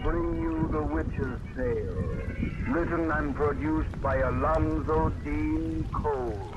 bring you The Witch's Tale, written and produced by Alonzo Dean Cole.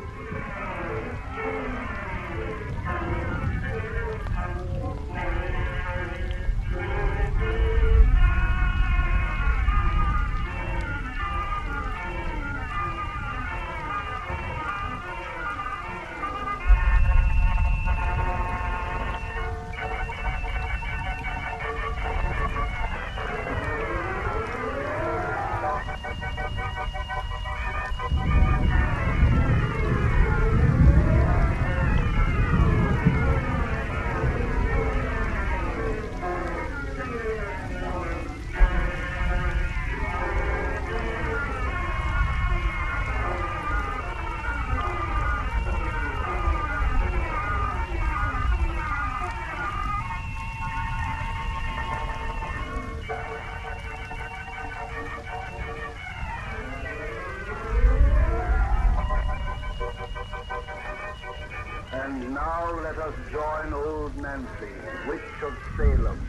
And now let us join old Nancy, witch of Salem,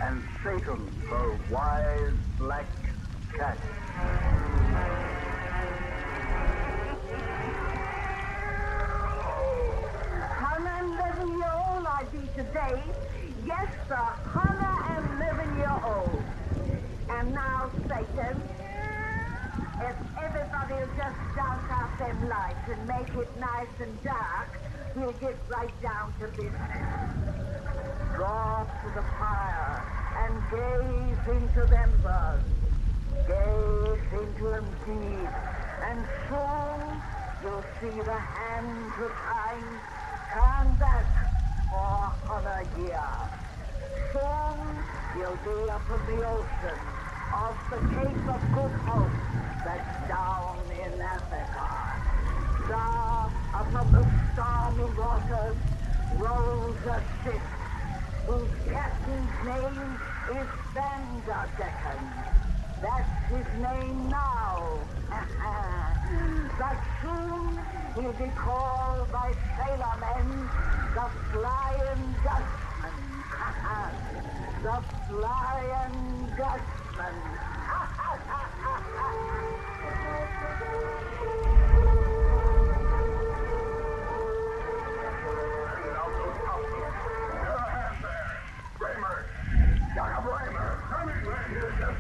and Satan, her wise black cat. I be today. Yes, sir, 111-year-old. And now, Satan, if everybody will just douse out them lights and make it nice and dark, we'll get right down to business. Draw to the fire and gaze into them birds. Gaze into them deep, and soon you'll see the hands of time turn back for 100 years. Soon you'll be up in the ocean off the Cape of Good Hope that's down in Africa. There, up on the stormy waters, rolls a ship whose captain's name is Vanderdecken. That's his name now. But soon he'll be called by sailormen the Flying Dutchman. The Flying Dutchman.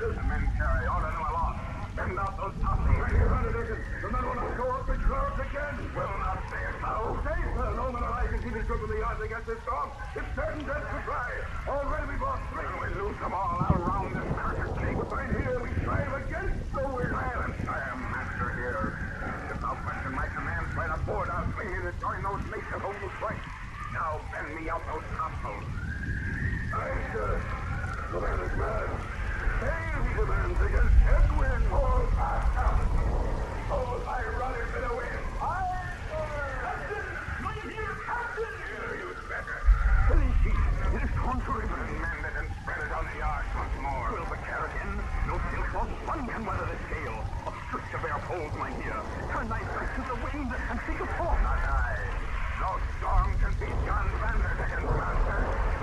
The men carry on into a lot. Bend out those tops and right here, Vanderdecken. The men will not go up the clouds again. Will not say it now. Say it. The no man alive can keep his grip in the yards against this storm. It's certain death to try. Already we bought three. When we lose them all out around this cursed cape. Right here we strive against the weird island. I am master here. Without question, my command's right aboard. I'll swing in and join those mates that hold the strike. Now bend me out those topsails. Aye, sir. The man is mad. Hail, he demands, against headwind. Hold fast up. Hold high rudder to the wind. Aye, sir. Captain! My dear Captain! Here, you beggar. Silly sheep. This contrary but mend it and spread it on the yards once more. Will the carrot in? No silk or spun can weather this gale. Obstruct the bare poles, my dear. Turn thy back to the wind and seek a port. Not I. No storm can beat John Vanderdecken's master.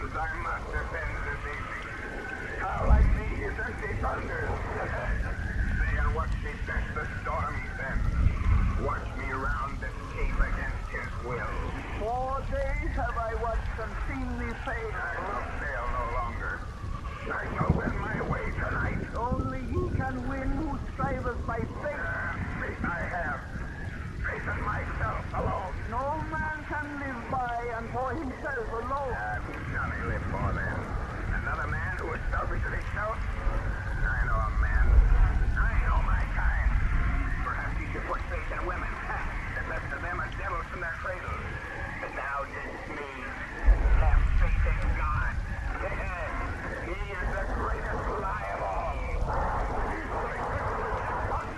storms I must defend this evening. All I see is empty thunder. Stay and watch me fetch the stormy then. Watch me round this cape against his will. 4 days have I watched and seen thee fail. I will fail no longer. I shall win my way tonight. Only he can win who striveth by faith. Faith I have. Faith in myself alone. No man can live by and for himself alone. Who shall he live for then? Another man who is selfish of himself? I know a man. I know my kind. Perhaps he should put faith in women. The best of them are devils from their cradles. But thou didst me. Have faith in God. He is the greatest lie of all.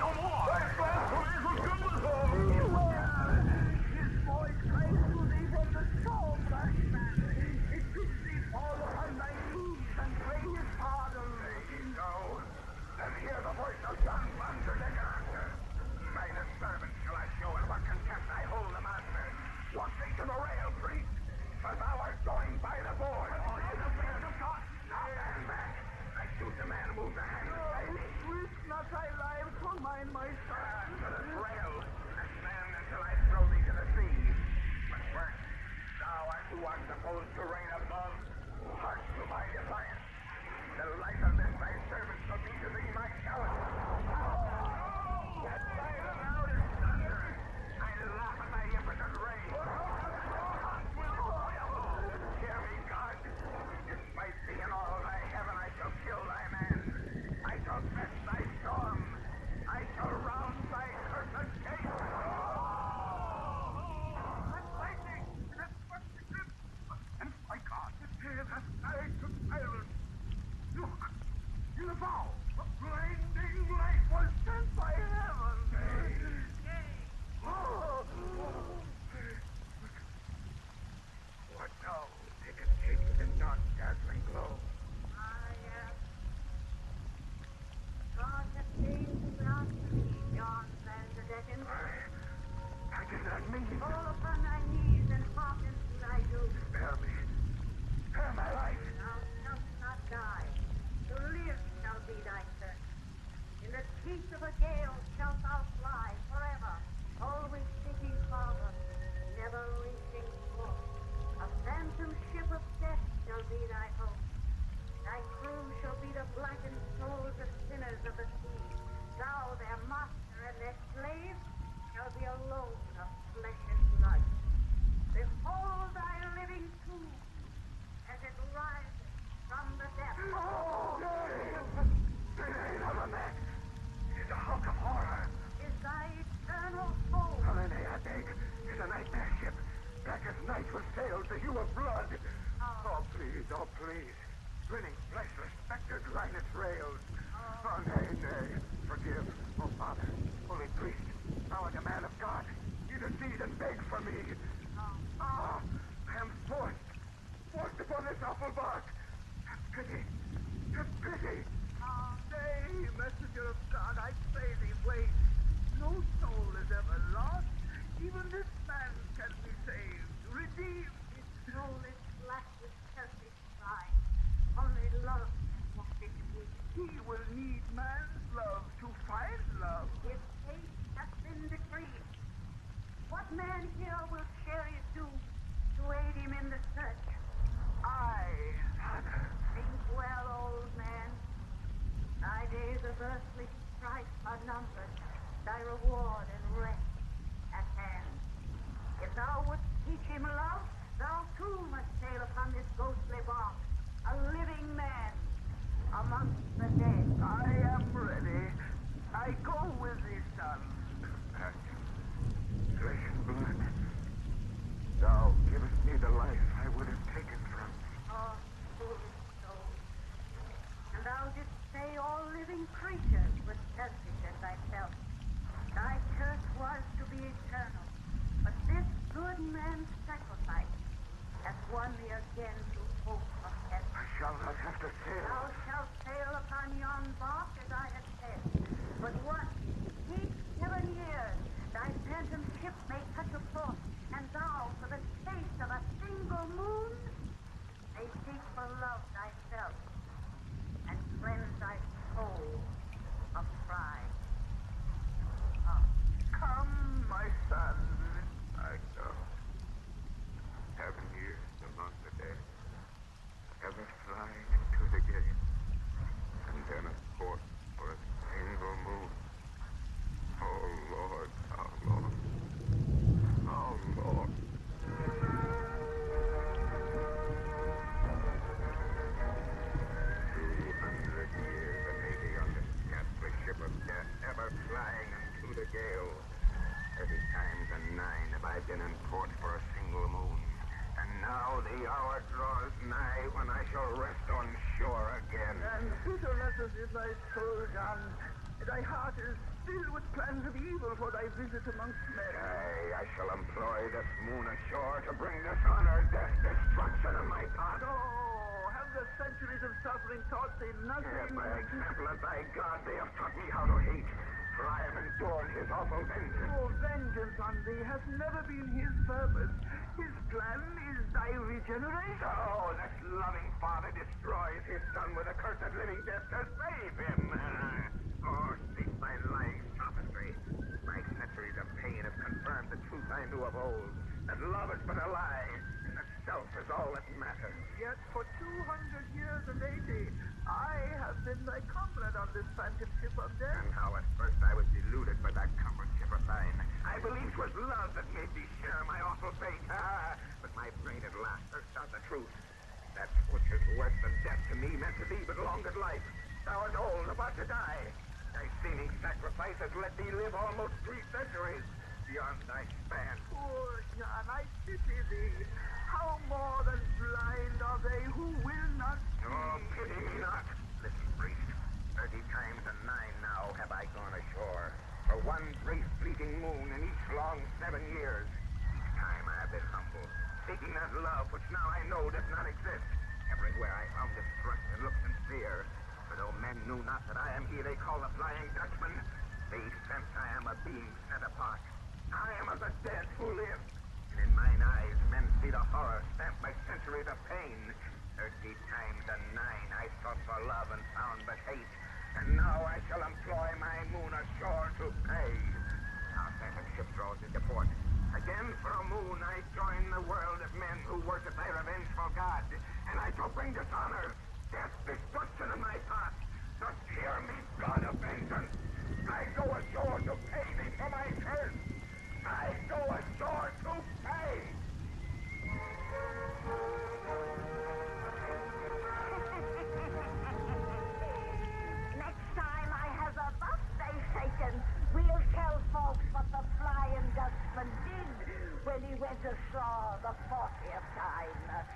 No more. His voice cries to thee from the storm, black man. It bids thee fall upon thy knees and pray his pardon. So, then hear the voice of John Vanderdecker. By the servant shall I show in what contempt I hold the master. Walk thee to the rail, priest, for thou art going by the board. Oh, you the priest of God. Now stand back. I shoot the man who moves the hand beside me. Risk not thy life for mine, my son. To the rail, and stand until I throw thee to the sea. But first, thou art who art supposed to reign above. Hark to my defiance. The life of this thy servant shall be to thee my challenge. That silent out is thunder. I laugh at thy impotent rage. Hear me, God. Despite thee and all thy heaven, I shall kill thy man. I shall fetch thy storm. I shall round thy cursed gate. That's lightning! That's fucking grip! And my God, the tail has died to silence. Look! In the bow! A blinding light was sent by heaven! Oh. What now? Take a shape in dark, dazzling glow. I am. God has changed not to me, John Vanderdecken. I did not mean. Fall upon thy knees and hearken to thy doom. Spare me. Spare my life. Thou shalt not die. To live shall be thy search. In the teeth of a gale shalt thou fly forever, always seeking farther, never reaching shore. A phantom ship of death shall be thy hope. Thy crew shall be the blackened souls of sinners of the sea. Thou, their master and their slave, shall be alone of flesh and blood. Behold thy living tomb as it rises from the depths. Another man. It's a hulk of horror. Is thy eternal hope. Helene, I beg. It's a nightmare ship. Black as night with sails, the hue of blood. Oh, please, oh, please. Grinning, fleshless specters line its rails. Oh, nay, nay. Forgive. Oh, Father, holy priest, thou art a man of God. Intercede and beg for me. I am forced upon this awful bark. Have pity. Have pity. Nay, messenger of God, I pray thee, wait. No soul is ever lost. Even this man can be saved, redeemed. His soul is black with selfish pride. Only love can wash it clean. He will need man's love to find love. His fate has been decreed. What man here will share his doom to aid him in the search? I, Father. Think well, old man. Thy days of earthly strife are numbered, thy reward and rest at hand. If thou wouldst teach him love, thou too must sail upon this ghostly bark, a living man amongst the dead. I am ready. I go with thee, son. Passion, flesh and blood. Thou givest me the life I would have taken from thee. Oh, foolish soul. And thou didst say all living creatures were selfish as thyself. Thy curse was to be eternal, but this good man's sacrifice hath won thee again to hope of heaven. I shall not have to sail. Thou shalt sail upon yon bark as I have said. But once, each 7 years, thy phantom ship may touch a port, and thou, for the space of a single moon, may seek 9 have I been in port for a single moon. And now the hour draws nigh when I shall rest on shore again. And bitterness is in thy soul, John. Thy heart is filled with plans of evil for thy visit amongst men. Aye, I shall employ this moon ashore to bring dishonor, death, destruction on my path. Oh, have the centuries of suffering taught thee nothing? By example of thy God, they have taught me how to hate, for I have endured his awful vengeance. Oh, vengeance on thee has never been his purpose. His plan is thy regeneration. So, this loving father destroys his son with a cursed living death to save him. Oh, cease thy lying sophistry. My centuries of pain have confirmed the truth I knew of old, that love is but a lie, and that self is all that matters. Yet for 200 years and 80, I have been thy comrade on this phantom ship of death. And how at first I was deluded by that comradeship of thine. I believed 'twas love that made me share my awful fate. But my brain at last searched out the truth. That which is worse than death to me meant to thee but longer life. Thou art old, about to die. Thy seeming sacrifice has let thee live almost 3 centuries beyond thy span. Poor John, I pity thee. How more than blind are they who will not see? Oh, pity me not. Listen, priest. 30 times and 9 now have I gone ashore. For one brief fleeting moon in each long 7 years. Each time I have been humble, seeking that love which now I know does not exist. Everywhere I found distrust and looks and fear. For though men knew not that I am he they call the Flying Dutchman, they sense I am a being set apart. I am of the dead who live. And in mine eyes men see the horror stamped by centuries of pain. 30 times and 9 I sought for love and found but hate. And now I shall employ my moon ashore to pay. Our phantom ship draws into port. Again for a moon I join the world of men who worship thy revengeful God. And I shall bring dishonor, death, destruction in my path. Thus hear me, God of vengeance. I go ashore to pay thee for my curse. I go ashore to pay. Next time I have a birthday shaken, we'll tell folks what the Flying Dutchman did when he went ashore the 40th time.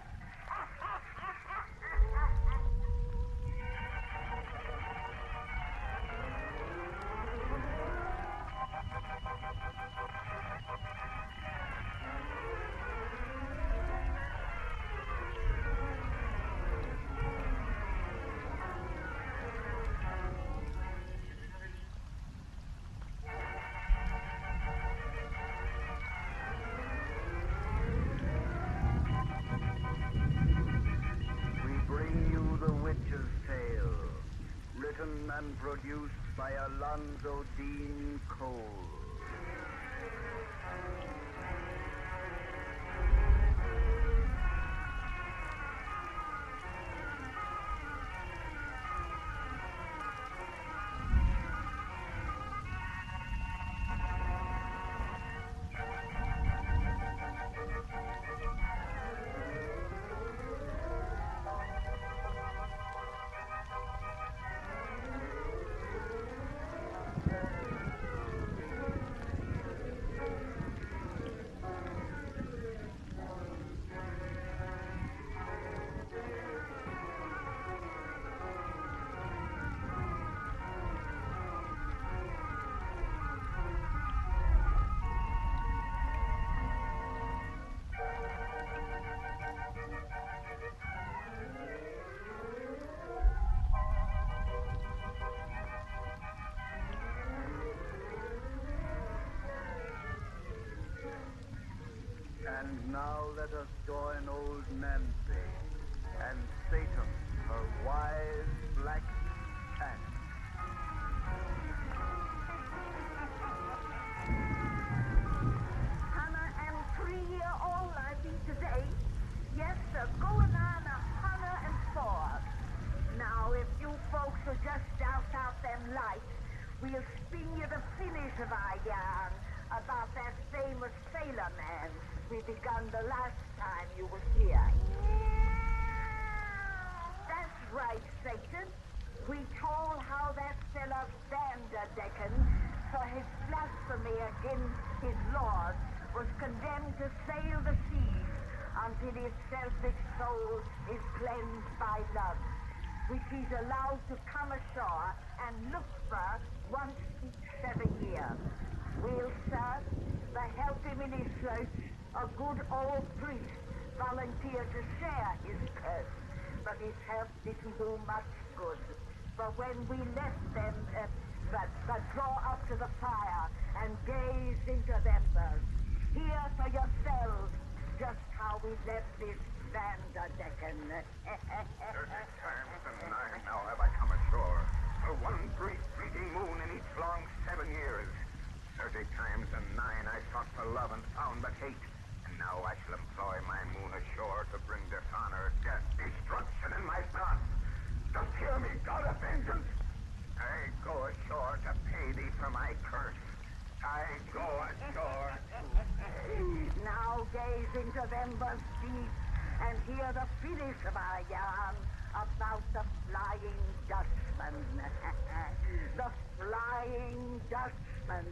And produced by Alonzo Dean Cole. And now let us join old Nancy and Satan, her wise black cat. Hannah and 3-year-old I be today. Yes, sir, going on 104. Now, if you folks will just douse out them lights, we'll spin you the finish of our yarn about that famous sailor man we begun the last time you was here. That's right, Satan. We told how that fella Vanderdecken, for his blasphemy against his laws, condemned to sail the seas until his selfish soul is cleansed by love, which he's allowed to come ashore and look for once each 7 years. Will, sir, to help him in his search, a good old priest volunteered to share his curse, but his help didn't do much good. For when we left them, but draw up to the fire and gaze into the embers, hear for yourselves just how we left this Vanderdecken. 30 times and 9 now have I come ashore, for one brief fleeting moon in each long 7 years. 30 times and 9 I sought for love and found but hate, and now I shall employ my moon ashore to bring dishonor, death, destruction in my path. Just hear me, God of vengeance. I go ashore to pay thee for my curse. I go ashore to pay. Now gaze into the embers deep and hear the finish of our yarn about the Flying Dutchman. The Flying Dutchman.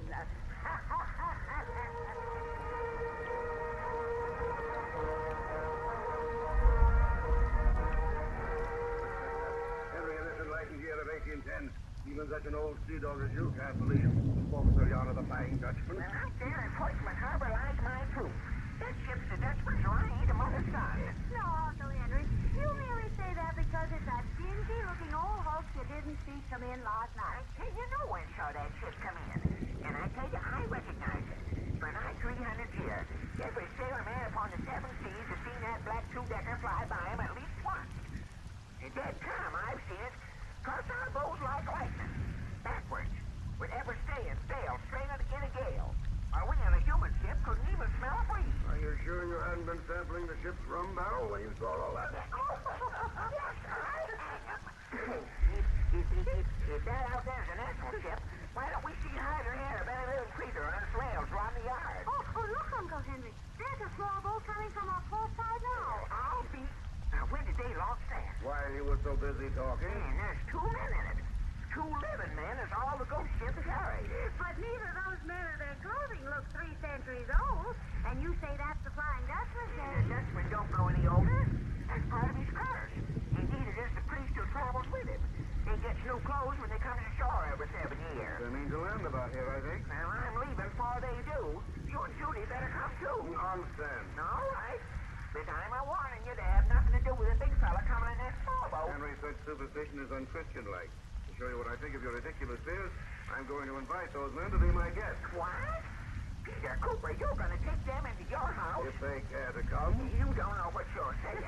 Henry, in this enlightened year of 1810, even such an old sea dog as you can't believe the folks are of the Flying Dutchman. And out there in Portsmouth Harbor lies my proof. That ship's the Dutchman, so I ain't a mother's son. No, Uncle Henry, you merely say that because it's that dingy-looking old hulk you didn't see come in last night. I tell you, no one saw that ship come in. And I tell you, I recognize it. For nigh 300 years, every sailorman upon the 7 seas has seen that black two-decker fly by him at least once. In dead calm, I've seen it cross our bows like lightning, backwards, with ever staying sail straight in a gale. Or we on a human ship couldn't even smell a breeze. Are you sure you hadn't been sampling the ship's rum barrel when you saw all that? Yes, I am. If that out there's a national ship, why don't we see hide or hair of any little creature on its rails around the yard? Oh, look, Uncle Henry. There's a small boat coming from our port side now. I'll be... Now, when did they launch that? While you were so busy talking. Man, there's 2 men in it. 2 living men is all the ghost ships carry. But neither of those men or their clothing look 3 centuries old. And you say that's the Flying Dutchman, The then? Dutchman don't blow any odor. That's part of his curse. Indeed, it is the priest who travels with him. He gets new clothes when they come ashore every 7 years. They mean to land about here, I think. Well, I'm leaving before they do. You and Judy better come too. Nonsense. All right. But I'm a warning you to have nothing to do with a big fella coming in that small boat. Henry, such superstition is unchristian-like. To show you what I think of your ridiculous fears, I'm going to invite those men to be my guests. What? Peter Cooper, you're going to take them into your house? If they care to come. You don't know what you're saying.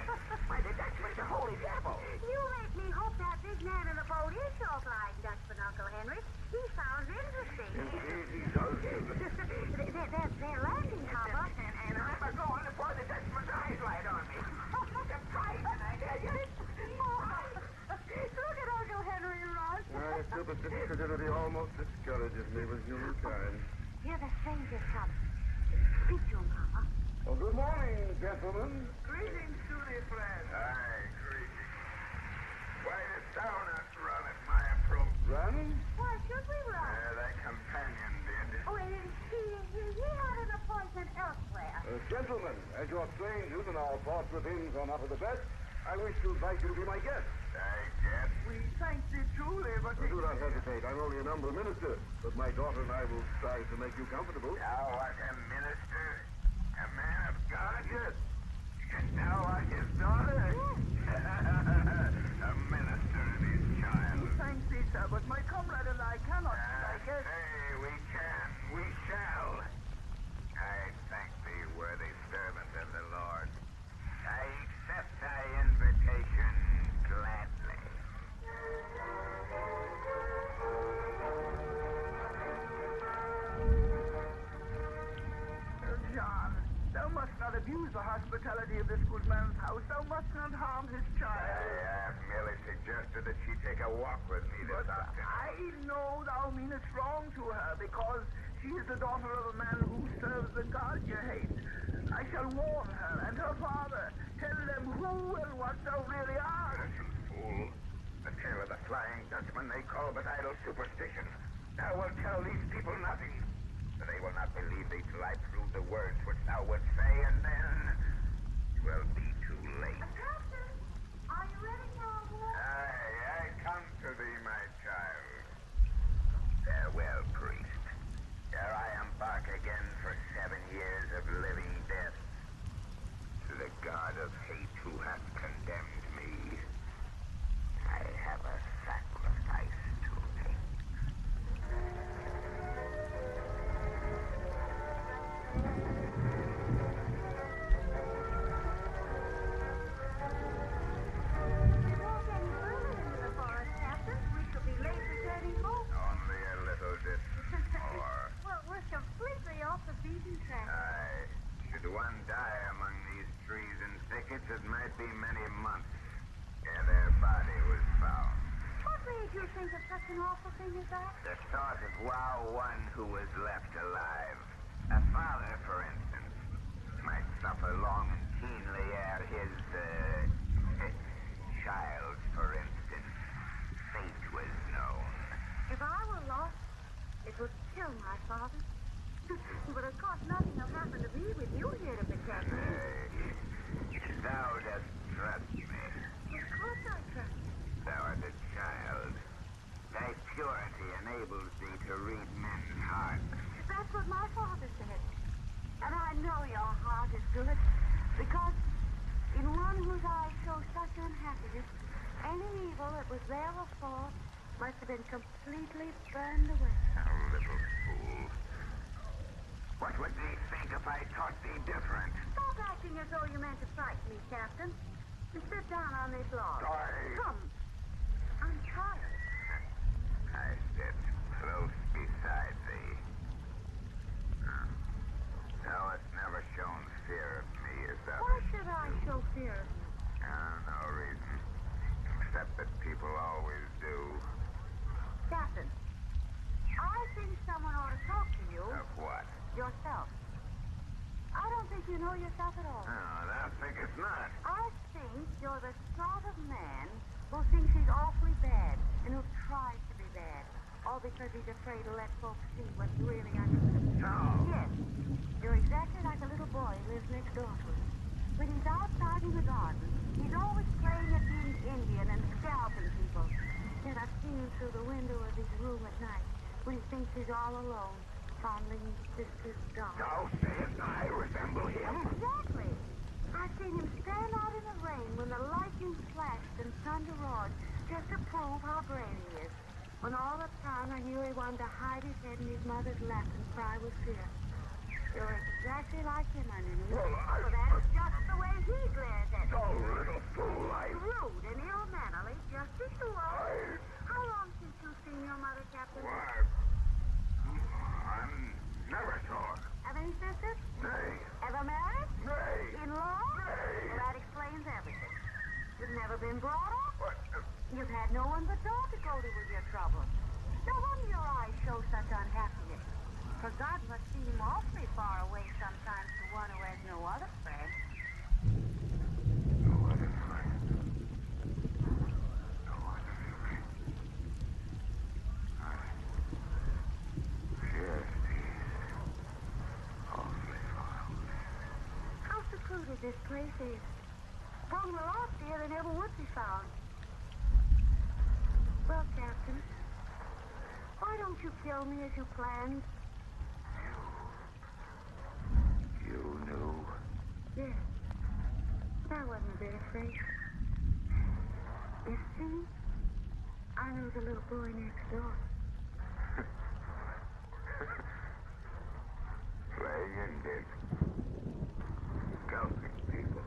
Why, the Dutchman's a holy devil. You make me hope that big man in the boat is your Flying Dutchman, Uncle Henry. He sounds interesting. Indeed, he does. They're landing, Papa. And I'm a-going before the Dutchman's eyes light on me. The price, and I tell you. Look at Uncle Henry run. My superstitionity almost discourages me with humankind. Here the strangers come. Speak to him, Papa. Well, good morning, gentlemen. Greetings to thee, friend. Aye, greetings. Why didst thou not run at my approach? Run? Why should we run? Thy companion did. Oh, he had an appointment elsewhere. Gentlemen, as you're strangers and our thoughts within are not of the best, I wish to invite you to be my guest. I guess. We thank thee truly, but... Do not hesitate. I'm only a humble minister, but my daughter and I will strive to make you comfortable. Thou art a minister? A man of God? Yes. And thou art his daughter? A minister and his child. Thank thee, sir, but my comrade and I cannot, I guess... Hey, we can. We shall. I thank thee, worthy servant of the Lord. I accept thy invitation gladly. John, thou must not abuse the hospitality of this good man's house. Thou must not harm his child. I have merely suggested that she take a walk with me this But afternoon. I know thou meanest wrong to her, because she is the daughter of a man who serves the God you hate. I shall warn her and her father. Tell them who and what thou really art. Listen, fool. The tale of the Flying Dutchman they call but idle superstition. Thou wilt tell these people nothing. For they will not believe thee till I prove the words which thou Grandpa would say, and then you will be too late. Captain, are you ready for a walk? I come to thee, my child. Farewell, priest. Here I embark again for 7 years of living death. To the god of hate who hath condemned me, I have a sacrifice to make. We won't get any further into the forest, Captain. We shall be late returning home. Only a little bit more. Well, we're completely off the beaten track. Aye. Should one die among these trees and thickets, it might be many months ere their body was found. What made you think of such an awful thing as that? The thought of one who was left alive, a father, for instance, might suffer long and keenly ere his, child, for instance, fate was known. If I were lost, it would kill my father. But of course nothing will happen to me with you here to protect me. Thou dost trust me. Of course I trust you. Thou art a child. Thy purity enables thee to read men's hearts. That's what my father said. And I know your heart is good, because in one whose eyes show such unhappiness, any evil that was there before must have been completely burned away. Thou little fool. What would thee think if I taught thee different? Stop acting as though you meant to frighten me, Captain. And sit down on this log. Come. I'm tired. I sit close beside thee. Thou hast never shown fear of me as others. Why should I show fear of you? No reason. Except that people always do. Captain, I think someone ought to talk to you. Of what? Yourself. I don't think you know yourself at all. Oh, thou thinkest not. I think you're the sort of man who thinks he's awfully bad and who tries to be bad, all because he's afraid to let folks see what's really under. No. Yes, you're exactly like a little boy who lives next door to him. When he's outside in the garden, he's always playing at being Indian and scalping people. Yet I've seen him through the window of his room at night when he thinks he's all alone, fondling his sister's dog. Thou sayest I resemble him? Exactly. I've seen him stand out in the rain when the lightning flashed and thunder roared just to prove how brave he is. When all the time I knew he wanted to hide his head in his mother's lap and cry with fear. You're exactly like him underneath. Well, So that's just the way he glares at Thou you. little fool, Rude and ill-mannerly, just as you are. How long since you've seen your mother, Captain? Why, I'm never sure. Have any sisters? Nay, Ever married? nay, In-law? nay. Well, that explains everything. You've never been brought up. What? You've had no one but God to go to with your troubles. No wonder your eyes show such unhappiness. For God must seem awfully far away sometimes to one who has no other friend. No other friend. No other friend. Yes, these awfully far away. How secluded this place is. One were loftier than ever would be found. Well, Captain, why don't you kill me as you planned? You knew. Yes. I wasn't a bit afraid. You see, I knew the little boy next door. Playing Indian. Scalping people.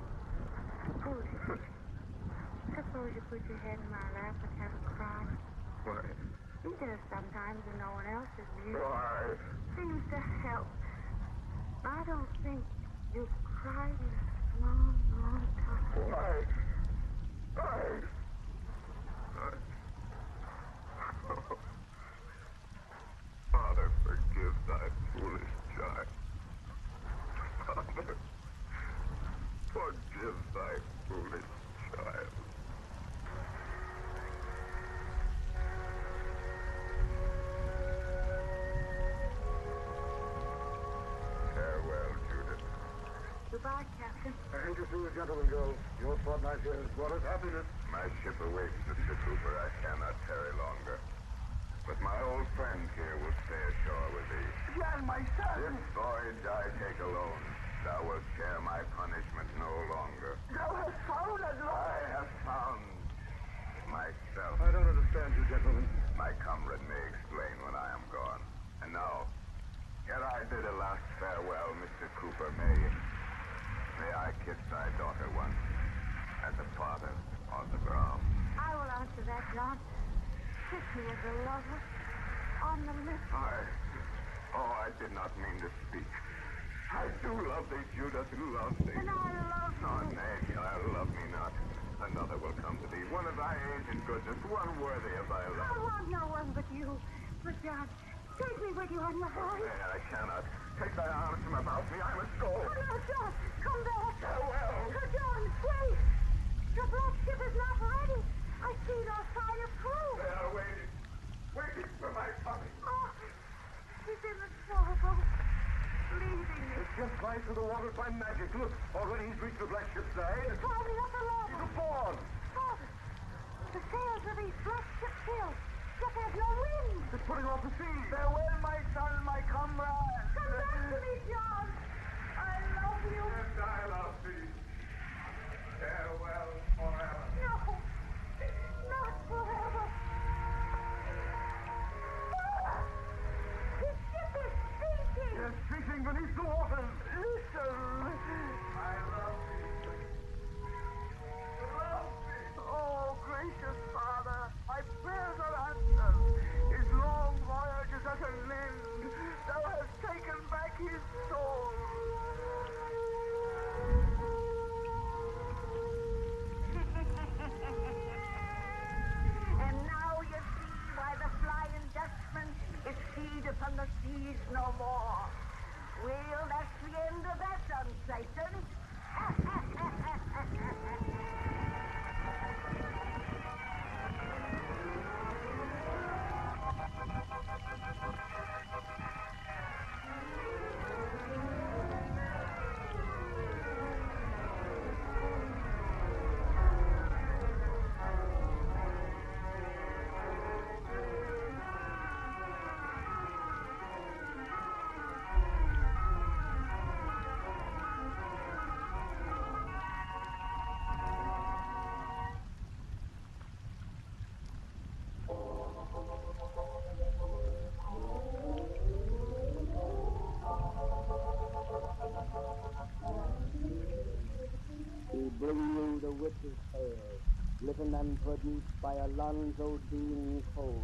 Suppose you put your head in my lap and have a cry. Why? He does sometimes when no one else is near. Why? Seems to help. I don't think you've cried in a long, long time. Why? Father, forgive thy foolish child. Father, forgive thy foolish child. Farewell, Judith. Goodbye, Captain. I hate to see you gentlemen go. Your fortnight here has brought us happiness. My ship awaits, Mr. Cooper. I cannot tarry longer. But my old friend here will stay ashore with thee. Jan, my son! This voyage I take alone. Thou wilt share my punishment no longer. Thou hast found at I last! have found myself. I don't understand you, gentlemen. My comrade may explain when I am gone. And now, ere I bid a last farewell, Mr. Cooper, may I kiss thy daughter once, as a father on the ground. I will answer that, John. Kiss me as a lover on the lips. I did not mean to speak. I do love thee, Judith, love thee. And I love you. Oh, nay, child, love me not. Another will come to thee, one of thy age and goodness, one worthy of thy I love. want no one but you. But, John, take me with you on your voyage. Nay, I cannot. Take thy arms from about me, I must go. Oh, no, John, come back. Farewell. Oh, John, wait. The black ship is not ready. I see no sign of crew. They are waiting for my coming. Oh, he's in the storeroom, leaving me. The ship flies through the water by magic. Look, already he's reached the black ship's side. He's climbing up the ladder. He's aboard. Oh, the sails of these black ship filled. But there's no wind. It's putting off the sea. Farewell, my son, my comrade. Come back to me, John. I love you. And I love thee. Farewell forever. No, not forever. Ah! The ship is sinking. Yes, sinking beneath the waters. Listen. I love thee. Love thee. Oh, gracious Father, my prayers are answered. His long voyage is at an end. Thou hast taken back his soul. And now you see why the Flying Dutchman is feed upon the seas no more. Well, that's the end of that, son Satan. We bring you the witch's tale, written and produced by Alonzo Dean Cole.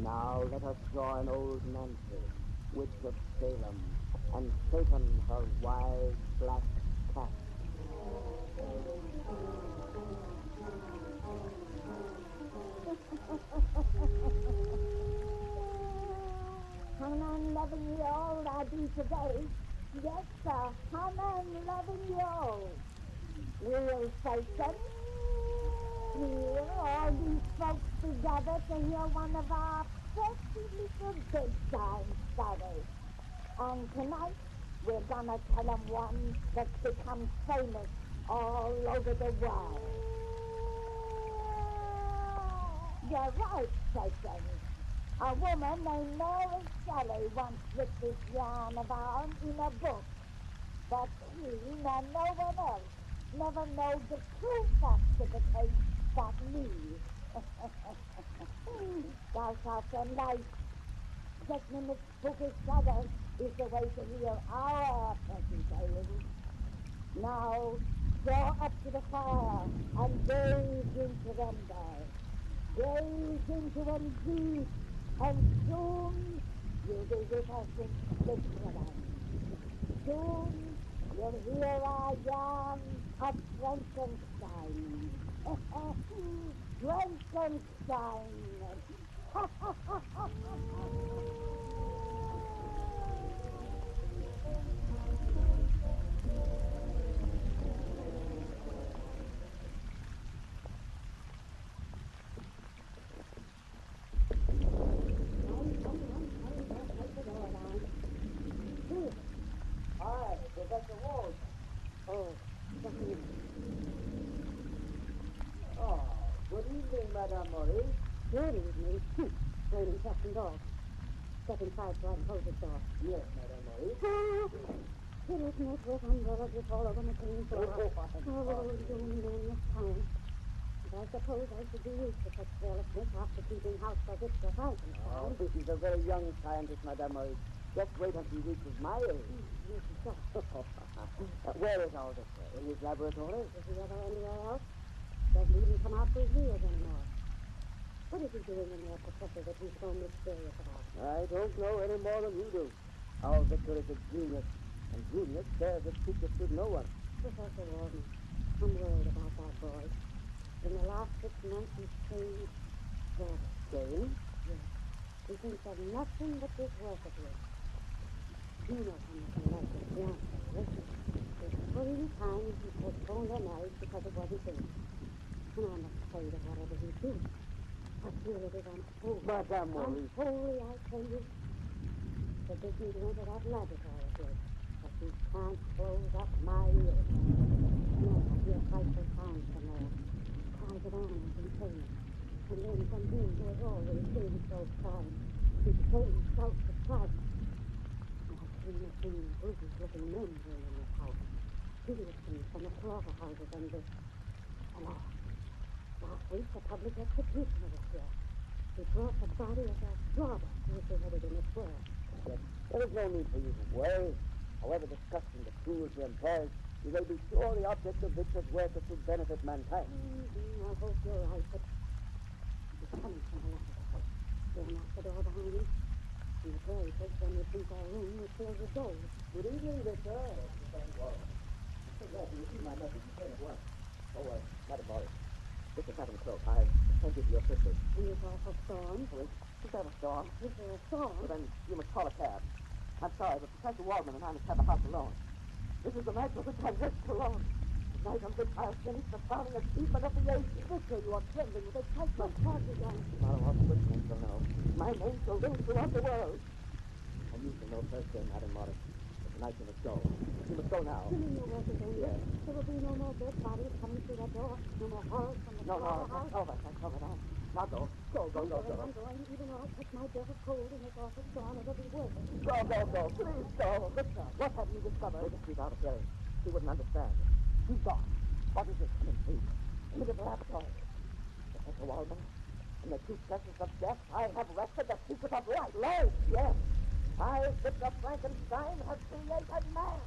Now let us join old Nancy, witch of Salem, and Satan, her wild black cat. Come on, 11-year-old, I be today. Yes, sir, come on, 11-year-old. We'll Satan. Here, all these folks together to hear one of our pretty little bedtime stories. And tonight, we're gonna tell them one that's become famous all over the world. You're right, Satan. A woman named Mary Shelley once wrote this yarn of ours in a book. But he, and no one else, never knows the true facts of the case but me. Thou shalt then light sitting in the spooky shadows is the way to hear our pleasant tales. Now, draw up to the fire and gaze into them there. Gaze into them deep, and soon you'll be with us in Switzerland. Soon you'll hear our yarn of Frankenstein. Frankenstein! Hi, Professor Walsh. Oh, definitely. Oh, good evening, Madame Maurice. Good evening. Raining cats and dogs. Step inside so I can close this door. Yes, Madame Maurice. It isn't it with umbrellas it's all over my clean floor. Oh, you men of town. But I suppose I should be used to such carelessness after keeping house for Victor Frankenstein. Oh, he's a very young scientist, Madame Maurice. Just wait until he reaches my age. Yes, he does. Where is all this? In his laboratory? Is he ever anywhere else? Doesn't even come out for his meals anymore. What is he doing in there, Professor, that he's so mysterious about? I don't know any more than you do. Our Victor is a genius, and genius shares its secrets with no one. Professor Walden, I'm worried about that boy. In the last 6 months, he's changed very. Changed? Yes. He thinks of nothing but this work of his. You know how much he likes his fiancée, listen. There's 3 times he postponed their marriage because it wasn't finished. And I'm afraid of whatever he's doing. I feel it is unholy. Madame Maurice. Unholy, I tell you. Forbid me to enter that laboratory of his. But he can't close up my ears. No, I hear frightful sounds from there. Cries of animals and things. And then from him who has always been so kind. His pain shouts of sadness. And I've seen the same brutal-looking men here in this house. Hideous things from the slaughterhouses and this. And oh, last week the public executioner was here. He brought the body of that robber who was beheaded in the square. Yes. There is no need for you to worry. However disgusting the tools he employs, you may be sure the object of Victor's work is to benefit mankind. I hope you're right, but he's coming from the laboratory. He'll knock the door behind him. And the very first one would think our room was filled with gold. Good evening, Victor. So glad to receive my message. Oh, Madame Maurice, this is having stroke. I sent you to your sister. And this awful storm. Is there a storm? Is there a storm? Well, then you must call a cab. I'm sorry, but Professor Waldman and I must have the house alone. This is the night for which I worked alone. The night on which I'll finish the crowning achievement of the age. Victor, you are trembling with excitement. Talk again. Tomorrow all the Switzerland shall know. My name shall ring throughout the world. And you shall know first thing, Madame Maurice. But tonight you must go. You must go now. You mean your work is over? Yes. There will be no more dead bodies coming through that door. No more horrors from the No, slaughterhouse. that's over now. Now go. Go. I'm going, even though I touch my death of cold in this awful storm, it'll be worth it. Go. Please go. Victor, what have you discovered? Let us speak out of hearing. She wouldn't understand. She's gone. What is it? Into the laboratory. Professor Waldman, in the two sessions of death, I have wrested the secret of life. Life, yes. I, Victor Frankenstein, have created man.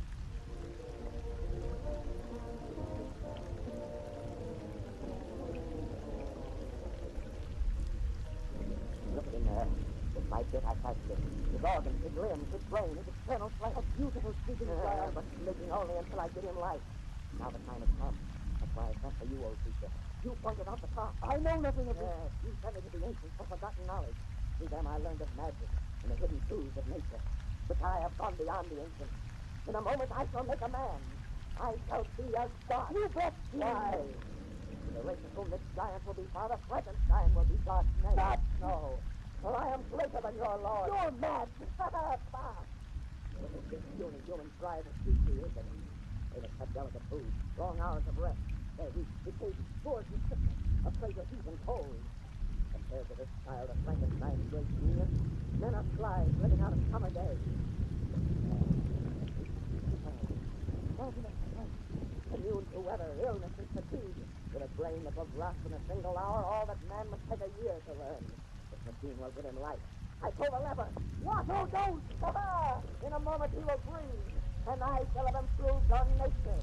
Look at him there. With my bit, I frightened him. His organs, his limbs, his brain, his external strength. A beautiful sleeping child, but living only until I give him life. Now the time has come. That's why I sent for you, old teacher. You pointed out the path. I know nothing of this. Yes, you sent me to the ancient for forgotten knowledge. Through them I learned of magic and the hidden truths of nature, which I have gone beyond the ancient. In a moment I shall make a man. I shall be a god. You bet. Why? The race of whom this giant will be father, Frankenstein will be God's name. God, no. For I am greater than your Lord. You're mad. Look at this puny human tribe of species, and they must have delicate food, long hours of rest. Their weak, decayed, swords with sickness, afraid of heat and cold. Compared to this child of Frankenstein's great genius, men are flies living out a summer day. Immune to weather, illness, and fatigue, with a brain that will grasp in a single hour all that man must take a year to learn. This machine will give him life. I pull the lever. What? Oh, don't! In a moment he will breathe, and I shall have improved on nature.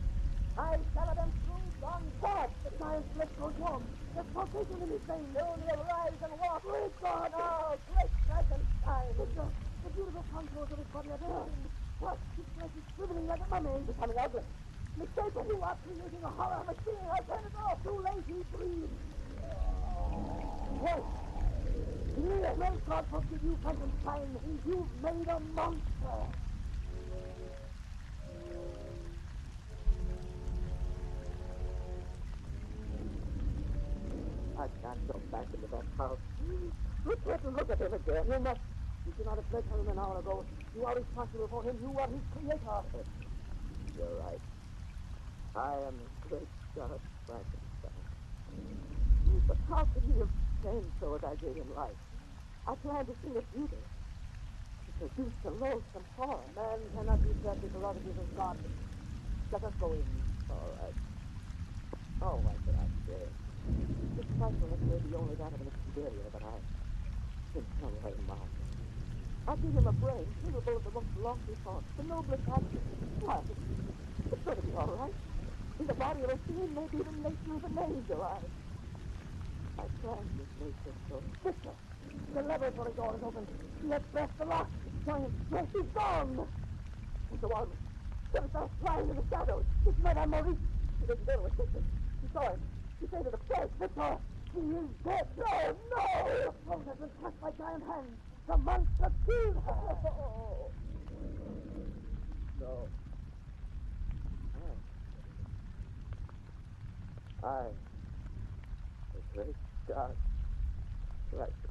I shall have improved on God. The giant's lips goes warm. There's pulsation in his veins. Soon he'll rise and walk. Great God! Oh, great Frankenstein! The beautiful contours of his body are changing. What? His flesh is shriveling like a mummy. Becoming ugly. Mistaken, you are creating a horror machine. I turn it off. Too late, he breathes. Yes. Yes, may God forgive you, Frankenstein. You've made a monster. I can't go back into that house. You can't look at him again. You must. You should not have fled from him an hour ago. You are responsible for him. You are his creator. You're right. I am the great God Frankenstein. But how could he have changed so as I gave him life? I planned to sing it beauty. To produce the loathsome horror. Man cannot usurp the prerogatives of God. Let us go in. All right. Oh, why should I stay? This frightfulness may be only that of an exterior, but I in some way mine. I give him a brain capable of the most lofty thoughts, the noblest actions. Why, it's going to be all right. In the body of a fiend, maybe the nature of an angel. I planned this nature so. Victor, the laboratory door is open. He has pressed the lock. Giant stress is gone. Mr. Waldman, there is that flying in the shadows. It's Madame Maurice. She didn't go to assist him. She saw him. She fainted upstairs. Victor, he is dead. No, no! The throat has been crushed by giant hands. The monster killed her. No. I, the great God, Frankenstein.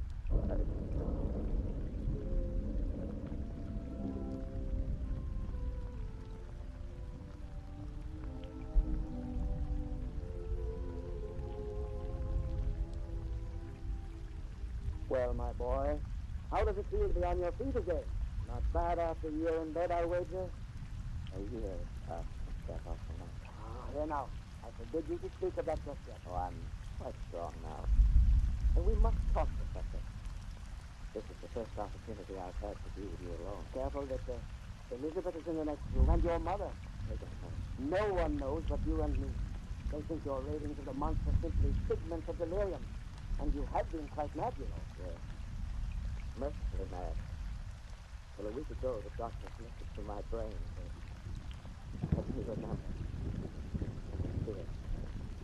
Well, my boy, how does it feel to be on your feet again? Not bad after a year in bed, I wager? A year after that awful night. Here now. I forbid you to speak of that just yet. Oh, I'm quite strong now. And we must talk, Professor. This is the first opportunity I've had to be with you alone. Careful, Victor. Elizabeth is in the next room, and your mother. They don't know. No one knows but you and me. They think your ravings of the monster simply figments of delirium. And you have been quite mad, you know. Yes. Mercifully mad. Well, a week ago, the doctor lifted from my brain. Let me remember. Here.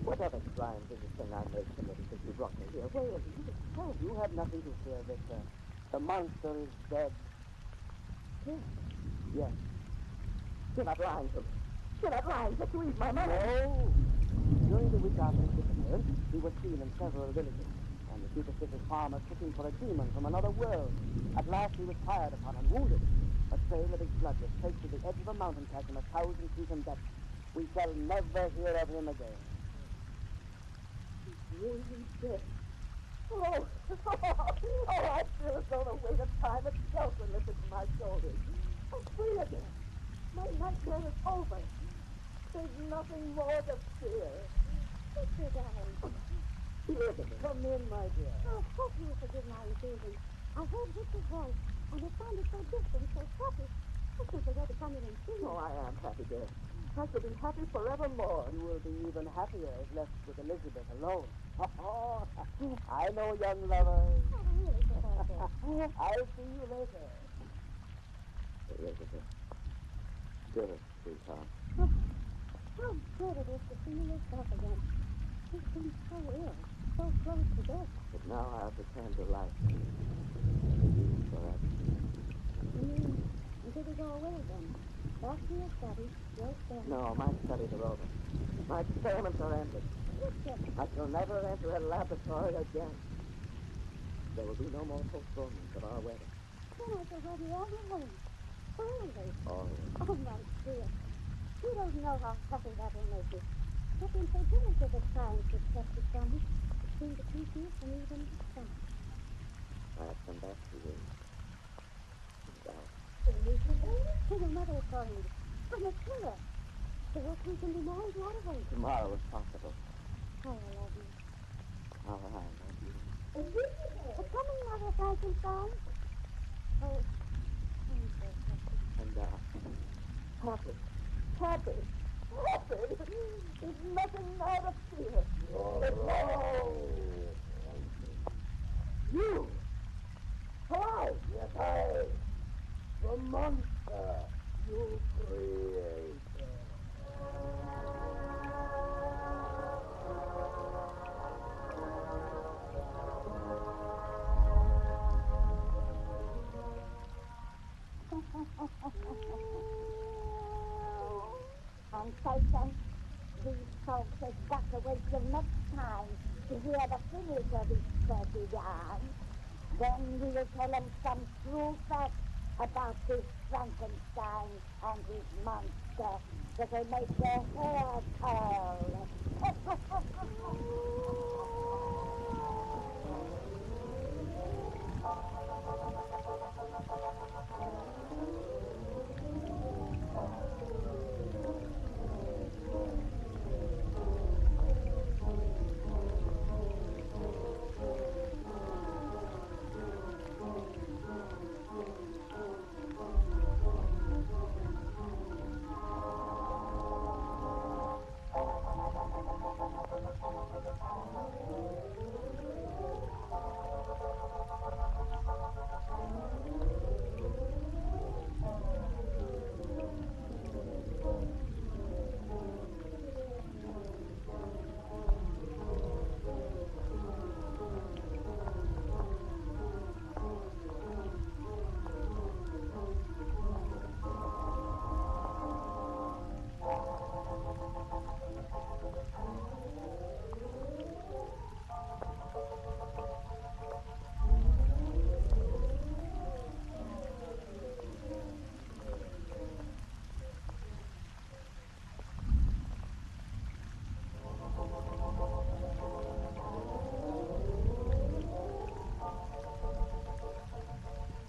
Whatever crime did the thing I made committed since you brought me here? Well, you have nothing to fear, Victor. The monster is dead. Dead? Yes. You're not lying to me. You're not lying. Did you eat my money? No. During the week after his disappearance, he was seen in several villages, and the superstitious farmers took him for a demon from another world. At last he was fired upon and wounded. A trail of his blood was traced to the edge of a mountain chasm 1,000 feet in depth. We shall never hear of him again. He's really dead. Oh, I feel as though the weight of time itself were lifted from my shoulders. I'm free again. My nightmare is over. There's nothing more to fear. Victor, darling. Elizabeth, come in, my dear. I hope you will forgive my intrusion. I heard Victor's voice, and it sounded so distant, so happy. I simply had to come in and see you. Oh, I am happy, dear. I shall be happy forevermore. You will be even happier if left with Elizabeth alone. Oh, I know, young lover. Oh, really, Professor? I'll see you later. Elizabeth. Good, sweetheart. Oh, how good it is to see you yourself again. You seem so ill, so close to death. But now I'll return to life. To you forever. You mean, until we go away again? Back to your study, your experiments. No, my studies are over. My experiments are ended. Victor! I shall never enter a laboratory again. There will be no more postponements of our wedding. Then I shall have you all your home. Finally. Always. Oh, my dear. You don't know how happy that will make you. I've been so diligent at trying to test it from you. It seemed to keep you from even trying. I'll come back to you. To your mother is calling you. From the killer. So that we can be married right away. Tomorrow is possible. Oh, I love you. Oh, I love you. It's coming, Mother Frankenstein. Oh, happy. Happy. Happy. There's nothing more to fear. You're wrong. You. Why? Yes, I. The monster you created. And Satan, these folks has got to wait till next time to hear the finish of his dirty yarn. Then we will tell them some true facts about this Frankenstein and his monster that will make their hair curl.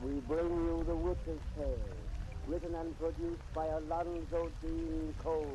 We bring you The Witch's Tale, written and produced by Alonzo Dean Cole.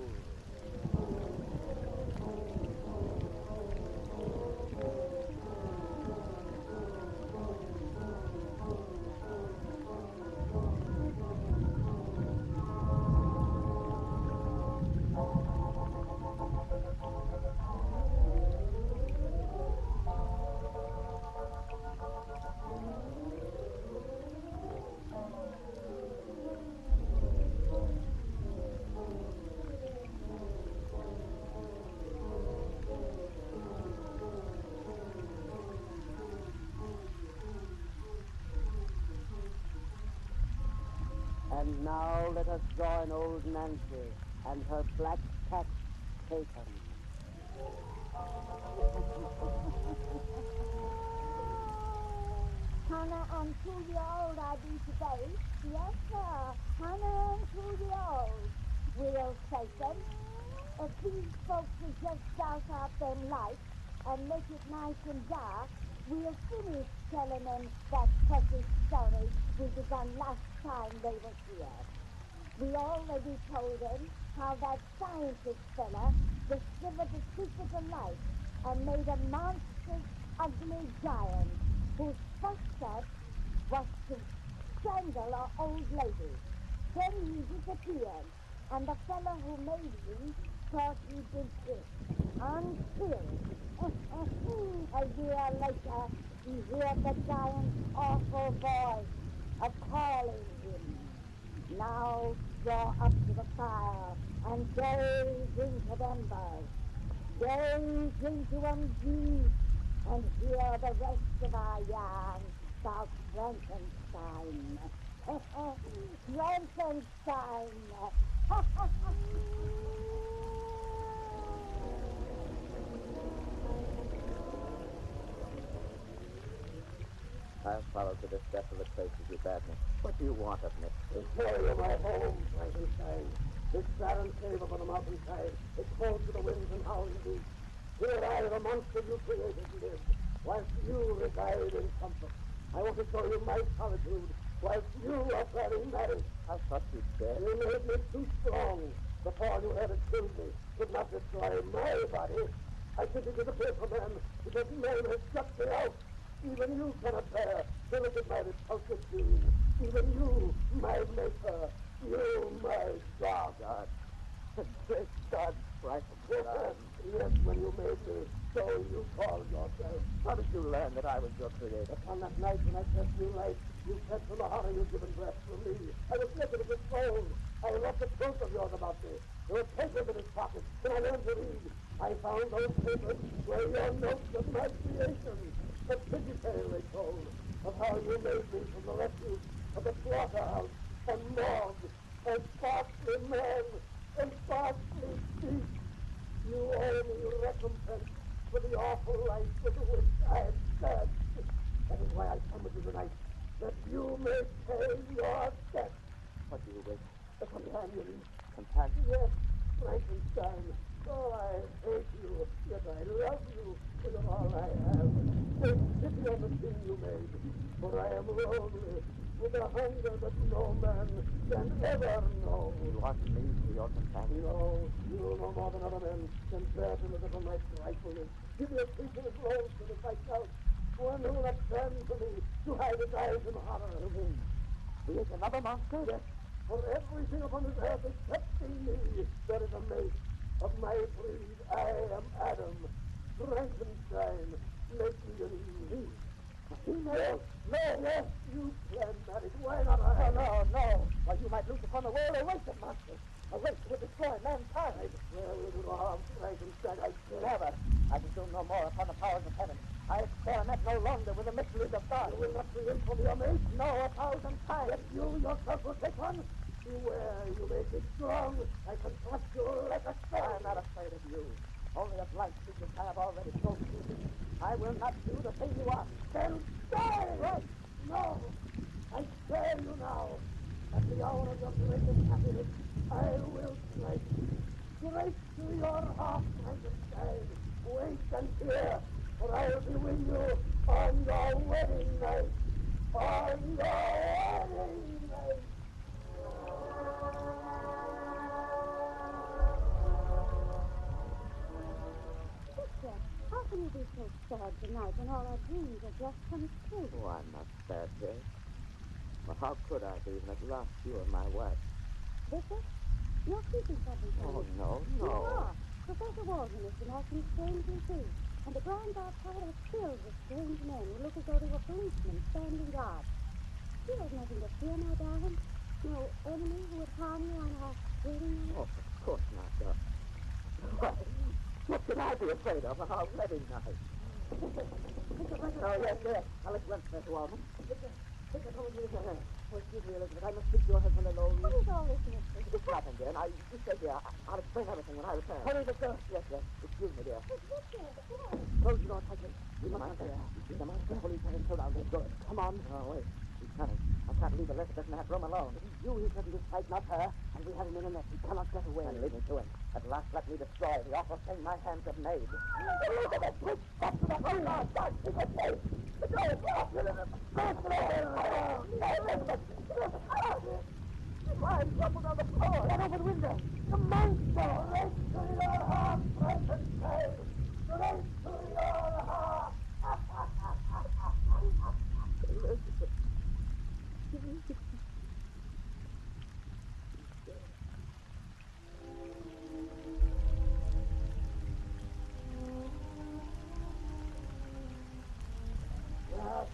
And now let us join old Nancy and her black cat, Satan. Hannah and 2-year-old I be today. Yes, sir. Hannah and 2-year-old. Will Satan, if these folks will just douse out them lights and make it nice and dark, we'll finish telling them that precious story we begun last time they were here. We already told them how that scientist fella discovered the secret of life and made a monstrous, ugly giant whose first step was to strangle our old lady. Then he disappeared, and the fellow who made him thought he'd been killed. Until a year later, he heard the giant's awful voice calling him. Now draw up to the fire and gaze into the embers. Gaze into them deep and hear the rest of our yarn about Frankenstein. Frankenstein! I'll follow to this desolate place as you bade me. What do you want of me? To show you my home, Frankenstein. This barren cave up on the mountainside, exposed to the winds and howling beasts. Here I, the monster you created, live, whilst you reside in comfort. I want to show you my solitude, whilst you are planning marriage. I thought you'd dead. You made me too strong. The fall you had killed me could not destroy my body. I simply disappear from man because man has shut me out. Even you cannot bear to look at my repulsive being. Even you, my maker, You, my God. God. Great God, Frankenstein. Yes, when you made me, so you called yourself. How did you learn that I was your creator? Upon that night when I first knew life, you said from the horror you'd given breath for me. I was naked of the soul. I left a proof of yours about me. There were papers in his pocket, and I learned to read. I found those papers were your notes of my creation. A pretty tale they told of how you made me from the refuse of the slaughterhouse, a morgue, a ghastly man, a ghastly beast. You owe me recompense for the awful life with which I have served. That is why I come with you tonight, that you may pay your debt. What do you wish? A companion. Companion? Yes, Frankenstein. Oh, I hate you, yet I love you. You're all I have. Take pity on the thing you made, for I am lonely, with a hunger that no man can ever know. You want me to be your companion? No, you no more than other men can bear to look upon my frightfulness. Give me a creature as low to the fight out. One who will not turn to me to hide his eyes in horror. You mean he is another monster? Yes, for everything upon this earth excepting me, there is a mate. Of my breed, I am Adam. Frankenstein, make me an Eve. Yes, yes, you can marry. Why not I? No. Well, you might loose upon the world a race of monsters. A race that would destroy mankind. I swear with no harm, Frankenstein, I swear. Never. I presume no more upon the powers of heaven. I experiment no longer with the mysteries of God. You will not preempt from your mate? No, 1,000 times. Yet you yourself will take one? Beware, you may be strong. I can trust you like a stone. I'm not afraid of you. Only a blank secret I have already told you. I will not do the thing you ask. Then die! Right. No, I spare you now. At the hour of your greatest happiness, I will strike. Straight to your heart, Frankenstein. Wait and hear, for I'll be with you on your wedding night. On your wedding night. Sister, how can you be so sad tonight when all our dreams are just come true? Oh, I'm not sad, dear. Well, how could I be when at last you are my wife? Victor, you're keeping something from Oh, me. no. You are. Professor Walden has been acting strangely too. And the grounds outside are filled with strange men who look as though they were policemen standing guard. You have nothing to fear, my darling. No enemy who would harm you on our wedding night. Oh, of course not, Doc. What could I be afraid of on our wedding night? Oh, yes. I'll let you run, Professor Walden. Victor, come with me again. Oh, excuse me, Elizabeth. I must speak to your husband alone. What is all this mystery? It's nothing, dear. Now, you stay here. I'll explain everything when I return. Hurry, Victor. Yes. Excuse me, dear. Victor, Close the door tightly. You must there. The monster police have him surrounded. Good. Come on. Oh, wait. He's coming. I can't leave Elizabeth in that room alone. It is you he threatened to fight, not her. And we have him in a net. He cannot get away. And leave me to him. At last, let me destroy the awful thing my hands have made. Elizabeth, quick! Back to the home now! God, keep it safe! The door is locked! Elizabeth! I'm crumpled on the floor! Get over the window! The monster! Right to your heart, Frankenstein! Right to your heart! Elizabeth!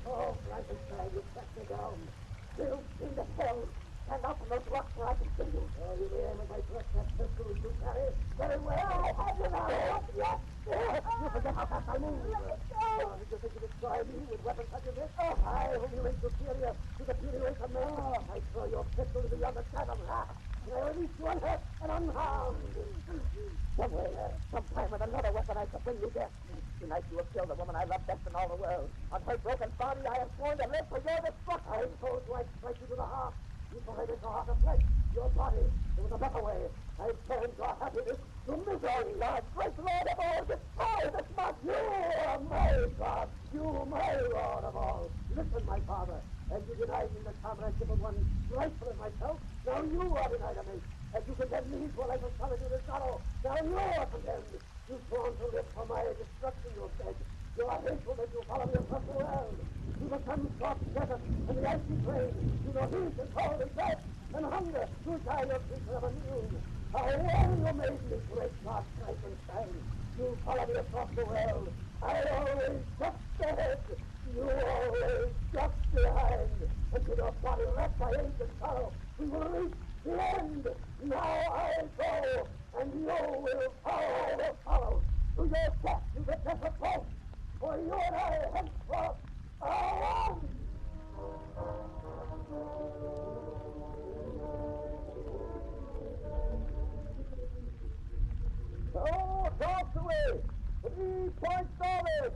Oh, Frankenstein, you set me down. Still see the hell. Stand up on those rocks where I can see you. Oh, you may aim at my breast, that pistol you carry. Very well, I have you now. Yes. You forget how fast I move. Oh, did you think you could try me with weapons such as this? Oh, I, whom you make superior to the puny race of men. I throw your pistol into the other chasm. I release you unhurt and unharmed. Somewhere, sometime with another weapon I shall bring you death. Tonight you have killed the woman I love best in all the world. On her broken body I have sworn to live for your destruction. I told you I'd strike you to the heart. You provided your heart of flesh, your body. There was a better way. I've turned your happiness to misery. God, great Lord of all, destroy this monster. You are my God. You, my Lord of all. Listen, my father. As you denied me the comradeship of one rightful as myself, now you are denied of me. As you condemned me to a life of solitude and sorrow, now you are condemned. You sworn to live for my destruction, you said. You are hateful that you follow me across the world. to the sun-scorched desert and the icy plain, to the heat and cold and thirst and hunger, to which I, your creature, am immune. How well you made me, great God Frankenstein. You followed me across the world. I always just ahead. You always just behind. Until your body wrapped by age and sorrow, we will reach the end. Now I go, and you will follow. To your death, to the death of both. For you and I, henceforth, are one. Oh, toss away! 3 points forward!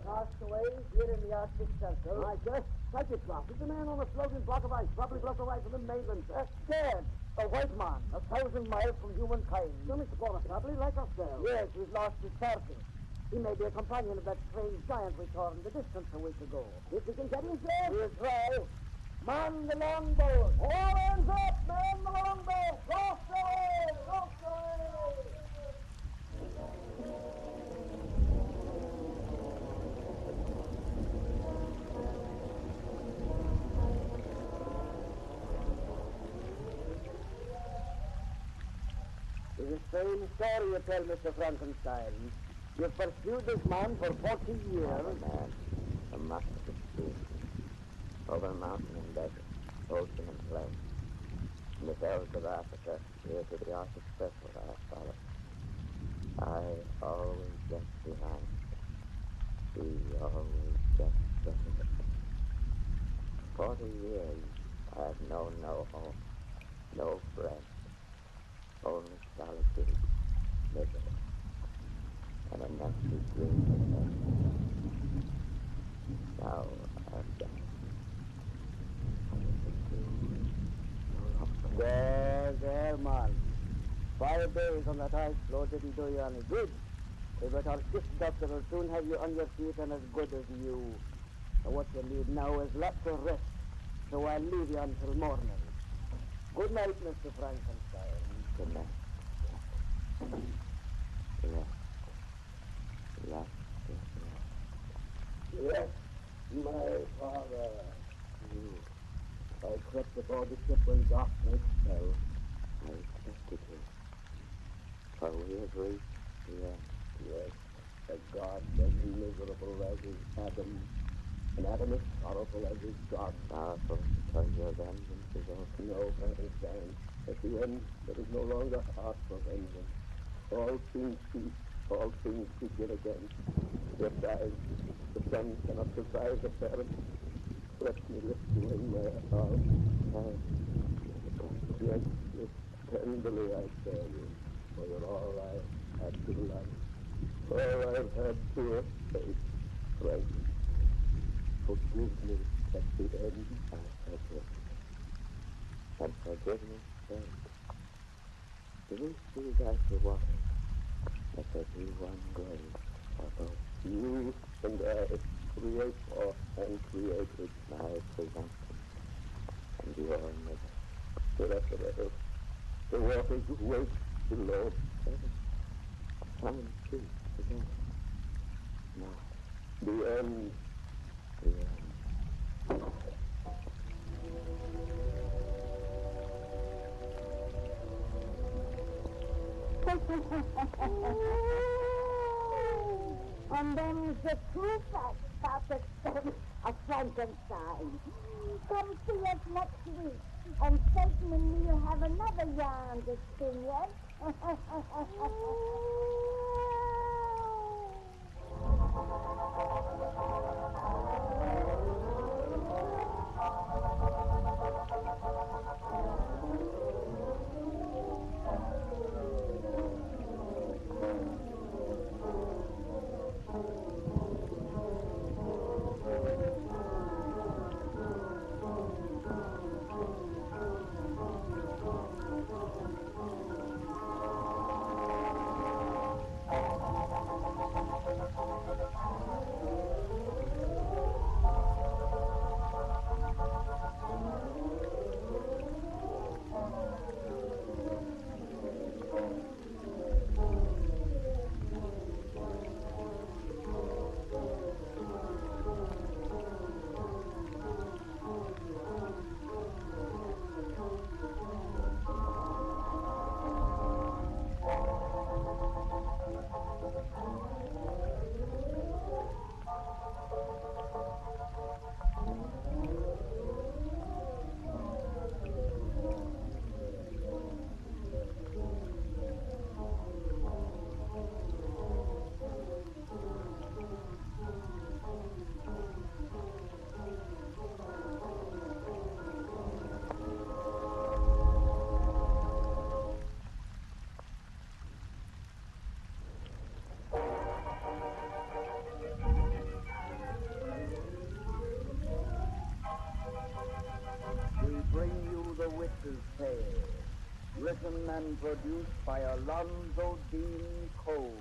Castaway here in the Arctic Circle. I guess Cyclops is the man on a floating block of ice, probably blocked away from the mainland. Dead. A white man, 1,000 miles from humankind. Some explorer, probably like ourselves. Yes, he's lost his party. He may be a companion of that strange giant we saw in the distance a week ago. If we can get him, sir. We'll try. Man the longboat. All hands up, man the longboat. Cross away, cross away. It's a strange story you tell, Mr. Frankenstein. You've pursued this man for 40 years. Man, a master of sea, over mountain and desert, ocean and plain. In the dells of Africa, here to the Arctic Circle I have followed. I always get behind. He always gets behind. 40 years I have known no home, no friend, only solitude, misery, and an empty dream of heaven. Now I've done. There, man. 5 days on that ice floe didn't do you any good. But our ship doctor will soon have you on your feet and as good as new. So what you need now is lots of rest. So I'll leave you until morning. Good night, Mr. Frankenstein. Good night. Yes. Yes. Yes, my father. I crept aboard the ship when darkness fell. I expected you. For we have reached the end. Yes, a God as miserable as his Adam, and Adam as sorrowful as his God. Powerful because your vengeance is over. No, Frankenstein. At the end, there is no longer heart for vengeance. All things cease, all things begin again. Death dies. The son cannot survive the parent. Let me lift you in my arms. Yes, tenderly I bear you, for you're all I had to life. All I've had to escape. Frank, forgive me at the end. I forgive. And forgiveness sake. Do we see that the water? Let there be one grave for both. You and I, creator and created. My presumption and your measure. Forever. The waters wait below. Come to together. Now, The end. the end. And then the true facts about the story of Frankenstein. Come see us next week, and Satan and me will have another yarn to spin yet. Voices Tale, written and produced by Alonzo Dean Cole.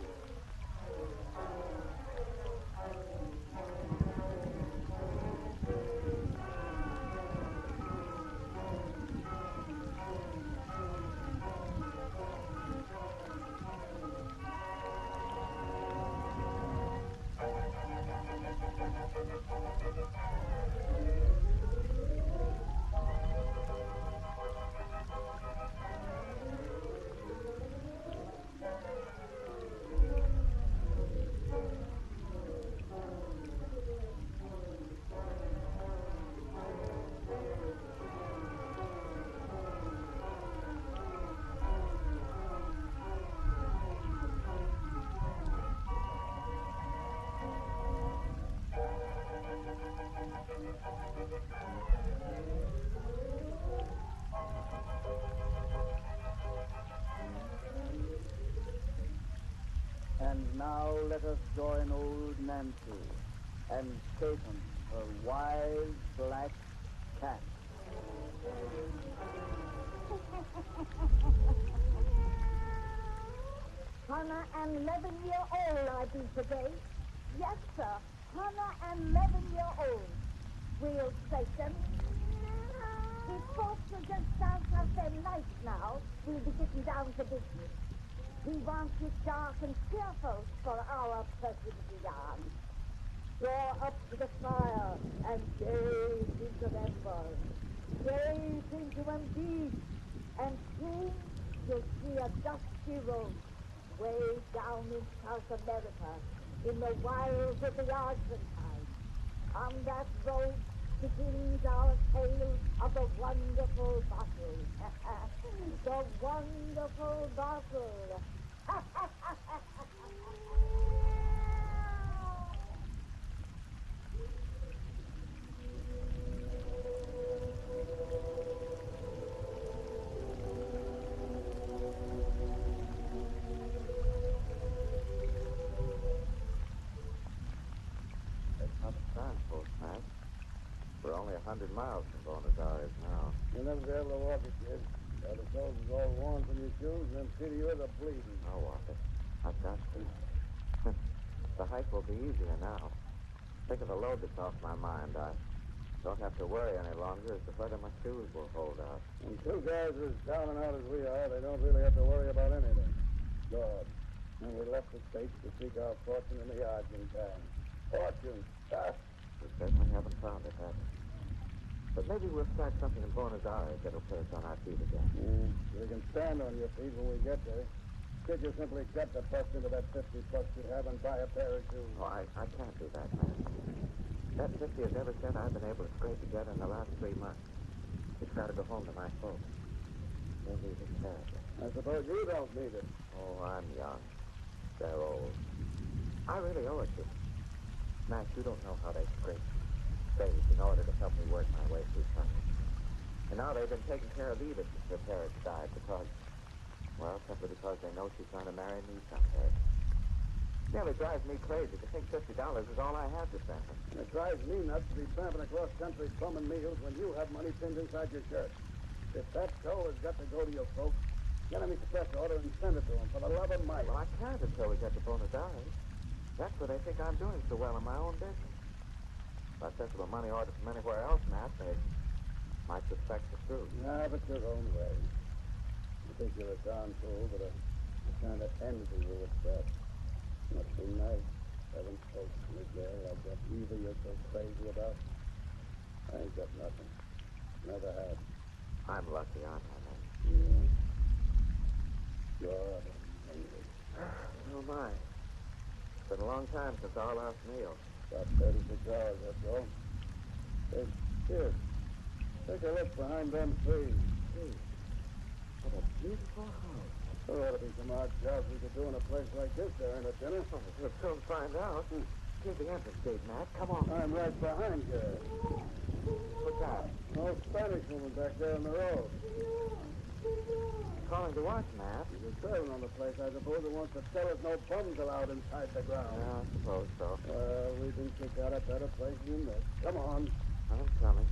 And now let us join old Nancy and Satan, her wise black cat. Hannah and 11-year-old I be today. Yes, sir. Hannah and 11-year-old. Real Satan. If folks will just dance out their lights now, we'll be getting down to business. We want it dark and cheerful for our precious yarn. Draw up to the fire and gaze into them embers. Gaze into them deep, and soon you'll see a dusty road way down in South America, in the wilds of the Argentine. On that road begins our tale of the wonderful bottle. The wonderful bottle. That's not the signpost, Matt. We're only 100 miles from Buenos Aires now. You'll never be able to walk it, kid. The soles is all worn from your shoes, and them feet of yours are bleeding. I'll walk it. I've got to. The hike will be easier now. Think of the load that's off my mind. I don't have to worry any longer as to whether my shoes will hold out. When two guys are as down and out as we are, they don't really have to worry about anything. God. And we left the States to seek our fortune in the Argentine. Fortune. We certainly haven't found it, have we? But maybe we'll start something in Buenos Aires that'll put us on our feet again. You can stand on your feet when we get there. Kid, you simply got to bust into that $50 you have and buy a pair of shoes. Oh, I can't do that, man. That 50 is every cent I've been able to scrape together in the last 3 months. It's got to go home to my folks. They need it terribly. I suppose you don't need it. Oh, I'm young. They're old. I really owe it to them. Matt, you don't know how they scrape spades in order to help me work my way through something. And now they've been taking care of Edith since her parents died simply because they know she's trying to marry me someday. It nearly drives me crazy to think $50 is all I have to spend. It drives me nuts to be tramping across country bumming meals when you have money pinned inside your shirt. If that dough has got to go to your folks, get an express order and send it to them, for the love of Mike. Well, I can't until we get to Buenos Aires. That's where they think I'm doing so well in my own business. If I sent them a money order from anywhere else, Matt, they might suspect the truth. Nah, but your own way. I think you're a darn fool, but I kind of envy you at that. Must be nice having folks live there like that Eva you're so crazy about. I ain't got nothing. Never had. I'm lucky, aren't I, man? Yeah. You're hungry. Oh, my. It's been a long time since our last meal. About 36 hours, that's all. Hey, here. Take a look behind them trees. Gee, what a beautiful house. There ought to be some odd jobs we could do in a place like this during a dinner. Oh, we'll soon find out. Here's the entrance gate, Matt. Come on. I'm right behind you. What's that? No Spanish woman back there on the road. Calling to what, Matt? She's a servant on the place, I suppose, who wants to tell us no bums allowed inside the ground. Yeah, I suppose so. Well, we've been kicked out of better place than this. Come on. I'm coming.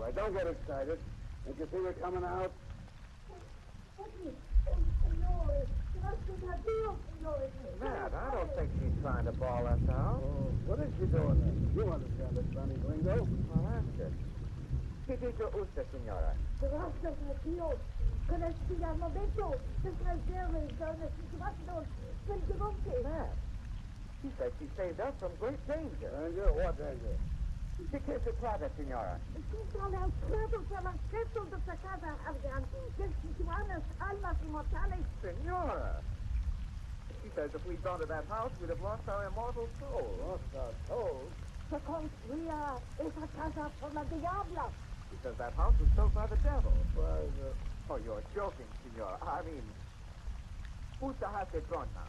right, don't get excited. Don't you see we're coming out? Matt, I don't think she's trying to bawl us out. Oh, what is she doing then? You understand the Spanish lingo? I'll ask her. ¿Qué dice usted, señora? Gracias a Dios. Con este momento, desgraciadamente, Matt, she said she saved us from great danger. Danger? What danger? ¿Qué se trata, señora? Son los cuerpos de las restos de esta casa, Adrián, destituadas almas inmortales. Senora! She says if we'd gone to that house, we'd have lost our immortal soul. Lost our souls? Se construía esa casa por la diabla. She says that house was built by the devil. Why, Oh, you're joking, senora. I mean, usted hace tronca.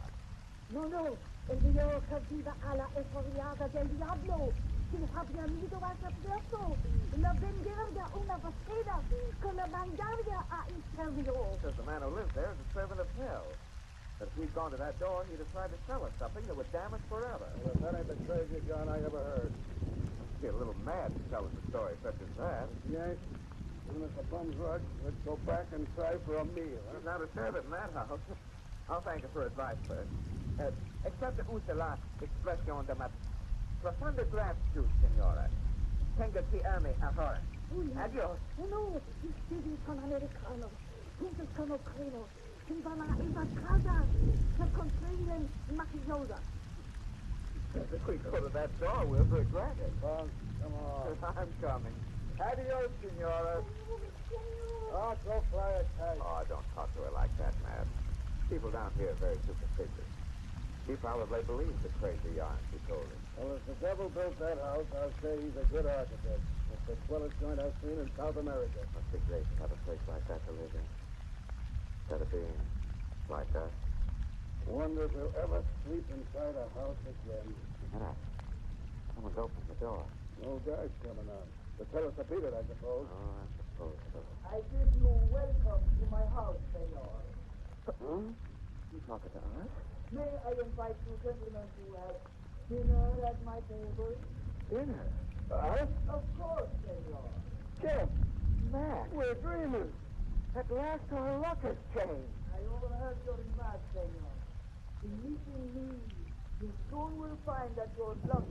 No, el Dios que viva a la esforiada del diablo. Que había ido a ese puerto. La venganza una vacida con la vanguardia a interior. Says the man who lives there is a servant of hell. That if we'd gone to that door, he'd have tried to sell us something that would damn us forever. well, that ain't the craziest yarn I ever heard. Get a little mad to tell us a story such as that. Yes? Giving us a bum's rush, let's go back and try for a meal. There's not a servant in that house. I'll thank her for advice first. Except usted la expresión de más profunda gratitud, señora. Tenga que irme ahora. Adiós. No, ustedes son americanos. Juntos como crenos. Que van a esa casa. Se construyen mafiosa. If we go to that door, we'll regret it. Come on. I'm coming. Adios, senora. Oh, go fly a kite. Oh, don't talk to her like that, Matt. People down here are very superstitious. She probably believes the crazy yarn she told him. Well, if the devil built that house, I'll say he's a good architect. It's the swellest joint I've seen in South America. Must be great to have a place like that to live in. Instead of being like us. Wonder if he'll ever sleep inside a house again. Matt, someone's opened the door. No guy's coming out. To tell us to beat it, I suppose. Oh, I suppose so. I give you welcome to my house, senor. Huh? You talking to us? May I invite you gentlemen to have dinner at my table? Dinner? Us? Of course, senor. Jeff! Matt! We're dreamers! At last our luck has changed. I overheard your remarks, senor. In meeting me, you soon will find that your luck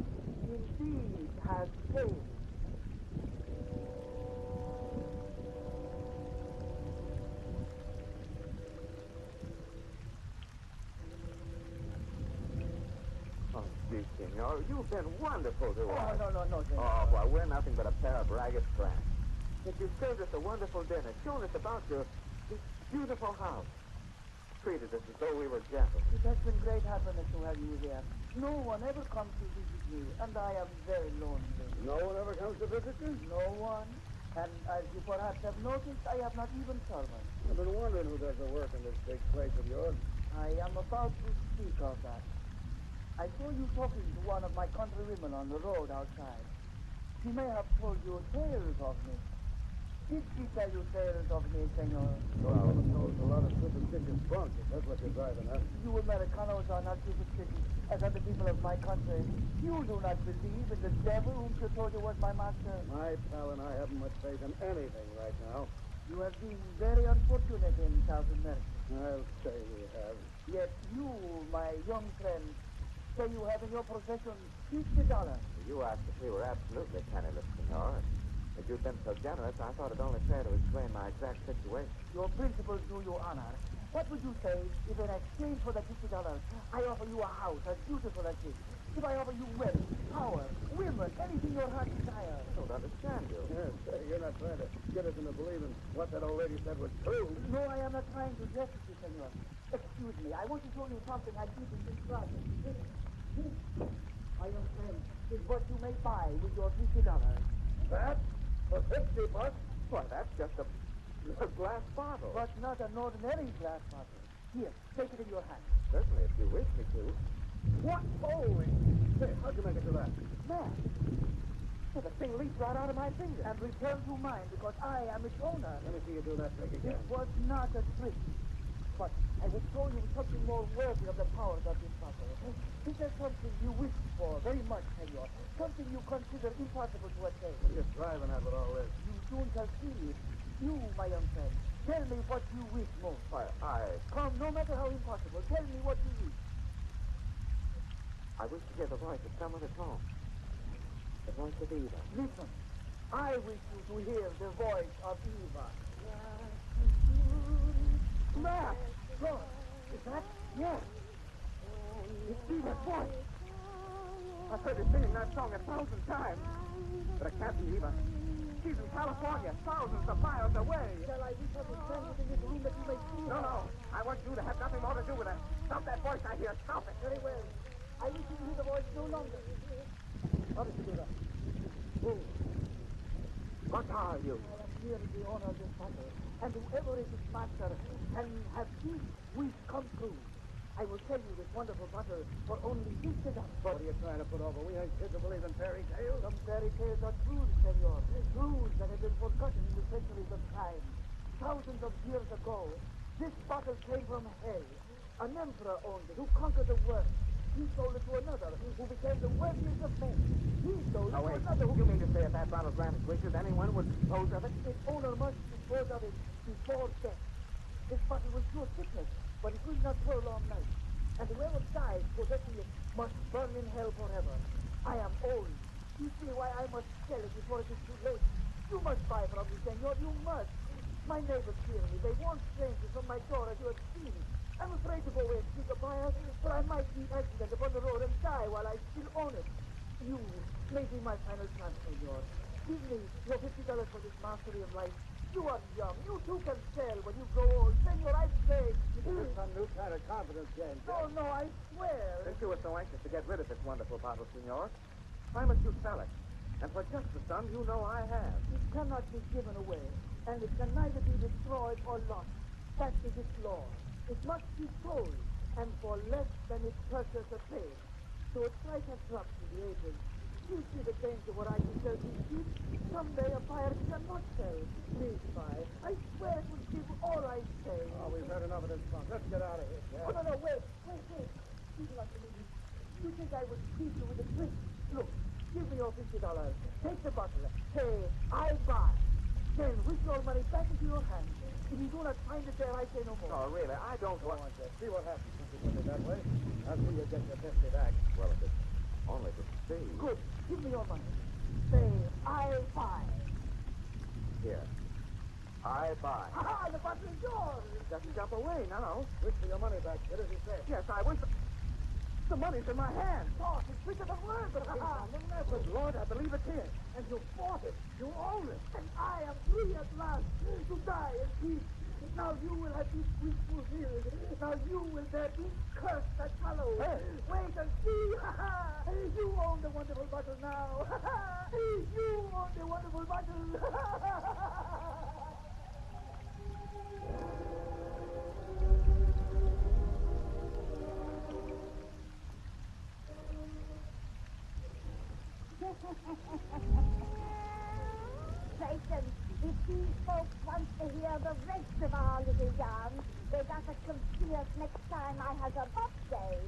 indeed has changed. Oh, gee, senor, you've been wonderful to us. No, senor. Oh, well, we're nothing but a pair of ragged tramps. Yet you've served us a wonderful dinner, shown us about this beautiful house. Treated us as though we were gentle. It has been great happiness to have you here. No one ever comes to visit me, and I am very lonely. No one ever comes to visit you? No one. And as you perhaps have noticed, I have not even servants. I've been wondering who does the work in this big place of yours. I am about to speak of that. I saw you talking to one of my countrywomen on the road outside. She may have told you tales of me. Did she tell you tales of me, senor? Those women told us a lot of superstitious bunk, if that's what you're driving at. You Americanos are not superstitious, as are the people of my country. You do not believe in the devil whom you told you was my master. My pal and I haven't much faith in anything right now. You have been very unfortunate in South America. I'll say we have. Yet you, my young friend, say you have in your possession $50. You asked if we were absolutely penniless, senor. If you'd been so generous, I thought it only fair to explain my exact situation. Your principles do you honor. What would you say if in exchange for the $50, I offer you a house as beautiful as this? If I offer you wealth, power, women, anything your heart desires? I don't understand you. Yes, you're not trying to get us into believing what that old lady said was true. No, I am not trying to justify you, senor. Excuse me, I want to show you something I keep in this closet. This, my young friend, is what you may buy with your $50. That? For 50 bucks? Why, that's just a glass bottle. But not an ordinary glass bottle. Here, take it in your hand. Certainly, if you wish me to. What? Holy! Hey, how'd you make it to that? Man, Well, the thing leaped right out of my finger. and return to mine because I am its owner. Let me see you do that trick It again. was not a trick. But I will show you something more worthy of the powers of this bottle. This is something you wish for very much, senor. Something you consider impossible to attain. You're driving at with all this. You soon shall see. You, my young friend, tell me what you wish most. Come, no matter how impossible, tell me what you wish. I wish to hear the voice of someone at home. The voice of Eva. Listen, I wish you to hear the voice of Eva. Matt! Lord, is that? Yes. It's Eva's voice. I've heard her singing that song 1,000 times. But it can't be Eva. She's in California, thousands of miles away. Shall I wish her to stand within this room that you may see her? No. I want you to have nothing more to do with her. Stop that voice I hear. Stop it. Very well. I wish you to hear the voice no longer. What is it, Eva? Who? What are you? I am here in the honor of this battle, and whoever is its master can have his wish come true. I will tell you this wonderful battle for only $50. What are you trying to put over? We ain't kids who believe in fairy tales. Some fairy tales are truths, senor. Truths that have been forgotten in the centuries of time. Thousands of years ago, this battle came from hell. An emperor owned it, who conquered the world. He sold it to another, who became the worthiest of men. He sold it to another who... You mean to say if that battle granted wishes, anyone would dispose of it? Its owner must dispose of it before death. This battle will cure sickness, but it will not prolong life. And whoever dies possessing it must burn in hell forever. I am old. You see why I must sell it before it is too late. You must buy from me, senor. You must. My neighbors fear me. They warn strangers from my door, as you have seen. I'm afraid to go away and seek a buyer, for I might be accident upon the road and die while I still own it. You may be my final chance, senor. Give me your $50 for this mastery of life. You are young. You too can sell when you grow old. Senor, I beg. It's some new kind of confidence, James. No, I swear. Since you were so anxious to get rid of this wonderful bottle, senor, why must you sell it? And for just the sum you know I have. It cannot be given away, and it can neither be destroyed or lost. That is its law. It must be sold, and for less than its purchaser paid. So a price has dropped to the agent. You see the danger where I can sell these cheap. Someday a buyer cannot sell. Please buy. I swear it will give all I say. Oh, we've had enough of this fun. Let's get out of here, Jack. Oh, no, wait. You do not believe it. You think I would cheat you with a trick? Look, give me your $50. Take the bottle. Say, I buy. Then wish your money back into your hands. If you do not find it there, I say no more. Oh, really? I don't Go want... on, Jack. See what happens if you put it that way. I'll see you get your 50 back. Well, if it's only to see. Good. Give me your money. Say, I buy. Here. I buy. Ha! The bottle is yours. Just jump away now. Wish for your money back, kid, as he said. Yes, I wish... The money's in my hand. Oh, it's quicker than words. Good Lord, I believe it's here. And you bought it. You own it. And I am free at last to die in peace. Now you will have this wish fulfilled. Now you will bear each curse that follows. Wait and see. You own the wonderful bottle now. You own the wonderful bottle. Satan, if these folks want to hear the rest of our little yarn, they gotta come see us next time I have a birthday.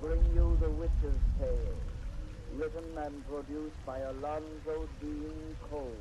Bring you The Witch's Tale, written and produced by Alonzo Dean Cole.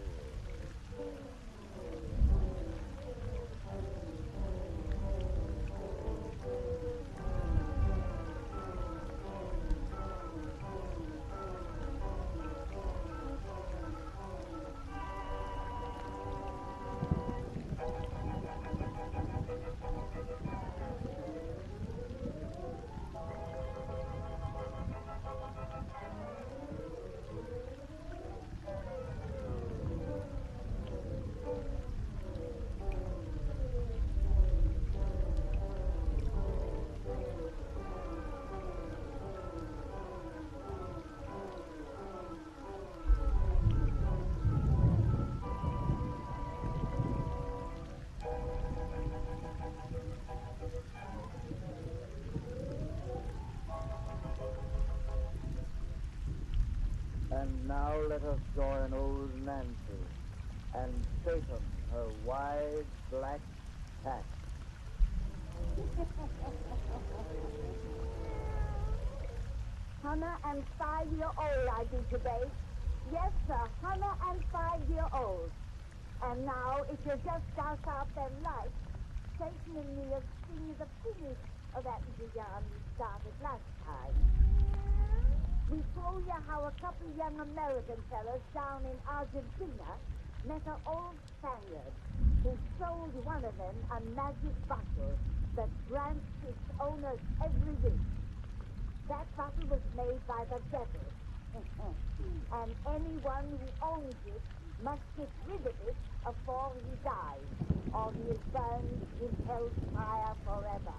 And now let us join old Nancy and Satan, her wide black cat. 105-year-old I be today. Yes, sir, 105-year-old. And now, if you just start out them lights, Satan and me have seen the finish of that little yarn we started last time. We told you how a couple of young American fellas down in Argentina met an old Spaniard who sold one of them a magic bottle that grants its owners every wish. That bottle was made by the devil. And anyone who owns it must get rid of it before he dies, or he is burned in hell's fire forever.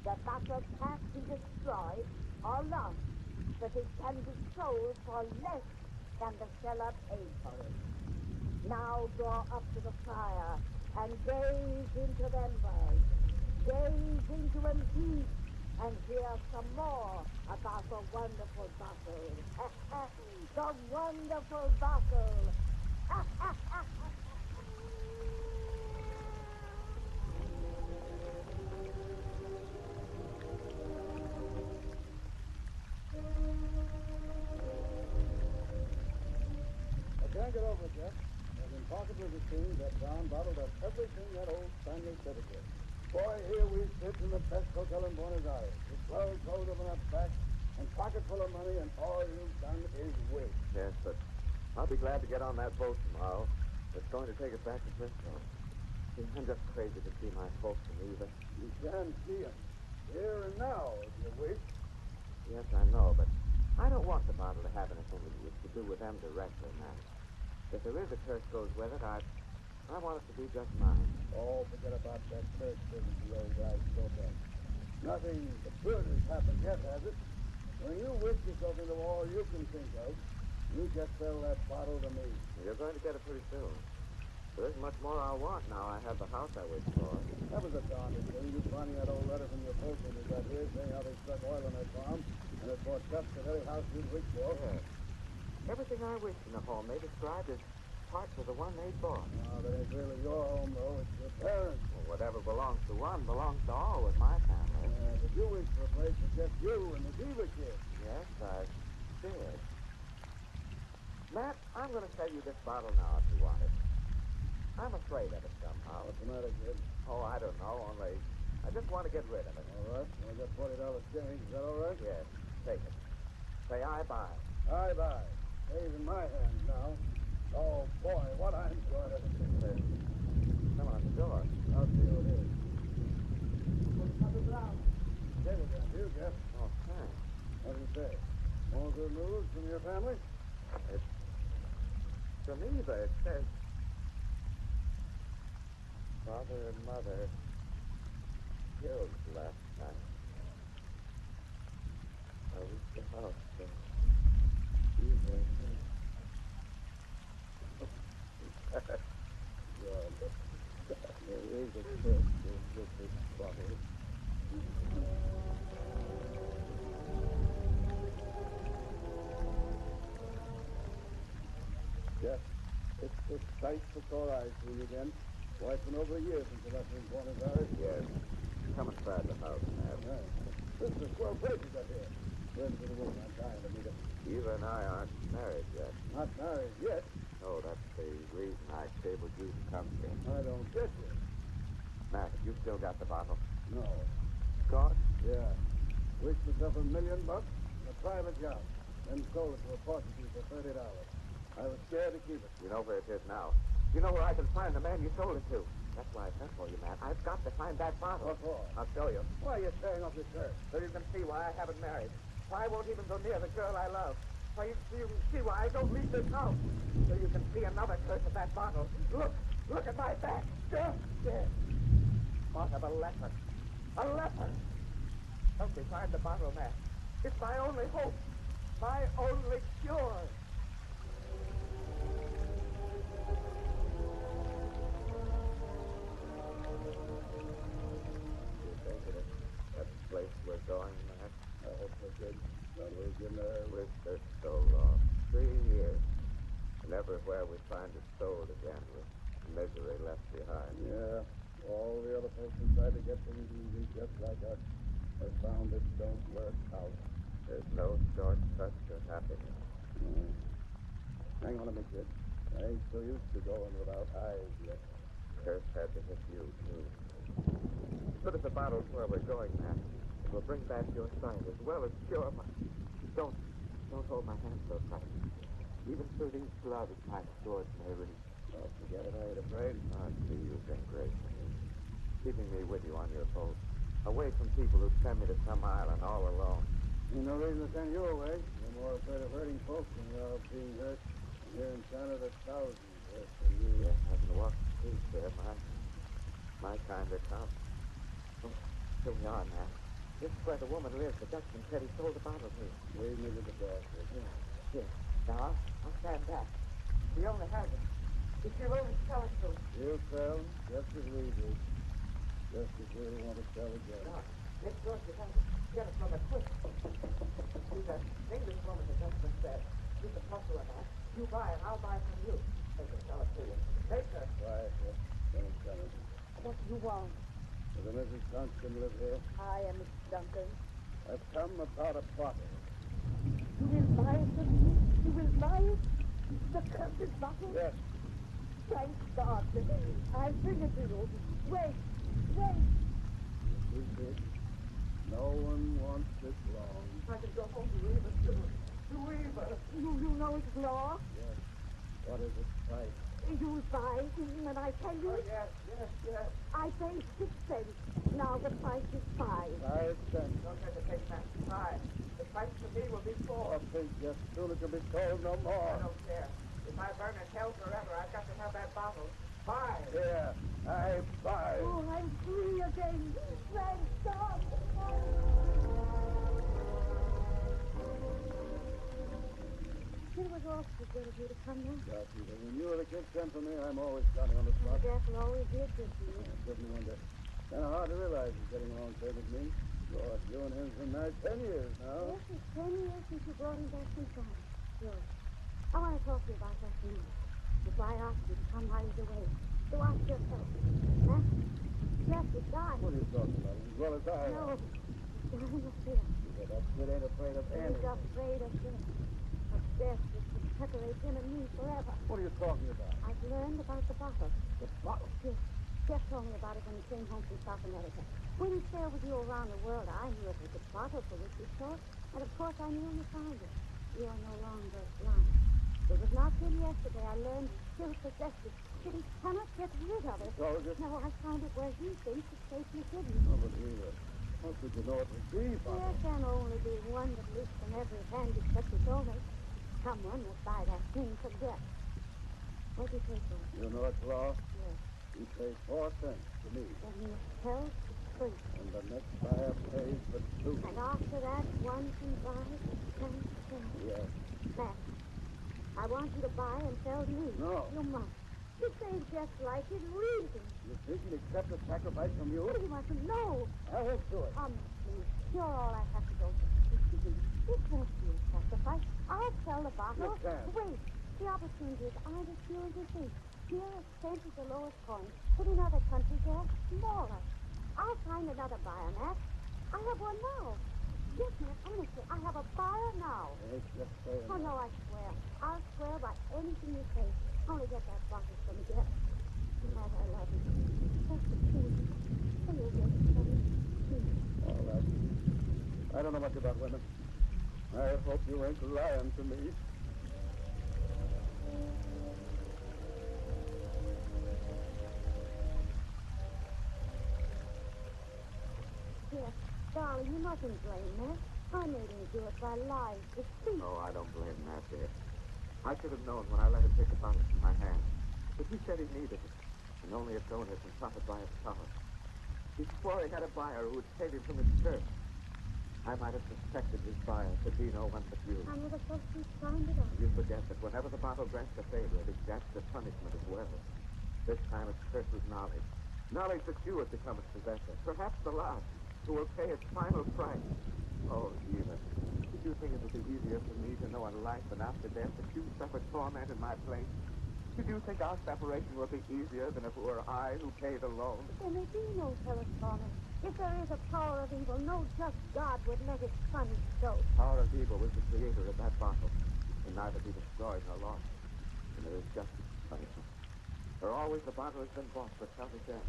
The bottle can't be destroyed or lost, but it can be sold for less than the seller paid for it. Now draw up to the fire and gaze into them worlds. Gaze into them deep and hear some more about the wonderful bottle. The wonderful bottle. I can't get over it yet. As impossible as it seems, that brown bottle does everything that old Spaniard said it did. Boy, here we sit in the best hotel in Buenos Aires, with 12 clothes over our back, and pocket full of money, and all you've done is wait. Yes, but I'll be glad to get on that boat tomorrow. It's going to take us back to Rainstorm. See, I'm just crazy to see my folks and Eva. You can see them, here and now, if you wish. Yes, I know, but I don't want the bottle to have anything to do with them directly, man. If there is a curse goes with it, I want it to be just mine. Oh, forget about that curse business the old guy spoke of. Nothing but good has happened yet, has it? When you wish yourself into all you can think of, you just sell that bottle to me. You're going to get it pretty soon. There isn't much more I want now I have the house I wish for. That was a darned thing. You finding that old letter from your folks when you got here saying how they struck oil on their farm and it brought just the very house you'd wished for. Yes. Everything I wished in the home they described as parts of the one they bought. No, that ain't really your home, though. It's your parents. Well, whatever belongs to one belongs to all with my family. But you wish for a place for just you and the Diva kid. Yes, I did. Matt, I'm going to sell you this bottle now if you want it. I'm afraid of it somehow. What's the matter, kid? Oh, I don't know, only I just want to get rid of it. All right. I got $40 change. Is that all right? Yes, take it. Say I buy. I buy. Pays in my hands now. Oh, boy, what I'm going to do. Come on the door. I'll see who it is. Table down here, Jeff. Oh, thanks. What do you say? More good news from your family? It's from Eva. It says, Father and Mother killed last night. I reached the house, so Eva. There is a curse with this bottle. Jeff, it's sight for sore eyes for you again. Why, it's been over a year since you left me in Buenos Aires. Yes. Come inside the house, Matt. Right. This is a swell place you got here. Where's the woman? I'm dying to meet her. Eva and I aren't married yet. Not married yet. Oh, that's the reason I tabled you to come here. I don't get you. Matt, you still got the bottle? No. Gone? Yeah. Wished myself $1 million, a private yacht, then sold it to a prostitute for $30. I was scared to keep it. You know where it is now. You know where I can find the man you sold it to. That's why I sent for you, Matt. I've got to find that bottle. What for? I'll show you. Why are you tearing off your shirt? So you can see why I haven't married. Why I won't even go near the girl I love. Why you can see why I don't leave this house. So you can see another curse of that bottle. Look at my back. There. What of a leper. A leper. Help me find the bottle, Matt. It's my only hope. My only cure. You think of it? That place we're going, Matt? I hope so, kid. Don't lose your nerve. We've searched so long. 300 sold again with misery left behind. Yeah, all the other folks who tried to get things easy just like us have found it don't work out. There's no shortcut to happiness. No. Hang on a minute, kid. I ain't so used to going without eyes yet. Curse had to hit you, too. Put at the bottles where we're going, Matt. It will bring back your sight as well as cure my... Don't hold my hand so tight. Even through these gloves, my sword may reach. Oh, forget it. I ain't afraid. I see you've been great to me. Keeping me with you on your boat. Away from people who send me to some island all alone. Ain't no reason to send you away. You're more afraid of hurting folks than you are of being hurt. Here in Canada, thousands hurt for you. Yeah, having walked the streets there, my kind are tough. Oh, here we are, Matt. This is where the woman lives. The Dutchman said he sold the bottle here. Lead me to the door, kid. Here. Now, I'll stand back. We only have it. If you're willing to tell us to. You sell just as we do. Just as we want to sell again. Now, next door, you can get it from a quick. She's an English woman, the Dutchman said. She's a muscle of that. You buy it, I'll buy from you. They can sell it to you. Take her. Quiet, kid. Don't tell it. What do you want? Does a Mrs. Duncan live here? I am Mrs. Duncan. I've come about a bottle. You will buy it from me? You will buy it? The cursed bottle? Yes. Thank God. I'll bring it to you. Wait. You see, no one wants it long. I can go home to Weaver, too. To Weaver. You know it's law. Yes. What is its price? You'll buy, and I tell you. Oh, yes. I pay 6 cents. Now the price is 5. 5 cents. Don't hesitate, Matt. 5. The price to me will be 4. Oh, think just soon it will be sold no more. I don't care. If I burn in hell forever, I've got to have that bottle. 5. Here, I buy. Oh, I'm free again. Thank God. It was awfully good of you to come now. Darcy, when you or the kids send for me, I'm always counting on the My spot. dad always did good to you. Shouldn't wonder. Kind of hard to realize he's getting along fair with me. Lord, you and him's been married 10 years now. Yes, it's 10 years since you brought him back from France. Sure. I want to talk to you about that tonight. That's why I asked you to come miles away. To ask yourself. Huh? Yes, it's dying. What are you talking about? As well as I am. No. It's dying of fear. Yeah, that kid ain't afraid of He's anything. afraid of death. Of death that could separate him and me forever. What are you talking about? I've learned about the bottle. The bottle? Yes. Jeff told me about it when he came home from South America. When he sailed with you around the world, I knew it was the bottle for which he sought. And of course, I knew you found it. You are no longer blind. It was not till yesterday I learned he still possessed it, that he cannot get rid of it. So just... No, I found it where he thinks it's safely hidden. Oh, but how could you know it was the bottle? There can only be one that lives in every hand except his own. Someone must buy that thing for death. What do you pay for it? You know it's law? Yes. You pay 4 cents to me. Then he must tell the truth. And the next buyer pays for 2. And after that, one can buy 10 cents. Yes. Matt, I want you to buy and sell me. No. You must. It ain't just like his reason. You think he'd accept a sacrifice from you? What do you want to know? I won't do it. Please. You're all I have to go for. It won't be a sacrifice. I'll sell the bottle. You can't. Wait. The opportunity is either as pure as you think. Here, a cent is the lowest coin. But in other countries, they're smaller. I'll find another buyer, Matt. I have one now. Yes, Matt, honestly, I have a buyer now. It's just saying. Oh, no, I swear. I'll swear by anything you say. Only get that bottle from Jeff. Matt, I love you. Just the truth. Will you get it from me? Please. All right. I don't know much about women. I hope you ain't lying to me. Yes, darling, you mustn't blame Matt. I made him do it by lies, deceit. Oh, I don't blame Matt, dear. I should have known when I let him take the bottle from my hand. But he said he needed it, and only a donor can profit by its power. He swore he had a buyer who would save him from his curse. I might have suspected his buyer to be no one but you. I never thought you'd find it out. You forget that whenever the bottle grants a favor, it exacts a punishment as well. This time its curse was knowledge. Knowledge that you have become its possessor. Perhaps the last, who will pay its final price. Oh, Eva, did you think it would be easier for me to know in life and after death that you suffered torment in my place? Did you think our separation would be easier than if it were I who paid alone? There may be no telestorming. If there is a power of evil, no just God would let it punish so. Power of evil was the creator of that bottle. It can neither be destroyed nor lost. And there is justice punishment. For always the bottle has been bought for self-defense.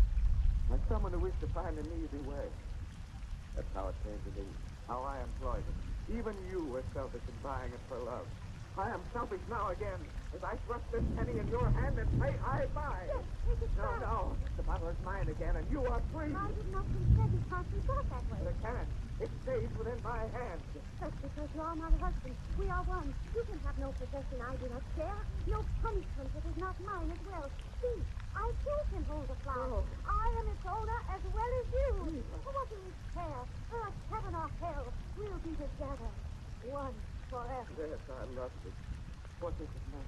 Like someone who wished to find an easy way. That's how it came to be. How I employed it. Even you were selfish in buying it for love. I am selfish now again, as I thrust this penny in your hand and say I buy. Yes, take it back. No, the bottle is mine again, and you are free. I did not consent. It can't be thought that way. But it can't. It stays within my hands. Just because you are my husband, we are one. You can have no possession I do not share, no punishment that is not mine as well. See, I too can hold a flower. I am its owner as well as you. What do we care? Earth, heaven, or hell, we'll be together. One forever. Yes, I love you. What is it now?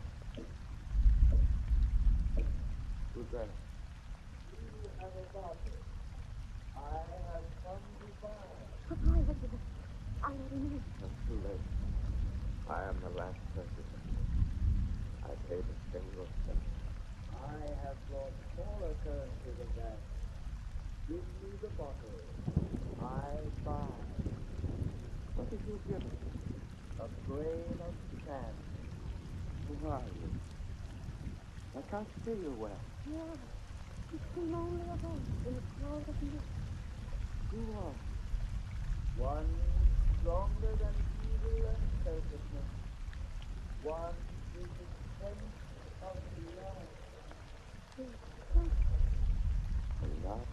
Who's that? You have a daughter. I have come to buy. Goodbye, Elizabeth. I let him in. It's too late. I am the last person. I paid a single cent. I have brought smaller currency than that. Give me the bottle. I buy. What did you give me? A grain of sand. Who are you? I can't see you well. Yeah, you seem only a voice in a crowd of mist. Who are you? One stronger than evil and selfishness. One with the strength of love. Love?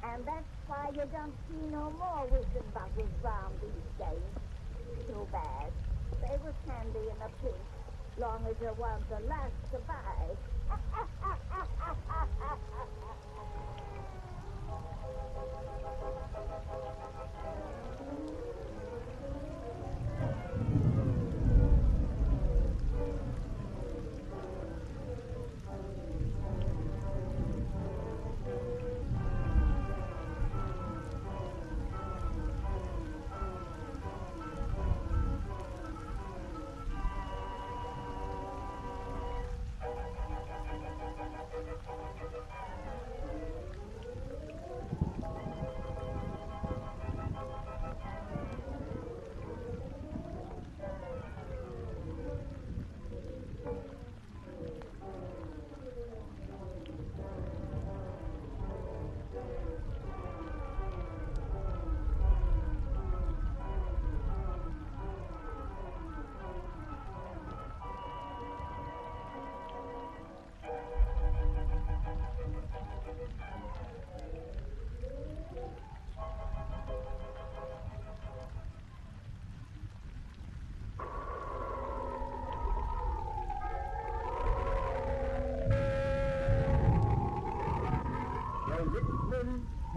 And that's why you don't see no more wishing buzzes round these days. Too bad. They was handy in a pinch, long as you weren't the last to buy.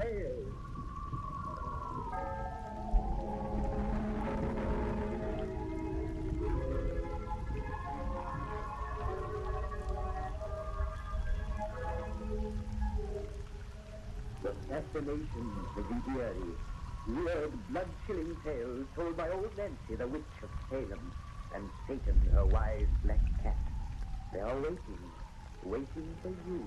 Tales. The fascinations of the eerie, weird, blood-chilling tales told by old Nancy, the witch of Salem, and Satan, her wise black cat. They are waiting for you.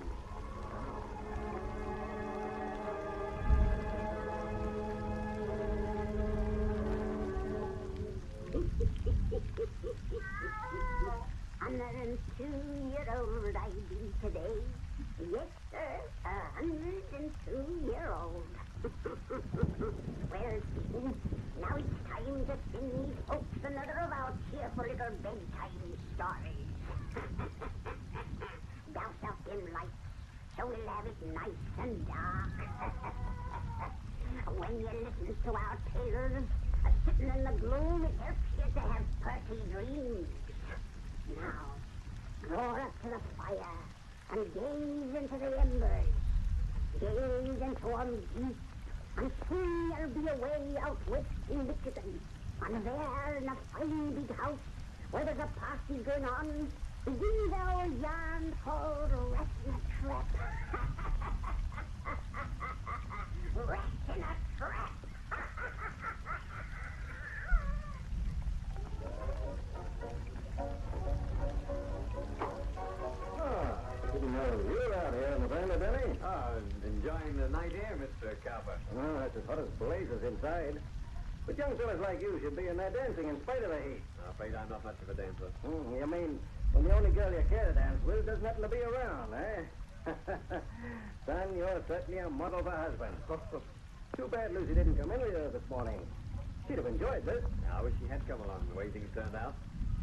And 2-year-old I be today. Yes, sir, 102-year-old. Well, Stephen, now it's time to sing these folks another of our cheerful little bedtime stories. Douse out them lights, so we'll have it nice and dark. When you listen to our tales, sitting in the gloom, it helps you to have pretty dreams. Now, draw up to the fire and gaze into the embers. Gaze into them deep, and soon you'll be away out west in Michigan. And there, in a fine big house, where there's a party going on, begin thou yarn called rat in a trap. Rat in a trap. Didn't know you were out here in the family, Benny. Enjoying the night air, Mr. Cowper. Oh, that's as hot as blazes inside. But young fellas like you should be in there dancing in spite of the heat. I'm afraid I'm not much of a dancer. You mean when the only girl you care to dance with doesn't happen to be around, eh? Son, you're certainly a model for husband. Too bad Lucy didn't come in with you this morning. She'd have enjoyed this. I wish she had come along the way things turned out.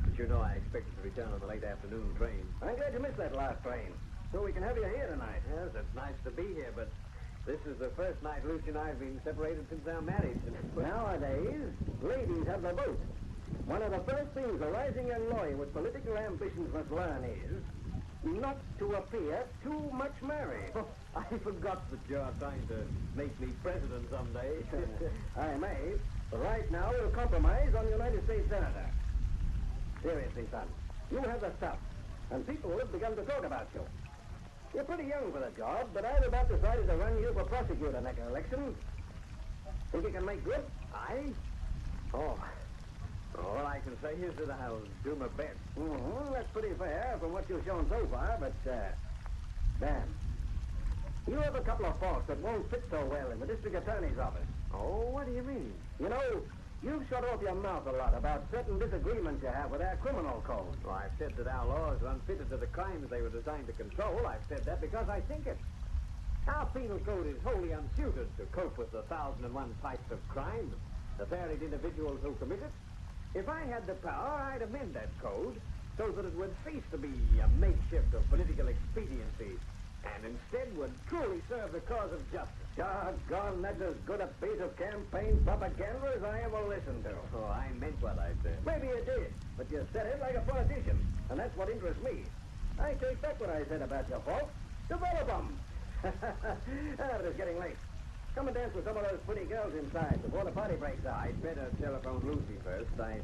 But you know I expected to return on the late afternoon train. I'm glad you missed that last train, so we can have you here tonight. Yes, it's nice to be here, but this is the first night Lucy and I have been separated since our marriage. Nowadays, ladies have the vote. One of the first things a rising young lawyer with political ambitions must learn is not to appear too much married. I forgot that you're trying to make me president someday. I may, but right now we'll compromise on United States Senator. Seriously, son, you have the stuff, and people have begun to talk about you. You're pretty young for the job, but I've about decided to run you for prosecutor next election. Think you can make good? I? Oh, all I can say is that I'll do my best. That's pretty fair from what you've shown so far, but, Dan, you have a couple of faults that won't fit so well in the district attorney's office. Oh, what do you mean? You know, you've shut off your mouth a lot about certain disagreements you have with our criminal code. Well, I've said that our laws are unfitted to the crimes they were designed to control. I've said that because I think it. Our penal code is wholly unsuited to cope with the 1,001 types of crime, the varied individuals who commit it. If I had the power, I'd amend that code so that it would cease to be a makeshift of political expediency and instead would truly serve the cause of justice. Doggone, that's as good a piece of campaign propaganda as I ever listened to. Oh, I meant what I said. Maybe you did, but you said it like a politician, and that's what interests me. I take back what I said about your faults. Develop them. But it's getting late. Come and dance with some of those pretty girls inside before the party breaks out. I'd better telephone Lucy first. I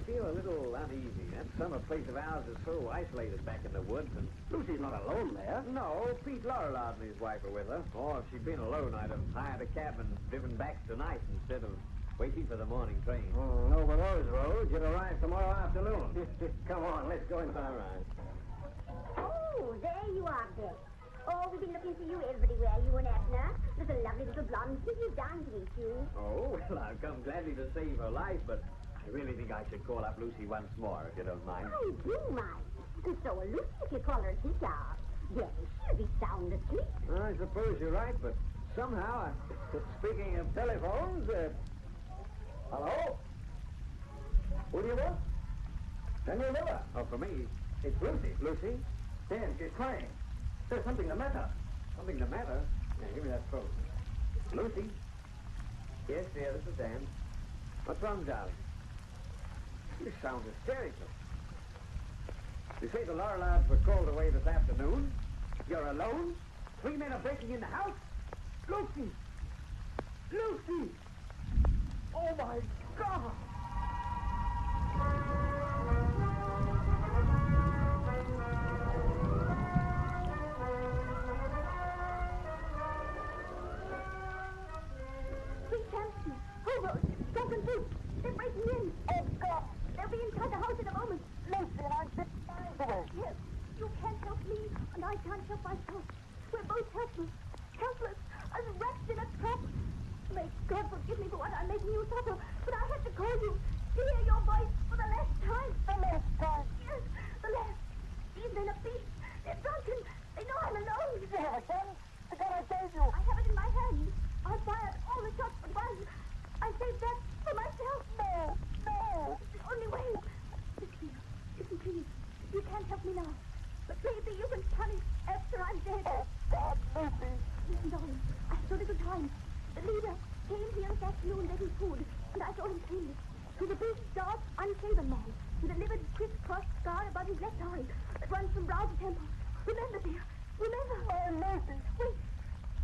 feel a little uneasy. That summer place of ours is so isolated back in the woods, and Lucy's not alone there. No, Pete Laurelard and his wife are with her. Or if she'd been alone, I'd have hired a cab and driven back tonight instead of waiting for the morning train. Over those roads, you'd arrive tomorrow afternoon. Come on, let's go inside. All right. Oh, there you are, Bill. Oh, we've been looking for you everywhere, you and Edna. There's a lovely little blonde figure down to meet you. Oh, well, I've come gladly to save her life, but I really think I should call up Lucy once more, if you don't mind. I do mind. And so will Lucy if you call her sister. Yes, she'll be sound asleep. I suppose you're right, but somehow Speaking of telephones, hello? Who do you want? Daniel Miller. Oh, for me, It's Lucy. Lucy? Dan, she's crying. There's something the matter. Something the matter? Yeah, give me that phone. Lucy? Yes, dear, this is Dan. What's wrong, darling? You sound hysterical. You say the Laurelards were called away this afternoon? You're alone? 3 men are breaking in the house? Lucy! Lucy! Oh, my God! They're breaking in. Oh, God. They'll be inside the house in a moment. Lucy, I'm sick away. Yes. You can't help me, and I can't help myself. We're both helpless. Helpless. As wrapped in a trap. May God forgive me for what I'm making you suffer, but I had to call you to hear your voice for the last time. The last time? Yes, the last. These men are beasts. They're drunken. They know I'm alone. You have a gun? The gun I gave you. I have it in my hand. I fired all the shots but one. I saved that for myself. No, no. It's the only way. Listen, please. You can't help me now. But maybe you can punish after I'm dead. Oh, God, Lucy. Listen, darling. I have so little time. The leader came here this afternoon begging food, and I saw him plainly. He's a big, dark, unshaven man with a livid, criss-cross scar above his left eye that runs from brow to temple. Remember, dear. Remember. Oh, Lucy. Wait.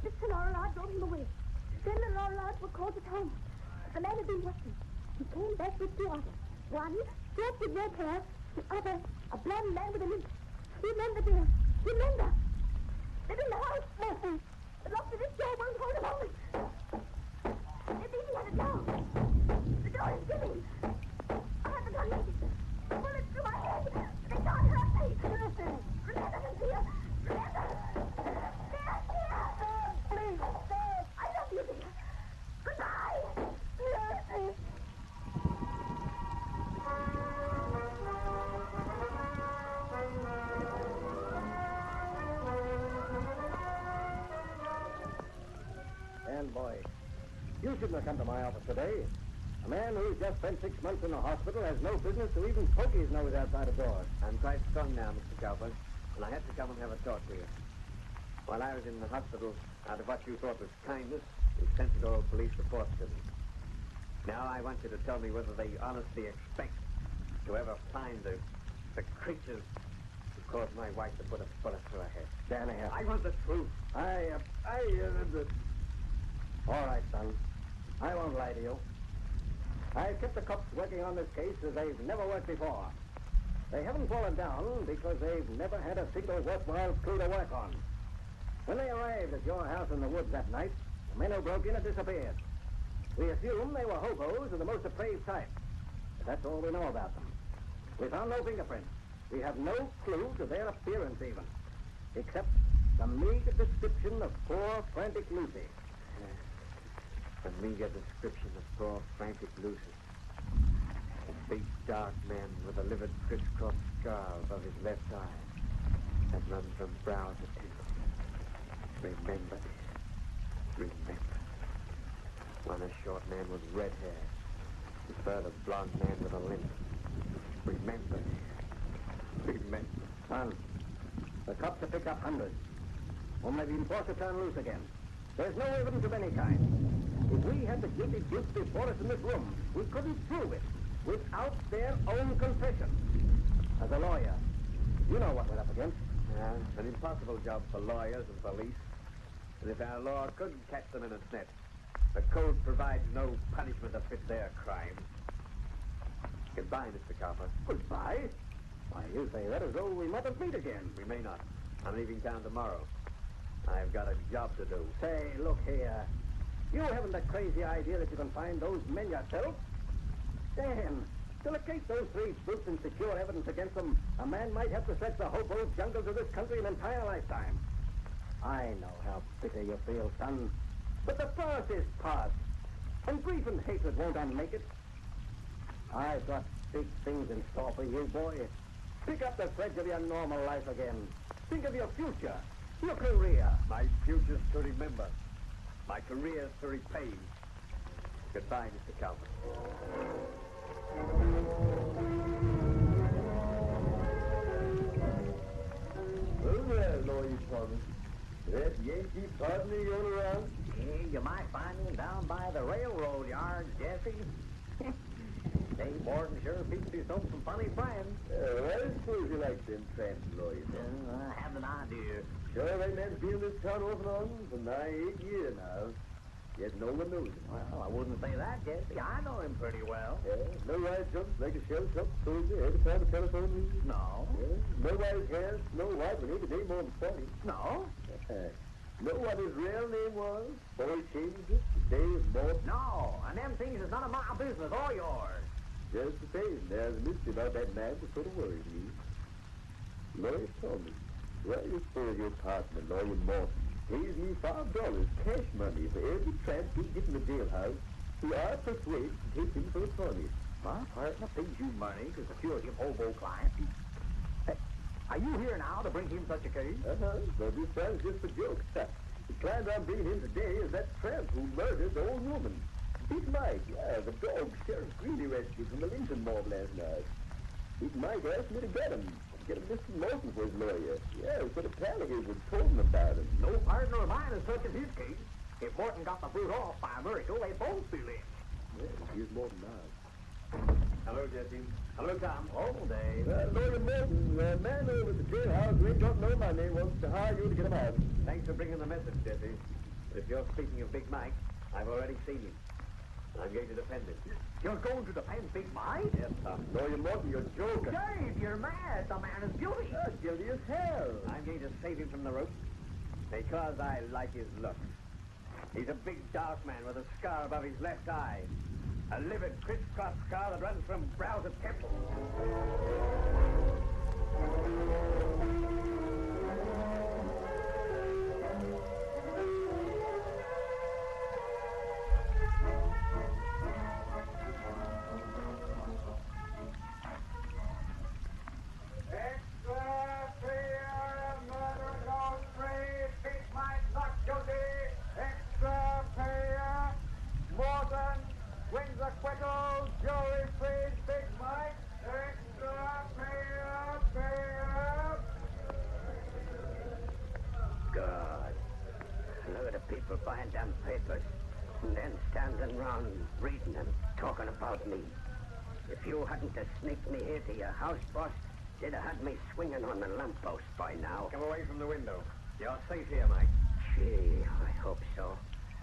Mr. Laurelard drove him away. Then the Laurelards were called to town. The man had been watching. He came back with 2 others. One, dressed in red hair, The other, a blonde man with a limp. Remember, dear. Remember. They're in the house, Mercy. The lock of this door won't hold a moment. They're beating at it now. The door is giving. I have the gun ready. Bullets through my head. They can't hurt me. Listen. Remember them, dear. Remember. They're here. Please, stay. I love you, dear. Goodbye. Mercy. And boy, you shouldn't have come to my office today. A man who's just spent 6 months in the hospital has no business to even poke his nose outside a door. I'm quite strong now, Mr. Cowper, and I had to come and have a talk to you. While I was in the hospital, out of what you thought was kindness, you sent it all police reports to me. Now I want you to tell me whether they honestly expect to ever find the creatures who caused my wife to put a bullet through her head. Danny, I want the truth. All right, son. I won't lie to you. I've kept the cops working on this case as they've never worked before. They haven't fallen down because they've never had a single worthwhile clue to work on. When they arrived at your house in the woods that night, the men who broke in had disappeared. We assume they were hobos of the most depraved type. But that's all we know about them. We found no fingerprints. We have no clue to their appearance even, except the meager description of poor, frantic Lucy. A meager description of poor, frantic Lucy. A big, dark man with a livid, crisscross scar above his left eye that runs from brow to temple. Remember, remember. One a short man with red hair. The third a blonde man with a limp. Remember, remember. Son, the cops have picked up hundreds. Whom they've been forced to turn loose again. There's no evidence of any kind. If we had the guilty brutes before us in this room, we couldn't prove it without their own confession. As a lawyer, you know what we're up against. An impossible job for lawyers and police. And if our law couldn't catch them in its net, the code provides no punishment that fits their crimes. Goodbye, Mr. Cowper. Goodbye? Why, you say that as though we mightn't meet again. We may not. I'm leaving town tomorrow. I've got a job to do. Say, look here. You haven't a crazy idea that you can find those men yourself? Dan, to locate those three brutes and secure evidence against them, a man might have to search the hobo jungles of this country an entire lifetime. I know how bitter you feel, son. But the past is past. And grief and hatred won't unmake it. I've got big things in store for you, boy. Pick up the threads of your normal life again. Think of your future, your career. My future's to remember. My career's to repay. Goodbye, Mr. Calvin. Well, there, Lawyer Thomas. That Yankee partner you're around? Hey, you might find him down by the railroad yard, Jesse. Dave Morton sure beats himself some funny friends. I suppose you like them tramps, Lawyer Thomas. I have an idea. Sure, they men been in this town off and on for nigh 8 years now. Yet no one knows him. Well, I wouldn't say that, Jesse. I know him pretty well. No wise jumps like a shell shock soldier every time the telephone rings. No. No wise hair, Snow White when every day more than 40. No. Know what his real name was? Before he changed it, the day was born. No, and them things is none of my business or yours. Just the same, there's a mystery about that man that sort of worries me. Lawyer Thomas, well, you suppose your partner, Lawyer Morton, pays me $5 cash money for every tramp you get in the jailhouse who I persuade to take him for a funny. My partner pays you money because a few of him hobo clients. Hey, are you here now to bring him such a case? But this sounds just a joke. The client I'm bringing in today is that tramp who murdered the old woman. Big Mike, the dog Sheriff Greeley rescued from the Lincoln mob last night. Big Mike asked me to get him Mr. Morton for his lawyer. Yeah, but apparently he was told him about him. No partner of mine is touching his case. If Morton got the brute off by a miracle, they'd both be lynched. Yeah, here's Morton now. Hello, Jesse. Hello, Tom. Oh, Dave. Lawyer Morton, the man over at the jailhouse who ain't don't know my name wants to hire you to get him out. Thanks for bringing the message, Jesse. But if you're speaking of Big Mike, I've already seen him. I'm going to defend him. You're going to defend Big Mike? Yes, Tom. No, you mustn't. You're joking. Dave, you're mad. The man is guilty. Guilty as hell. I'm going to save him from the rope because I like his looks. He's a big, dark man with a scar above his left eye. A livid, crisscross scar that runs from brow to temple. Buying them papers and then standing around reading them, talking about me. If you hadn't have sneaked me here to your house, boss, they'd have had me swinging on the lamppost by now. Come away from the window. You're safe here, Mike. Gee, I hope so.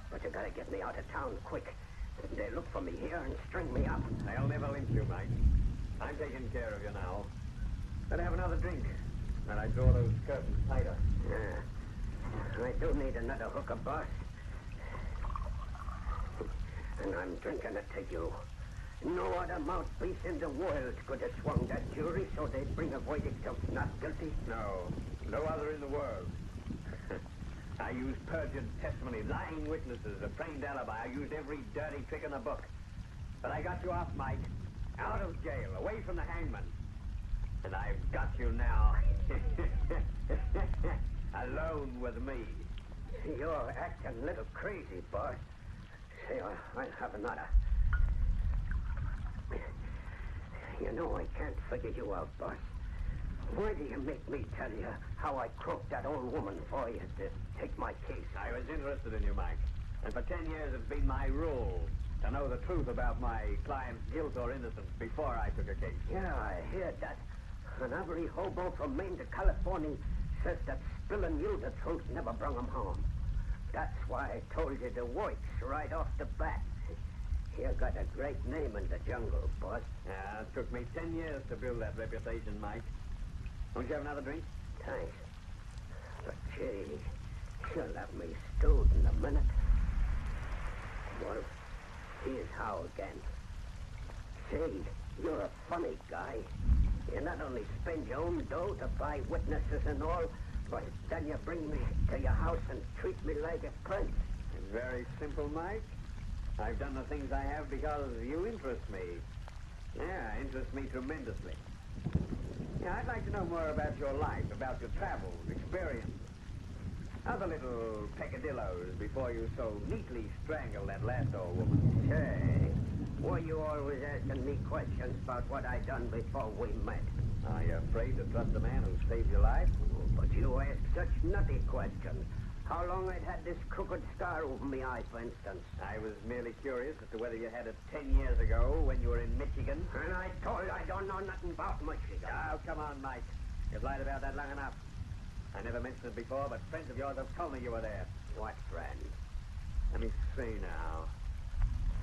But you gotta get me out of town quick. They look for me here and string me up. They'll never lynch you, Mike. I'm taking care of you now. Better have another drink. And I draw those curtains tighter. Yeah. I do need another hooker, boss. And I'm drinking it to you. No other mouthpiece in the world could have swung that jury so they'd bring a verdict of not guilty. No other in the world. I used perjured testimony, lying witnesses, a trained alibi. I used every dirty trick in the book. But I got you off, Mike. Out of jail, away from the hangman. And I've got you now. Alone with me. You're acting a little crazy, boss. Say, I'll have another. You know, I can't figure you out, boss. Why do you make me tell you how I croaked that old woman for you to take my case? I was interested in you, Mike. And for 10 years it's been my rule to know the truth about my client's guilt or innocence before I took a case. Yeah, I heard that. And every hobo from Maine to California says that spilling you the truth never brung him home. That's why I told you the works right off the bat. You got a great name in the jungle, boss. Yeah, it took me 10 years to build that reputation, Mike. Won't you have another drink? Thanks. But, gee, you'll have me stewed in a minute. Well, here's how again. Say, you're a funny guy. You not only spend your own dough to buy witnesses and all, but then you bring me to your house and treat me like a prince. It's very simple, Mike. I've done the things I have because you interest me. Yeah, interest me tremendously. Yeah, I'd like to know more about your life, about your travels, experiences. Other little peccadillos before you so neatly strangle that last old woman. Say, were you always asking me questions about what I done before we met? Are you afraid to trust a man who saved your life? But you ask such nutty questions. How long I'd had this crooked scar over my eye, for instance. I was merely curious as to whether you had it 10 years ago when you were in Michigan. And I told you I don't know nothing about Michigan. Oh, come on, Mike. You've lied about that long enough. I never mentioned it before, but friends of yours have told me you were there. What friends? Let me see now.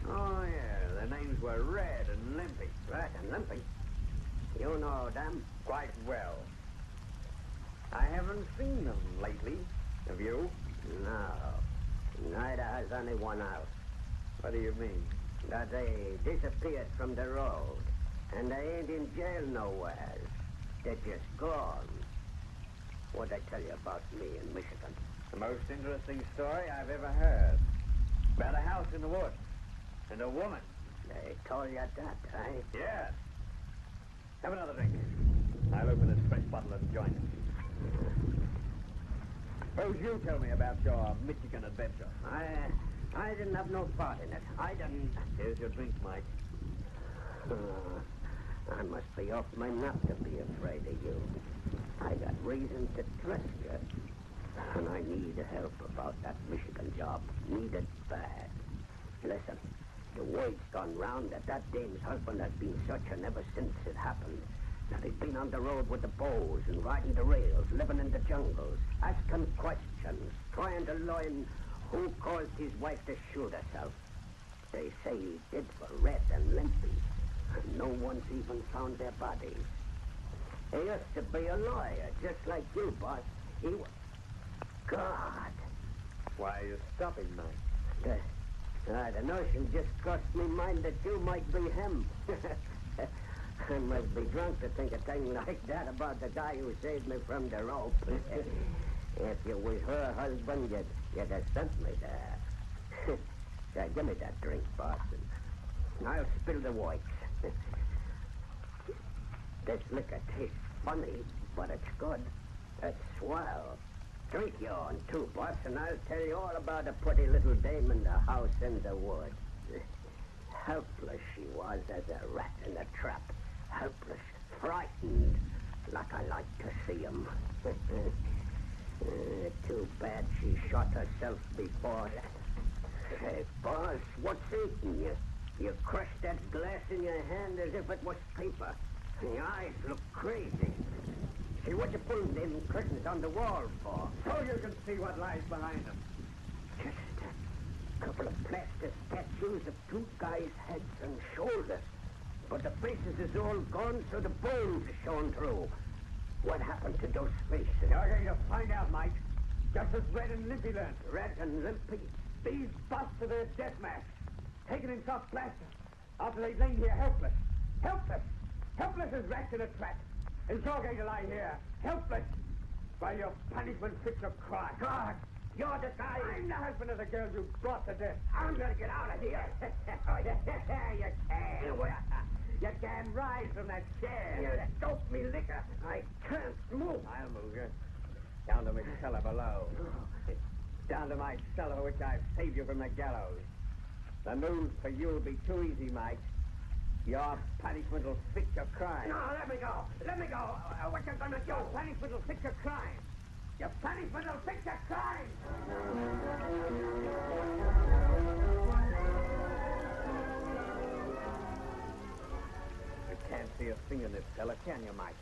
Oh, yeah, their names were Red and Limpy. Red and Limpy? You know them? Quite well. I haven't seen them lately. Have you? No. Neither has anyone else. What do you mean? That they disappeared from the road. And they ain't in jail nowhere. They're just gone. What'd I tell you about me in Michigan? The most interesting story I've ever heard. About a house in the woods. And a woman. They told you that, eh? Yes. Have another drink. I'll open this fresh bottle and join us. Suppose you tell me about your Michigan adventure. I didn't have no part in it. I didn't... Here's your drink, Mike. I must be off my nut to be afraid of you. I got reason to trust you. And I need help about that Michigan job. Need it bad. Listen, the word's gone round that dame's husband has been searching ever since it happened. That he's been on the road with the bows and riding the rails, living in the jungles, asking questions, trying to learn who caused his wife to shoot herself. they say he did for Red and Limpy. And no one's even found their bodies. He used to be a lawyer, just like you, boss. He was... God. Why are you stopping, Mike? The notion just crossed me mind that you might be him. I must be drunk to think a thing like that about the guy who saved me from the rope. If you was her husband, you'd have sent me there. Say, give me that drink, boss, and I'll spill the whites. This liquor tastes funny, but it's good. It's swell. Drink your own, too, boss, and I'll tell you all about a pretty little dame in the house in the woods. Helpless she was as a rat in a trap. Helpless, frightened, like I like to see 'em. Too bad she shot herself before. Hey, boss, what's eating you? You crushed that glass in your hand as if it was paper. Your eyes look crazy. See, what you pulling them curtains on the wall for? So you can see what lies behind them. Just a couple of plaster statues of two guys' heads and shoulders. But the faces is all gone, so the bones are shown through. What happened to those faces? You're going to find out, Mike. Just as Red and Limpy learned. Red and Limpy? These busts are their death masks, taken in soft plaster, after they've lain here helpless. Helpless! Helpless as rats in a trap. And you're going to lie here, helpless, while your punishment fits a cry. God, you're the guy. I'm the husband of the girl you brought to death. I'm going to get out of here. You can't. You can't rise from that chair. You doped me liquor. I can't move. I'll move you. Down to my cellar below. Down to my cellar, which I've saved you from the gallows. The news for you will be too easy, Mike. Your punishment will fit your crime. No, let me go. Let me go. What you gonna do? Your punishment will fit your crime. Your punishment will fit your crime. You can't see a thing in this cellar, can you, Mike?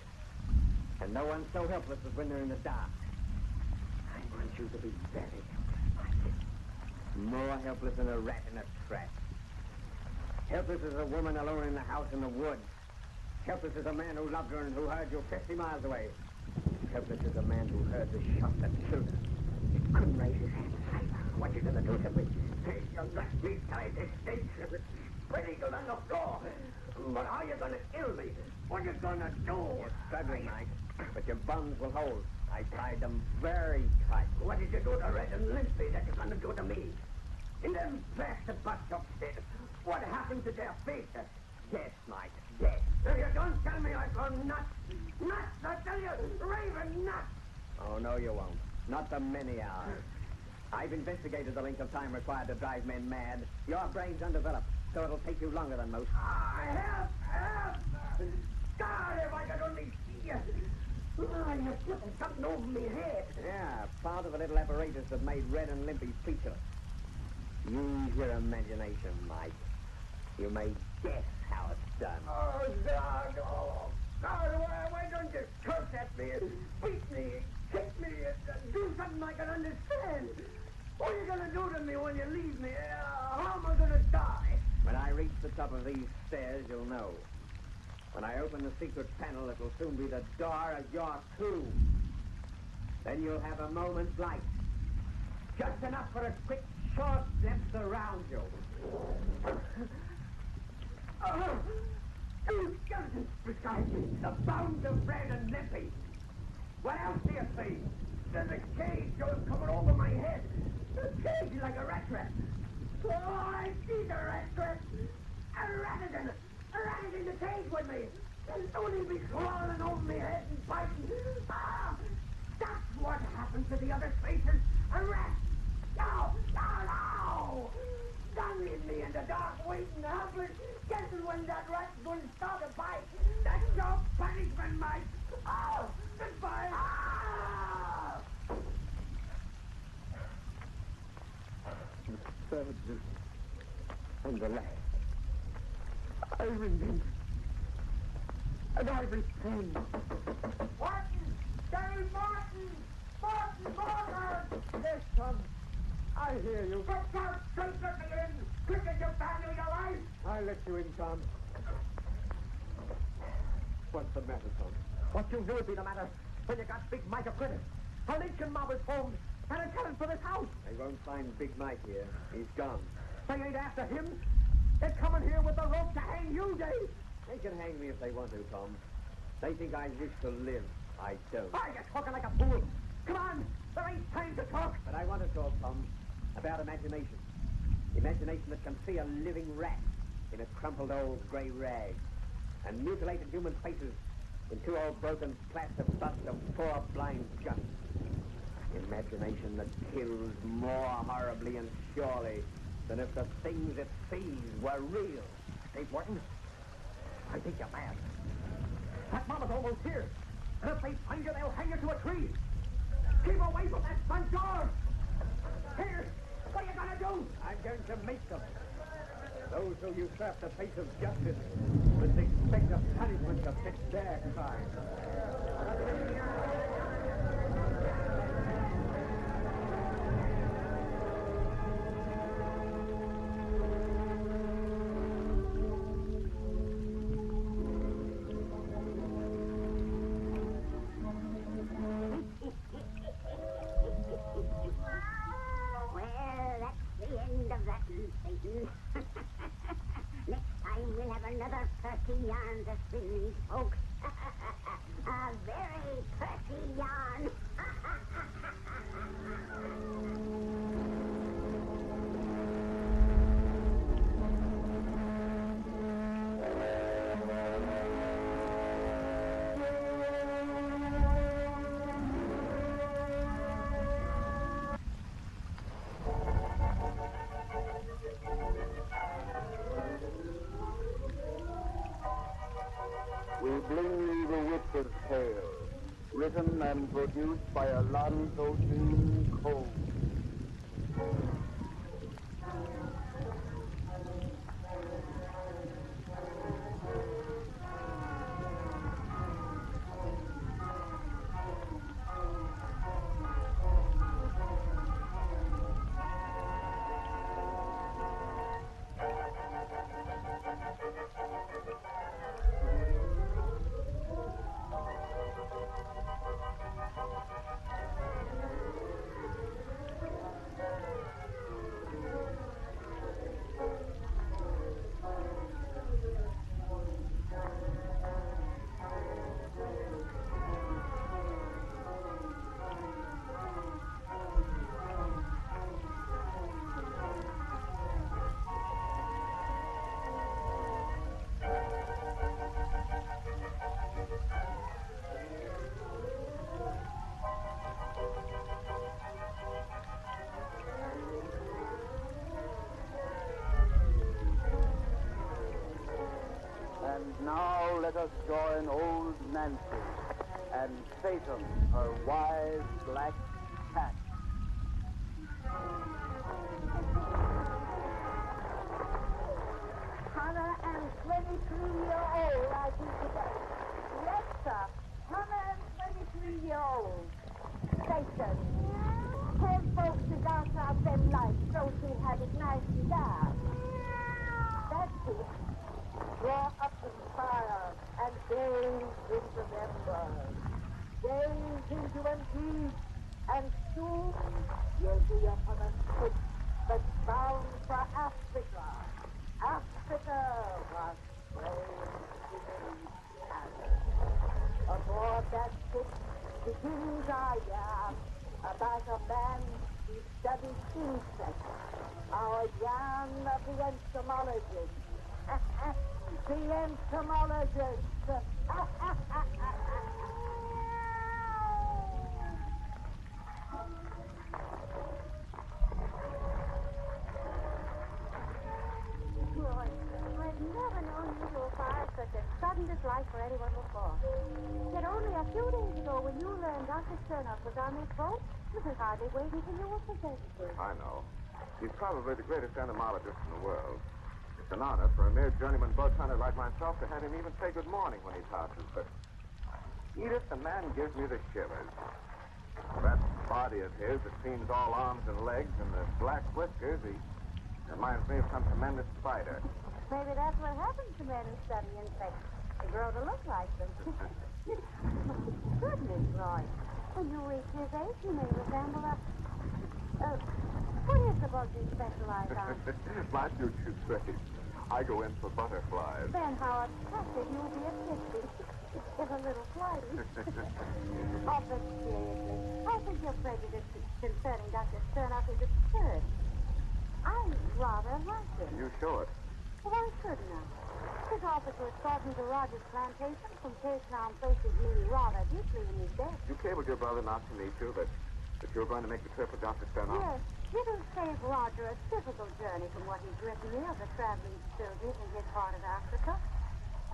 And no one's so helpless as when they're in the dark. I want you to be very helpless, Mike. More helpless than a rat in a trap. Helpless as a woman alone in the house in the woods. Helpless as a man who loved her and who heard you 50 miles away. Helpless as a man who heard the shot that killed her. He couldn't raise his hand. What you gonna do to me? Hey, you left me tied to stakes and spread eagle on the floor. But how you gonna kill me? What you gonna do? You're struggling, Mike, but your buns will hold. I tied them very tight. What did you do to Red and Limpy that you're gonna do to me? And then blast the butts upstairs. What happened to their faces? Death, Mike, death. If you don't tell me, I'll go nuts. Nuts, I tell you, raving nuts. Oh, no, you won't. Not for many hours. I've investigated the length of time required to drive men mad. Your brain's undeveloped, so it'll take you longer than most. Help! God, if I could only see you. Oh, you're putting something over me head. Yeah, part of the little apparatus that made Red and Limpy speechless. Use your imagination, Mike. You may guess how it's done. Oh, God, why don't you curse at me and beat me, kick me, and do something I can understand? What are you going to do to me when you leave me? How am I going to die? When I reach the top of these stairs, you'll know. When I open the secret panel, it'll soon be the door of your tomb. Then you'll have a moment's light. Just enough for a quick, short glimpse around you. Two skeletons beside me. The bones of Red and Limpy. What else do you see? There's a cage coming over my head. A cage like a rat trap. Oh, I see the rat trap. A rat is in the cage with me. And soon he'll be crawling over my head and biting. Ah, that's what happened to the other faces. A rat. No! Don't leave me in the dark, waiting, helpless, guessing when that rat's going to start a bite. That's your punishment, Mike. Oh, goodbye. Ah! The third Lucy, and the last. I remember. And I repent. Martin! Dave Martin! Martin! Yes, son. I hear you. Get out, straight at me in! Quick, you value your life! I'll let you in, Tom. What's the matter, Tom? What you knew would be the matter when you got Big Mike acquitted. A lynching mob is formed and it's headed for this house. They won't find Big Mike here. He's gone. They ain't after him. They're coming here with the rope to hang you, Dave. They can hang me if they want to, Tom. They think I wish to live. I don't. Why, you're talking like a fool. Come on, there ain't time to talk. But I want to talk, Tom, about imagination. Imagination that can see a living rat in a crumpled old grey rag, and mutilated human faces in two old broken plaster busts of four blind guts. Imagination that kills more horribly and surely than if the things it sees were real. Dave Morton, I think you're mad. That mama's almost here. And if they find you, they'll hang you to a tree. Keep away from that front door. Here, what are you going to do? I'm going to make them. Those who usurp the face of justice must expect a punishment to fit their crime. Well, that's the end of that, Satan. Next time we'll have another purty yarn to spin these folks. A very purty yarn. We bring you The Witch's Tale, written and produced by Alonzo Dean Cole. And now let us join old Nancy and Satan, her wise black cat. Hannah and 23-year-old, I do today. Yes, sir. Hannah and 23-year-old. Satan. Tell folks to dance out them lights so she'll have it nice and dark. That's it. Draw up in fire and gaze into them birds. Gaze into them deep, and soon you'll be upon a ship that's bound for Africa. Africa was strange and aboard that ship begins our yarn about a man who studies insects. Our yarn of the entomologist. The entomologist. Roy, I've never known you to acquire such a sudden dislike for anyone before. Yet only a few days ago, when you learned Dr. Sternup was on this boat, you could hardly wait until you were presented. I know. He's probably the greatest entomologist in the world. It's an honor for a mere journeyman boat hunter like myself to have him even say good morning when he passes, but Edith, the man gives me the shivers. That body of his that seems all arms and legs and the black whiskers, Reminds me of some tremendous spider. Maybe that's what happens to men who study insects. They grow to look like them. Goodness, Roy. When you reach his age, you may resemble a... what is the bug you specialize on? My future's great. I go in for butterflies. Then how attractive you'll be at 50. If a little flighty. Oh, but seriously, I think your prejudice concerning Dr. Sternoff is absurd. I rather like him. You should. Why shouldn't I? His officer escort me to Roger's plantation from Cape Town places me rather deeply in his debt. You cabled your brother not to meet you, that you were going to make the trip with Dr. Sternoff? Yes, it'll save Roger a difficult journey from what he's written me of the traveling soldiers in his part of Africa.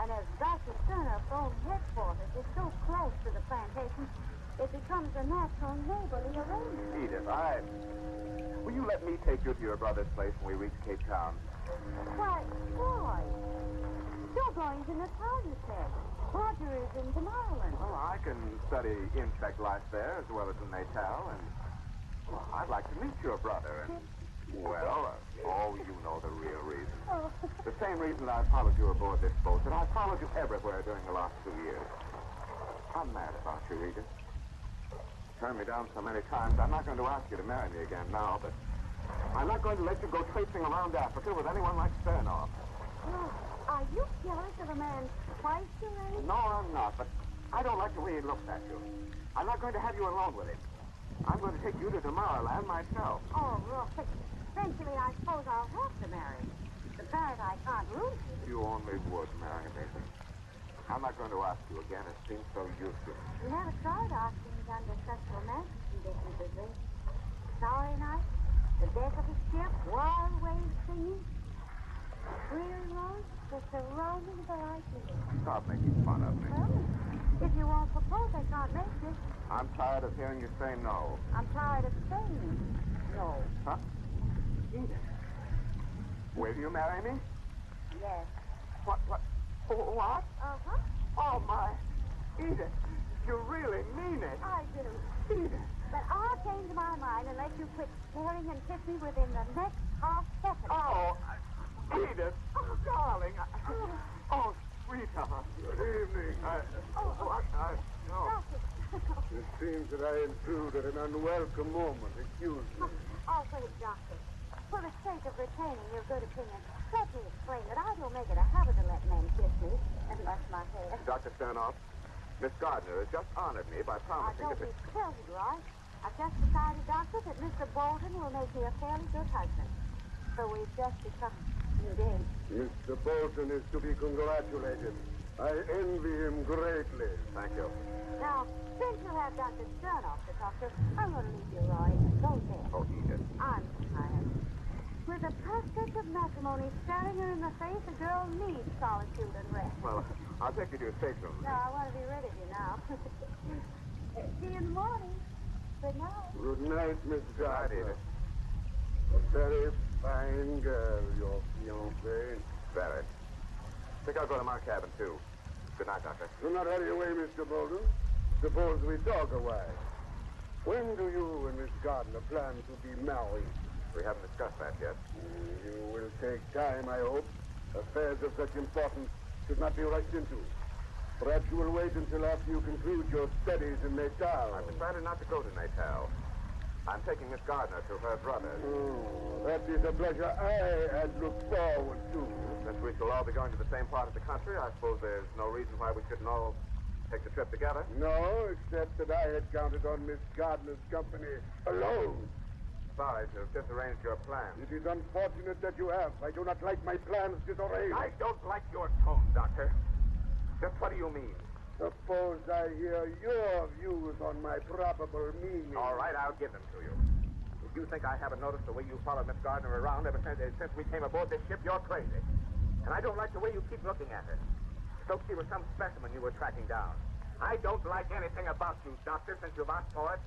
And as Dr. Sternoff's own headquarters is so close to the plantation, it becomes a natural neighborly arrangement. Edith, will you let me take you to your brother's place when we reach Cape Town? Why, boy, you're going to Natal, you said. Roger is in Tomorrowland. Well, I can study insect life there as well as in Natal, and I'd like to meet your brother. And, well, you know the real reason. Oh. The same reason I followed you aboard this boat, that I followed you everywhere during the last 2 years. I'm mad about you, Edith. Turned me down so many times, I'm not going to ask you to marry me again now, but I'm not going to let you go traipsing around Africa with anyone like Sternoff. Oh, are you jealous of a man twice your age? No, I'm not, but I don't like the way he looks at you. I'm not going to have you alone with him. I'm going to take you to Tomorrowland myself. Oh, Roy. Eventually, I suppose I'll have to marry. The parent I can't lose. You only would marry me. I'm not going to ask you again. It seems so useless. You never tried asking me under such romantic conditions as this. Starry night, the deck of a ship, wild waves singing. Weary road, just a roaming variety. Stop making fun of me. Well, if you won't propose, I can't make this. I'm tired of hearing you say no. I'm tired of saying no. Huh? Edith. Will you marry me? Yes. What? What? Uh-huh. Oh, my. Edith, you really mean it. I do. Edith. But I'll change my mind and let you quit staring and kiss me within the next half second. Oh, Edith. Oh, darling. Oh, sweetheart. Good evening. No. It seems that I intrude at an unwelcome moment. Excuse me. Oh, wait, Doctor. For the sake of retaining your good opinion, let me explain that I don't make it a habit to let men kiss me and brush my hair. Dr. Sternoff, Miss Gardner has just honored me by I promising don't to... need to tell you, Roy. I've just decided, Doctor, that Mr. Bolton will make me a fairly good husband. So we've just become engaged. Mr. Bolton is to be congratulated. I envy him greatly. Thank you. Now, since you have Dr. Sternoff to talk to, I'm going to leave you, Roy. Go there. Oh, Edith. I'm tired. With the prospect of matrimony staring her in the face, a girl needs solitude and rest. Well, I'll take you to your stateroom. No, I want to be rid of you now. See you in the morning. Good night. Good night, Miss Good night, Gardner. Edith. A very fine girl, your fiancée. Very. I think I'll go to my cabin, too. Good night, Doctor. Do not hurry away, Mr. Bolton. Suppose we talk a while. When do you and Miss Gardner plan to be married? We haven't discussed that yet. You will take time, I hope. Affairs of such importance should not be rushed into. Perhaps you will wait until after you conclude your studies in Natal. I've decided not to go to Natal. I'm taking Miss Gardner to her brother. Oh, that is a pleasure I had looked forward to. Since we shall all be going to the same part of the country, I suppose there's no reason why we shouldn't all take the trip together. No, except that I had counted on Miss Gardner's company alone. Sorry to have disarranged your plans. It is unfortunate that you have. I do not like my plans disarranged. I don't like your tone, Doctor. Just what do you mean? Suppose I hear your views on my probable meaning. All right, I'll give them to you. If you think I haven't noticed the way you followed Miss Gardner around ever since we came aboard this ship, you're crazy. And I don't like the way you keep looking at her. So she was some specimen you were tracking down. I don't like anything about you, Doctor, since you've asked for it.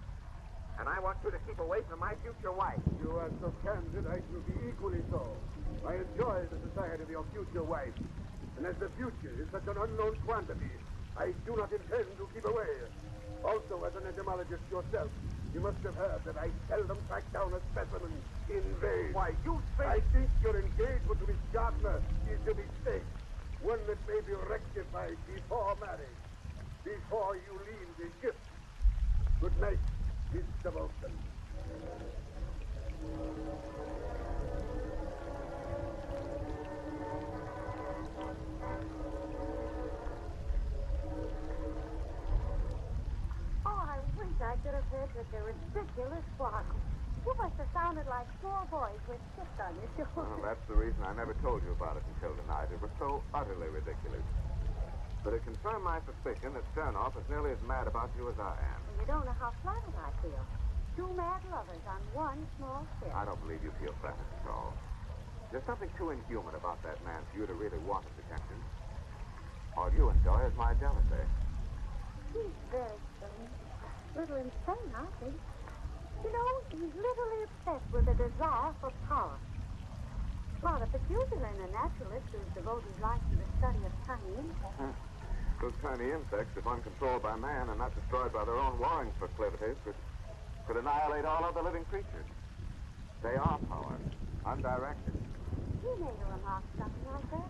And I want you to keep away from my future wife. You are so candid, I shall be equally so. I enjoy the society of your future wife. And as the future is such an unknown quantity, I do not intend to keep away. Also, as an entomologist yourself, You must have heard that I seldom track down a specimen in vain. Why, you think... I think your engagement to Miss Gardner is a mistake. One that may be rectified before marriage. Before you leave the ship. Good night, Mr. Bolton. I wish I could have heard such a ridiculous squawk. You must have sounded like small boys with chips on your shoulders. Well, that's the reason I never told you about it until tonight. It was so utterly ridiculous. But it confirmed my suspicion that Sternoff is nearly as mad about you as I am. Well, you don't know how flattered I feel. Two mad lovers on one small ship. I don't believe you feel flattered at all. There's something too inhuman about that man for you to really want his attention. All you enjoy is my jealousy. He's very strange. A little insane, I think. You know, he's literally obsessed with a desire for power. Rather peculiar in a naturalist who's devoted his life to the study of tiny insects. Those tiny insects, if uncontrolled by man and not destroyed by their own warring proclivities, could annihilate all other living creatures. They are power, undirected. He made a remark something like that.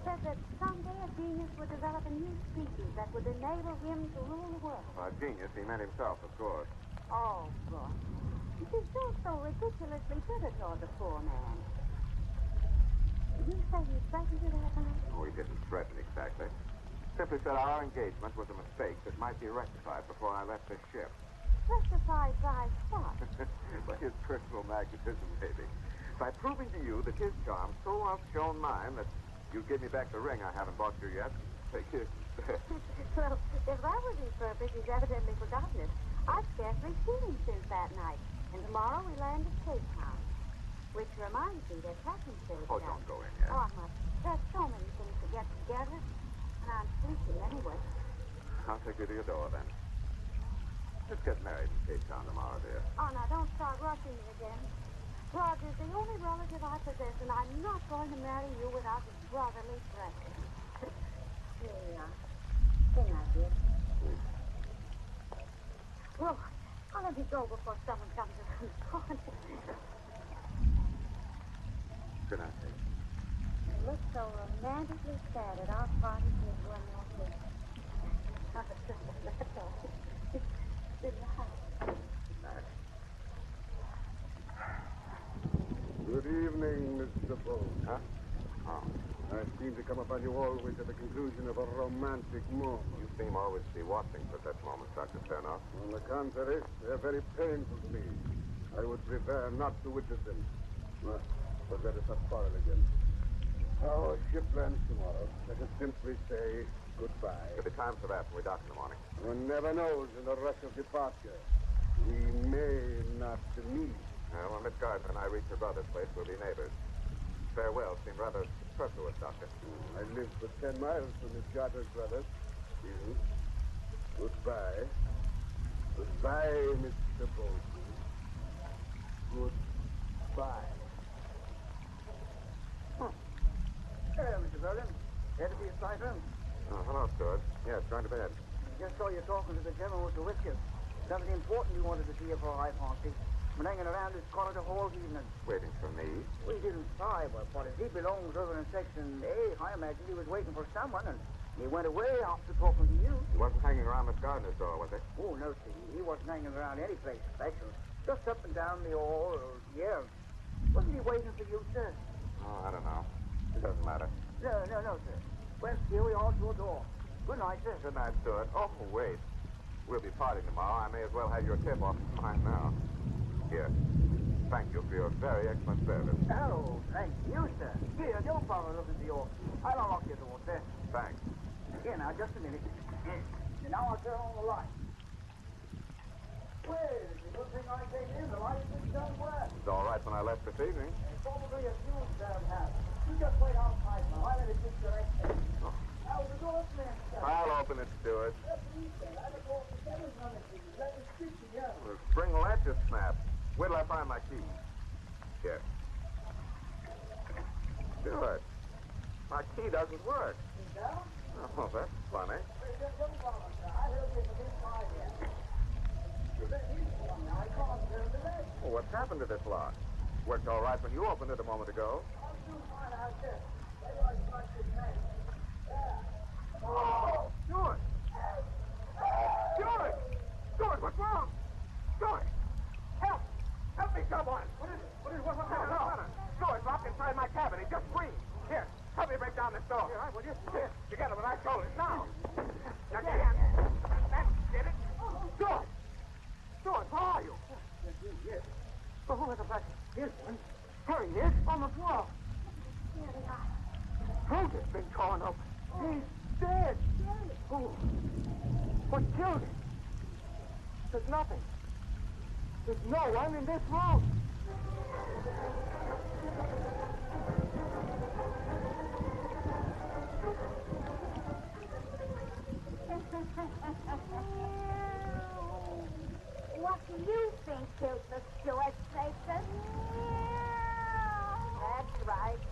Said that someday a genius would develop a new species that would enable him to rule the world. By genius, he meant himself, of course. Oh, boy. He feels so ridiculously bitter toward the poor man. Did you say you threatened you that night? Oh, he didn't threaten exactly. Simply said our engagement was a mistake that might be rectified before I left this ship. Rectified by what? By his personal magnetism, maybe. By proving to you that his charm so outshone mine that you give me back the ring I haven't bought you yet. Take his instead. Well, if that was his purpose, he's evidently forgotten it. I've scarcely seen him since that night. And tomorrow we land at Cape Town. Which reminds me, there's packing still to Oh, go. don't go in yet. Oh, I must. There's so many things to get together. And I'm sleeping anyway. I'll take you to your door, then. Let's get married in Cape Town tomorrow, dear. Oh, now, don't start rushing me again. Roger's the only relative I possess, and I'm not going to marry you without his brotherly blessing. Here we are. Good night, dear. Well, I'll let you go before someone comes around the corner. Good night, dear. You look so romantically sad at our party with one more thing. That's all. Good night. Good evening, Mr. Bolton. Huh? Oh. I seem to come upon you always at the conclusion of a romantic moment. You seem always to be watching for such moments, Dr. Sternoff. On the contrary, they're very painful to me. I would prefer not to witness them. Well, but let us not quarrel again. Our ship lands tomorrow. Let us simply say goodbye. There'll be time for that when we dock in the morning. One never knows in the rush of departure. We may not meet. When Miss Gardner and I reach her brother's place, we'll be neighbors. Farewell seemed rather superfluous, Doctor. I live but 10 miles from Miss Gardner's brother. Goodbye. Goodbye, Mr. Bolton. Goodbye. Hello, Mr. Bolton. Here to be a cipher. Oh, hello, Stuart. Yes, going to bed. Just saw you talking to the gentleman with the whiskers. Something important you wanted to see you for, I fancy. Been hanging around this corridor all evening. Waiting for me? We didn't try, but as he belongs over in Section A, I imagine he was waiting for someone, and he went away after talking to you. He wasn't hanging around Miss Gardner's door, was he? Oh, no, see. He wasn't hanging around any place special. Just up and down the hall, yeah. Wasn't he waiting for you, sir? Oh, I don't know. It doesn't matter. No, sir. Well, here we are at your door. Good night, sir. Good night, Stuart. Oh, wait. We'll be partying tomorrow. I may as well have your tip off mine now. Here. Thank you for your very excellent service. Oh, thank you, sir. Here, don't bother looking for your... I'll unlock your door, sir. Thanks. Here, now, just a minute. And now I'll turn on the light. Well, it's a good thing I came in. The light just don't work. It's all right when I left this evening. It's probably a fuse down house. You just wait outside now. I'll let it disconnect. Oh. Now, the door's man, sir. I'll open it, Stuart. Let the door be on it. Let it speak to you. The spring latch is snapped. Where till I find my key. Here. Stuart, my key doesn't work. Oh, that's funny. Well, what's happened to this lock? Worked all right when you opened it a moment ago. Oh, Stuart! Stuart! Stuart, what's wrong? Stuart! Help! Help me, someone! What's happening? Stuart's locked inside my cabin. He just screamed. Here, help me break down this door. Here, will you? Here, together with our shoulders. Now! Now, get in. That did it. Stuart! Stuart, where are you? Yes. Oh, who is the person? Here's one. There he is, on the floor. Here they are. Throat has been torn open. He's dead. Who? What killed him? There's nothing. There's no one in this room. What do you think killed the Stuart, Satan? That's right.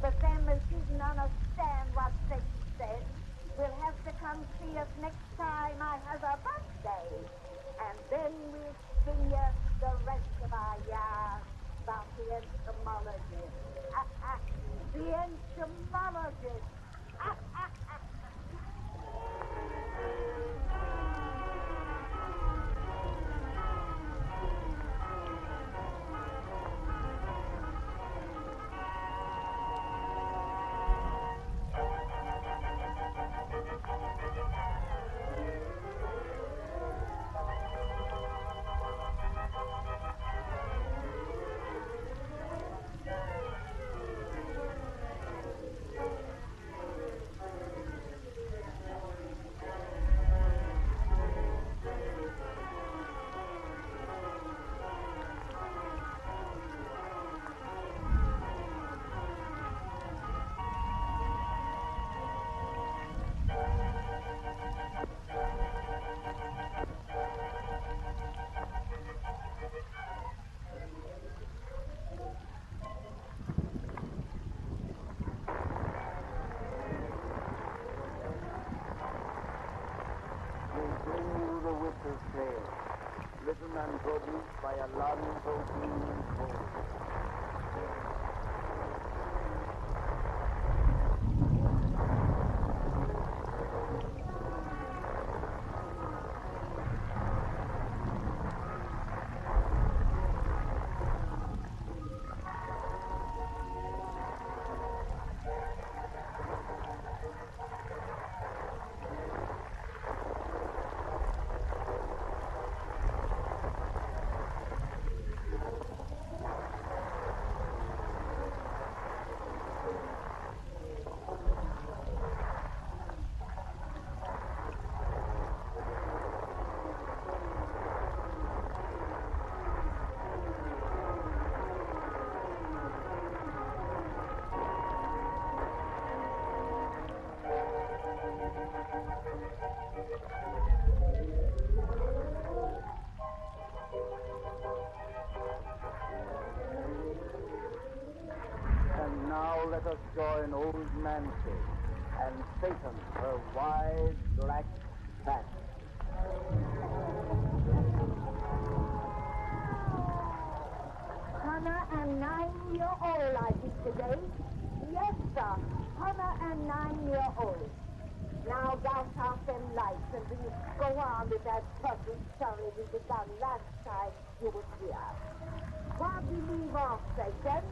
But them who didn't understand what Satan said will have to come see us next time I have a birthday. And then we'll sing you the rest of our yarn about the entomologist. The entomologist. Written and produced by a long-protein voice. And now let us join old Nancy and Satan, her wide black back. Hannah and 9-year-old, I think today. Yes, sir. Hannah and 9-year-old. Now douse out them lights and we go on with that puzzle story we began last time you were here. Why do you leave off, Satan?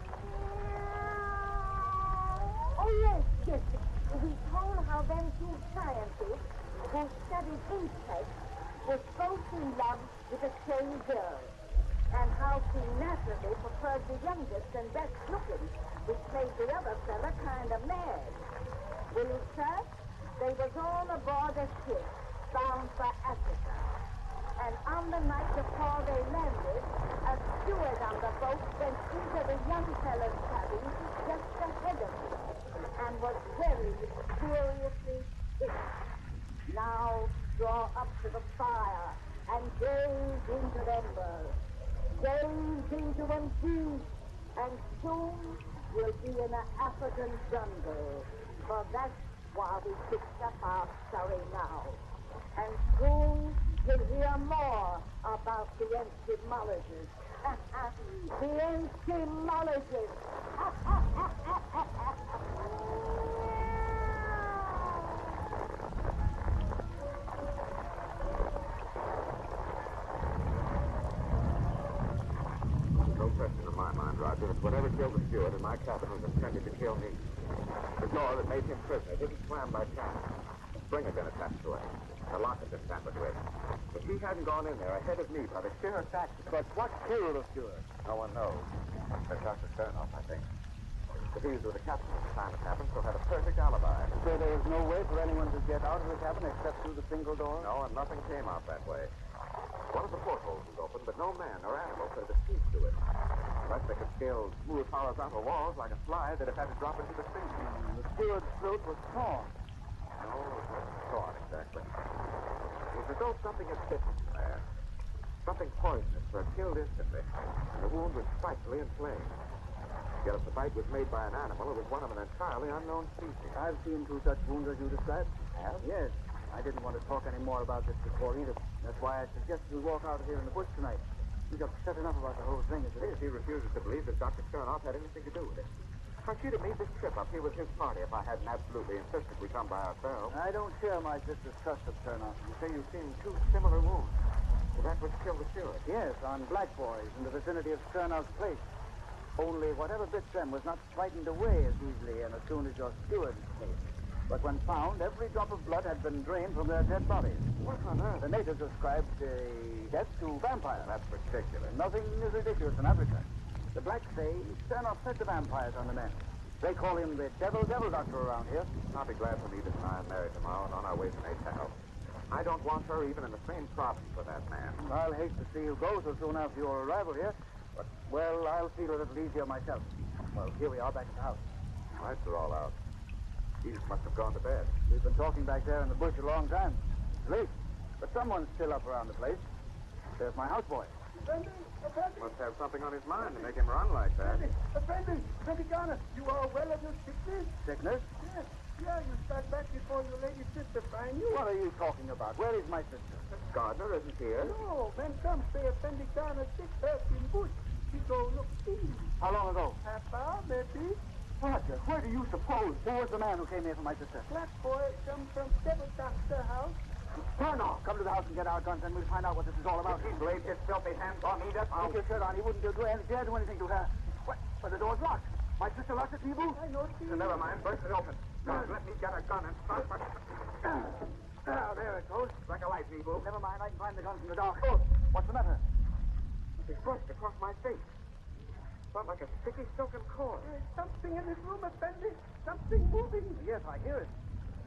Oh, yes. We told how them two scientists who studied insects were both in love with the same girl, and how she naturally preferred the youngest and best looking, which made the other fella kind of mad. Well, sir, they was all aboard a ship bound for Africa. And on the night before they landed, a steward on the boat went into the young fella's cabin just ahead of him and was very mysteriously ill. Now draw up to the fire and gaze into them birds. Gaze into them deep, and soon we'll be in an African jungle, for that's why we picked up our story now. And soon to hear more about the entomologist. The entomologist. No question in my mind, Roger, that whatever killed the steward in my cabin was intended to kill me. The door that made him prisoner didn't slam by chance. A spring had been attached to it. The lock had been tampered with. If he hadn't gone in there ahead of me by the sheer fact... But what killed the steward? No one knows. But Dr. Sternoff, I think. If he was with the captain at the time it happened, so had a perfect alibi. So there was no way for anyone to get out of the cabin except through the single door? No, and nothing came out that way. One of the portholes was open, but no man or animal could have escaped through it. Unless they could scale smooth horizontal walls like a fly, they'd have had to drop into the sea. The steward's throat was torn. No, it wasn't torn exactly. It was as though something had bitten him there. Something poisonous, for it killed instantly. And the wound was frightfully inflamed. Yet if the bite was made by an animal, it was one of an entirely unknown species. I've seen two such wounds as you described. Have? Yes. I didn't want to talk any more about this before either. That's why I suggested we walk out here in the bush tonight. We've upset enough about the whole thing as it is. He refuses to believe that Dr. Sternoff had anything to do with it. If she'd have made this trip up here with his party if I hadn't absolutely insisted we come by ourselves. I don't share my sister's trust of Sternoff. You say you've seen two similar wounds. Well, that was killed the steward. Yes, on black boys in the vicinity of Sternoff's place. Only whatever bit them was not frightened away as easily and as soon as your steward's case. But when found, every drop of blood had been drained from their dead bodies. What on earth? The natives ascribed death to vampires. That's ridiculous. Nothing is ridiculous in Africa. The blacks say Sternoff fed the vampires on the men. They call him the devil doctor around here. I'll be glad for me that I am married tomorrow and on our way to Natal. I don't want her even in the same province with that man. I'll hate to see you go so soon after your arrival here. But, well, I'll see a little easier myself. Well, here we are back at the house. Lights are all out. Jesus must have gone to bed. We've been talking back there in the bush a long time. It's late, but someone's still up around the place. There's my houseboy. Effendi, Effendi. Must have something on his mind to make him run like that. Effendi, bygone. You are well of your sickness? Sickness? Yes. Yeah, you start back before your lady sister find you. What are you talking about? Where is my sister? Gardner isn't here. No, men come say Effendi gone sick hurt in bush. He go look see. How long ago? Half hour, maybe. Roger, where do you suppose? Who was the man who came here for my sister? Black boy come from Devil Doctor house. Sternoff, come to the house and get our guns, and we'll find out what this is all about. He laid his filthy hands on me, that's all. Take your shirt on. He wouldn't dare do anything to her. What? But the door's locked. My sister locked it, Nebu? I know it. Never mind. Burst it open. Now, let me get a gun and start. Now, there it goes. Like a light, Nebu. Never mind. I can find the guns in the dark. Oh, what's the matter? It's brushed across my face. Felt like a sticky silken cord. There's something in this room, Effendi. Something moving. Yes, I hear it.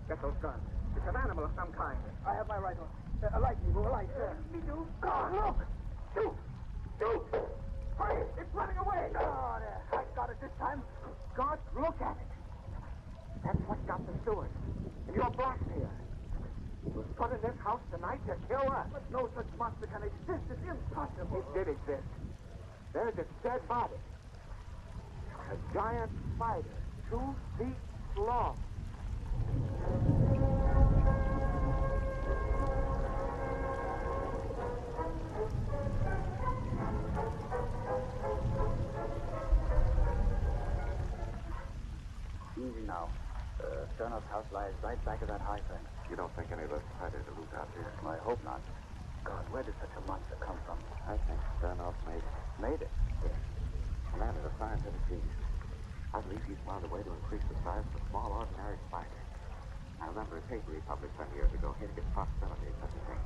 Get those guns. It's an animal of some kind. I have my rifle. A light, Nebu, a light. Me do. Oh, look! Shoot! Shoot! Hurry! It's running away! Oh, there. I got it this time. God, look at it. That's what got the steward. And your boss here. It was put in this house tonight to kill us. But no such monster can exist. It's impossible. It did exist. There's its dead body. A giant spider, 2 feet long. Easy now. Sternoff's house lies right back of that high fence. You don't think any of those spiders are loose out here? I hope not. God, where did such a monster come from? I think Sternoff made it. Made it? Yes. The man is a scientific genius. I believe he's found a way to increase the size of a small, ordinary spider. I remember a paper he published some years ago hinting at the possibility of such a thing.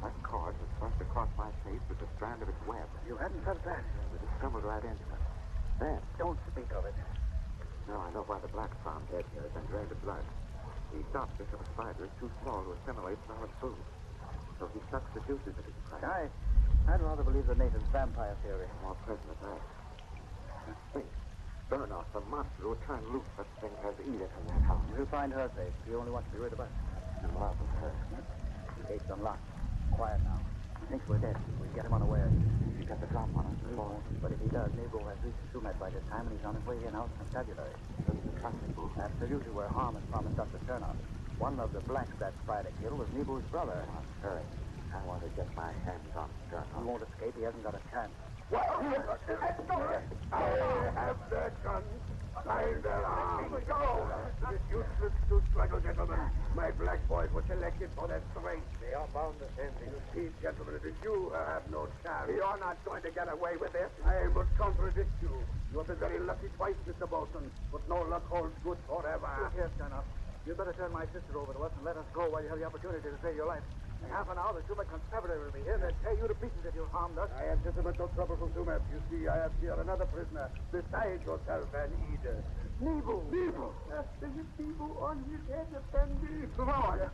That cord was thrust across my face with the strand of its web. You hadn't felt that? It stumbled right into it. Then... Don't speak of it. Now I know why the blacks found dead here has been drained of blood. He stopped because a spider is too small to assimilate solid food. So he sucks the juices of his prey. I'd rather believe the native vampire theory. More present at that. Now think. Sternoff, the monster who would turn loose such things as Edith in that house. We'll find her safe. He only wants to be rid of us. And what with her? The gate's unlocked. Quiet now. He thinks we're dead. We'll get him unawares. He got the drop on us before. But if he does, Nebo has reached Sumet by this time, and he's on his way in out constabulary. Doesn't he trust Nebo? Absolutely, where harm is promised Dr. Sternoff. One of the blacks that spider killed was Nebo's brother. Hurry. I want to get my hands on Sterno. He won't escape. He hasn't got a chance. Well, I have their guns. Bind their arms. Go! It is useless to struggle, gentlemen. My black boys were selected for their strength. They are bound to send me. You see, gentlemen, it is you who have no chance. You're not going to get away with this. I must contradict you. You have been very lucky twice, Mr. Bolton, but no luck holds good forever. Look here, Sterno. You'd better turn my sister over to us and let us go while you have the opportunity to save your life. In half an hour, the Sumet constabulary will be here. They'll tear you to pieces if you harmed us. I anticipate no trouble from Sumet. You see, I have here another prisoner besides yourself and Edith. Nebo! Nebo! There's a Nebo on his head, Effendi. Lord!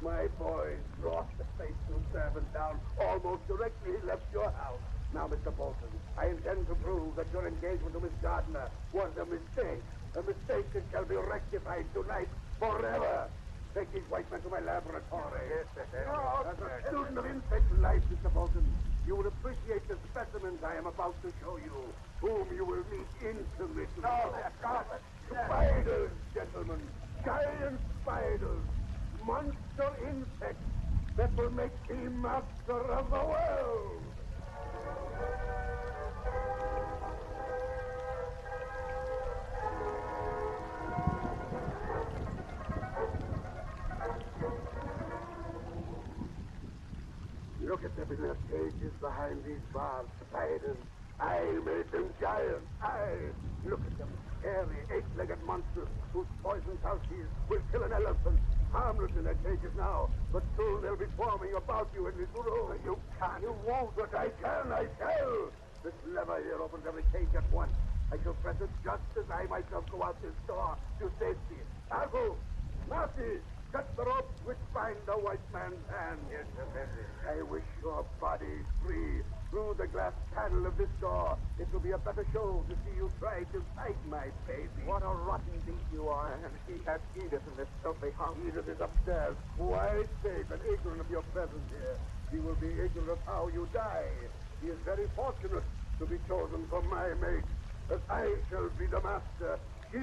My boys brought the faithful servant down almost directly he left your house. Now, Mr. Bolton, I intend to prove that your engagement to Miss Gardner was a mistake. A mistake that shall be rectified tonight forever. Take these white men to my laboratory. Yes, sir. As a student of insect life, Mr. Bolton, you will appreciate the specimens I am about to show you, whom you will meet intimately. No, God. Spiders, gentlemen. Giant spiders. Monster insects that will make me master of the world. Look at them in their cages behind these bars, spiders. I made them giant. Look at them, hairy, eight-legged monsters whose poison calces will kill an elephant. Harmless in their cages now, but soon they'll be swarming about you in this room. You can't. You won't. But I can. I shall. This lever here opens every cage at once. I shall press it just as I myself go out this door to safety. Argo, Marty, cut the ropes which bind the white man's hand. Yes, sir. I wish your body free through the glass panel of this door. It will be a better show to see you try to fight my baby. What a rotten beast you are. And he has Edith in this filthy house. Edith is upstairs, quite safe and ignorant of your presence here. She will be ignorant of how you die. He is very fortunate to be chosen for my mate. As I shall be the master, she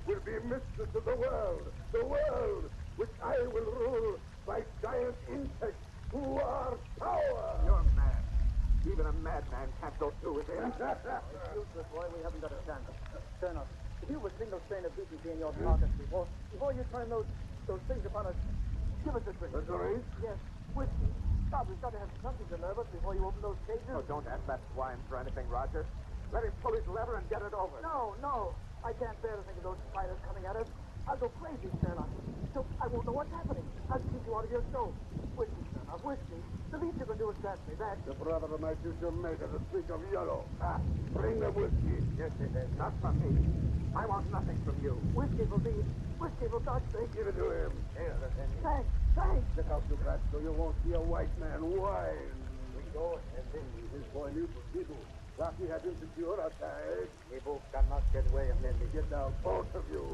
will be mistress of the world. The world which I will rule by giant insects who are power. You're mad. Even a madman can't go through with him. It's useless, boy. We haven't got a chance. Sterno, if you have a single strain of decency in your pockets before you turn those things upon us, give us a drink. A drink? Yes, whiskey. God, we've got to have something to nerve us before you open those cages. Oh, don't ask that swine for anything, Roger. Let him pull his lever and get it over. No. I can't bear to think of those spiders coming at us. I'll go crazy, Sterno. So I won't know what's happening. I'll keep you out of your stove. Whiskey, Sterno, whiskey. The least you can do is dance me back. The brother of my future mate has a streak of yellow. Bring the whiskey. Yes, not from me. I want nothing from you. Whiskey for me. Whiskey for God's sake. Give it to him. Here, Thanks. Look out, you brats, so you won't see a white man whine. We go and then his boy Nebo. Rocky had him secure outside. Nebo cannot get away and let me Get down, both of you.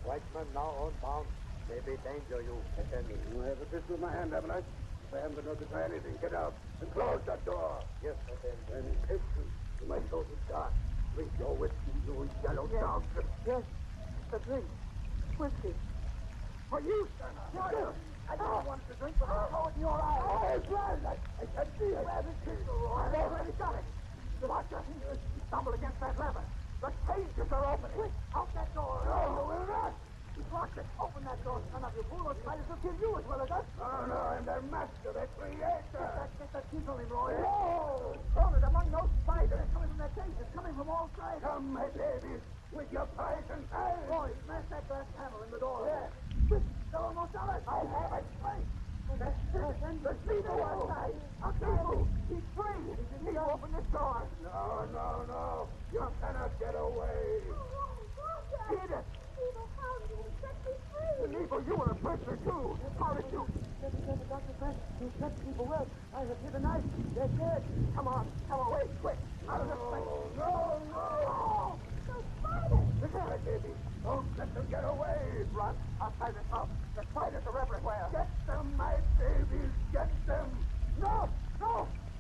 White man now unbound. May be danger you. Attend me. I have a pistol in my hand, haven't I? If I haven't noticed anything, get out and close that door. Yes, attend me. And patience. You might go to dark. Drink your whiskey, you yellow dog. Yes, a drink. Whiskey. For you, Sterno. I don't want to drink, but I'll throw it in your eyes. Oh, it's blind. I can't see it. Where's his pistol, Roy? I've already got it. Roger, you stumble against that lever. The cages are open. Quick, out that door. No, we're not. Roger, open that door. None of you fool those spiders will kill you as well as us. Oh, no, I'm their master, their creator. Get that teeth on him, Roy. No! Cornered among those spiders. They're coming from their cages, coming from all sides. Come, my babies, with your poison eyes. Roy, smash that glass panel in the door. Yeah. Quick, they're almost on us. I have it. The Nebo outside. Nebo, he's free. He opened this door. No. You cannot get away. Edith. How did you set me free? Nebo, you were a prisoner too. How did you? Dr. Frank, you set people well. I have hit a knife. They're dead. Come on, away, quick. Out of this place. No. Those spiders! Look at it, baby. Don't let them get away. Run, outside this house. The spiders are everywhere. Get them, my babies. Get them. No,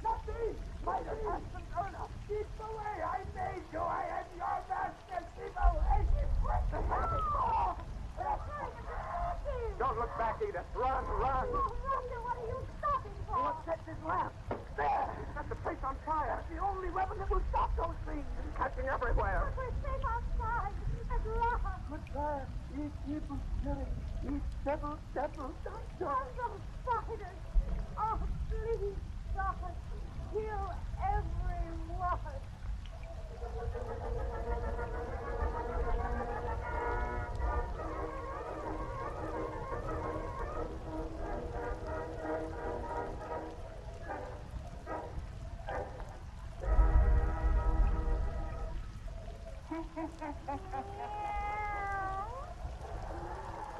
not these. Spiders have some Erna. Keep away. I made you. I am your master. Keep away. Don't look back, Edith. Run. Oh, Roger, what are you stopping for? What set his lamp. There! Set the place on fire. The only weapon that will stop those things. It's catching everywhere. We're safe outside. At last. Goodbye. Eat people spirit. Eat devil, devil, Oh, devil. those spiders. Oh, please, God. Kill everyone.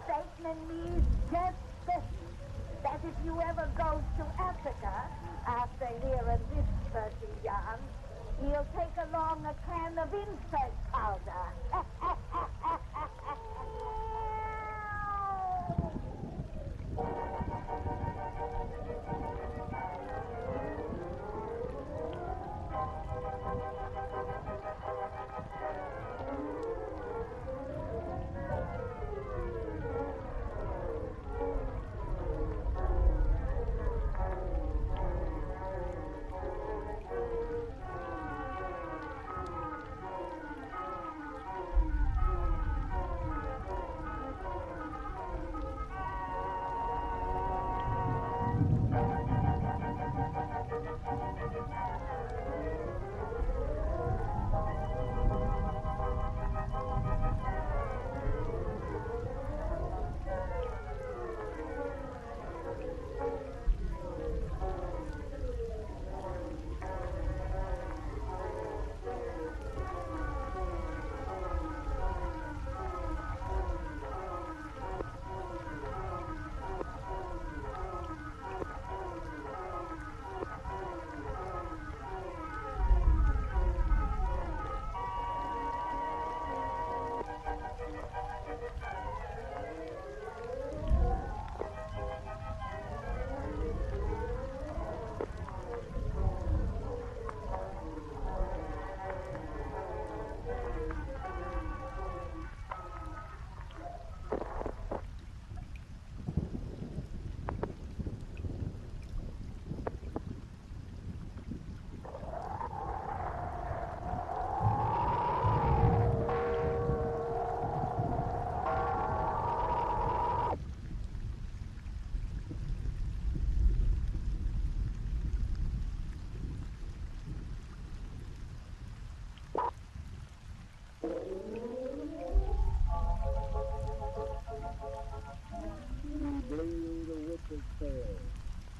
Satan and me's just bitten that if you ever goes to Africa after hearing this dirty yarn, he'll take along a can of insect powder.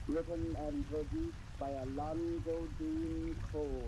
Written and produced by Alonzo Dean Cole.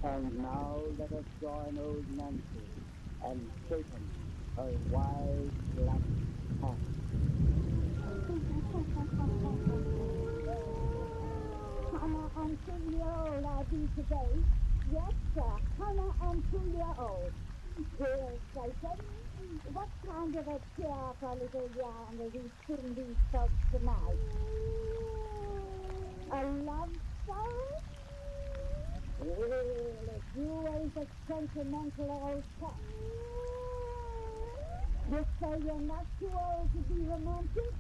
And now let us join old Nancy and Satan, her wide black cat. I'm 2-year-old I'll be today. Yes, sir, 102-year-old. Dear Satan, what kind of a cheerful little yarn will you sing these folks tonight? A love story? Well, if you ain't a sentimental old cat. You say you're not too old to be romantic?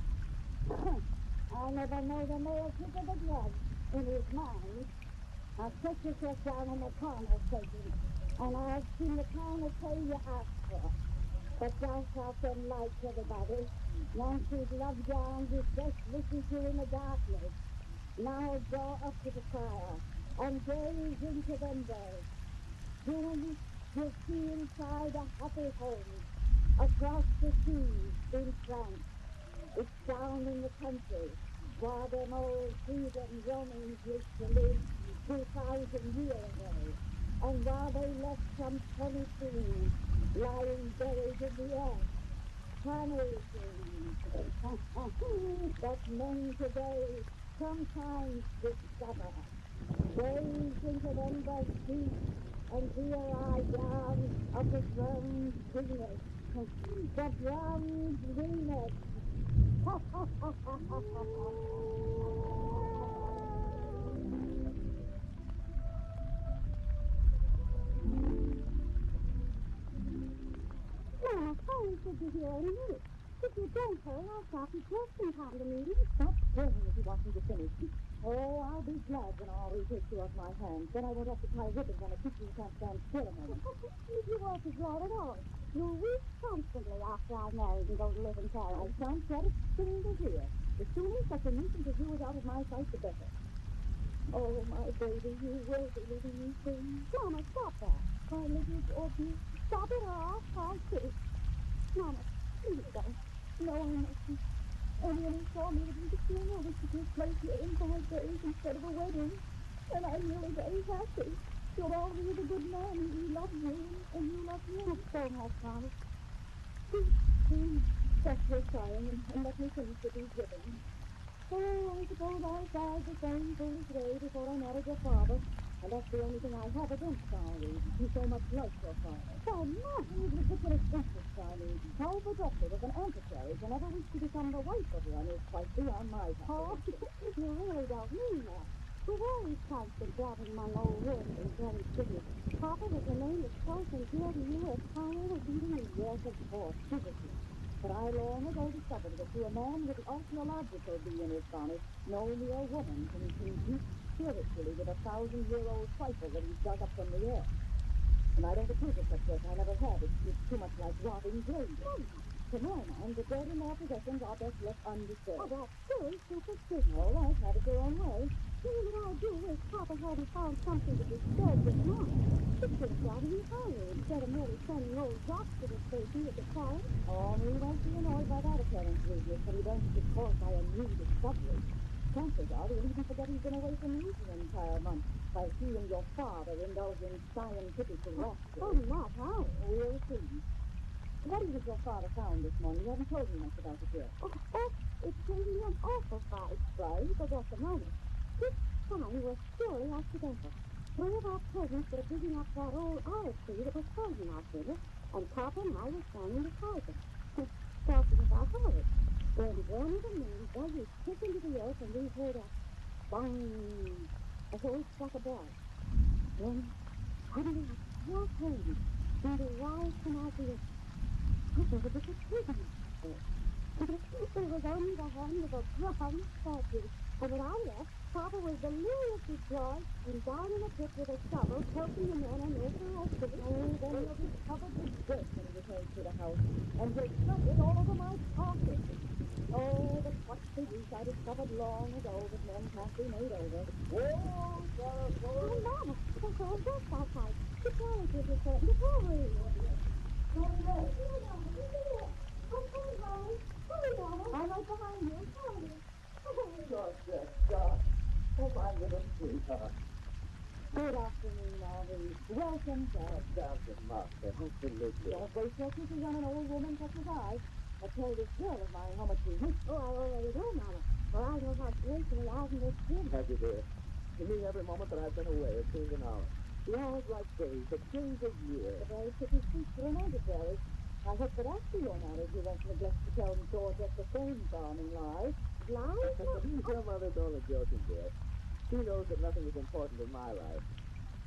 I never know the male kick of the glove in his mind. Now sit yourself down in the corner, Satan, and I'll sing the kind of tale you asked for. But don't out them lights, everybody. Nancy's love yarns is best listened to in the darkness. Now draw up to the fire. and gaze into them there. Soon you'll see inside a happy home, across the sea in France. It's down in the country, where them old heathen Romans used to live 2,000 years ago, and where they left some funny things lying buried in the earth. Funny things that men today sometimes discover. Gaze into them by sea, and here I am of the bronze Venus. The bronze Venus. Mama, hurry, should you hear any minute? If you don't hurry, I'll stop you just in time to meet him. Stop swearing if you want me to finish. Oh, I'll be glad when Henri takes you off my hands. Then I won't have to tie ribbons on a kitchen you can't stand still a moment. If you won't withdraw at all, you'll weep constantly after I'm married and go to live in I Paris. sound satisfying to hear. The sooner such a nuisance as you is out of my sight, the better. Oh, my baby, you will be leaving me soon. Mama, stop that. My little Georgie. Stop it or I'll cry too. Mama, please don't. No, I mustn't. And when he saw me, it was a funeral which took place here in 5 days instead of a wedding. And I'm really very happy. You're always a good man, and he loves you, and you love him. It's so much, Mama. Please, stop your crying and let me finish with these ribbons. Oh, I suppose I died the same foolish way before I married your father. And that's the only thing I have against Henri. He's so much like your father. Oh, no. He's ridiculous interest, Charlie. How productive of an antiquary can ever wish to become the wife of one is quite beyond my comprehension. Oh, you really don't mean that. We've always concentrated among old work and Jerry's business. Papa has remained as close and dear to you as Connie will be to me. Yes, of course, physically. But I long ago discovered that to a man with the archaeological bee in his bonnet, no mere woman can compete spiritually with a 1,000-year-old trifle that he's dug up from the earth. And I don't approve of such work. I never have. It's too much like robbing graves. To my mind, the dead in their possessions are best left undisturbed. Oh, that's silly, stupid business. All right, have it your own way. What I do is Papa hadn't found something to disturb his mind. He could have got him higher instead of merely sending old rocks to the station at the time. Oh, he won't be annoyed by that apparent weakness when he learns his course by a new discovery. Chances are he'll even forget he's been away from you for an entire month by seeing your father indulge in scientific laughter. Oh, not how. We'll see. What is it your father found this morning? You haven't told me much about it yet. Oh, it gave me an awful fright. Right? But just a moment. This sign was purely accidental. Three of our peasants were digging up that old olive tree that was frozen out there, and Papa and I were standing beside them, talking about olives. When one of the men dug his stick into the earth, and we heard a bang, as though it struck a bell. Then, suddenly, a small hand seemed to rise from out the earth. It was a bit of prison there. It was only the hand of a brown statue. And when I left, Papa was deliriously joy and down in the pit with a shovel, poking the men and resurrected. Oh, then he'll be covered with dirt when he returns to the house, and he'll spread it all over my carpet. Oh, but what's the use? I discovered long ago that men can't be made over. Oh, Sarah, Oh, Mama, there's all this outside. The carriage is returning to Paris. I'm right behind you. Georgette, oh, my little sweetheart. Good afternoon, Henri. Welcome back. Doctor Master, absolutely. Don't waste your kisses on an old woman such as I. I tell this girl of mine how much you miss. Oh, I already do, Mama. For I know how gracefully I can this kid. Have you, dear? To me, every moment that I've been away, it seems an hour. Years like days, but days of years. A very pretty speech for an antiquary. I hope that after your marriage you won't neglect to tell Georgette the same charming lies. Lies? Your mother's only joking, dear. She knows that nothing is important in my life,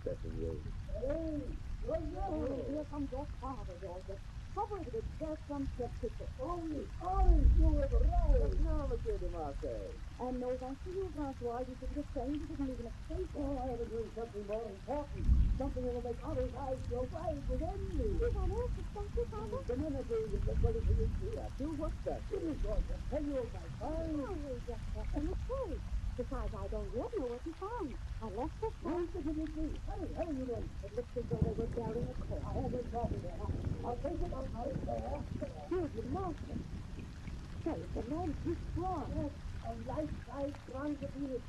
except in you. Hey, here comes your father, Georgette. Covered with dirt from skepticism. You have arrived. No, Monsieur de Marseille. And no thanks to you, Francois. You should have changed. You didn't even escape. Oh, I have been doing something more important. Something that will make others' eyes go bright within me. Is that all to thank you, Papa? The energy is just ready for you to do. What's that? It is Georgia. Tell you, my fine. Oh, we just got in the tree. Besides, I don't yet know what you found. I left this Where's the key? Hurry, you men. It looks as though they were burying a corpse. I have no coffee there. I'll take it up right there. Here, you lost it. Say, the lead is strong. Yes, a life-size bronze Venus.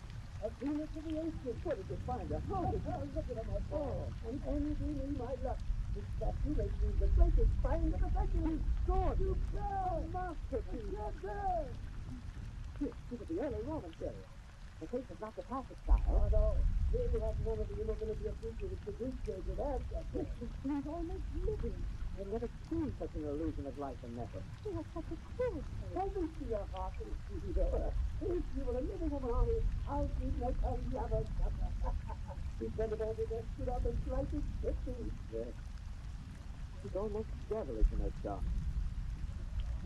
A Venus of the ancients. Where did you find her? How did you... Look at them all. Oh, and envy me my luck. This statue makes me the greatest find of the century. God, You go! masterpiece. Yes, sir! This is the early Roman period. The case is not the classic style. Oh, no. Here you have none of the immobility of features that the Greek gave to that. He's almost living. I've never seen such an illusion of life and metal. He has such a cool face. Let me see your heart and see there. If you were a living woman on it, I'll keep like a lover. He said it every day, stood up and tried to get me. Yes. She's almost devilish in her charm.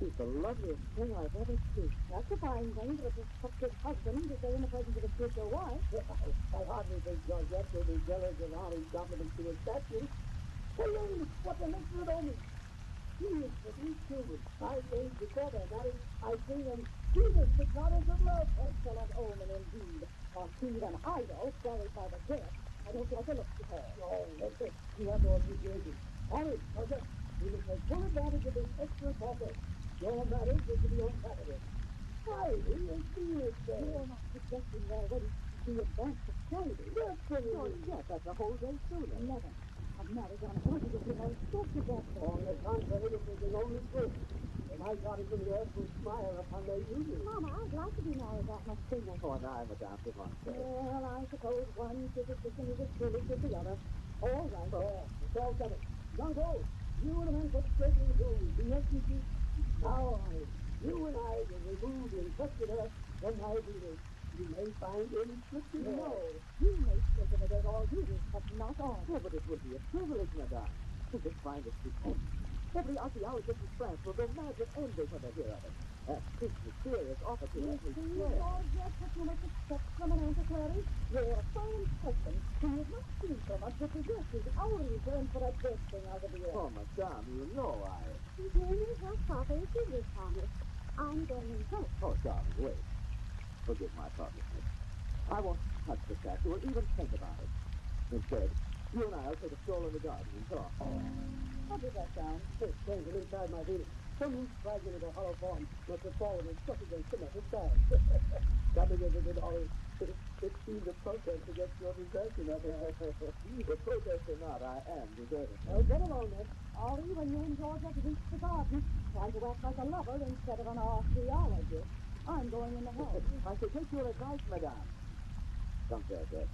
She's the loveliest thing I've ever seen. That's a fine thing for a prospective husband to say in the presence of a future wife. I hardly think Georgette will be jealous of Henri's compliments to his statue. Hello, what a little omen. He is the three children. 5 days before their marriage, I sing them Jesus, the goddess of love. Excellent omen indeed. Or seed an idol buried by the dead. I don't like the looks of her. Oh, that's it. You have no appreciation. Henri, Georgette, we must take full advantage of this excellent offer. Your marriage is to be on Saturday. Friday is Venus Day. You're not suggesting they're ready to advance to Friday. Yes, That's a whole day sooner. Never. I've married on earth with you know, so to death. On the contrary, it is the only truth. And my God is in the earth will smile upon their union. Mama, I'd like to be married that much sooner. Oh, and I'm a damn fiancé. Well, I suppose one superstition is as foolish as the other. All right. Oh, it's all settled. Now go. You and the men put straight in the room. The SEC. Now, you and I will remove the infected earth from my Venus. You may find inscription. No, you may think of it as all duty, but not all. Oh, but it would be a privilege, madame, to just find a secret. Every archaeologist in France will go mad with envy when they hear of it. This mysterious offer to You every see, square. Georgette, what you must expect from an antiquary. You're a fine husband who has not seen so much that possesses our return for a bursting out of the earth. Oh, madame, you know I... He's doing his house proper as he is, Thomas. I'm going in first. Oh, darling, wait. Forgive my thoughtlessness. I won't touch the statue or even think about it. Instead, you and I will take a stroll in the garden and talk. How did that sound? It came from inside my Venus. Some loose fragment of a hollow form must have fallen and struck against the metal side. Coming as it did always, it seemed a protest against your possession of it. The protest or not, I am deserting. Oh, get along, then. Ollie, when you and Georgette reach the garden, try to act like a lover instead of an archaeologist. I'm going in the house. I should take your advice, madame. Come, Georgette.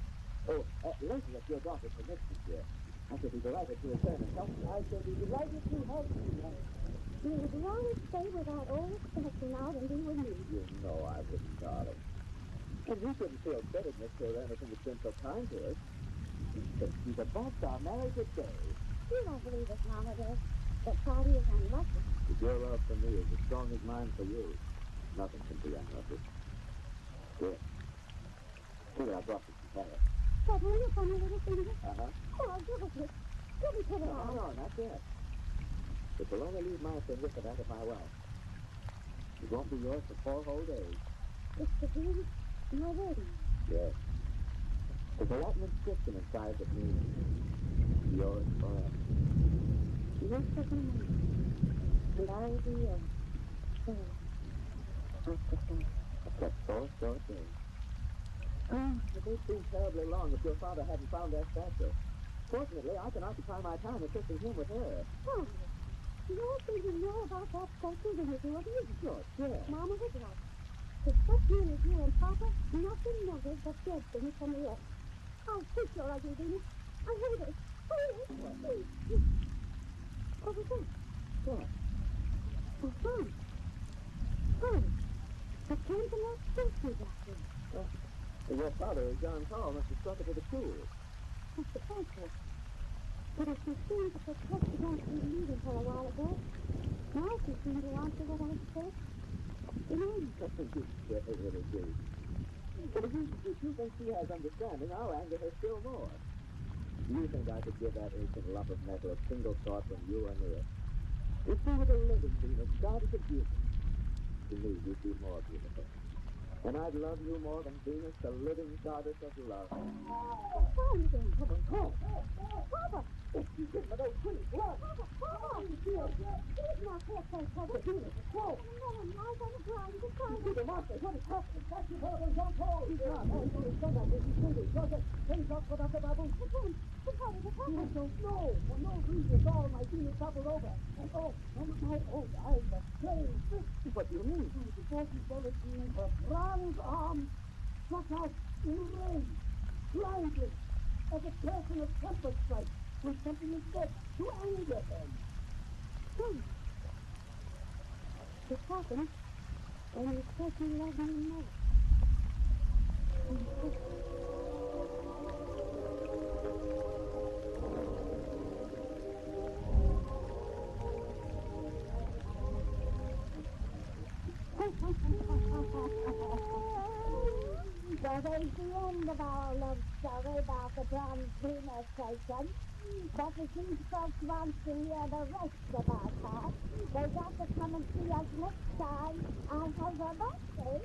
Oh, later, if your daughter permits me, dear, I shall be delighted to return and help you. I shall be delighted to help you. You would rather stay without all expecting out and be with me. You know I wouldn't, darling. And you shouldn't feel bitterness toward anything that's been so kind to us. She's the best our marriage today. You don't believe it nowadays. That party is unlucky. If your love for me is as strong as mine for you, nothing can be unlucky. Here. Here, I brought you some carrots. That ring upon your little finger? Uh-huh. Oh, give it to me. Let me put it on. No, not yet. It will only leave my finger for that if I will. It won't be yours for 4 whole days. It's the dream you're waiting. Yes. There's a Latin inscription inside that means yours forever. Yours for me. And I will be yours. So, after that. Except 4 short days. Oh, It would seem terribly long if your father hadn't found that statue. Fortunately, I can occupy my time assisting him with her. oh. You don't think you know about that statue than you do of you. Sure. Mama was right. To such men as you and Papa, nothing matters but dead things from the earth. I'll take your ugly Venus. I hate it. What was that? What? Oh, son. Son. It came from that statue back there. Your father, John Paul, must have struck it with a tool. That's the answer. But if she seemed to protest against me leaving her a while ago, now she seemed to answer what I said. You silly little goose. But if you think she has understanding, I'll anger her still more. You think I could give that ancient lump of metal a single thought when you are near? If she were the living Venus, goddess of beauty, to me you'd be more beautiful. And I'd love you more than Venus, the living goddess of love. Come on, come. Papa! You give me those pretty gloves. Papa! He's not here, Papa. Venus, it's cold. No, lies on the ground. He's crying. See the monster. What is happening? That's your brother's on cold. He's not. Oh, so he's done that. He's bleeding. So just hangs up without the baboon. How did it happen? I don't know. For no reason at all, my Venus toppled over. And some of my own eyes are strange. What do you mean? Before she fell asleep, her bronze arm struck out in rain, blindly, as a person of temper strike, with something instead to anger them. It happened when you said you love me more. Well, there's the end of our love story about the bronze Venus taken. But if these folks want to hear the rest about her, they got to come and see us next time on her birthday.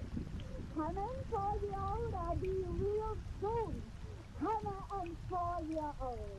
Come in 4-year-old, I'll be real soon. Come and 4-year-old.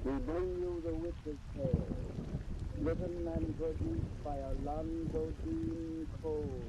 We bring you The Witch's Tale, written and produced by Alonzo Dean Cole.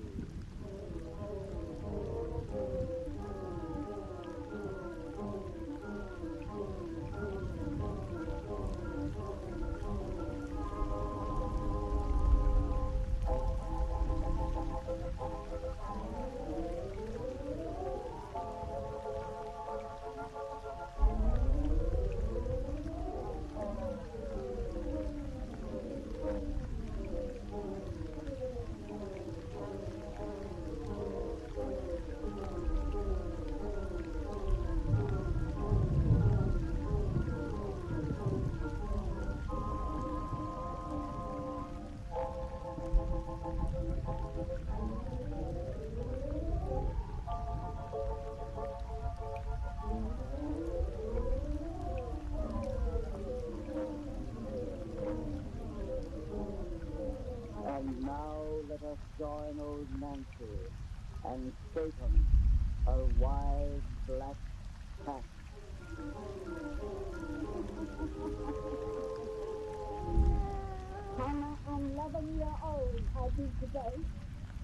And now let us join old Nancy and Satan, her wise black cat. Hannah and 11-year-old I be today.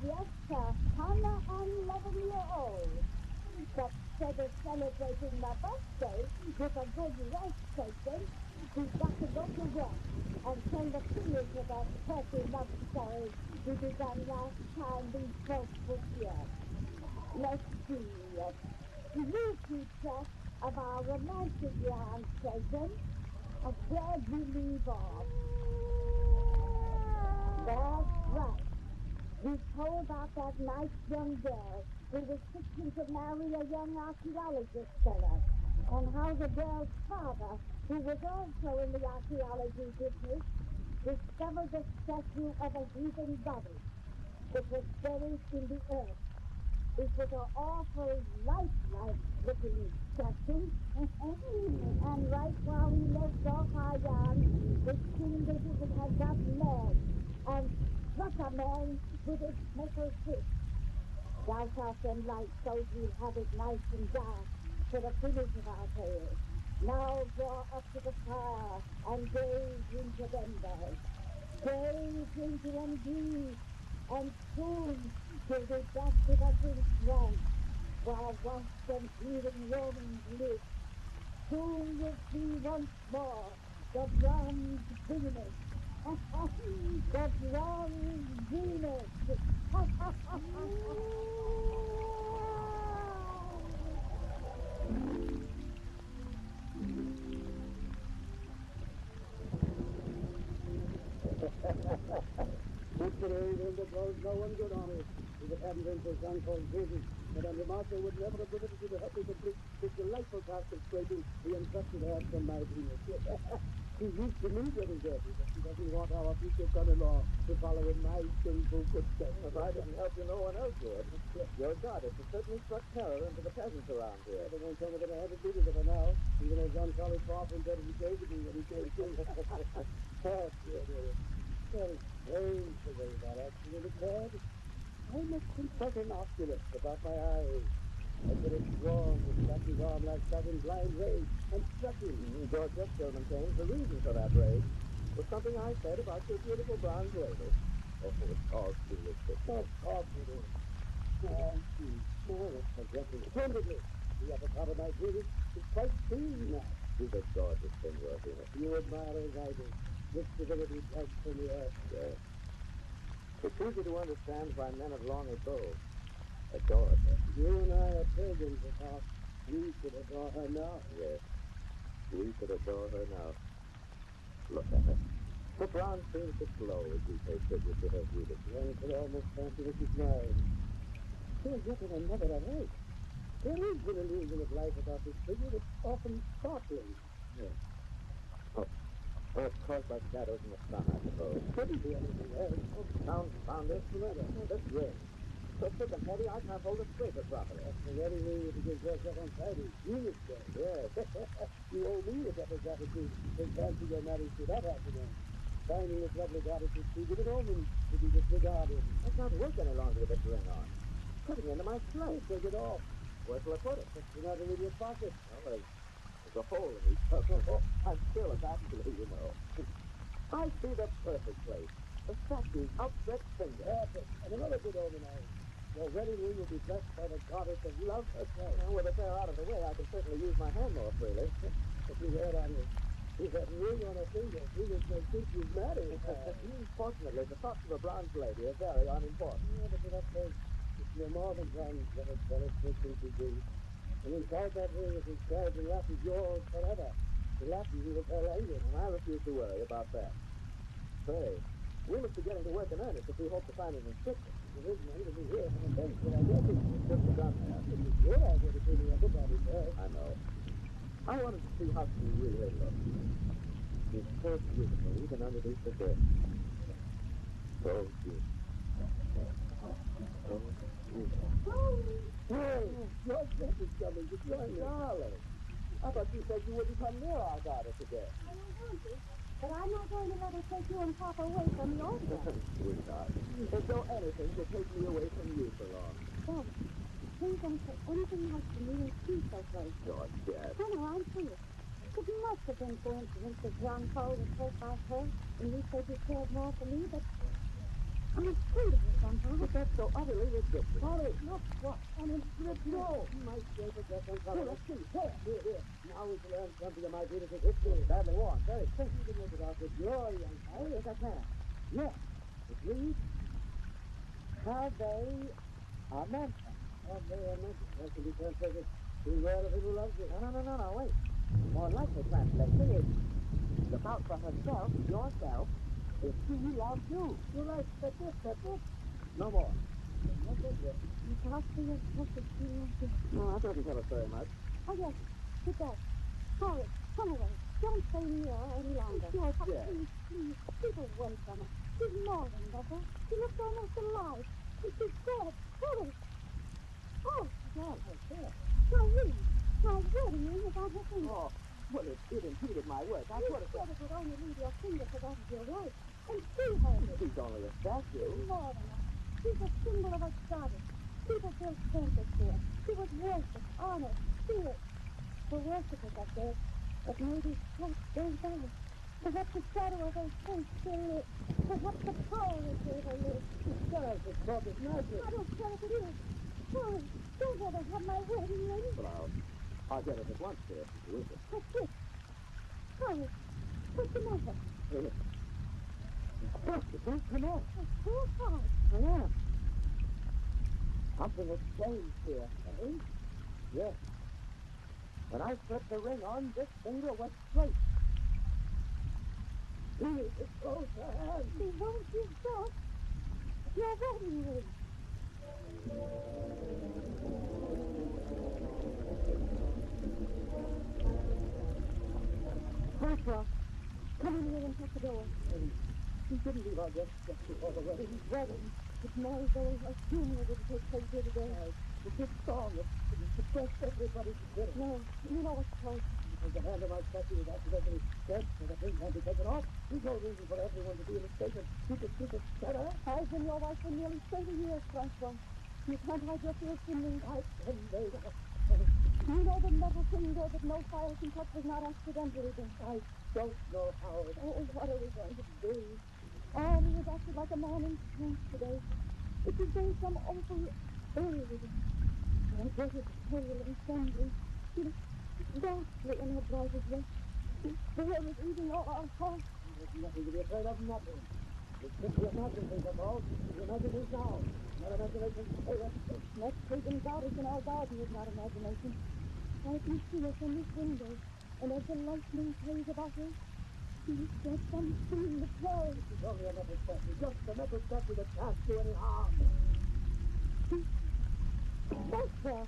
Yes, sir, Hannah and 11-year-old. But instead of celebrating my birthday with a good rest taken, we've got to go to work and tell the finish of that turkey love story we began last time these folks were here. Let's see. You keep track of our romantic yarn, Satan. Where'd we leave off? That's right. We told about that nice young girl who was fixing to marry a young archaeologist fella, and how the girl's father, who was also in the archaeology business, discovered the statue of a heathen goddess. It was buried in the earth. It was an awful lifelike looking statue. And right while we left off our yarn, it seemed as if it had got legs and What a man with his metal fist. Douse off them lights so we'll have it nice and dark for the finish of our tale. Now draw up to the fire and gaze into embers. Gaze into them deep, and soon till they dust with us in swamp, while washed and healing Romans live. Soon you'll see once more the bronze Venus. The bronze Venus. Today, Hilda blows no one good on it. If it hadn't been for son called David, Madame Remarque would never have permitted you to help me complete this delightful task of scraping the infected hair from my Venus. She's used to me getting dirty, but she doesn't want our future son-in-law to follow in my sinful footsteps. If I didn't help you, no one else would. Your goddess has certainly struck terror into the peasants around here. They won't tell me that I haven't needed of her now, even though John Collins far from better than gave to me when he came to. Oh, dear. Very strange the way that accident occurred. I must confess an oculus about my eyes. I could have sworn the statue's arm like that in blind rage and struck him. George Stillman came. The reason for that rage was something I said about your beautiful bronze lady. Oh, it's all foolish. Of course it is. Oh, it's progressing splendidly. The upper part of my beauty is quite clean now. She's a gorgeous thing, Rosina. You admire as I do. This divinity dug from the earth. Yes. It's easy to understand why men have long ago adored her. You and I are pagans, of course. We could adore her now. Yes. We could adore her now. Look at her. The bronze seems to glow as we pay tribute to her beauty. One could almost fancy that she's mine. There's yet another I like. There is an illusion of life about this figure that's often startling. Yes. Oh. Well, it's caused by shadows in the sun, I suppose. Couldn't be anything else. Oh, found it. This ring. So thick and heavy, I can't hold it straight properly. That's the very ring that begins right up on Friday. Venus Day. Yes. You owe me a debt of gratitude for fancy your marriage to that afternoon. Finding this lovely goddess is too good an omen to be disregarded. I can't work any longer with this ring on. It's cutting into my flesh. Take it off. Where shall I put it? It's not in your pocket. Oh, there's a hole in each pocket. I'm still a bachelor, you know. I see the perfect place. The statue's outstretched finger. Perfect. And another good omen, your wedding ring will be blessed by the goddess of love herself. Well, with the pair out of the way, I can certainly use my hand more freely. If you heard on you, with that ring on her finger, Venus may think you've married her. Fortunately, the thoughts of a bronze lady are very unimportant. Yeah, but for that case, you're more than bronze, what a celebrating to do. And inside that ring is inscribed in Latin, yours forever. The Latin you will tell language. And I refuse to worry about that. Say, we must be getting to work in earnest if we hope to find an inscription. It isn't going to be here from the bench, but I guess it's just begun there. It was your idea to put me up about it first. I know. I wanted to see how she really looks. She's so beautiful, even underneath the dirt. So beautiful. So beautiful. Hey, your friend is coming to join me. Darling, I thought you said you wouldn't come near our daughter today. I don't want to, but I'm not going to let her take you and Papa away from your daughter. Sweetheart, as though anything could take me away from you for long. Daddy, please don't say anything like the meeting she's so close. George, yes. No, I'm serious. It must have been coincidence that John called and hurt my her, and you said you cared more for me, but I'm afraid of you somehow. But that's so utterly ridiculous. Sorry, look, what? An inscription. No. My favorite address on cover. Let's see. Here. Now we can learn something of my beautiful history. Badly worn, very thick. You can make it out with joy, young fellow. Yes, I can. Yes. It reads, have they a mansion? Have they a mansion? That can be translated, beware of him who loves you. No, wait. More likely translation is, look out for herself, yourself, if she loves you. You're right. That's it. No more. You talk to your precious feelings. No, that doesn't tell us very much. Oh, yes. Sit there. Hurry. Come away. Don't stay here any longer. Yes. Please. Keep away from her. She's more than lover. She looks almost alive. She's dead. Hurry. Oh, God, her dead. My ring is on her finger. Oh, well, it impeded my work. I You could have said it would only leave your finger for that of your wife. And see her. She's only a statue. More than that. She's a symbol of our goddess. People built temples to her. She was worshipped, honored, feared. The worshippers up there, but maybe hope goes by. Perhaps the shadow of her face still lives. Perhaps the power that gave her lives. Charles, this talk is magic. I don't care if it is. Hurry, don't let her have my wedding ring. Well, I'll get it at once, dear. Who is it? That's it. Hurry, what's the matter? Look, it won't come off. It's too hard. Yeah. Something has changed here. Eh? Yes. When I put the ring on, this finger went straight. Here, it goes her hand. She won't give back your wedding ring. Francois, come in here and shut the door. He didn't leave our guests just before the wedding. Wedding. It's Mary's a funeral that takes place here today. The big song that suppressed everybody to get it. No, you know what's close. Because the hand of my statue was accidentally dead, so the thing can't be taken off. There's no reason for everyone to be in a state of super terror. I've been your wife for nearly 30 years, Francois. You can't hide your fears from me. I can made up. You know the metal thing there that no fire can touch was not accidentally done. I don't know how. Oh, what are we going to do? Arnie has acted like a man in trance today. It has been some awful eerie. I guess it's pale and trembling. She was ghastly in her brightest dress. The world is eating all our hearts. There's nothing to be afraid of, nothing. It's simply imagine things, that's all. You imagine things now. Not imagination. Next pagan goddess in our garden is not imagination. I can see her from this window, and as the lightning plays about her, she gets some scene of terror. It's only a metal statue, just a metal statue that can't do any harm. That's her.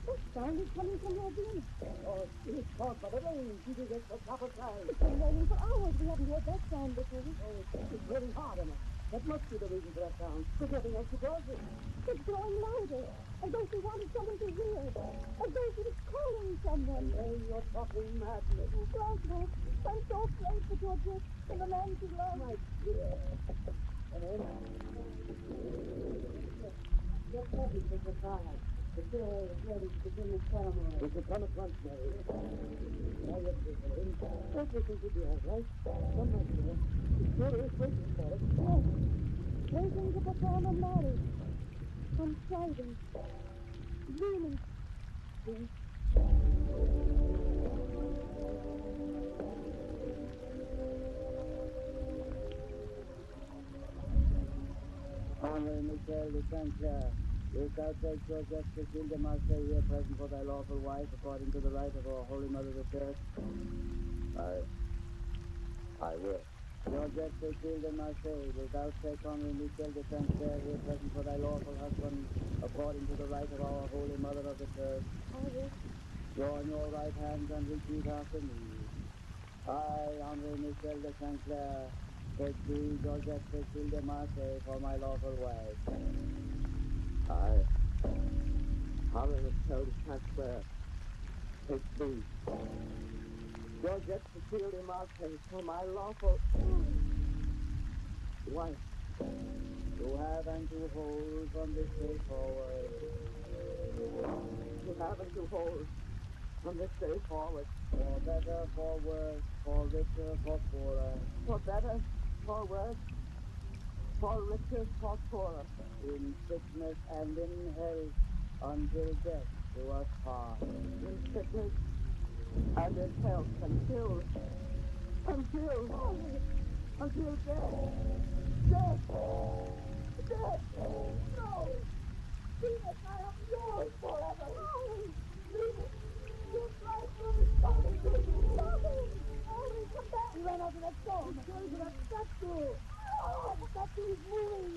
That sound is coming from your room. Oh, it's caused by the rain. She did it for proper time. It's been raining for hours. We haven't heard that sound before. Oh, it's raining hard enough. That must be the reason for that sound. There's nothing else to cause it. It's growing louder, as though she wanted someone to hear, as though she was calling someone. Hey, you're talking madness. Francois, I'm so afraid for Georgette and the man she loves. My dear. Come in. Your coffee is a fire. The chair is ready to begin the ceremony. We can come at once, Mary. Now you're preparing. Everything will be all right. Come back here. The chair is waiting for us. Yes. Waiting to perform a marriage. On Friday. Venus. Yes. Henri Michel de Saint-Clair, wilt thou take Georgette Cecile de Marseille here present for thy lawful wife according to the rite of our Holy Mother the Church? I will. Georgette Cecile de Marseille, wilt thou take Henri Michel de Saint-Clair here present for thy lawful husband according to the rite of our Holy Mother of the Church? I will. Join your right hands and repeat after me. I, Henri Michel de Saint-Clair, take thee, Georgette Cecile de Marseille, for my lawful wife. I, Henri Michel de Saint-Clair, take thee, Georgette Cecile de Marseille, for my lawful wife. To have and to hold from this day forward. To have and to hold from this day forward. For better, for worse, for richer, for poorer. For better, for worse, for richer, for poorer. In sickness and in health, until death do us part. In sickness and in health, until death. Death! Death! No! Venus, I am yours forever! Venus, your life will be coming to you! Henri, come back! He ran out of that storm. He carried to that statue. Oh, the statue is moving!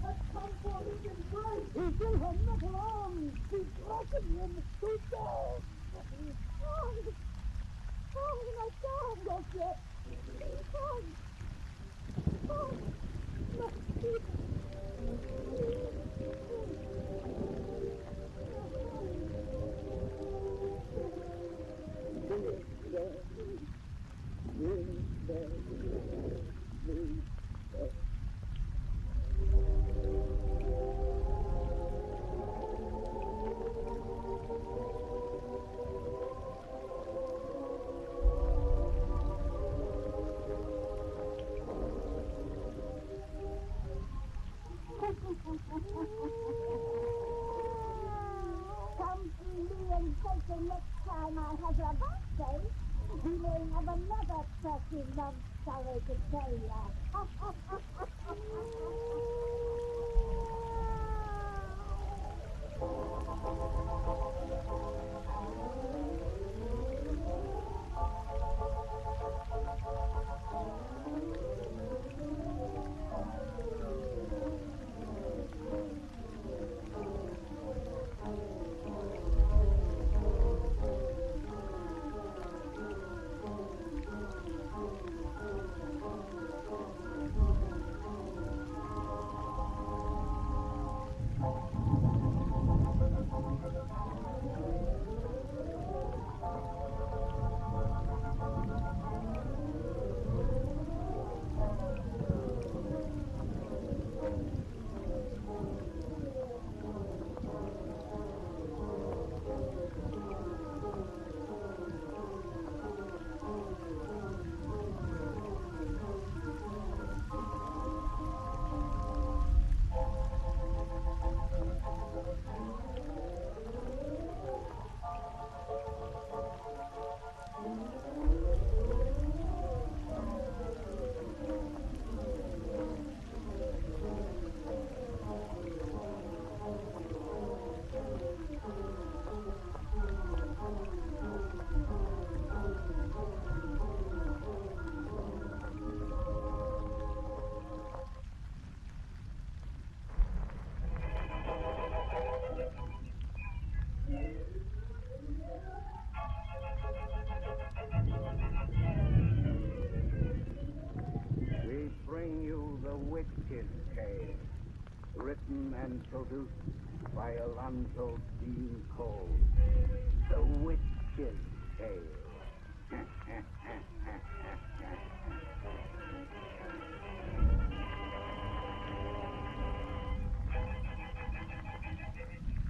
Let's come for his embrace. He's in her metal arms. She's crushing him to death. Oh, my God! Georgette. Oh, my feet! Come to me and take the next time I have a birthday. We may have another pretty love story to tell ya. We bring you the Witch's Tale, written and produced by Alonzo Dean Cole. The Witch's Tale.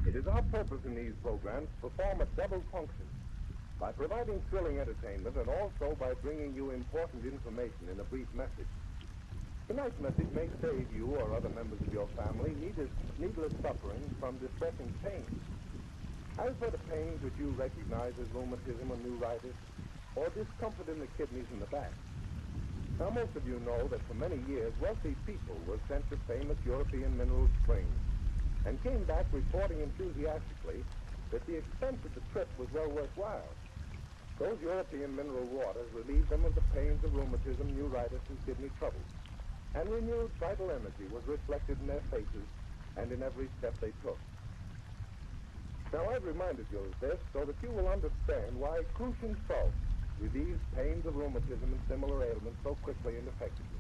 It is our purpose in these programs to perform a double function by providing thrilling entertainment and also by bringing you important information in a brief message. Tonight's message may save you or other members of your family needless suffering from distressing pain. As for the pains which you recognize as rheumatism or neuritis, or discomfort in the kidneys and the back. Now, most of you know that for many years, wealthy people were sent to famous European mineral springs and came back reporting enthusiastically that the expense of the trip was well worthwhile. Those European mineral waters relieved them of the pains of rheumatism, neuritis, and kidney trouble, and renewed vital energy was reflected in their faces and in every step they took. Now, I've reminded you of this so that you will understand why crucian salt relieves pains of rheumatism and similar ailments so quickly and effectively.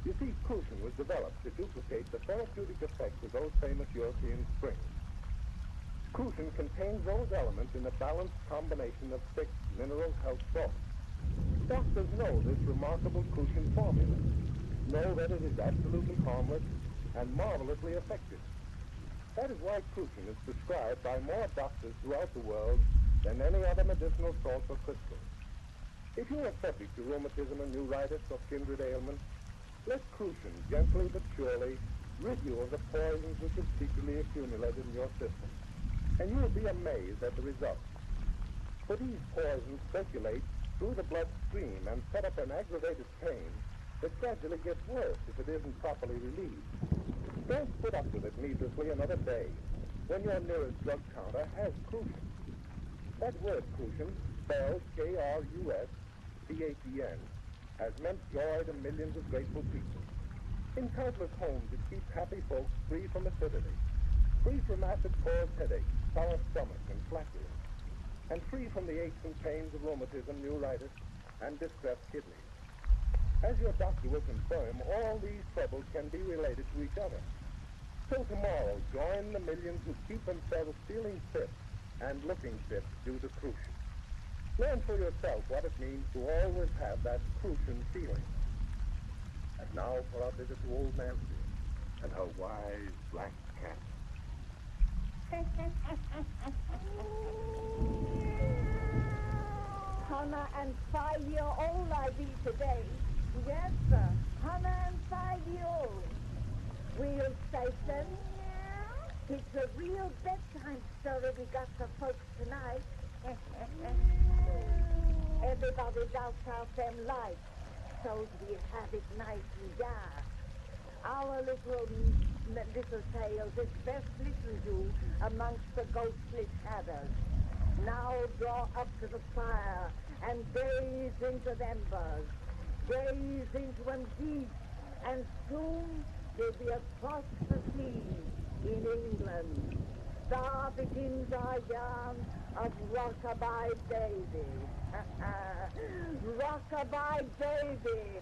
You see, crucian was developed to duplicate the therapeutic effects of those famous European springs. Crucian contains those elements in a balanced combination of 6 mineral health salts. Doctors know this remarkable crucian formula, know that it is absolutely harmless and marvelously effective. That is why crucian is prescribed by more doctors throughout the world than any other medicinal salt or crystal. If you are subject to rheumatism and neuritis or kindred ailments, let crucian gently but surely rid you of the poisons which have secretly accumulated in your system, and you will be amazed at the results. For these poisons circulate through the bloodstream and set up an aggravated pain that gradually gets worse if it isn't properly relieved. Don't put up with it needlessly another day when your nearest drug counter has crucian. That word crucian, spelled K-R-U-S-C-H-E-N, has meant joy to millions of grateful people. In countless homes, it keeps happy folks free from acidity, free from acid-caused headaches, sour stomach, and flatulence, and free from the aches and pains of rheumatism, neuritis, and distressed kidneys. As your doctor will confirm, all these troubles can be related to each other. So tomorrow, join the millions who keep themselves feeling fit and looking fit due to crucian. Learn for yourself what it means to always have that crucian feeling. And now for our visit to old Nancy and her wise black cat. Hannah and 5-year-old I be today. Yes, sir. Hannah and 5-year-old. Real station. It's a real bedtime story we got for folks tonight. Everybody's out them lights, so we have it nice and dark. Our little tales is best listened to amongst the ghostly shadows. Now draw up to the fire and gaze into the embers. Gaze into them deep, and soon you'll be across the sea in England. There begins our yarn of Rockabye Baby. Rockabye Baby.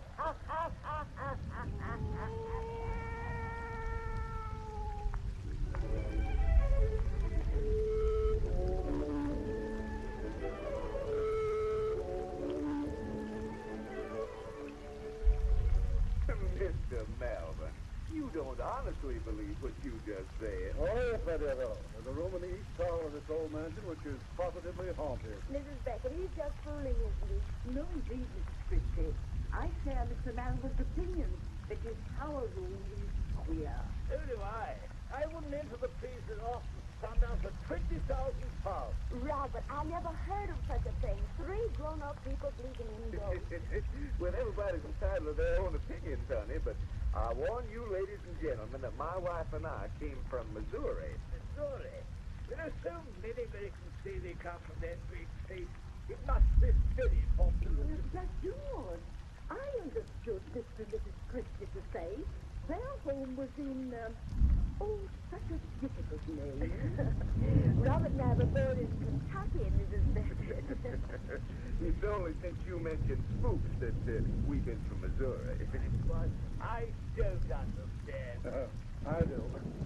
Mr. Melvin, you don't honestly believe what you just said. Oh, yes, I do. There's a room in the east tower of this old mansion which is positively haunted. Mrs. Beckett, he's just fooling, isn't he? No, indeed, Mrs. Christie. I share Mr. Malvin's opinion that his tower room is queer. So do I. I wouldn't enter the place at all from sundown for 20,000 pounds. Robert, I never heard of such a thing. 3 grown-up people believing in ghosts. Well, everybody's entitled to their own opinions, honey, but I warn you, ladies and gentlemen, that my wife and I came from Missouri. Missouri? There are so many Americans say they come from that great state. It must be very popular. But George, I understood Mr. and Mrs. Christie to say their home was in, such a difficult name. Robert and I were born in Kentucky, Mrs. Beckett. It's only since you mentioned spooks that we've been from Missouri. But I don't understand. I do.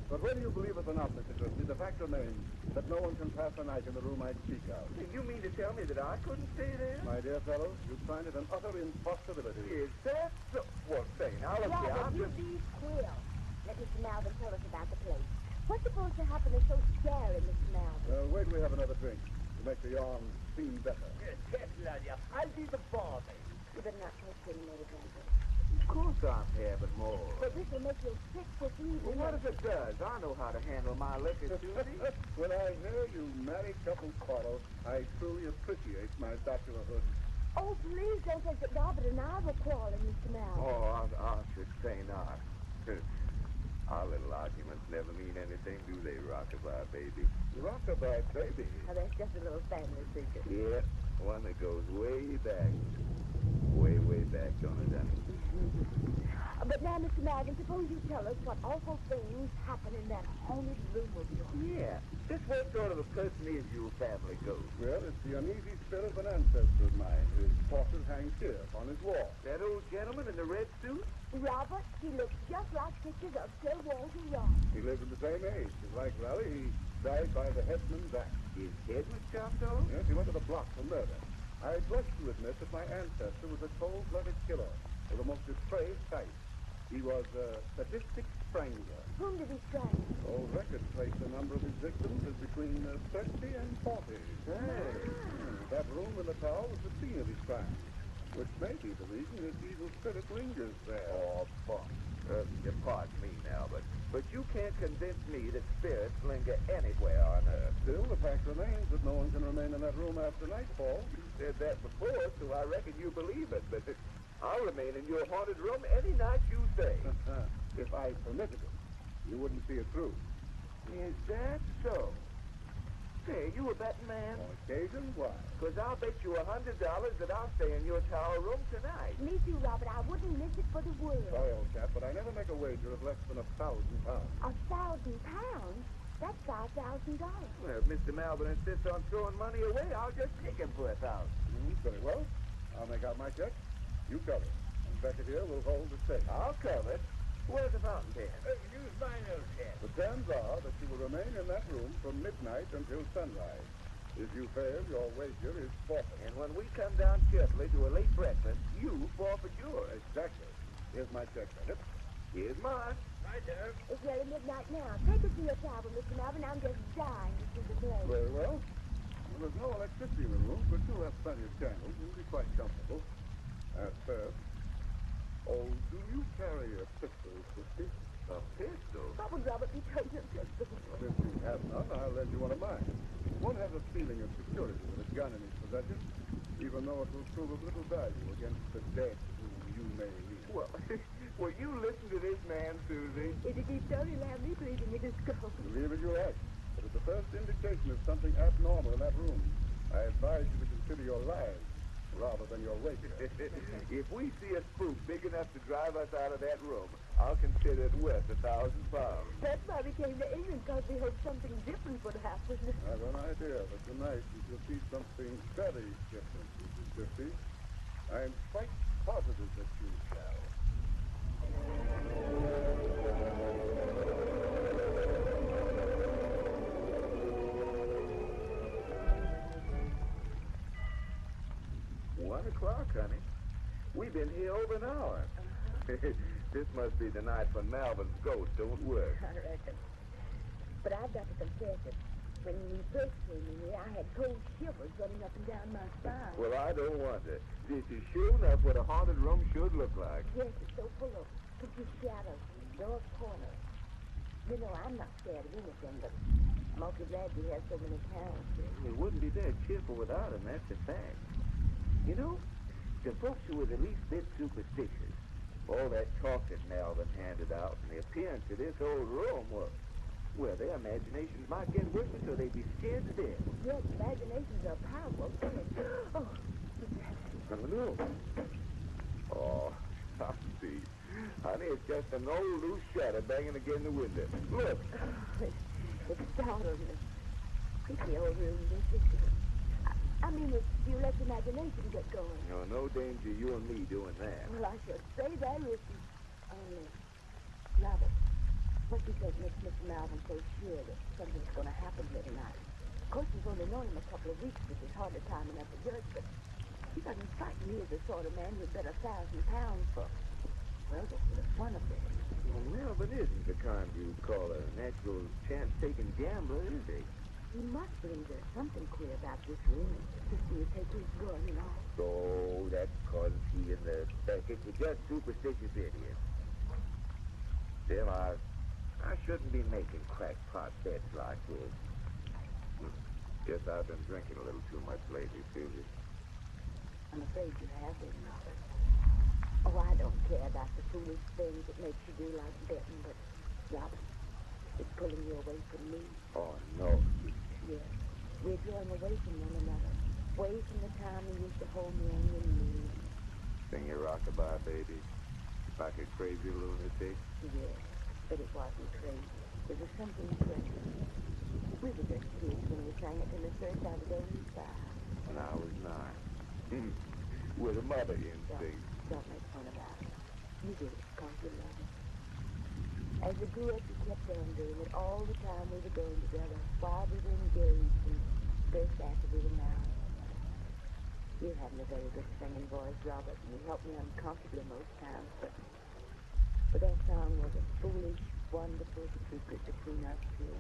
But whether you believe it or not, Mr. Christie, the fact remains that no one can pass the night in the room I speak of. You mean to tell me that I couldn't stay there? My dear fellow, you'd find it an utter impossibility. Is that so? Well, say, now look here, I'm Robert, just... you be queer. Let Mr. Malvin tell us about the place. What's supposed to happen is so scary, Mr. Malvin. Wait till we have another drink to make the yarn seem better. Yes, Lydia, I'll be the barmaid. You better not take any more advantage. Of course I'm having more. But this will make you sick this evening. Well, what if it does? I know how to handle my liquor, Susie. When I hear you married couple quarrel, I truly appreciate my bachelorhood. Oh, please don't think that Robert and I were quarreling, Mr. Malvin. Oh, I should say not. Our little arguments never mean anything, do they, Rockabye Baby? Rockabye Baby? Oh, that's just a little family secret. Yeah, one that goes way back. Way, way back, don't it, honey? But now, Mr. Malvin, suppose you tell us what awful things happen in that haunted room of yours. Yeah. Just what sort of a person is your family ghost? Well, it's the uneasy spirit of an ancestor of mine whose portrait hangs here upon his wall. That old gentleman in the red suit? Robert, he looks just like pictures of Sir Walter Raleigh. He lived in the same age. Like Raleigh, he died by the headsman's axe. His head was chopped off? Yes, he went to the block for murder. I blush to admit that my ancestor was a cold-blooded killer of the most depraved type. He was a sadistic strangler. Whom did he strangle? Old records place the number of his victims as between 30 and 40. Hey. That room in the tower was the scene of his crime, which may be the reason his evil spirit lingers there. Oh, fuck. Pardon me now, but you can't convince me that spirits linger anywhere on Earth. Still, the fact remains that no one can remain in that room after nightfall. You said that before, so I reckon you believe it, but I'll remain in your haunted room any night you say. If I permitted it, you wouldn't see it through. Is that so? Say, you a betting man? On occasion, why? Because I'll bet you $100 that I'll stay in your tower room tonight. Me too, Robert. I wouldn't miss it for the world. Sorry, old chap, but I never make a wager of less than £1,000. £1,000? That's $5,000. Well, if Mr. Malvin insists on throwing money away, I'll just take him for $1,000. Very well. I'll make out my check. You cover it. And Beckett here will hold the stake. I'll cover it. Where's the fountain pen? Use my nose pen. The terms are that you will remain in that room from midnight until sunrise. If you fail, your wager is forfeit. And when we come down cheerfully to a late breakfast, you forfeit yours. Exactly. Here's my check, Bennett. Here's mine. Right there. It's nearly midnight now. Take us to your tavern, Mr. Melvin. I'm just dying to see the play. Very well. Well, there's no electricity in the room, but you'll have plenty of candles. You'll be quite comfortable. First, do you carry a pistol, Christy? A pistol? What would Robert be told of pistol? Since you have none, I'll lend you one of mine. One has a feeling of security with a gun in his possession, even though it will prove of little value against the dead whom you may lead. Well, will you listen to this man, Susie? If he keeps only me bleeding in his skull. Believe as you like, but it's the first indication of something abnormal in that room. I advise you to consider your lives rather than your wager. If we see a spook big enough to drive us out of that room, I'll consider it worth £1,000. That's why we came to England, because we hoped something different would happen. I have an idea, but tonight you shall see something very different, Mrs. Christie. I am quite positive that you shall. $1 honey. We've been here over an hour. This must be the night when Melvin's ghost don't work. I reckon. But I've got to confess it. When we first came in here, I had cold shivers running up and down my spine. Well, I don't wonder. This is sure enough what a haunted room should look like. Yes, it's so full of spooky shadows and dark corners. You know, I'm not scared of anything, but I'm awfully glad we have so many towns here. It wouldn't be very cheerful without him, that's a fact. You know, the folks who were the least bit superstitious, all that talk that Melvin handed out and the appearance of this old room, well, their imaginations might get worse until they'd be scared to death. Yes, imaginations are powerful. Oh, No. Oh, I see. Honey, it's just an old loose shadow banging against the window. Look. It's startling. Creepy old room, this is. I mean, if you let your imagination get going. No danger you and me doing that. Well, I should say there isn't. Only, Robert, what you said makes Mr. Melvin so sure that something's going to happen here tonight. Of course, we've only known him a couple of weeks, which is hardly time enough to judge, but he doesn't strike me as the sort of man who'd bet £1,000 for, well, just one of them. Well, Melvin isn't the kind you'd call a natural chance-taking gambler, is he? He must believe there's something queer about this room. To see you take his gun and all. Oh, that's because he and the Beckett were just superstitious idiots. Still, I shouldn't be making crackpot bets like this. Guess I've been drinking a little too much lately, Susie. I'm afraid you have been, Robert. Oh, I don't care about the foolish things that makes you do like betting, but, Robert, it's pulling you away from me. Oh, no. Yes, we're drawing away from one another, away from the time we used to hold me on your knee. Sing your rockabye, baby, like a crazy lunatic. Yes, but it wasn't crazy. There was something precious. We were just kids when we sang it in the church out of only 5. When I was 9. With a mother instinct. Don't make fun about it. You did it because you love it. As we grew up, we kept on doing it all the time we were going together, while we were engaged and first after we were married. You haven't a very good singing voice, Robert, and you helped me uncomfortably most times, but that song was a foolish, wonderful secret between us two.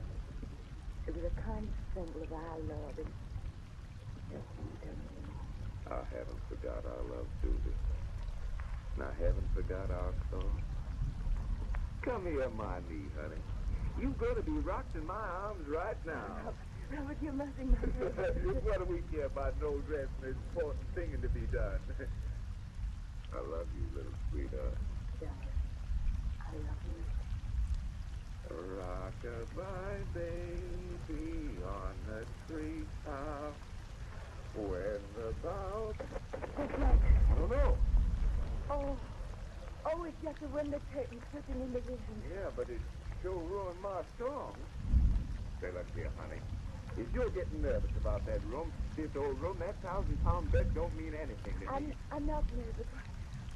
It was a kind of symbol of our love, and just tell me. I haven't forgot our love, Susie. And I haven't forgot our song. Come here, my knee, honey. You're going to be rocked in my arms right now. Robert, you're messing my dress. What do we care about no dress and there's important singing to be done? I love you, little sweetheart. Darling, I love you. Rock-a-bye, baby, on the treetop. When the bough... What's that? I don't know. Oh, it's just a window curtain slipping in the vision. Yeah, but it sure ruined my song. Say, look here, honey. If you're getting nervous about that room, this old room, that £1,000 bet don't mean anything to me. I'm not nervous.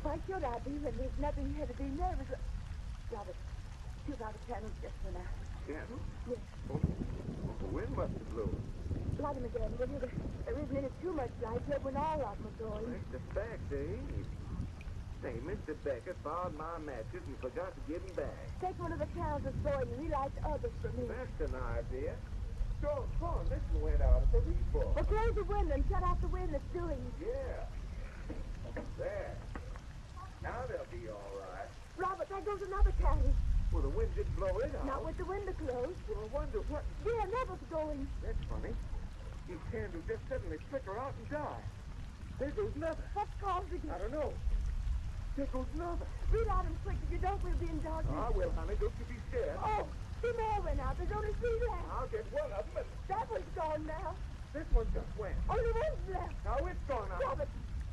Why should I be when there's nothing here to be nervous? Robert, $2 candles just went out. Candles? Yes. Oh, the wind must have blown. Light him again, will you? There isn't any too much light yet when all of them are going. That's the fact, eh? Say, Mr. Becker found my matches and forgot to give them back. Take one of the candles that's going and relight the others for me. That's an idea. Go on, this one went out at the reef. Well, close the window and shut off the wind that's doing. Yeah. There. Now they'll be all right. Robert, there goes another candle. Well, the wind didn't blow it out. Not with the window closed. Well, I wonder what... Yeah, another's going. That's funny. These candles just suddenly flicker out and die. There goes another. What's causing it? I don't know. There goes another. Relight them quick. If you don't, we'll be in darkness. I will, honey. Don't you be scared. Oh, 2 more went out. There's only 3 left. I'll get one of them. That one's gone now. This one just went. Only one's left. Now it's gone out.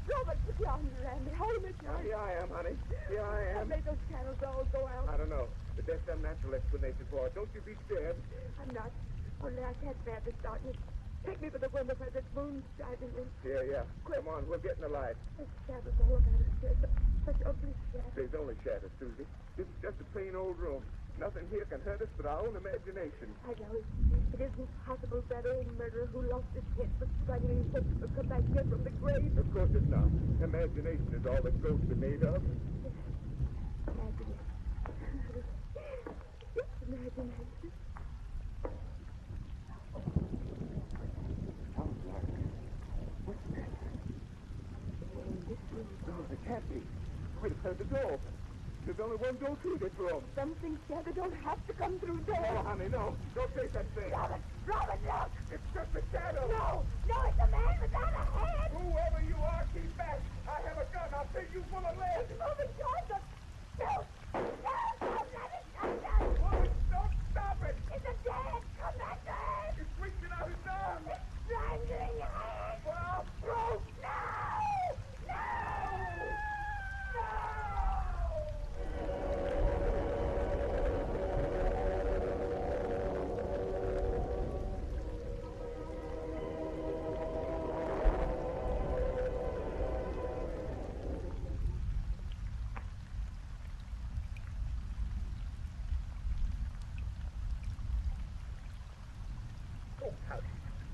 Robert, put yonder, Randy. Hold it, Now, here I am, honey. Here I am. What made those candles all go out? I don't know. But there's some natural explanation for it. Don't you be scared. I'm not. Only I can't bear this darkness. Take me to the window where the moon's shining in. Here, yeah. Quick. Come on, we'll get in the light. There's shadows all about us here. Such ugly shadows. There's only shadows, Susie. This is just a plain old room. Nothing here can hurt us but our own imagination. I know it. It isn't possible that old murderer who lost his head for strangling folks will come back here from the grave. Of course it's not. Imagination is all that ghosts are made of. Imagination. Just imagination. What's that? No, it can't be. We'd have heard the door open. There's only one door through this room. Something said they don't have to come through there. Oh, honey, no. Don't say that thing. Robert, look! It's just a shadow. No, it's a man without a head. Whoever you are, keep back. I have a gun. I'll fill you full of lead. It's moving towards us. No, don't let it come Woman, don't stop it. It's a dead. Come back to it. It's reaching out his arm. It's strangling her. Well, throw. No!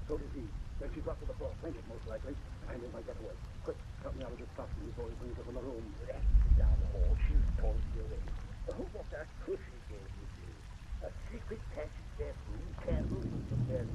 So did he. Then she dropped to the floor, fainted most likely, and in my getaway. Quick, help me out of this costume before he brings her from the room. Down the hall, she's told you away. Who was that cushy gave you? A secret passage there through candles and some there.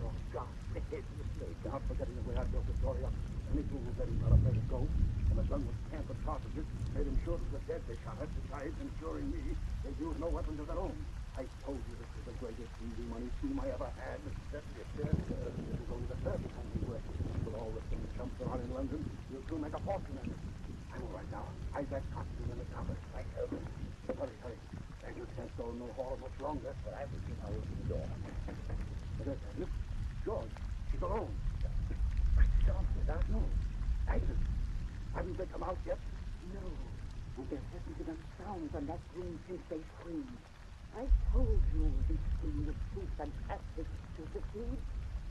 Oh, God, the head was made. Not forgetting the way I built the story up. Any fool who said he's not afraid of ghosts, and the gun was tampered with cartridges, made him sure it was the dead they shot at, besides ensuring me they used no weapons of their own. I told you this was the greatest easy money scheme I ever had. This is only the third time we worked. With all the same chumps around in London, you'll soon make a fortune in it. I'm all right now. Hide that costume in the cupboard. I help him. Hurry. And you can't go in the hall much longer. But I will get out of the door. Look, George, she's alone. What's wrong with that? No. Agnes, haven't they come out yet? No. And there hasn't been a sound from that room since they screamed. I told you this thing was too fantastic to succeed.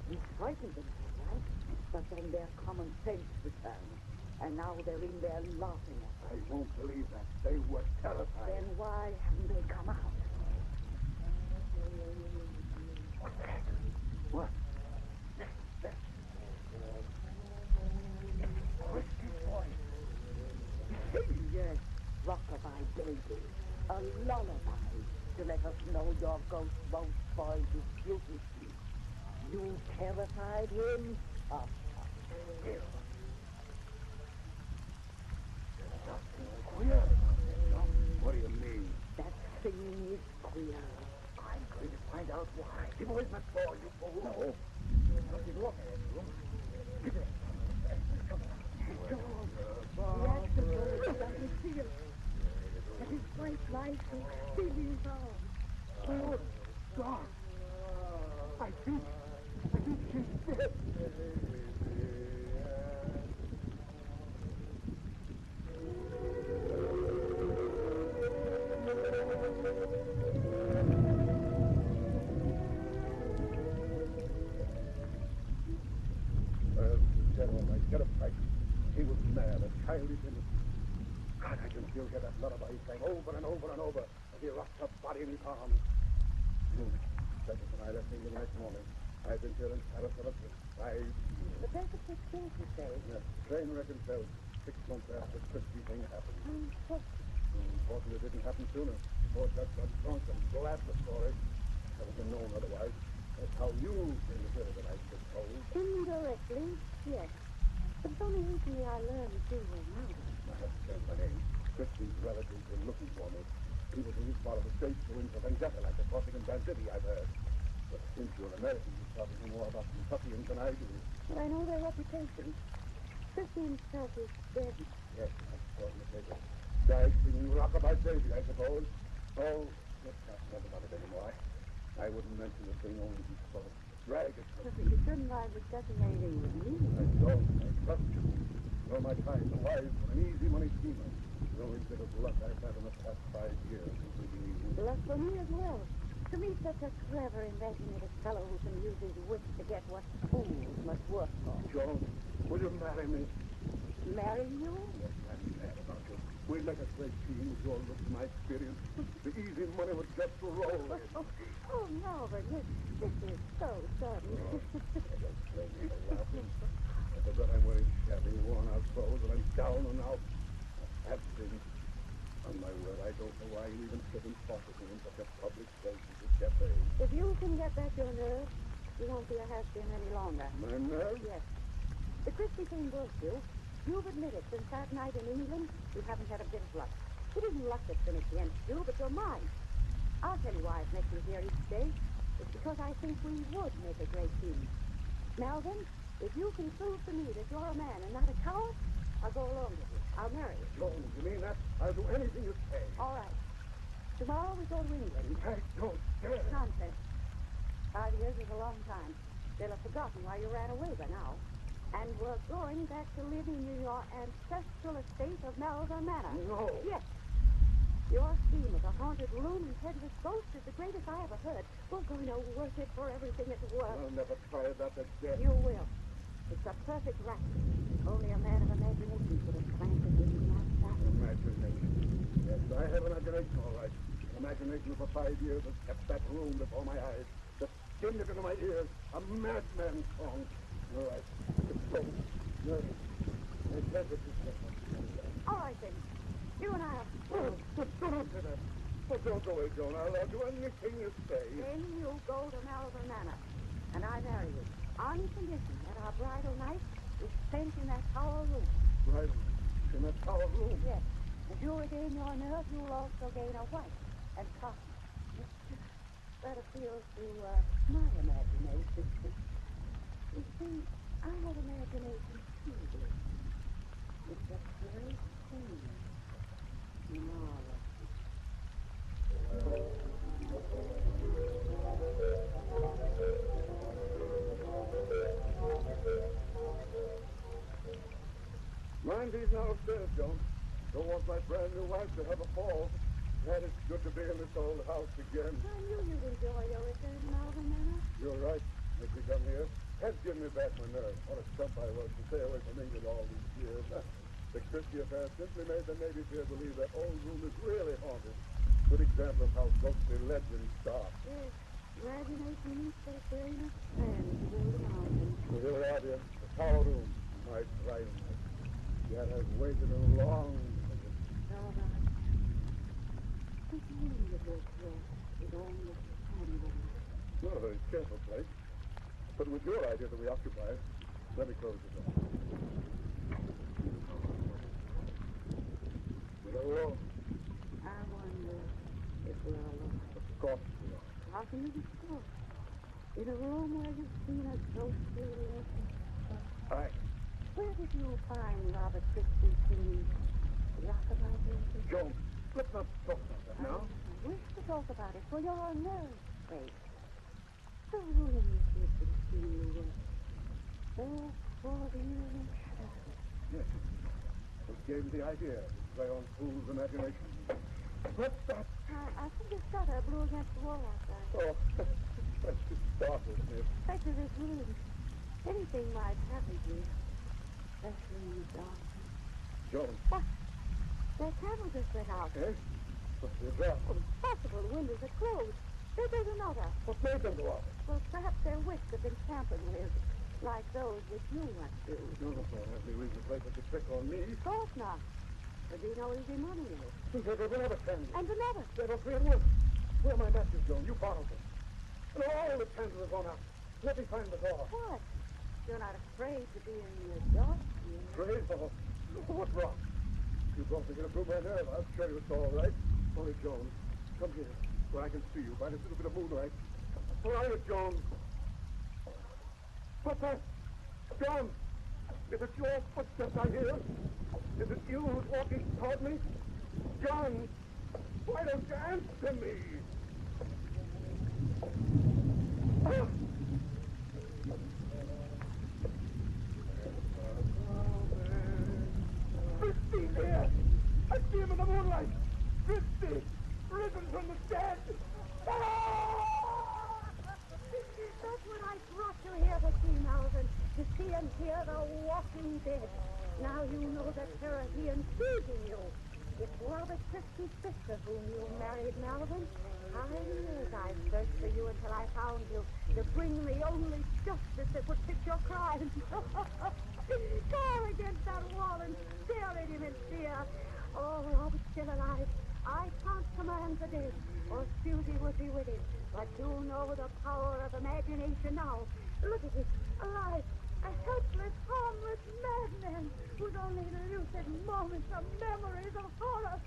We frightened them, all right, but then their common sense returned, and now they're in there laughing at us. I won't believe that. They were terrified. Then why haven't they come out? What's that? What? That's Christy's voice. Yes, rockabye baby, a lullaby to let us know your ghost won't spoil his beauty sleep. You terrified him? Still. There's something Queer about that, no? What do you mean? That singing is queer. I'm going to find out why. Give away my paw, you fool. No. Nothing wrong with you. Give it. Come on. Yes, the boy doesn't see us. But his bright light is stealing on. Oh, God. I think she's dead. Get him right. He was mad, a childish innocent. God, I can still hear that lullaby playing over and over and over as he rocked her body in his arms. Second when I left England the next morning, I've been here in Paris for 5 years. But that's a big thing to say. That train wreck in Belgium, 6 months after the Christie thing happened. Unfortunately, it didn't happen sooner. Before Judge got drunk and blabbed the story. That would have been known otherwise. That's how you came to hear that I suppose. Indirectly, yes. But it's only recently I learned who you were now. I have to change my name. Christie's relatives were looking for me. He was in his part of the state doing for vendetta like the crossing in Van City, I've heard. But since you're American, you probably know more about Kentuckians than I do. But I know their reputation. Christie himself is dead. Yes, I saw in the paper. Died singing Rockabye Baby, I suppose. Oh, let's not talk about it anymore. I wouldn't mention the thing only because of drag it. You shouldn't mind discussing anything with me. I don't. I trust you. You know my kind, the wise for an easy money schemer. The only bit of luck I've had in the past 5 years is with you. Luck for me as well. To meet such a clever, imaginative fellow who can use his wits to get what fools must work for. Joan, will you marry me? Marry you? Yes, I'm mad about you. We'd make a great team with your looks and my experience. The easy money would just roll in. Oh, Melvin, this is so sudden. I forgot I'm wearing shabby, worn-out clothes, and I'm down and out. I've been. On my word, I don't know why you even sit and talk with me in such a public place as this cafe. If you can get back your nerve, you won't be a has-been any longer. My nerve? Yes. The Christie thing broke you. You've admitted since that night in England, you haven't had a bit of luck. It isn't luck that's been against you, but your mind. I'll tell you why it makes me here each day. It's because I think we would make a great team. Melvin, if you can prove to me that you're a man and not a coward, I'll go along with you. I'll marry you. Joan, you mean that? I'll do anything you say. All right. Tomorrow we go to England. I don't care. Nonsense. 5 years is a long time. They'll have forgotten why you ran away by now. And we're going back to live in your ancestral estate of Malvern Manor. No. Yes. Your scheme of a haunted room and headless ghost is the greatest I ever heard. We're going to work it for everything it's worth. I'll never try that again. You will. It's a perfect rap. Only a man of imagination could have planted it in that. Imagination. Yes, I have an imagination, all right. An imagination for 5 years has kept that room before my eyes. The skin into my ears. A madman's song. All right. It's so nervous. I can't resist that one. All right, then. You and I have... Don't say that. Oh, don't go away, Joan. I'll do anything you say. Then you go to Malvern Manor, and I marry you, on condition that our bridal night is spent in that tower room. Right. In that tower room? Yes. If you regain your nerve, you'll also gain a wife and partner. That appeals to my imagination. You see, I have imagination too. It's a great thing. Mind these now upstairs, Joan. Don't want my brand new wife to have a fall. Glad it's good to be in this old house again. I knew you'd enjoy your return to Malvern Manor. You're right. If we come here, has given me back my nerve. What a chump I was to stay away from England all these years. The Christie affair simply made the Navy Pier believe that old room is really haunted. Good example of how ghostly legends start. Yes. Imagination needs that very much sand to build a mountain. Well, here we are, dear. The tower room. My bride night. Yet I've waited a long time. All right. What do you mean you work here with all this animal? Not a very cheerful place. But with your idea that we occupy it, let me close the door. We're alone. I wonder if we're alone. Of course we are. How can you be sure? In a room where you've seen a ghostly look. Aye. Where did you find Robert Christie's scene? Rockabye Baby? Joan, let's not talk about that now. I wish to talk about it for your nerve's sake. The room is the scene. Oh, for the shadow. Yes. What gave me the idea to play on fool's imagination? What's that? I think the shutter blew against the wall outside. Oh, that just startled me. Back to this room. Anything might happen to you. Especially in the dark. Joan. What? That candle just went out. Eh? What's the drop? Oh, impossible. The windows are closed. There's another. What made them go up? Well, perhaps their wits have been tampered with, like those which you once used. No, have any reason to play such a trick on me. Of course not. There'd be no easy money in it. There's another friend. And another. There were 3 at once. Where are my matches, Joan? You borrowed them. And all the candles have gone out. Let me find the door. What? You're not afraid to be in the dark, you know? Afraid? Oh, what's wrong? You brought me here to prove my nerve. I'll show you it's all right. Only, Joan, come here, where I can see you by this little bit of moonlight. Where are you, Joan? What's that? Joan! Is it your footsteps I hear? Is it you who's walking toward me? John, why don't you answer me? Ah! Christy there! I see him in the moonlight! Christy! Risen from the dead! Ah! That's what I brought you here to see, Malvin. To see and hear the walking dead. Now you know that Sarah Ian sees you. It's Robert Christie's sister whom you married, Malvin. 5 years I've searched for you until I found you to bring the only justice that would fix your crimes. Call against that wall and stare at him in fear. Oh, Robert's still alive. I can't command the dead, or beauty would be with him. But you know the power of imagination now. Look at him, alive. A helpless, harmless madman whose only lucid moments are memories of horror.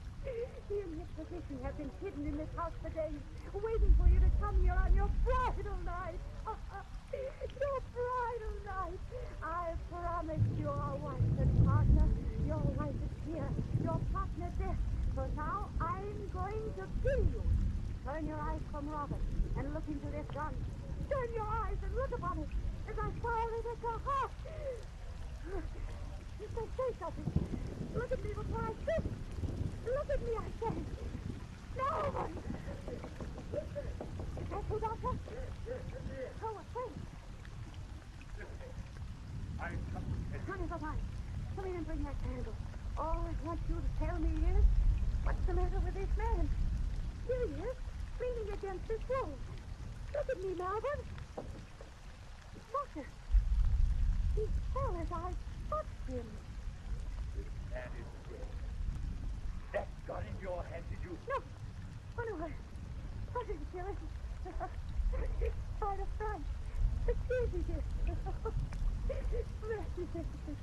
He and his physician have been hidden in this house for days, waiting for you to come here on your bridal night. Your bridal night. I promised you a wife and partner. Your wife is here, your partner dead. So now I'm going to kill you. Turn your eyes from Robert and look into this gun. Turn your eyes and look upon it as I fire it at your heart. You can say something. Look at me before I shoot. Look at me, I say. No! Is that you, Doctor? Oh, what's that? Honey, bye-bye. Come in and bring that candle. All I want you to tell me is, what's the matter with this man? Here he is, leaning against this wall. Look at me, Malvin. Doctor, he fell as I touched him. This man is dead. That gun in your hand, did you? No. Oh, no, I didn't kill him. By the front. The crazy did. It's imagination.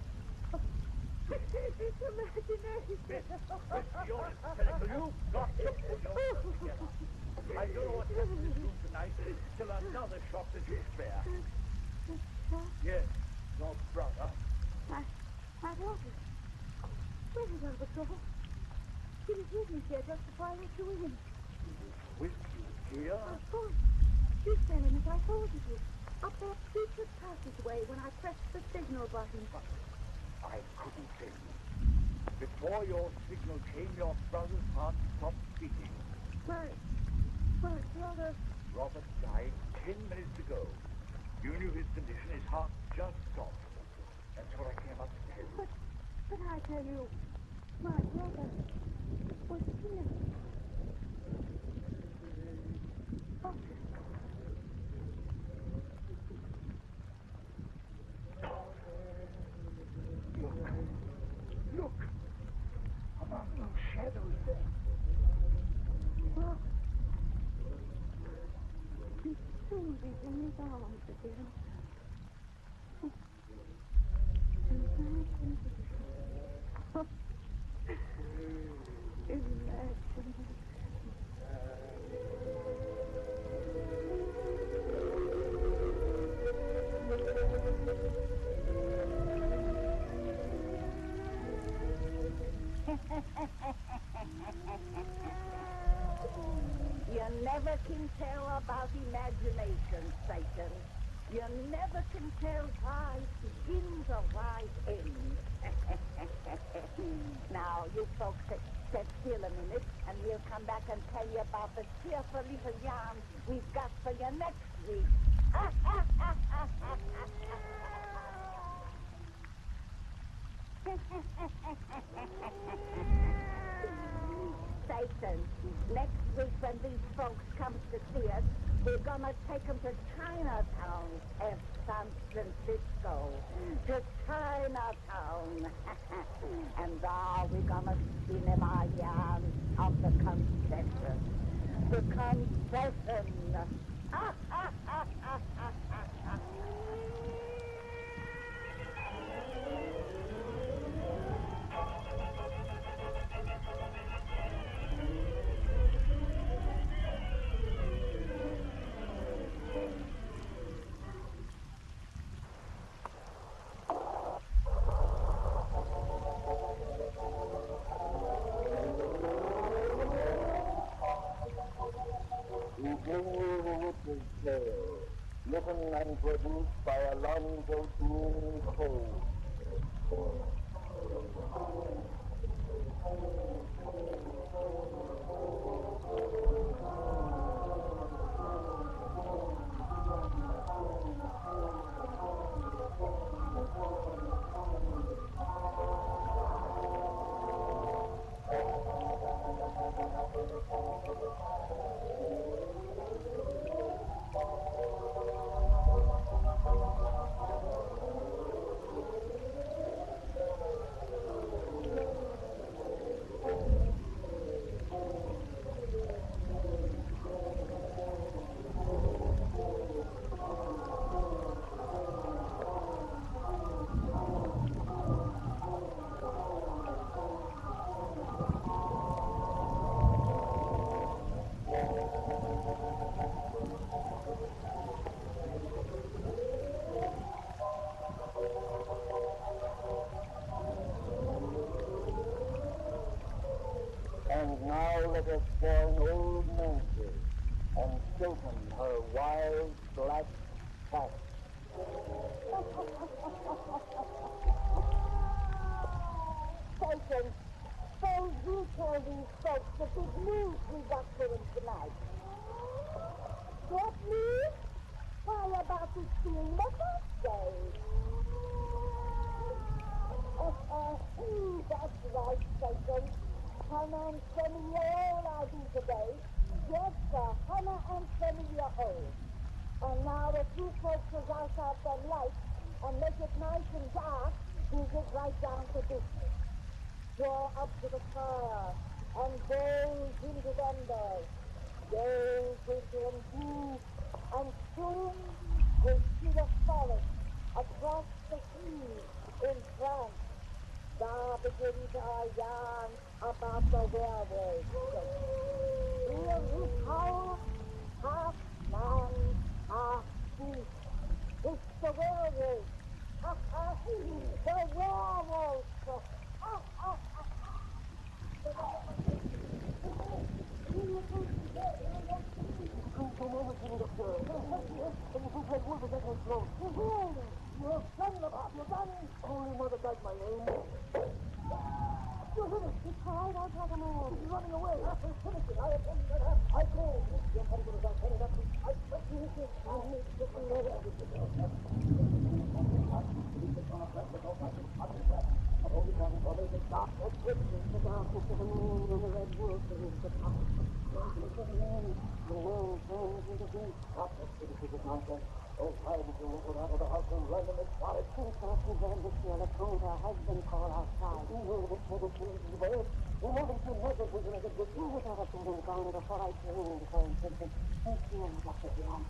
You're hysterical. You've got to pull yourself together. I don't know what happened in this room tonight till another shot that you spare. Yes, your brother. My daughter. Where did Albert go? He was with me here just before I let you in. With you here? Of course. You sent him as I told you to. Up that secret passageway when I pressed the signal button. I couldn't tell you. Before your signal came, your brother's heart stopped beating. My brother... Robert died 10 minutes ago. You knew his condition. His heart just stopped. That's what I came up to tell you. But I tell you, my brother was here. Oh. Look! Among those shadows there. Well, he's soon be in his arms again. You never can tell about imagination, Satan. You never can tell why it begins or why it ends. Now, you folks sit still a minute, and we'll come back and tell you about the cheerful little yarn we've got for you next week. Satan, listen. Next week when these folks come to see us, we're gonna take them to Chinatown and San Francisco. To Chinatown. And we're gonna spin them our yarn of the concession. The concession. Written and produced by Alonzo Dean Cole. And now let us join old Nancy and Satan, her wild black cat. Satan, suppose you tell these folks the big news we got for them tonight. What news? Why, about this being my birthday. That's right, Satan. 120-year-old I'll be today. Yes, 120-year-old. And now if you folks will out them lights and make it nice and dark, we'll get right down to business. Draw up to the fire and gaze into the embers. Gaze into them deep, and soon we'll see the forest across the sea in France. Now begins our yarn about the werewolves. Here is how half man, half beast. It's the werewolves. The werewolves. You're done about you're done. Only mother got my name. You hit it. It's all right. I'll take him on. He's running away. Finish it. I attend to that. I go. You're coming to the back. I expect you to get Oh, why did you look out of the house and run in the quiet? She thought she heard the shell of told her husband call outside. You knew that she was in the way. You know that she never was going to get this. You would have a feeling gone before I came in the phone. Thank you, Dr. Dion.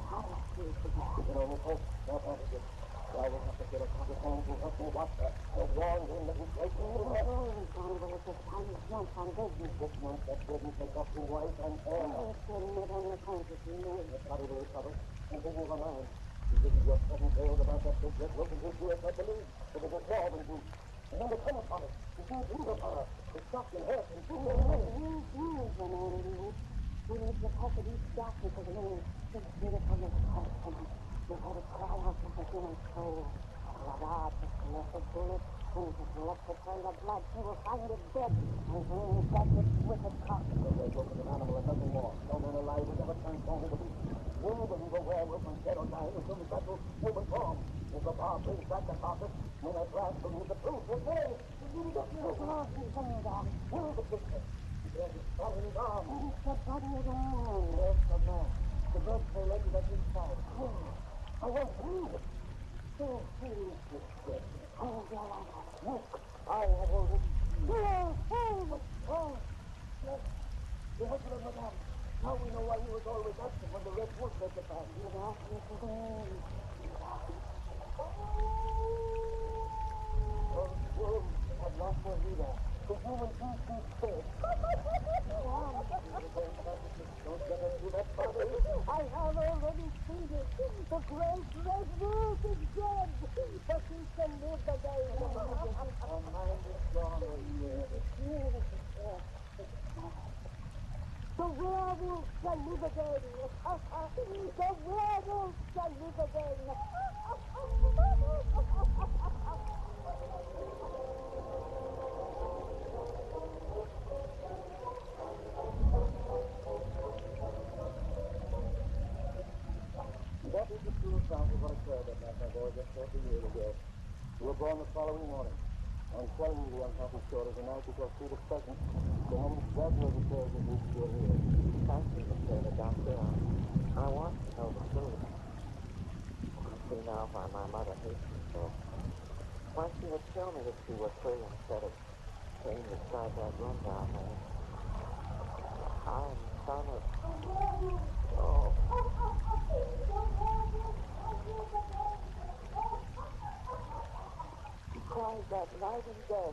How do I feel for that? You know, Nicole, now that is it. I will have to get a couple of hands and help me watch that. The wall in the place. Oh, Johnny, well, it's just time this month on business. This month, that wouldn't take up your wife and hair. Oh, it's getting it on the conscious, you know. It's got to be recovered. And then you're alive. You didn't just sudden tales about that big red looking into it, I believe. It was a job and you. And then the come upon it. You can't move upon it. It's stuck in head and do it away. We need to have to be darkness of the moon. Just beautiful and heart. You had to cry out like a human soul. La just left a bullet, and just left to turn the blood. She will find it dead, and bring back its wicked cock. They go to the animal and nothing more. No man alive has ever transformed into beast. You believe a werewolf when dead or dying until he got to human form. If the bar brings back the carcass, then at last believe the truth will say, you get me the blood, you find out. Where the picture? Yes, his body is on. The body is on. Yes, the man. The blood flow ended at his side. I won't breathe. Oh, who is this dead? Oh, look, I have already seen. Oh, yes. The husband of Madame. Now we know why he was always absent when the Red Wolf led the band. He was asking for the name. Oh, wolves have lost their leader. The human instinct failed. Don't get us to that body. I have already seen it. The great Red Wolf is dead. But he can live again. Our mind is gone everywhere. The werewolf shall live again. The werewolf shall live again. That is the true account of what occurred that night, my boy, just 40 years ago. You were born the following morning. I'm telling you the unhappy story tonight because through the present, the many exaggerated tales of which you're here. Thank you, Mr. Doctor. I want to know the truth. I see now why my mother hates me so. Why she would kill me if she were free instead of staying beside that room down there. I'm son of... Oh. He cries that night and day.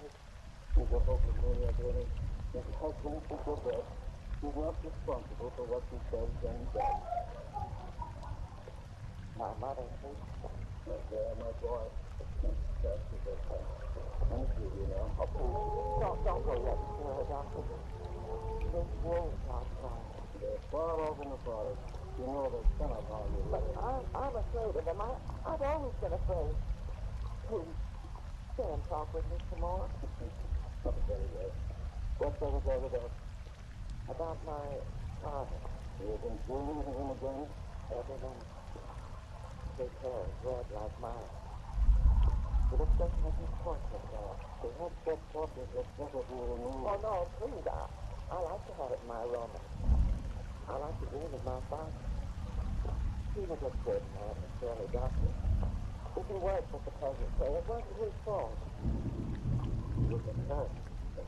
She's a hopeless maniac, Lenny. His husband is her death. He's not responsible for what she says and does. My mother hates me. There, my boy. That's the best thing. I'm with you now. Don't go yet, Mr. Doctor. There's wolves outside. They're far off in the forest. You know they cannot harm you. But I'm afraid of them. I've always been afraid. Please, stay and talk with me some more. Very well. What was it all about? About my father. You've been dreaming of him again? Every minute. His hair is red like mine. He looks just like his portrait now. Perhaps that portrait gets better if you remove. Oh, no, please. I like to have it in my room. I like to dream of my father. He was a good man, Mr. Doctor. If he was what the peasants say, it wasn't his fault. You can hurt.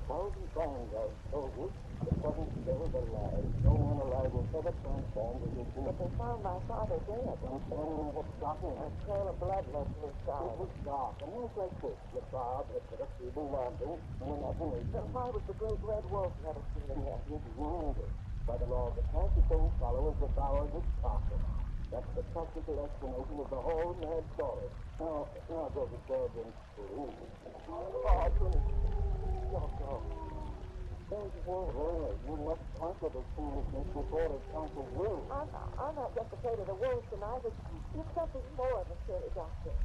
1,000 times I've told you, the present still is alive. No one alive will ever transform the issue. But they found my father dead. I'm telling you what's shocking. A trail of blood led to his side. It was dark, and just like this, the Bob had put a feeble lantern in an imagination. Then why was the great red wolf never seen again? It ruined it. By the law of the pack, its own followers devoured its carcass. That's the practical explanation of the whole mad story. Now go to bed and sleep. Oh, please. Don't go. There's wolves. You must conquer this foolishness before it conquers you. I'm not just afraid of the wolves tonight. It's something more, Mr. Doctor.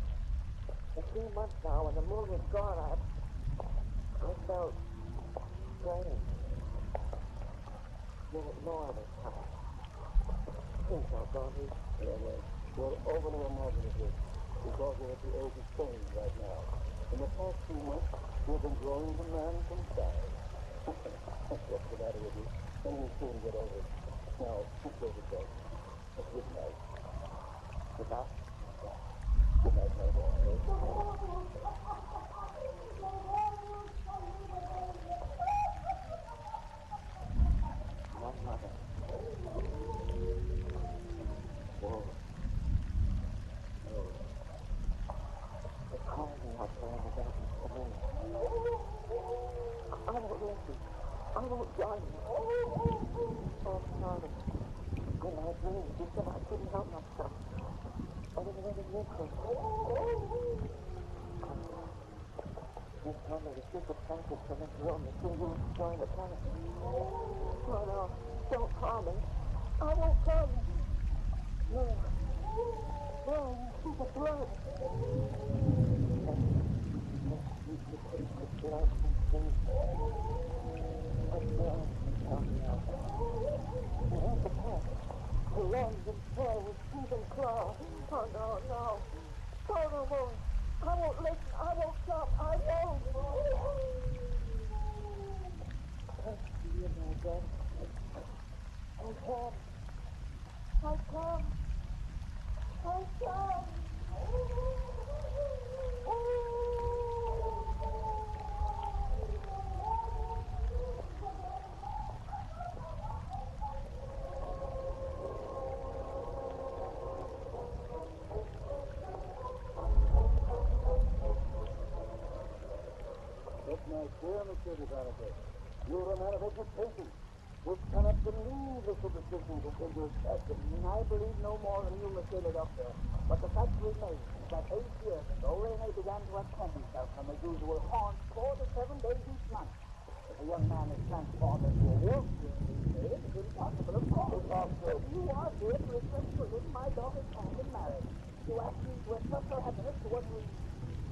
A few months now, when the moon was gone, I felt strange. Did it more this time. Please don't go, me. You're overly imaginative because you're at the age of change right now. In the past 2 months, you've been growing the man from size. What's the matter with you? Then you'll soon get over it. Now, go to bed. Good night. Good night. Good night, my boy. My mother. Whoa. They're calling me out there in the darkness. Come in. I won't listen. I won't join you. Oh, Father. In my dreams, you said I couldn't help myself. I didn't really live for you told me the secret passage from this room as soon as you join the planet. Oh, no. Don't call me. I won't come. No. No, you see the blood. You can taste the blood from sleep. The blood coming out. You have the pack. The lungs and tail with teeth and claw. Oh, no, no. Oh, no more. I won't listen. I won't stop. I won't. said. I'll come. I'll come. I'll come. That's my dear Mr. Developer. You're a man of education. You cannot believe the superstitions until you're tested. I believe no more than you, Monsieur le Doctor. But the fact remains that 8 years ago, Rene began to absent himself from his usual haunts 4 to 7 days each month. If a young man is transformed into a wolf during these days, it is impossible, of course. But you are here to request for him my daughter's hand in marriage. You ask me to entrust her happiness to one who is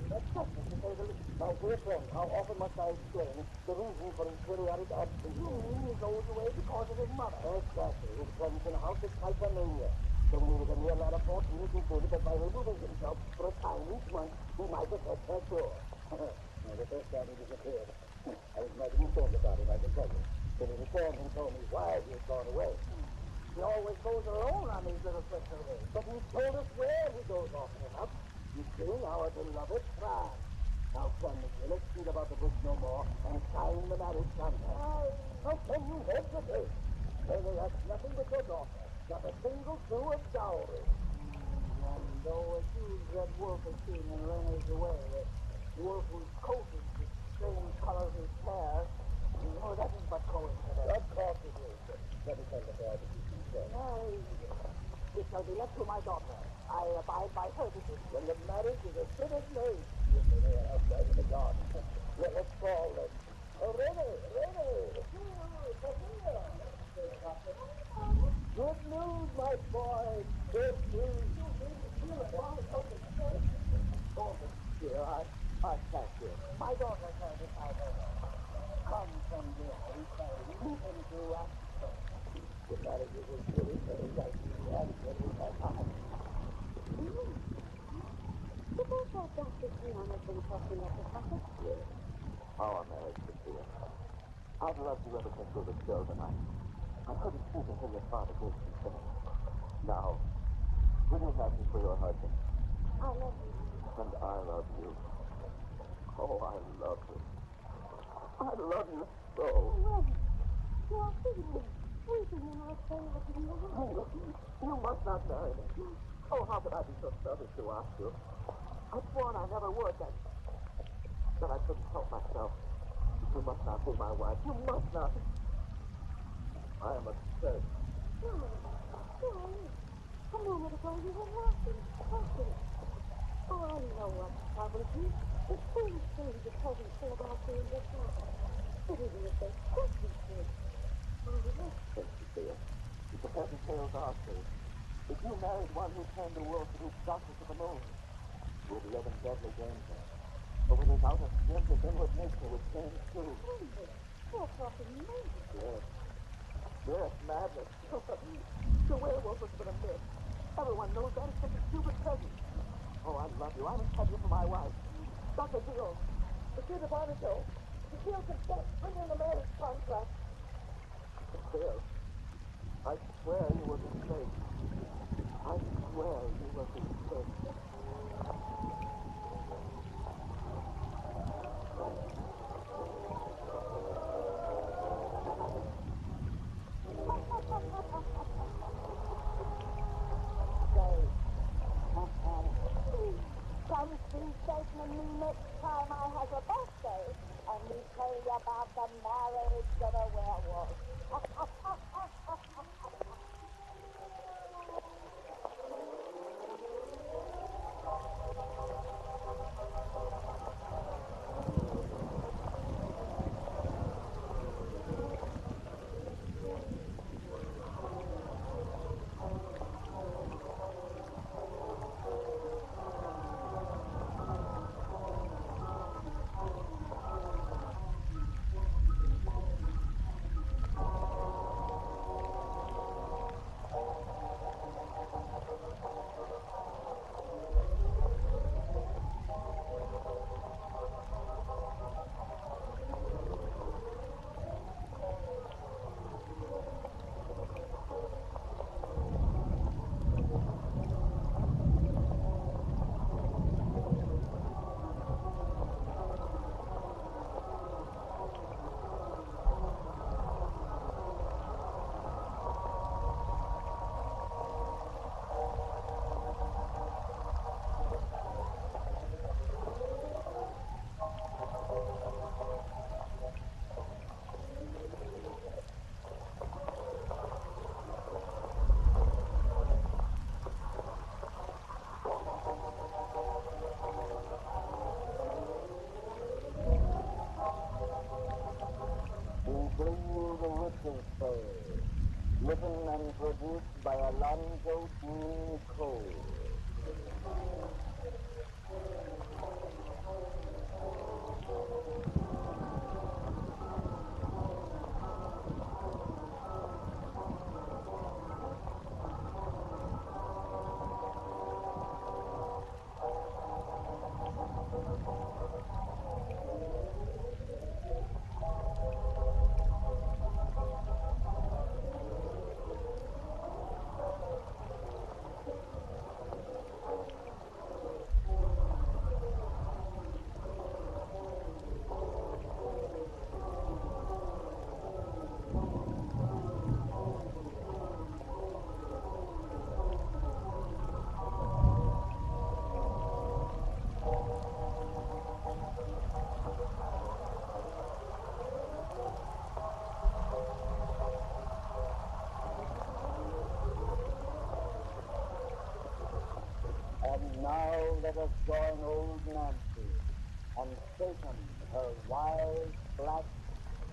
excessive, to say the least. My dear friend, how often must I explain the reason for his periodic absence? You mean he goes away because of his mother? Exactly. His presence in the house is hypermania. So when he was a mere lad of 14, he concluded that by removing himself for a time each month, he might affect her cure. Now, the first time he disappeared, I was mighty informed about it, I can tell you. When he returned and told me why he had gone away. She always goes alone on these little trips of his. But he told us where he goes often enough. You see, our beloved France. Now, come, monsieur, let's beat about the bush no more and sign the marriage contract. How can you hesitate? When they ask nothing but your daughter, not a single sou of dowry. And though a huge red wolf is seen in Rene's away, the wolf whose coat is the same color as his hair, that is but coincidence. Of course it is. Let me tell the boy to keep himself. It shall be left to my daughter. I abide by her decision. When the marriage is as good as made, you may be outside in the garden. Well, let's call them. Oh, Rene! Good news, my boy. Good news. Oh, dear, I thank you. My daughter shall decide her. Come from here, we say, leave him to us. The marriage is as good as made, I see, and when we have time. Suppose that Dr. Cleon has been talking at the cottage? Yes. Our marriage, Sophia. I'd love you ever since we were children. I couldn't sleep until your father gave consent. Now, will you have me for your husband? I love you. And I love you. Oh, I love you. I love you so. Well, you're weeping in our favor, You must not marry me. Oh, how could I be so selfish to ask you? I sworn I never would, that I couldn't help myself. You must not be my wife. You must not. I am absurd. A moment ago you were laughing. Oh, I know what's troubled you. The foolish things the peasants say about you in this house. But even if they could be true. Yes, Sophia. The peasant tales are true. If you married one who turned the world to do justice to the moon, you would live in deadly danger. But without a skin, his inward nature would change too. You're talking madness. Yes. Yes, madness. The werewolf has been a myth. Everyone knows that except the stupid peasant. Oh, I love you. I must have you for my wife. Dr. Gil, Monsieur de Barnacle, the deal consent, bring in the marriage contract. Bill, I swear you were mistaken. I swear you were mistaken. Come see Satan and me next time I have a birthday, and we tell you about the marriage of a werewolf. Feel the Ripples Tale, written and produced by Alonzo Dean Cole. And now let us join old Nancy and Satan, her wild black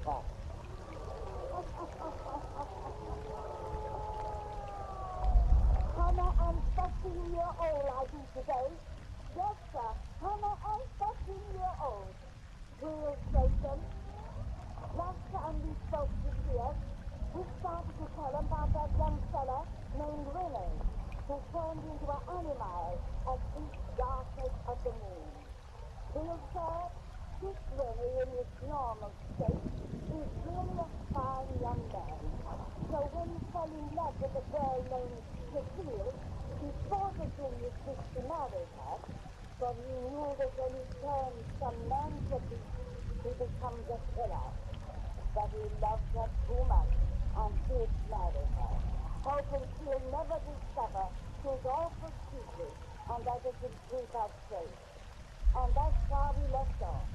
cat. Hannah, I'm 13-year-old, I do today. Yes, sir. Hannah, I'm 13-year-old. Real Satan. Last time we spoke this year, we started to tell him about that young fella named Renee, who turned into an animal at each darkness of the moon. Real sir, this Renee in his normal state is really a fine young man. So when he fell in love with a girl named Cecile, he forcibly wished to marry her, but he knew that when he turns from man to beast, he becomes a killer. But he loved her too much and did marry her, hoping she'll never discover his awful secret and that it will keep her safe. And that's why we left off.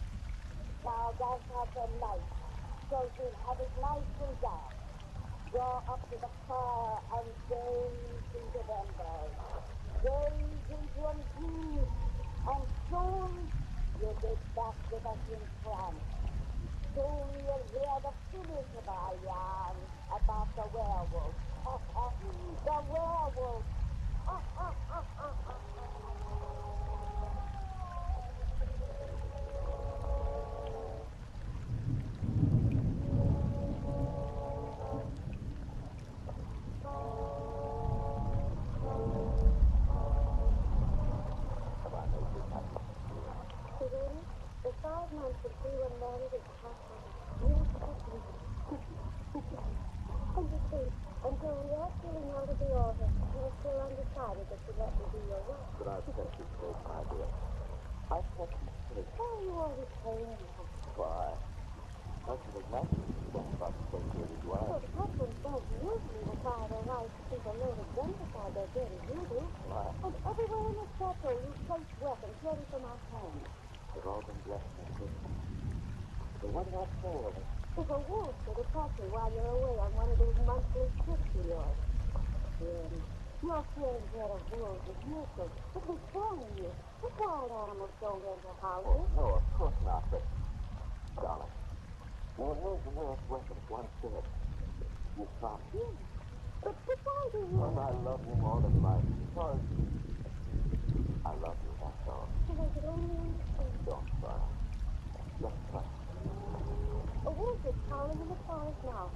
Now that's not the night, so we'll have it nice and dark. Draw up to the fire and gaze into the embers. Gaze into them deep, and soon you'll be back with us in France. Soon you'll hear the finish of our yarn about the werewolf. The werewolf. Serene, the 5 months since we were married is past like a beautiful dream. And you see, until we actually held at the altar, you were still undecided that you let me be your wife. But I've kept you straight, my dear. I've kept you straight. Why are you always saying that? Why? That's what exactly what about to take care of his wife. Well, husbands don't usually require their wives to keep a loaded gun beside their bed as you do. Why? And everywhere in the chateau you place weapons ready for my hand. They've all been blessed, my dear. But what about four of us? If a wolf should attack me while you're away on one of those monthly trips of yours. Your fearing dread of wolves is useless. It was strong in you. The wild animals don't enter houses. Oh, no, of course not, but... Darling, your nearest weapon, one said. You promised. Yes. But why do you... Because I love you more than life. Because I love you, that's all. If I could only understand. Don't try. Just try. A wolf is howling in the forest now.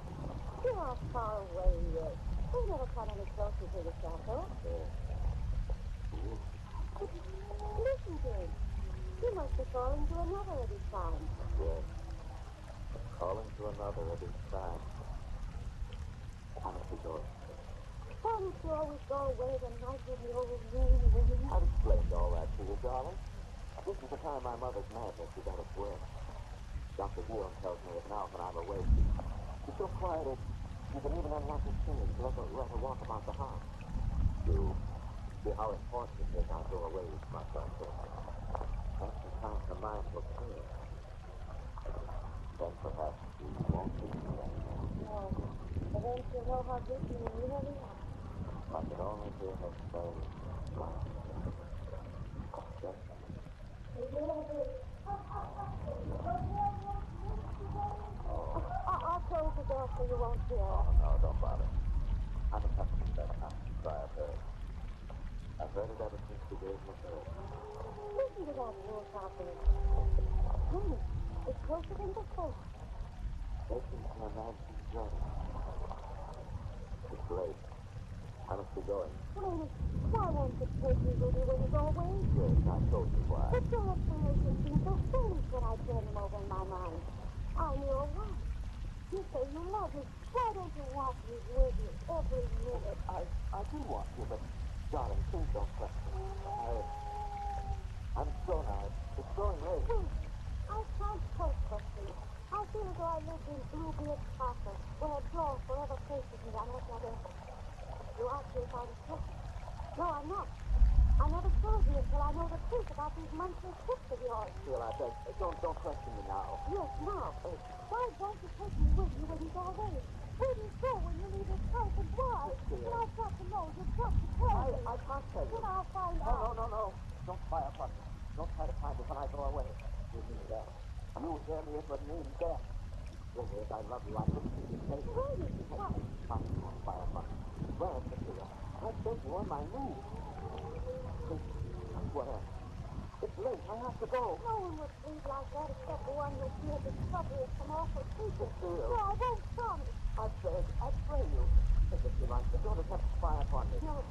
You are far away yet. We never come any closer to the chateau. Listen to him. You must be calling to another of his kind. Yes. Calling to another of his kind. How much is yours? Why don't you always go away the night with the old moon wind? I've explained all that to you, darling. This is the time my mother's madness is at its worst. Dr. Guillaume tells me that now when I'm away, she's so quiet that you can even unlock the chains to let her walk about the house. You see how important it is I go away with my son. That's the time her mind will clear. Then perhaps she won't be there. No, but then she'll know how good you really are. I could only hear her say, "Wow." Yes. I told so you won't hear. Oh, no, don't bother. I'm accustomed to that kind of cry I've heard. I've heard it ever since the days were good. Listen to that wolf out there. Honey, it's closer than before. Listen to a man's journey. It's late. I must be going. Wait, why won't you take me with you when you go away? Yes, I told you why. But your explanation seems so strange when I turn them over in my mind. I'm your wife. You say you love me. Why don't you want me with you every minute? I do want you, but, darling, please don't question me. I'm so now. It's growing late. I can't cope with you. I feel as though I lived in Bluebeard Castle, where a door forever faces me on what I do. You ask me if I was sick. No, I'm not. I never told you until I know the truth about these monthly trips of yours. Sheila, I beg, don't question me now. Yes, now. Why won't you take me with you when you go away? Where do you go when you leave this house and why? Sheila. And I've got to know. You've got to tell me. I can't tell you. Then I'll find out. No. Don't fire upon me. Don't try to find me when I go away. You mean that. You hear me if it means death. Yes, I love you. I couldn't keep you safe. Why? Don't fire upon me. Where, Sheila? I beg you on my knees. Where? It's late. I have to go. No one would sleep like that except the one who feared discovery of some awful secret. Cecile. No, I won't promise. I pray you. If you like, don't attempt to spy upon me. No.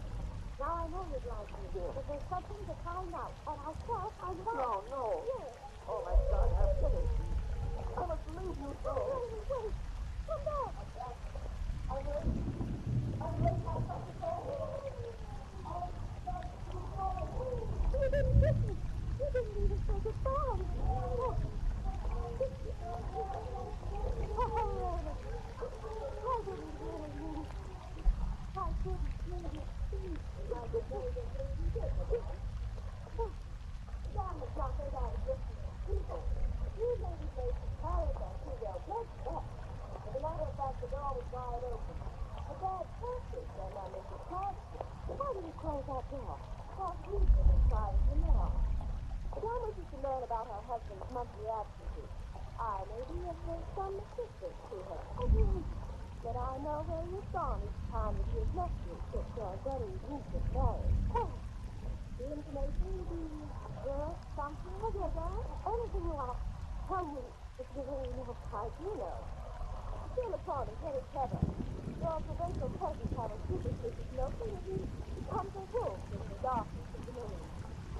Now I know you'd like me. Yeah. But there's something to find out, and I shall find it out. No. Yes. Oh, my God, have pity. I must leave you so. Wait. Come back. I'm ready. I have to go. You didn't kiss me. You didn't even say goodbye. Look. I didn't really mean it. I didn't mean it. I didn't mean it. Damn it, Doctor, that is just people. You ladies made some paragraphs too well. Just that. As a matter of fact, the door was wide open. A bad practice, and I make it positive. Why did you close that door? Because we've been inside of the now. John wishes to learn about her husband's monthly absences. I may be of some assistance to her. But I know where you've gone each time that you've left you. It's your very recent marriage. Oh, the information will be worth something. What is that? Anything you want. Tell me if you really know how you know. Still upon is very clever. Your provincial peasants have a superstitious notion that he becomes a wolf in the darkness of the moon.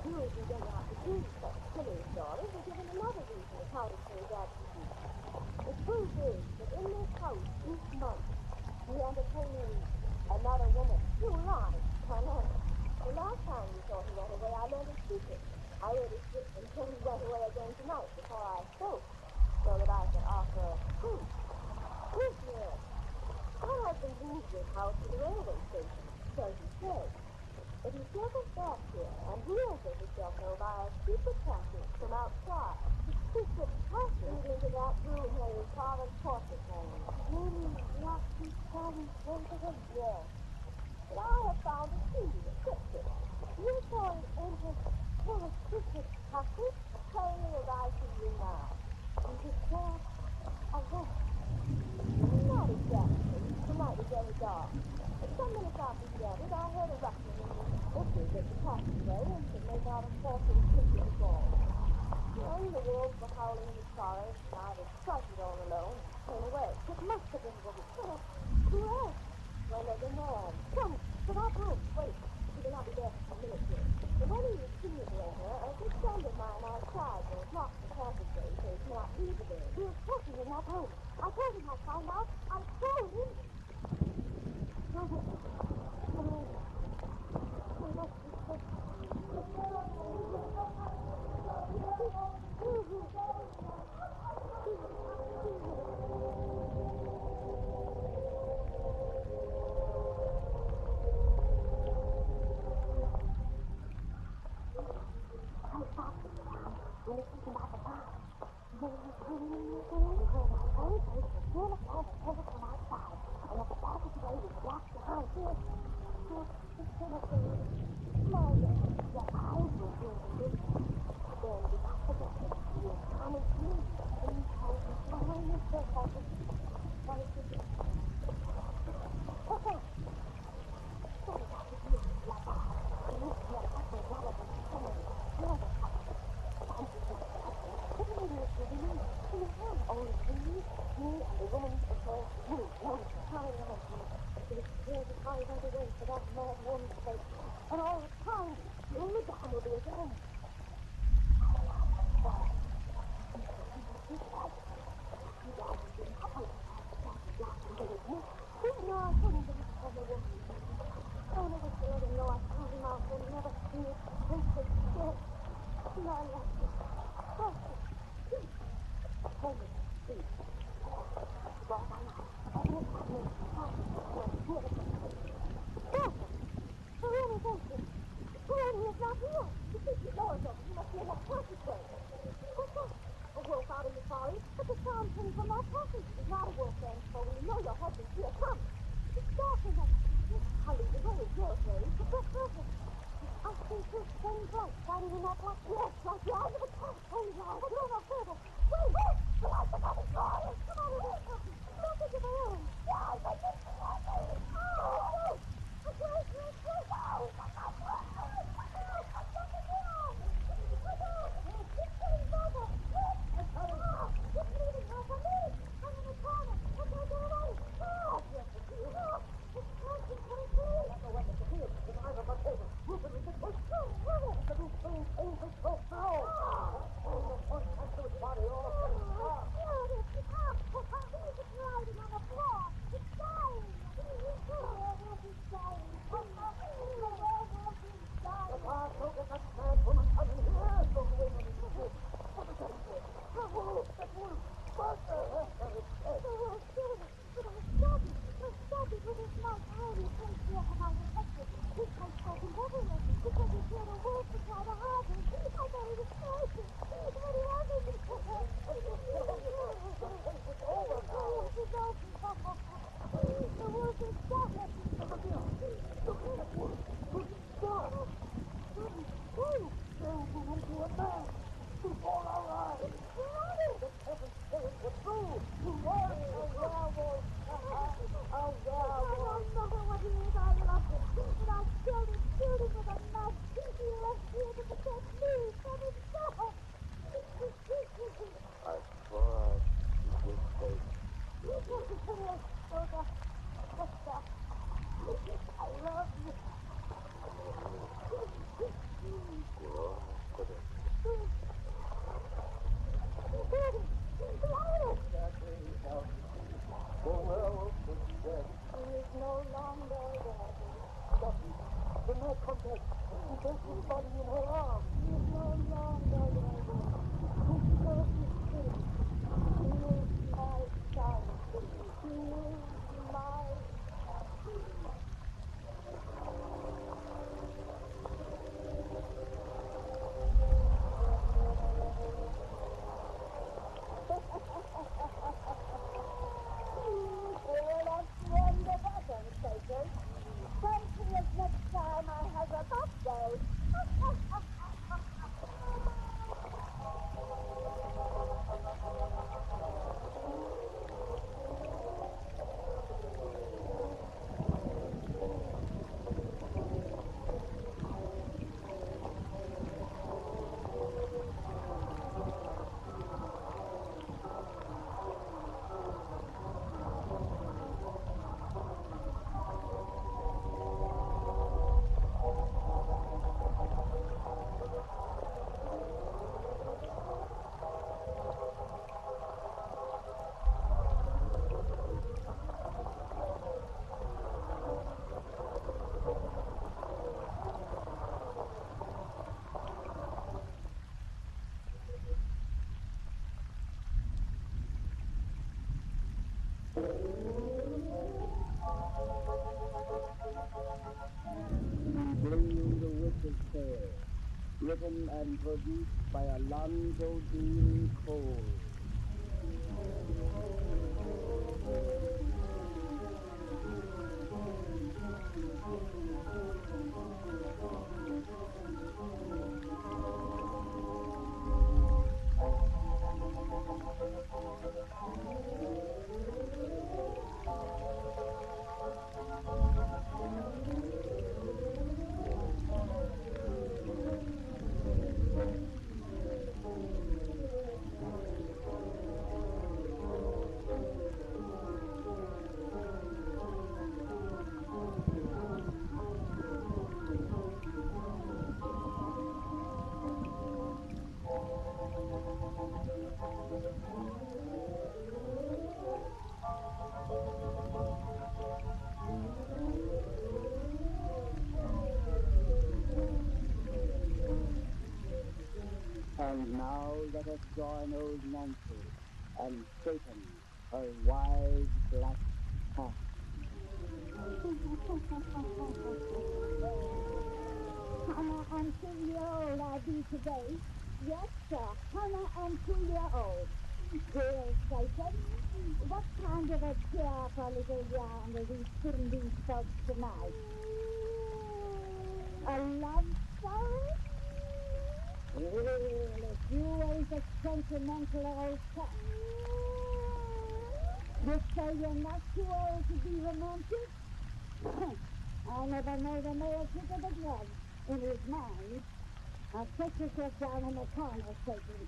You, if you don't know how to do such silly stories, are given another reason accounting for his absences. The truth is that in this house each month we entertain another woman. You lied, Hannah. The last time you thought he went away, I learned his secret. I waited until he went away again tonight before I spoke, so that I could offer proof. Proof, yes. My husband moved this house to the railway station, so he says. But he circles back here and hears it himself know by a secret passage from outside. The secret passage leading to that room where his father's portrait hangs. Meaning what he's telling me? Yes. But I have found a key to the secret. You saw it enter through a secret passage, plainly as I see you now. And he said, a wolf. Not exactly. The night was very dark. Some minutes after he entered, I heard a rustling in the bushes at the passageway and could make out a horse's creaking fall. Then the wolves were howling in the forest, and I was frightened all alone and came away. It must have been the wolf. Who else? Well, there's a man. Come, to that room. Wait. He will not be there for a minute yet. But when he was seen later, a good friend of mine outside will block the passageway so he cannot leave again. He was talking in that room. I told him I'd find out. I told him. woman is called you. Sorry, it was clear that I went away for that mad woman's sake. And all the time, the only down will be again. No, I couldn't do it for the woman. I only wish to let him know I told him out and never seen it. Taste it, dead. No, I left it. Oh, hold it, please. Well, I'm not. Oh, yes, I will. Yes, really, thank you. Serene is not here. You think you know it, you must be in that passageway. What's that? A wolf out in the forest, but the sound came from that passage. It's not a wolf then, so we know your husband's here. Come. It's dark in there. I'll lead the way. You're afraid. But that's perfect. I see two strange lights shining in that black. Yes, like the eyes of a cat. Oh, no. But no, no, further. Wait, wait. The lights are coming. Come on, it is coming. Don't think of my own. Yes, I think you want me. Oh, no. Okay, yes, yes. No, I'm not worried. I'm something wrong. Look out. It's getting darker. Look. It's leaving now for me. I'm in the corner. Okay, get away. Oh, yes, it's you. Look. It's coming through. I don't know what it's here. It's either my table. Move it with the push. No, move it. It's a new thing. Angel so now. Oh, the push has to his body all up. Here it is. It's up. It's riding on the floor. It's dying. It's dying. The bar don't get that man from a sudden here. Don't wait on his foot. What is that for? The wolf. That wolf. What the heck? The wolf killed it. But I stopped it. I stopped it with his mouth. How do you think he had my reflection? His face broken everywhere because he killed a wolf to try to hide him. I thought he was crazy. But he hasn't. The face is over now. It's over. The wolf is dead. Look at him. Look at that wolf. Look at God. Changing into a man before our eyes. The heavens saying the truth. He was a werewolf. A werewolf. I don't know what he is. I love him. But I killed him, shooting with a knife. He left here to protect me from himself. I thought you would say. I love you. The werewolf is dead. He is no longer there. The night comes back. She takes his body in her arms. He is no longer there. He serves his king. He is my son. He is my well, that's the end of that undertaker. Come see us next time I have a birthday. Bring you the Witch's Tale, written and produced by Alonzo Dean Cole. Now let us join old Nancy and Satan, her wide black cat. I'm 2-year-old I'll be today. Yes, sir, 102-year-old. Dear Satan, what kind of a cheerful little yarn will we sing these folks tonight? A love story? Well, if you ain't a sentimental old cat. You say you're not too old to be romantic? I never know the male trick of the drug in his mind. Now sit yourself down in the corner, Satan,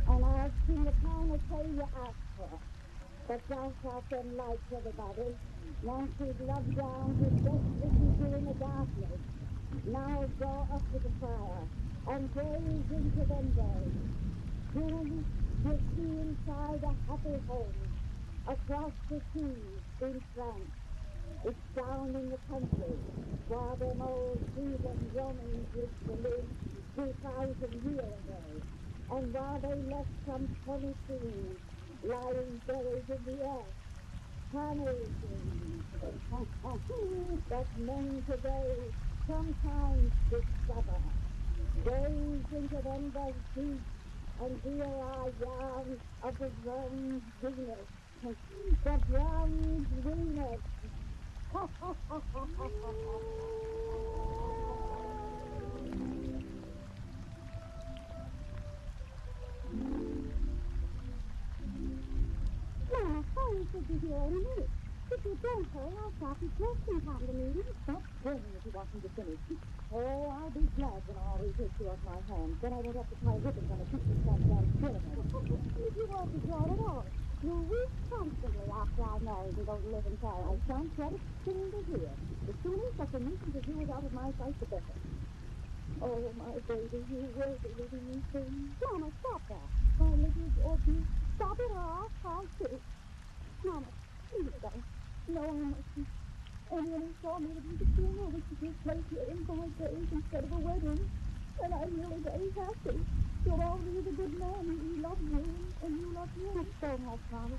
and I'll sing the kind of tale you asked for. But don't out them lights, everybody. Nancy's love down her best wishes you in the darkness. Now go up to the fire and gaze into them days. Soon you'll see inside a happy home, across the seas in France. It's down in the country, where them old heathen Romans used to live 2,000 years ago, and where they left some funny things lying buried in the earth. Funny things that men today sometimes discover. Gaze into them those deep and hear our yarn of the bronze Venus. The bronze Venus. Mama, hurry, should be here any minute. If you don't hurry, I'll stop his resting time to meeting. Stop screaming if you want me to finish. Oh, I'll be glad when I always take you off my hands. Then I won't have to tie ribbons on a piece of stand still again. If you want to join at all, you'll weep constantly after I married and go to live in I Paris. shan't let it sting to hear. The sooner such a nuisance as you is out of my sight, the better. Oh, my baby, you will be leaving me soon. Mama, stop that. My little Dorothy. Stop it or I'll cry too. Mama, please don't. No, I mustn't. Anyone who saw me would think the funeral was to take place here in 5 days instead of a wedding. And I'm really very happy. You're always a good man. He loves you, and you love him. Don't have Mama.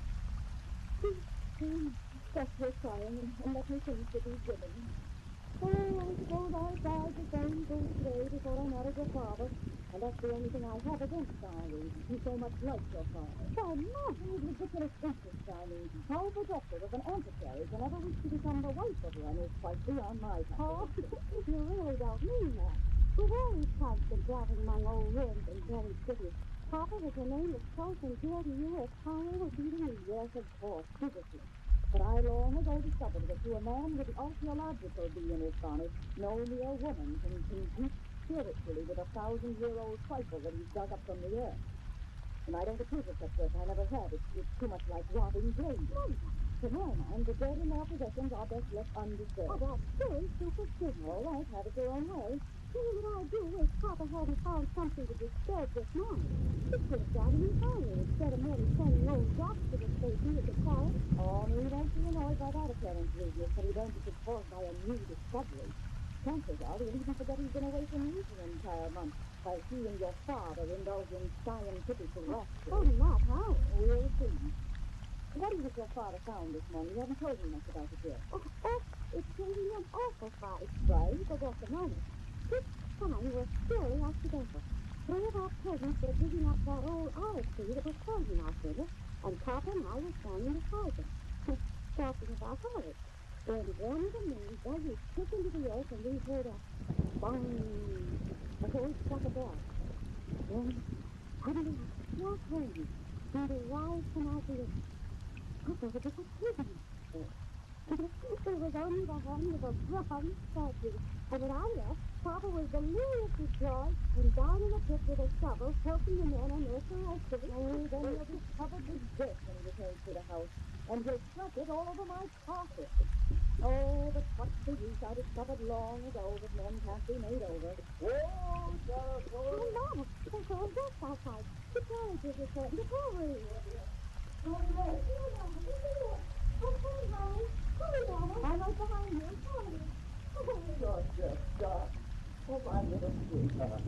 Please, stop your crying and let me finish with these ribbons. Oh, I suppose I died the same fool today before I married your father. And that's the only thing I have against Charlie. He's so much like your father. Why, Mama, His ridiculous interest, Charlie. How forgetful of an antiquary can ever wish to become the wife of one is quite beyond my oh, comprehension. you really don't mean that. With all these constant traveling among old ruins and French cities, Papa, with your name as close and dear to you as power would be to me. Yes, of course, physically. But I long ago discovered that to a man with the archaeological bee in his bonnet, no mere woman can compete spiritually with a 1,000-year-old trifle that he's dug up from the earth. And I don't approve of such work. I never have. It's too much like robbing graves. To my mind, the dead in their possessions are best left undisturbed. Oh, that's very superstitious. All right, have it your own way. See, what I do is Papa hadn't found something to disturb this morning. He could have got him entirely instead of merely sending old rocks to the station at the car. Oh, no, you don't be annoyed by that apparent rudeness, but he don't if it's caused by a new discovery. Chances are he'll even forget he's been away from you for an entire month while he and your father indulge in scientific philosophy. Oh, not how. We'll see. What is it your father found this morning? You haven't told me much about it yet. Oh, it's taking an awful fight. Right, but what's the moment? This time was purely accidental. Three of our cousins were digging up that old olive tree that was frozen out there, and Papa and I were standing beside them, talking about olives. When one of the men dug his stick into the earth and we heard a bang, a whole struck a bell. Then, suddenly, a sharp wind seemed to rise from out the earth. Papa was just hidden there. It was only the hand of a brown statue, and when I left, Papa was delirious with joy and down in the pit with a shovel, helping the men unearth the rest of it. Oh, then he'll be covered with dirt when he returns to the house, and he'll spread it all over my carpet. Oh, but what's the use? I discovered long ago that men can't be made over. Whoa, Sheriff! Oh, Mama, there's all this outside. The carriage is returning to Calvary. Oh, no. I'm right behind you. You're just dark. Oh, my little sweetheart.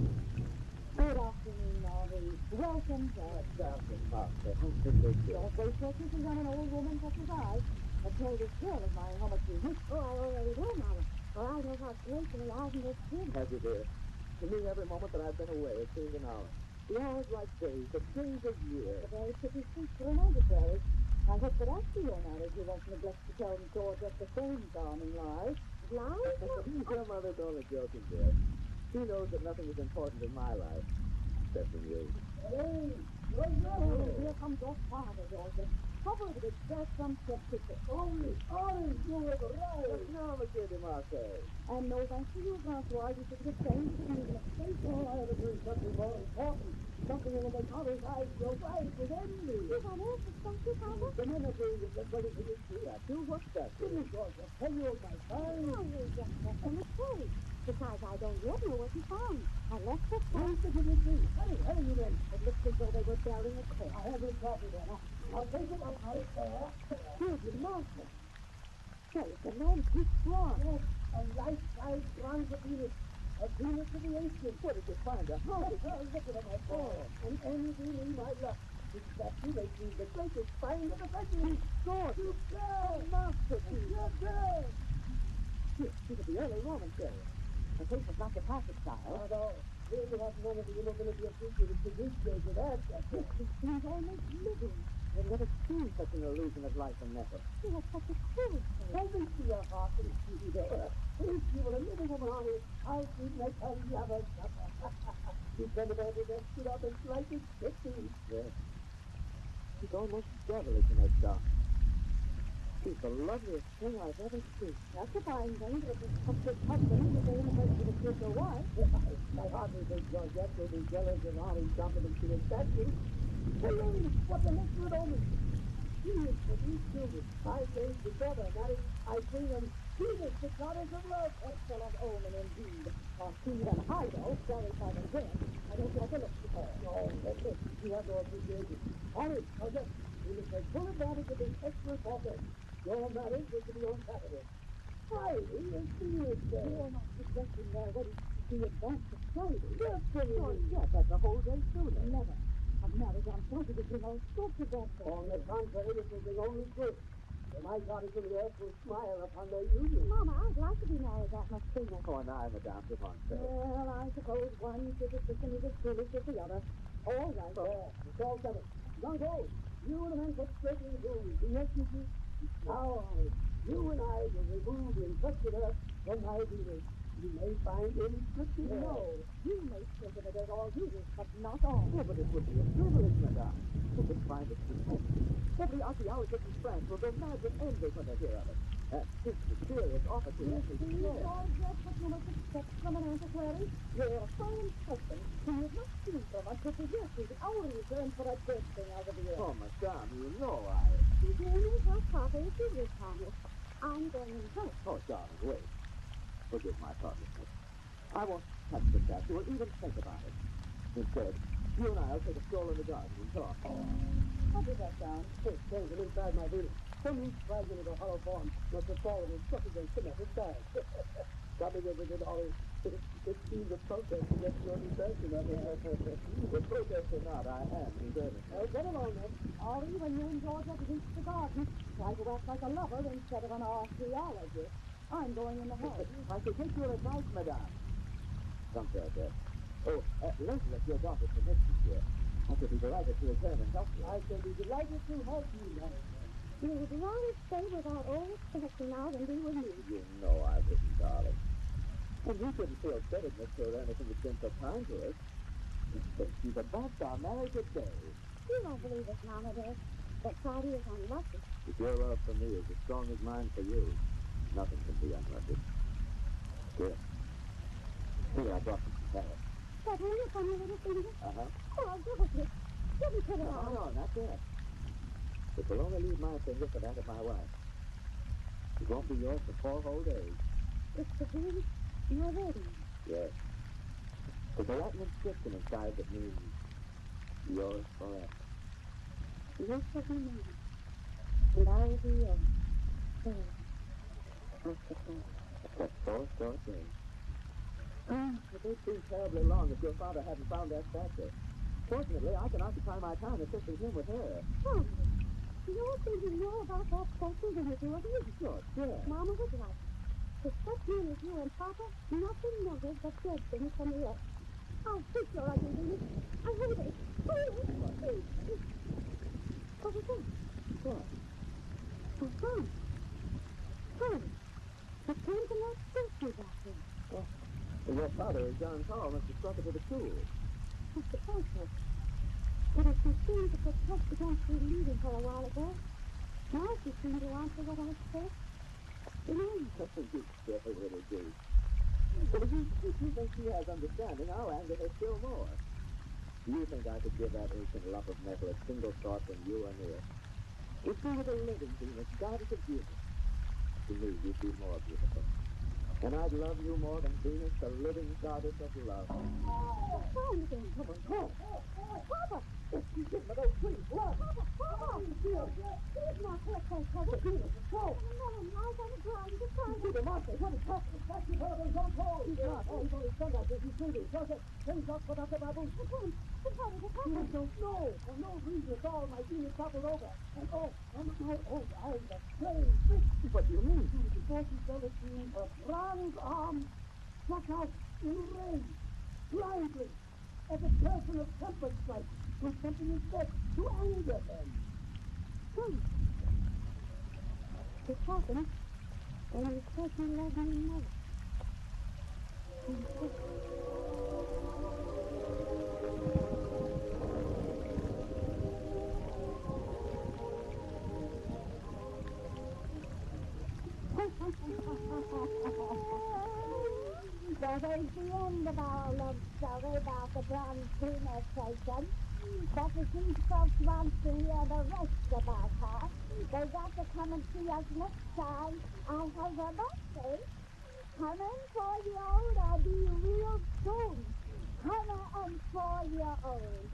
Good afternoon, Marie. Welcome, Jack. Welcome, Master. How can they do? Don't waste your kisses on an old woman such as I. But tell this girl of mine how much you miss. Oh, I already do, Mama. For I know how gratefully I can this kid. Have you, dear? To me, every moment that I've been away, it seems an hour. The hours like days, the days a year. The very pretty speech for an antiquary. I hope that after your marriage you won't neglect to tell George the same charming lies. Lies? Your mother's only joking, dear. She knows that nothing is important in my life, except in you. Hey, oh, here comes your father, Georgia. Covered with dirt from septic. Only, you have arrived. No, Monsieur de Marseille. And no thanks to you, Francois. You should have changed the season of space. Oh, I have a dream something more important. Something in the father's eyes grow bright with envy. Is that it? The statue, Papa? The men are doing it just ready for you to Yeah, do what's that? Give me, Georgia. Tell you of my time. Oh, you just left in the tree. Besides, I don't yet know what you found. I left it there. Where's the good tree? Hurry, you men. It looks as though they were burying a corpse. I have your coffee there. I'll take it up right there. Here's your master. Say, it's an antique swan. Yes, a life-size bronze Venus. A Venus of the ancients. What did you find out? Oh, look at my boy. And envy me my luck. This statue makes me the greatest find of the century. George, You go! masterpiece. You go! These are the early Roman period. The face is not the classic style. Although, here you have none of the immobility of feature that produced those of that. He seems almost living. I've never seen such an illusion of life and metal. He has such a cool face. Don't be to your heart and see there. If you were a living woman on it, I should make a lover supper. He's going to be able to sit up and slice his chicken. Yes. She's almost devilish in her dark. She's the loveliest thing I've ever seen. That's a fine thing, but it's up to husband to say in the face of a future wife. I hardly think Georgette will be jealous of Arnie's confidence to his statue. Hey, what the next good omen? He is for these children. 5 days together, married, I bring them Venus, the goddess of love. Excellent omen indeed. Steve and I, though, very fine and good. I don't like a look to her. No, that's it. You have to appreciate it. Arnie, Georgette, we must take full advantage of this excellent offer. Your marriage is to be on Saturday. Friday is Venus Day. You're not suggesting they're ready to be advanced to Friday. Definitely. Yes, that's a whole day sooner. Never. A marriage on Saturday will all sorts of bad things. On the contrary, this will bring only good. For my goddess of the earth will smile upon their union. Mama, I'd like to be married that much sooner. Oh, and I, Madame de Marseille. Well, I suppose one superstition is as foolish as the other. All right. There, it's all settled. Bronco, you and the men get straight in the room. Yes, you. Now, Arnie, you and I will remove in touch with her from my Venus. You may find inscripted. No, you may think of it as all you wish, but not all. Oh, but it would be a privilege, Madame. Who could find it tonight? Every archaeologist in France will go mad with envy when they hear of it. This mysterious offer to You us is see, clear. George, that's what you must expect from an antiquary. You're a fine husband who is not seen from us to suggest is our return for a good thing out of the earth. Oh, Madame, you know I... He's doing his work, Papa. It's your Thomas. I'm going in first. Oh, darling, wait. Forgive my thoughtlessness. I won't touch the statue or even think about it. Instead, you and I will take a stroll in the garden and talk. How did that sound? It's changing inside my Venus. Some loose fragment of a hollow form must have fallen and struck against the metal side. Coming over to Ollie, it seems a protest against your desertion of it. The protest or not, I am deserving. Well, get along then. Ollie, when you and George have reached the garden, try to act like a lover instead of an archaeologist. I'm going in the house. I should take your advice, Madame. Come, Georgette. Oh, Elizabeth, your daughter permits me here. I should be delighted to return and help you. I shall be delighted to help you, Madam. You would rather stay without all expecting now than be with me. You know I wouldn't, darling. And you shouldn't feel bitterness toward anything that's been so kind to us. She's about our marriage today. You don't believe it, Mama, dear. That Friday is unlucky. If your love for me is as strong as mine for you, nothing can be unlucky. Here. Here, I brought some carrots. That ring up on your little finger? Uh-huh. Oh, give it to me. Give me to the No, no, not yet. It will only leave my finger for that of my wife. It won't be yours for 4 whole days. It's the ring you're ready. Yes. There's a Latin inscription inside that means yours forever. Yes, what you mean. And I will be yours. Forever. After that. That's 4 short days. Oh, It would seem terribly long if your father hadn't found that statue. Fortunately, I can occupy my time assisting him with her. Oh, you all seem to know about that special than you do of me. Sure, sure. Mama would like it. With such men as you and Papa, nothing matters but dead things from the earth. I hate your ugly Venus. I hate it. What was that? What? Oh, Tom. Tom. It came from that statue back there. Oh, your father, John Paul, must have struck it with a tool. I suppose so. But if she seemed to protest against me leaving her a while ago, now she seemed to answer what I said. You silly little goose. But if you think she has understanding, I'll anger her still more. You think I could give that ancient lump of metal a single thought when you are near? If you were the living Venus, goddess of beauty, to me you'd be more beautiful. And I'd love you more than Venus, the living goddess of love. Oh, fine again. Come on, come on. Papa! She's getting those trees. Run! Papa! He's not hurt, thank heaven. Venus, it's so. The man lies on the ground beside See the monster. What is happening? Back to her, those young clothes. He's not. Oh, he's only stunned out there. He's bleeding. Just it. Things up for the baboon. But how did it happen? I don't know. For no reason at all, my Venus toppled over. And oh, eyes are strange. What do you mean? Before she fell asleep, her bronze arm struck out in rain, blindly, as a person of temper strikes, with something instead to anger them. It happened when you said you loved me more. That is the end of our love story about the bronze Venus station. But if these folks want to hear the rest about her, they got to come and see us next time on her birthday. Coming 4-year-old, I'll be real soon. Coming and 4-year-old.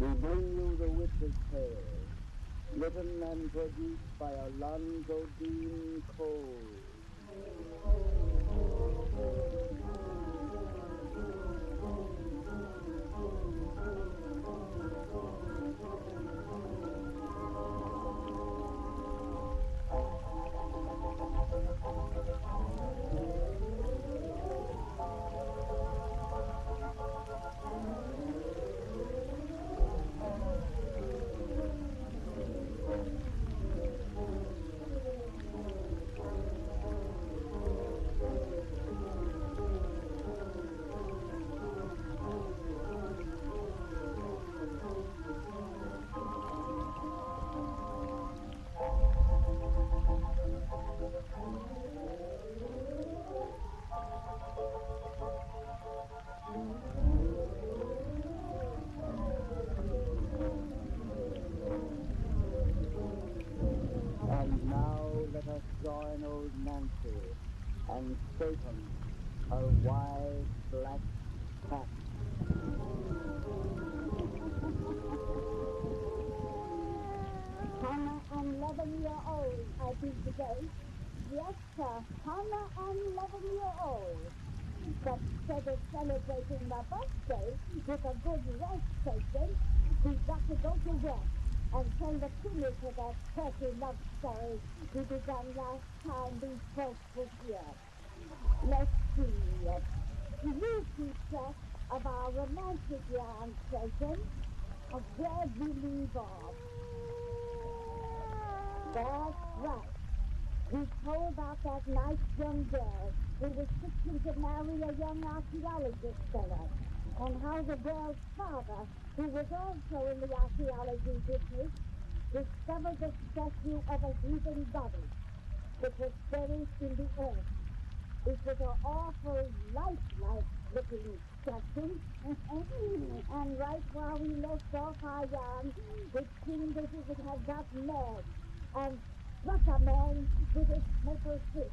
We bring you the Witch's Tale, written and produced by Alonzo Dean Cole. And now let us join old Nancy and Satan, her wide black cat. Hannah, I'm 11-year-old, I think today. Yes, sir, Hannah, I'm 11-year-old. But instead of celebrating my birthday with a good rest session, we've got to go to work and tell the finish of that quirky love story we began last time these folks were here. Let's see. You keep track of our romantic yarn session. Where'd we leave off? That's right. We told about that nice young girl who was fixing to marry a young archaeologist fella, and how the girl's father, who was also in the archaeology business, discovered the statue of a heathen goddess that was buried in the earth. It was an awful lifelike looking statue. And right while we left off our yarn, it seemed as if it had got mad and struck a man with its metal fist.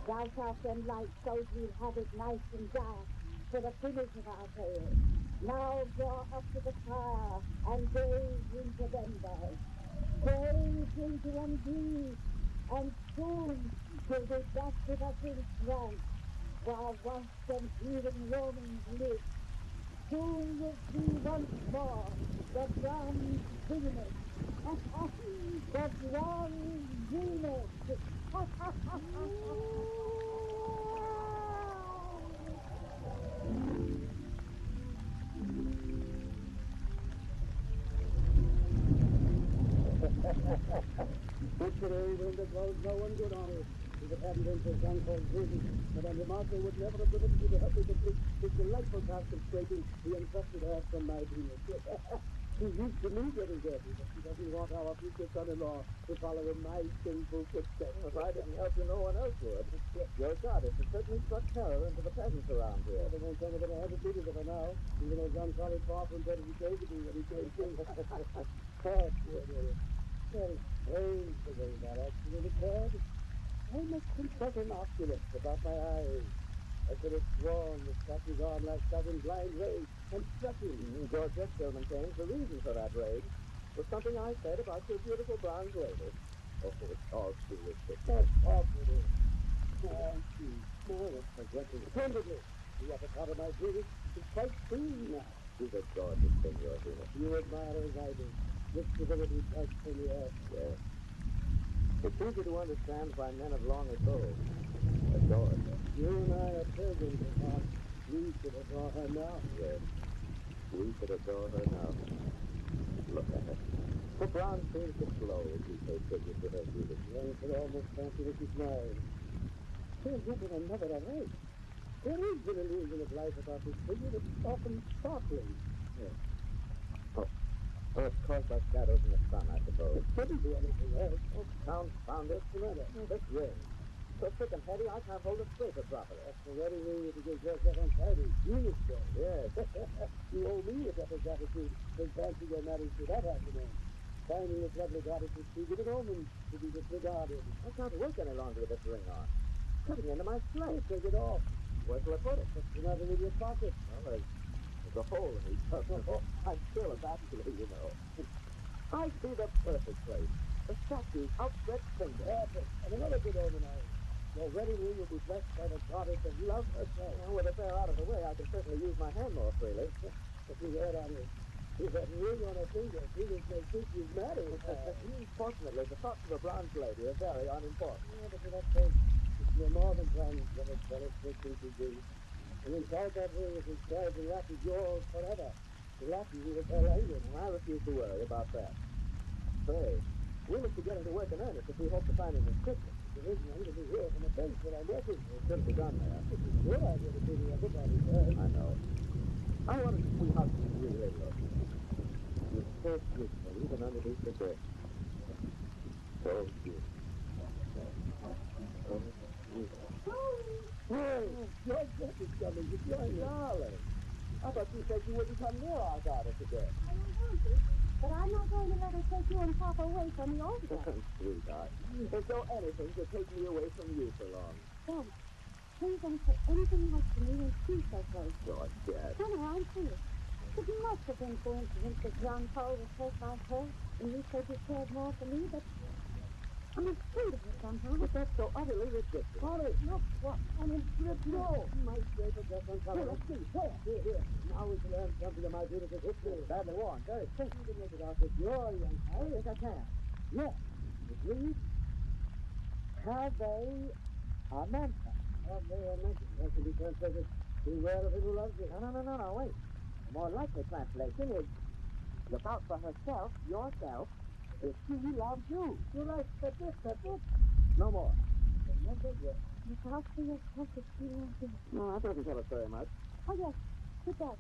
Douse out them lights so we'll have it nice and dark for the finish of our tale. Now draw up to the fire and gaze into them there. Gaze into them deep, and soon you'll be back with us in trance, while once them healing Romans live. Soon you'll see once more the bronze Venus. The bronze Venus. Good today, wind that blows no one good on it. If it hadn't been for some called Rudy, Madame de Marco would never have been able to help me complete this delightful task of scraping the encrusted earth from my penis. She's used to me getting dirty, but she doesn't want our future son-in-law to follow in my sinful footsteps. If I didn't help you, no one else would. Your goddess has certainly struck terror into the peasants around here. They won't tell me that I had to treat it of her now, even though John Collins far from better he gave to me when he came to. Oh, dear. Very strange the way that accident occurred. I must confess an oculist about my eyes. I could have sworn the statue's arm lashed out in blind rage and struck him. George Jetstone maintains the reason for that rage was something I said about your beautiful bronze lady. Oh, it's all foolish. That's awful. I see. Now it's progressing splendidly. The upper part of my beauty is quite clean now. She's a gorgeous thing, your Venus. You admire her as I do. This stability touch from the earth. Yes. It's easy to understand why men have long ago adored her. You and I are pilgrims of heart. We should adore her now. Yes. We should adore her now. Look at her. Her bronze seems to glow as we pay tribute to her beauty. One could almost fancy that she's mine. There's yet another array. There is an illusion of life about this figure that's often sparkling. Yes. Oh, it's caused by shadows in the sun, I suppose. It couldn't be anything else. Oh, confound it. What's the matter? This ring. So thick and heavy, I can't hold a scraper properly. That's the wedding ring that you gave yourself on Friday. Eunice Day. Yes. You owe me a debt of gratitude for fancy your marriage to that afternoon. Finding this lovely goddess is too good an omen to be disregarded. I can't work any longer with this ring on. It's cutting into my flesh. Take it off. Where shall I put it? It's not in your pocket. Well, there's a hole in each of them. I'm still a bachelor, you know. I see the perfect place. The statue's outstretched finger. Perfect. And another good omen, your wedding ring will be blessed by the goddess of love herself. Well, with the pair out of the way, I can certainly use my hand more freely. But you heard on it. With that ring on her finger, Venus may think she's married. Fortunately, the thoughts of a bronze lady are very unimportant. Yeah, but for that sake, you're more than bronze, little fellow, Christian to do. And inside that ring is inscribed in Latin, yours forever. The Latin you will tell language. I refuse to worry about that. Say, we must be getting to work in earnest if we hope to find an inscription. There is one to be here from the bench that I'm working. It shouldn't be done there. It's a good idea to do everybody first. I know. I want to see how she really looks. She's so beautiful, even underneath the dress. So beautiful. So beautiful. Hey, your guest is coming to join you. Darling, I thought you said you wouldn't come near our daughter today. I don't want to, but I'm not going to let her take you and Papa away from the altar. Sweetheart, there's no anything to take me away from you for long. Don't. Please don't say anything much to me when she's so close. George, yes. No, I'm serious. It must have been coincidence that John Paul was hurt like her, and you said you cared more for me, but I'm afraid of it. somehow. But that's so utterly ridiculous. Honey, look, what? I'm in grip now. My great just uncovered. Here, let's see. Here. Now we can learn something of my beautiful history. Badly worn, very Think you can make it out with your young Oh, eye. yes, I can. Yes. It reads, Have they a mansion? have they a mention? That can be translated, beware of him who loves you. No, wait. The more likely translation is, look out for herself, yourself, if she loves you. You're right. That's it. No more. Remember, yes. Look out for yourself if you want to. No, that doesn't tell us very much. Oh, yes, it does.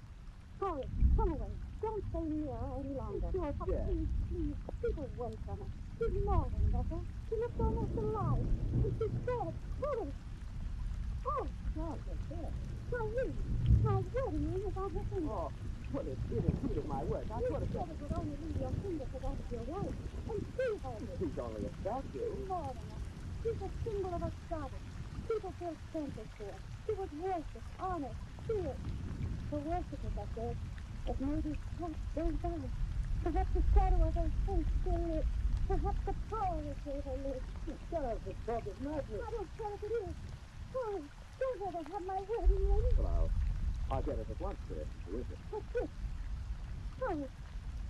Horace, come away. Don't stay near her any longer. George, Oh, yes. please, keep away from her. She's more than better. She looks almost alive. And she's dead. Horace! Oh, George, that's it. my wedding ring is on her finger. Oh, well, it impeded my work. I You could have said it would only leave your finger for that of your wife. And she has it. She's only a statue. More than that. She's a symbol of a goddess. People built temples to her. She was worshipped, honored, feared. The worshippers are dead, but maybe perhaps those die. Perhaps the shadow of her face still lives. Perhaps the power that gave her lives. Shut up, this talk is madness. I don't care if it is. Hurry, don't let her have my wedding ring. Well, I'll get it at once, dear. Who is it? What's this? Hurry,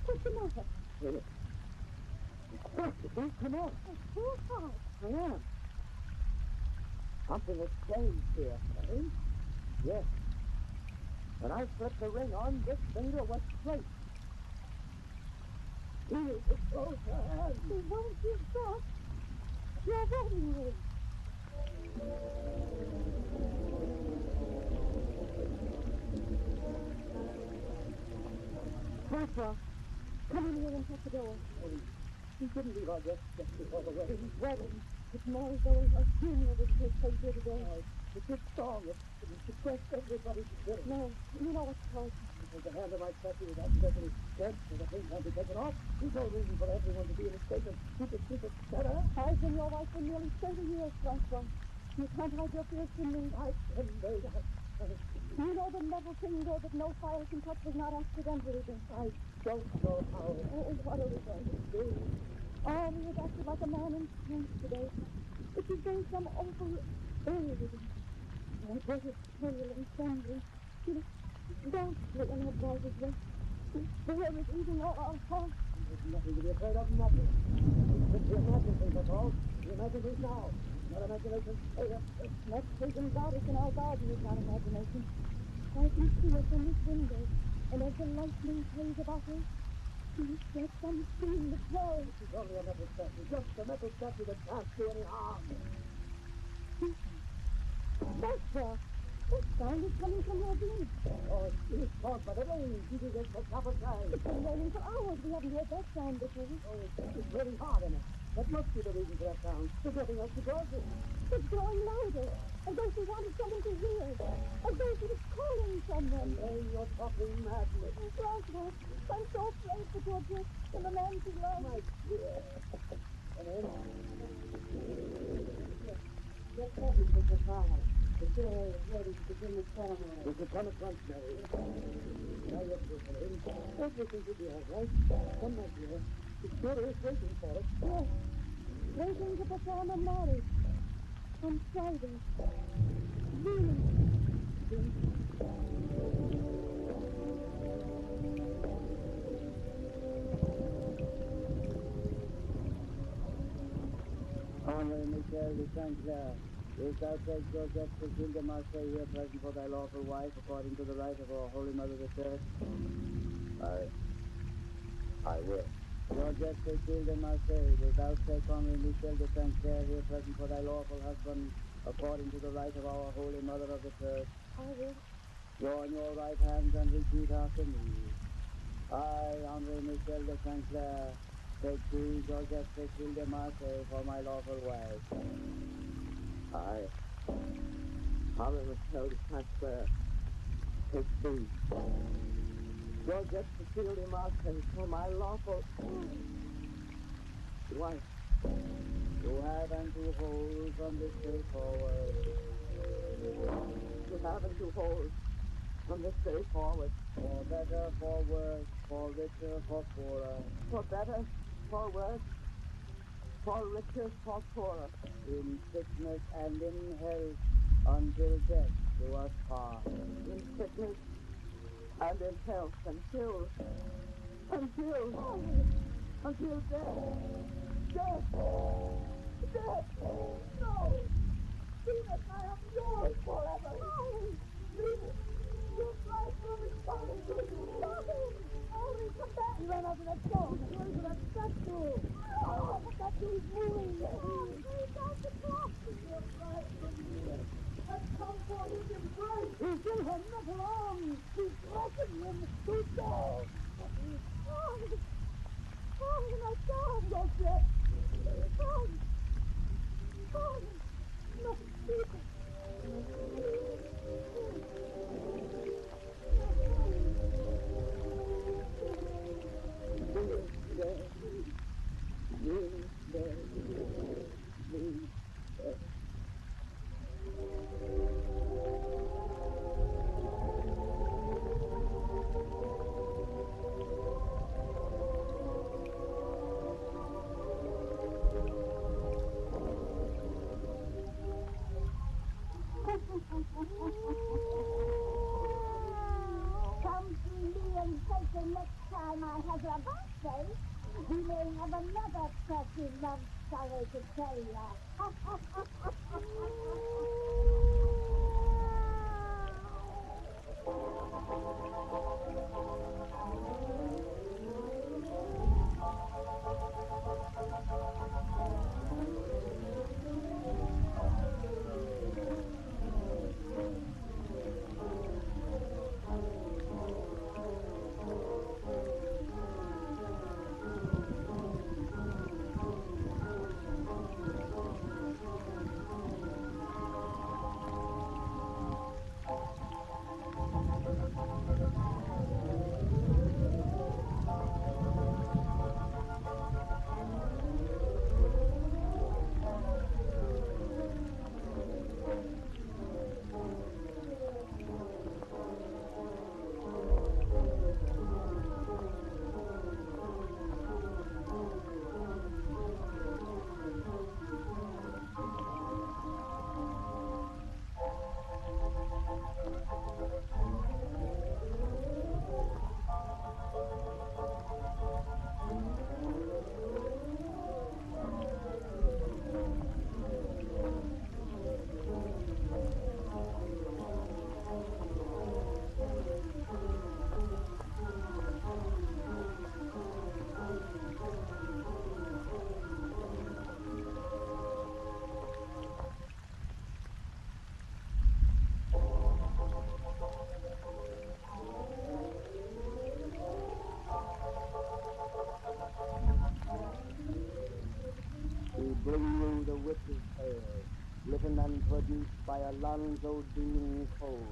what's the matter? Here. Don't come on. It's too hard. I am. Something has changed here, eh? Yes. When I slipped the ring on, this finger was straight. Here, it goes her hand. She won't give back your wedding ring. Francois, come in here and shut the door. He couldn't leave our guest just before the wedding. Wedding. It's more as though a funeral would take place here today. It's a song. It suppressed everybody to get it. No, you know what's called. Take the hand of my statue without making it dead, so the thing can't be taken off. There's no reason for everyone to be in a state of stupid terror. I've been your wife for nearly 30 years, Francois. You can't hide your fears from me. I can know that. You know the metal finger that no fire can touch was not accidentally done. I don't know how. Oh, what are we going to do? Oh, we have acted like a man in strength today. It has been some awful early. My brother's pale and trembling. Ghastly in her brightest way. The world is eating all our hearts. There's nothing to be afraid of, nothing. It's the imagine things, that's all. The imagine things now. Not imagination. Let's take in goddess in our garden is not imagination. I can see her from this window, and as the lightning plays about her, she's like some scene that glows. She's only a metal statue, just a metal statue that can't do any harm. That's her. That sound is coming from her being. Oh, it's caused by the rain. She did it for proper time. It's been raining for hours. We haven't heard that sound before. Oh, it's raining hard in it. That must be the reason for that sound. There's nothing else to cause it. It's growing louder, as though she wanted someone to hear, as though she was calling someone. Hey, you're talking madness. Francois, I'm so afraid for Georgette and the man she loves. My dear. Come in. Get ready for the surprise. The chair is ready to begin the ceremony. We can come at once, Mary. Now you're preparing. Everything will be all right. Come, my dear. The spirit is waiting for us. Yes, waiting to perform a marriage on Friday. Really. Henri Michel de Saint-Clair, wilt thou take Georgette Cécile de Marseille here present for thy lawful wife according to the right of our Holy Mother the Church? I will. Georgette Cécile de Marseille, wilt thou take Henri Michel de Saint-Clair here present for thy lawful husband according to the right of our Holy Mother of the Church? I will. Join your right hands and repeat after me. I, Henri Michel de Saint-Clair, take thee, Georgette Cécile de Marseille, for my lawful wife. I, Henri Michel de Saint-Clair, take thee, Georgette Cécile de Marseille, for my lawful wife. To have and to hold from this day forward. To have and to hold from this day forward. For better, for worse, for richer, for poorer. For better, for worse, for richer, for poorer, in sickness and in health, until death do us part. In sickness and in health, until death. Death! Death! No! Venus, I am yours forever! Ollie! Venus! Your life will be coming to you! Ollie, come back! He ran out of that stone! Where is that statue? Oh, the statue is moving! Oh, please don't the clock! Your life will be here! Let's come for his embrace! He still has metal arms! He's breaking him to death! Ollie! Ollie, my God! Not yet! Ollie! Ollie! No, Peter! Come to me and take the next time I have a birthday. We may have another precious love story to tell you. We bring you the witch's tale, written and produced by Alonzo Dean Cole.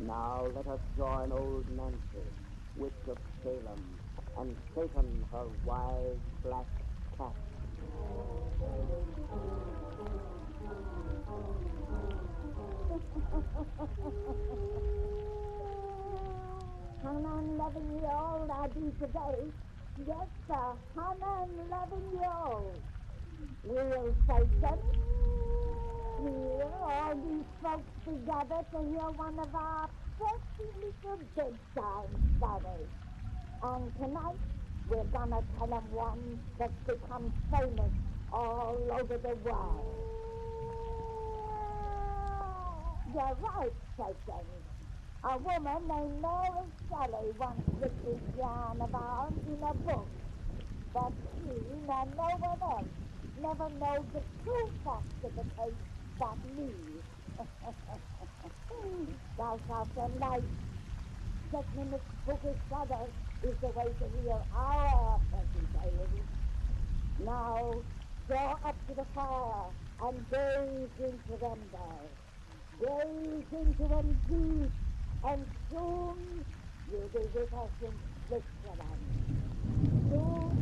Now let us join old Nancy, witch of Salem, and Satan, her wise black cat. Hanan 11-year-old I be today. Yes, sir, Hanan 11-year-old. Will Satan hear all these folks together to hear one of our pretty little bedtime stories. And tonight, we're gonna tell them one that's become famous all over the world. You're right, Satan. A woman named Mary Shelley once wrote this yarn of ours in a book. But she, and no one else, never knows the true facts of the case but me. Thou shalt light. Sitting in the spooky shadows is the way to hear our pleasant tales. Now, draw up to the fire and gaze into them there. Gaze into them deep, and soon you'll be with us in Switzerland. Soon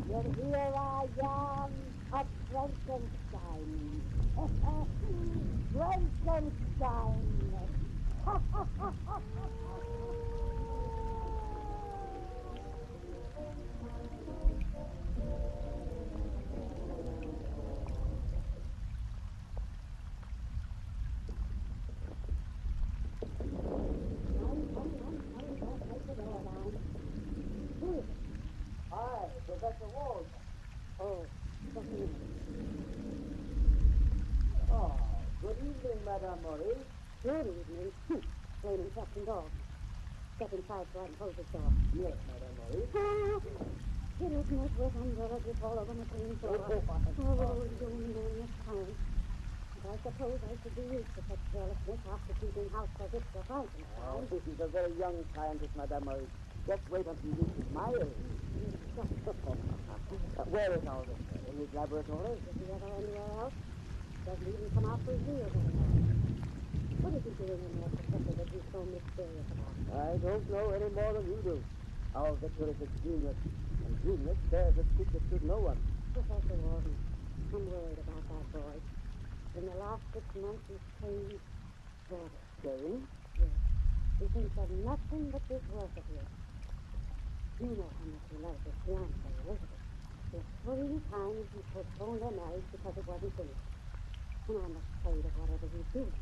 you'll hear our yarn of Frankenstein. Frankenstein! Hi, Professor Walsh. Oh, just a minute. Oh, good evening, Madame Maurice. Good evening. Flaming cats and dogs. Step inside so I can close this door. Yes, Madame Maurice. Oh, it isn't it with umbrellas which all over my clean floor. Oh, you only man this time. But I suppose I should be used to such carelessness after keeping house for Victor Frankenstein. This is a very young scientist, Madame Maurice. Just wait until he reaches my age. Where is all this? In his laboratory? Does he ever anywhere else? Doesn't even come out for his meals anymore. What is he doing in there, Professor, that he's so mysterious about? I don't know any more than you do. Our Victor is a genius, and genius bears its secret to no one. Professor Warden, I'm worried about that boy. In the last 6 months, he's changed very. Changed? Yes. He thinks of nothing but this work of his. You know how much he loves his fiancée, Elizabeth. There's 3 times he postponed their marriage because it wasn't finished. And I'm afraid of whatever he's doing.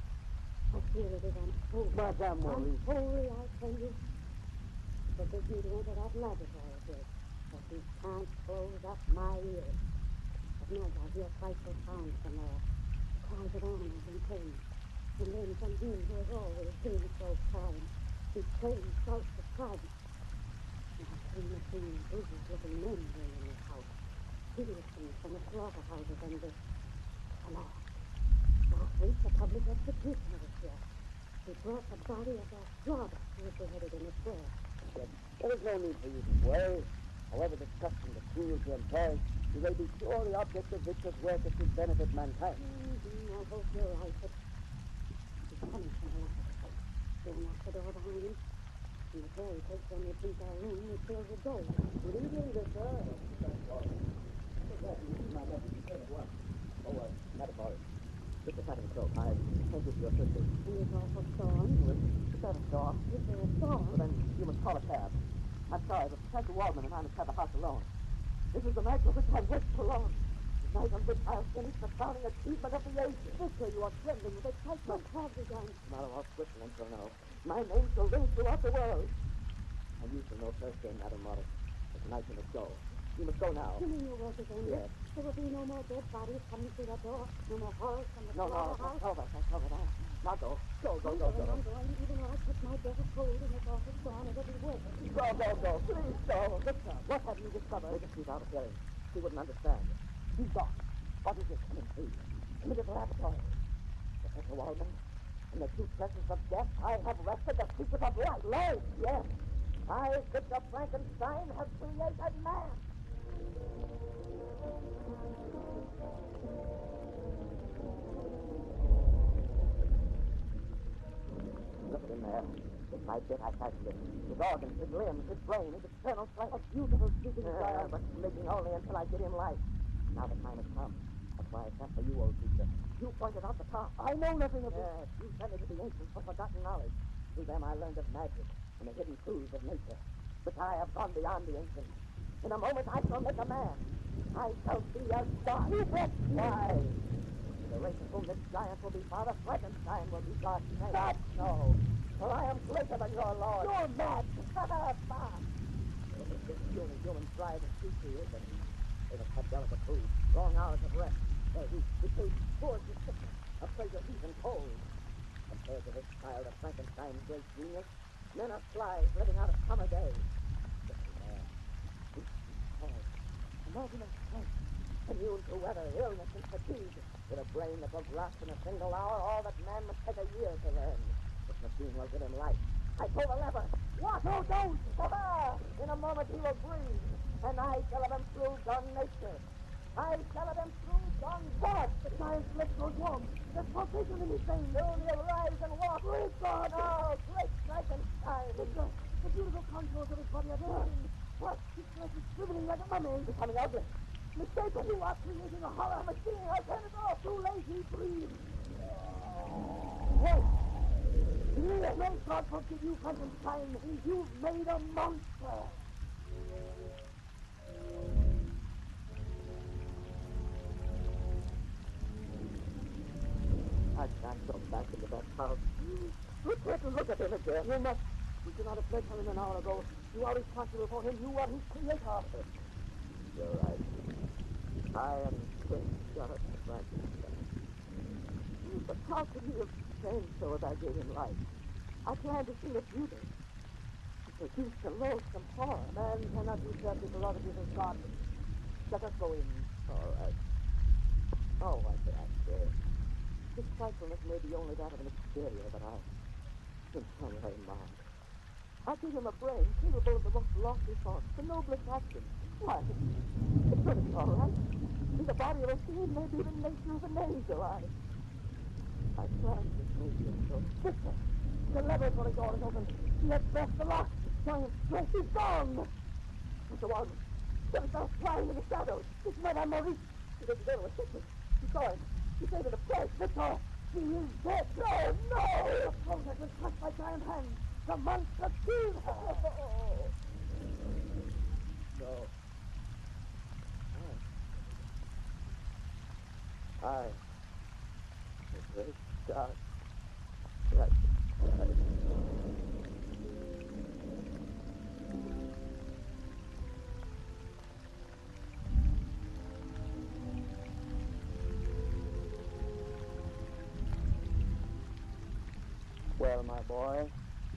I feel it is unholy. Madame Maurice. Unholy, I tell you. He forbids me to enter that laboratory of his. But he can't close up my ears. At night I hear frightful sounds from there. Cries of animals in pain. And then from him who has always been so kind. He plays shouts of triumph. And I've seen the same bruises-looking men here in this house. Hideous things from the slaughterhouses and the... Alas. Last week the public executioner was here. He brought the body of their brother who was beheaded in the square. There is no need for you to worry. However disgusting the tools you employ, you may be sure the object of Victor's work is to benefit mankind. I hope you're right, but he's coming from the laboratory. He'll knock the door behind him. And the fairy takes when they think their room is filled with gold. Good evening, Victor. Metaphor. Just a second, so I can't give you a picture. And there's also storm. Is that a storm? Is there a storm? Well, then you must call a cab. I'm sorry, but Professor Waldman and I must have the house alone. This is the night for which I've worked so long. The night on which I'll finish the crowning achievement of the age. Victor, you are trembling with excitement. What have you done? Not all Switzerland shall know. My name shall ring throughout the world. And you shall know first thing, Madam Morris. But tonight you must go. You must go now. You mean your work is ended? Yes. There will be no more dead bodies coming through that door. No more horrors from the No, slaughterhouse. that's over now. Now go. Go. I'm going. Even though I put my death cold in this awful storm, it'll be worth it. Go. Please go. Victor, what have you discovered? Just keep out of hearing. She wouldn't understand. She's gone. What is it? Come and see. Come into the laboratory. Professor Waldman, in the true presence of death, I have wrested the secret of life. Life, yes. I, Victor Frankenstein, have created man. Look in there. Bit by bit, I fastened it. His organs, his limbs, his brain, his external strength. A beautiful sleeping child, but sleeping only until I get him life. Now the time has come. That's why I sent for you, old teacher. You pointed out the path. I know nothing of this. Yes, you sent me to the ancients for forgotten knowledge. Through them I learned of magic and the hidden truths of nature. But I have gone beyond the ancients. In a moment I shall make a man. I shall be a god. Why? The race of whom this giant will be father, Frankenstein will be God's name. God, no. For I am greater than your lord. You're mad. This human drive is too few, but they must have delicate food, long hours of rest. They eat, decay, bored with sickness, afraid of heat and cold. Compared to this child of Frankenstein's great genius, men are flies living out a summer day. Listen, man. Imagine a strength, immune to weather, illness, and fatigue, with a brain that won't last in a single hour, all that man must take a year to learn. This machine will give him life. I pull the lever. What? No, don't! In a moment he will breathe, and I shall have him through gun nature. I shall have him through gun God. The giant's lips goes warm. There's pulsation in his veins. Soon he'll rise and walk. Great God! Oh, great Frankenstein! The beautiful contours of his body are changing. What? His flesh is shriveling like a mummy. Becoming ugly. Mistaken, you are creating a horror machine. I'll turn it off. Too late, he breathes. Yes. May God forgive you, Frankenstein. You've made a monster. I can't go back into that house. We can't look at him again. You must. We could not have fled from him an hour ago. You are responsible for him. You are his creator. You're right. I am King Jonathan Frankenstein. But how could he have changed so that I gave him life? I planned to see the beauty. He produced a loathsome horror. Man cannot usurp the prerogatives of God. Let us go in. All right. Oh, why should I stay? His frightfulness may be only that of an exterior, but in some way, mine. I gave him a brain capable of the most lofty thoughts, the noblest actions. Why, it's really all right. In the body of a fiend, maybe the nature of an angel. I planned to make him so. Victor, the laboratory door is open. Let's press the lock. Giant strength is gone. Mr. Walden, there is no flying in the shadows. It's Madame Maurice. He didn't go to assist me. He saw him. He saved it, of course. Victor, she is dead. No, no! The process was crushed by giant hands. The monster killed her. No. I, the great God, Frankenstein. Well, my boy,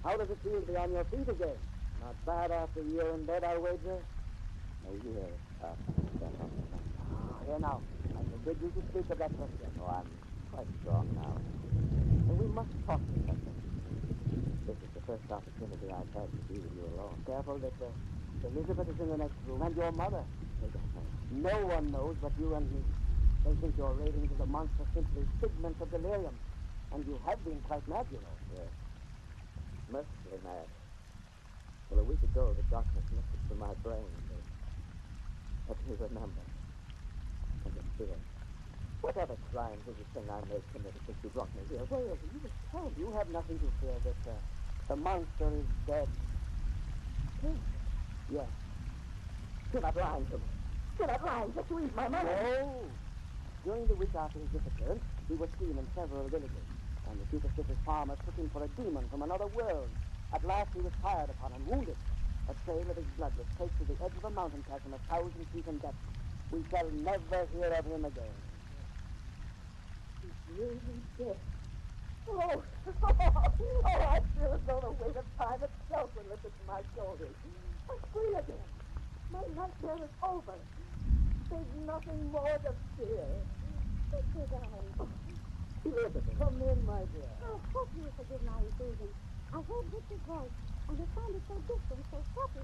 how does it feel to be on your feet again? Not bad after a year in bed, I wager? A year after that. Here now. I forbid you to speak of that question. Oh, I'm quite strong now. And we must talk, Professor. This is the first opportunity I've had to be with you alone. Careful that Elizabeth is in the next room, and your mother. They don't know. No one knows but you and me. They think your ravings of the monster simply figments of delirium. And you have been quite mad, you know. Yes. Mercifully mad. Well, a week ago, the darkness lifted from my brain. Let me remember. And the fear. What other crimes is the thing I may have committed since you brought me here? Where is it? You just told. You have nothing to fear. That the monster is dead. Yes. Do not lie to me. Do not lie. Just to ease my mind. No. During the week after his disappearance, he was seen in several villages, and the superstitious farmers took him for a demon from another world. At last he was fired upon and wounded. A trail of his blood was traced to the edge of a mountain chasm 1,000 feet in depth. We shall never hear of him again. He's really dead. Oh, I feel as though the weight of time itself was lifted from my shoulders. I'm free again. My nightmare is over. There's nothing more to fear. Victor, darling. Elizabeth, come in, my dear. I hope you will forgive my intrusion. I heard Victor's voice, and it sounded so distant, so happy.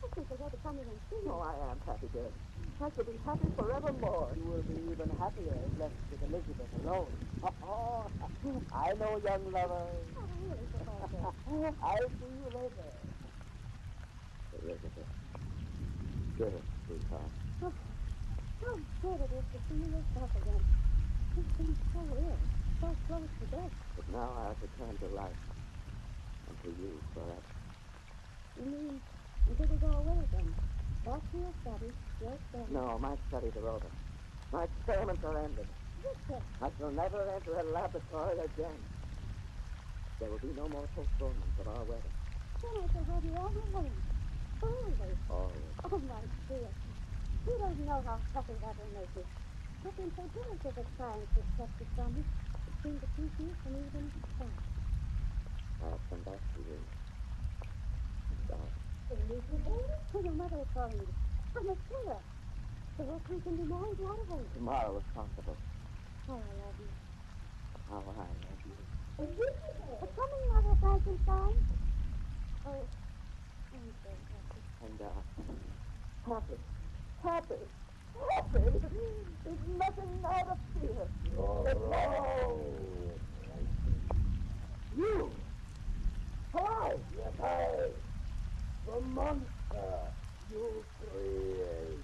I simply had to come in and see you. Oh, I am happy, dear. I shall be happy forevermore. You will be even happier if left with Elizabeth alone. Oh, I know, young lover. Oh, really, Professor. I'll see you later. Elizabeth. Good, sweetheart. Oh, how good it is to see you yourself again. You seem so ill, so close to death. But now I have returned to life. And to you forever. You mean until we go away again? Back to your study, your experiments? No, my studies are over. My experiments are ended. Victor! I shall never enter a laboratory again. There will be no more postponements of our wedding. Then I shall have you all my home. Always. Always. Oh, my dear. You don't know how happy that will make you. I've been so jealous of the science that's kept you from me. seem to keep you from even trying. I'll come back to you. Darling. Oh, your mother is calling you. I'm a killer. Perhaps we can be married right away. Tomorrow, if possible. Oh, I love you. How I love you. Coming, Mother Frankenstein. Oh, I'm so happy. And, Happy. Happy. Happy. There's nothing now to fear. Oh, You. Alive. yes, I, the monster you created.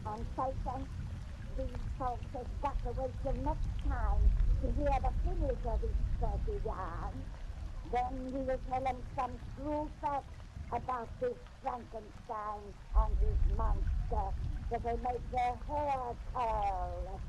And Satan, these folks have got to wait till next time to hear the finish of this dirty yarn. Then we will tell them some true facts about this Frankenstein and his monster, that they make their hair curl.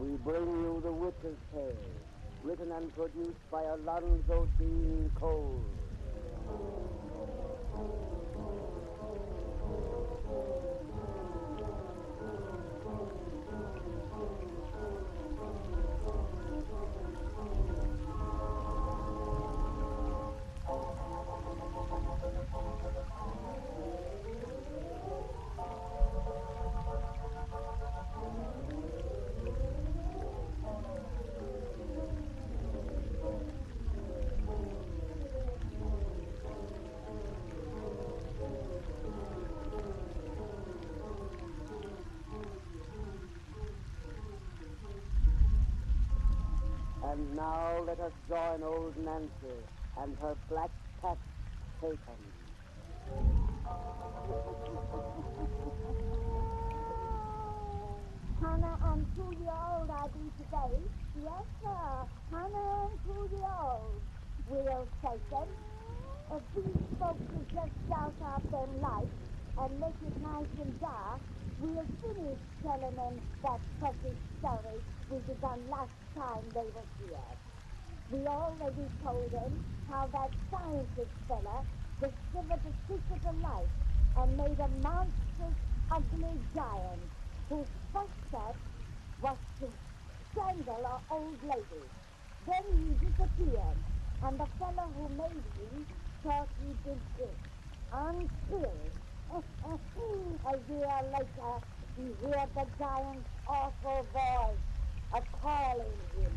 We bring you The Witch's Tale, written and produced by Alonzo Dean Cole. And now let us join old Nancy and her black cat, Satan. Hannah and 2-year-old I be today. Yes, sir. Hannah and 2-year-old. Will Satan, if these folks will just douse out them lights and make it nice and dark, we'll finish telling them that precious story we begun last time they was here. We already told them how that scientist fella discovered the secret of life and made a monstrous, ugly giant whose first step was to strangle our old lady. Then he disappeared, and the fellow who made him thought he'd been hit until a year later he heard the giant's awful voice a-calling him.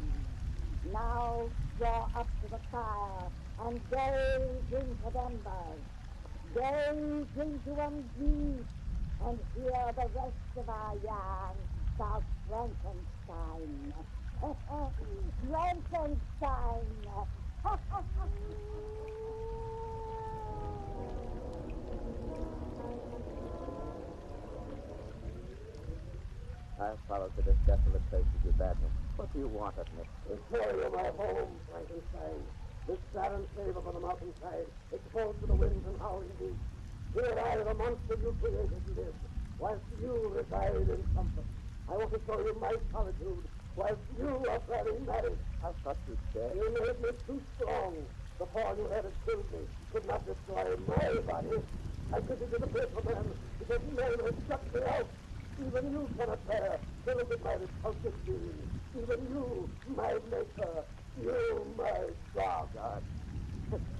Now draw up to the fire and gaze into the embers. Gaze into them deep and hear the rest of our yarn about Frankenstein. Frankenstein! I've followed to this desolate place with you, badly. What do you want of me? To show you my home, Frankenstein. This barren cave up on the mountainside, exposed to the winds and howling deep. Here I, the monster you created, live, whilst you reside in comfort. I want to show you my solitude, whilst you are planning marriage. I thought you'd say. You made me too strong. The fall you had killed me could not destroy my body. I pity to the faithful man, because man has shut me out. Even you cannot bear to look at my repulsive being. Even you, my maker. You, my God. God.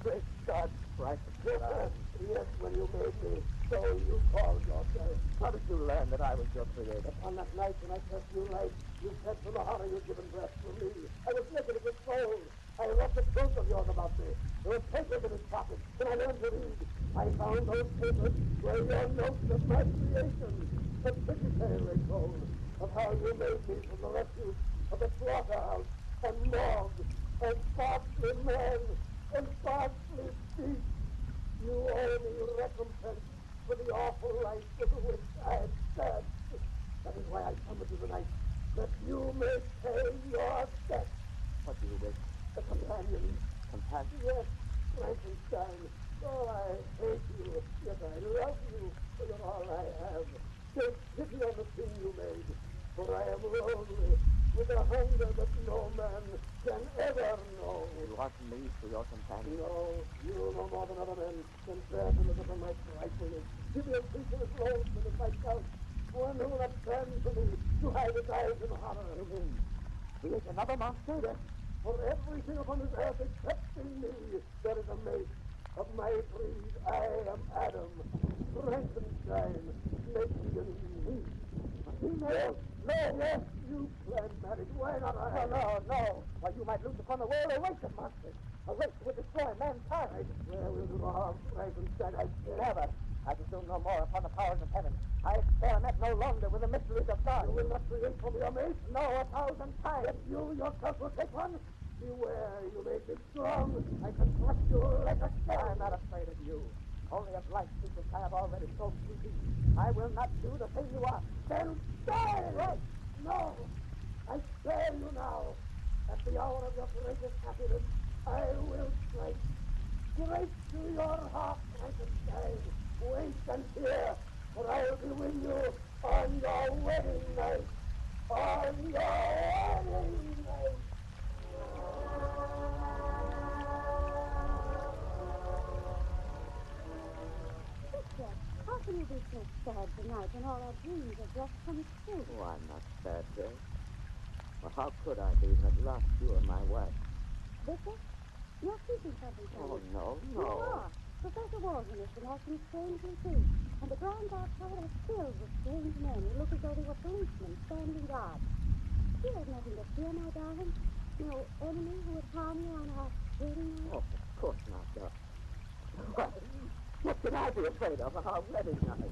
Great God, Christ. Yes, when you made me, so you called yourself. How did you learn that I was your creator? On that night when I first knew life, you said from the horror you'd given breath to me. I was naked as a soul. I read the truth of yours about me. There were papers in his pocket. When I learned to read, I found those papers were your notes of my creation. A pretty tale they told of how you made me from the refuse of the slaughterhouse and morgue, a ghastly man, and ghastly beast. You owe me recompense for the awful life with which I had stabbed. That is why I summoned you tonight, that you may pay your debt. What do you wish? A companion. Compassion? Yes, Frankenstein. Oh, I hate you, yet I love you, for you're all I have. Take pity on the thing you made, for I am lonely, with a hunger that no man can ever know. You want me for your companion? No, you no more than other men can bear to look upon my trifling. Give me a creature as loathsome as myself, one who will not stand to me to hide his eyes in horror. You mean create another monster? Yes, for everything upon this earth except in me, there is a mate. Of my breed, I am Adam, Frankenstein, making an Eve. Yes, yes, you planned marriage. Why not I? No. Well, you might loose upon the world a race of monsters. A race that would destroy mankind. I swear we'll do no harm, Frankenstein. I swear. Never. I presume no more upon the powers of heaven. I experiment no longer with the mysteries of God. You will not create for me a mate? No, 1,000 times. If you yourself will take one, beware, you make me strong. I can crush you like a stone. I'm not afraid of you. Only of life secrets I have already sold too deep. I will not do the thing you are. Then die! Right. No, I spare you now. At the hour of your greatest happiness, I will strike. Straight to your heart, Frankenstein. Wait and hear, for I will be with you on your wedding night. On your wedding night. Sister, how can you be so sad tonight when all our dreams have just come true? Oh, I'm not sad, dear. Well, how could I be when at last you are my wife? Victor, you're keeping something from Oh, me. no. You are. Professor Walton has been acting strangely too, and the grounds outside are filled with strange men who look as though they were policemen standing guard. You have nothing to fear, my darling. No enemy who would harm you on our wedding night. Oh, of course not, Doc. What can I be afraid of our wedding night?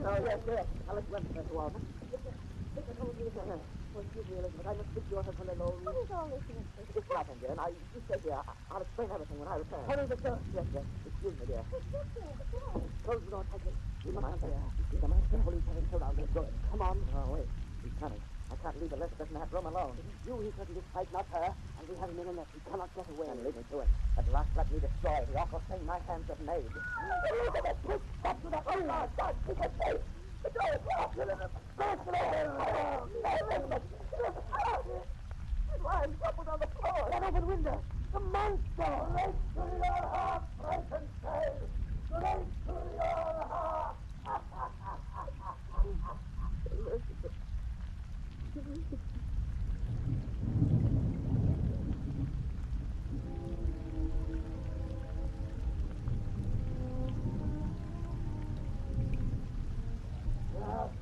Oh, yes. I'll let you in, Professor Walton. Victor, come with me here. Oh, excuse me, Elizabeth. I must speak to your husband alone. What is all this, Mister? It's nothing, dear. Now, you stay here. I'll explain everything when I return. Hurry, Victor. Yes. Excuse me, dear. Victor, go. Close the door tightly. You must stay. You see the master? Police have him surrounded. Good. Come on. Oh, wait. He's coming. I can't leave Elizabeth in that room alone. It is you he said this fight, not her. And we have him in a net. He cannot get away. And leave me to it. At last, let me destroy the awful thing my hands have made. Elizabeth, quick! Stop to that! Oh, my God! Keep it safe! The door is locked! Elizabeth! Burst it open! Elizabeth! His line's crumpled on the floor! That open window! The monster! Right to your heart, Frankenstein! Right to your heart! Elizabeth!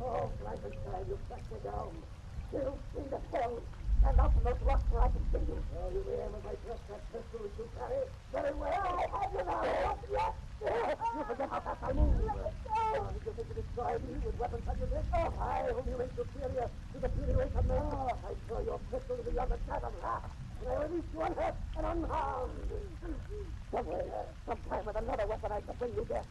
Oh, Frankenstein, you shut me down. You seem to hell. Stand out from those rocks where I can see you. Oh, you may have my dress, that pistol which you carry. Very well, I have you now. Yes. You forget how fast I move. Oh, did you think to destroy me with weapons such as this? Oh, I, whom you make superior to the puny race of men. I throw your pistol to beyond the shadow of wrath. And I release you unhurt and unharmed. Somewhere, sometime with another weapon I shall bring you death.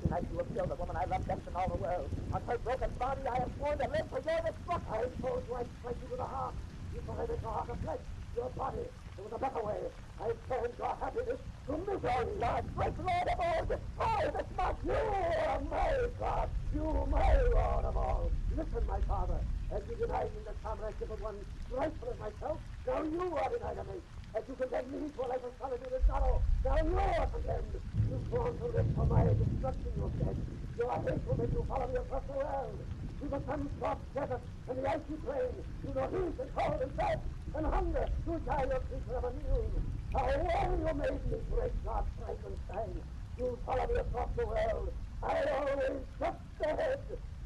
Tonight you will kill the woman I love best in all the world. On her broken body I have sworn to live for your destruction. I told you I'd strike you to the heart. You thought I make the heart of flesh. Your body, There was a better way. I turned your happiness to misery. God, great Lord of all, destroy this month. You are my God. You, my Lord of all. Listen, my Father, as you denied me the comradeship of one rightful as myself, now you are denied of me. As you condemn me to a life of solitude and sorrow, now you are condemned. You've sworn to live for my destruction, you said. Your hate will make you follow me across the world. To the sun-scorched desert and the icy plain, to the heat and cold and thirst and hunger, to die your creature of a noon. How well you made me, great God Frankenstein. You follow me across the world. I always just ahead.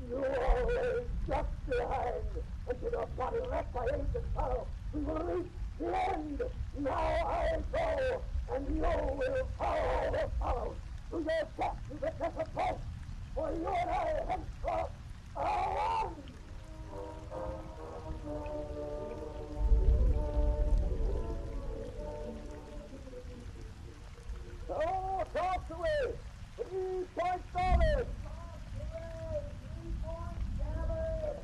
You always just behind. Until your body wrapped by age and sorrow, we will reach the end. Now I go, and you will follow. To your death, to the death of both. For you and I henceforth are one. Oh, toss away! 3 points solid!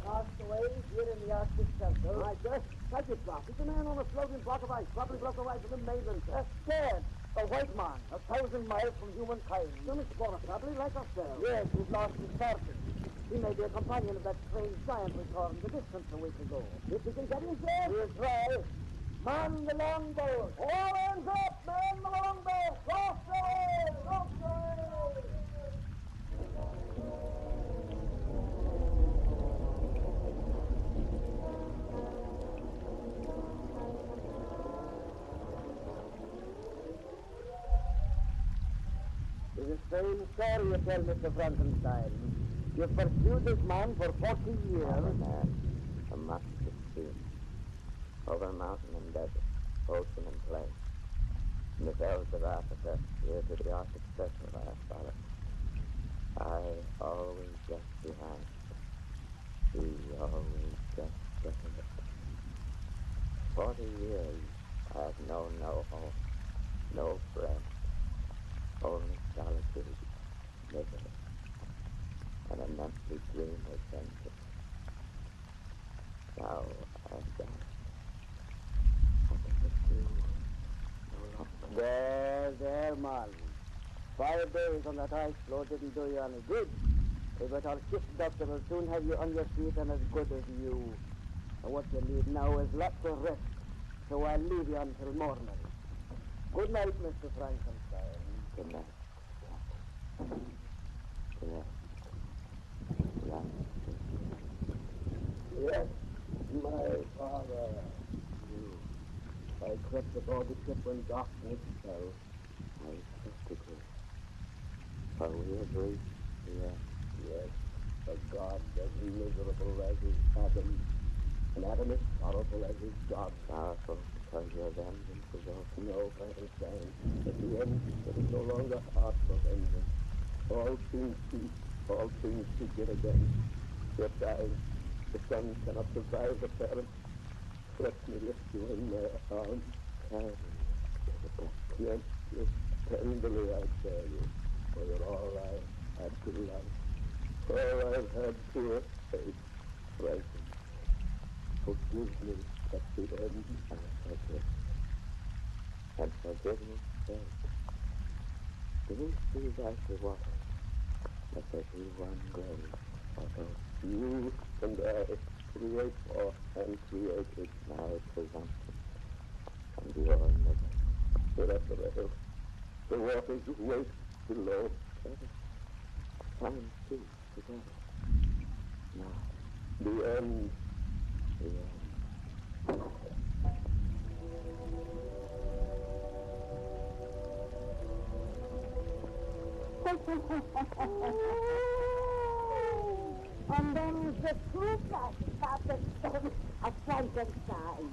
Castaways here in the Arctic Circle. I guess. Take it, Doc. He's a man on a floating block of ice. Probably broke away from the mainland. Scared. A white man, 1,000 miles from humankind. Some explorer, probably like ourselves. Yes, we've lost his person. He may be a companion of that strange giant we saw in the distance a week ago. If we can get him, sir, we'll try. Man the longboat. All hands up, man the longboat. Cross the way, cross the way. It's a strange story you tell, Mr. Frankenstein. You've pursued this man for 40 years. A man, a master sea, over mountain and desert, ocean and plain. In the bells of Africa, here to the Arctic Circle I followed. I always just behind. He always just ahead. 40 years I have known no home, no friend, only solitude, misery, and an empty dream adventure. Now I've died. I can pursue no longer. There, man. 5 days on that ice floe didn't do you any good. But our ship doctor will soon have you on your feet and as good as you. And what you need now is lots of rest. So I'll leave you until morning. Good night, Mr. Frankenstein. Good night, Captain. Yes, my Father. I crept aboard the ship when darkness fell. I trusted you. For we agreed, Yes, a God as miserable as his Adam, and Adam as sorrowful as his God. sorrowful because your vengeance is over. No, Frankenstein. At the end, it is no longer heart for vengeance. All things cease, all things begin again. Yet I, the son, cannot survive the parent. Let me lift you in my arms. Carry me to the death. Yes, yes, tenderly I bear you, for you're all I had to love. All I've had to hate. Franklin, forgive me at the end. I forgive. And forgiveness sake. Beneath these icy waters, let there be one grave for both. You and I, creator and created. My presumption and your misery. But at the hill, the waters wait below. Find peace together. Now, The end. the end. And then the true started a Frankenstein.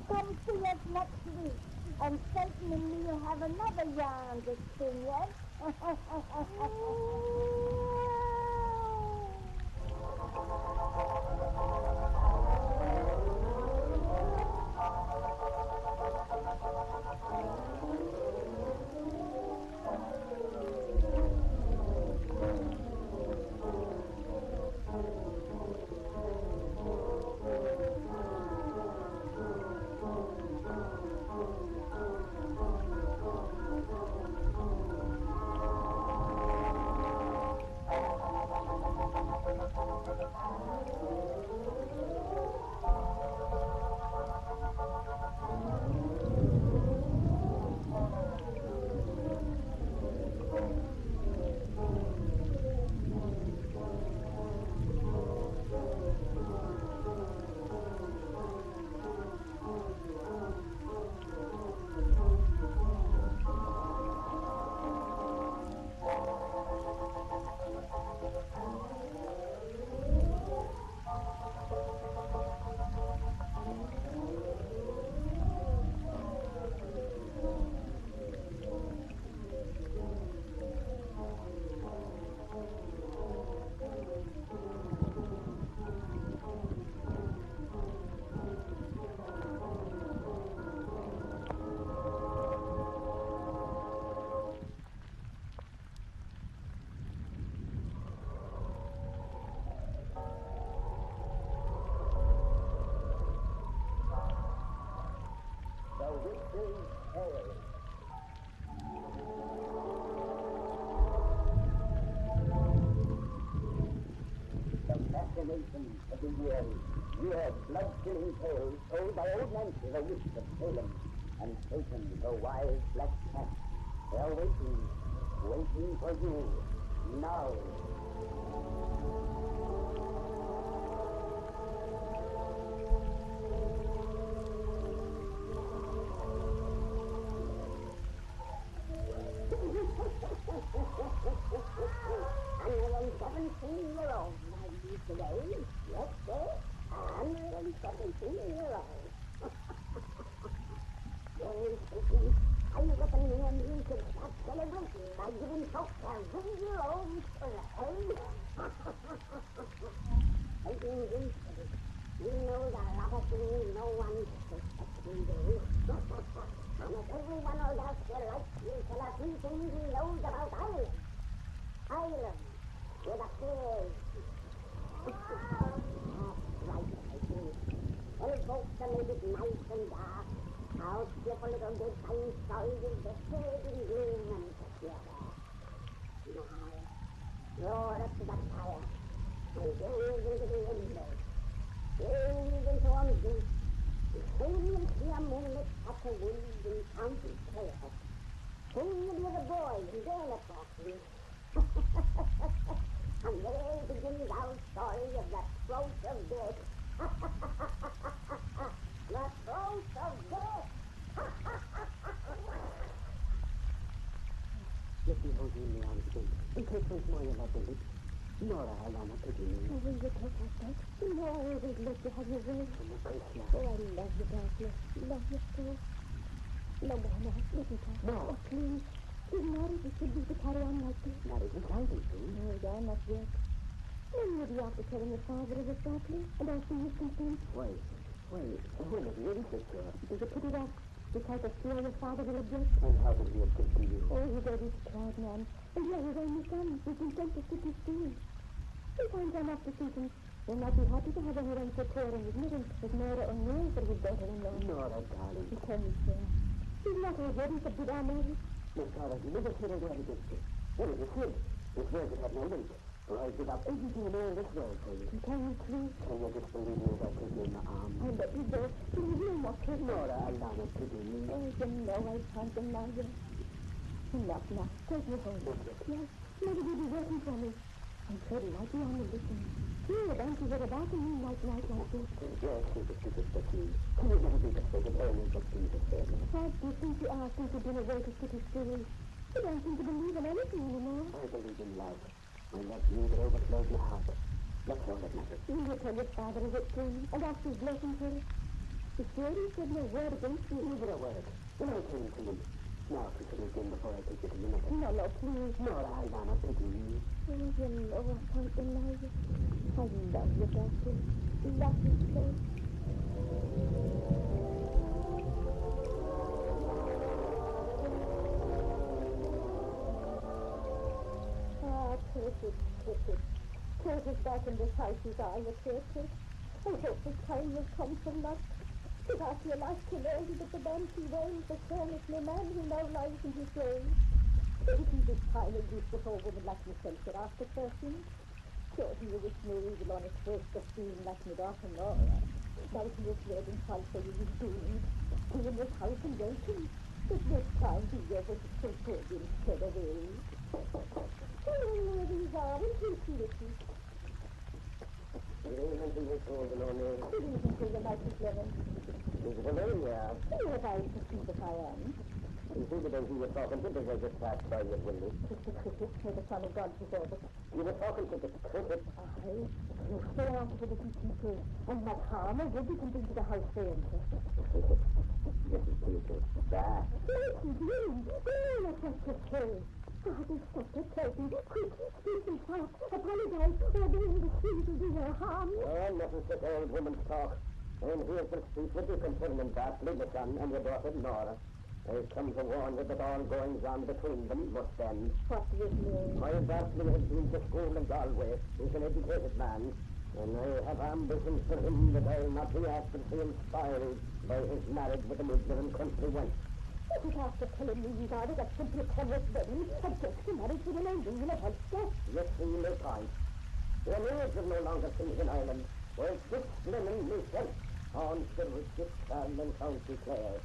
Come see us next week, and Satan and me will have another yarn to spin yet. is hell. The fascination of the eerie. You have blood-chilling tales told by old Nancy, the witch of Salem, and Satan, the wise black cat. They are waiting for you, now. And 17-year-old, my youth today. Yes, sir. 117-year-old. Very speaking, I reckon me and you could start celebrating by giving folks a real-old parade. Taking this, you know the lot of things no one suspects we do. And if everyone will just like you tell a few things he knows about Ireland. Ireland, with a fizz. That's right, I do. Well, folks are made it nice and dark. I'll slip a little bedtime story with the shade and gloom and together. Now, roar up to the fire and gaze into the window. Gaze into one deep. Soon you'll see a moonlit patch of woods in County Clare. Soon you'll hear the boy and girl talking. And there begins our story of the throat of death. The throat of death! Let me hold you in the arms again. And take once more your love, baby. Nora, Alana, pity me. Oh, will you take us back? No, I always let you have your way. Oh, my Christmas. Oh, I love you, darling. Love you so. No more now. Listen to us. No. Oh, please. It's not as it should be to carry on like this. Not even trying to. No, yeah, not yet. When you'll be after telling your father of it, darling, and asking his consent. Wait. When it really fits you. Did you put it off? Because of fear your father will object? And how did he object to you? Oh, he's a rich, proud man. And you're his only son. He's been sent to sit his school. Sometimes I'm after thinking he'll not be happy to have a hearing so poor and ignorant as Nora O'Neill for his daughter-in-law. Nora, darling. He told me so. He's not already for good our marriage. Miss Nora, you never said a word against it. Well, if you should, this word would have no weight. For I'd give up everything in all this world for you. Can you please? Can you just believe me as I take you in the arms? I let you go. Please, no more kidding. Nora, Alana, pity me. Oh, you know I can't deny you. Enough now. Take me home. Yes, maybe you'll be waiting for me. I'm sure he might be on the listen. Here, don't you get about a moonlight night like this? Yes, stupid, but me. Can you never be persuaded only but Jesus said? Why do you think you asked him to bring away to city school? You don't seem to believe in anything anymore. I believe in love. My love for you that overflows my heart. That's all that matters. Will you tell your father of it, please, and ask his blessing for it? You sure he said no word against you? Never a word. When I came to him. Now, consider again before I take you to the next. No, please. Nora, Alana, pity me. Oh, you know I can't deny you. I love you, Doctor. Love you so. Take us back in this house you are, the churches. I hope the time will come for luck. Because after your life to learn that the man he wails, the carelessly man who now lies in his grave. Isn't this time a use for a woman like myself that after 13? Sure, he was no evil on his first of being like my daughter Nora. Now he was red and false for you was doomed. Stay in this house and waiting. But this time he was so good instead of ill. Oh, these are intuitive. You didn't mention this old and O'Neill. Good evening to you, Mrs. Levin. Is it alone, yeah? Yes, I perceive that I am. You see the way you were talking to because I just passed by you, Willie. It's the cricket, may the son of God preserve it. You were talking to the cricket. You stay after the little people, and what harm or good you can bring to the house they enter. Little people. Bah. Listen to you. Oh, that's what you say. Oh, this such a curtain. Quick, speak and talk. Apologize for being the seed to do your harm. Oh, nothing such old woman's talk. And here's the speech with you concerning that, my son, and your daughter Nora. I've come to warn you that all goings on between them must end. What do you mean? My Bartley has been to school in Galway. He's an educated man. And I have ambitions for him that I'll not be asked to be inspired by his marriage with an ignorant country wench. It was after telling me, Father, that simply Thomas Benny had just married with an Indian of Ulster. You see my point. The news of no longer things in Ireland, where it's this blimmin' myself on the richest town in County Clare.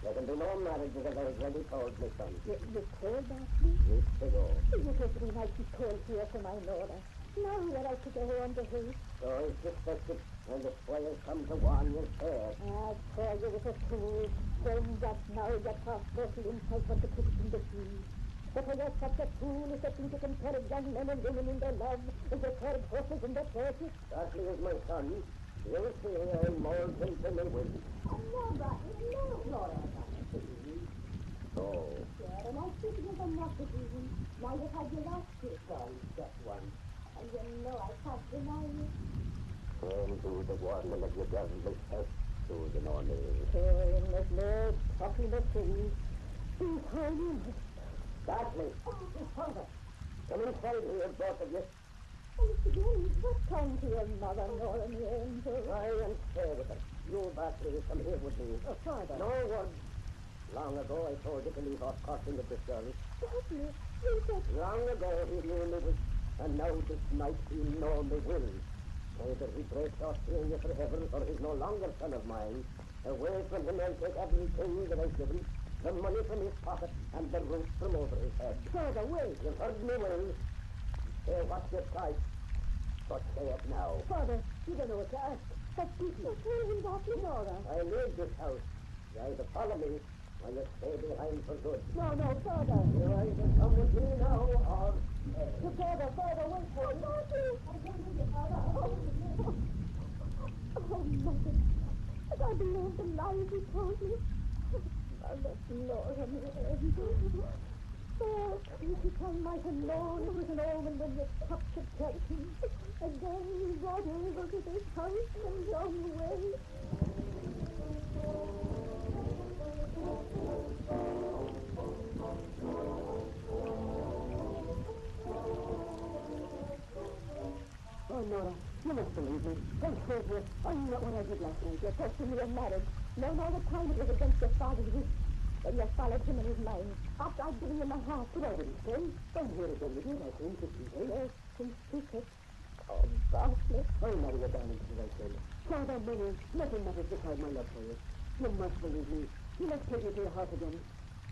There can be no marriages as I've already told my son. You told that me? Weeks ago. You took me like you told here for my Nora. Now that I took her home to him. So I suspected when the squire come to warn you fair. I tell you with a fool, then that now you passed both the inside what the critics in the sea. But I was such a fool as to think you can carry young men and women in their love as they carried horses in their churches. Darkly is my son. You'll see I'm more than my will. No, Nora. Oh. Yeah, and I think you're the not the reason. Now you've had your last kiss. Son, just one. And you know I can't deny you. And do the warning of your devil myself. Do you know me? Caroline was no talking the things. He's hiding. Darkly. Father. Come inside here, both of you. Oh, James, what time to your mother, Nora, and the angel? Try and stay with her. You, Bartley, come here with me. Oh, Father. No word. Long ago I told you to leave off costing of this girl. Bartley, you said... Long ago he knew me was, and now this night he know me will. Either he breaks off seeing you forever, or he's no longer son of mine. Away from him I'll take everything that I've given, the money from his pocket, and the roof from over his head. Father, wait. You've heard me well. Say what's your price, but say it now. Father, you don't know what to ask. But speak me. Tell him, Bartley, Nora. I leave this house. You either follow me, or you stay behind for good. No, Father. You either come with me now, or... Father, wait for me. Bartley! I can't leave you, Father. Oh, Mother. And I believed the lies he told me. I left Nora me angel. Oh, you come might have known it was an omen when you touched the curtain. And then you brought over to this house and on the way. Oh, Nora, you must believe me. Don't hurt me. I'm not what I did last night. You're forcing me a marriage. No, all the time it was against your father's wish. But you followed him in his mind. After I'd given you my heart. But I didn't say. Don't hear it again. I think it's easy. Yes, in secret. Oh, Bartley. I'll marry you down into the said. Father, money. Nothing matters beside my love for you. You must believe me. You must take me to your heart again.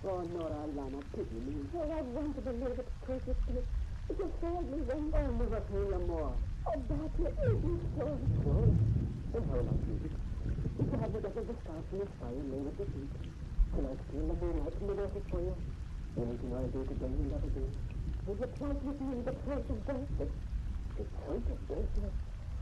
Oh, Nora, Alana, pity me. Oh, I want to believe it, precious Smith. But you failed me then. I'll never fail you more. Oh, Bartley, make me sure. Sure? Then how will I treat it? If you have the death of the stars from the sky and lay at your feet, till I steal the moonlight from the desert for you, anything I'll do today and never do. Will you plant with me the price of death? The price of death? Yes.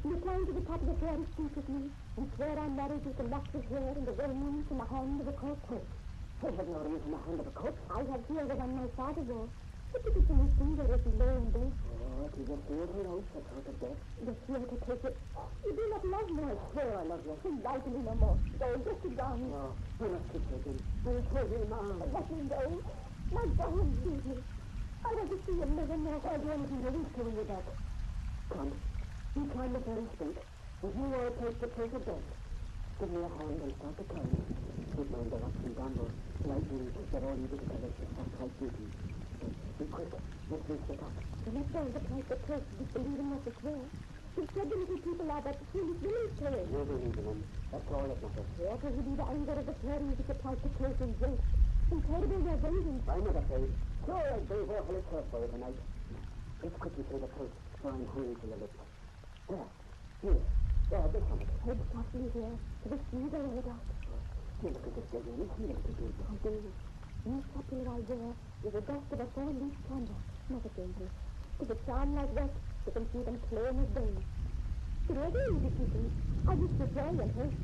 You climb to the top of the fairy street with me and swear I'm married with the locks of hair and the raiment in the hand of a coat. I have no ring in the hand of a coat. I have here that on my father wall. What did you think he do as he lay in bed? Oh, it is a fear her out, a thought of death. The fear to take it. You do not love me. I swear I love you. Then lie to me no more. Go, just sit down. No, I must keep taking. I will hold you in my arms. Let me go. My God, leave me. I want to see you living there. I'll do anything you wish to win you back. Come, you climb the fairy street. If you are a place to take a death, give me a hand and start the climb. Keep mind the rocks and gambles. Lightning, they're all evil together. That's right duty. Be quick. Let's reach the top. And let's go the place that takes disbelieving what is swear. You said the little people are that foolish believe to it. You believe in them. That's all that matters. What will be the anger of the fairies if it tries to close in guilt? Incredible their vengeance. I'm not afraid. Sure, I'll be awfully care for you tonight. Let's quickly through the coast, for I'm hungry for your lips. There. Here. There, this one. Head softly here, to the seas are all about. You look at this desert. You see it to do. I do. You popular idea is the best of a four-leaf canvas. Not a danger. With a charm like that, you can see them plain as day. But where do you be keeping? I used to play and hurt.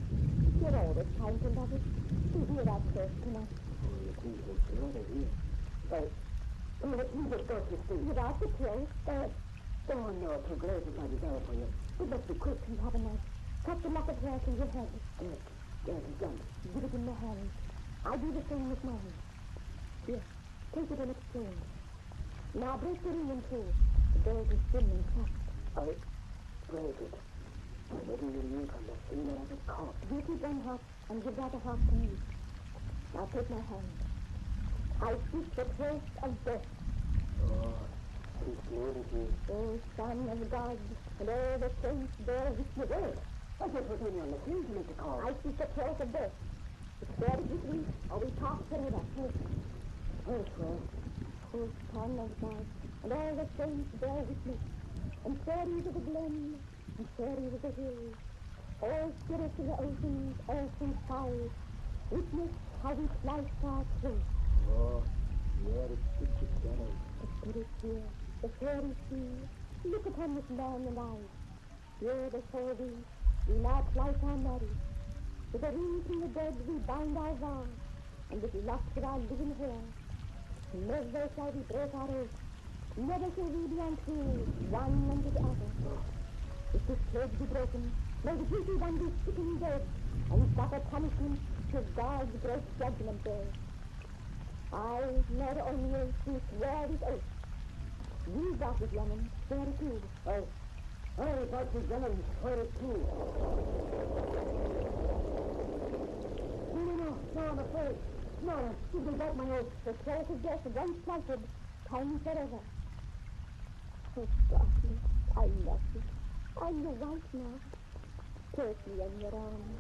You're always kind to love it. You hear that first tonight. Oh, you think it's rather here. But, you just got to see. Without the play, Oh, no, too great is my desire for you. But let's be quick. You have a knife. Cut the lock of hair from your head. Yes, it's done. Give it in my hand. I do the same with mine. Here, take it in exchange. Now break the ring in two. The gold is thin and soft. I break it. I didn't believe from the scene that I was caught. You keep them hot and give that a hot to me. Now take my hand. I seek the trace of death. Oh, peace be with you. O Son of God, and all the saints bear with me. Well, I just was only on the scene to make the call. I seek the trace of death. It's there with me, or we talk forever. Well, swear. O Son of God, and all the saints bear with me. And fairies of the glen, and fairies of the hill, all spirits of the oceans, earth and sky, witness how we fly far through. Oh, yeah, it's together. The spirits here, the fairies see, look upon this man and I. Here before thee, we now plight our marriage. With a ring from the dead we bind our vow, and with locks of our living hair. Never shall we break our oath. Never shall we be untrue, one unto the other. If this pledge be broken, may the guilty one be sickened dead, and suffer punishment till God's great judgment day. I, Lord O'Neill, do swear this oath. You got it, Yemen, swear it too. I got the Yemen, swear it too. No, I'm afraid. No, you can got my oath. The trace of death once plighted, time forever. Oh, darling, I love you. I'm your wife now. Take me in your arms.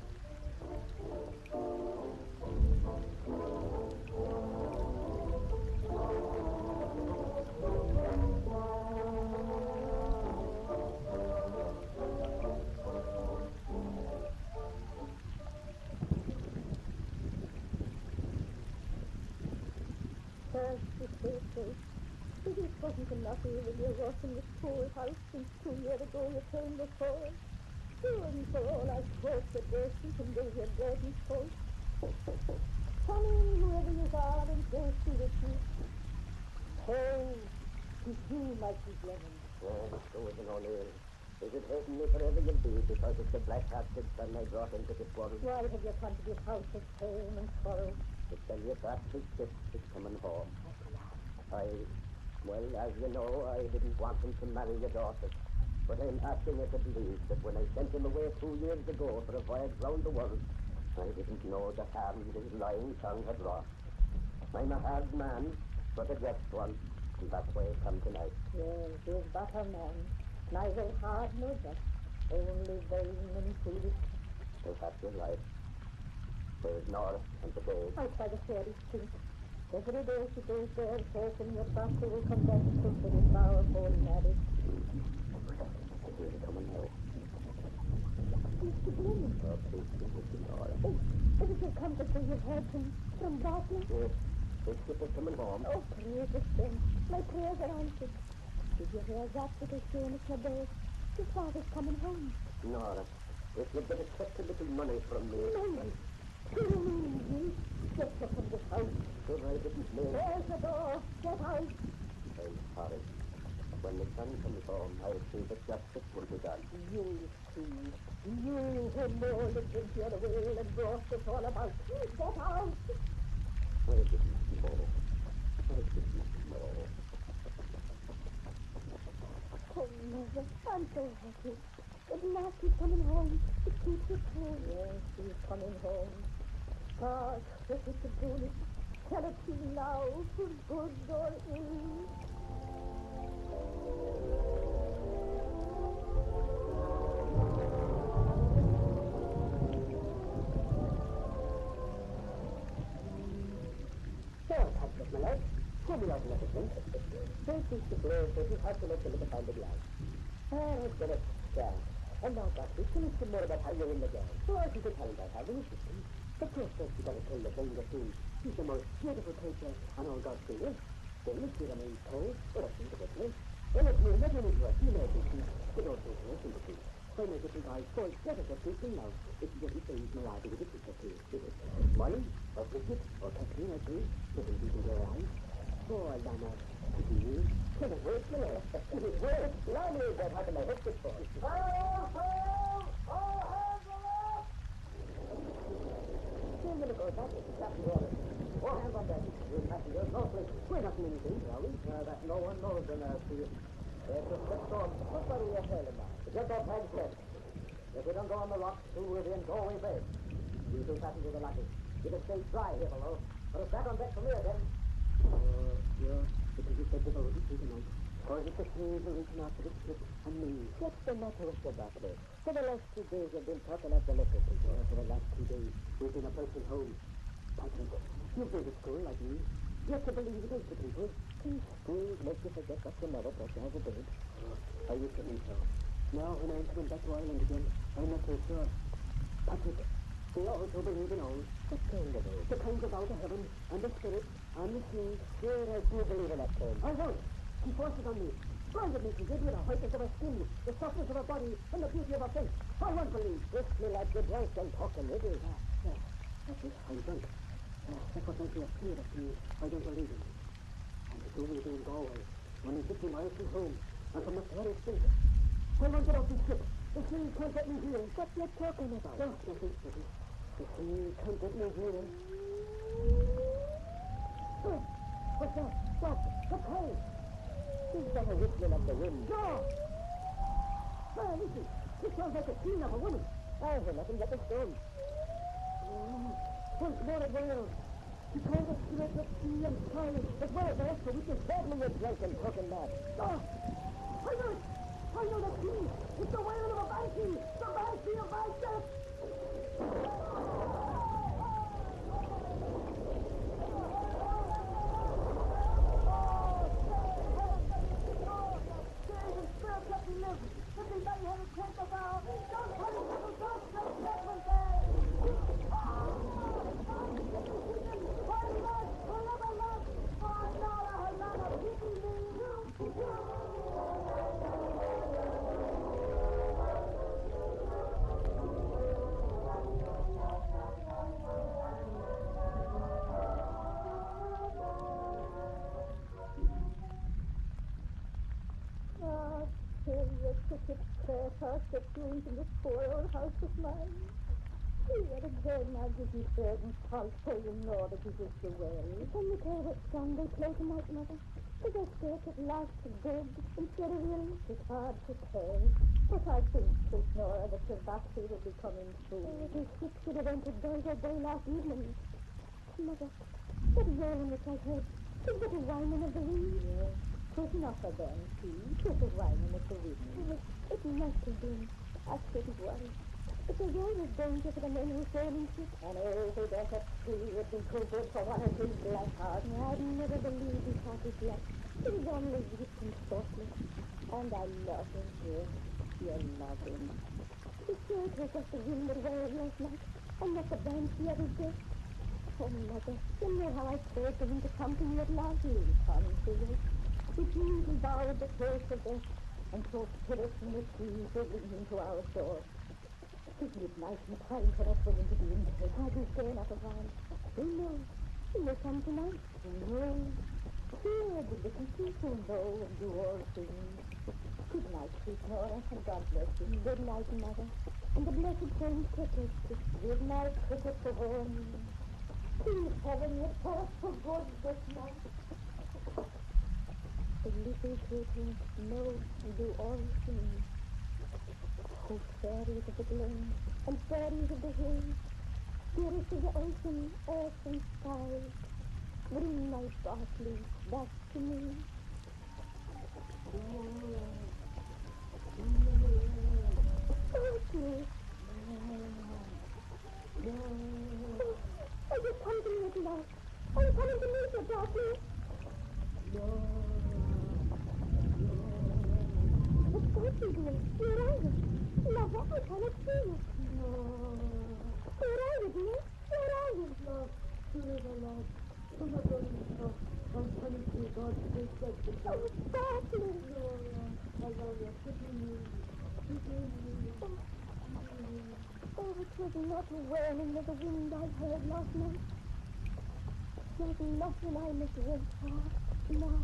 It wasn't enough when you were in this poor house since 2 years ago you came before. And for all I spoke the dirty and do your dirty folk. Come in, whoever you are, and safety with you. Oh, to you, my sweet Lemon. Oh, Susan O'Neill, is it hurting me forever you'll be because it's the black-hearted son I brought into this world? Why have you come to this house of pain and sorrow? To tell you that big ship is coming home. Well, as you know, I didn't want him to marry your daughter. But I'm asking you to believe that when I sent him away 2 years ago for a voyage round the world, I didn't know the harm his lying tongue had wrought. I'm a hard man, but a just one, and that's why I come tonight. Yes, you're but a man, neither hard nor just, only vain and foolish. So that's your life. There's Nora and the babe. Out by the fairy street. Every day she goes there, hoping your doctor will come back to for this vow of holy marriage. He's coming now. Mr. Glenn. Oh, please be with me, Nora. Oh, is it your comfort that you've heard from Bartley? Yes, the ship is coming home. Oh, praise the saints. My prayers are answered. Did you hear that little Seamus LeBeau? His father's coming home. Nora, if you'd better take a little money from me. Money? You get up from this house. So I didn't know. There's the door. Get out. I'm sorry. When the sun comes home, I'll see that justice will be done. You see. You who know the guilty of the will and brought this all about. Get out. I didn't know. Oh, Mother, I'm so happy. At last he's coming home. It keeps us home. Yes, he's coming home. God, what is to do it? Tell it to me now, for good or ill. Don't touch it, my lad. Show me out another thing. Don't think the blow, so you have to make a little find of life. Let's get it. Yeah. And now, Doctor, tell us some more about how you're in the game. So I can tell you about how you should be. But first, you gotta tell the thing that he's the most beautiful creature on all God's creation. Then let's get him in cold, or a thing to get in. Well, let me into a female business. They don't take no sympathy. So I make it guys so excited that they say now, if you get the things Mirage with it, it's okay. Money, or biscuit, or caffeine, or tea, nothing you can go eyes. Oh, Lana, to be you. Can it work, my lad? Can it work? Lana is that how can I hook this for? I'm going to go back to the captain order. All hands on deck. You passengers, no place. We're not doing anything, are we? That no one knows in our field. There's a storm. What are we hailing now? Get that bag set. If we don't go on the rocks, soon we'll be in Galway Bay. You two passengers are lucky. You can stay dry here below. Put us back on deck from here, then. Yeah, because you said the boat is here tonight. Or is it the seas are reaching out to the ship and me? What's the matter with the butler? For the last 2 days, you've been talking of the liquor people. For the last 2 days, we've been approaching home. Patrick, you've been to school like me. You have to believe it is the people. These schools make you forget what your mother taught you as a babe. I used to think so. Now, when I'm coming back to Ireland again, I'm not so sure. Patrick, they also believe in all. What kind of oath? The kinds of out of heaven, and the spirit, and the sea. Sure, I do believe in that kind. I won't. He forced it on me. Blinded me to good with the whiteness of her skin, the softness of her body, and the beauty of her face. I won't believe. This me like you're drunk and talking riddles. I'm drunk. That's what makes me afraid of you. I don't believe in it. And the soon we'll be in Galway, only 50 miles from home, and from the fairest state. I won't get off this ship. The sea can't get me here. What you talking about? Don't nothing, Steady. The sea can't get me here. What's that? Stop! The plane! Is that a whistling of the wind? No! Well, listen. This sounds like a scene of a woman. I hear nothing but the storm. Once more a whale. She called us to it with sea and silence, as well as us, so we can Certainly you're drunk and talking mad. Oh! I know it! I know the sea! It's the whale of a banshee! The banshee of my death! That came from this poor old house of mine. Here again, I'll give you certain salt so you know that you just the well. Can you tell what song they play tonight, Mother? Is it good at last for good instead of ill? It's hard to tell. But I think, Miss Nora, that your battery will be coming soon. The ship should have entered Galway Bay last evening. Mother, that wailing which I heard, is that a whining of the wind? Yes. It's not a banshee. It's a whining of the wind. It must have been. I shouldn't worry. But there's always danger for the men who sail in ships. And every deck at sea would be too good for one of these black hearts. I'd never believe his heart is black. It is only weak and thoughtless. And I love him, dear. You love him. He sure it was just the wind that wailed last night, and not the banshee of his death. Oh, Mother, you know how I prayed for him to come to you at last. He'll come to you. Which means he bowed the face of death, and so spirits from the sea will bring him to our shore. Isn't it nice and kind for us women to be in bed? I'll be staying up a while. Who knows? He may come tonight. Who knows? Here, the little people know and do all things. Good night, sweet Nora, and God bless you. Good night, Mother. And the blessed Saint Cricket. Good night, Cricket, for home. Please, heaven, you tell us for good this night. The little children know and do all things. Oh, fairies of the glen and fairies of the hills, spirits of the ocean, earth and sky, bring my Bartley back to me. Bartley! Oh, you come to me at last. I'm coming to meet you, Bartley. What are you doing? Where are you? Mother, I cannot see you. Where are you, dear? Where are you? Love, forever, love. I'm not going to stop. I'm coming to you, God, to take justice. Oh, Bartley! I love you. Forgive me. Oh, it was not the wailing of the wind I heard last night. There's nothing I must wait for now.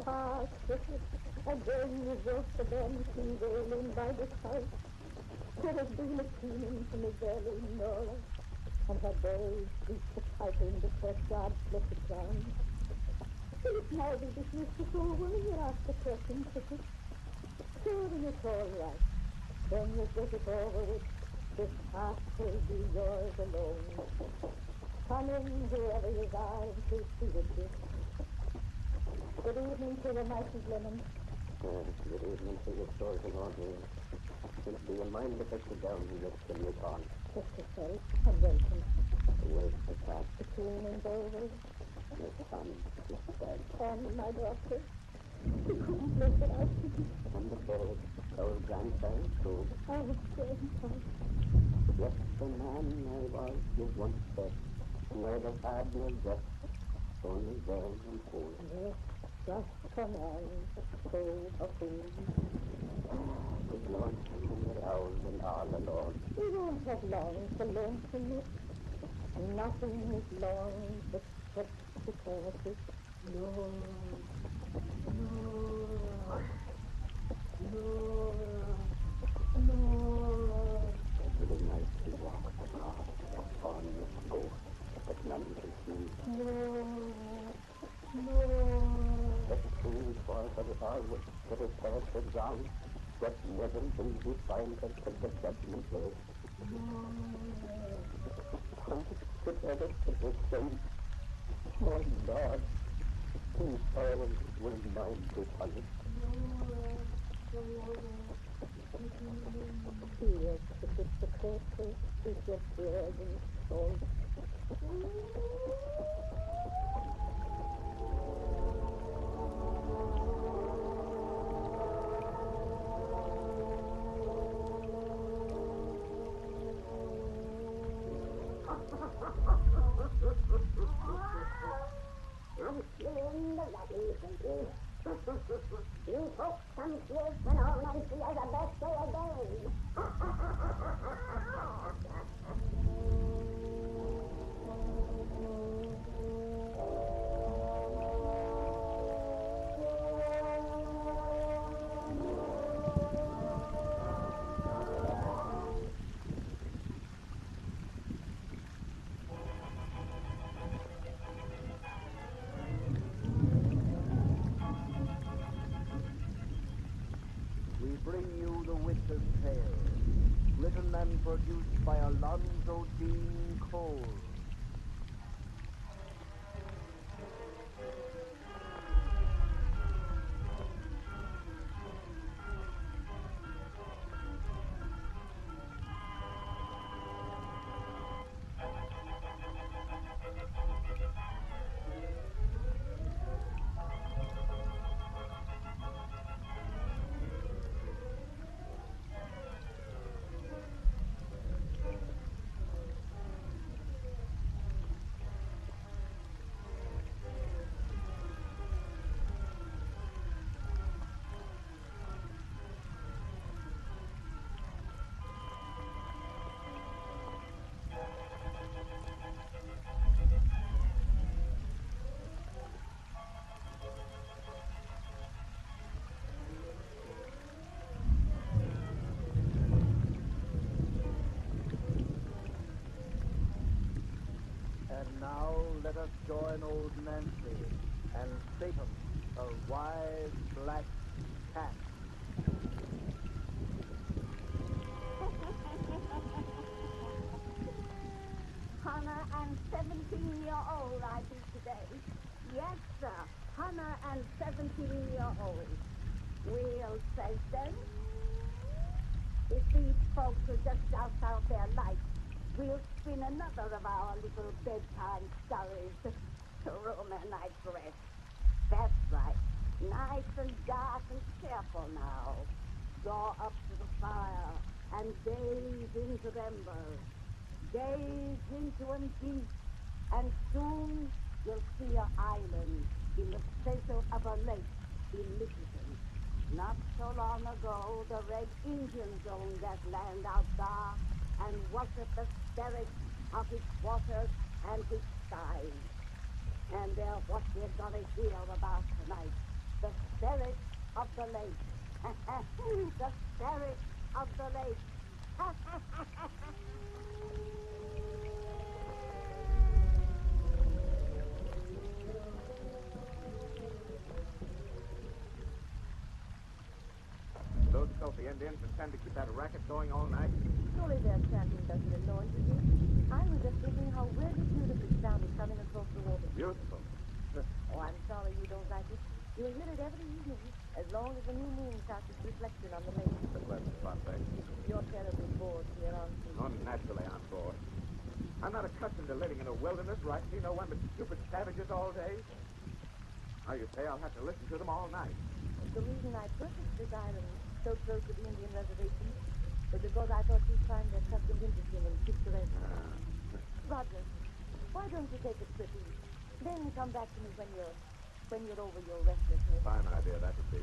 Ah, Cricket, again you broke the banshee wailing by the house. Could have been a keening to me, belly, Nora. and her days reach the cycling before God's blessed ground. Will it now be dismissed as over your after pressing ticket? Sure, then it's all right. When you get it over with, this heart will be yours alone. Come in, whoever you are, and please be with you. Good evening to you, Mrs. Lemon. Good evening to you, Sergeant Audrey. Do you mind if I sit down and just chimney corn? Just yourself, and welcome. Where's the cat? The cleaning's over. The sun is dead. And my daughter. She couldn't live without me. And the boy, our grandson, too. I was grandson. Just the man I was, you once said. Neither had nor just, only vain and fool. Yes, just a man, so a fool. With lonesome and around and all alone. We won't have long for lonesomeness. Nothing is long but such eternity. No, no, no, no. Every night he walks across the formless ghost that none can see. No, no. The fool was of always that his head was wrong, but never will he find her till the judgment day. Could ever to his saints, oh Lord, whose sorrow will mine be punished. Yes, it is the crackles, is your prayers and soul. I'm feeling the lucky, thank you. You folks come here when all men see as a best day again. Bring you the winter's tale, written and produced by Alonzo Dean Cole. And now let us join old Nancy and Satan, a wise black cat. Hannah and 17-year-old I be today. Yes, sir, Hannah and 17-year-old. We'll say then, if these folks will just shout out their lights, we'll spin another of our little bedtime stories to ruin their night's rest. That's right. Nice and dark and cheerful now. Draw up to the fire and gaze into the embers. Gaze into them deep, and soon you'll see an island in the center of a lake in Michigan. Not so long ago, the Red Indians owned that land out there and worshiped the spirit of its waters and its skies. And they're what we're gonna hear about tonight. The spirit of the lake. The spirit of the lake. suppose the Indians intend to keep that racket going all night? Surely their chanting doesn't annoy you. I was just thinking how really beautiful it sounded coming across the water. Beautiful. Oh, I'm sorry you don't like it. You'll hear it every evening, as long as the new moon casts its reflection on the lake. It's a pleasant prospect. You're terribly bored here, aren't you? Oh, naturally I'm bored. I'm not accustomed to living in a wilderness where I see no one but stupid savages all day. Now you say I'll have to listen to them all night. The reason I purchased this island so close to the Indian reservation was because I thought you'd find their customs interesting and picturesque. Roger, why don't you take a trip east? Then come back to me when you're over your restlessness. Fine idea that would be.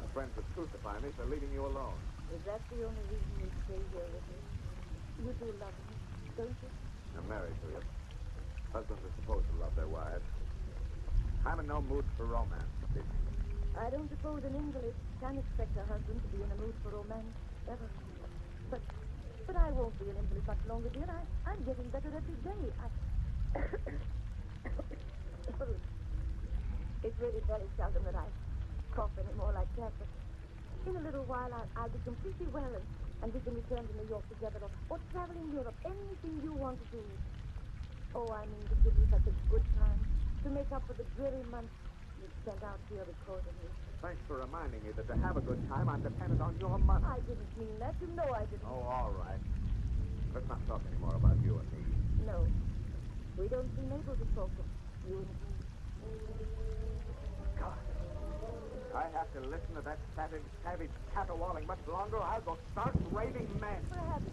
My friends would crucify me for leaving you alone. Is that the only reason you stay here with me? You do love me, don't you? I'm married to you. Husbands are supposed to love their wives. I'm in no mood for romance. I don't suppose an invalid can expect her husband to be in a mood for romance, ever. But I won't be an invalid much longer, dear. I'm getting better every day. It's really very seldom that I cough anymore like that, but in a little while I'll be completely well and we can return to New York together or travel in Europe, anything you want to do. Oh, I mean to give you such a good time, to make up for the dreary months you spent out here because of me. Thanks for reminding me that to have a good time, I'm dependent on your money. I didn't mean that. You know I didn't. Oh, all right. Let's not talk anymore about you and me. No. We don't seem able to talk of you and me. God. I have to listen to that savage caterwauling much longer, I'll go start raving mad. Perhaps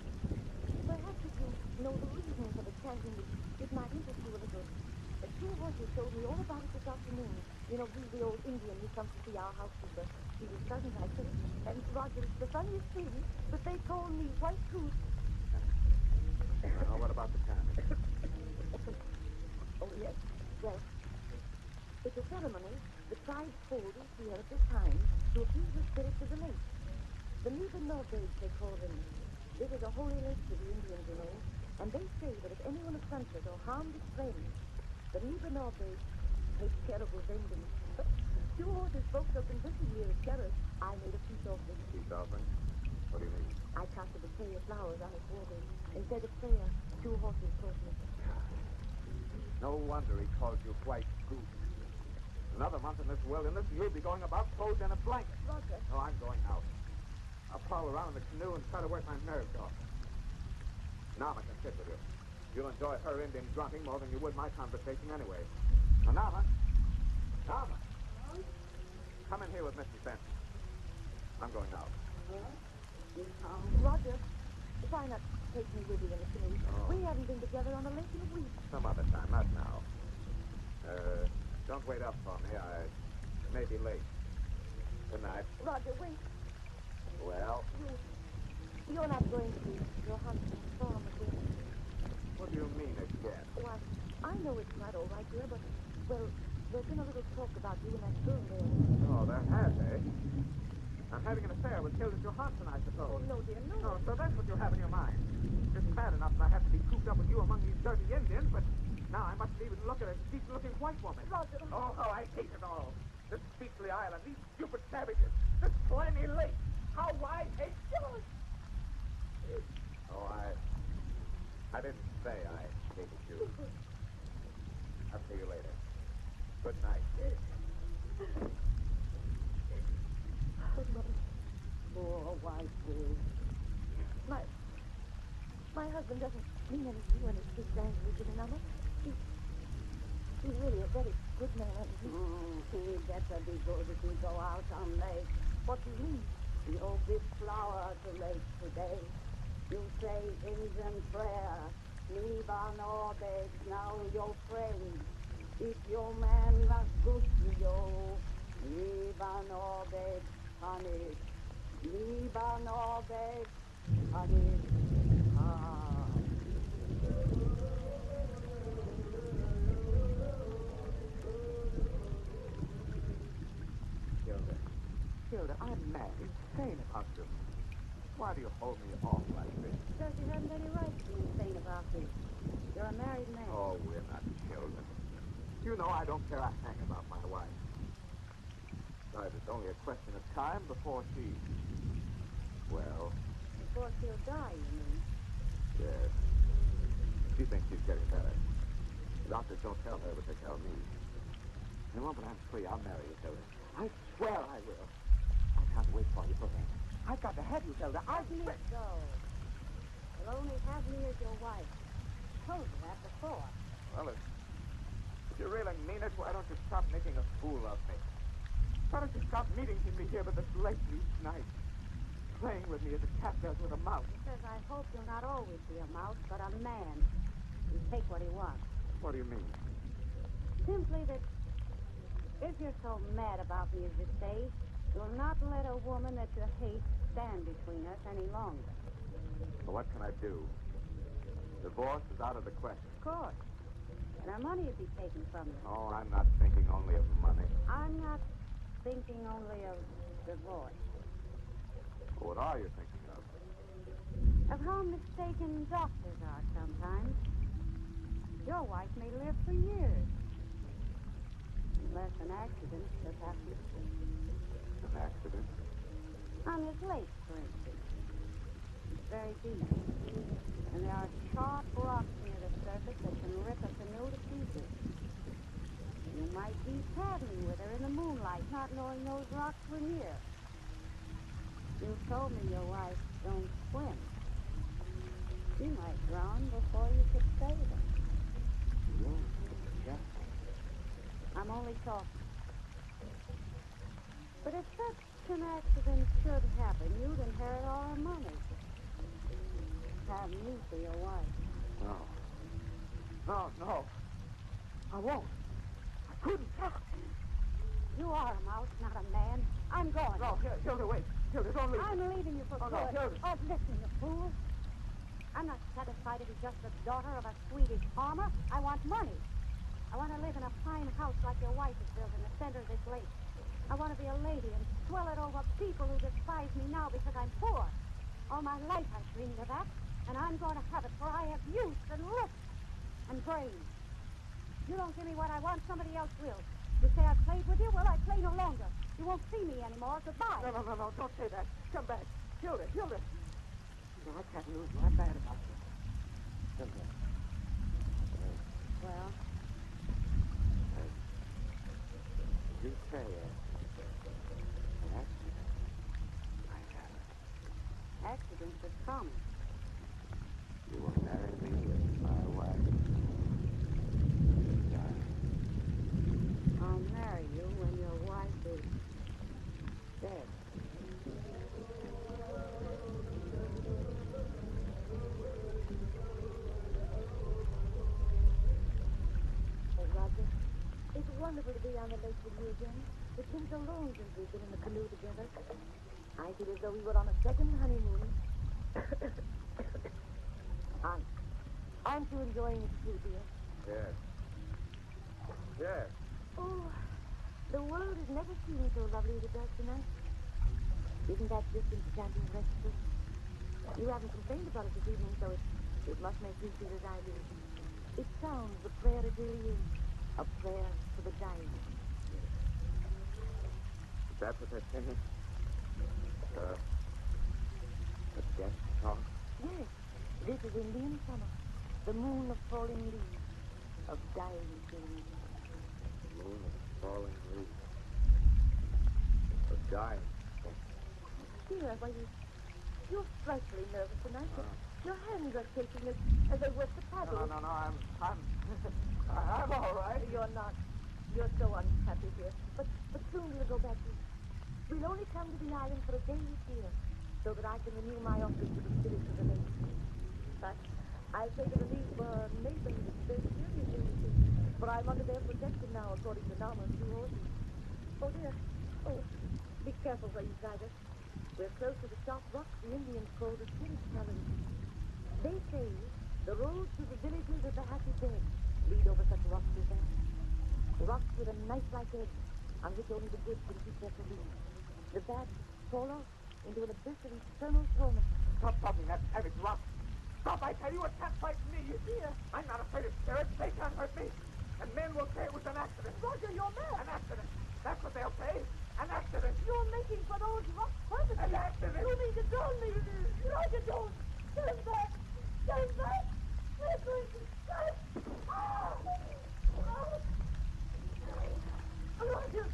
if you know the reason for the chanting, it might interest you a little. The two horses told me all about it this afternoon. You know, he's the old Indian who comes to see our housekeeper. He was present, actually. And Roger, it's the funniest thing, but they told me white truth. Now, what about the chanting? Oh, yes. Well, it's a ceremony the tribes hold each year at this time to appease the spirits of the lake. The Nibanobes, they call them. This is a holy lake to the Indians, you know. And they say that if anyone affronts it or harms its friends, the Nibanobes take terrible vengeance. Two horses spoke so convincingly of terror, I made a peace offering. Peace offering? What do you mean? I cast a bouquet of flowers on its water. Instead of prayer, two horses taught me. No wonder he called you White Goose. Another month in this wilderness, and you'll be going about clothed in a blanket. Roger. No, I'm going out. I'll prowl around in the canoe and try to work my nerves off. Nama can sit with you. You'll enjoy her Indian grunting more than you would my conversation anyway. Now, Nama. Come in here with Mrs. Benson. I'm going out. Roger, why not take me with you in the canoe? Oh. We haven't been together on a lake in a week. Some other time, not now. Don't wait up for me. I may be late. Good night. Roger, wait. Well? You're not going to be your husband's storm again. What do you mean again? Why, I know it's not all right, dear, but, well, there's been a little talk about you and that girl there. Oh, there has, eh? I'm having an affair with Hilda Johansson, I suppose. Oh, no, dear, no. No, so that's what you have in your mind. It's bad enough that I have to be cooped up with you among these dirty Indians, but now I mustn't even look at a decent-looking white woman. Roger. Oh, how I hate it all. This beastly island, these stupid savages, this slimy lake. How I hate you! Oh, I didn't say I hated you. I'll see you later. Good night. Oh, why, Sue? My husband doesn't mean anything when he speaks angry to me, Mama. He's really a very good man. He better be good if we go out on lake. What do you mean? You give flower to lake today. You say Indian prayer. Leave on all days now your friend. If your man was good to you, leave on all days, honey. Leave on all days, honey. Hilda, I'm mad, insane about you. Why do you hold me off like this? Because you haven't any right to be insane about this. You're a married man. Oh, we're not children. You know I don't care a hang about my wife. Besides, it's only a question of time before she... Well, Before she'll die, you mean? yes. She thinks she's getting better. The doctors don't tell her, but they tell me. The moment I'm free, I'll marry you, Hilda. I swear I will. I can't wait for you forever. I've got to have you, Hilda. Let me go. You'll only have me as your wife. I told you that before. Well, if you really mean it, why don't you stop making a fool of me? Why don't you stop meeting me here with this late each night? Playing with me as a cat does with a mouse. Because I hope you'll not always be a mouse, but a man. And take what he wants. What do you mean? Simply that if you're so mad about me, as you say, you'll not let a woman that you hate stand between us any longer. Well, what can I do? Divorce is out of the question. Of course. And our money would be taken from you. Oh, I'm not thinking only of money. I'm not thinking only of divorce. What are you thinking of? Of how mistaken doctors are sometimes. Your wife may live for years. Unless an accident should happen. An accident? On this lake, for instance. It's very deep. And there are sharp rocks near the surface that can rip a canoe to pieces. You might be paddling with her in the moonlight, not knowing those rocks were near. You told me your wife don't swim. She might drown before you could save her. Yes. I'm only talking. But if such an accident should happen, you'd inherit all our money. Have me for your wife. No. No. I won't. I couldn't. You are a mouse, not a man. I'm going. No, Hilda, wait. Hilda, don't leave. I'm leaving you for good. No, Hilda. Oh, listen, you fool. I'm not satisfied to be just the daughter of a Swedish farmer. I want money. I want to live in a fine house like your wife has built in the center of this lake. I want to be a lady and swell it over people who despise me now because I'm poor. All my life I've dreamed of that, and I'm going to have it, for I have youth and looks and brains. You don't give me what I want, somebody else will. You say I've played with you? Well, I play no longer. You won't see me anymore. Goodbye. No, don't say that. Come back. Hilda. No, I can't lose you. I'm bad about you. Hilda. Well? You say an accident. I have it. Accidents are common. You will marry me as my wife. I'll marry you when your wife is dead. Oh, Roger, it's wonderful to be on the lake with you again. It seems so long since we've been in the canoe together. I feel as though we were on a second honeymoon. Aren't you enjoying it too, dear? Yes. Oh, the world has never seemed so lovely as it does tonight. Isn't that just enchanting restful? You haven't complained about it this evening, so it must make you feel as I do. It sounds the prayer it really is. A prayer for the dying. Is that what they're singing? The death song? Yes, this is Indian summer. The moon of falling leaves. Of dying things. The moon of falling leaves. Of dying. Dear, why you're frightfully nervous tonight. Your hands are shaking as they work the paddle. No, I'm all right. You're not. You're so unhappy here. But soon we'll go back to... We'll only come to the island for a day each year, so that I can renew my office to the spirits of the lake. But I say to the league for neighbors, they're seriously, for I'm under their protection now, according to Nama's two orders. Oh, dear. Oh, be careful where you guide us. We're close to the sharp rocks the Indians call the Spirit Challenge. They say the roads to the villages of the Happy Dead lead over such rocks as that. Rocks with a knife-like edge on which only the good can keep their belief. The bad fall off into an abyss of eternal torment. Stop talking that savage rock. Stop, I tell you, it can't fight me. Dear, I'm not afraid of spirits. They can't hurt me. And men will say it was an accident. Roger, you're mad. An accident. That's what they'll say. An accident. You're making for those rocks permanently. An accident. You mean to Don't leave me. Roger, don't. Turn back. Turn back. We're going to strike. Roger,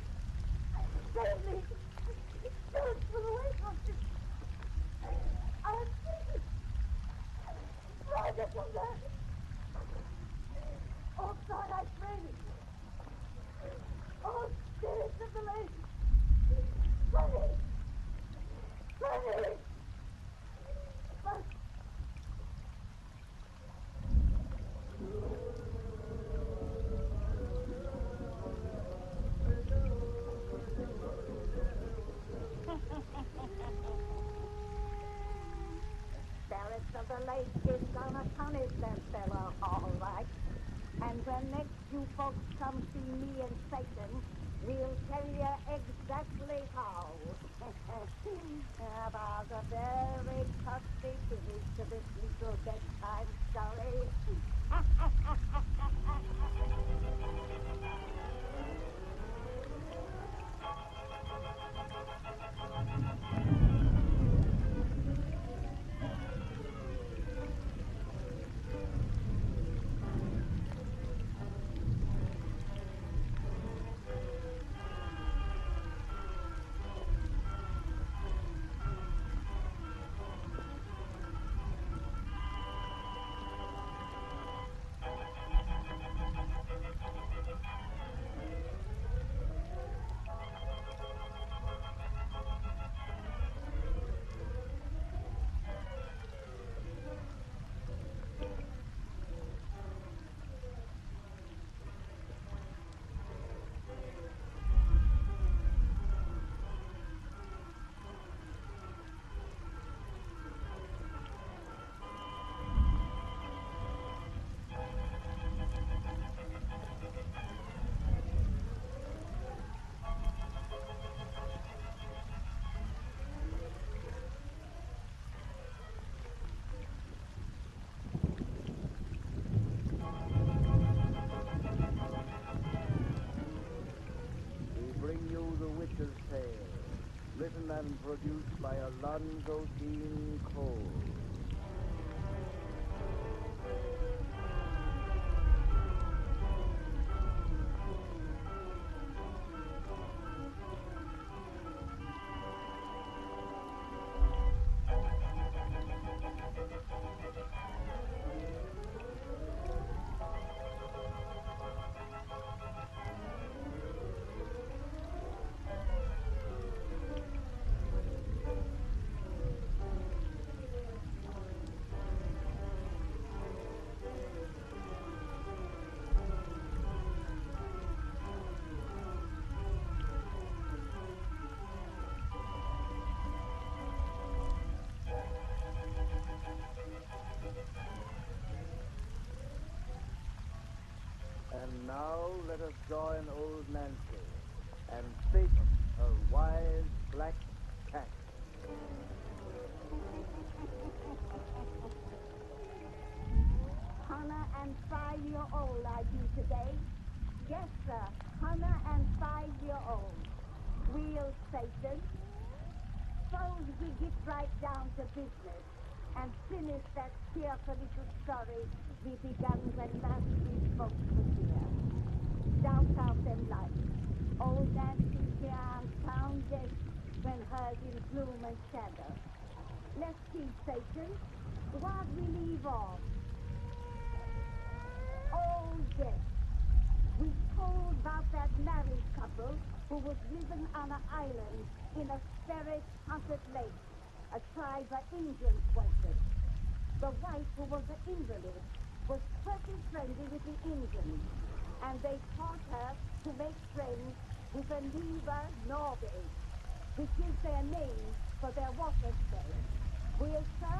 save me. Don't pull away from me. I'm sick. Roger, come back. Oh, God, I pray thee. Oh, spirits of the lake. Funny. Funny. But spirits of the lake is gonna punish them fellow, all right. And when next you folks come see me and Satan, we'll tell you exactly how. There's a very costly finish to this little bedtime story. Witch's Tale, written and produced by Alonzo Dean Cole. And now let us join old Nancy and Satan, her wise black cat. Hannah and 5-year-old I be today. Yes, sir, Hannah and 5-year-old. Real Satan. Suppose we get right down to business and finish that cheerful little story we begun when last we spoke was here. Down south them lights. Old Nancy here on town dead when hers in gloom and shadow. Let's see, Satan. Why'd we leave off? Oh, yes. We told about that married couple who was living on an island in a spirit-haunted lake. A tribe of Indians was it. The wife, who was an invalid, was pretty friendly with the Indians, and they taught her to make friends with the Neva Norway, which is their name for their water spell. Well, sir,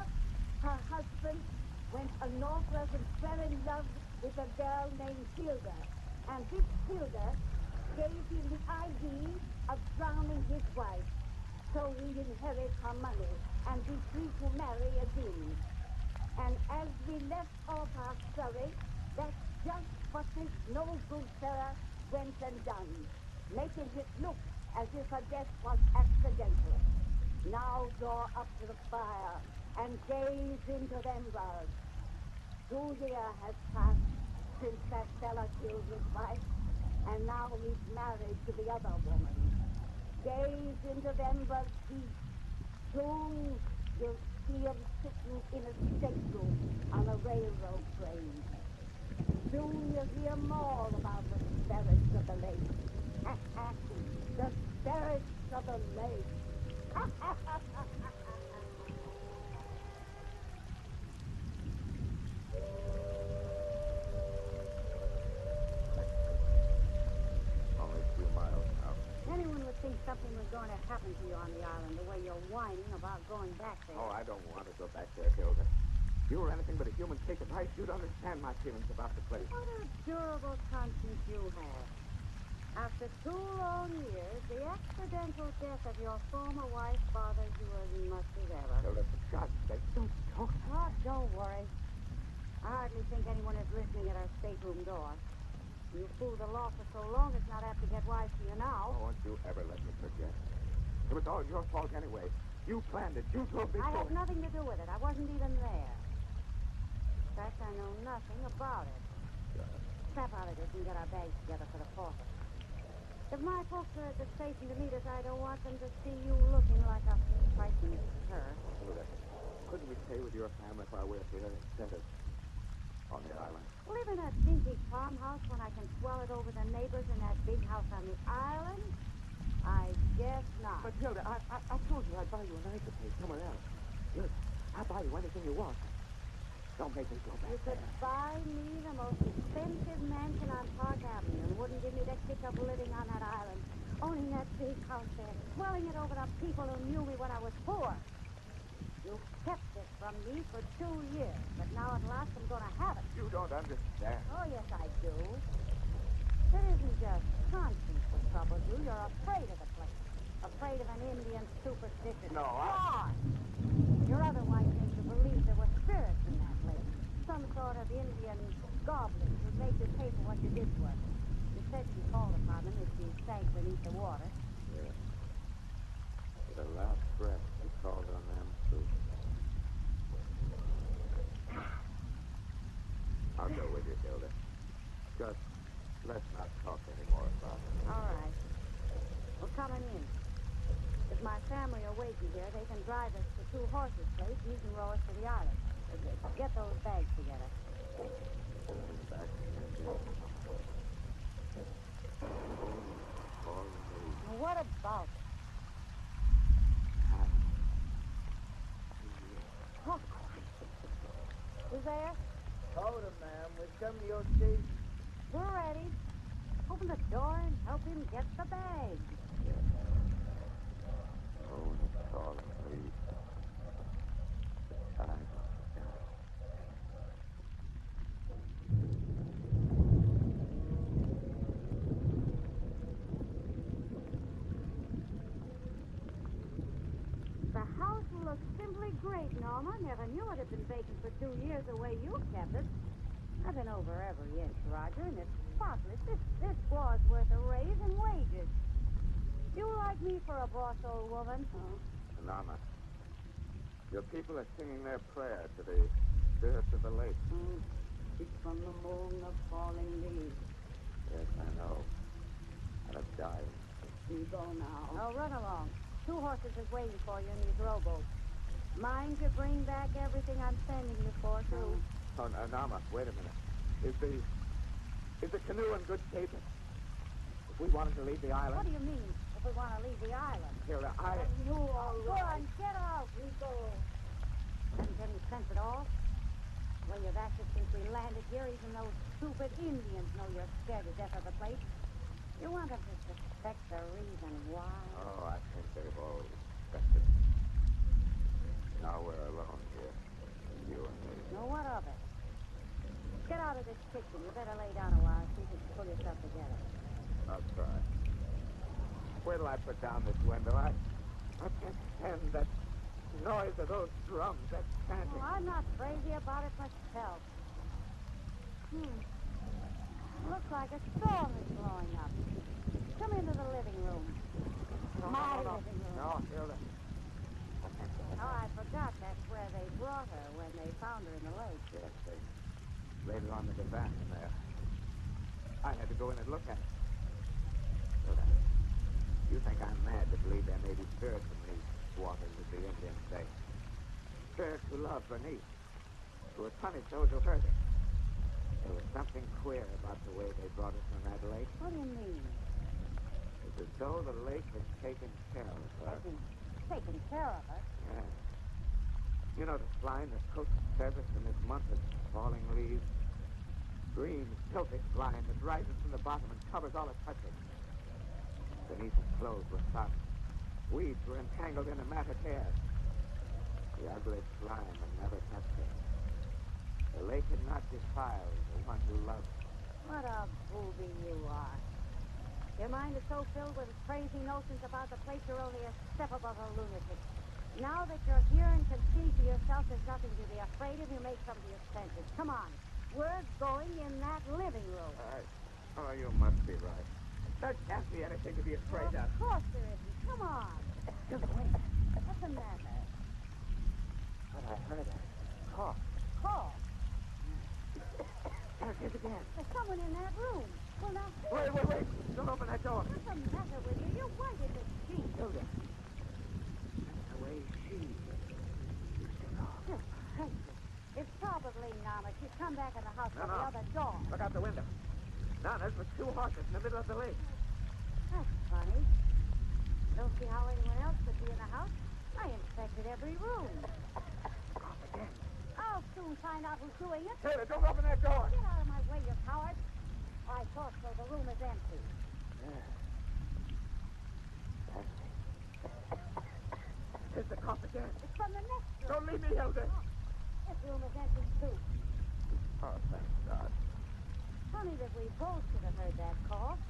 her husband went northward and fell in love with a girl named Hilda, and this Hilda gave him the idea of drowning his wife, so he'd inherit her money and be free to marry again. And as we left off our story, that's just what this no good fella went and done, making it look as if her death was accidental. Now draw up to the fire and gaze into them embers. 2 years has passed since that fella killed his wife, and now he's married to the other woman. Gaze into them embers deep. Soon you'll see him sitting in a stateroom on a railroad train. Soon you'll hear more about the spirits of the lake. The spirits of the lake. Only a few miles now. Anyone would think something was going to happen to you on the island, the way you're whining about going back there. Oh, I don't want to go back there, Hilda. If you were anything but a human ticket ice, you'd understand my feelings about the place. What a durable conscience you have. After 2 long years, the accidental death of your former wife bothers you as much as ever. Hilda, for God's sake, don't talk. Oh, don't worry. I hardly think anyone is listening at our stateroom door. You fooled the law for so long, it's not apt to get wise to you now. Oh, won't you ever let me forget? It was all your fault anyway. You planned it. You drove me I had forward. nothing to do with it. I wasn't even there. In fact, I know nothing about it. Snap out of this and get our bags together for the forfeit. If my folks are at the station to meet us, I don't want them to see you looking like a frightened cur. Hilda, couldn't we stay with your family while we're here instead of on the island? Live in a dinky farmhouse when I can swell it over the neighbors in that big house on the island? I guess not. But, Hilda, I told you I'd buy you a nicer place somewhere else. Look, I'll buy you anything you want. Don't make me go back You could buy me the most expensive mansion on Park Avenue and wouldn't give me the kick of living on that island, owning that big house there, swelling it over the people who knew me when I was poor. You kept it from me for 2 years, but now at last I'm going to have it. You don't understand. Oh, yes, I do. It isn't just conscience that troubles you. You're afraid of the place. Afraid of an Indian superstition. No, Why? Your other wife seemed to believe there were spirits in that place. Some sort of Indian goblins who made you pay for what you did to her. You said she called upon them if she sank beneath the water. Yeah. With her last breath, she called on them, too. I'll go with you, Hilda. Just let's not talk anymore about it. All right. We're coming in. If my family are waiting here, they can drive us to 2 horses' place. You can row us to the island. Get those bags together. Back Well, what about it? Oh, who's there? Hold him, ma'am. We've come to your station. We're ready. Open the door and help him get the bag. Oh, the tall trees. The eyes of the sky. The house looks simply great, Norma. Never knew it had been vacant for 2 years the way you kept it. I've been over every inch, Roger, and it's spotless. This squaw's worth a raise in wages. You like me for a boss old woman? Norma, your people are singing their prayer to the spirits of the lake. It's from the moon of falling leaves. Yes, I know. And it's dying. You go now. Oh, run along. 2 horses is waiting for you in these rowboats. Mind you bring back everything I'm sending you for, too. Oh, Norma, wait a minute. Is the canoe in good shape? If we wanted to leave the island... What do you mean, if we want to leave the island? Hilda, You all go on, get out. We go. Haven't any sense at all? Well, you've acted since we landed here. Even those stupid Indians know you're scared to death of the place. You want them to suspect the reason why? Oh, I think they've all suspected. Now we're alone here. You and me. No, what of it? Get out of this kitchen. You better lay down a while so you can pull yourself together. I'll try. Where do I put down this window? I can't stand that noise of those drums, that chanting. Oh, I'm not crazy about it myself. Looks like a storm is blowing up. Come into the living room. My living room. No, Hilda. found her in the lake. Yes, they laid her on the divan in there. I had to go in and look at it. Hilda, you think I'm mad to believe there may be spirits in these waters, as the Indians say. Spirits who love Bernice, who would punish those who hurt her. There was something queer about the way they brought us from that lake. What do you mean? It's as though the lake had taken care of her. Taken care of her? Yeah. You know the slime that coats the surface in this month of falling leaves? Green, tilted slime that rises from the bottom and covers all it touches. Beneath his clothes were sodden. Weeds were entangled in a matted hair. The ugly slime had never touched her. The lake had not defiled the one who loved her. What a booby you are. Your mind is so filled with crazy notions about the place you're only a step above a lunatic. Now that you're here and can see for yourself there's nothing to be afraid of, you make some of your senses. Come on. We're going in that living room. Oh, you must be right. There can't be anything to be afraid of. Of course there isn't. Come on. Wait. What's the matter? But I heard a cough. Cough? There it is again. There's someone in that room. Well, now... Wait. Don't open that door. What's the matter with you? You're white as a sheet. Hilda. That's the way she used to talk. Just crazy. It's probably Nana. She's come back in the house from No. the other door. Look out the window. Nana's with 2 horses in the middle of the lake. That's funny. Don't see how anyone else could be in the house. I inspected every room. Cough again. I'll soon find out who's doing it. Taylor, don't open that door. Get out of my way, you coward. I thought so. The room is empty. Yeah. That's it. There's the cough again. It's from the next room. Don't leave me, Hilda. This room is empty, too. Oh, thank God. Funny that we both should have heard that cough.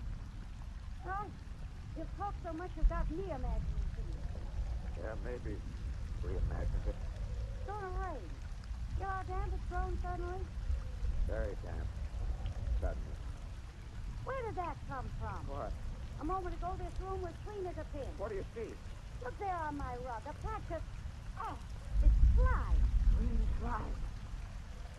Well, you've talked so much you've got me imagining things. Yeah, maybe we imagined it. It's gonna rain. You know how damp it's grown suddenly? Very damp. Suddenly. Where did that come from? What? A moment ago, this room was clean as a pin. What do you see? Look there on my rug. A patch of... Oh, it's slime. Green slime.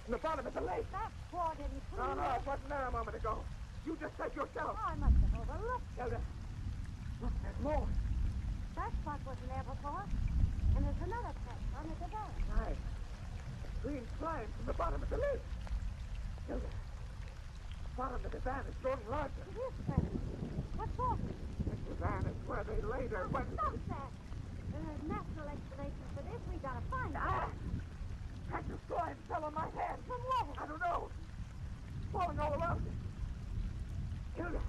In the bottom of the lake. That claw didn't clean No, it wasn't there a moment ago. You just said yourself. Oh, I must have overlooked. Hilda, look, there's more. That spot wasn't there before. And there's another patch on the divan. Slime. Green slime from the bottom of the lake. Hilda, the bottom of the divan is growing larger. It is patch. What's for? This divan is where they laid her when... Stop that. There's natural explanation for this. We gotta find it. Patch of slime fell on my hand. From where? I don't know. Falling all around me. Hilda,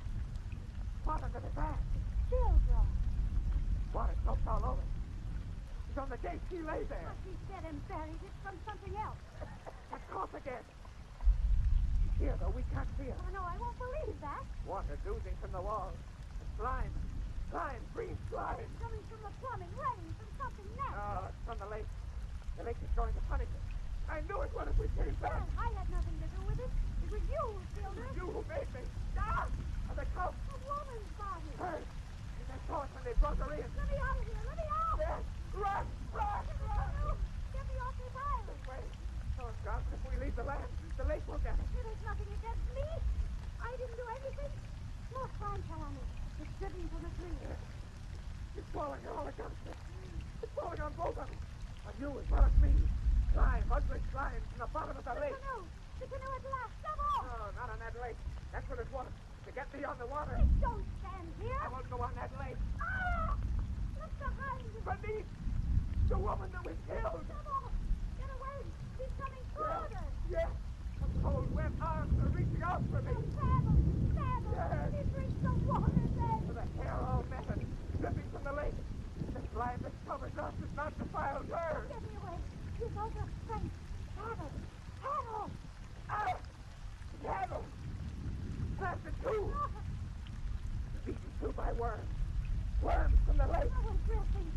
bottom of the divan. Still dry. Water soaked all over. It's on the gate. She lay there. But she's dead and buried. It's from something else. That cough again. She's here, though. We can't see her. Oh, no, I won't believe that. Water oozing from the walls. And slime. Slime. Green slime. It's coming from the plumbing. Rain from something next. Oh, it's from the lake. The lake is going to punish us. I knew it would if we came back. Well, I had nothing to do with it. It was you who killed her. You who made me. Ah! And the cow. A woman's body. Her. And they saw it when they brought her in. Let me out of here. Let me out. Yes. Run! Run! Run! Get me off this island. Wait. Oh, God, if we leave the land, the lake will get us. There's nothing against me. I didn't do anything. More slime fell on me. It's dripping from the tree. Yes. It's falling all against us. It's falling on both of us. On you as well as me. Slime, ugly slime from the bottom of the lake. The canoe at last. Come on. No, not on that lake. That's what it was. To get me on the water. Please don't stand here. I won't go on that lake. Ah! Look behind you. Beneath the woman that we killed. Come on. Get away. He's coming further. Yes. The cold, wet arms are reaching out for me. Paddle. Yes. He drinks the water then. With the hair all matted, dripping from the lake. The slime that covers us is not defiled her. Get me away. He's over strength. Paddle. Ah! Paddle. Blasted too. Beaten too by worms. Worms from the lake. Oh, we're drifting.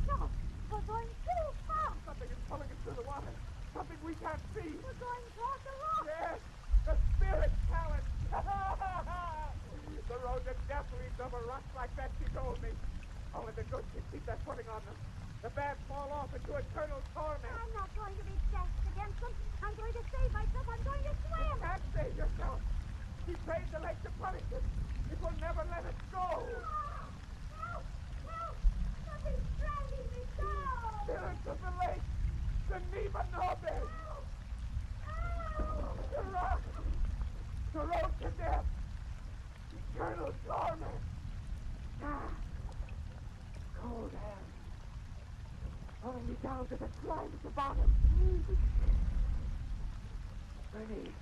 No, we're going too fast. Something is pulling us through the water. Something we can't see. We're going toward the rock. Yes. The spirit talent. The road to death leads over rocks like that, she told me. Only the good can keep their footing on them. The bad fall off into eternal torment. I'm not going to be dashed against them. I'm going to save myself. I'm going to swim. You can't save yourself. He paid the lake to punish it. It will never let us go. Help! Help! Something's dragging me down. Spirits of the lake. The Nibanobe. The rock. The road to death. Eternal torment. Cold air. Pulling me down to the slime at the bottom. Bernice,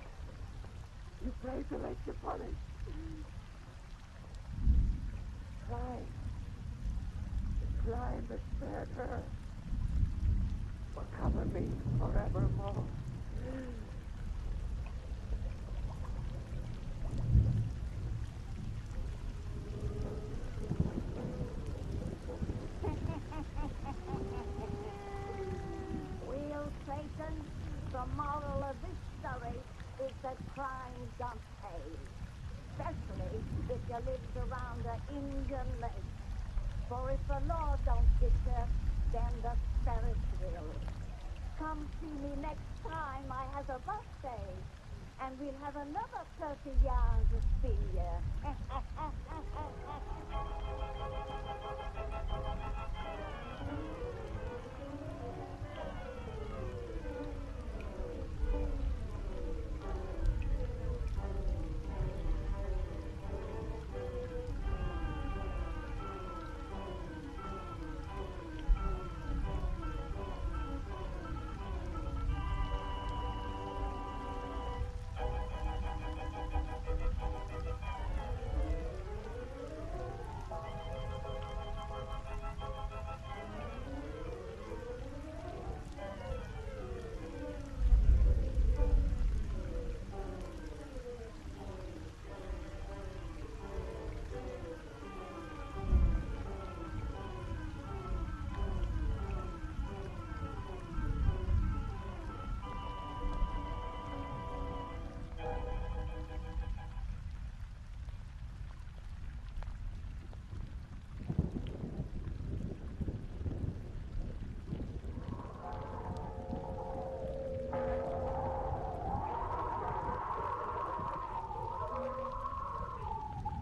you played the lake to punish. Slime. The slime that spared her will cover me forevermore. Well, Satan, the moral of this story is that crimes don't pay. Especially if you live around the Indian lake. For if the law don't get you, then the spirits will. Come see me next time I has a birthday, and we'll have another 30 yarns to spin you.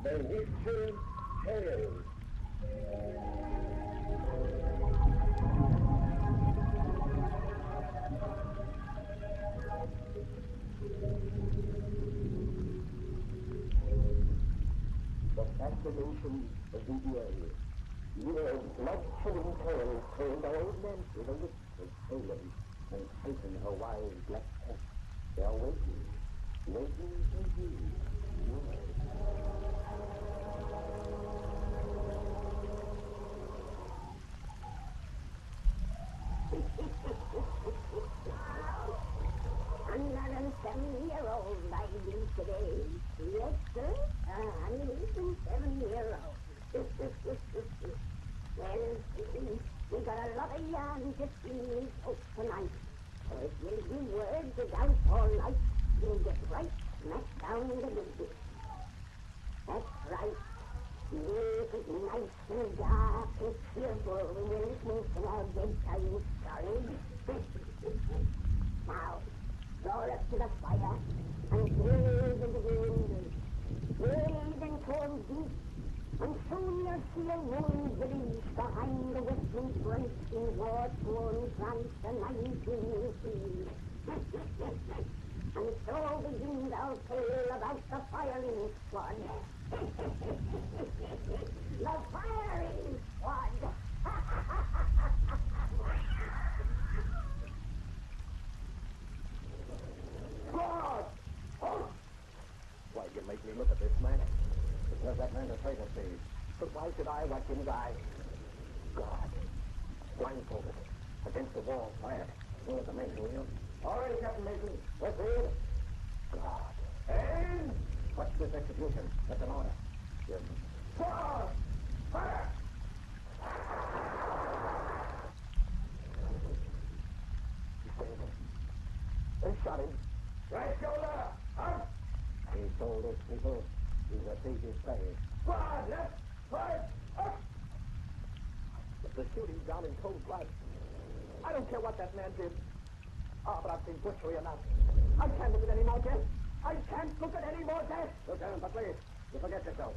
The Witch's Tale. The fascination of the eerie. Years blood-chilling tales told old Nancy, the witch of Salem, and Satan, her wild black cat. They are waiting for you. Another 7-year-old lady today. Yes, sir. 107-year-old. Well, we got a lot of yarn to see folks tonight. So if you'll give word without all night, you'll get right smack down to business. That's right. Make it nice and dark and cheerful when you're listening to our bedtime stories. Now, roll up to the fire and gaze into the windows. Gaze and cold deep, and soon you'll see a warm village behind the western break in war-torn France and 1903. And so begins our tale about the firing squad. The firing squad! God! Oh! Why, you make me look at this man. Because that man is afraid of me. But why should I watch him die? God. Blindfolded. Against the wall, fired. Here's the Mason wheel. All right, Captain Mason. Let's read. God. And what's this execution? That's an order. Yes. Fire! Fire! He saved him. They shot him. Right shoulder! Up! He told his people he's a thief his pay. Forward, left, right, up! But the shooting down in cold blood. don't care what that man did. Oh, but I've seen butchery enough. I can't look at any more death. I can't look at any more death. Lieutenant Buckley, you forget yourself.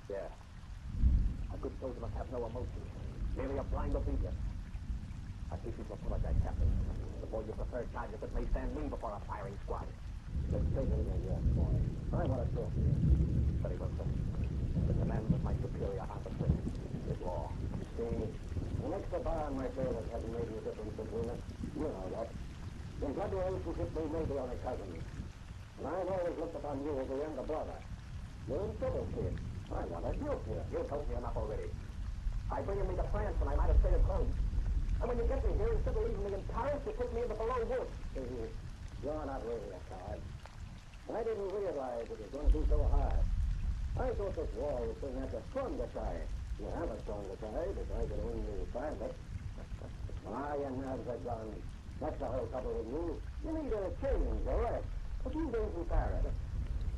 Yeah. A good soldier must have no emotions. Merely a blind obedience. I think you should apologize, Captain. Before your preferred target that may stand me before a firing squad. Let's take it again, yes, boy. I want to talk to you. Very well, sir. The command of my superior officer is law. See, the next bar on my favorite hasn't made any difference between us. You know that. In blood relationship, we may be only cousins. And I've always looked upon you as a younger brother. You're in trouble, kid. I want to help you. You told me enough already. I bring me to France when I might have stayed at home. And when you get me here, instead of leaving me in Paris, you put me in the below woods. You're not really a coward. I didn't realize it was going to be so hard. I thought this war was going to have a stronger side. You have a stronger side if I could only find it. Your nerves are gone. That's the whole trouble with you. You need a change, a rest. A few days in Paris.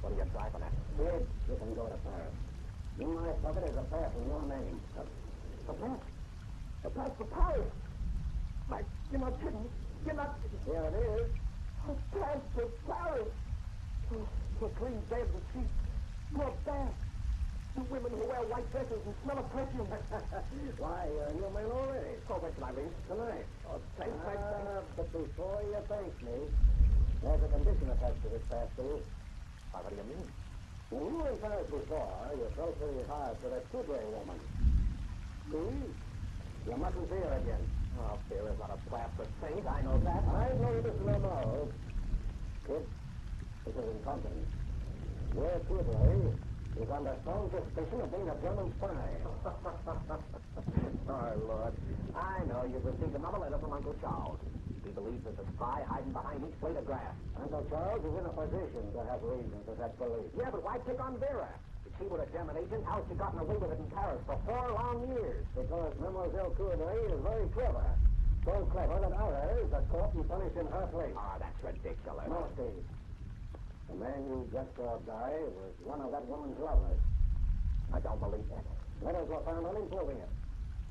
What are you driving at? Kid, you can go to Paris. In my pocket is a pass in your name. A pass? A pass for Paris? Mike, you're not kidding. You're not... Here it is. A pass for Paris. For clean beds and sheets. More baths. Two women who wear white dresses and smell of perfume. Why, you're a new man already. Oh, when can I leave? Tonight. Oh, thanks. But before you thank me, there's a condition attached to this pass, too. What do you mean? When you were in Paris before, you felt pretty hard for that Couture woman. See? You mustn't see her again. Oh, fear is not a plaster saint. I know that. I know you just no more. Kid, this is incompetence. Your Couture is under strong suspicion of being a German spy. Oh, Lord. I know you've received another letter from Uncle Charles. He believes there's a spy hiding behind each blade of grass. Uncle Charles is in a position to have reason for that belief. Yeah, but why pick on Vera? If she were a German agent, how's she gotten away with it in Paris for 4 long years? Because Mademoiselle Couture is very clever. So clever that others are caught and punished in her place. Oh, that's ridiculous. No, Steve. The man you just saw die was one of that woman's lovers. I don't believe that. Letters were found on him proving it.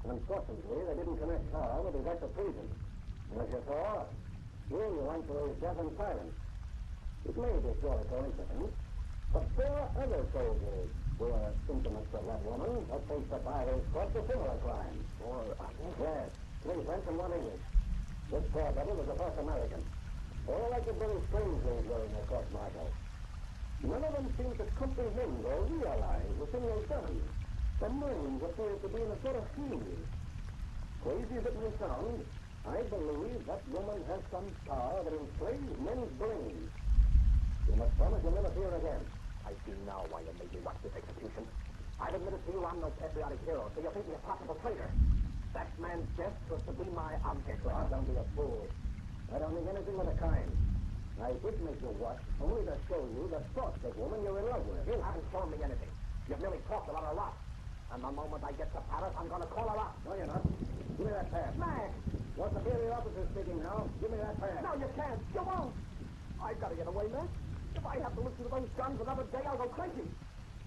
Unfortunately, they didn't connect her with his act of treason. And as you saw, he went to his death in silence. It may be pure coincidence, but 4 other soldiers who were intimates of that woman have faced the firing squad for similar crimes. 4 others? Yes, 3 French and 1 English. This poor devil was the first American. All acted very strangely during their court-martial. None of them seemed to comprehend or realize the thing they've done. Their minds appeared to be in a sort of haze. Crazy as it may sound, I believe that woman has some power that enslaves men's brains. You must promise you'll never see her again. I see now why you made me watch this execution. I've admitted to you I'm no patriotic hero, so you think me a possible traitor. That man's death was to be my object. Oh, don't be a fool. I don't think anything of the kind. I did make you watch only to show you the sort of woman you're in love with. You haven't shown me anything. You've merely talked about her a lot. And the moment I get to Paris, I'm going to call her up. No, you're not. Give me that pass. Max! Your superior officer speaking now. Give me that pass. No, you can't. You won't. I've got to get away, Max. If I have to listen to those guns another day, I'll go crazy.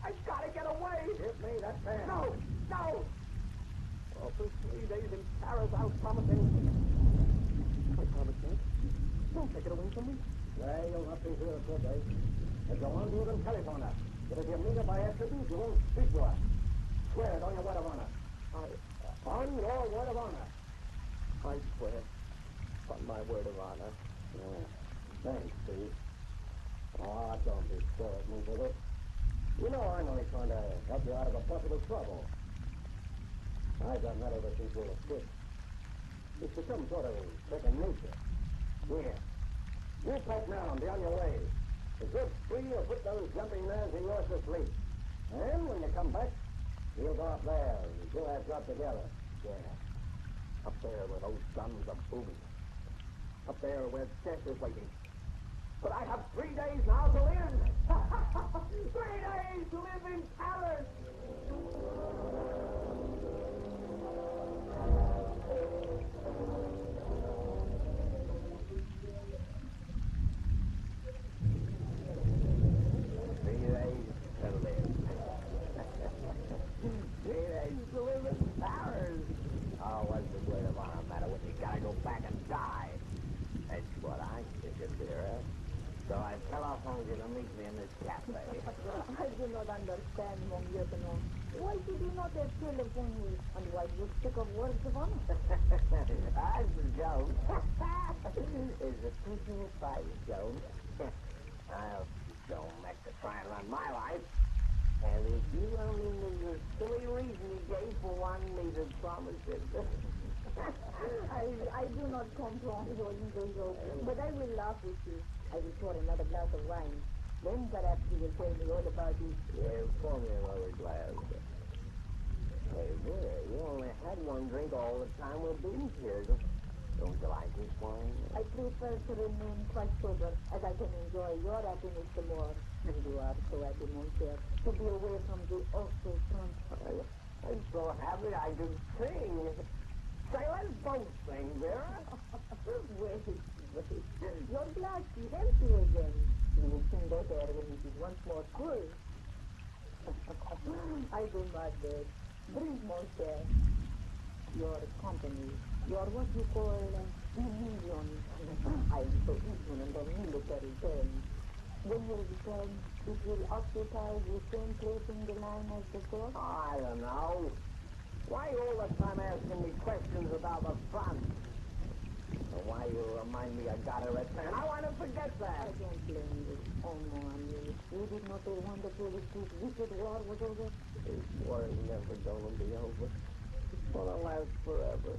I've got to get away. Give me that pass. No, no. Oh, for 3 days in Paris, I'll promise anything. I promise, Max. Don't take it away from me. Well, you'll not be here for a day. If you want to, you can telephone us. But if you meet her by accident, you won't speak to her. Swear it on your word of honor. On your word of honor. I swear. On my word of honor. Yeah. Thanks, Steve. Oh, don't be sore at me with it. You know I'm only trying to help you out of a possible trouble. I've done that ever since we were kids. It's become sort of second nature. Here. You pack now and be on your way. The good spree will put those jumping nerves of yours to sleep. And when you come back, you'll go up there and do our job together. Yeah. Up there where those guns are booming. Up there where death is waiting. But I have 3 days now to live. 3 days to live in Paris. To live in Paris. Oh, what's the word of honor, Madam? Rainstorm? I'm Jones. It's a personal private, Jones. I'll don't make to try and run my life. And if you only knew the silly reason you gave for wanting me to promise it. I do not comprehend your little joke, but I will laugh with you. I will pour another glass of wine. Then perhaps you will tell me all about it. Yeah, pour me another glass. Hey, dear, you only had one drink all the time we've been here. Don't you like this wine? I prefer to remain quite sober, as I can enjoy your happiness the more. And you are so happy, mon cher, to be away from the awful front. I'm so happy I can sing. Say, let's both sing, Vera. Wait. Your glass is empty again. You will sing better when it is once more full. I do my best. Drink, mon cher. Your company, your what you call illusion. I am so ignorant of military terms. When you return, it will occupy the same place in the line as before? I don't know. Why you all the time asking me questions about the front? Or why you remind me I gotta return? I want to forget that. I don't blame you. Oh, no, I mean, you did not say wonderful if this wicked war was over? This war is never gonna be over. It's gonna last forever.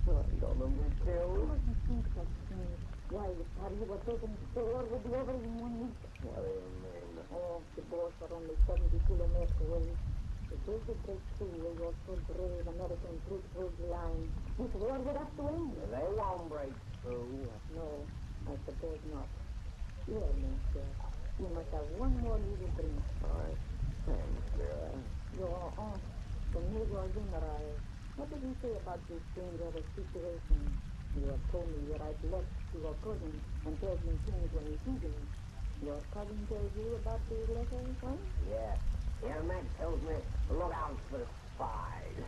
I'm gonna be killed. I don't think such things. Why, are you were taken the war would be over in 1 week? What do you mean? Oh, the boats are only 70 kilometers away. If they could break through where your so brave American troops hold the line, this war would have to end. They won't break through. No, I suppose not. Here, monsieur, you must have one more little drink. All right. Thanks, Vera. Your aunt, the Major General, what did he say about this dangerous situation? You have told me you write letters to your cousin and tells him things when he sees him. Your cousin tells you about these letters, huh? Yeah. Yeah, Mac tells me, look out for spies.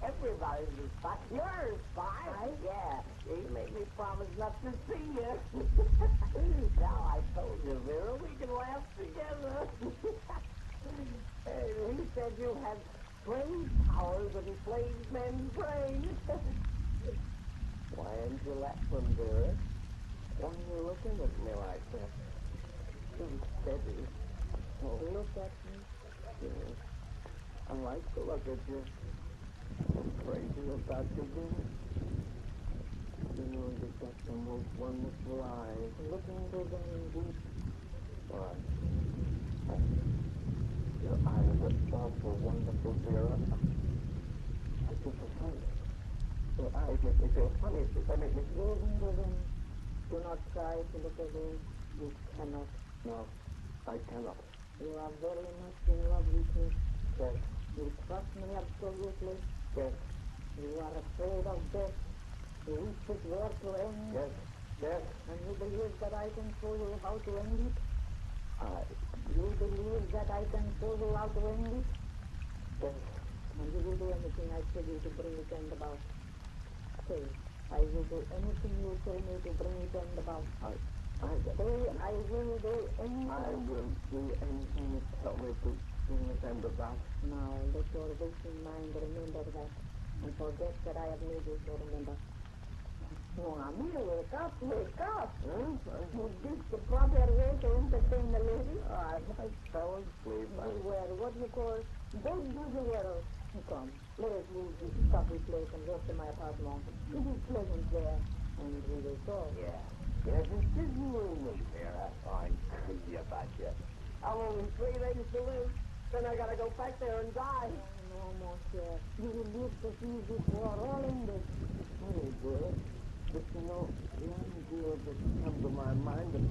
Everybody's a spy. You're a spy? Yeah. He made me promise not to see you. Now I told you, Vera, we can laugh together. He said you had strange powers that inflame men's brains. Why aren't you laughing, Vera? Why are you looking at me like that? So steady. Oh, look at me. Yeah. I like to look at you. I'm crazy about you, dear. You know you've got the most wonderful eyes. Looking into them deep. Why? Your eyes are awful wonderful, Vera. I think it's funny. Your eyes make me feel funny. They make me... Gaze into them. Do not try to look away. You cannot. No, I cannot. You are very much in love with me. Yes. You trust me absolutely. Yes. You are afraid of death. You wish this war to end. Yes. Yes. And you believe that I can show you how to end it? You believe that I can show you how to end it? Yes. And you will do anything I tell you to bring it end about. Say, I will do anything you tell me to bring it end about. I will do anything. I will do anything you tell me to bring it end about. Now, let your waking mind remember that, and forget that I have made you to remember. Oh, Amir, wake up, wake up. Is this the proper way to entertain the lady? I fell asleep. Well, what you call, don't do the world. Come, let us leave this stuffy place and go to my apartment. It is pleasant there, and we will talk. Yeah. Yes, it's just you and me, Vera. I'm crazy about you. I'm only 3 days to live. Then I gotta go back there and die. No, monsieur. You will live to see this war all ended. Hey, dear. But you know, the idea that come to my mind that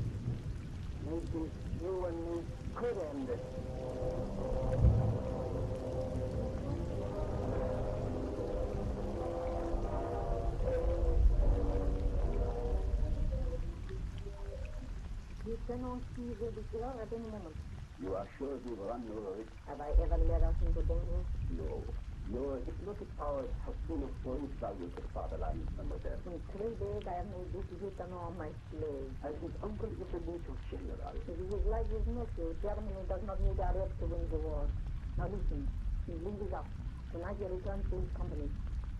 maybe you and me could end it. You cannot see the declare at any moment. You are sure we will run your risk? Have I ever led us into danger? No. Your hypnotic powers have been of great value to the fatherland, mademoiselle. In 3 days I have made this gitano my slave. And his uncle is a major general. It is like his nephew. Germany does not need our help to win the war. Now listen, the lead is up. Tonight you return to his company.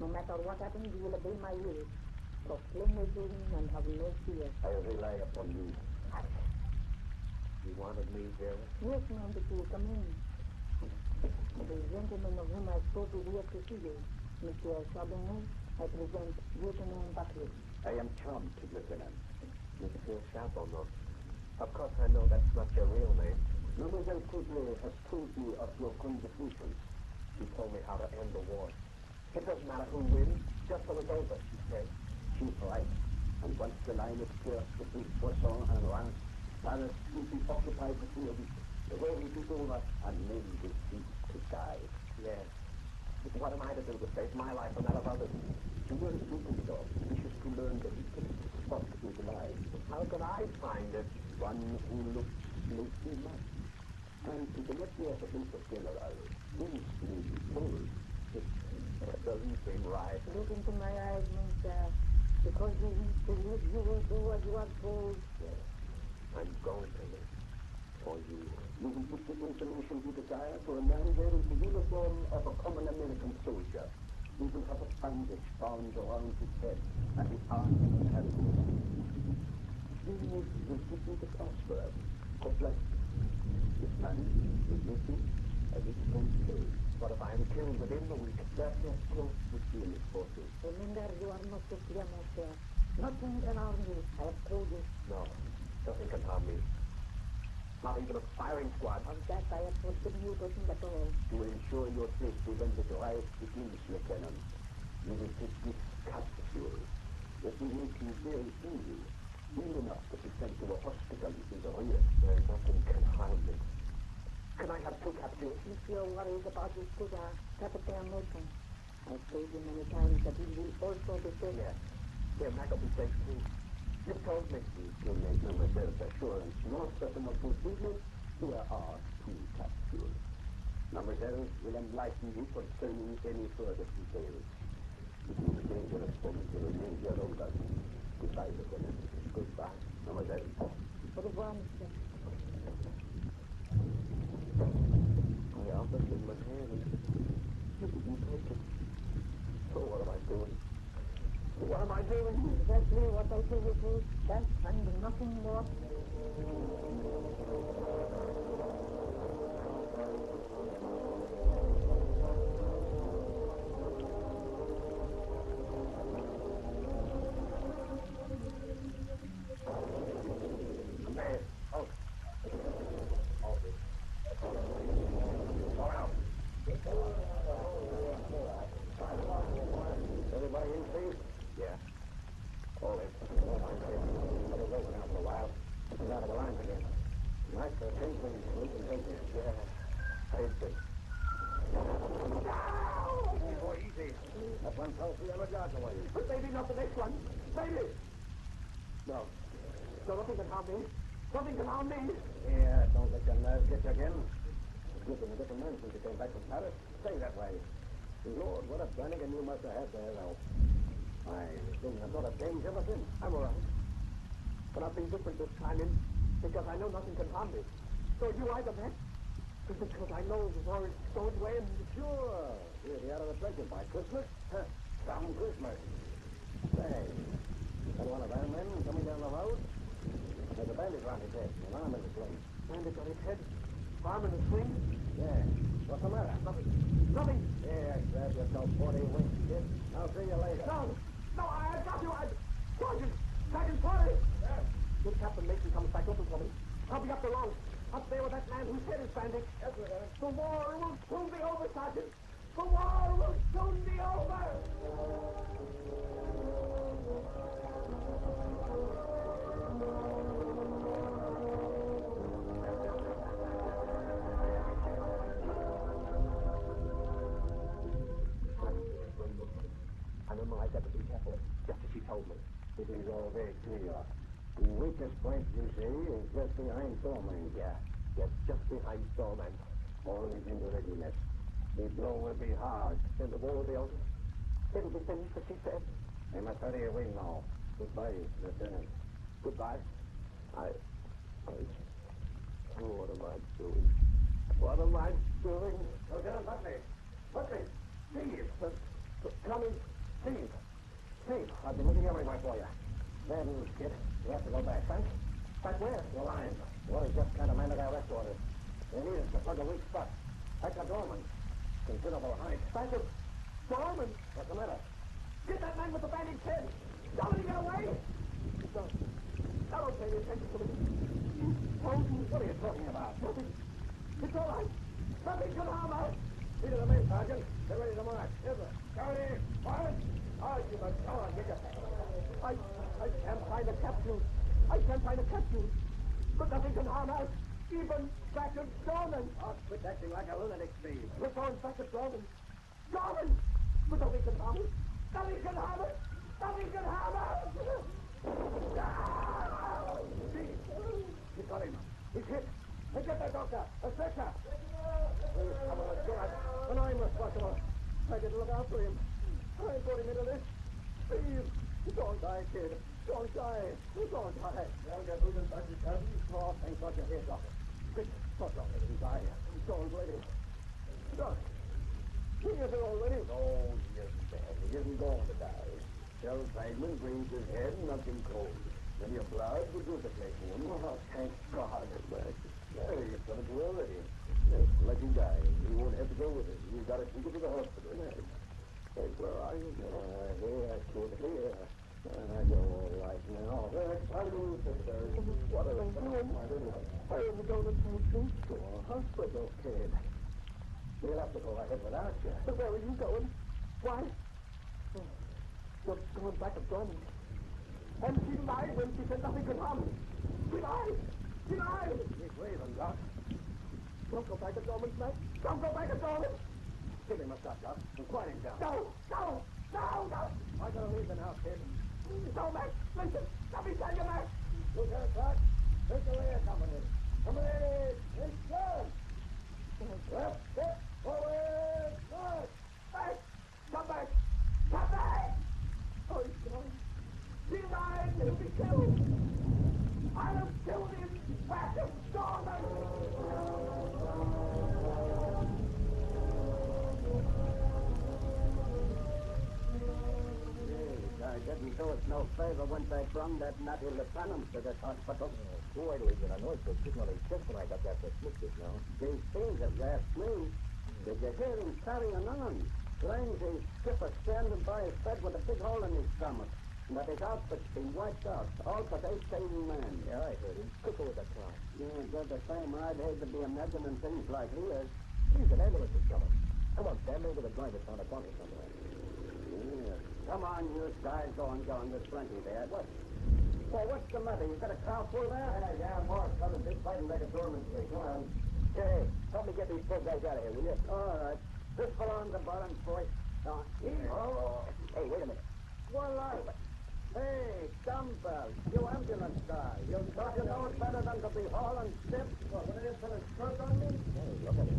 No matter what happens, you will obey my will. Proclaim your doom and have no fear. I rely upon you. You wanted me here? Yes, ma'am, but you come in. The gentleman of whom I spoke is here to see you. Mr. Charbonnet, I present Lieutenant Buckley. I am charmed, Lieutenant. Monsieur Charbonnet. Of course I know that's not your real name. Mademoiselle Coudray has told me of your conversations. She told me how to end the war. It doesn't matter who wins, just so it's over, she said. She's right. And once the line is pierced between Poisson and Reims, Paris will be occupied within a week. The war will be over, and men will cease to die. Yes. But what am I to do to save my life and that of others? The word Ludendorff wishes to learn the weakest spot in the line. How could I find it? One who looks may see much. And to the network of General, things may be told. It doesn't seem right. Look into my eyes, Monsieur. Because you wish to live, you will do what you are told. Yes. I'm going to live. For you. You will put the information you desire to a man wearing the uniform of a common American soldier. We will have a bandage bound around his head and his arms carried. These will give you the password. Complex. This man is missing, and it won't stay. What if I am killed within the week? That's as close to being misfortune. Remember, you are not to fear, Monsieur. Nothing can harm you. I have told you. No, nothing can harm me. Not even a firing squad. Of that I have forbidden you to think at all. To ensure your safety when the drive begins, Lieutenant, you will take this capsule. It will make you very ill. Ill enough to be sent to a hospital in the rear. Where nothing can harm me. Can I have two capsules? If you are worried about his cousin, Captain Nelson, I've told you many times that he will also be safe. Yes. Here, Mac will be safe too. You've told me. To make Mademoiselle's assurance more certain of fulfillment, here are two capsules. Mademoiselle will enlighten you concerning any further details. It will be dangerous for me to remain here longer. Goodbye, Lieutenant. Goodbye, Mademoiselle. Au revoir, Monsieur. I offered him my hand. He didn't take it. So what am I doing? What am I doing? Exactly what I told you to. That and nothing more. Everybody in, please? Yeah. All in. All right, I'll be waiting out for a while. Get out of the lines again. Nice for attention, we can take this. Yeah. I see. Boy, easy. That one fell 300 yards away. But maybe not the next one. Maybe. No. No, nothing can harm me. Nothing can harm me. Yeah, don't let your nerves get you again. You've been a different man since you came back from Paris. Stay that way. Lord, what a Brannigan you must have had there, Ralph. I've been in a sort of danger ever since. I'm all right. But I've been different this time because I know nothing can harm me. So you either, Matt? Because I know the war is going to end. Sure. We'll be out of the pressure by Christmas. Some Christmas. Say, got one of our men coming down the road? There's a bandage round his head, an arm in the sling. Bandage on his head, arm in the sling. Yeah. What's the matter? Nothing. Yeah, grab yourself 40 winks, kid. I'll see you later. No, I got you. Sergeant, Sergeant Party. Yeah. Good Captain Mason comes back open for me. I'll be up the road. Up there with that man whose head is bandaged. Yes, Lieutenant. The war will soon be over, Sergeant. The war will soon be over. I know I got to be careful, just as she told me. It is all very clear. The weakest point, you see, is just behind stormy. Yeah, just behind storm and always in readiness. The blow will be hard. Then the war will be over. It'll be finished, as she said. They must hurry away now. Goodbye, Lieutenant. Goodbye. What am I doing? What am I doing? Lieutenant Buckley! Buckley! Steve! Come in. Steve! Steve, I've been looking everywhere for you. Bad news, kid. You have to go back. Back? Back where? The line. Well, he just kind of landed our arrest orders. They need us to plug a weak spot. Back to Dorman. Considerable height. Back to Dorman? What's the matter? Get that man with the bandaged head! Don't let him get away! Don't pay any attention to me. What are you talking about? Nothing. It's all right. Nothing can harm us. See to the men, Sergeant. They're ready to march. Yes, sir. Coyote, quiet. All right, you must. Come on, get your... I can't find a capsule. I can't find a capsule. But nothing can harm us. Even back at Dorman. Oh, quit acting like a lunatic, Steve. We're going back at Dorman. Dorman! But nothing can harm us. Nothing can harm us. Nothing can harm us. Steve, you got him. He's hit. Hey, get that doctor. A stretcher. Please, come on, let's go out. And I'm responsible. I didn't look after him. I brought him into this. Steve, don't die, kid. Don't die. Don't die. I'll get rid of Dr. Cousin. Oh, thank God you're here, doctor. Quick, don't let him die. Don't let him. Doc, he is here already. No, he isn't dead. He isn't going to die. Shell fragment brings his head and nothing cold. Then your blood will do the place for him. Oh, thank God. Yeah, you've done it to already. Yes, let him die. You won't have to go with him. You've got to take him to the hospital. Yes. Hey, where are you? Here, kid, here. I go all right now. How do you think, sir? What are they doing? I am going to take you to a hospital, kid. We'll have to go ahead without you. But where are you going? Why? You're going back to Dorman. And she lied when she said nothing could harm me. She lied! She lied! He's leaving, Doc. Don't go back to Dorman, Matt. Don't go back to Dorman! Give him a shot, Doc. And quiet him down. No! No! No! No! I'm going to leave the house, kid. No, Matt! Listen! Let me tell you, Matt! Look out, Doc. Take the rear coming in. Come in! In front! Left, step, forward, right! Back! Come back! Come back! Oh, he's gone. He lied! He'll be killed! I'll have killed him! Back to Dorman! I didn't do us no favor when they brought that nutty lieutenant to this hospital. Why do we get a noise so sitting on his chest when I got that suspicious now? These things have asked me. Did you hear him carrying on? Claims his skipper standing by his bed with a big hole in his stomach. And that his outfit's been wiped out. All but 18 men. Yeah, I heard him. Quick with that car. Yeah, they're the same. I'd hate to be imagining things like he is. He's an ambulance is coming. Come on, Sam, over the driver's on a bunker somewhere. Yeah. Come on, you guys, go on. There's plenty there. What? Well, what's the matter? You got a car full there? Yeah, more coming. Big fighting back at Dorman Street. Come on. Hey, help me get these poor guys out of here, will you? All right. This belongs to bottom, boy. Oh, hey, wait a minute. Well, hey, dumbbell, you ambulance guy. You thought you know it better than to be hauling stiff? What it is for the stroke on me? Hey, look at him.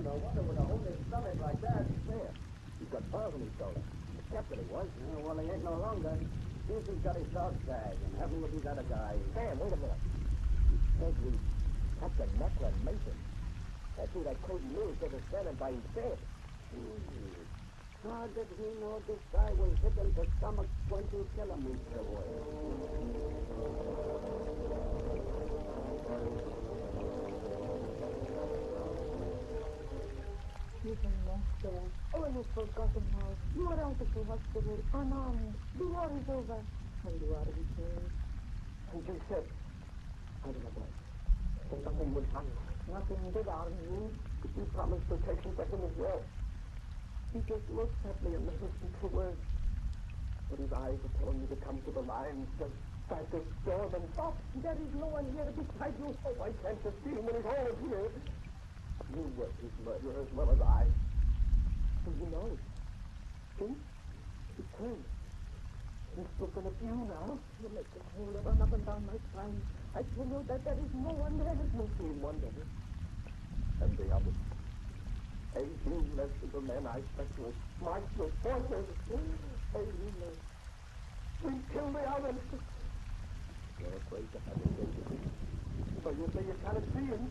No wonder with a hold his stomach like that. There. He's got bars on his shoulder. The captain he was. Yeah, well, he ain't no longer. He's got his dog tag and having with these other guys. Sam, wait a minute. He says we Captain Macklin Mason. That's who that crazy news that was standing by his bed. How did he know this guy was hit in the stomach 20 kilometers away? Even Lester. Oh, you've forgotten how. You are out of the hospital, unarmed. The war is over. And you are returned. And you said, I don't know, that nothing would happen. Nothing did harm you. You promised protection for him as well. He just looked at me and listened to words. But his eyes are telling me to come to the lines, to fight this storm and stop. There is no one here beside you. Oh, I can't just see him when he's all here. You were his murderer as well as I. So you know. See? He turned. He's looking at you now. You make the whole run up and down my spine. I tell you that there is no one there. You see one minute. And the other. 18 miserable men I spent with smarts with forces. 18 men. We killed the others. You're afraid to have him, David. So you say you cannot see him?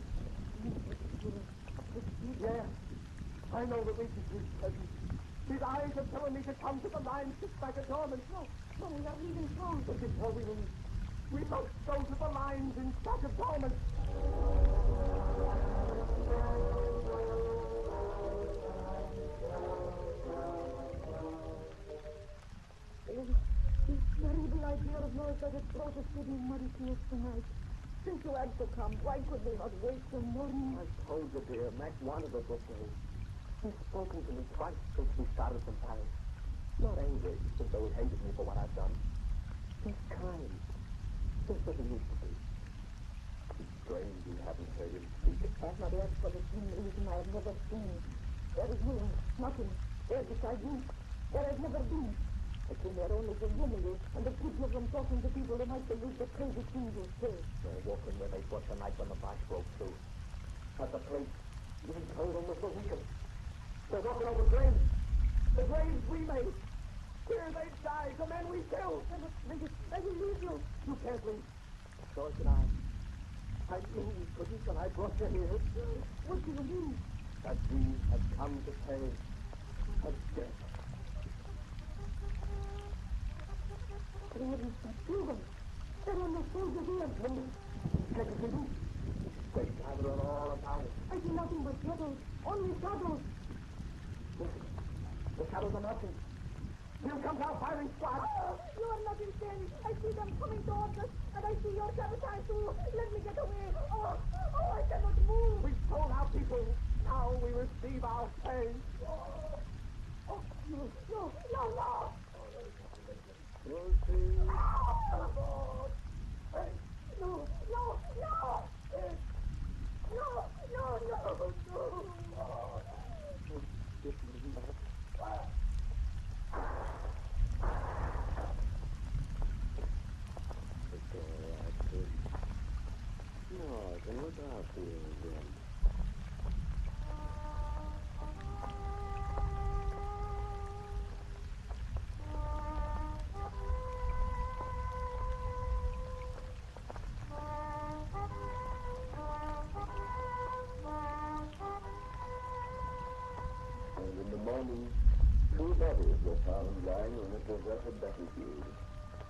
Yeah. I know that we can see presence. His eyes are telling me to come to the line just like a dormant. No, we are leaving town. But before we leave, we must go to the lines in search of dormant. This terrible idea of yours that it brought us to these muddy fields tonight. Since you had to come, why could we not wait till morning? I told you, dear, Mac wanted us this day. He's spoken to me twice since we started from Paris. Not angry, as though he hated me for what I've done. He's kind, just as he used to be. It's strange you haven't heard him speak. I've not asked for the same reason I have never seen. There is no nothing. There beside you. There has never been. I came there only to rumble you and to keep you from talking to people who might believe the crazy things you say. They're walking where they were tonight when the flash broke through. At the place we told them was the weekend. They're walking over graves. The graves we made. Here they died, the men we killed. I will leave you. You can't leave. So can I. I knew we couldn't, and I brought you here. What do you mean? That we had come to pay a debt. Where is that building? There are no soldiers here. Check it, you. They gathered all about it. I see nothing but shadows. Only shadows. Listen, the shadows are marching. Here comes our firing squad. Oh, you are not insane. I see them coming towards us, and I see your sabotage too. Let me get away. Oh, I cannot move. We told our people. Now we receive our pay. Oh, no. We'll see. Hey, no. No, I can look out for you again. And in the morning, 2 bodies were found lying on a deserted battlefield.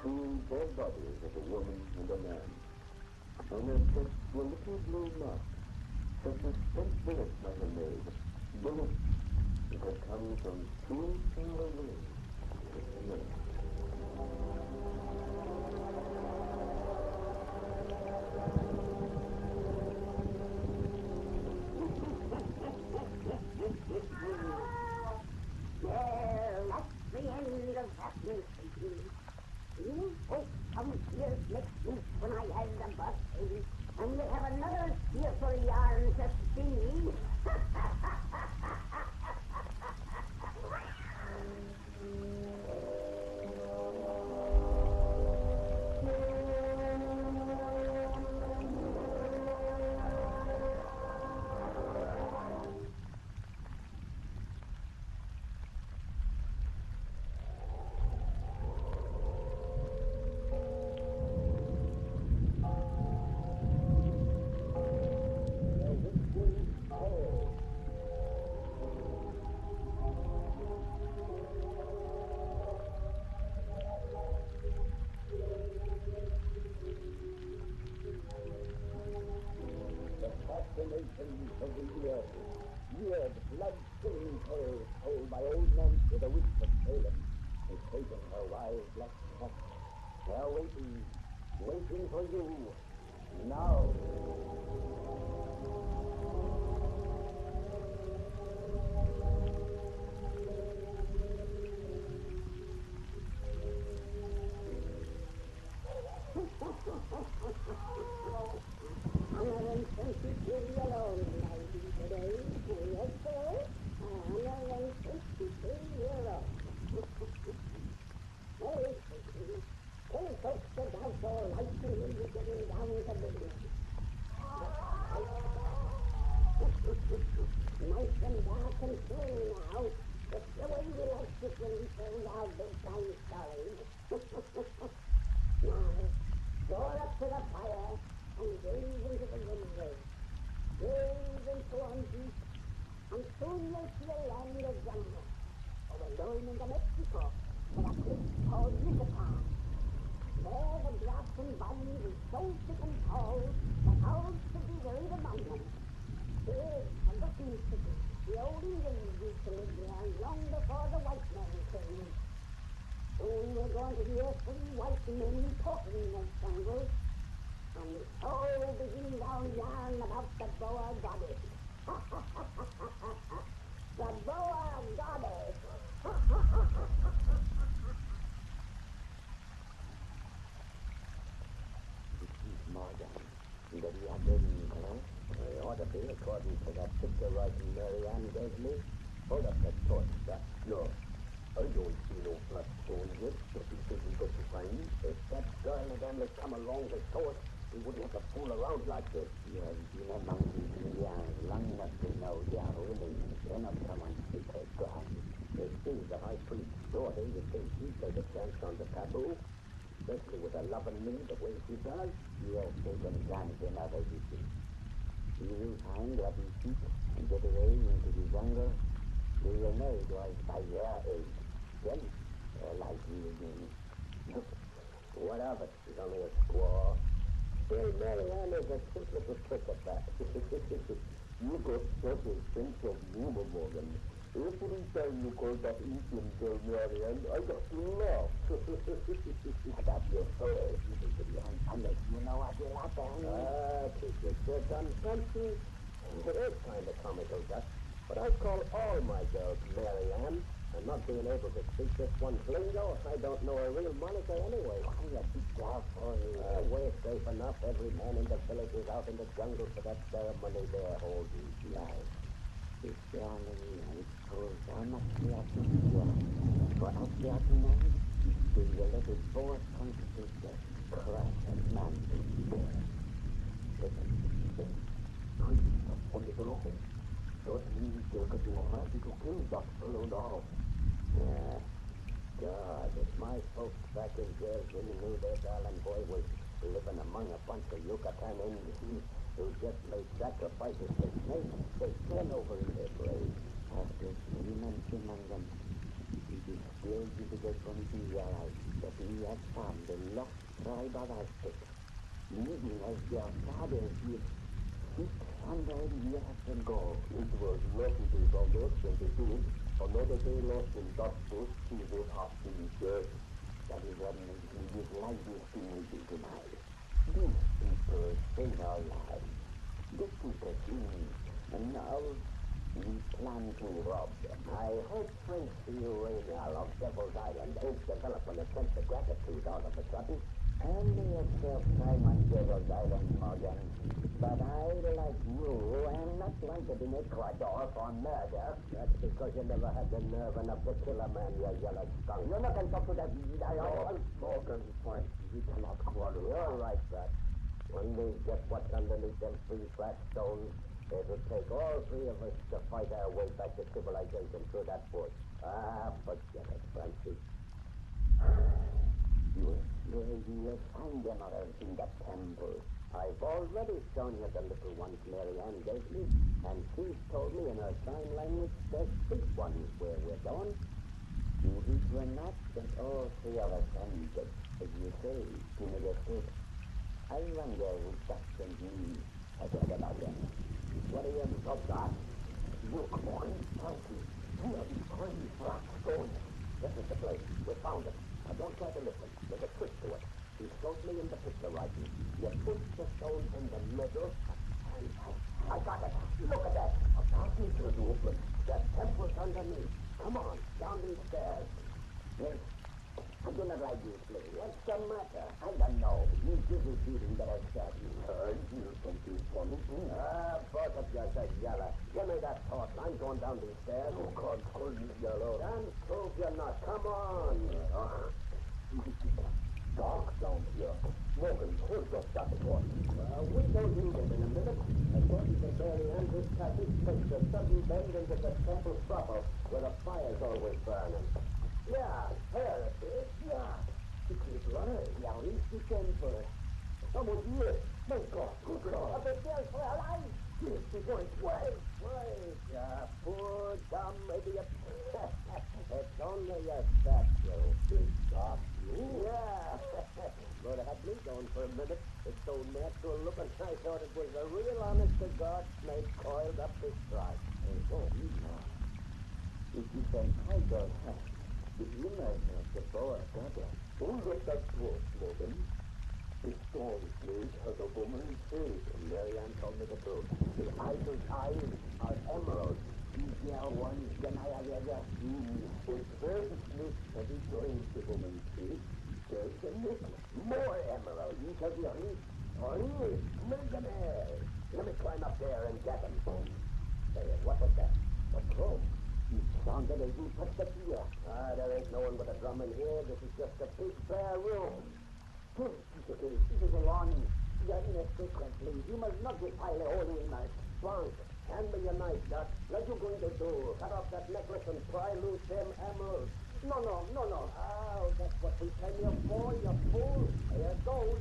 2 dead bodies of a woman and a man. On their chests were little blue marks, such as spent bullets might have made. Bullets that had come from 2 single wounds. Well, that's the end of that newspaper. You folks come here next week when I have the bus in, and we'll have another cheerful yarn to sing. Fascinations of the year. Weird, blood-spilling tales told by old men with the witch of Salem, who taken her wild black cat. They're waiting for you. Now. There the grass and vines is so thick and tall, the cows should be buried among them. Big and looking city. The old Indians used to live there long before the white men came. Soon we're going to hear 3 white men talking in this jungle. And so begins our yarn about the Boa goddess. The Boa goddess. Morgan, did you have this, huh? It ought to be according to that picture writing Mary Ann gave me. Hold up that torch, sir. No, I don't see no flat stones yet. What you think we got to find? If that girl and them had come along to show us, we wouldn't have to fool around like this. Yes, you know, monkey, long enough to know they are willing. They're not someone to take ground. If she's the high priest's daughter, you think she'd take a chance on the taboo? Especially with her loving me the way she does? Yes, they can chance another, you see. You will find what you seek and get away into the jungle. You will know it was by your age. Then, like you do. What of it? She's only a squaw. Still, Mary Ann is a cute little trick at that. You got such a sense of humor, Morgan. Every time you call that Indian girl Marianne, I got to laugh. Shut up, you fool. You think to be unpunished. You know what you're laughing? Keep your shirt on, Frenchy. It is kind of comical, Gus. But I call all my girls Mary Ann. And not being able to speak this one's lingo, I don't know her real moniker anyway. Why, you be careful. We're safe enough. Every man in the village is out in the jungle for that ceremony they're holding. Right. It's the only night goes down up here to here. For up here tonight, we will let it both come to the crash and man to bear. Listen. On the road. That means they're going to have to kill that fellow now. Yeah. God, if my folks back in Jersey knew their darling boy was living among a bunch of Yucatan Indians who just made sacrifices to snakes, they'd turn over in their graves. After 3 months among them, it is still difficult for me to realize that we have found the lost tribe of Aztecs, living as their fathers did 600 years ago. It was lucky they found us when they did. Another day lost in that bush, he would have to be dead. That is what makes me dislike this community tonight. These people save our lives. They keep us in. And now, we plan to rob them. I hope French Urania of Devil's Island ain't developing a sense of gratitude all of a sudden. Only a short time on Devil's Island, Morgan. But I, like you, am not wanted in Ecuador for murder. That's because you never had the nerve enough to kill a man, you yellow skunk. You're not going to talk to that... Morgan, fine. We cannot quarrel. You're right, Brad. When we get what's underneath them 3 flat stones, it'll take all 3 of us to fight our way back to civilization through that bush. Forget it, Francis. You will find them others in the temple. I've already shown you the little ones Mary Ann gave me, and she's told me in her sign language there's 6 ones where we're going. If it were not that all 3 of us ended, as you say, in a escape, I wonder if Dustin and me have heard about them. What do you forgot? Look, Morgan, Frankie, here are these 3 flat stones. This is the place. We found it. Now don't try to listen. There's a trick to it. He showed me in the picture writing. You put the stone in the middle, and I got it. Look at that. A passage is open. The temple's underneath. Come on, down these stairs. Yes. I do not like you, please. What's the matter? I don't know. You busy feeding that I said. I hear something funny. Both of you are yellow. Give me that torch. I'm going down these stairs. You can't call me yellow. Then prove you're not. Come on. Dark down here. Morgan, hold up that torch. We don't need it in a minute. According to Mary Ann, this passage takes a sudden bend into the temple proper, where the fire's always burning. Yeah, here it is. Yeah. It is right. Yeah, reach the temple. Someone here. My God, good God. A big deal for our lives. Yes, Wait, you poor dumb idiot. It's only a statue. Is that you? Yeah. around for a minute. It's so natural looking, I thought it was a real honest-to-God snake coiled up to strike. If you can hide your hand, if you might have the boa gather. Hold up that throat, Morgan. The storm snake has a woman's face. Marianne told me the truth. The idol's eyes are emeralds. These are ones than I have ever seen. But where the snake has he joined the woman's face, there's the necklace. More emeralds. You shall be rich or millionaire. Let me climb up there and get them. Hey, what was that? What drum? It sounded as if touched the ear. There ain't no one but a drum in here. This is just a big bare room. This is a warning. You're in a secret, please. You must not defile the holy night. Frank, hand me your knife, Doc. What you going to do? Cut off that necklace and pry loose them emeralds. No. Oh, that's what we came here for, you fool. Here goes.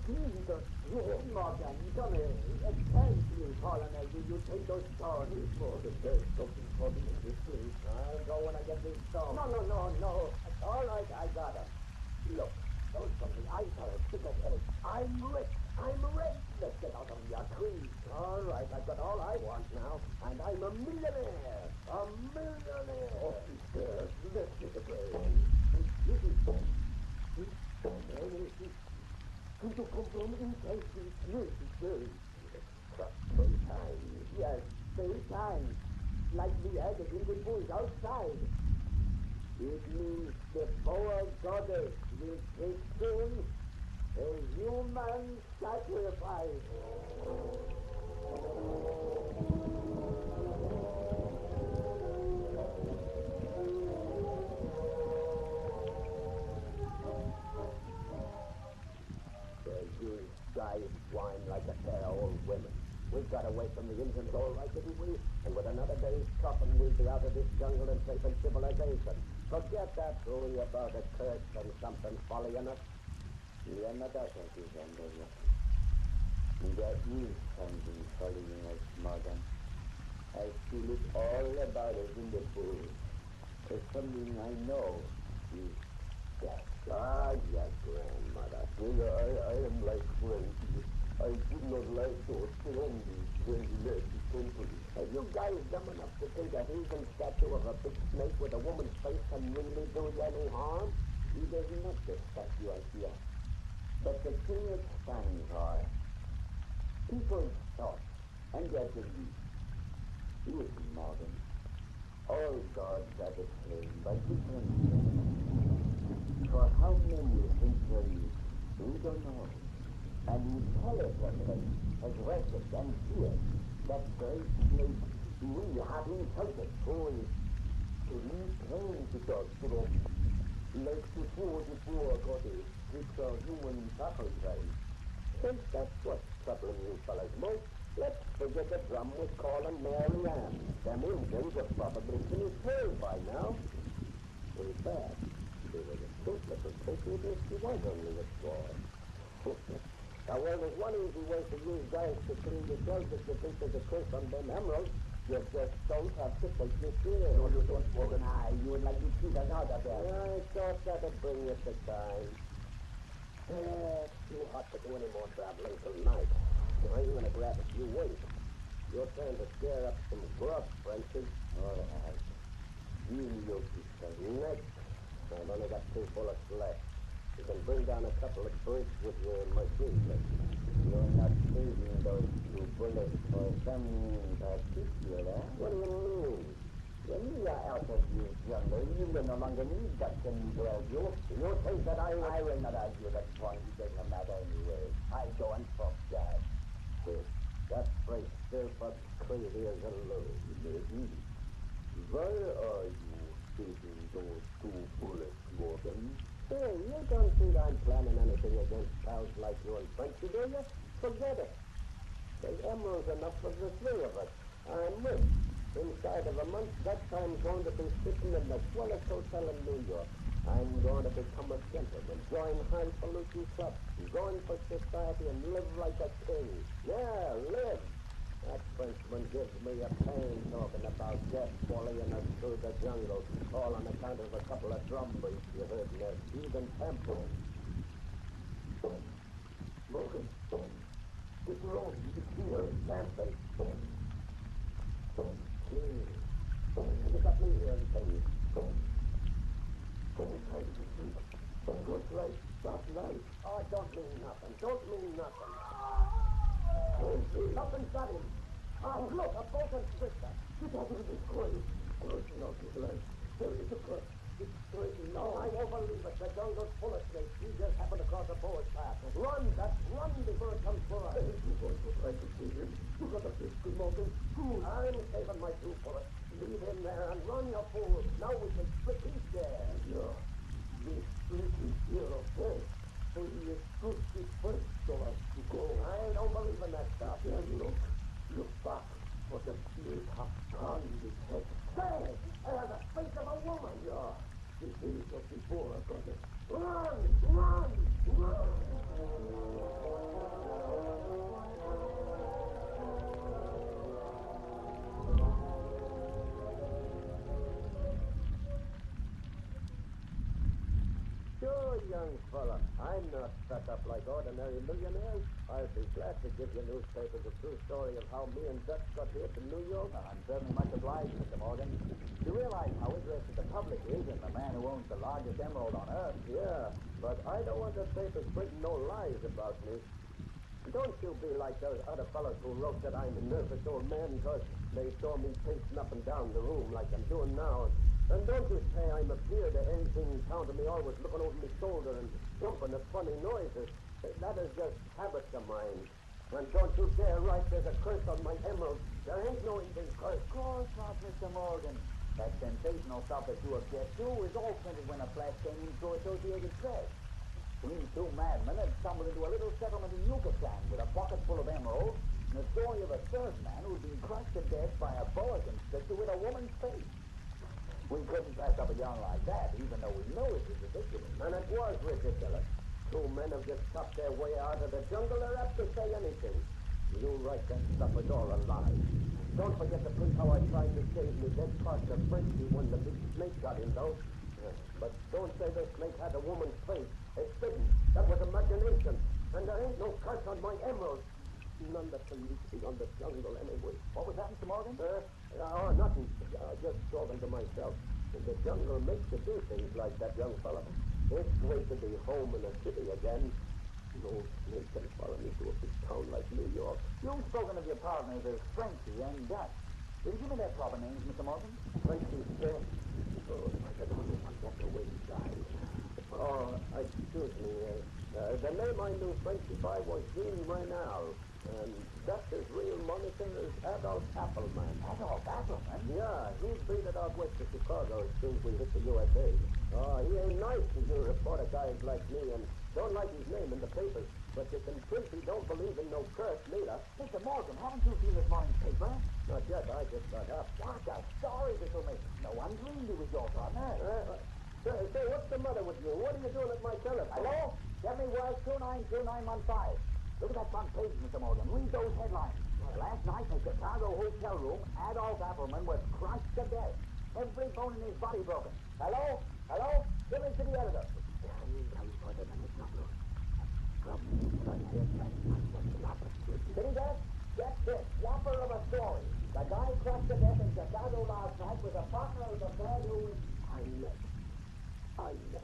Jesus, you Morgan, Johnny, it can't be fallen as you take those stones. There's something for me in this place. I'll go when I get these stones. No. It's all right, I got them. Look, those from the eyes are as big as heads. I'm rich. Let's get out of your tree. All right, I've got all I want now, and I'm a millionaire. Oh, sister, let's get away. Could you come from inside these nurses? Sometimes, yes, sometimes. Like the others in the bush outside. It means the boa goddess will take soon a human sacrifice. Guys whine like a pair of old women. We got away from the Indians all right, didn't we? And with another day's chopping, we'll be out of this jungle and safe in civilization. Forget that story about a curse and something following us. You're not out of this under you. There is something following us, Morgan. I feel it all about us in the bush. There's something I know is death. Yes, grandmother. I am like Frankie. I did not like those zombies when he left the temple. Are you guys dumb enough to think a heathen statue of a big snake with a woman's face can really do you any harm? It is not the statue I fear, but the thing it stands for. People's thoughts and their beliefs. Listen, Morgan. All gods are the same, but different. For how many centuries, we don't know. An intelligence has rested and feared that great snake we have insulted. To return to that throne, like before the poor goddess, it's a human sacrifice. Since that's what's troubling you fellas most, let's figure the drum was calling Marianne. Them Indians have probably finished her by now. Too bad. She was a sweet little creature if she was only a squaw. Now, well, there's one easy way for you guys to clean yourselves if you think there's a curse on them emeralds. You just don't have to take your share. No, you don't organize. You would like to cheat us out of there. I thought that'd bring you to time. It's too hot to do any more traveling tonight. I'm going to grab a few wings. Your turn to scare up some grub, Frenchie. All right. You look it. Next, I've only got 2 bullets left. You can bring down a couple of birds with your machine gun. You're not saving those 2 bullets for something in particular. What do you mean? When you are out of this jungle, you will no longer need that can grab you. You think that I will not argue that point. It doesn't matter anyway. I go and fuck that. That fresh still-fuck crazy as a load, baby. Why are you saving those 2 bullets, Morgan? Hey, you don't think I'm planning anything against cows like you and Frenchie, do you? Forget it. There's emeralds enough for the 3 of us. I'm rich. Inside of a month, that I'm going to be sitting in the swellest hotel in New York. I'm going to become a gentleman, join highfalutin clubs, join for society and live like a king. Yeah, live. That Frenchman gives me a pain talking about death following us through the jungle, all on account of a couple of drum beats you heard in their heathen temple. Morgan. It's wrong. It's here. Samson. You got me here and things. Good right. Stop right. Oh, don't mean nothing. Don't mean nothing. Nothing's got him. Oh, look, a broken sister. Get out of this grave. No, she's right. There is a curse. It's straight. No, I won't believe it. The jungle's full of snakes. We just happened across a boar's path. Run, Dutch. Run before it comes for us. You're going to try to see him. You got a pistol, Morgan. I'm saving my 2 bullets. Leave him there and run, you fool. Now we can split his share. Yeah. We split his share of death. So he is good his first so as to go. I don't believe in that stuff. Yeah, look back. For the spirit has turned his head. Say, I have the face of a woman. Yeah, the face of before I got it. Run! Run! Run! Sure, young fella. I'm not stuck up like ordinary millionaires. I'll be glad to give your newspapers a true story of how me and Dutch got here to New York. I'm certainly much obliged, Mr. Morgan. You realize how interested the public is in the man who owns the largest emerald on Earth. Yeah, but I don't want the papers printing no lies about me. Don't you be like those other fellows who wrote that I'm a nervous old man because they saw me pacing up and down the room like I'm doing now. And don't you say I'm a peer to anything in town to me, always looking over my shoulder and jumping at funny noises. That is just habits of mine. And don't you dare write there's a curse on my emerald. There ain't no even curse. Of course not, Mr. Morgan. That sensational stuff that you object to is all printed when a flash came in through Associated Press. These 2 madmen had stumbled into a little settlement in Yucatan with a pocket full of emeralds and the story of a third man who'd been crushed to death by a boa constrictor with a woman's face. We couldn't pass up a yarn like that, even though we know it was ridiculous. And it was ridiculous. 2 men have just chopped their way out of the jungle. They're apt to say anything. You write that stuff is all a lie. Don't forget to print how I tried to save me dead partner Frenchie when the big snake got him, though. But don't say the snake had a woman's face. It didn't. That was imagination. And there ain't no curse on my emerald. None that can reach beyond the jungle anyway. What was that, Mr. Morgan? Nothing. Just talking to myself. The jungle makes you do things like that, young fella. It's great to be home in the city again. No snake can follow me to a big town like New York. You've spoken of your partners as Frenchie and Dutch. Will you give me their proper names, Mr. Morgan? Frenchie's dead. Oh, I don't know if I got the way he died. Oh, excuse me. The name I knew Frenchie by was Jean Reynal. And Dutch's real moniker is Adolf Appleman. Adolf Appleman? Yeah, he's been it out west of Chicago as soon as we hit the USA. Oh, he ain't nice to you reporter guys like me and don't like his name in the papers. But you can print he don't believe in no curse neither. Mr. Morgan, haven't you seen this morning's paper? Not yet, I just got up. What a story this will make. No one dreamed he was your partner. Say, what's the matter with you? What are you doing at my telephone? Hello? Get me word 292915. Look at that front page, Mr. Morgan. Read those headlines. Last night in a Chicago hotel room, Adolf Appleman was crushed to death. Every bone in his body broken. Hello? Hello? Give me to the editor. Did he get this? Whopper of a story. The guy crushed to death in Chicago last night was a partner of the man who... I met.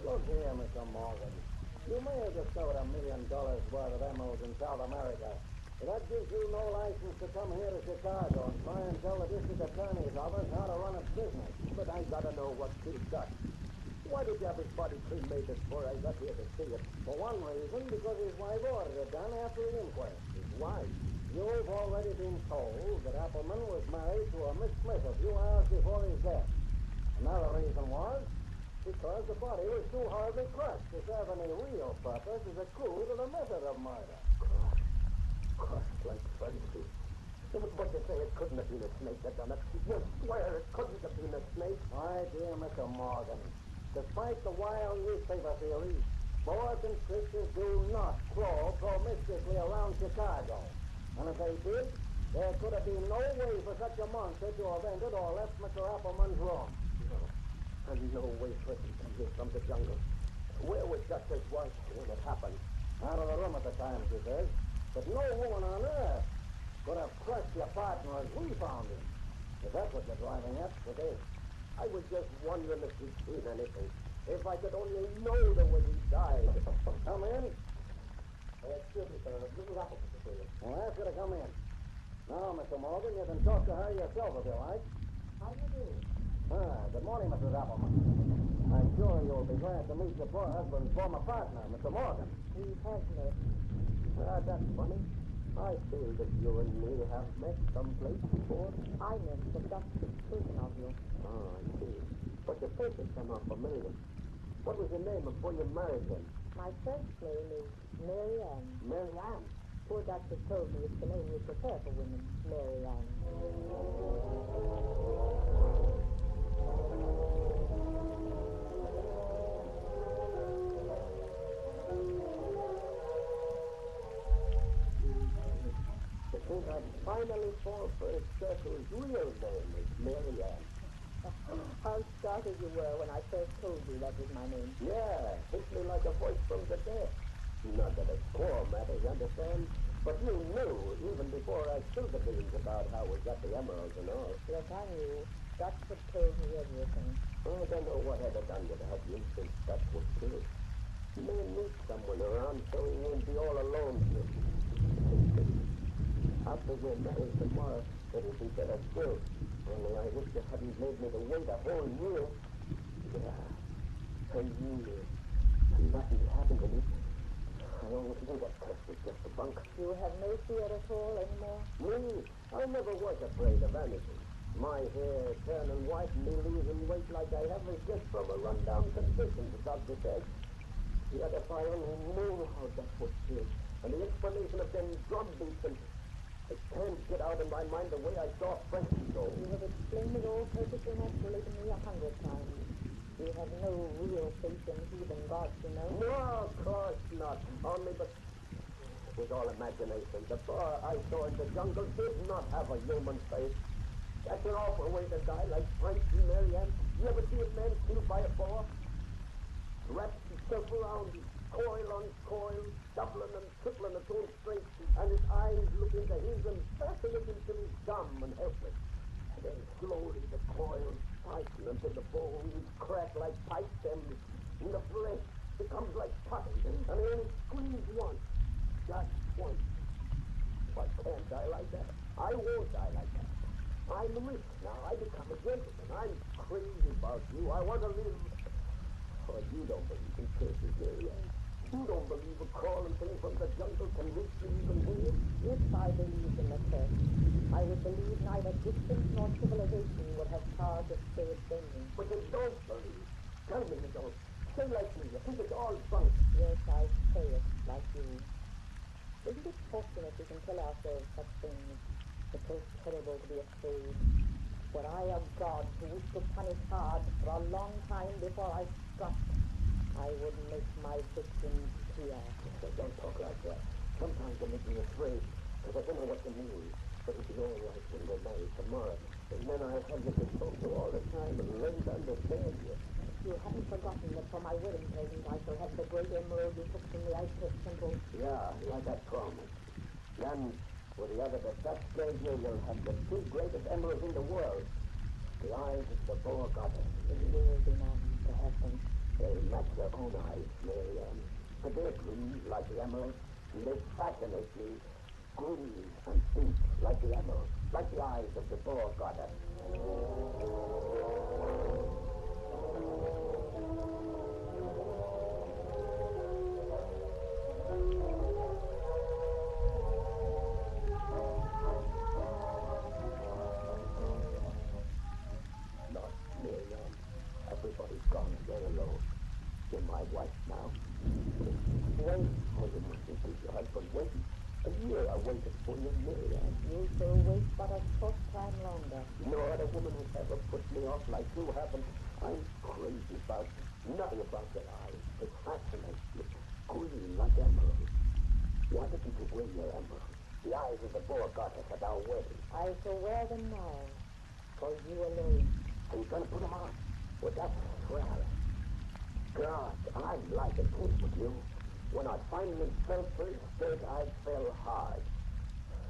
Look here, Mr. Morgan. You may have discovered $1 million worth of emeralds in South America. But that gives you no license to come here to Chicago and try and tell the district attorney's office how to run its business. But I gotta know what he's got. Why did you have his body cremated before I got here to see it? For one reason, because his wife ordered it done after the inquest. His wife? You've already been told that Appleman was married to a Miss Smith a few hours before his death. Another reason was because the body was too horribly crushed to serve any real purpose as a clue to the method of murder. Crushed like Frenchie. But you say it couldn't have been a snake that done it. You swear it couldn't have been a snake? My dear Mr. Morgan, Despite the wild newspaper theory, boa constrictors do not crawl promiscuously around Chicago. And if they did, there could have been no way for such a monster to have entered or left Mr. Appleman's room. No. And no way for it to come here from the jungle. Where was Justice was when it happened? Out of the room at the time, she says. But no woman on earth could have crushed your partner as we found him. If that's what you're driving at, it is. I was just wondering if you'd seen anything. If I could only know the way he died. Come in. Excuse me, sir. Mrs. Appleton to see you. I'll ask her to come in. Now, Mr. Morgan, you can talk to her yourself if you like. How do you do? Good morning, Mrs. Appleman. I'm sure you'll be glad to meet your poor husband's former partner, Mr. Morgan. We have met. That's funny. I feel that you and me have met someplace before. I meant the doctor speaking of you. Oh, I see. But your face has come out familiar. What was your name before you married him? My first name is Mary Ann. Mary Ann? Poor doctor told me it's the name you prefer for women, Mary Ann. I think I'd finally fall for a circle's real name is Mary Ann. How startled you were when I first told you that was my name. Yeah, hit me like a voice from the dead. Not that it's core matter, you understand? But you knew, even before I spilled the beans about how we got the emeralds and all. Yes, I knew. Doctor told me everything. I don't know what I'd have done to have you since that was true. You may meet someone around so you won't be all alone here. After we're married tomorrow, it'll be better still. Only I wish you hadn't made me to wait a whole year. Yeah, a year. And nothing happened to me. I always knew that test was just a bunk. You have no fear at all anymore? Me? I never was afraid of anything. My hair turning white and me losing weight like I have is just from a rundown condition, the doctor said. Yet if I only knew how that would feel, and the explanation of them drum beats, and I can't get out of my mind the way I saw Frankie go. You have explained it all perfectly naturally to me 100 times. You have no real faith in heathen gods, you know? No, of course not. Only but it was all imagination. The boar I saw in the jungle did not have a human face. That's an awful way to die, like Frankie, Mary Ann. You ever see a man killed by a boar? Wraps himself around, coil on coil, doubling and tripling its own strength, and his eyes look into his and fascinate him till he's dumb and helpless. And then slowly the coils tighten until the bones crack like pipe stems, and the flesh becomes like putty, and they only squeeze once, just once. If I can't die like that, I won't die like that. I'm rich now. I become a gentleman. I'm crazy about you. I want to live. Oh, you don't believe in curses, Mary Ann. You don't believe a crawling thing from the jungle can reach you even here? If I believed in the curse, I would believe neither distance nor civilization would have power to stay it bending. But you don't believe. Tell me you don't. Say like me. You think it's all bunk. Yes, I say it like you. Isn't it fortunate we can tell ourselves such things? It's so terrible to be afraid. Were I a god who wished to punish hard for a long time before I struck, I would make my victims fear. Don't talk like that. Sometimes you make me afraid, because I don't know what to mean. But it'll be all right when we're married tomorrow. And then I'll have you to talk to all the time and learn to understand you. You haven't forgotten that for my wedding present I shall have the great emerald you took from the Aztec temple. Yeah, like I promised. Then, with the other that gave you, you'll have the two greatest emeralds in the world. The eyes of the boar goddess. It will be none to have them. They match their own eyes, Mary Ann. But they're green like the emerald, and they fascinate me. Green and pink like the emerald, like the eyes of the boar goddess. Not Mary Ann. Everybody's gone. You're alone. You're my wife now. Wait. Oh, you mustn't keep your husband waiting. A year I waited for you, Mary Ann. You shall wait but a short time longer. No other woman has ever put me off like you haven't. I'm crazy about you. Nothing about their eyes. They fascinate me. Green like emeralds. Why didn't you wear your emeralds? The eyes of the boar goddess at our wedding. I shall wear them now, for you alone. Are you going to put them on? Well, that's swell. God, I'd like a kiss with you. When I finally felt first state, I fell hard.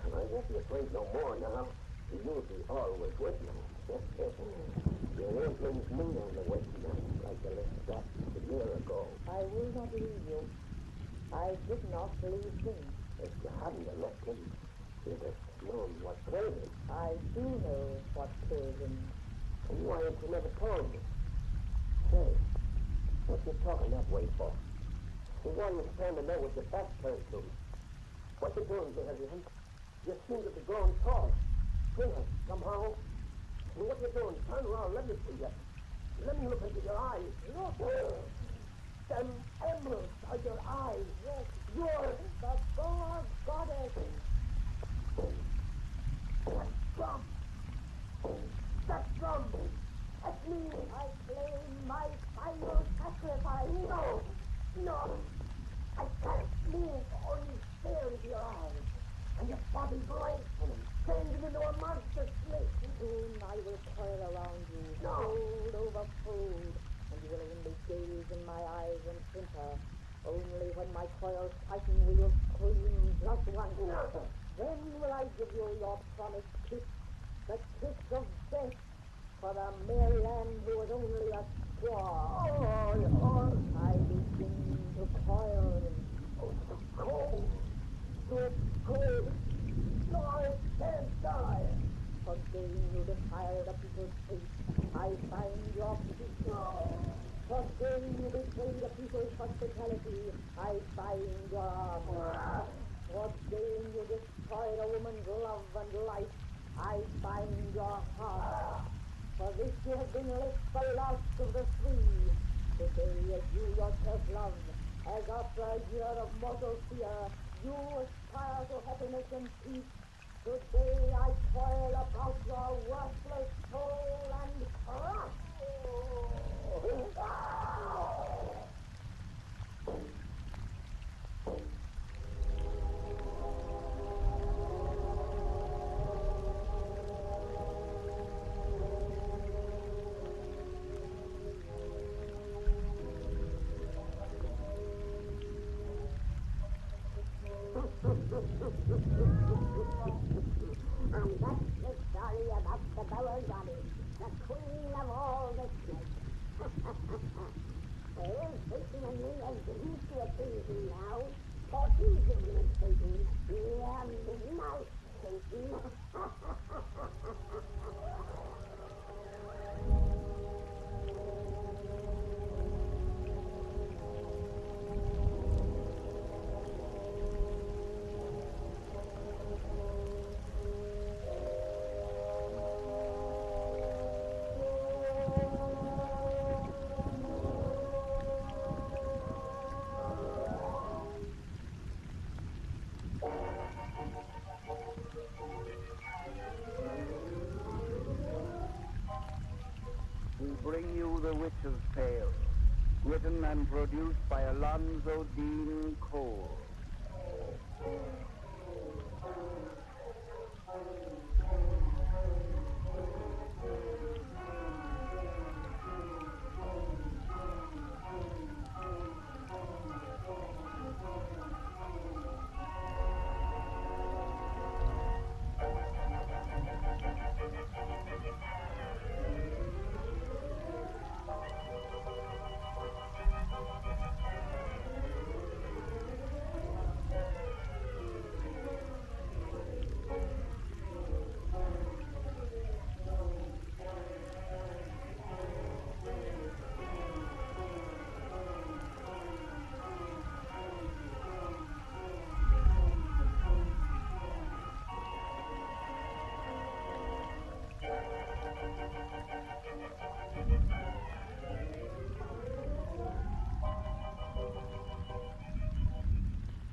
And I won't be afraid no more now. You'll be always with me. You won't leave me on the wasteland like you left that a year ago. I will not leave you. I did not leave him. If you hadn't have left him, you'd have known what killed him. I do know what killed him. And why ain't you never told me? Say, what you talking that way for? And why you standing there with your back turned to me? What you doing, Marion? You seem to be growing tall. Here, somehow. And what you doing? Turn around, let me see you. Let me look into your eyes. Look. Them emeralds are your eyes. Yes, you're the boar goddess. Drum. That drum. That's me. I claim my final sacrifice. No. I can't move or you stare into your eyes. And your body breaks and changes into a monster snake. Soon I will coil around you, fold over fold, and you will only gaze in my eyes and whimper. Only when my coils tighten will you scream just once. Then will I give you your promised kiss, the kiss of death, for the Maryland who was only a squaw. I begin to coil. Oh, so cold. So cold. No, I can't die. Forgetting you desire the people's faith, I find your peace. Forgetting you betray the people's hospitality, I find your armor. Forgetting you destroy the woman's love and life, I find your heart. For this you have been left the last of the three. Today, as you yourself love, as after a year of mortal fear, you aspire to happiness and peace. Today I toil about your worthless soul and crush. And that's the story about the bygone, the queen of all the snakes. Well, Satan and me are getting to a Satan now. For he's giving us Satan. Yeah, midnight Satan. We bring you The Witch's Tale, written and produced by Alonzo Dean Cole.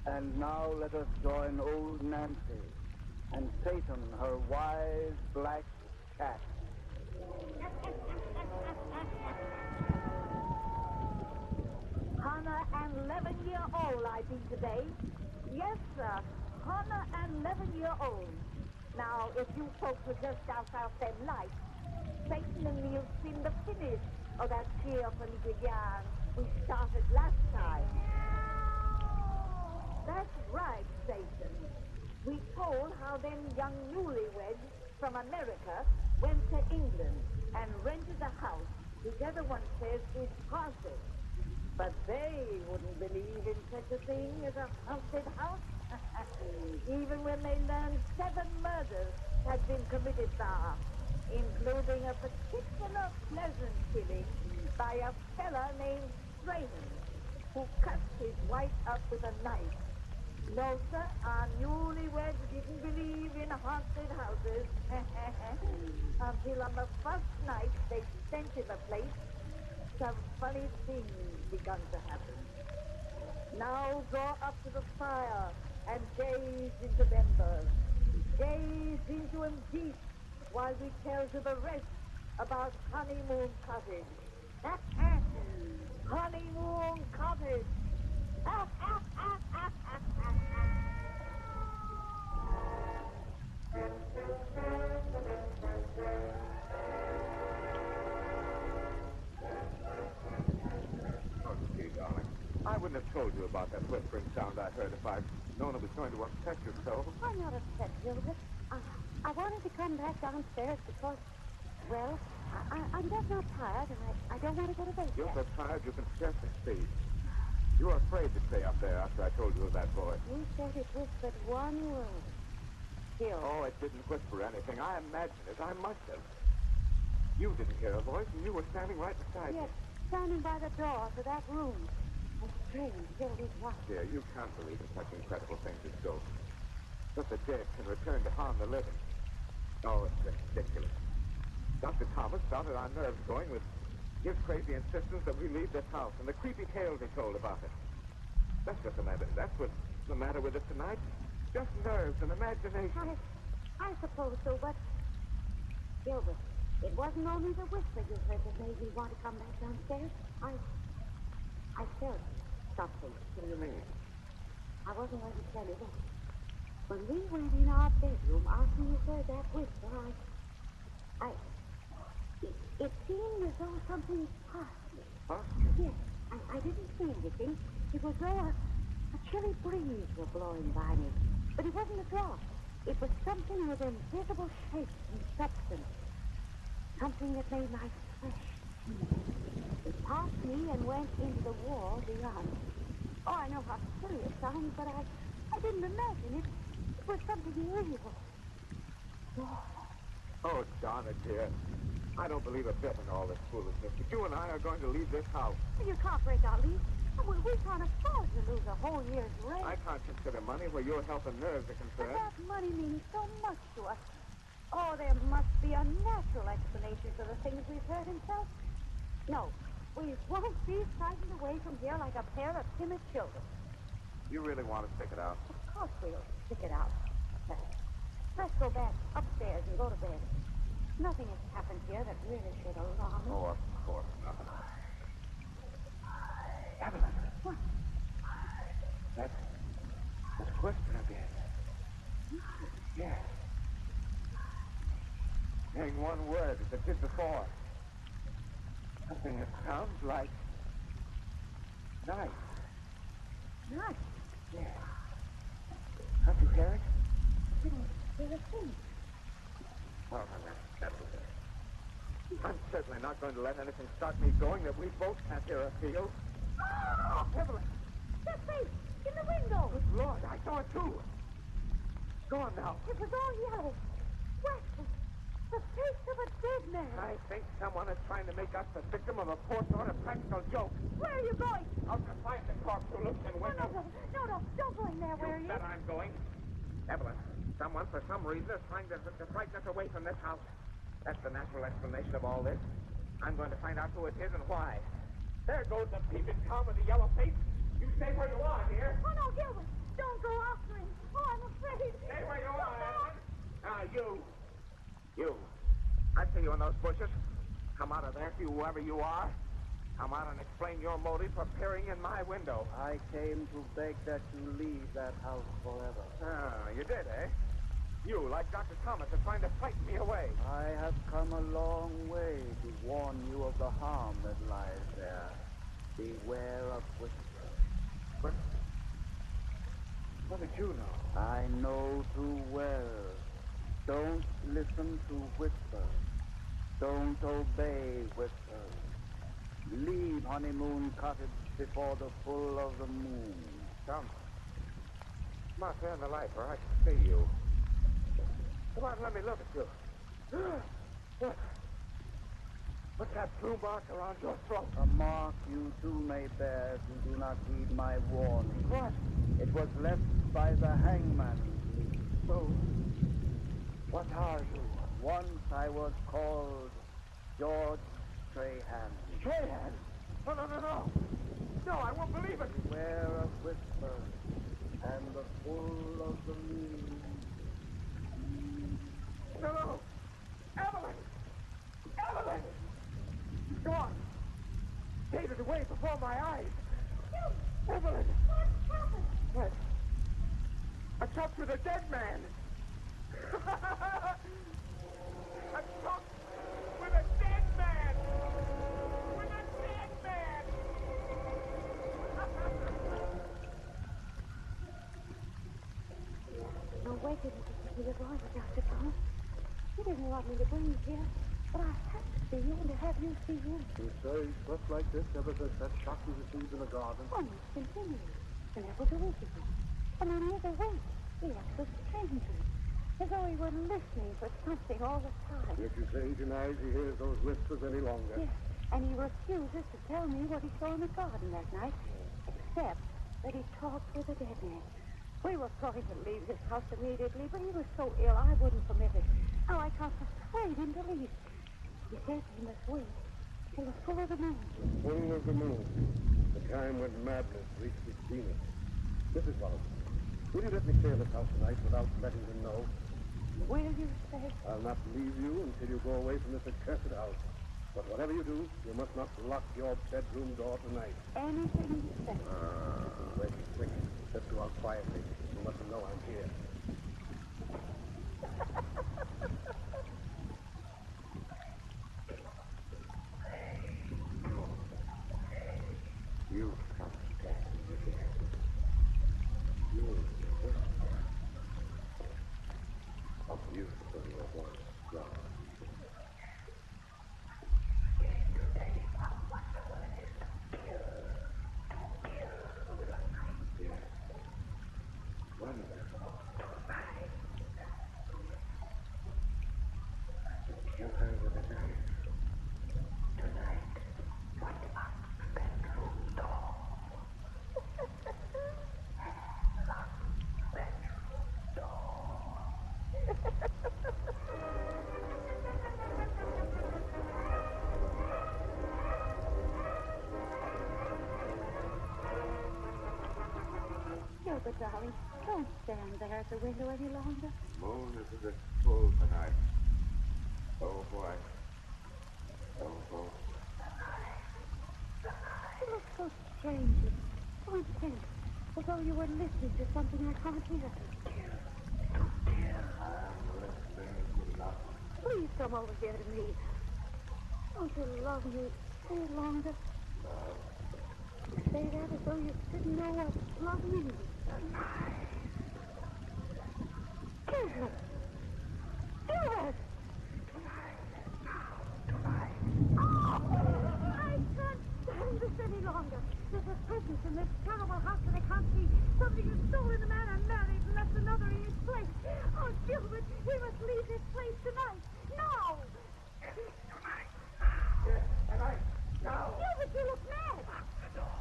And now let us join old Nancy and Satan, her wise black cat. 11-year-old I be today. Yes, sir. 111-year-old. Now, if you folks would just douse out them lights, Satan and me'll seen the finish of that cheerful little yarn we started last time. That's right, Satan. We told how them young newlyweds from America went to England and rented a house which everyone says is haunted. But they wouldn't believe in such a thing as a haunted house. Even when they learned 7 murders had been committed there, including a particular pleasant killing by a fella named Serene, who cut his wife up with a knife. No, sir, our newlyweds didn't believe in haunted houses until on the first night they spent in the place, some funny things begun to happen. Now go up to the fire and gaze into them birds. Gaze into them deep while we tell you the rest about Honeymoon Cottage. Honeymoon Cottage. Gee, darling, I wouldn't have told you about that whispering sound I heard if I'd known it was going to upset you so. I'm not upset, Gilbert. I wanted to come back downstairs because, well, I'm just not tired, and I don't want to go to bed You're yet. so tired you can scarcely speak. You were afraid to stay up there after I told you of that voice. You said it was but one word. Gil. Oh, it didn't whisper anything. I imagined it. I must have. You didn't hear a voice, and you were standing right beside me. Yes, standing by the door to that room. A strange, Gilbert was. Dear, you can't believe in such incredible things as ghosts. That the dead can return to harm the living. Oh, it's ridiculous. Dr. Thomas started our nerves going with his crazy insistence that we leave this house and the creepy tales he told about it. That's what's the matter with us tonight. Just nerves and imagination. I suppose so, but... Gilbert, it wasn't only the whisper you heard that made me want to come back downstairs. I felt something. What do you mean? I wasn't going to tell you that. When we went in our bedroom after you heard that whisper, it seemed as though something passed me. Passed you? Yes, I didn't see anything. It was though a chilly breeze was blowing by me. But it wasn't a draught. It was something with invisible shape and substance. Something that made my flesh tingle. It passed me and went into the wall beyond. Oh, I know how silly it sounds, but I didn't imagine it. It was something evil. Oh, Donna, dear. I don't believe a bit in all this foolishness. But you and I are going to leave this house. You can't break our lease. We can't afford to lose a whole year's rent. I can't consider money where your health and nerves are But concerned. that money means so much to us. Oh, there must be a natural explanation for the things we've heard himself. No, we won't be frightened away from here like a pair of timid children. You really want to stick it out? Of course we'll stick it out. Let's go back upstairs and go to bed. Nothing has happened here that really should alarm us. Oh, of course not. Evelyn. What? That's whisper again. Yes. Saying one word as it did before. Something that sounds like night. Night? Yes. Can't you hear it? I don't hear a thing. Oh, no, that was it. I'm certainly not going to let anything start me going that we both can't hear or feel. Oh, Evelyn! That face! In the window! Good Lord, I saw it too! Go on now. It was all yellow. What? The face of a dead man. I think someone is trying to make us the victim of a poor sort of practical joke. Where are you going? Out to find the corpse who looks in window. No, don't go in there. Where are you? Said I'm going. Evelyn, someone for some reason is trying to frighten us away from this house. That's the natural explanation of all this. I'm going to find out who it is and why. There goes the peeping Tom with the yellow face. You stay where you are, dear. Oh, no, Gilbert. Don't go after him. Oh, I'm afraid. Stay where you are, Evelyn. Now, you. I see you in those bushes. Come out of there, whoever you are. Come out and explain your motive for peering in my window. I came to beg that you leave that house forever. Ah, you did, eh? You, like Dr. Thomas, are trying to frighten me away. I have come a long way to warn you of the harm that lies there. Beware of whispers. What did you know? I know too well. Don't listen to whispers. Don't obey whispers. Leave Honeymoon Cottage before the full of the moon. Come on, turn the light where I can see you. Come on, let me look at you. What's that blue mark around your throat? A mark you too may bear if you do not heed my warning. What? It was left by the hangman. So, what are you? Once I was called George Strahan. Strahan? No. No, I won't believe it. Beware of whispers and the full of the moon. No. Evelyn! Evelyn! Go on. Faded away before my eyes. Evelyn! What? I talked with a dead man. I talked with a dead man. With a dead man. No, wait till you get over, Dr. Thomas. You didn't want me to bring you here, but I had to see you and to have you see him. You say stuff like this ever since that shot you received in the garden? Almost continually. And that was a week ago. And on the other week, he acts so strangely, as though he were listening for something all the time. Yet you say he denies he hears those whispers any longer. Yes, and he refuses to tell me what he saw in the garden that night, except that he talked with a dead man. We were going to leave his house immediately, but he was so ill I wouldn't permit it. Now I can't persuade him to leave. He says he must wait till the full of the moon. Full of the moon. The time when madness reached its zenith. Mrs. Wallace, will you let me stay in this house tonight without letting him know? Will you stay? I'll not leave you until you go away from this accursed house. But whatever you do, you must not lock your bedroom door tonight. Anything you say. Wait, quick. Let's go out quietly. You mustn't know I'm here. You come stand again. You how beautiful you were once, John. But, darling, don't stand there at the window any longer. Moon is a bit full tonight. Oh, boy. Oh. You look so strange, so intense, as though you were listening to something I can't hear. I'm listening to nothing. Please come over here to me. Don't you love me any longer? You say that as though you didn't know what love means. Gilbert! Gilbert! Tonight. Oh, I can't stand this any longer. There's a presence in this terrible house that I can't see. Somebody has stolen the man I married and left another in his place. Oh, Gilbert, we must leave this place tonight. Now! Tonight. Yes, tonight. Now. Gilbert, you look mad.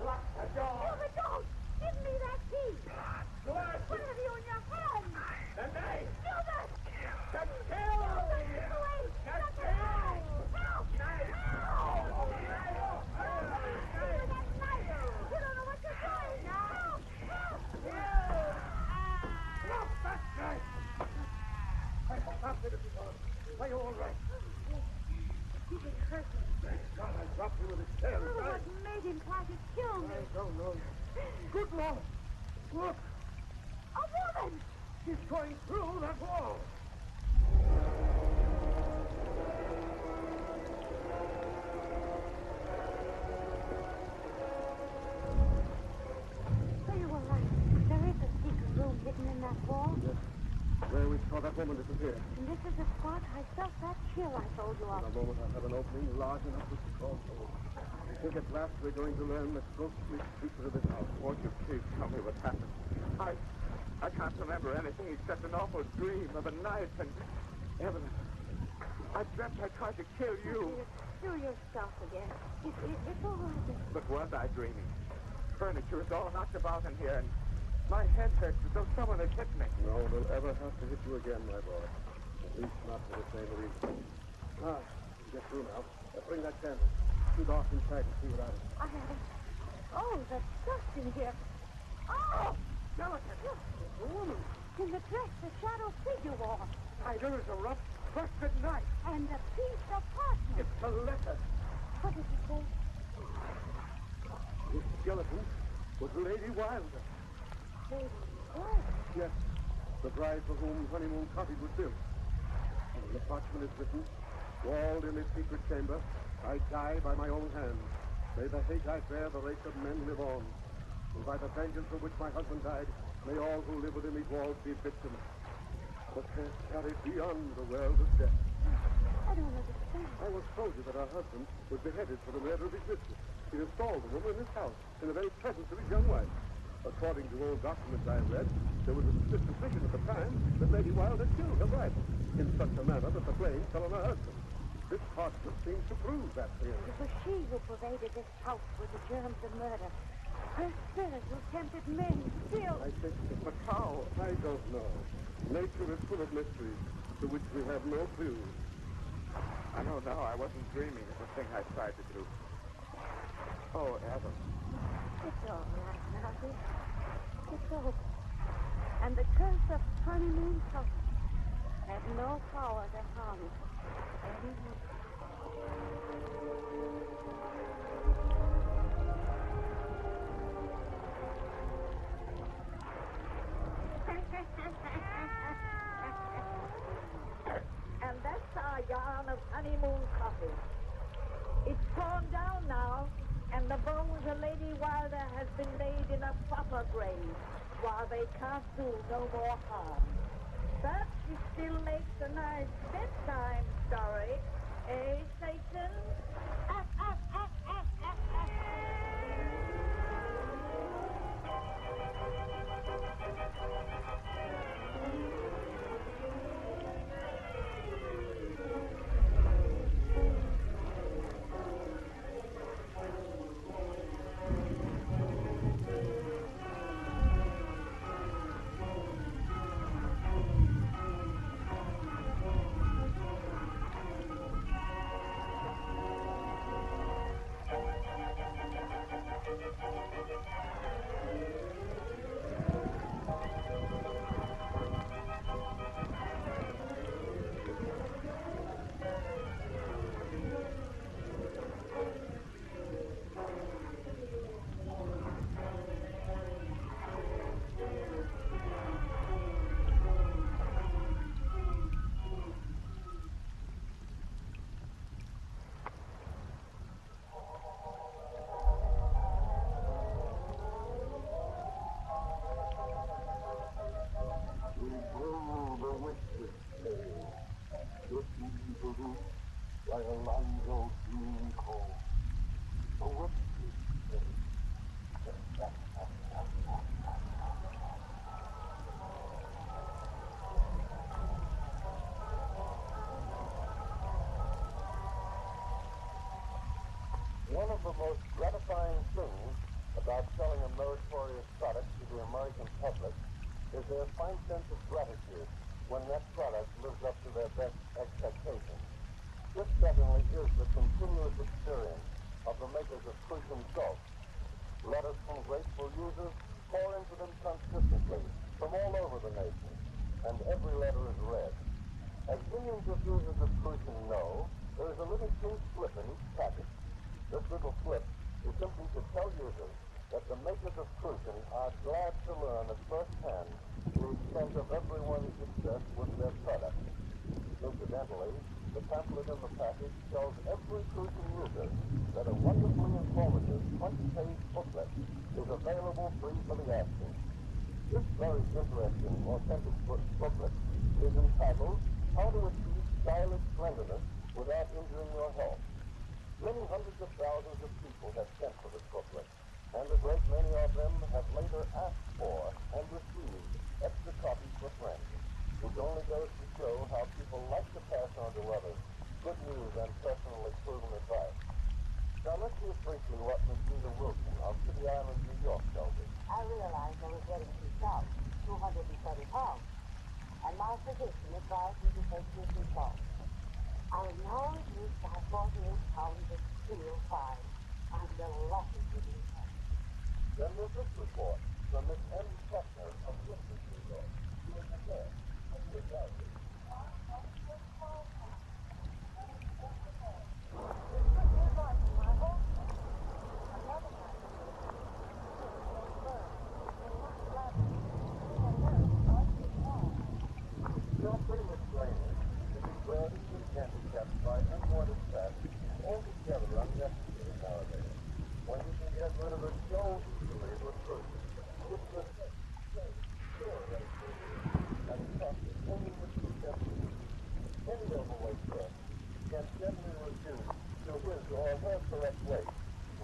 Lock the door. Gilbert, don't! Give me that key. Blood. What have you in your hand? The knife. Gilbert! The kill. Wait! The kill. Help! Knife. Help! That knife! You don't know what you're doing! Help! Help! Drop that knife. Stop it if you want. Are you all right? You get hurt. Thank God I dropped me with his tail. Oh, what made him try to kill me? I don't know. Good Lord! Look! A woman! She's going through that wall! So you were right. There is a secret room hidden in that wall. Yes. Where we saw that woman disappear. And this is the spot I felt that chill I told you of. In a moment I have an opening large enough to crawl through. I think at last we're going to learn the ghostly secret of this house. Won't you please tell me what happened? I can't remember anything except an awful dream of a knife and Evelyn. I dreamt I tried to kill you. Do yourself again. It's all right. But was I dreaming? Furniture is all knocked about in here, and my head hurts as though someone had hit me. No one will ever have to hit you again, my boy. At least not for the same reason. Ah, get through now. Bring that candle. Too dark inside to see what I do. I have it. Oh, the dust in here. Oh! Delicate. It's a woman. In the dress the shadow figure wore. There is a rough, twisted knife. And a piece of parchment. It's a letter. What does it say? This skeleton was Lady Wilder. Lady Wilder? Yes, the bride for whom Honeymoon Cottage was built. And in the parchment is written, walled in this secret chamber, I die by my own hand. May the hate I bear the race of men live on. And by the vengeance for which my husband died, may all who live within these walls be victims. But they're carried beyond the world of death. I don't understand. I was told you that her husband was beheaded for the murder of his mistress. He installed the woman in his house in the very presence of his young wife. According to old documents I have read, there was a suspicion at the time that Lady Wilder killed her rival in such a manner that the flame fell on her husband. This parchment seems to prove that theory. It was she who pervaded this house with the germs of murder. Her spirit who tempted men still. I think, but how? I don't know. Nature is full of mysteries to which we have no clues. I don't know. I wasn't dreaming of the thing I tried to do. Oh, Evan. It's all right now, dear. It's over. And the curse of honeymoon cottage has no power to harm us anymore. And that's our yarn of honeymoon cottage. It's torn down now, and the bones of Lady Wilder has been laid in a proper grave, while they can't do no more harm. But she still makes a nice bedtime story, eh, Satan? One of the most gratifying things about selling a meritorious product to the American public is their fine sense of gratitude when that product lives up to their best expectations. This certainly is the continuous experience of the makers of Crucian salt. Letters from grateful users pour into them consistently from all over the nation, and every letter is read. As millions of users of Crucian know, there is a little pink slip in each package. This little slip is simply to tell users that the makers of Crucian are glad to learn at first hand the extent of everyone's success with their product. Incidentally, the pamphlet in the package tells every Crucian user that a wonderfully informative 20-page booklet is available free for the asking. This very interesting, authentic booklet is entitled How to Achieve Stylish Slenderness Without Injuring Your Health. Many hundreds of thousands of people have sent for this booklet, and a great many of them have later asked for and received extra copies for friends, which only goes to show how people like to pass on to others good news and personally proven advice. Now let's hear briefly what Miss Rita Wilson of City Island, New York tells us. I realized I was getting too stout, 230 pounds, and my physician advised me to take this salt. I am now reduced by 48 pounds of steel fine. I'm delighted to do that. Then there's this report from Miss M. Kettner of Brooklyn, New York. She is the nurse of the Italian. You're pretty much brainless to be burdened and handicapped by unwanted fats altogether unnecessary nowadays, when you can get rid of it so easily with Crucian. It's the sure and tough only with conception. Any overweight person can gently reduce to his or her correct weight,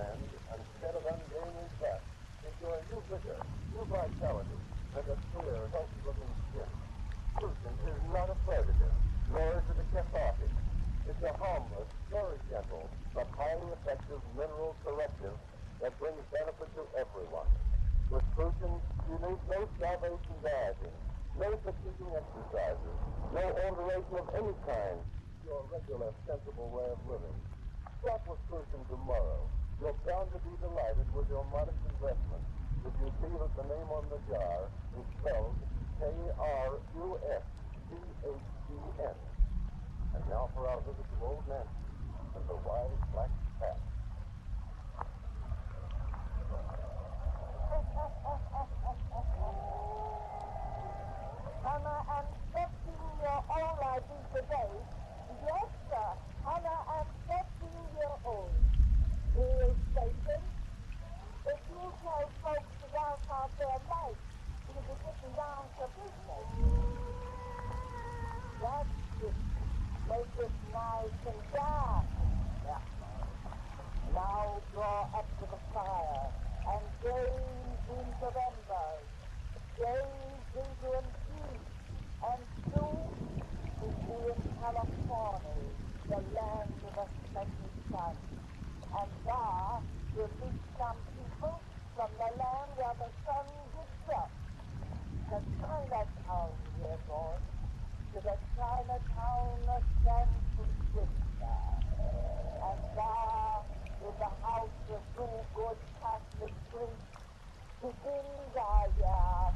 and instead of ungaining fat, enjoy new vigor, new vitality, and a clear, healthy-looking skin. Crucian is not a sedative, nor is it a cathartic. It's a harmless, very gentle, but highly effective mineral corrective that brings benefit to everyone. With Crucian, you need no starvation dieting, no fatiguing exercises, no alteration of any kind to your regular, sensible way of living. Start with Crucian tomorrow. You're bound to be delighted with your modest investment if you see that the name on the jar is spelled K-R-U-S-C-H-E-N. And now for our visit to Old Nancy and the wise black cat. Hannah, I'm expecting your own ID today. Yes, sir. Hannah, I'm 13 years old. Real station. If you tell folks to walk out their life, you'll be getting down to business. That's it. Make it nice and dark. Yeah. Now draw up to the fire and gaze into embers. Gaze into an east, and soon we'll be in California, the land of the setting sun. And there you'll meet some people from the land where the sun gets up. To Chinatown we're going, to the Chinatown of San Francisco. And there, in the house of two good Catholic priests, begins our yarn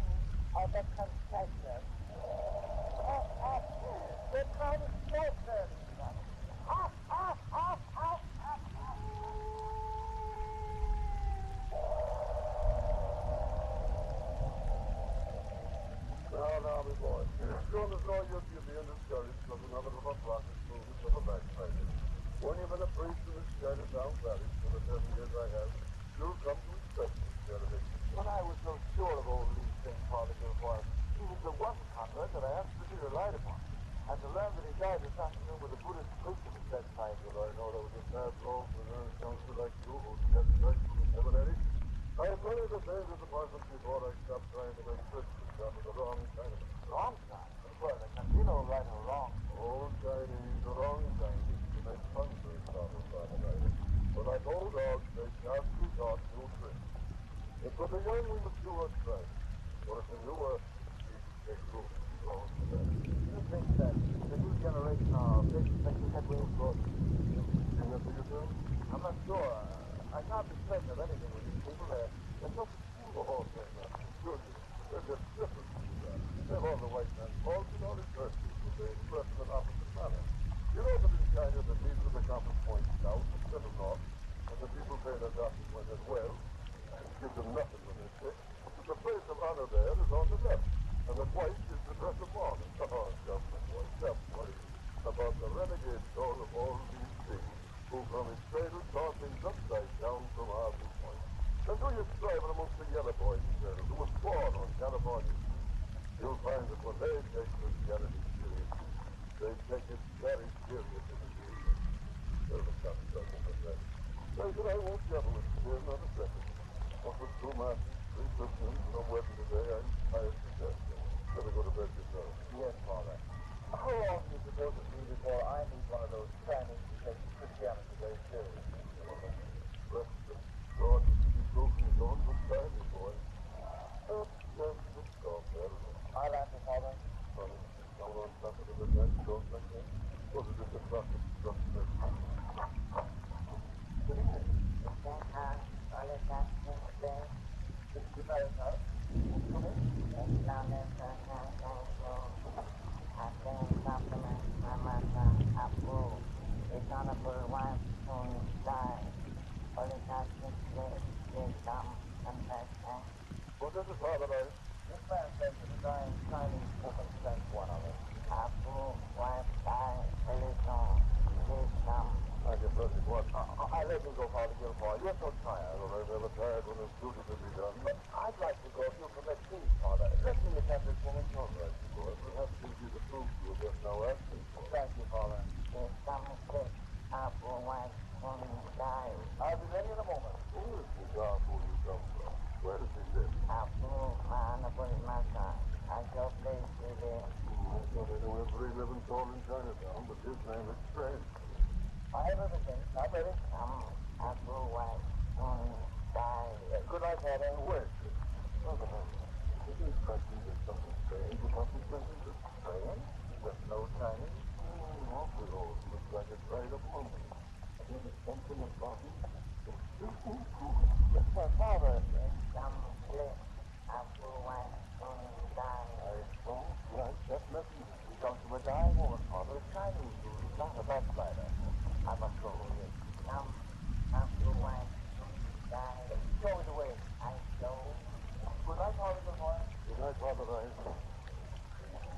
of the confession. The confession. Now, my boy. Soon as all your beauty and discouraged because another of our prophets moves of a backslider. When you've been a priest in this Chinatown parish for the 7 years I have, you'll come to expect this derivation. When I was so sure of old Lee St. Polycarp, he was the one convert that I asked to be relied upon. And to learn that he died this afternoon with a Buddhist priest at his bedside. Well, I know that was a bad blow for an earnest counselor like you who kept straight from the seminary. I tell you the days of the department before I stopped trying to make Christians out of the wrong Chinaman. Wrong side? Well, there can be no right or wrong. Old Chinese, the wrong Chinese, to make fun for himself of Father. But like old dogs, they sharp be taught new tricks. It was the young we must do what's right. Or if they knew us, they grew wrong for that. You think that the new generation are facing such a headway for Think that's what you're doing? I'm not sure. I can't be certain of anything with these people. They're so peculiar. Oh, good. They're just different. They've all the white man's faults and all his virtues, but they express in an opposite manner. You know that in China the needle of the compass points south instead of north. And the people pay their doctors when they're well, and give them nothing when they're sick. The place of honor there is on the left, and the white is the dress of mourning. Oh, just white. About the renegade soul of all these things, who from his cradle saw things upside down from Harvey Point. And so you strive amongst the yellow boys and girls who was born on California. You'll find that when they take Christianity seriously, they take it very serious in the evening. There's a cut circle for that. I said I won't gamble with you here not a second. What with 2 masses, 3 Christians, and a wedding today, I'm tired to death. Better go to bed yourself. Yes, Father. How long do you suppose it will be before I meet one of those Chinese who take Christianity very seriously? Rest of God, you be broken his own good timing, boy. Just stop there. I'll answer, Father. Honey, down on top of the midnight talk like that? What is it, the clock that struck me? What does it, Father? This man says that a dying Chinese woman sent one of us. I guess that's it, what? I let you go, Father Gilmore. You're so tired. Well, I'm never tired when there's duty to be done. But I'd like to go if you permit, please, Father. Let me attend this woman. All right, boy. Perhaps gives you the proof you were just now asking for. Thank you, Father. I'll be ready in a moment. Who is this Apu you come from? Where does he live? I thought I knew every living soul in Chinatown, but his name is strange. I have everything. I'm ready. Good night, Father. Wait. It is practically there's something strange about this message. Strange? There's no Chinese. Awfully old. Looks like it's right up on me. There's something about it. Yes, my Father. I don't like that message. He comes from a dying woman, Father. A Chinese dude, not a backslider. I must go. Show me the way. Good night, Father Gilmore. Good night, Father Ryan.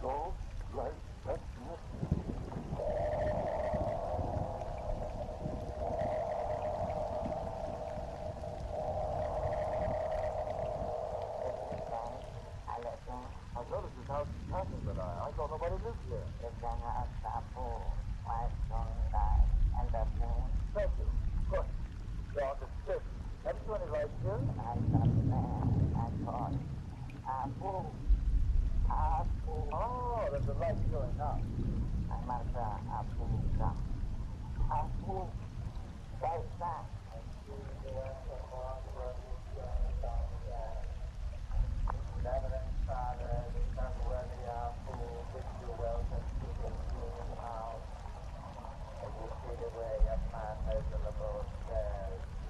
Go right back to it. I've noticed this house is passing, but I thought nobody lived here. Thank you. Good. Dark and stiff. Haven't you any lights here? Oh, there's a light showing now.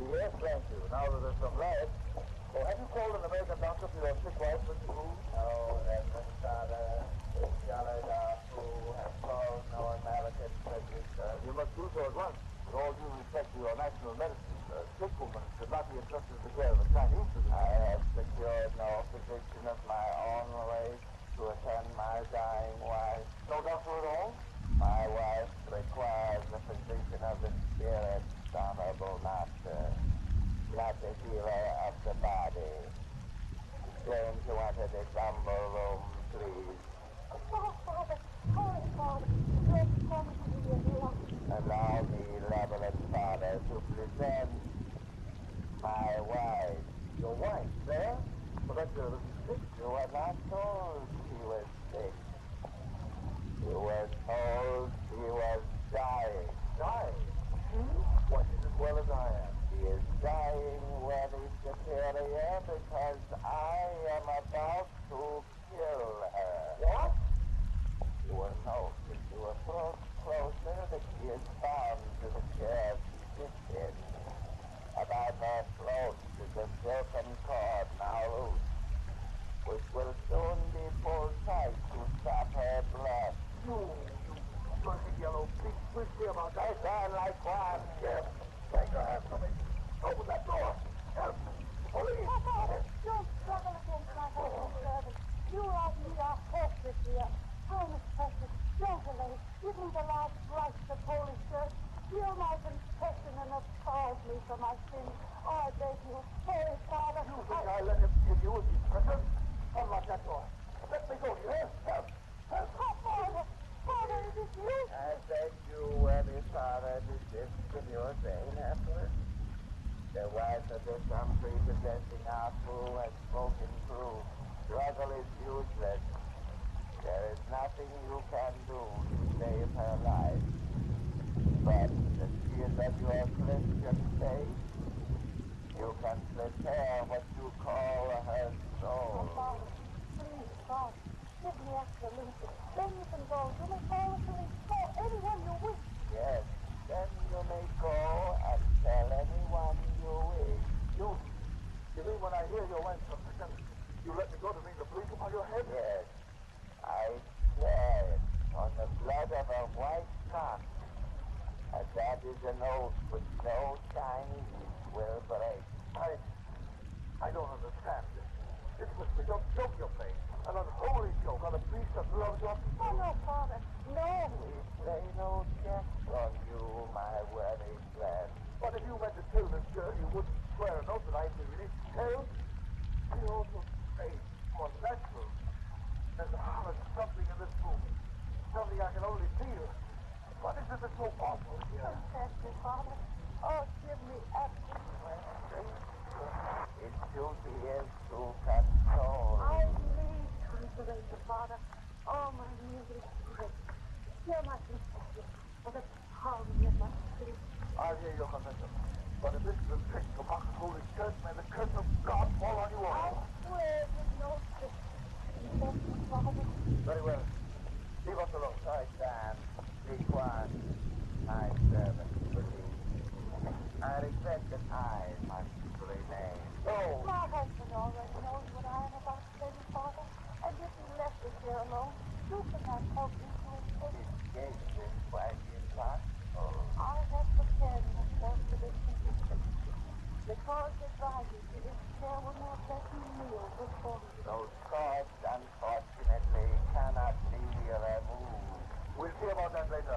Yes, thank you. Now that there's some light. Well, have you called an American doctor for your sick wife, Mr. Wu? No, Reverend Father. It's Jalada who has called no American physician. You must do so at once. With all due respect to your national medicine, sick woman should not be entrusted to the care of a Chinese physician. I have secured no physician of my own race to attend my dying wife. No doctor at all? My wife requires the physician of the spirit, honorable master, not the healer of the body. Claim to enter this humble room, please. Oh, Father. Holy Father. Let's come to you. Allow me, reverend Father, to present my wife. Your wife, sir? But that's a little sick. You were not told she was sick. You were told she was dying. Dying? What is as well as I am? She is dying, worthy superior, because I am about to kill her. What? You will note if you approach closer that she is bound to the chair she sits in. About her throat is a silken cord now loose, which will soon be pulled tight to stop her blood. You fucking yellow pig, twisty about that. I sound like one. Yes, take her hand from me. I beg you, Holy Father. You think I let him kill you with his presence? Unlock that door. Let me go, do you hear? Help! Help! Oh, Father! Father, is it you? I beg you, worthy father, desist from your vain effort. The wife of this unprepossessing outlaw has spoken true. Struggle is useless. There is nothing you can do to save her life. But as she is of your Christian faith, you can prepare what you call her soul. Oh, Father, please, God, give me extra Lucy. Then you can go. You may call the police. Call anyone you wish. Yes, then you may go and tell anyone you wish. You mean when I hear your wife's confession, you let me go to bring the police upon your head? Yes, I swear it on the blood of a white cock. And that is an oath which no Chinese will break. I don't understand. This must be some joke you're playing. An unholy joke on a priest that loves your people. Oh, no, Father. No. We play no checks on you, my worthy friend. But if you meant to kill this girl, you wouldn't swear an oath that I'd be really killed. You also say more natural. There's something in this room. Something I can only feel. What is it that's so awful here? Confess me, Father. Oh, give me extra strength. Its duty is to console. I need consolation, Father. Oh, my music is great. Hear my confession for the pounding of my spirit. I'll hear your confession. But if this is a trick to mock the Holy Church, may the curse of God fall on you all. I swear there's no trick. Confess me, Father. Very well. Leave us alone. I stand. Be quiet. My servant, believe. I regret that I must remain. Oh! My husband already knows what I am about to tell you, Father. And if he left us here alone, you cannot help me to escape. Escape is quite impossible. I have prepared myself for this condition. Because advising to this chair will not let me kneel before you. Those cords, unfortunately, cannot be removed. We'll see about that later.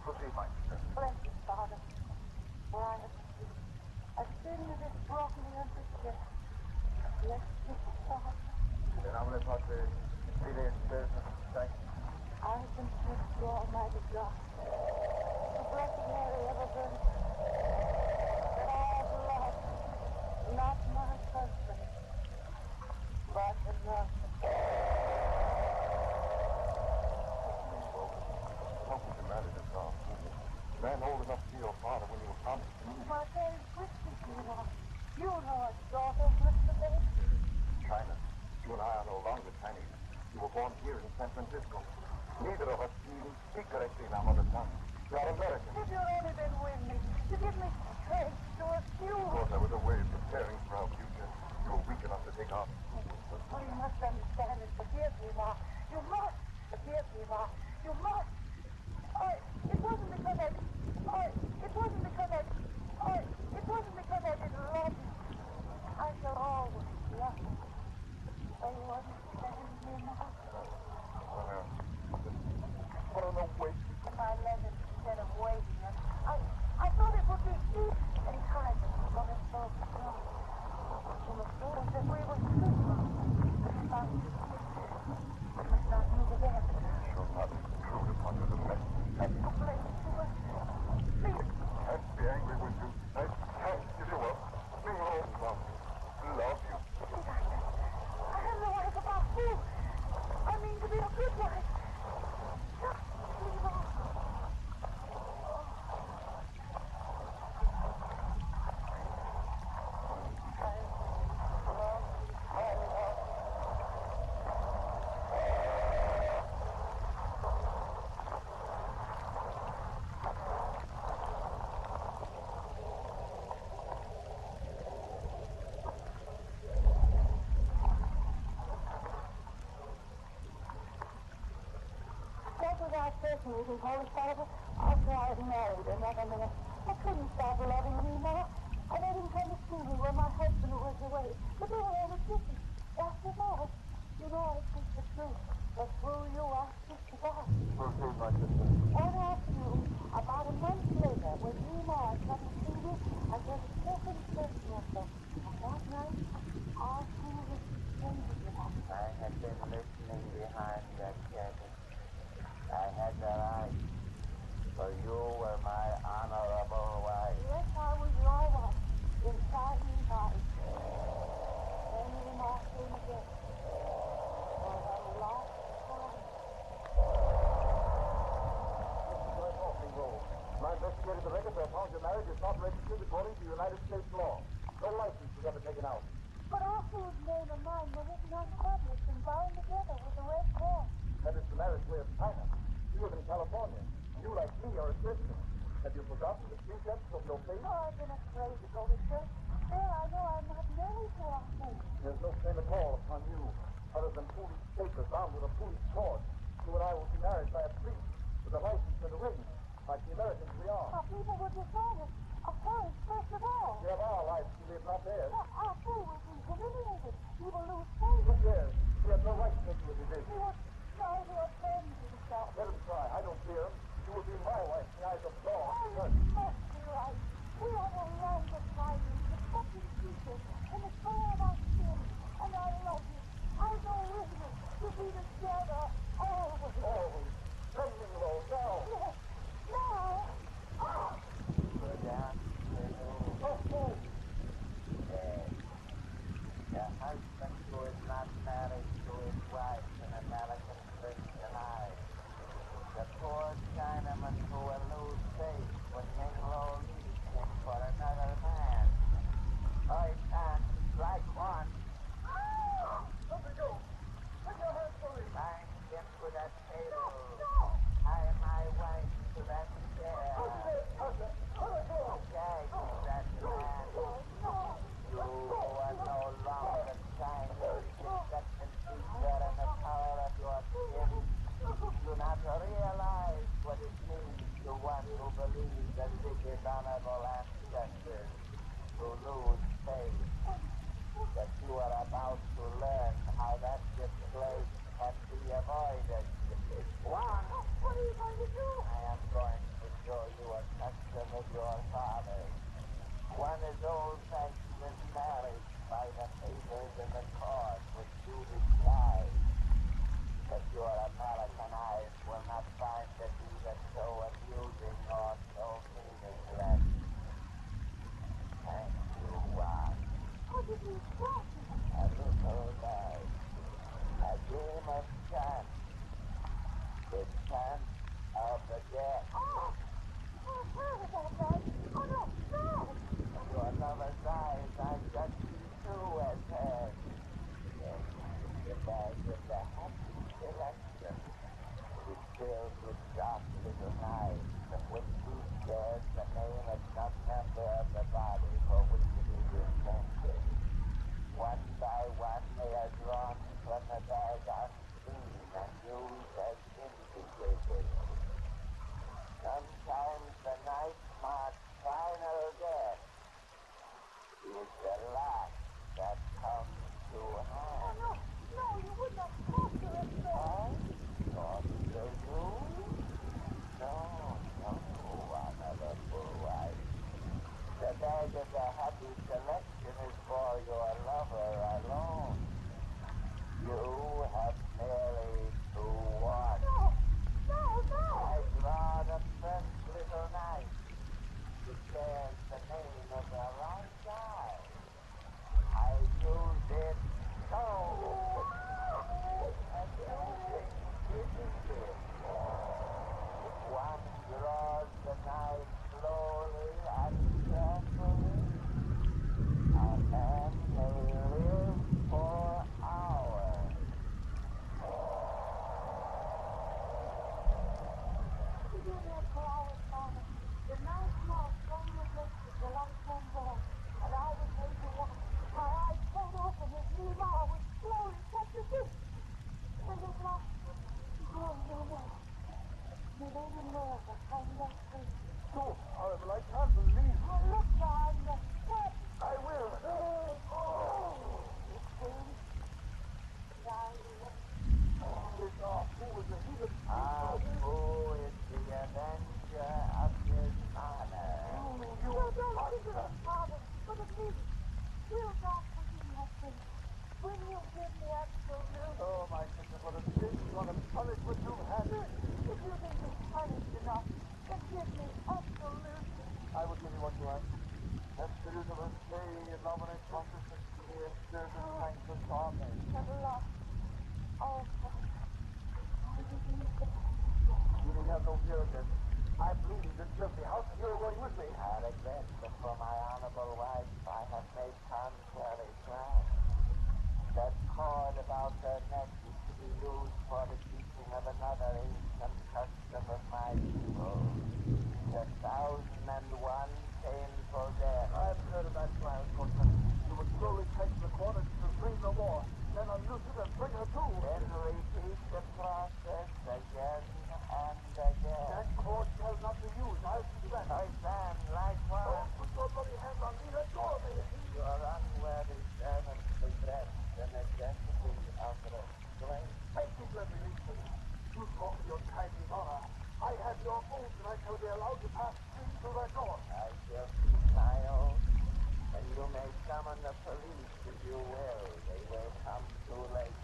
Proceed, my sister. Bless you, Father. For I have sinned. A sin that has brought me unto death. Bless you, Father. In nomine Patri, Filii, Spiritus Sancti. I have been sent to Almighty God. To Blessed Mary, ever Virgin. That I have loved not my husband, but another. Something's the matter, that's all. Man old enough to be your father when you were promised to me. My very wishes, you know. You know a daughter, Mr. Bates. China, you and I are no longer Chinese. You were born here in San Francisco. Neither of us even speak correctly in our mother tongue. We are Americans. If you'd only been with me, to give me strength to refuse. Of course, there was a way of preparing for our future. You were weak enough to take off. Well, you must understand and forgive me, Ma. You must forgive me, Ma. You must. It wasn't because I didn't love you. I shall always love you. So you understand me now? Put on a wait. I love him instead of waiting. And I thought it would be easy and kind of when it's so strong. You must know that we were super. I must not move again. Shall not intrude upon your domestic happiness. Oh, please, please. Can't be angry with you. I can't give you up. Me alone love you. I have no wife about you. I mean to be a good wife. Just leave off. Meeting, Holy Father, after I had married another man. I couldn't stop loving him anymore. I let him come to see me when my husband was away. But they were all different. After that, you know I speak the truth. But through you, I speak to God. Proceed, my sister. One afternoon, about a month later, when you and I come to see me, I get a second I had been listening behind that curtain. I had your eyes, for you were my honorable wife. Yes, I was your wife, inside and inside. Then we not came again. For the last time. I investigated the records. I found your marriage is not registered according to United States law. No license was ever taken out. But Arthur's name and mine were written on tablets and bound together with a red cord. That is the marriage way of China. You live in California. You, like me, are a Christian. Have you forgotten the precepts of your faith? Oh, I've been afraid to go to church. There, I know I'm not married to our faith. There's no claim at all upon you, other than foolish papers bound with a foolish cord. You and I will be married by a priest with a license and a ring, like the Americans we are. Our people would disown us. Of course, first of all. We have our lives to live, not theirs. Our faith would be humiliated. We will lose faith. Who cares? He has no right to take you as he did. He would try to avenge himself. Let him try. I don't fear him. You will be my wife in the eyes of God. Oh, you must be right. We are no longer fighting, protecting people in the soul of our sin. And I love you. I go with you to be together always. Always. Come, Mingo, now. Yes, now. Oh. Go down. Oh. The husband who is not married to his wife in American Christian eyes. The poor Chinaman who will lose faith when Yinglo leaves him for another man. I can't strike one. Let me go. Take your hands for me. Bind him to that table. No. Tie my wife to that chair. Okay. Gag that man. You who are no longer Chinese, accepting feature and the power of your skin, do not realize what it means to one who believes that wicked honorable ancestors who lose faith. That you are about to learn how that disgrace can be avoided. One, What are you going to do? I am going to show you a custom of your fathers. One is old-fashioned marriage by the papers in the court which you decide. But your American eyes will not find it even so amusing or so meaningless. Thank you, Juan. What did you say? A little life. A game of chance. The chance of the dead. Oh, I've heard about that. Oh, no, no. Your lover's eyes are just two as hers. Yes, the bag of the happy selection is filled with dark little knives from which he shares the name of some member of the body for which it is intended. One by one they are drawn from the bag unseen and used as indicators. Sometimes the night marks final death is the last that comes to hand. Oh, no, you would not torture us so. Torture you? No, honorable wife. The bag of the happy selection is for your lover alone. You have married to one. No. I draw the first little knife. It bears the name of the right guy. I use it so. Amazing, isn't it? One draws the knife slowly and carefully, and loving it, conscious and clear, there's a strength of thought. Oh, You need have no fear of this. I'm leaving this filthy house and you're going with me. I regret that for my honorable wife I have made contrary plans. That cord about her neck is to be used for the teaching of another ancient custom of my people. The 1001 painful death. I've heard of that plan, Coachman. You would slowly take the cord and she'll scream no more. Then unloose it and bring her to. Then repeat the process again and again. That cord shall not be used. I'll see that. I stand likewise. Put your bloody hands on me. Let go of me. Your unworthy servant regrets the necessity of restraint. Take me, let me leave you. You talk of your Chinese honor. I have your oath and I shall be allowed to pass free through that door. I shall keep my oath, and you may summon the police if you will. They will come too late.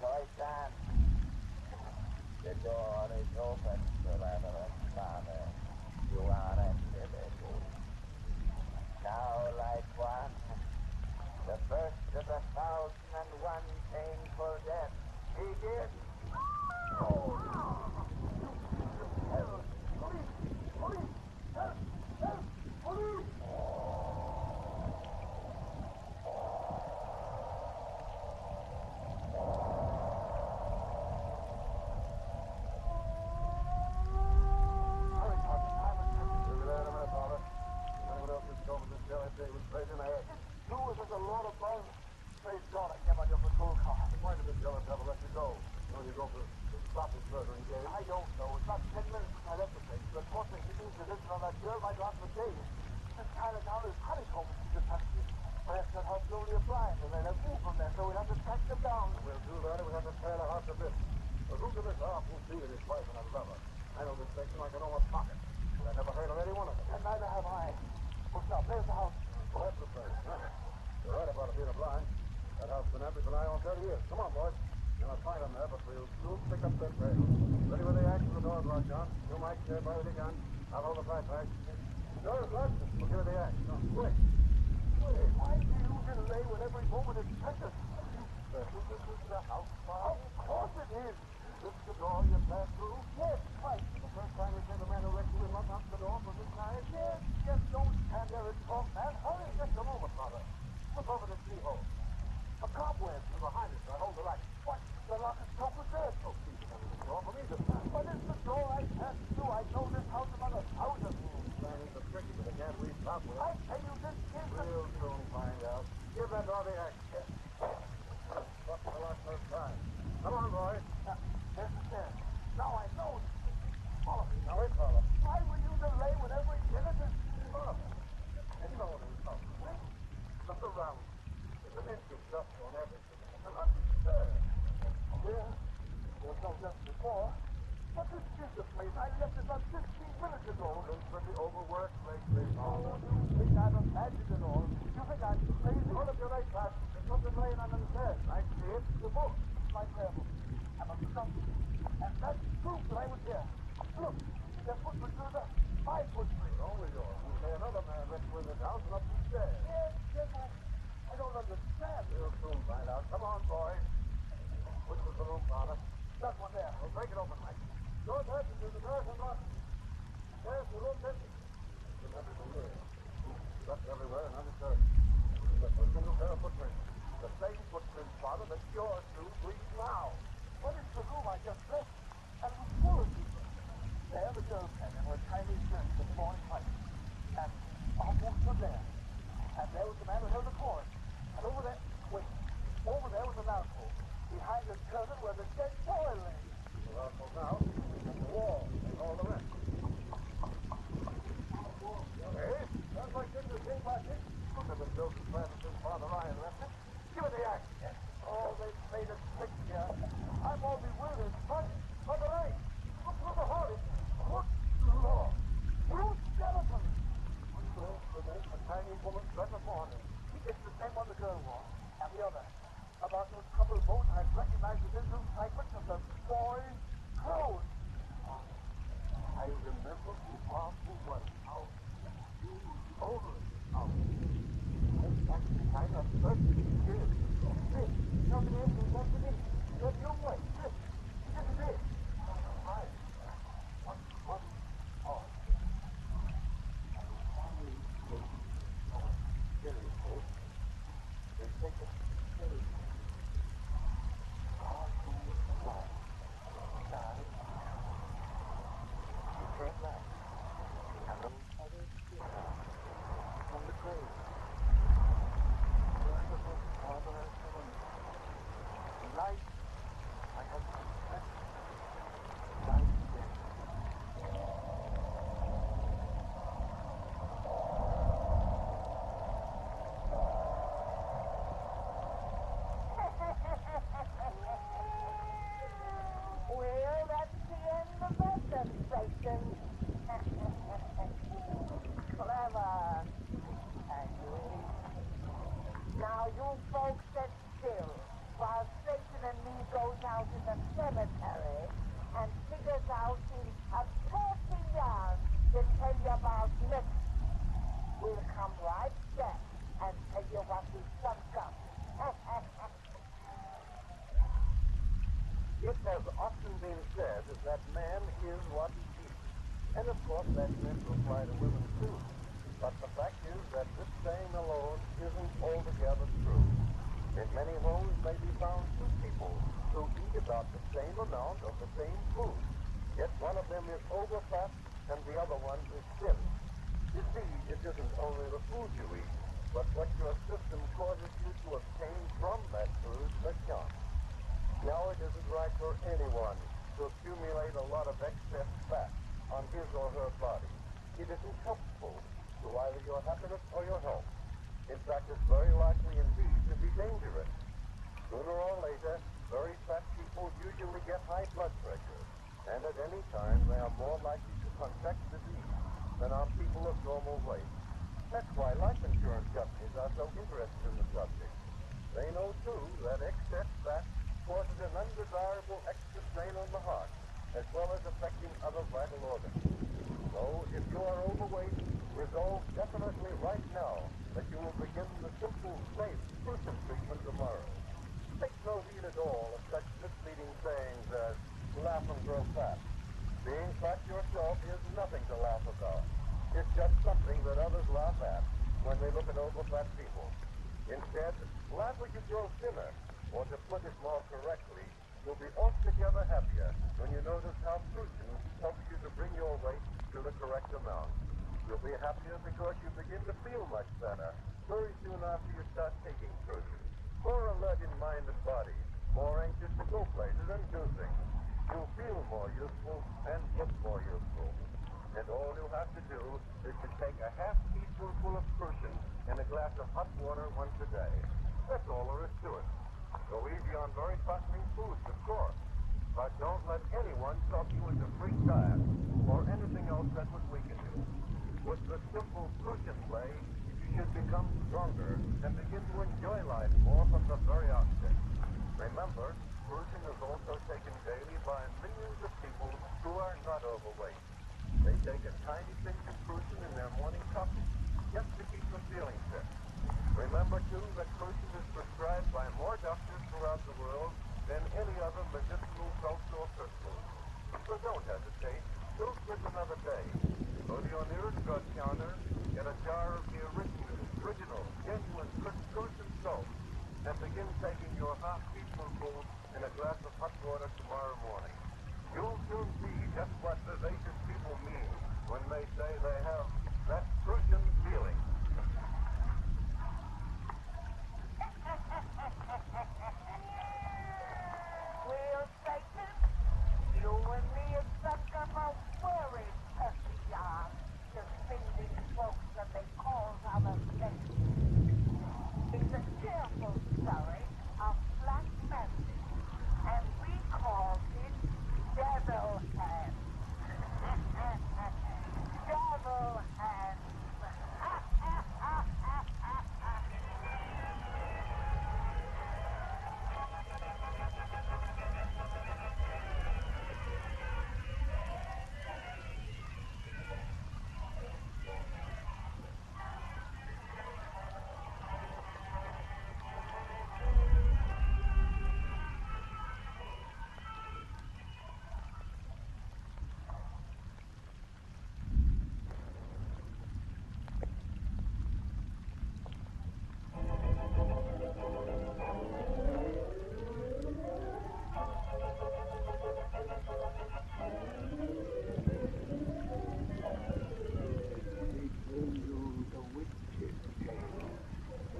So I stand. The door is open, Your Reverend Father. You are at liberty. Now, like one, the first of the 1001 painful deaths begins. Now you folks sit still while Satan and me goes out in the cemetery and figures out a talking yarn to tell you about next. We'll come right back and tell you what we sunk up. It has often been said that man is what he eats. And of course that's meant to apply to women too. But the fact is that this saying alone isn't altogether true. In many homes may be found two people who eat about the same amount of the same food. Yet one of them is overfat and the other one is thin. You see, it isn't only the food you eat, but what your system causes you to obtain from that food that counts. Now, it isn't right for anyone to accumulate a lot of excess fat on his or her body. It isn't helpful to either your happiness or your health. In fact, it's very likely indeed to be dangerous. Sooner or later, very fat people usually get high blood pressure, and at any time they are more likely to contract disease than are people of normal weight. That's why life insurance companies are so interested in the subject. They know, too, that excess fat causes an undesirable extra strain on the heart, as well as affecting other vital organs. So, if you are overweight, resolve definitely right now that you will begin the simple, safe, crucial treatment tomorrow. Take no heed at all of such misleading sayings as, laugh and grow fat. Being fat yourself is nothing to laugh about. It's just something that others laugh at when they look at overfat people. Instead, laugh as you grow thinner. Or to put it more correctly, you'll be altogether happier when you notice how fruition helps you to bring your weight to the correct amount. You'll be happier because you begin to feel much better very soon after you start taking fruition. More alert in mind and body, more anxious to go places and do things. You'll feel more useful and look more useful. And all you have to do is to take a half teaspoonful of fruition in a glass of hot water once a day. That's all there is to it. Go easy on very fattening foods, of course, but don't let anyone talk you into freak diet or anything else that would weaken you. With the simple fruition play, you should become stronger and begin to enjoy life more from the very outset. Remember, fruition is also taken daily by millions of people who are not overweight. They take a tiny pinch of fruition in their morning coffee just to keep them feeling fit. Remember, too, that fruition is prescribed by more doctors throughout the world than any other medicinal salt or crystal. So don't hesitate. Don't miss another day. Go to your nearest drug counter, get a jar of the original, genuine fruition salt, and begin taking your half teaspoonful in a glass of hot water tomorrow morning. You'll soon see just what vivacious people mean when they say they have that fruition feeling. Well, Satan, you and me have sucked up a very perfect yarn to spin these folks that they call our friends. It's a cheerful story of black magic, and we call it Devil Hands. Devil Hands.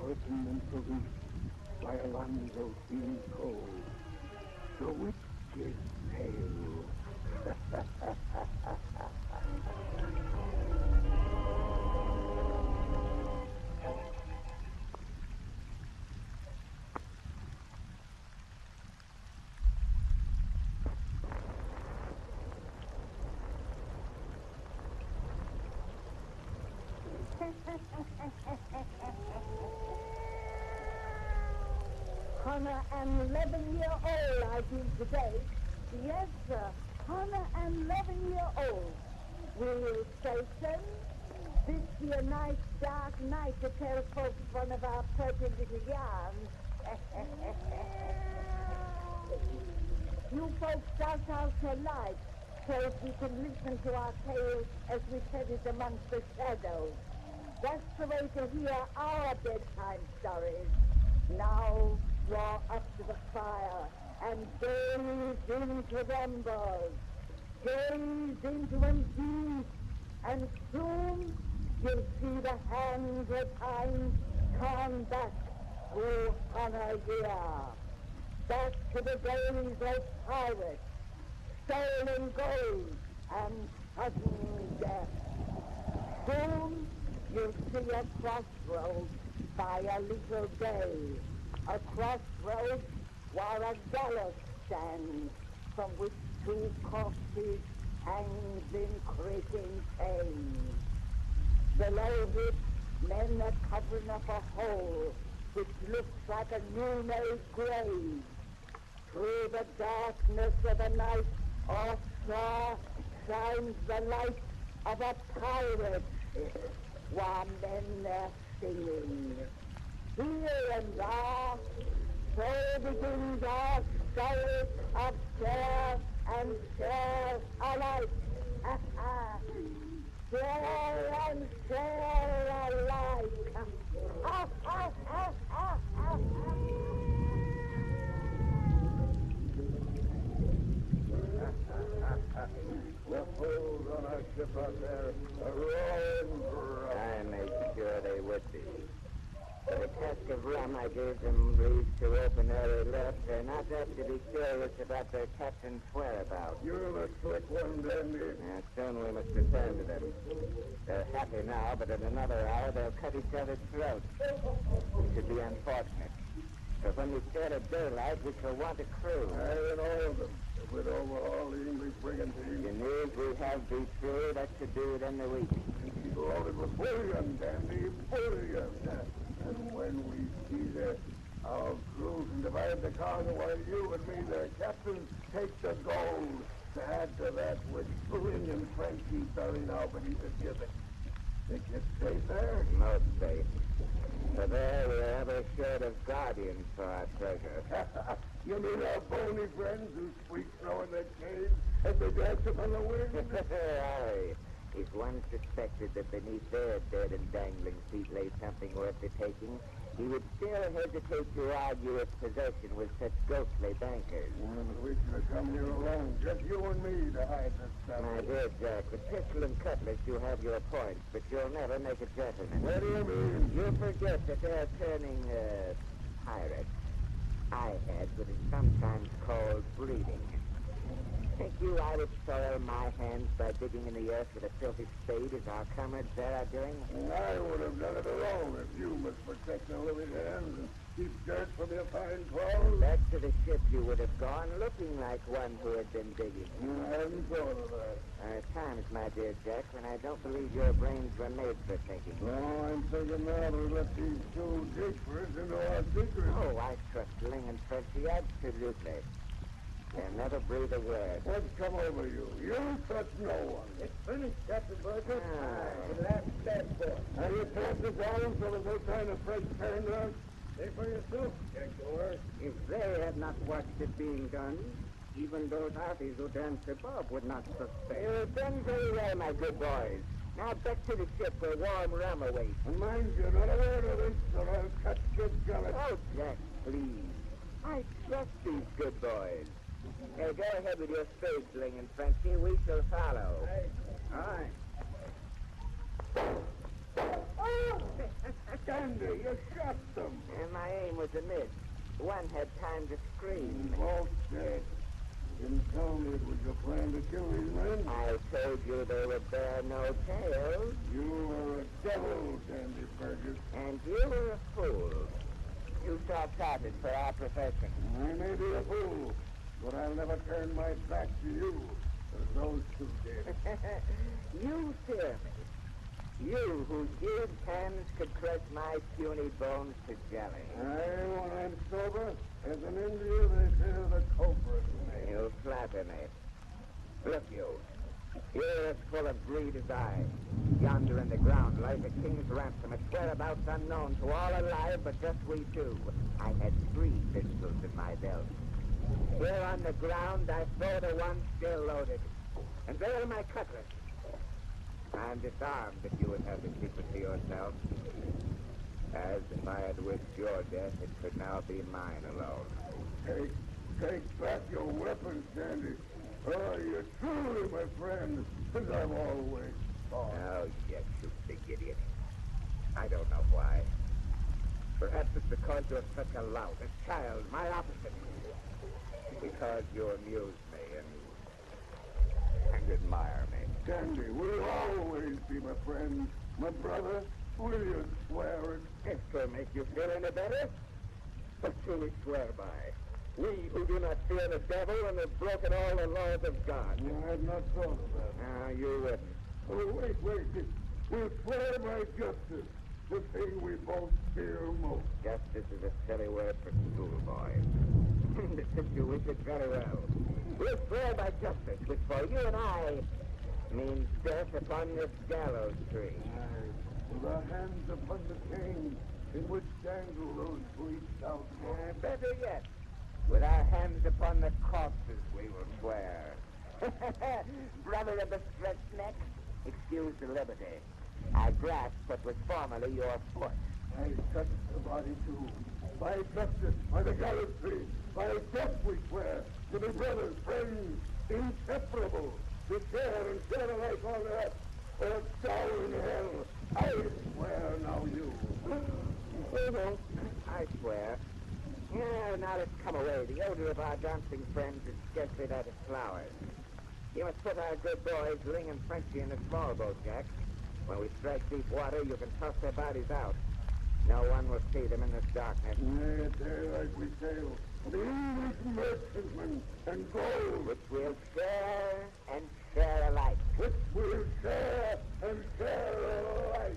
Written and produced by Alonzo T. Cole. The Witch's Tale. 111-year-old I've been today. Yes, sir, 111-year-old. Will Satan, this be a nice dark night to tell folks one of our pretty little yarns. You folks shout out your lights so we can listen to our tale as we tell it amongst the shadows. That's the way to hear our bedtime stories. Now draw up to the fire and gaze into the embers. Gaze into them deep, and soon you'll see the hands of time come back through honor year. Back to the days of pirates, stolen gold, and sudden death. Soon you'll see a crossroads by a little bay, a crossroads where a gallows stands, from which two corpses hangs in creaking chains. Below it, men are covering up a hole which looks like a new-made grave. Through the darkness of the night, offshore shines the light of a pirate ship, while men are singing. Here and there, so begins our story of share and share alike. Share and share alike. The fools on our ship out there are roaring dry. I made sure they would be. For the cask of rum I gave them leave to open early left, they're not apt to be curious about their captain's whereabouts. You're the slick one, Dandy. Soon we must return to them. They're happy now, but in another hour they'll cut each other's throats. It should be unfortunate. For when we start at daylight, we shall want a crew. Aye, and all of them. If we'd overhaul the English brigantine. The news we have be true, that should do it in the week. Keep loaded with bullion, Dandy, bullion. And when we see that, our crew can divide the cargo while you and me, their captains, take the gold to add to that which Serene and Frenchie bury now beneath the gibbet. Think it's safe there? Most safe. For there we're ever short of guardians for our treasure. You mean our bony friends who squeak snow in their caves as they dance upon the wind? Aye. If one suspected that beneath their dead and dangling feet lay something worth the taking, he would still hesitate to argue its possession with such ghostly bankers. Well, we should have come here alone, just you and me, to hide this stuff. My dear Jack, with pistol and cutlass you have your points, but you'll never make a gentleman. What do you mean? You forget that they're turning, pirates. I had what is sometimes called breeding. Think you I would soil my hands by digging in the earth with a filthy spade as our comrades there are doing? I would have done it alone if you must protect the living hands and keep dirt from your fine clothes. Back to the ship you would have gone, looking like one who had been digging. I hadn't thought of that. There are times, my dear Jack, when I don't believe your brains were made for thinking. Oh, I'm thinking now to let these two dig for us into our secrets. Oh, I trust Ling and Frenchie absolutely. They'll never breathe a word. What's come over you? You touch no one. It's finished, Captain Burgess. Ah. The last step, sir. Have you passed it down so there's no sign of fresh turn out? Say for yourself, Jaguar. If they had not watched it being done, even those arties who danced above would not suspect. You've done very well, my good boys. Now back to the ship where warm rum awaits. And mind you, not a word of this, or I'll cut your gullet. Oh, Jack, please. I trust these good boys. Hey, go ahead with your spades, Ling and Frenchie. We shall follow. Aye. Oh! Dandy, you shot them. And my aim was a miss. One had time to scream. Both dead. Didn't tell me it was your plan to kill these men. I told you they would bear no tales. You were a devil, Dandy Burgess. And you were a fool. You short-sighted for our profession. I may be a fool, but I'll never turn my back to you, as those two did. You fear me. You, whose huge hands could crush my puny bones to jelly. Aye, when I'm sober, as an Indian, they say the culprit is me. You flatter me. Look, you. You're as full of greed as I. Yonder in the ground lies a king's ransom, its whereabouts unknown to all alive but just we two. I had 3 pistols in my belt. Here on the ground, I throw the one still loaded. And there are my cutlass. I'm disarmed if you would have the secret to yourself. As if I had wished your death, it could now be mine alone. Take back your weapons, Sandy. Oh, you're truly my friend, as I've always thought. Oh, yes, you big idiot. I don't know why. Perhaps it's because you're such a lout, a child, my opposite. Because you amuse me and admire me. Sandy, we'll always be my friends. My brother, will you swear it? If it'll make you feel any better, what shall we swear by? We who do not fear the devil and have broken all the laws of God. I had not thought of that. Ah, you wouldn't. Oh, wait. We'll swear by justice, the thing we both fear most. Justice is a silly word for schoolboys. But since you wish it very well, we'll swear by justice, which for you and I means death upon this gallows tree. Aye, with our hands upon the chain in which dangle those bleached out. Better yet, with our hands upon the corpses we will swear. Brother of the stretched neck, excuse the liberty. I grasp what was formerly your foot. I touch the body too. By justice, by the gallows tree, by death we swear, to be brothers, friends, inseparable, to share and share alike on earth, or down in hell. I swear, now you. I swear. Yeah, now let's come away. The odor of our dancing friends is scarcely that of flowers. You must put our good boys, Ling and Frenchie, in the small boat, Jack. When we strike deep water, you can toss their bodies out. No one will see them in this darkness. Nay, daylight we sail. The English merchantmen and gold. Which we'll share and share alike. Which we'll share and share alike.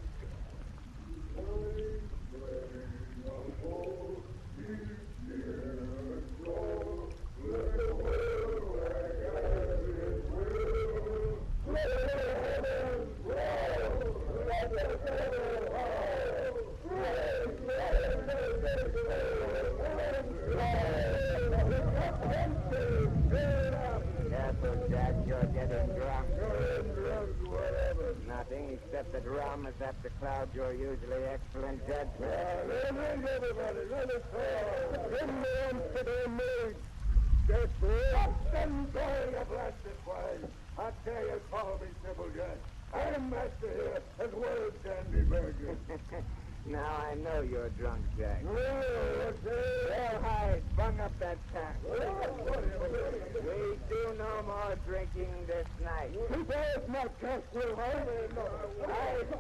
Careful, Jack, you're getting drunk. Nothing except that rum is apt to cloud your usually excellent judgment. Everybody, let us go. In the Amsterdam mood. Get up and going a blasted wine. I tell you, call me Simple Jack. I'm master here, as well as Dandy Berger. Now I know you're drunk, Jack. Well, hi, bung up that tank. We do no more drinking this night. There's my cash will I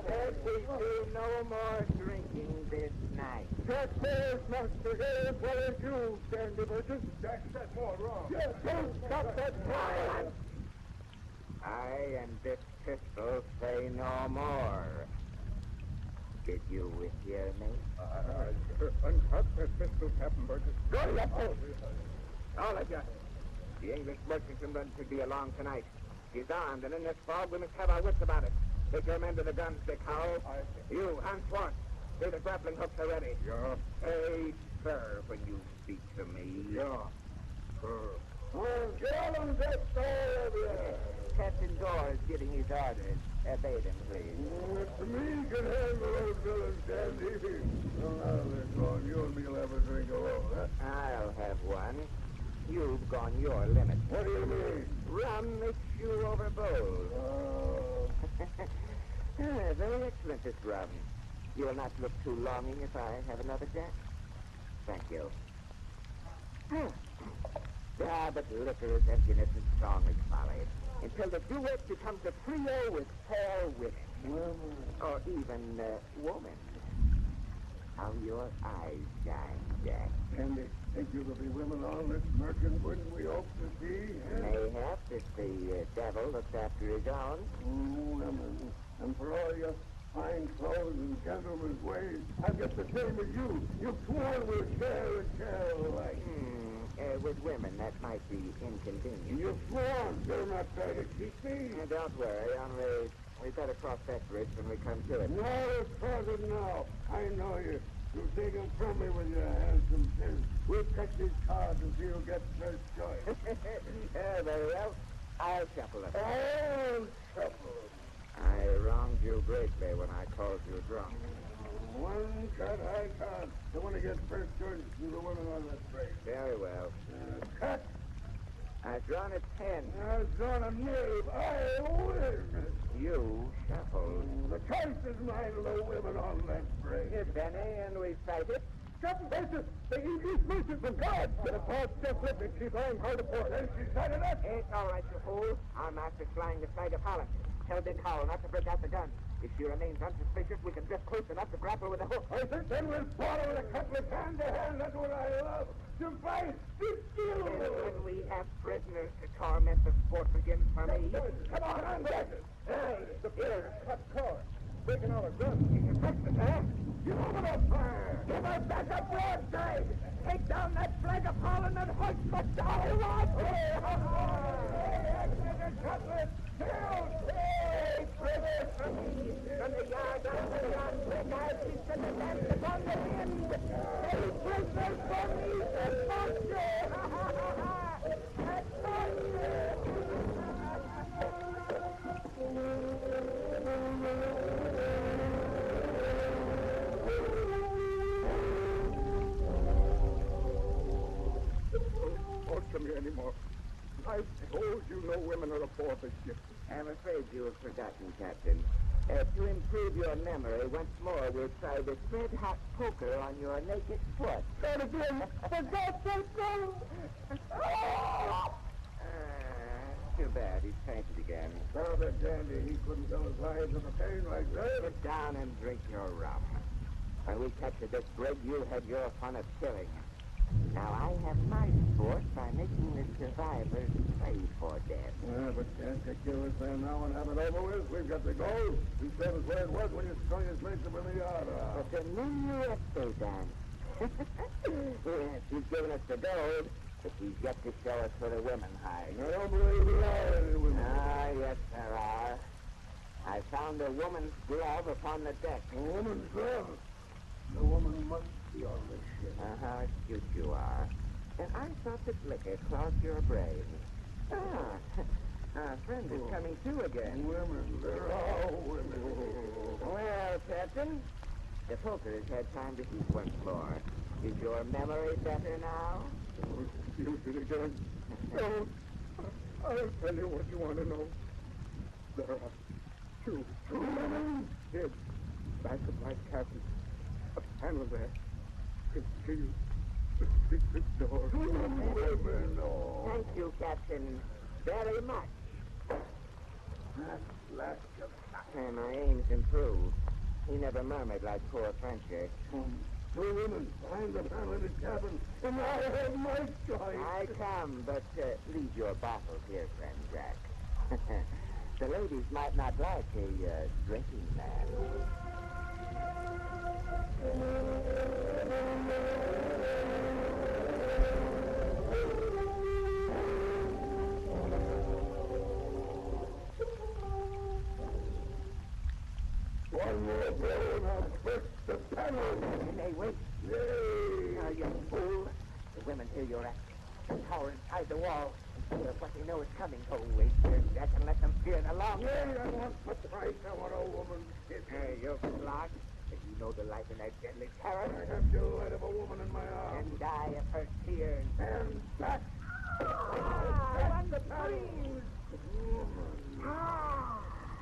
said we do no more drinking this night. Jack Bears, master here, as well as you, Dandy Berger. Jack said more wrong. Yes, don't stop that time. I and this pistol say no more. Did you hear me? Uncut that pistol, Captain Burgess. Go to your post. All of you. The English merchantman should be along tonight. He's armed, and in this fog we must have our wits about it. Take your men to the guns, Dick Howell. You, Hans Swan, see the grappling hooks are ready. Yeah. Say, sir, when you speak to me. Yeah. Well, get on that side of you. Captain Gore is giving his orders. Obey them, please. It's me can handle those villains, Dandy. Well, now they're gone. You and me'll have a drink alone, huh? I'll have one. You've gone your limit. What do you mean? Rum makes you overbold. Oh. Very excellent, this rum. You will not look too longing if I have another, Jack? Thank you. But liquor is emptiness and song is folly. Until the duet becomes a trio with fair women. Or even woman. How your eyes shine, Jack. Candy, think you there'll be women on this merchant when we hope to see? Mayhap if the devil looks after his own. Women. And for all your Fine clothes and gentlemen's ways. I've got the same as you. You've sworn we'll share and share alike. With women, that might be inconvenient. You've sworn. You're not trying to cheat me. Don't worry, only we better cross that bridge when we come to it. No, let's cross it now. I know you. You take him from me with your handsome fist. We'll cut these cards and you'll get first choice. Very well. I'll shuffle it. I'll shuffle. I wronged you greatly when I called you drunk. One cut, I count. The one who gets first choice is the winner on that break. Very well. Cut. I've drawn a 10. I've drawn a knave. I win. You shuffled. The choice is mine, the women on that break. Yes, Benny, and we fight it. Captain Basis, the English merchant from God. The false just lifted. She's lying hard to port. Has she sighted us? It's all right, you fool. Our master's flying the flag of Holland. Tell Dick Howell not to break out the gun. If she remains unsuspicious, we can drift close enough to grapple with a hook. I think then we'll follow the cutlass hand to hand. That's what I love. To fight, to kill. When we have prisoners to torment, the sport begins for me. Come on, Basis. Hey, the bear cut cord. Breaking all the guns. You can fix it, huh? You open up fire. Give us back a broadside. Take down that flag of Holland and hoist the Jolly Roger. Cutlass. Hey, prisoners from the yard down to the yard, quick eyes, we send the dance upon the wind. Hey, prisoners from me, the monster! Ha ha ha ha! That monster! Don't come here anymore. I told you no women are aboard the ship. I'm afraid you have forgotten, Captain. To improve your memory, once more we'll try this red-hot poker on your naked foot. Try it again. For God's sake, no! Too bad. He's fainted again. Tell that dandy he couldn't tell his lies of the pain like that. Sit down and drink your rum. When we captured this brig, you had your fun of killing. Now I have my sport by making the survivors pay for death. Yeah, but can't they kill this man now and have it over with? We've got the gold. You said us where it was when you strung his legs up in the yard. But the minuetto dance. Yes, he's given us the gold, but he's yet to show us where the women hide. I don't believe there are any women. Ah, yes, there are. I found a woman's glove upon the deck. A woman's glove? The woman must be on this ship. How astute you are. And I thought that liquor crossed your brain. Our friend is coming to again. Women, they're all women. Well, Captain, the poker has had time to heat once more. Is your memory better now? Use it again. Don't. I'll tell you what you want to know. There are two women dead. Back of my cabin. A panel there. Concealed. The secret door. Women, oh. Thank you, Captain, very much. Last of And my aim's improved. He never murmured like poor Frenchy. Two women behind the panel in the cabin, and I have my choice. I come, but leave your bottles here, friend Jack. The ladies might not like a drinking man. One more blow and I'll burst the panel. Nay, wait. Yay! Now, you fool. The women hear your act. The tower inside the wall. But they know it's coming. Oh, wait there, Jack, and let them fear the law. Yay, I want the price. I want a woman's kiss. Hey, you flock. If you know the life in that deadly terror. I have the light of a woman in my arms. And die of her tears. And back. One please.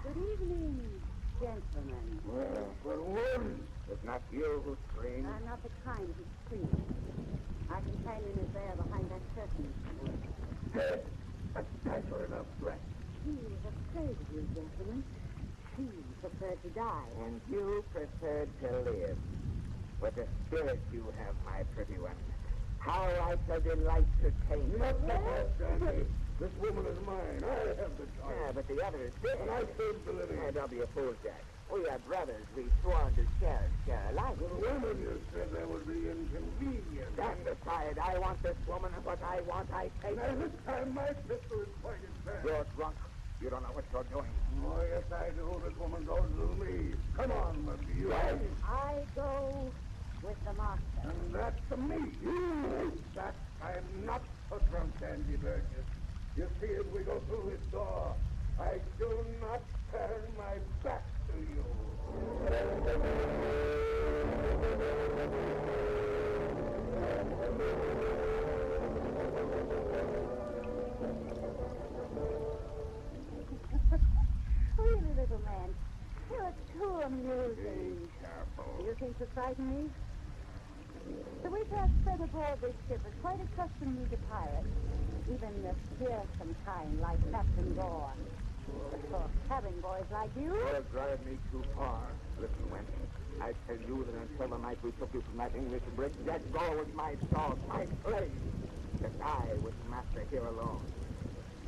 Good evening, gentlemen. Well, but woman. It's not you who screamed. I'm not the kind who screams. Our companion is there behind that curtain. Dead. That's her enough breath. He was afraid of you, gentlemen. She preferred to die. And you preferred to live. What a spirit you have, my pretty one. How I shall delight to tame Not that, Sandy. This woman is mine. I have the choice. Yeah, but the other is dead. And I saved the living. Don't be a fool, Jack. We are brothers. We sworn to share alike. The woman you said there would be inconvenient. Stand aside. I want this woman, and what I want, I take. Now, this time my pistol is pointed first. You're drunk. You don't know what you're doing. Oh, yes, I do. This woman goes with me. Come on, you. I go with the master. And that's me. That I'm not a drunk dandy Burgess. You see, as we go through this door, I do not turn my back to you. Really, little man, you're too amusing. Be careful. Do you think to frighten me? The way I've spread aboard this ship has quite accustomed me to pirates, even the fearsome kind like Captain Gore. But for cabin boys like you... You'll drive me too far. Listen, wench. I tell you that until the night we took you from that English brig, that Gore was my dog, my slave. That I was master here alone.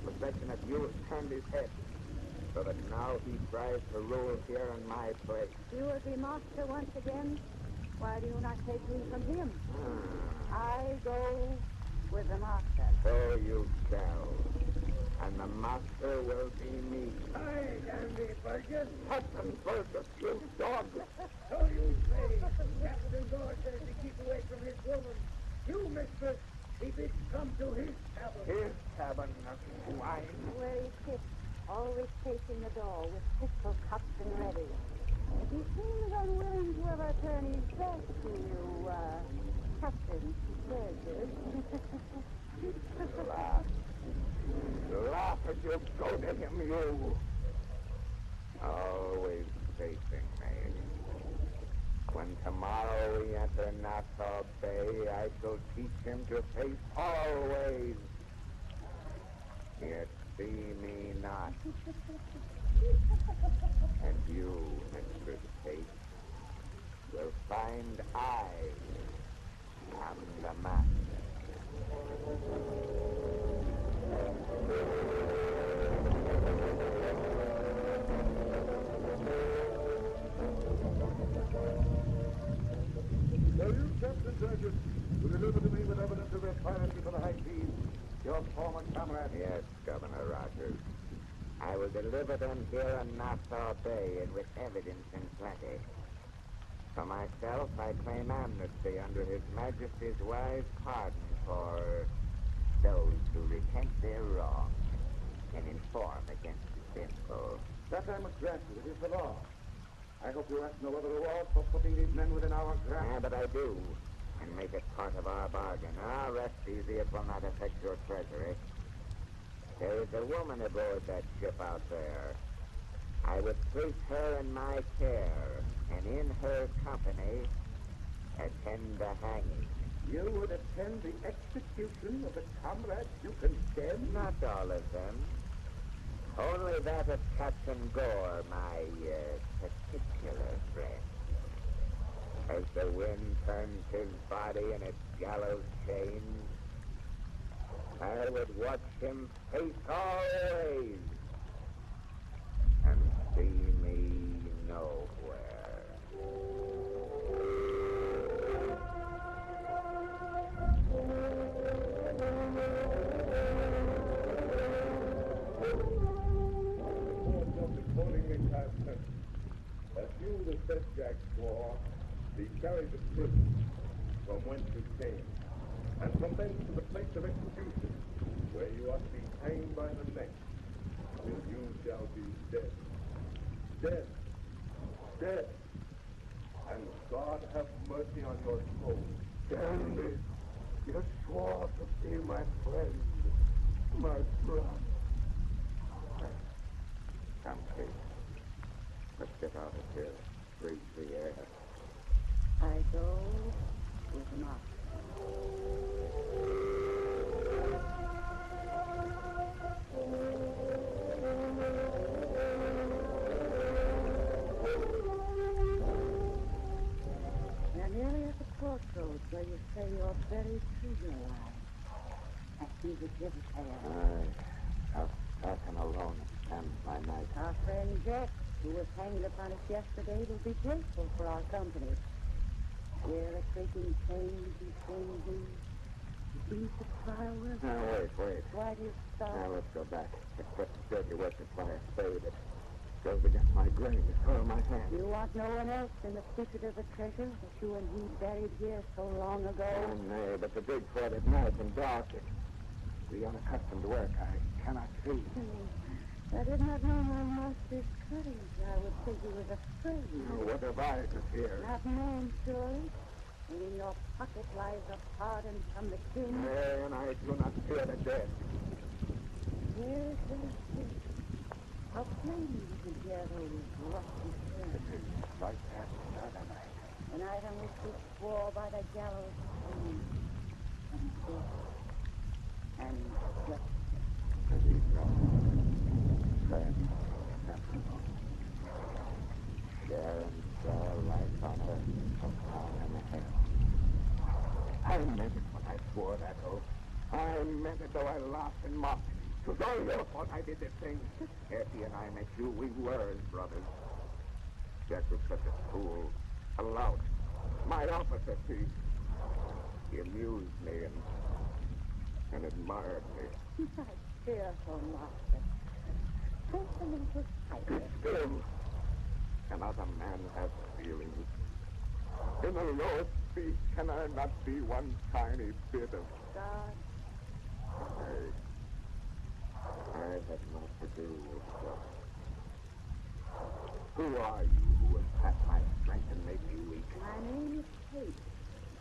Possession of you has turned his head, so that now he tries to rule here in my place. You will be master once again. Why do you not take me from him? I go with the master. So you shall. And the master will be me. Aye, dandy Burgess. Captain Burgess, you dog. So you say. Captain Gore says to keep away from his woman. You, mistress, he bids come to his cabin. His cabin, swine. Where he sits, always facing the door with pistol cups and ready. He seems unwilling to ever turn his back to you, Captain Burgess. Laugh. Laugh as you go to him, you. Always facing me. When tomorrow we enter Nassau Bay, I shall teach him to face always. Yet see me not. And you, Mistress Kate, will find I am the master. Now you, Captain Burgess, will deliver to me with evidence of their piracy for the high seas, your former comrade. Yes, Governor Rogers. I will deliver them here in Nassau Bay and with evidence in plenty. For myself, I claim amnesty under His Majesty's wise pardon for those who repent their wrong and inform against the sinful. That I must grant you. It is the law. I hope you ask no other reward for putting these men within our grasp. Yeah, but I do, and make it part of our bargain. Now, rest easy, it will not affect your treasury. There is a woman aboard that ship out there. I would place her in my care, and in her company, attend the hanging. You would attend the execution of the comrades you condemn? Not all of them. Only that of Captain Gore, my particular friend. As the wind turns his body in its gallows chain, I would watch him face always and see me nowhere. Accordingly, Captain, that you, the said Jack Gore, be carried to prison from whence you came, and from thence to the place of execution, where you are to be hanged by the neck, till you shall be dead. Dead. Dead. And God have mercy on your soul. Dandy, you swore to be my friend, my brother. Come, Kate. Let's get out of here. Breathe the air. I go with the master. We're nearly at the crossroads where you say you're buried treasure alive. I see the gibbet there. I'll pass him alone and spend my night. Our friend Jack who was hanged upon us yesterday, will be grateful for our company. Hear a creaking change between these. These the trial will. Now, wait. What is that? Now, let's go back. It's just dirty work to fly a spade. It goes against my grain to soil my hands. You want no one else in the secret of the treasure that you and he buried here so long ago? Oh, nay, but to dig for it at night and dark, the unaccustomed work, I cannot see. I did not know my master's courage. I would think he was afraid. Oh, what have I to fear? Not man, surely. And in your pocket lies a pardon from the king. Nay, and I do not fear the dead. Yes, yes. How plain you can hear those rusty strings. It is like that another night. The night on which you swore by the gallows tree. And death. And justice. Then, sensible. Share and share life on earth, of power and hell. I meant it when I swore that oath. I meant it though I laughed and mocked. It was all your fault I did this thing. Effie and I met you. We were as brothers. Jack was such a fool, a lout. My officer, he amused me and admired me. My cheerful master. Sentimental tiger. Still, another man has feelings. In the lowest speech, can I not be one tiny bit of... God. I have not to do with God. Who are you who has tapped my strength and made me weak? My name is Kate.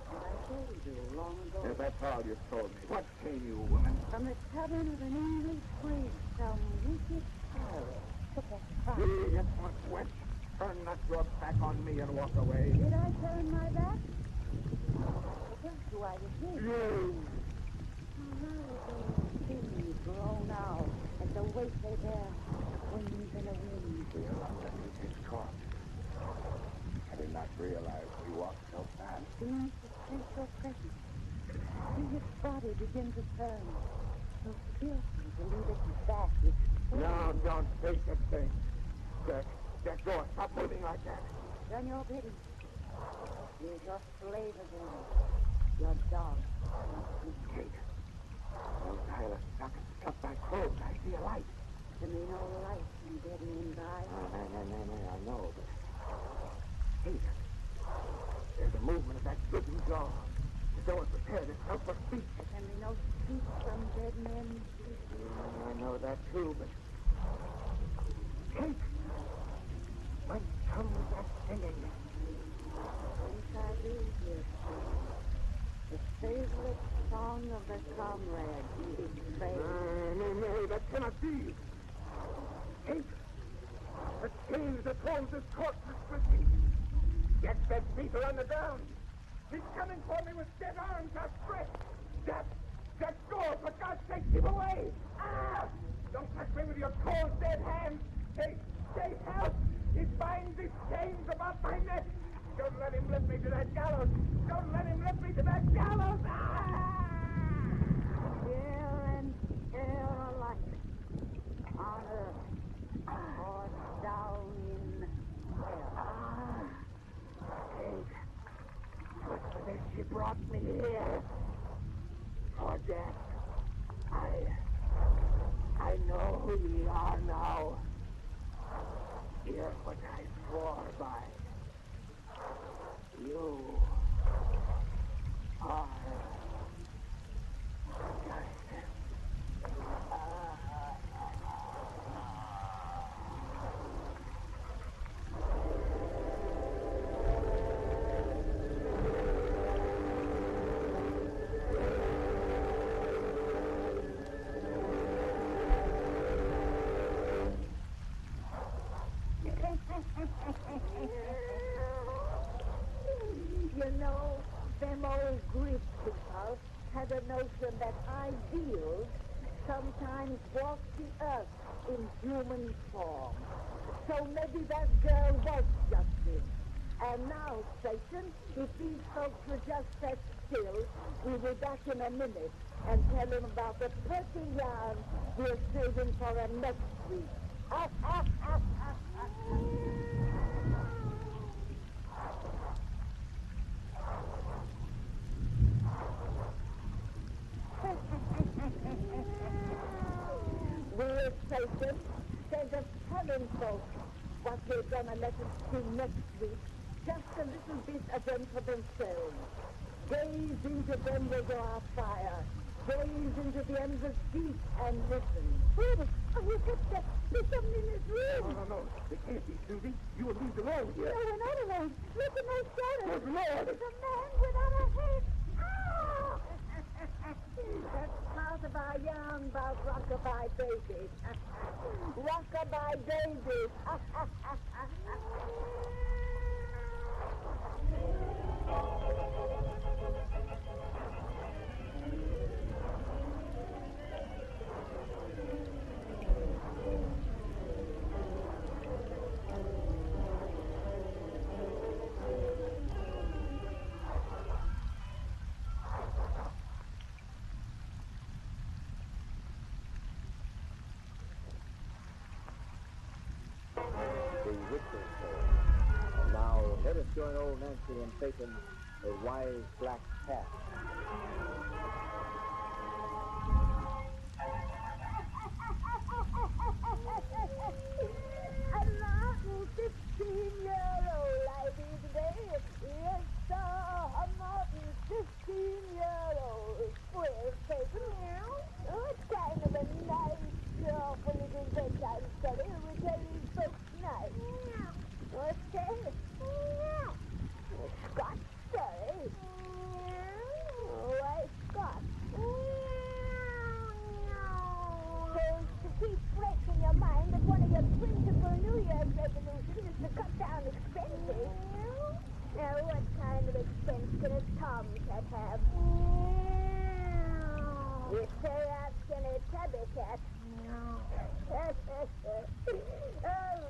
And I told you long ago. If that's all you told me, what came you, woman? From the cabin of an English brig, some wicked pirate took a prize. You insolent wench. Turn not your back on me and walk away. Did I turn my back? What do I do? You! Now those things grown out and the weight they bear, winds and a wind. We are underneath his corpse. I did not realize we walked so fast. Seems to sense your presence. See his body begin to turn. So fearful to leave it back. No, don't take a thing. Jack, go. Stop moving like that. Done your bidding. Here's your slave again. Your dog. Kate. Those eyeless sockets cut my clothes. I see a light. To me, no light in dead men's eyes. No, I know, but... Kate, there's a movement of that dripping jaw. As though it prepared itself for speech. There can be no speech from dead men. I know that too, but... Kate! Whence comes that singing? Yes, I do hear the favorite song of the comrade. No, that cannot be. Kate! The chains that hold this corpse is twisting. Get that beater on the ground. He's coming for me with dead arms outstretched. Jack, go! For God's sake, keep away! Ah! Don't touch me with your cold, dead hands. Kate, help! He binds his chains about my neck. Don't let him lift me to that gallows. Don't let him lift me to that gallows. Ah! Here and here alike. On earth. Or down in hell. Kate, but for this she brought me here. For death. I know who ye are now. Hear what I swore by. You are justice. You know, them old Greek people had a notion that ideals sometimes walk the earth in human form. So maybe that girl was justice. And now, Satan, if these folks would just sit still, we'll be back in a minute and tell them about the pretty yarn we're saving for them next week. We're Satan. There's a telling folks what we're gonna let us see next week. Just a little bit of them for themselves. Gaze into them with our fire. Gaze into the endless deep and listen. Oh, you got there's something in this room. No. They can't be, Susie. You would leave alone here. No, we're not alone. Look at those shadows. Good Lord. It's a man without a head. Oh! That's part of our yarn about rockabye babies. Rockabye babies. The whistle tale. And now let us join old Nancy and Satan, a wise black cat. I'm not 15-year-old lady today. Yes, sir, I'm not 15-year-old. Well, Satan, oh, it's kind of a nice, cheerful little bedtime story we tell these folks tonight. What's that? A Scotch story? Why Scotch? Supposed to keep fresh in your mind that one of your principal New Year's resolutions is to cut down expenses. Now, what kind of expense can a tomcat have? You say ask any tabby cat. All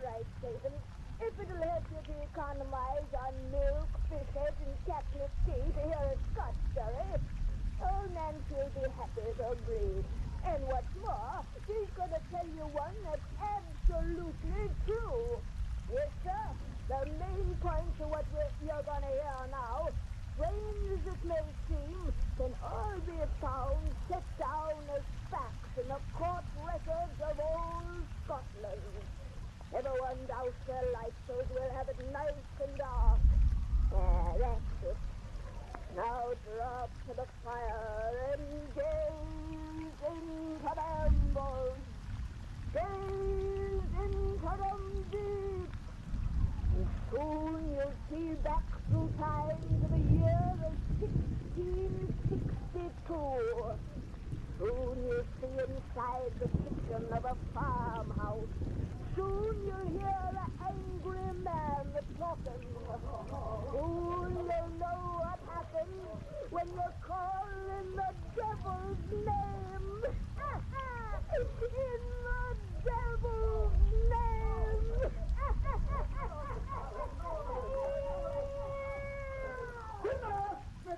right, Satan. If it'll help you to economize on milk, fish heads, and catnip tea to hear a Scotch story, old Nancy will be happy to agree. And what's more, she's going to tell you one that's absolutely true. Yes, sir. The main points of what you're going to hear now, strange as it may seem, can all be found set down as facts in the court records of old Scotland. Everyone douse their lights so we'll have it nice and dark. That's it. Now draw up to the fire and gaze into the embers. Gaze into them deep. And soon you'll see back through time to the year of 1662. Soon you'll see inside the kitchen of a farmhouse. Soon you'll hear the angry man talking. Soon you'll know what happens when you call in the devil's name. In the devil's name.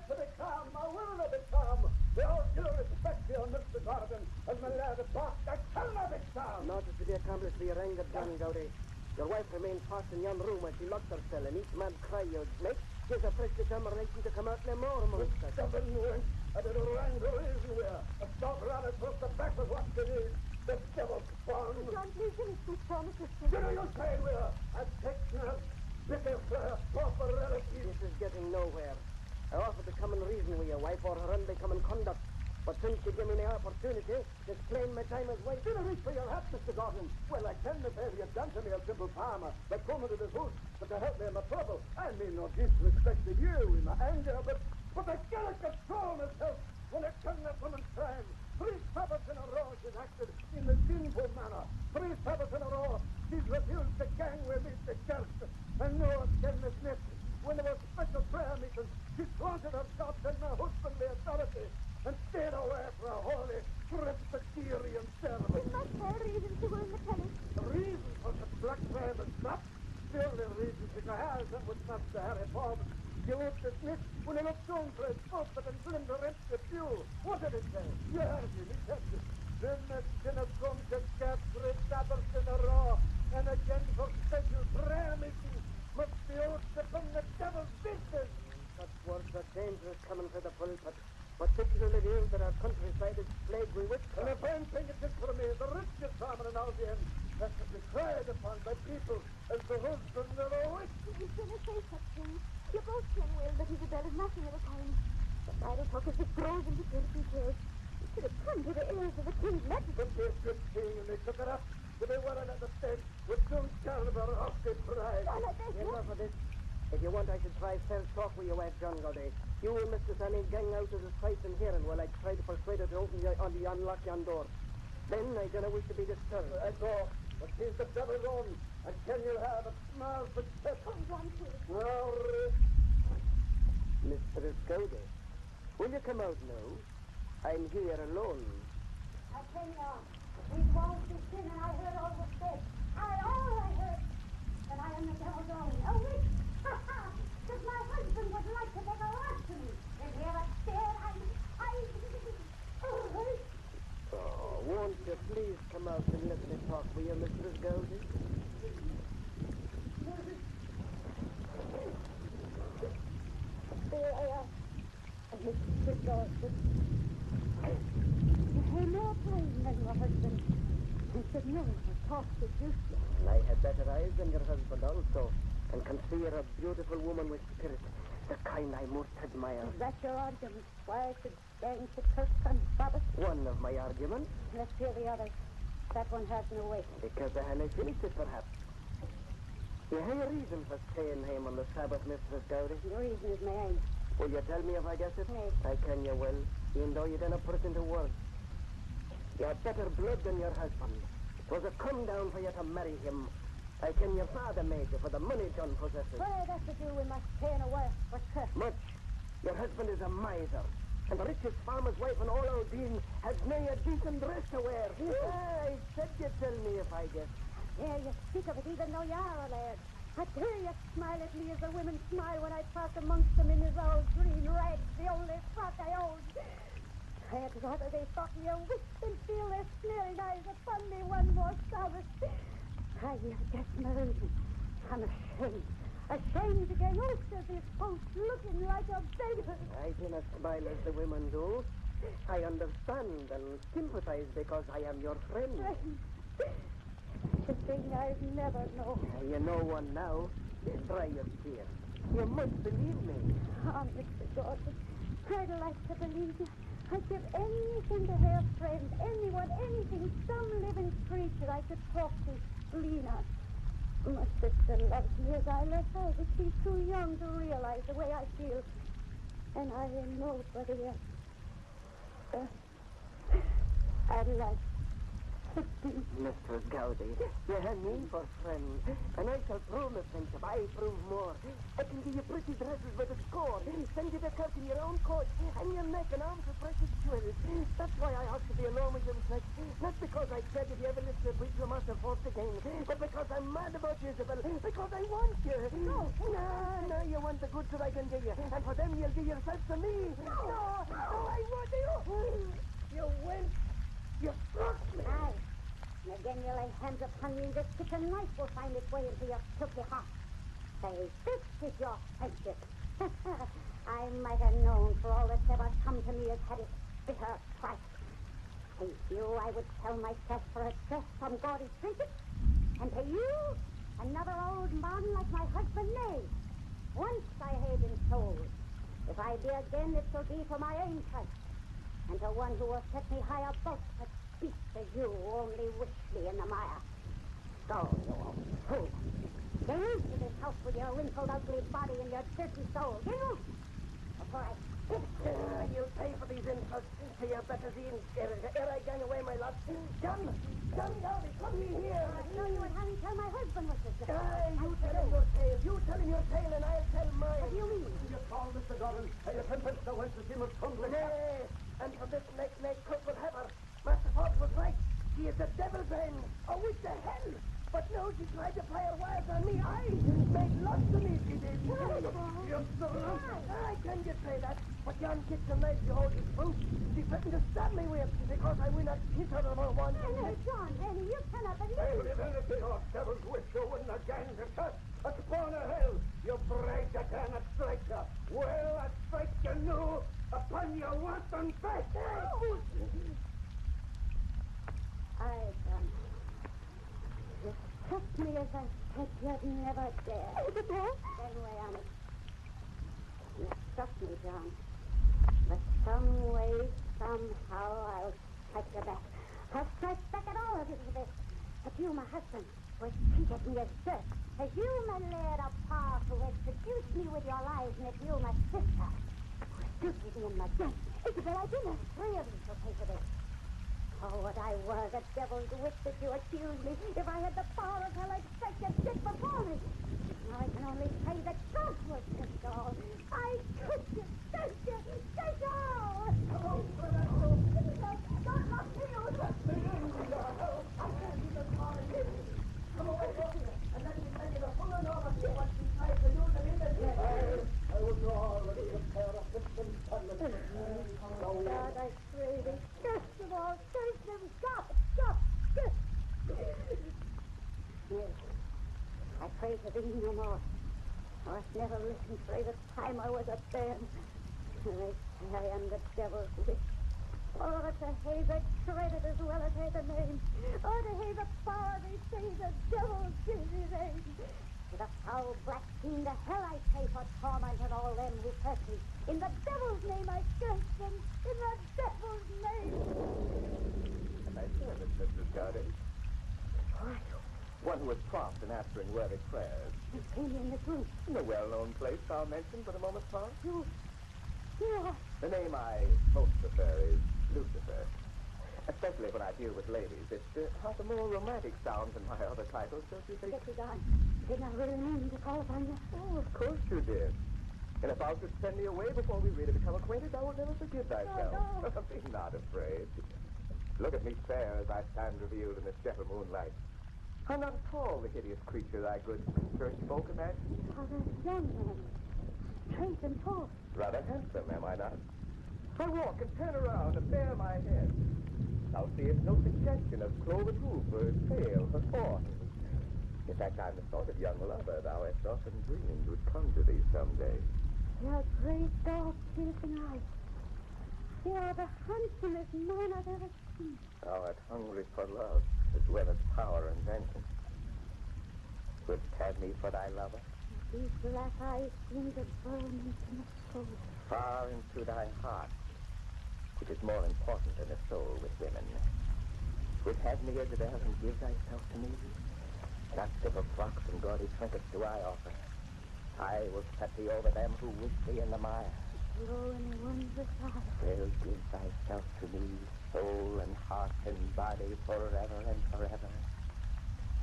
To be calm, I will not be calm. With all due respect to you, Mr. Gordon, as my lad of Bach, I cannot be calm. Notice to be accomplished for your anger done, Gowdy. Your wife remains fast in yon room where she locked herself, and each man cry you make gives a fresh determination to come out no more, monster. Stubborn wench, I did a wrangle reason with. A stop ran across the back of what they need. The devil's spawn. John, please finish this promise. You know you're saying with her. I take her, bitter for her proper relative. This is getting nowhere. I offered to come and reason with your wife or her unbecoming conduct. But since you give me the opportunity, just plain my time is wasted. Did I reach for your hat, Mr. Gordon? Well, I can the favor you've done to me, a simple farmer, that come into this house, but to help me in my trouble. I mean no disrespect to you in my anger, but I cannot control myself when I turn that woman's crime. 3 Sabbaths in a row she's acted in the sinful manner. 3 Sabbaths in a row she's refused to gang with me to church. And no again this night, when there were special prayer meetings, she flaunted herself in my husbandly authority and stayed away for a holy Presbyterian ceremony. Is that fair reason to go in the tennis? The reason for the black crime is not the only reason she has that was not the Harry Forbes. You looked at me when he looked down for his pulpit and blind the empty pew. What did it say? You heard him, he said it. Then the sin of come to get 3 Sabbaths in a row, and again for 6 particularly ill that our countryside is plagued with witchcraft. And a fine thing it is for me, the richest farmer in Ambience, that should be cried upon by people as the husband of a witch. You shouldn't say such things. You both can well, but Isabel is nothing of the kind. The idle talk as it grows into piercing tales. It should have come to the ears of the king's letters. But they good king, and they took her up to be one at the state with some caliber of the pride. John, I beg you. Enough of this. If you want, I should try self-talk with you, Aunt John Goday. You and Mr. Annie gang out of the sight and hearing while I try to persuade her to open the unlock yon door. Then I don't wish to be disturbed. I go, but she's the devil's own, and can you have a small success? Come, John, please. Now, Mr. Goday, will you come out now? I'm here alone. I tell you, these walls is thin, and I heard all was said. All I heard, that I am the devil's own. A witch! Ha ha! Because my husband would like to make a love to me. If he ever stared, Oh, won't you please come out and let me talk with you, Mrs. Goldie? Hey, no blame than your husband. He should know the talk is useless. I had better eyes than your husband also, and can see you're a beautiful woman with spirit, the kind I most admire. Is that your argument? Why I should gang to Kirk and Sabbath? One of my arguments. Let's hear the others. That one has no weight. Because I hadn't finished it, perhaps. You have a reason for staying home on the Sabbath, Mrs. Gowdy? The reason is my aim. Will you tell me if I guess it? Nay. I can you well, even though you didn't put it into words. You have better blood than your husband. It was a come down for you to marry him. I can your father made you for the money John possesses. What has that to do with my staying away? What's that? Much. Your husband is a miser. And the richest farmer's wife in all our being has made a decent dress to wear. I said you'd tell me if I guessed. Yeah, you speak of it even though you are a lad. I hear you smile at me as the women smile when I pass amongst them in his old green rags, the only frock I own. I'd rather they thought me a witch than feel their sneering eyes upon me one more Sabbath. You've just married me. I'm ashamed. Ashamed to get used to this post looking like a beggar. I do not smile as the women do. I understand and sympathize because I am your friend. The thing I've never known. You know one now. Dry your tears. You must believe me. Oh, Mr. Gordon, I'd like to believe you. I'd give anything to have friends, anyone, anything, some living creature I could talk to, lean on. My sister loves me as I love her, but she's too young to realize the way I feel. And I am nobody else. I'd like to be. Mr. Gowdy, you have me for friend, and I shall prove the friendship. I prove more. I can give you pretty dresses with a score, send you the cut in your own coat, and your neck and arms with precious jewels. That's why I ought to be alone with you, Miss. Not because I said if you ever listen to preach, you must have forced again, but because I'm mad about you, Isabel, because I want you. No, you want the goods that I can give you, and for them you'll give yourself to me. No, I want you. You went. You struck me. Aye. And again you lay hands upon me, this kitchen knife will find its way into your filthy heart. Say, this is your friendship. I might have known, for all that's ever come to me has had its bitter price. To you I would sell myself for a dress from gaudy trinkets, and to you, another old man like my husband, nay. Once I have been sold. If I be again, it shall be for my own price. And to one who will set me high above such beasts as you who only wish me in the mire. So, you old fool. Get into this house with your wrinkled, ugly body and your dirty soul. Get out! Before I spit. You'll pay for these insults. So you better see ere I gang away my lot. John Gowdy, come here. I know you would have me tell my husband what to do. You tell him your tale. You tell him your tale and I'll tell mine. What do you mean? You call Mr. Gordon, and you can the went to see him tumbling. Nay, and from this night cook will have her. Master Fox was right. She is the devil's end. A witch to hell. But no, she tried to play her wiles on me. I made love to me, she did. You son. I can just say that. But yon kitchen knife you hold is proof. She threatened to stab me with it because I will not kiss her for one. Hey, John, Annie, you cannot believe If anything of devil's wish you wouldn't have gang to touch. A spawn of hell. You break the can at strike her. Well, I strike you new upon and you want them back. You took me as I said you'd never dare. Then way on it. You struck me, John. But some way, somehow, I'll strike you back. I'll strike back at all of you for this. But you, my husband, who has treated me as dirt. As you, my lad of power, who has seduced me with your lies. And as you, my sister, who stood with me in my death. Isabel, I did not. Three of you shall pay for this. Oh, what I was, a devil's witch that you accused me. If I had the power of hell, I'd strike you dead before me. Now I can only say that God was just all. I could you, thank you, thank you all. Oh, don't lock me out. Let me in, I can't even find you. Come away from here, and let me take it a full enormity of what she tried to do to me that I will draw already a pair of victims and oh, God, I pray thee. Curse them all. Curse them. Stop. Yes. I pray to thee no more. I must never listen for the time I was a bairn. And they say I am the devil's witch. Oh, to hae the credit as well as hae the name. Oh, to hae the power they say the devil gives his aid. With a foul black fiend to hell I pray for torment and all them who curse me. In the devil's name I curse them. In the devil's name. My service, Mrs. Gardy. One who was prompt in answering worthy prayers. You came in this room. In a well-known place I'll mention but a moment's pause. You. The name I most prefer is Lucifer. Especially when I deal with ladies. It has a more romantic sound than my other titles, don't you think? Get me gone. Did I really mean to call upon you? Oh, of course you did. And if thou should send me away before we really become acquainted, I will never forgive thyself. No. Be not afraid. Look at me fair as I stand revealed in this gentle moonlight. I'm not at all the hideous creature thy good church folk imagine. Rather young man. Straight and tall. Rather handsome, am I not? I walk and turn around and bare my head. Thou seest no suggestion of cloven hoof or tail or horn. In fact, I'm the sort of young lover thou hast often dreamed would come to thee someday. Your great dog-piercing eyes. You are the handsomest man I've ever seen. Thou art hungry for love as well as power and vengeance. Wouldst have me for thy lover? These black eyes seem to burn into my soul. Far into thy heart, which is more important than a soul with women. Wouldst have me, Isabel, and give thyself to me? Not silver frocks and gaudy trinkets do I offer. I will set thee over them who wish thee in the mire. Slow and wondrous eyes. Well, give thyself to me, soul and heart and body, forever and forever,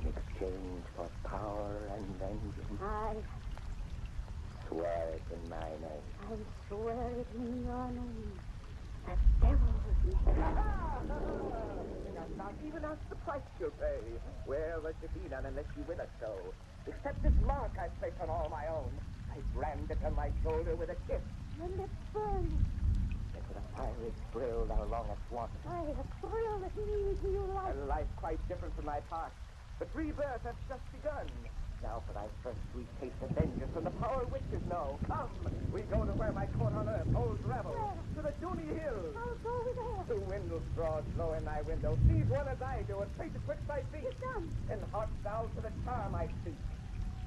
in exchange for power and vengeance. I swear it in my name. I swear it in your name. The devil's name. Not even ask the price you'll pay. Well, there should be none unless you win us so. Except this mark I place on all my own. I brand it on my shoulder with a kiss. And it burns. It's a fiery thrill thou longest wanted. Aye, a thrill that means you like. A life quite different from thy past. But rebirth has just begun. Now for thy first sweet taste of vengeance from the power witches know. Come, we go to where my court on earth holds revel. To the Dooney Hills. I'll go with her. The windle straws blow in thy window. Seize one as I do and place it twixt thy feet. It's done. And hark thou to the charm I speak.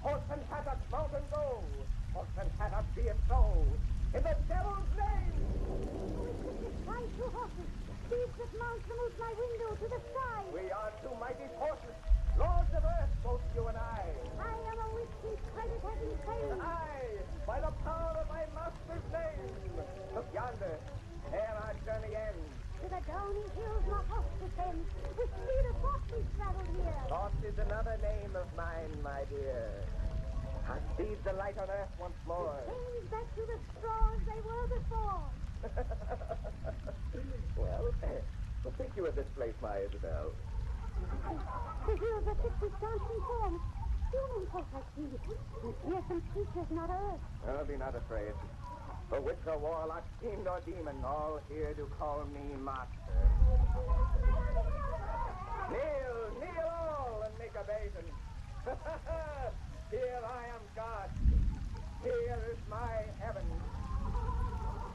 Horse and haddock, mount and go. Horse and haddock, be it so. In the devil's name! Oh, it's my two horses. These that mount from out my window to the sky. We are two mighty forces, lords of earth, both you and I. I am a witch whose credit has been claimed. Aye, by the power of my master's name. Look yonder, there our journey ends. To the Downey Hills my horse descends. With speed of thought we traveled here. Thought is another name of mine, my dear. I sees the light on earth once more. Change back to the straws they were before. Well, what think you of this place, my Isabel? The hills are thick with dancing forms. Human folk I see. And fearsome creatures not earth. Oh, be not afraid. For witch or warlock, fiend or demon, all here do call me master. Kneel all and make obeisance. Here I am God. Here is my heaven.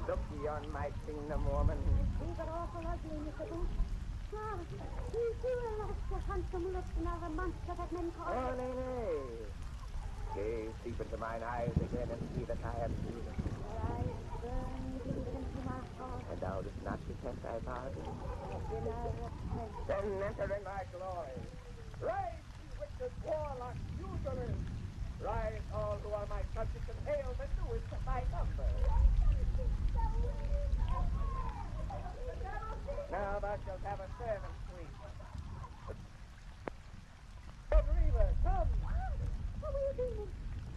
Look ye on my kingdom, woman. You got awful ugly, Mr. Booth. Ah, you do like the handsome looking of a monster that men call Oh, it. nay, nay. Gaze deep into mine eyes again and see that I am Jesus. Your eyes burn deep into my heart. And thou dost not detest thy pardon. Then I repent. Then enter in my glory. Rise, ye wicked warlocks, usurers. Rise, all who are my subjects, and hail the newest of my number. Now thou shalt have a servant sweet. Riva, come! What were you doing?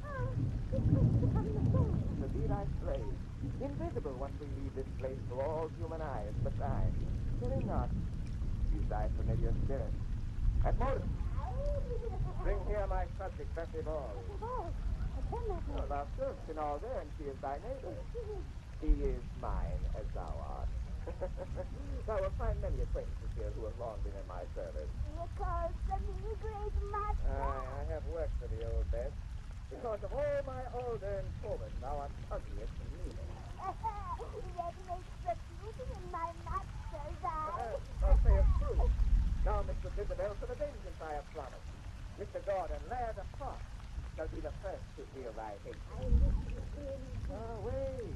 Ah, this was becoming a soul. To be thy slave, invisible once we leave this place to all human eyes but thine. Fear not. She's thy familiar spirit. At most, bring here my subject, Bessie Ball. I cannot know. Thou servest in all there, and she is thy neighbor. He is mine, as thou art. Thou wilt find many acquaintances here who have long been in my service. You call me great master. I have work for thee, old Bess. Because of all my older and foreman, thou art ugliest and meanest. That makes the beauty in my master's eyes. Thou sayest true. Now, Mr. Isabel, for the vengeance I have promised. Mr. Gordon, Laird of Park, shall be the first to feel thy hate. I wish to feel wait.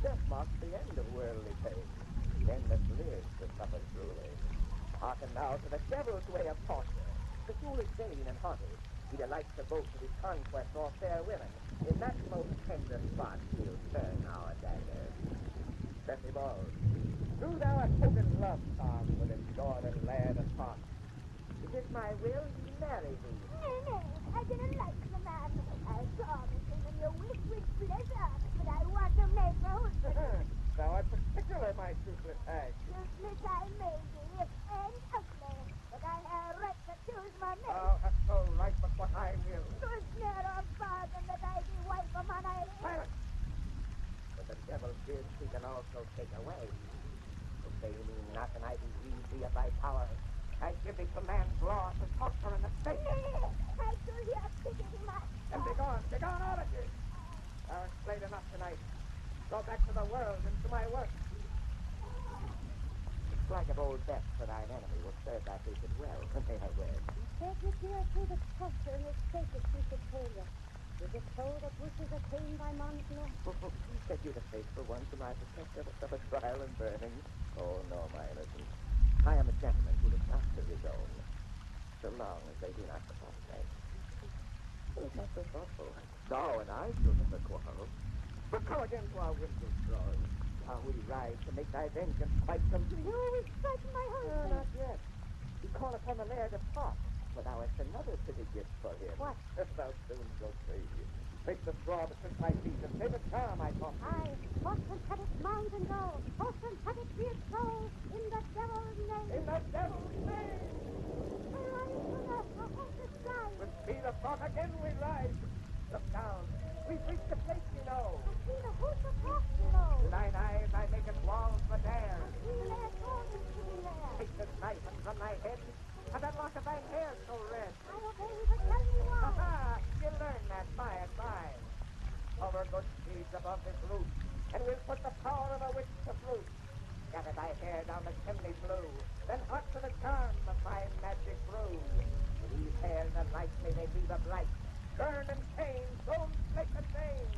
Death marks the end of worldly pain. Then must live to suffer truly. Hearken now to the devil's way of torture. The fool is vain and haughty. He delights to boast of his conquest o'er fair women. In that most tender spot he'll turn our dagger. Bessie Ball, do thou a token love song for this Gordon Laird of Park. Is it my will he marry thee? No, I didn't like the man. I promised him and your wish with pleasure, but I want to make a husband. Thou art particular, my toothless hag. Toothless I may be, and ugly, but I have a right to choose my mate. Thou hast no right but what I will. Twas near a bargain that I be wife of mine. Silence! But the devil's gift he can also take away. Obey me not, and I beseech thee of thy power. I give thee command's law to torture and escape. I do hear pity, master. And begone all of you. Thou hast played enough tonight. Go back to the world and to my work. The slag of old death for thine enemy will serve thy hatred well, may I wear. Take me here through the torture and escape if you could tell you. Is it told that wishes attained by man's law? Set you the faithful one to my protector of a trial and burning. Oh, no, my innocent. I am a gentleman who looks after his own, so long as they do not cross me. It is not so thoughtful. Thou and I should never quarrel. But come again to our window throne. How we ride to make thy vengeance quite complete. You always frighten my husband. Not yet. We call upon the Laird of Park, for thou hast another pretty gift for him. What? Thou soon shalt see. Take the straw between my feet and say the charm I taught thee. Aye, Boston had its mount and go. Boston had its be its soul. In the devil's name. In the devil's name! Rise from the horse's sky. With speed of thought again we rise. Look down. We've reached the place we know. I see the host of hawks below. To thine eyes I make it walls for dare. I see the Laird Gordon sitting there. Take this knife and from thy head, and that lock of thine hair so red. I obey, but tell me why. Ha-ha! You'll learn that by and by. Hover good steeds above this roof, and we'll put the power of a witch to fruit. Gather thy hair down the chimney flue, then hark to the charm of my magic brew. These hairs are lightly, they leave a blight. Burn and pain, don't slake and vein.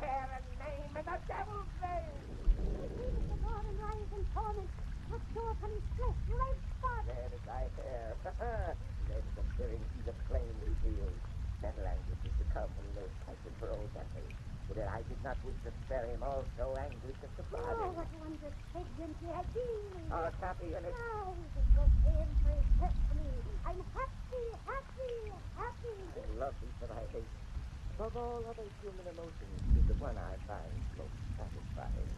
Hair and name in the devil's name. I see Mr. Gordon rise in torment. Look so upon his flesh, red spot. There is thy hair. Then the stirring heat of flame reveals. That language is to come when he knows passion for old Bentley. But I did not wish to spare him also anguish of surprise. Oh, what wondrous pregnant he had been. Oh, happy in it. Oh, it was him for his hurt to me. I'm happy, happy, happy. I love thee for thy hate. Above all other human emotions is the one I find most satisfying.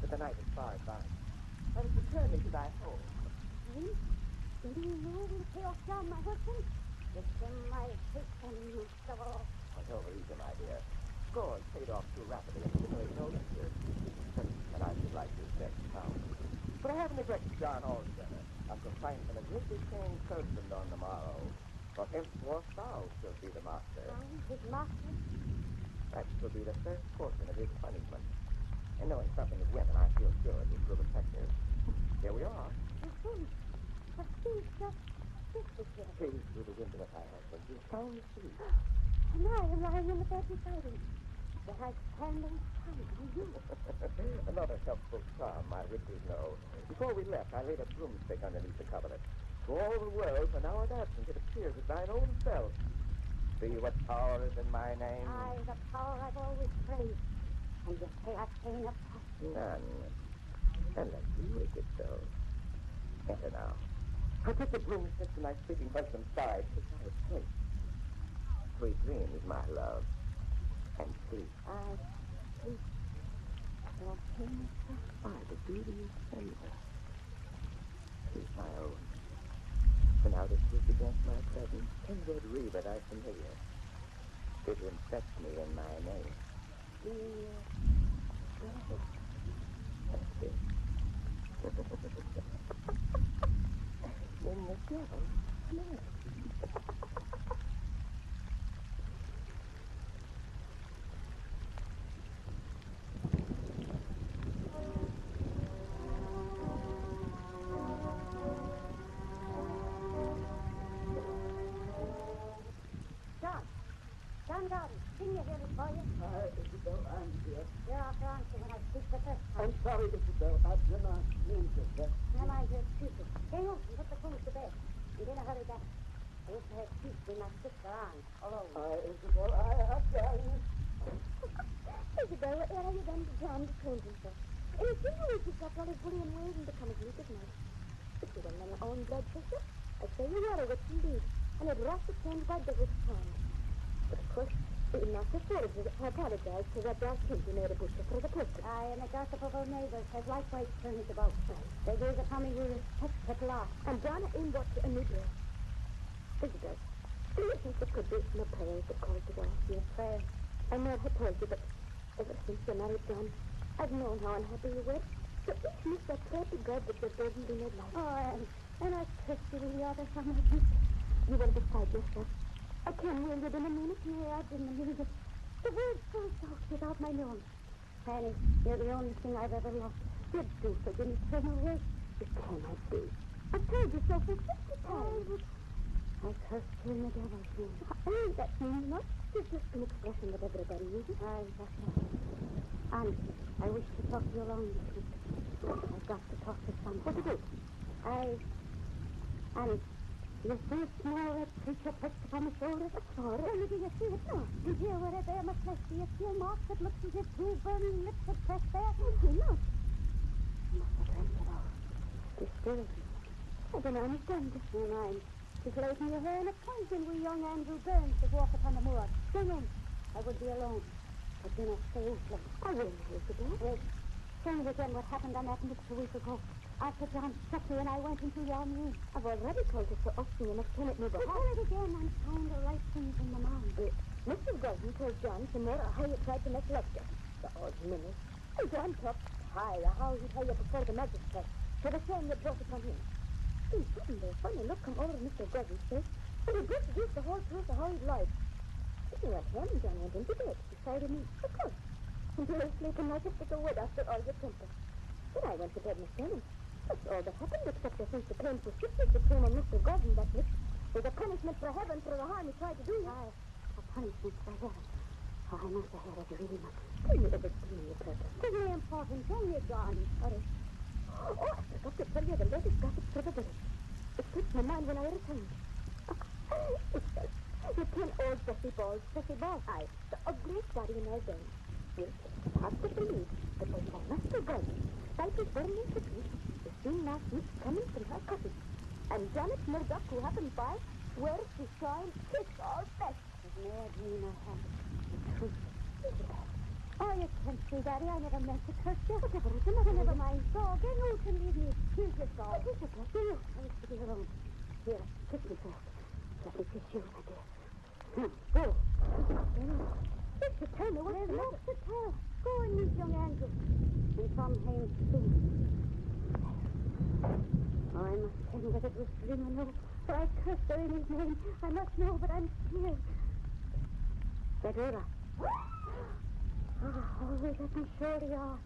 But the night is far advanced. I must return thee to thy home. Do you know the chaos down my husband? It's them I hate them most of all. Quite overeager, my dear. Scores paid off too rapidly and stimulate no leisure. And I should like to set town. But I haven't neglected John altogether. I'm confined from a greatly changed husband on the morrow. For henceforth thou shalt be the master. His master? That shall be the first portion of his punishment. And knowing something of women, I feel sure it will prove effective. Here we are. But she's just here. Gaze through the window of my husband. He's sound asleep. And I am lying in the bed beside him. But I stand and tight on you. Another helpful charm, my witches know. Before we left, I laid a broomstick underneath the coverlet. To all the world, for now at absence, it appears as thine own self. See what power is in my name? Aye, the power I've always praised. And you say I've seen a past. None. Unless you wish it so. Enter now. I took the broomstick to my sleeping husband's side to try his sleep. Sweet dreams, my love. And sleep. I sleep. Your pain By the beauty of December. She's my own. And now this week against my presence, kindred reaver thy familiar. It infects me in my name. That's it. In the devil's name. John Gordon, didn't you hear me for you? Isabel, I'm here. You're off to answer when I speak the first time. I'm sorry, Isabel. I did not mean to. Never mind your excuses. Stay up and put the food to bed. And in a hurry back. I wish I had peace with my sister on, alone. Isabel, I have done. Isabel, what are you done to John to cleanse himself? And you see how he's got all his bully and waiting to come as weak as night. If you were your own blood sister, I'd say you were a witch indeed. And I'd rock the change by devil's time. But of course, we did not afford to apologize to that dark hint you made a butcher for the purpose. Aye, and the gossip of our neighbours has likewise turned it about. They gaze upon me with respect at last. And Donna in what a new dress. Isabel, do you think it could be my prayers that caused it all? Your prayers? I know I told you, but ever since you married John, I've known how unhappy you were. So each miss that prayer to God that your burden be made light. Oh, and I trust you with the other from my feet. You will decide yourself. I can't wield it in a minute. No, I didn't mean it. The words fall out without my knowing. Fanny, you're the only thing I've ever loved. You'd do for goodness sake, no way. It cannot be. I've told you so for 50 times. I curse you in the devil's name. That means not. It's just an expression that everybody uses. Aye, that's right. And I wish to talk to you alone this week. I've got to talk to someone. What to do? Annie, you see a small red creature perched upon the shoulder? Oh, really, do you see it? No. Did you where I bear my flesh? Do you see a mark that looks as if two burning lips had pressed there? I see not. I must have dreamt it all. This scares me. I don't understand this new mind. She's laid me her in a poison with young Andrew Burns to walk upon the moor. Stay in. I would be alone. But then I stay in. I will, Isabel. Yes. Tell me again what happened on that night a week ago. After John struck me and I went into your room. I've already told you so often you must tell it me behalf. Tell it again. I'm trying to write things in my mind. Mr. Gordon told John tomorrow how you tried to neglect her. The odd minute. And John talked high how he'd tell you before the magistrate. For the shame you brought upon him. And suddenly a funny look come over Mr. Gordon's face. And he introduced the whole truth of how he'd lied. You went home and John went into bed beside me. Of course. And you were sleeping like a stick of wood after all your temper. Then I went to bed myself. That's all that happened, except I think the painful sickness that came on Mr. Gordon that night was a punishment for heaven for the harm he tried to do. Aye, a punishment for heaven. Oh, I must have had a dream. Can you ever dream your purpose? It's very important. Tell me, John. Sorry. Oh, I forgot to tell you the latest gossip for the village. It slipped my mind when I returned. It's just, you can old Bessie Ball. Aye, the ugliest body in our day. Yes, it's hard to believe, but when my Mr. Gordon, sight is burning to peace, the seen last week coming from her cottage. And Janet Murdoch, who happened by, wears the shine, kiss all best. It may have been I have the truth. Oh, you can't see, Daddy. I never meant to curse you. Whatever is the matter? Never mind. So, get out and leave me. Here's your dog. What is it? Let's see you. I wish to be alone. Here, kiss me first. Let me kiss you, my dear. Go. You should tell me what's the matter. To tell. Go and meet young Andrew. And from him soon. Oh, I must tell you that it was dream I know. For I cursed her in his name. I must know, but I'm scared. Fedora. Oh, always at my shoulder, you are.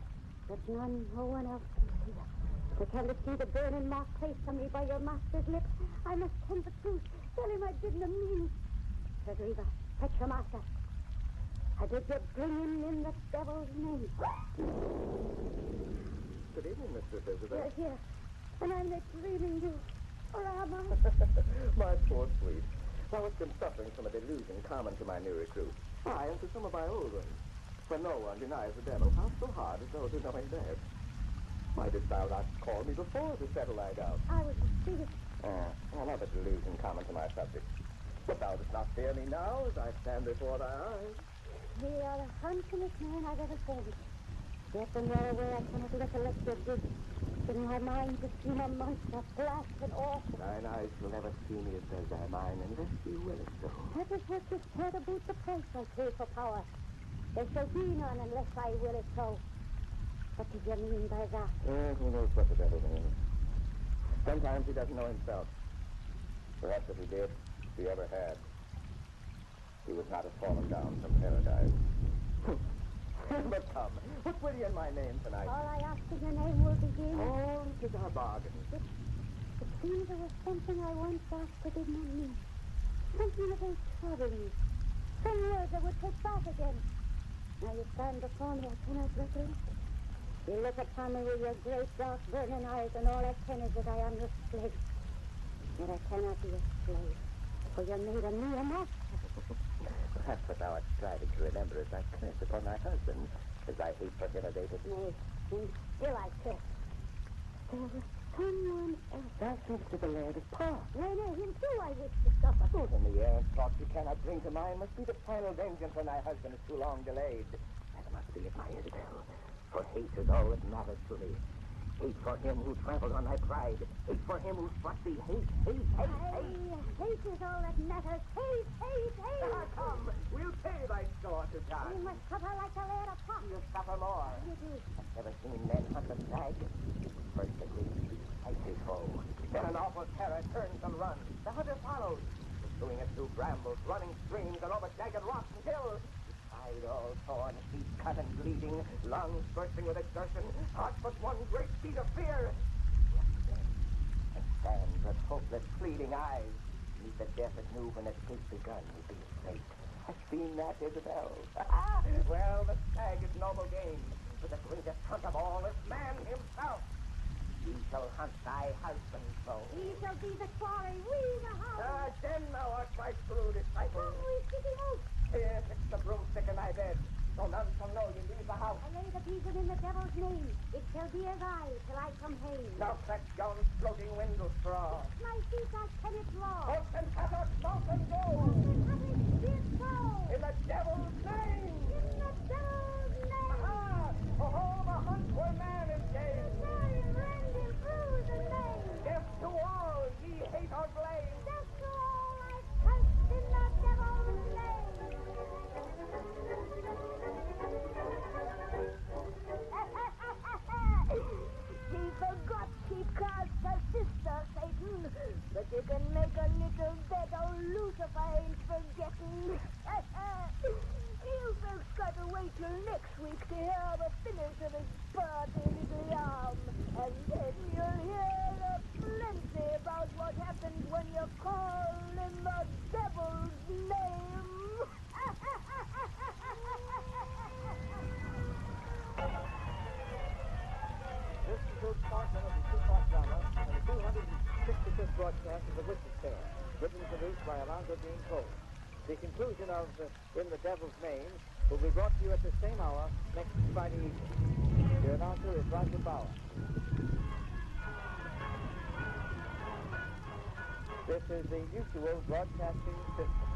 But none, no one else can see it. But can you see the burning mark placed on me by your master's lips? I must tell the truth. Tell him I didn't mean it. Frederica, fetch your master. I did you bring him in the devil's name? Good evening, Mistress Isabel. Yes. And I'm not dreaming you. Or am I? My poor sweet. Thou hast been suffering from a delusion common to my new recruits. Aye, and to some of my old ones. For no one denies the devil half so hard as those who know him best. Why didst thou not call me before to settle thy doubt? I was deceived. Another delusion common to my subjects. But thou dost not fear me now as I stand before thy eyes. You are the handsomest man I've ever seen. Yet when you're aware I cannot recollect your deeds. In my mind you seem a monster, black and awful. Thine eyes will never see me as does thy mind, unless you will it so. That is what you said about the price I pay for power. There shall be none unless I will it so. What did you mean by that? Who knows what the devil means? Sometimes he doesn't know himself. Perhaps if he did, if he ever had, he would not have fallen down from paradise. But come, what will you in my name tonight? All I ask in your name will begin. Oh, it is our bargain. It seems there was something I once asked that did not mean. Something about troubling. Some words I would take back again. Now you stand before me, I cannot recollect. You look upon me with your great dark burning eyes, and all I can is that I am your slave. Yet I cannot be a slave, for you made of me a master. Perhaps what thou art striving to remember is thy curse upon thy husband, as thy hate for him abated. Nay, and still I curse. There was someone else. Thou seemst to delay this path. Nay, him too I wish to suffer. Those in the air thoughts you cannot bring to mind must be the final vengeance when thy husband is too long delayed. That must be it, my Isabel. For hate is all that matters to me. Hate for him who trampled on thy pride. Hate for him who struck thee. Hate. Hate is all that matters. Hate. Come, we'll pay thy score to God. You must suffer like a lad of pot. You'll suffer more. You do. I've never seen men hunt a stag. First the great icy foe. Then an awful terror turns and runs. The hunter follows, pursuing it through brambles, running streams, and over jagged rocks and hills. Hide all torn, feet cut and bleeding, lungs bursting with exertion, heart but one great beat of fear. And stands with hopeless, pleading eyes, beneath the death it knew when escape begun would be his fate. I've seen that, Isabel. Well, the stag is noble game, but the greatest hunt of all is man himself. He shall hunt thy husband so. He shall be the quarry, we the house. Then thou art my true disciple. Come, we seek him out. Here, fix the broomstick in thy bed, so none shall know you leave the house. I lay the beacon in the devil's name. It shall be as I till I come home. Now fetch yon floating window straw. My feet I cannot draw. Hook and cutter, smoke and go. Be it so. In the devil's name. In the devil's name. Aha! Oh, the hunt where man is game. Rend him through the name. Death to all ye hate or blame. Death to all I curse in the devil's name. She forgot she cast her sister, Satan. But you can make a little bet, oh, Lucifer ain't forgetting. You folks got to wait till next week to hear the finish of his party little arm. And then you'll hear plenty about what happens when you call in the devil's name. This concludes part one of the two-part drama and the 265th broadcast of The Witch's Tale, written and produced by Alonzo Dean Cole. The conclusion of In the Devil's Name will be brought to you at the same hour next Friday evening. Your announcer is Roger Bauer. This is the usual broadcasting system.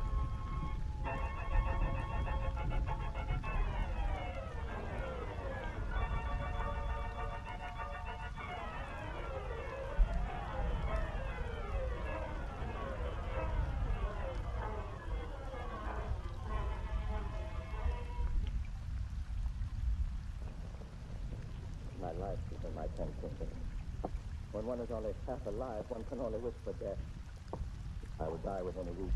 My life is in my 10 fingers. When one is only half alive, one can only wish for death. I would die within a week.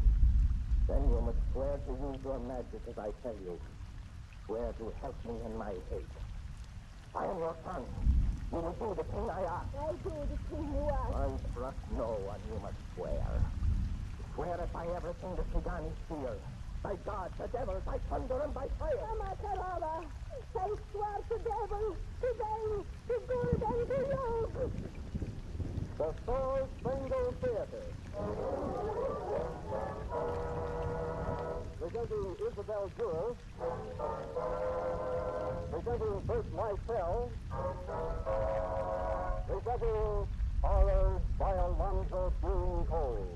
Then you must swear to use your magic as I tell you. Swear to help me in my hate. I am your son. You will do the thing I ask. I do the thing you ask. I trust no one. You must swear. Swear it by everything that Bygone is here. By God, the devil, by thunder, and by fire. Mama Carava, I swear to devil, to them, to good and to love. The Star Spangled Theater. Presenting Isabel Jewell. Presenting Bert Lysell. Presenting Horror by Alonzo Green Cole.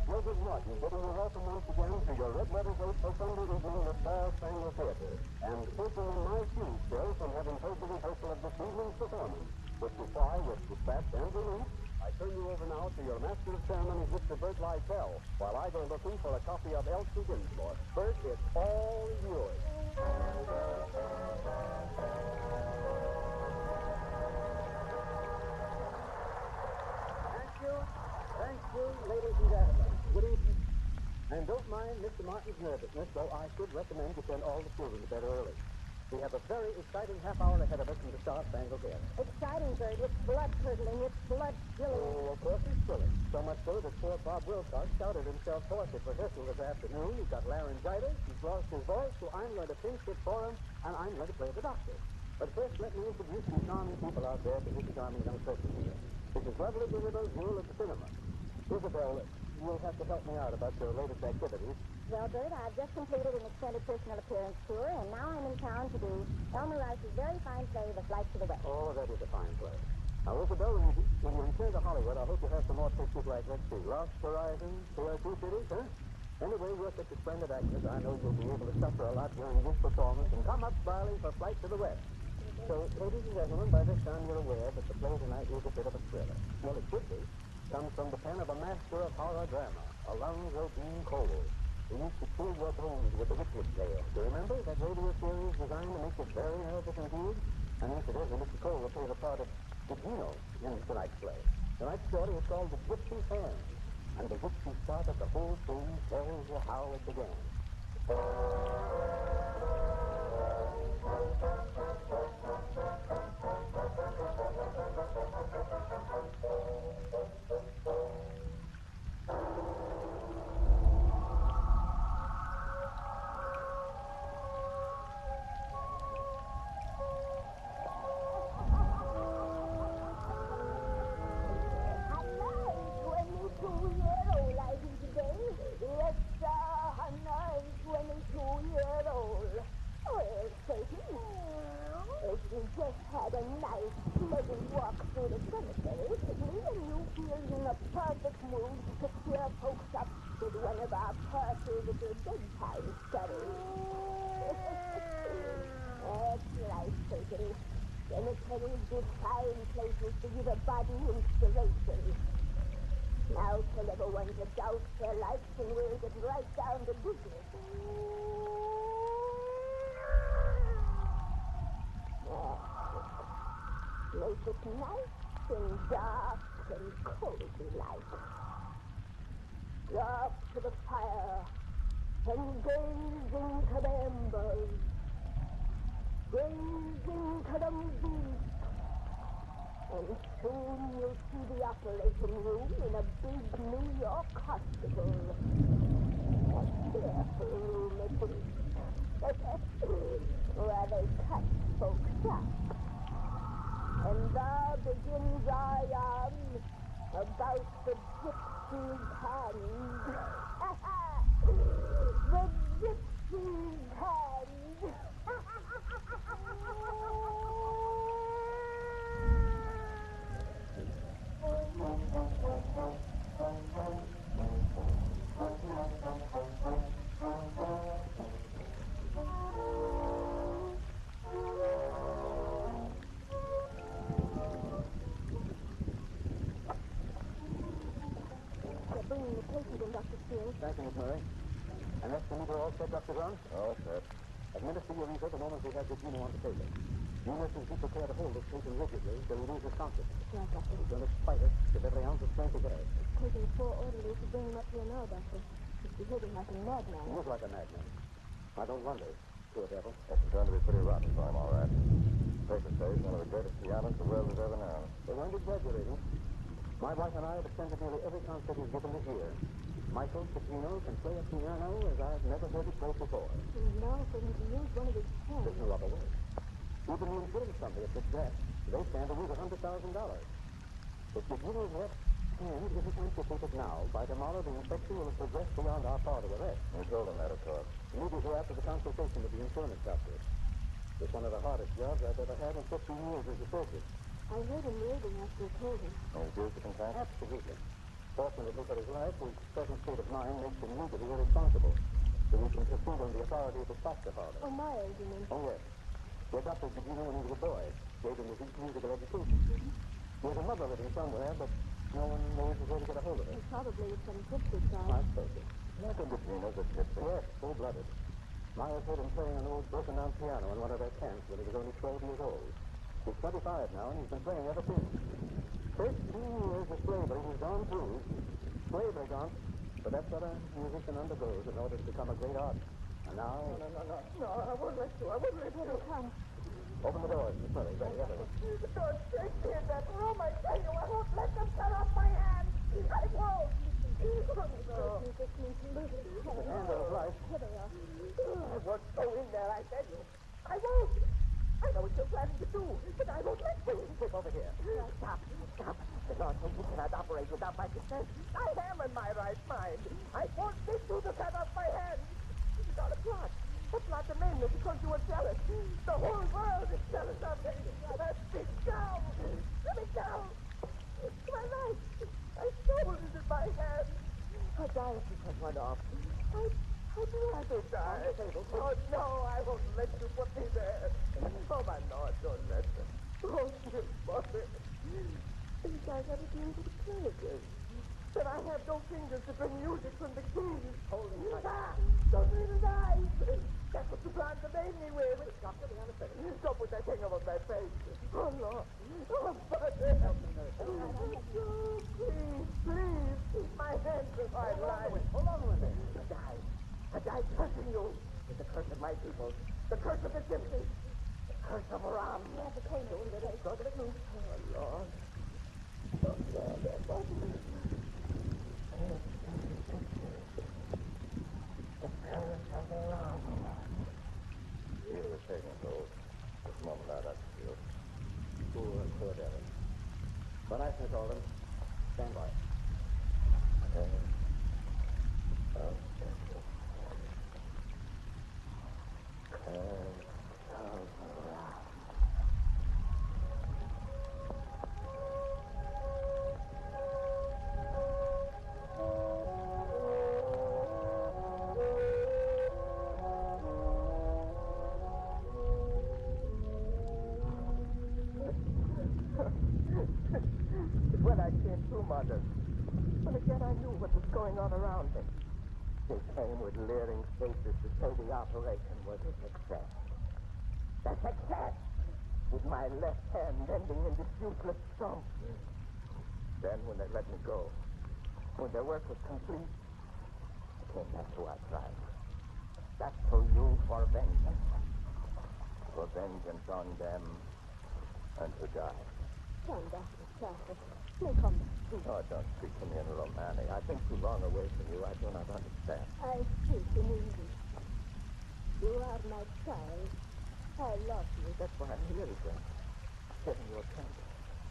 Mildred Martin, giving you welcome once again to your Red Letter Date for Sunday evening, the Star Spangled Theater, and taking in my shoes still from having heard the rehearsal of this evening's performance, which is why, with dispatch and relief, I turn you over now to your Master of Ceremonies, Mr. Bert Lysell, while I go looking for a copy of Elsie Dinsmore. Bert, it's all yours. Thank you, ladies and gentlemen. Good evening. And don't mind Mr. Martin's nervousness, though I should recommend you send all the children to bed early. We have a very exciting half hour ahead of us from the Star Spangled Theater. Exciting, Bert. It's blood-curdling. It's blood-chilling. Oh, of course it's chilling. So much so that poor Bob Wilcox shouted himself hoarse at rehearsal this afternoon. He's got laryngitis, he's lost his voice, so I'm going to pinch it for him, and I'm going to play the doctor. But first, let me introduce you charming people out there to this charming young person here. This is lovely Isabel Jewell of the cinema. Isabel, you'll have to help me out about your latest activities. Well, Bert, I've just completed an extended personal appearance tour, and now I'm in town to do Elmer Rice's very fine play, The Flight to the West. Oh, that is a fine play. Now, Isabel, when you return to Hollywood, I hope you have some more pictures like, let's see, Lost Horizons, TRT Cities, huh? Anyway, you're such a splendid actress, I know you'll be able to suffer a lot during this performance and come up smiling for Flight to the West. So, ladies and gentlemen, by this time you're aware that the play tonight is a bit of a thriller. Well, it should be. Comes from the pen of a master of horror drama, Alonzo Green Cole, who used to chill your bones with the rhythmic tale. Do you remember that radio series designed to make you very nervous indeed? And incidentally, Mr. Cole will play the part of Gino in tonight's play. Tonight's story is called The Gypsy's Hand, and the gypsy start of the whole thing tells you how it began. Just had a nice, pleasant walk through the cemetery, leaving you feeling in a perfect mood to cheer folks up with one of our per-little bedtime stories. That's right, Satan. Cemeteries give fine places to give a body inspiration. Now tell everyone to douse their lights and we'll get right down to business. Make it nice and dark and cozy-like. Draw up to the fire and gaze into the embers. Gaze into them deep. And soon you'll see the operating room in a big New York hospital. A cheerful room it is. Where they cut folks up. And there begins our yarn about the gypsy's hand. The gypsy's hand. Bringing the patient in, Dr. Steele. Thank you, Miss Murray. And that's the meter all set, Dr. Brown? All set. Administer your ether the moment we have the Gino on the table. You nurses be prepared to hold this patient rigidly till he loses consciousness. Right, Doctor. He's going to fight us with every ounce of strength he has. It's taking 4 orderlies to bring him up here now, Doctor. He's behaving like a madman. He is like a madman. I don't wonder. Poor devil. This is going to be pretty rotten for him, all right. Paper says one of the greatest pianists the world has ever known. They weren't exaggerating. My wife and I have attended nearly every concert he's given this year. Michael Cicino can play a piano as I've never heard it played before. And now for him to use one of his hands. There's no other way. Even the insurance company at this desk, they stand to lose $100,000. If Cicino's left hand isn't amputated now, by tomorrow the infection will have progressed beyond our power to arrest. We told him that, of course. Immediately after the consultation with the insurance doctor. It's one of the hardest jobs I've ever had in 15 years as a surgeon. I heard him raving after he told him. And he's used the consent? Absolutely. Fortunately for his life, his present state of mind makes him legally irresponsible. So we can proceed on the authority of the foster father. Oh, Myers, you mean? Oh, yes. He adopted Cicino when he was a boy. Gave him his musical education. He has a mother living somewhere, but no one knows where to get a hold of her. Probably with some gypsy tribe. I suppose so. Michael Cicino's a gypsy. Yes, full-blooded. Myers heard him playing an old broken-down piano in one of their camps when he was only 12 years old. He's 25 now, and he's been playing ever since. 13 years of slavery he's gone through. Slavery gone, but that's what a musician undergoes in order to become a great artist. And now... No, I won't let you. I won't let you. Come. Open the doors, Miss Murray. Ready, ever. Don't take me in that room. I tell you, I won't let them cut off my hand. I won't. No. The hand of life. Here they are. I won't go in there, I tell you. I won't. I know what you're planning to do, but I won't let you. Take over here. Stop. The law says you cannot operate without my consent. I am in my right mind. I won't let you to cut off my hand. It's not a plot. A plot to maim me because you were jealous. The whole world is jealous of me. Speak down. Let me down. It's my life. My soul is in my hand. I'll die if you cut one off. I'd rather die. Oh, no, I won't let you put me there. Oh, my Lord, don't let them. Oh, dear mother. These guys never came to the clinic. Then I have no fingers to bring music from the keys. Holy don't leave his eyes. That's what you plan to make me with. Doctor, be honest. Don't put that thing over my face. Oh, Lord. Oh, Father. Help me, nurse. Oh, please. My hands are my life. Hold on with it. I died cursing you. It's the curse of my people. The curse of the gypsies. The curse of Ram. You have the pain doing the day. Oh, Lord. Oh, Lord. The curse of Ram. He was taking those. This moment out, that's you. Poor devil. But I can call him. Stand by. When I came through, Mother, but again I knew what was going on around me. They came with leering faces to say the operation was a success. A success! With my left hand ending in this useless stump. Then when they let me go, when their work was complete, I came back to our tribe. That's for you for vengeance. For vengeance on them and to die. Come back, Doctor. May come back. Oh, don't speak to me in Romani. I've been too long away from you. I do not understand. I speak in English. You are my child. I love you. That's why I'm here again. Getting your temper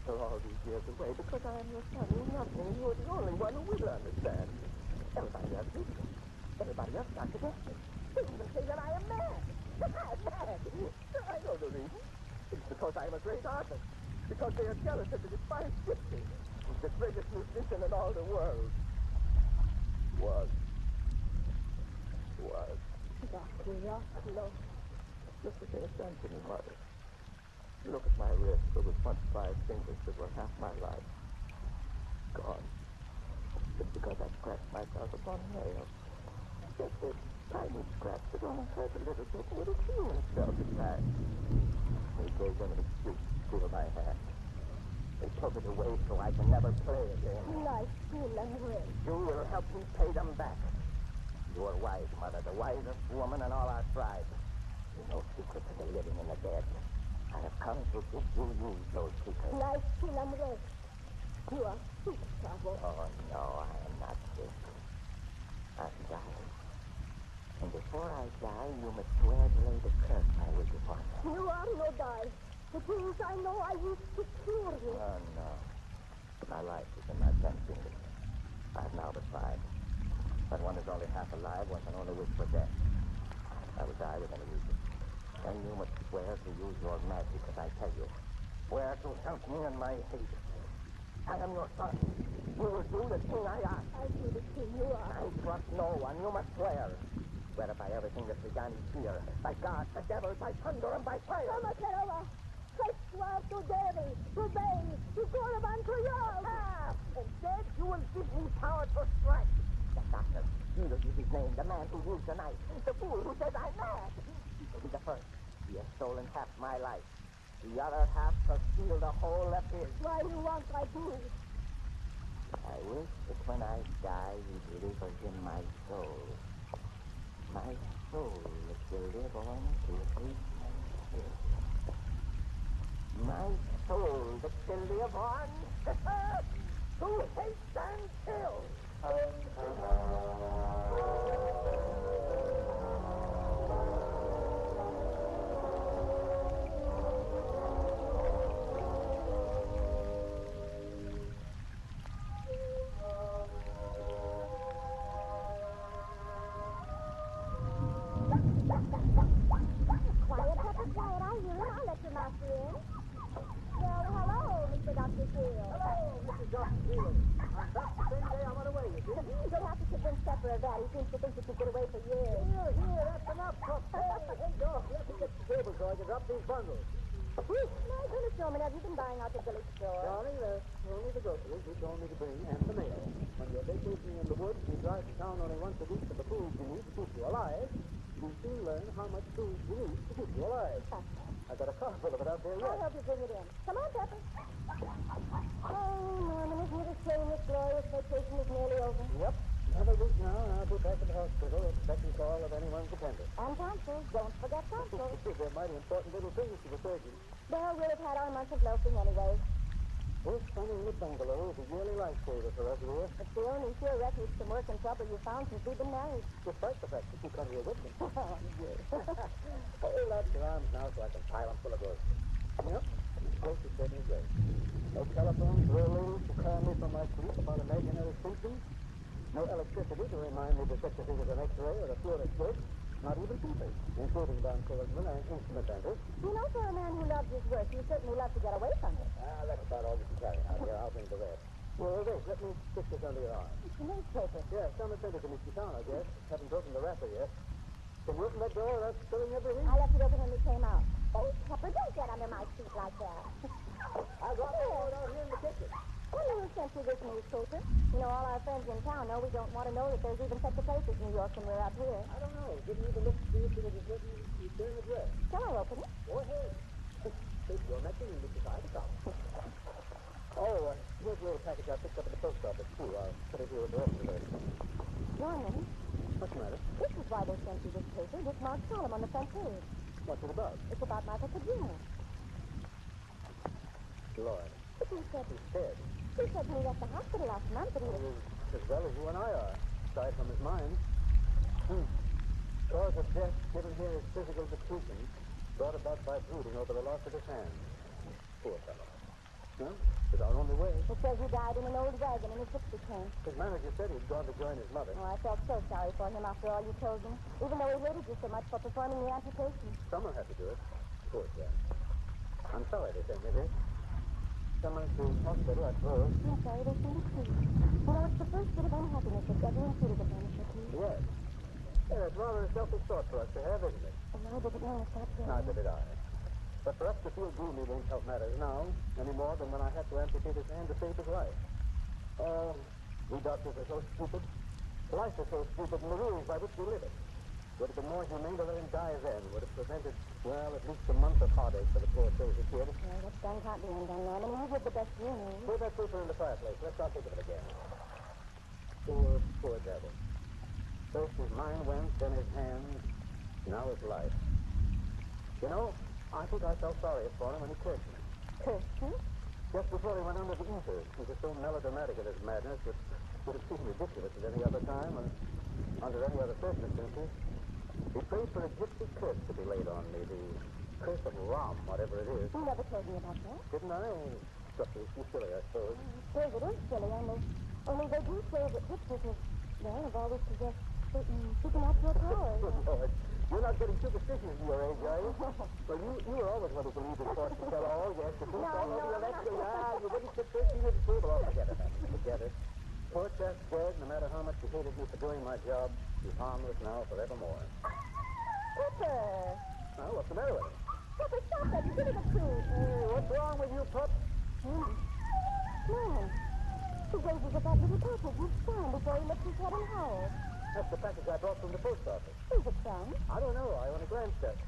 for all these years away, because I am your son. You love me. You're the only one who will understand. Everybody else is. Everybody else contradicts me. They even say that I am mad. I'm mad. I know the reason. It's because I am a great artist. Because they are jealous of the despised gypsy. He's the greatest musician in all the world. Was. Doctor, Lord. Look what they have done to me, Mother. Look at my wrist filled with 25 fingers that were half my life. Gone. Just because I scratched myself upon a nail. Just this. tiny scratch that only hurt a little bit would have healed itself at last. They gave them an excuse to steal my hand. They took it away so I can never play again. Life still unreal. You will help me pay them back. You are wise, Mother, the wisest woman in all our tribe. You know secrets of the living and the dead. I have come to bid you use those secrets. Life still unreal. You are sick, Bravo. Oh, no, I am not sick. I'm dying. And before I die, you must swear to lay the curse I wish upon them. You are no die. The things I know I wish to cure you. Oh, no. My life is in my 10 fingers. I've now defied. But one is only half alive, one can only wish for death. I will die within a week. Then you must swear to use your magic as I tell you. Swear to help me in my hate. I am your son. You will do the thing I ask. I do the thing you ask. I trust no one. You must swear. Swear by everything that began in fear. By God, the devil, by thunder, and by fire. Come, Kerova. I swear to Devi, to Baal, to Korban, to Yod. Instead, you will give me power to strike. The doctor, Needle is his name, the man who used the knife, the fool who says I'm mad. He will be the first. He has stolen half my life. The other half to steal the whole of his. Why you want I do? I wish that when I die, he delivers in my soul. My soul that will live on to hate and kill. My soul that will live on to hate and kill. Quiet, Pepper, quiet. I hear him. I'll let your master in. Well, hello, Mr. Dr. Field. Hello, Mrs. Dr. Field. I'm back the same day I went away, you see. You'll have to convince Pepper of that. He seems to think you could get away for years. Here, that's enough, Pup. Hey, Doc, let me get the table so I can drop these bundles. My goodness, Norman, have you been buying out the village store? Darling, that's only the groceries you told me to bring and the mail. When you're vacationing in the woods and you drive to town only once a week for the food you need to keep you alive, you soon learn how much food you need to keep you alive. I've got a car full of it out there yet. I'll help you bring it in. Come on, Pepper. Oh, Norman, isn't it a shame this glorious vacation is nearly over? Yep. Another week now, and I'll be back at the hospital at the beck and call of anyone's attendant. And tonsils. Don't forget tonsils. They're mighty important little things to the surgeon. Well, we'll have had our month of loafing anyway. This funny little bungalow is a yearly lifesaver for us here. It's the only sure refuge from work and trouble you've found since we've been married. Despite the fact that you come here with me. Oh, yes. Hold out your arms now so I can pile them full of groceries. Yep. Close to steady as great. No telephone, no ladies to call me from my sleep about imaginary symptoms. No electricity to remind me to set the thing as an X-ray or a fluoroscope. Not even people, including Don Coleman and instrument vendors. You know, for a man who loves his work, you certainly love to get away from it. That's about all you can carry out here. I'll bring the rest. Well, wait, let me stick this under your arm. It's a newspaper. Yeah, someone sent it to Mr. Town, I guess. Haven't opened the wrapper yet. Can you open that door without spilling everything? I left it open when we came out. Oh, Pepper, don't get under my feet like that. I got the board out here in the kitchen. Wonder who sent you this newspaper. You know, all our friends in town know we don't want to know that there's even such a place as New York when we're up here. I don't know. Didn't even look to see if it was written return address. Can I open it? Go ahead. Take your message and decide the problem. Oh, here's a little package I picked up at the post office, too. I'll put it here with the rest of it. Norman, What's the matter? this is why they sent you this paper, this marked column on the front page. What's it about? It's about Michael Padilla. Lord. But he said He's dead. when he left the hospital last month that he was... As well as you and I are, aside from his mind. Cause of death given here is physical depletion, brought about by brooding over the loss of his hand. Poor fellow. Well, it's our only way. It says he died in an old wagon in a gypsy camp. His manager said he'd gone to join his mother. Oh, I felt so sorry for him after all you told me, even though he hated you so much for performing the amputation. Someone had to do it. Poor chap. I'm sorry they sent me this. Someone to hospital, I suppose. I'm sorry they sent it to you. You know, it's the first bit of unhappiness that's ever intruded upon us, you see. Yes. Yeah, it's rather a selfish thought for us to have, isn't it? And I didn't know if that's right. Neither did I. But for us to feel gloomy won't help matters now, any more than when I had to amputate his hand to save his life. Oh, we doctors are so stupid. Life is so stupid, and the rules by which we live it. Would have been more humane to let him die then. Would have prevented, well, at least a month of heartache for the poor crazy kid. Well, what's done can't be undone, Norman. You did the best you knew. Put that paper in the fireplace. Let's not think of it again. Poor devil. First his mind went, then his hands, now his life. You know, I think I felt sorry for him when he cursed me. Cursed you? Just before he went under the ether. He was so melodramatic in his madness that would have seemed ridiculous at any other time or under any other circumstances. He prayed for a gypsy curse to be laid on me, the curse of Ram, whatever it is. You never told me about that. Didn't I? Struck me too silly, I suppose. I suppose it is silly, only they do say that gypsies have always possessed certain supernatural powers. Good Lord. You're not getting superstitious at your age, are you? Well, you were always one who believed in fortune teller. Oh, yes, the truth all over your lecture. You wouldn't sit 13 at the table. Oh, forget it, Matthew, forget it. Poor Chef's dead, no matter how much you hated me for doing my job. He's harmless now forevermore. Pepper! Well, what's the matter with him? Pepper, stop it! Give me the truth! Hey, what's wrong with you, pup? Norman. He gave us that little package each time before he left his head and howled. That's the package I brought from the post office. Is it from? I don't know. I only glanced at it.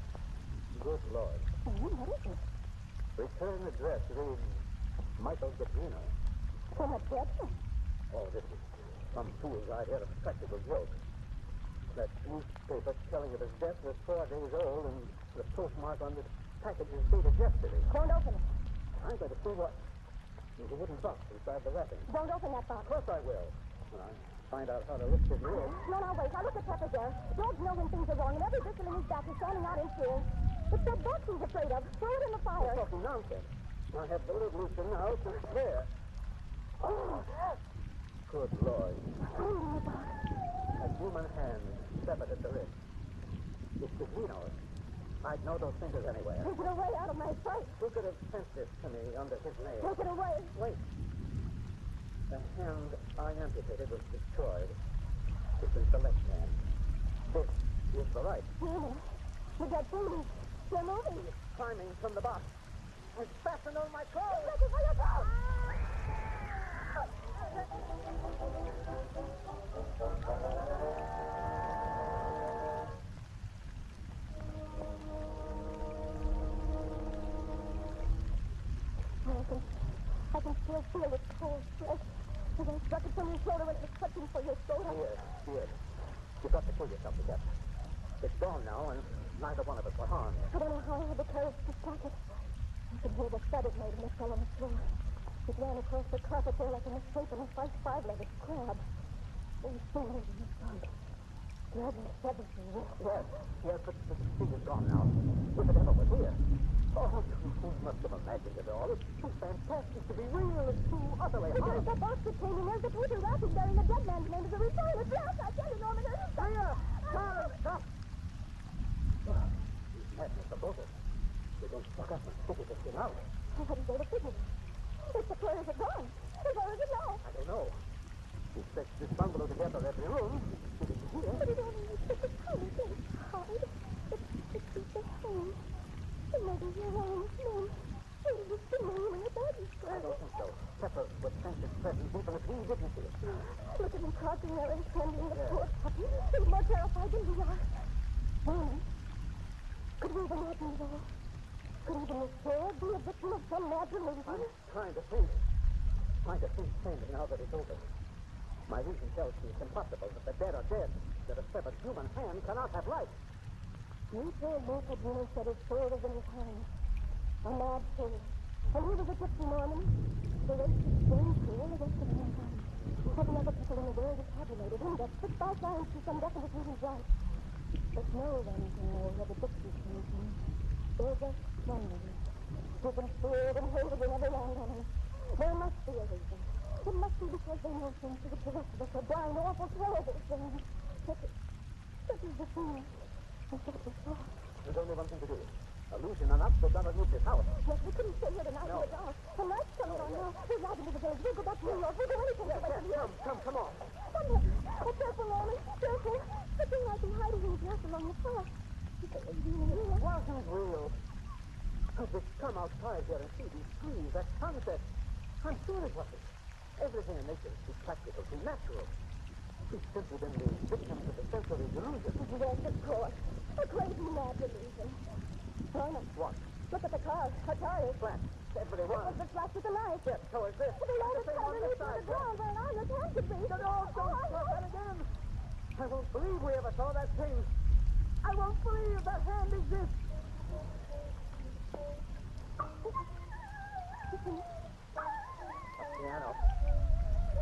Good Lord. What is it? Return address reads Michael Gabrino. From a dead? Oh, this is some fool's idea of a practical joke. That newspaper telling of his death was 4 days old, and the postmark on this package is dated yesterday. Don't open it. I'm going to see what... There's a wooden box inside the wrapping. Don't open that box. Of course I will. When I find out how to lift his lid. No, wait. Now look at Pepper there. Dogs know when things are wrong, and every bristle in his back is standing out in fear. It's that box he's afraid of. Throw it in the fire. You're talking nonsense. I have the lid loosened now, so it's there. Oh, good Lord. A human hand severed at the wrist. It's Gabrino's. I'd know those fingers anywhere. Take it away out of my sight. Who could have sent this to me under his nail? Take it away. Wait. The hand I amputated was destroyed. This is the left hand. This is the right. The dead thing. They're moving. It's climbing from the box. It's fastened on my clothes. Let it go. I can still feel its cold flesh as I struck it from your shoulder when it was clutching for your shoulder. Yes. You've got to kill yourself to death. It's gone now, and neither one of us were harmed. I don't know how I had the courage to stop it. I could hear the thud it made when it fell on the floor. It ran across the carpet there like an escape in a five-legged crab. Those fingers in his front. Grabbing seventh and Yes, but the thing is gone now. If it ever was here. Oh, you must have imagined it all. It's too fantastic to be real. It's too utterly horrible. That box that came in, there's a paper wrapping bearing the dead man's name as a return address. I tell you, Norman, there is Sarah, stop! These madness are both of us. We're going to fuck up and figure this thing out. How do you go to figure it? If the prayers are gone, as far as you know. I don't know. We stretched this bungalow together every room. It is here. But it only needs to be tiny thing. Hide. It's the home. It may be your own name. Maybe it's the name in the baby's I don't think so. Pepper was sent his presence even if we didn't see it. Look at him crouching there and trembling, the poor puppy. He's more terrified than we are. Norman, could we even let him go? Could even Miss Ford be a victim of some mad delusion? I'm trying to think sanely now that it's over. My reason tells me it's impossible that the dead are dead, that a severed human hand cannot have life. You told me that Bruno said his soul was in his hand. A mad soul. And he was a gypsy, Norman. The race is very cruel against the mankind. Every other people in the world is tabulated, indexed by science to some definite reasons right. But no one can know where the gypsies came from. They're just wonders. Who've been feared and hated in every land on earth. There must be a reason. It must be because they know things that the rest of us are dying awful, terrible things. That is the thing. There's only one thing to do. Illusion enough to gun against his house. Yes, we couldn't stay here tonight in the dark. The night's coming on now. We're riding to the village. We'll go back to New York. We'll do anything to wait for you. Come on. Come here. Oh, careful, Norman. Careful. The thing I've been hiding in the grass along the path. It wasn't real. Could we come outside here and see these trees, that sunset? I'm sure it wasn't. Everything in nature is too practical, too natural. He's simply been the victim to the sensory delusion. Yes, of course. A crazy mad delusion. Norman. What? Look at the car. Her tires. Flat. Everybody It was the flash with the light. Yes, so is this. The light is same on underneath this side. the ground where an iron hand could be. No, don't stop that again. I won't believe we ever saw that thing. I won't believe that hand exists. A piano.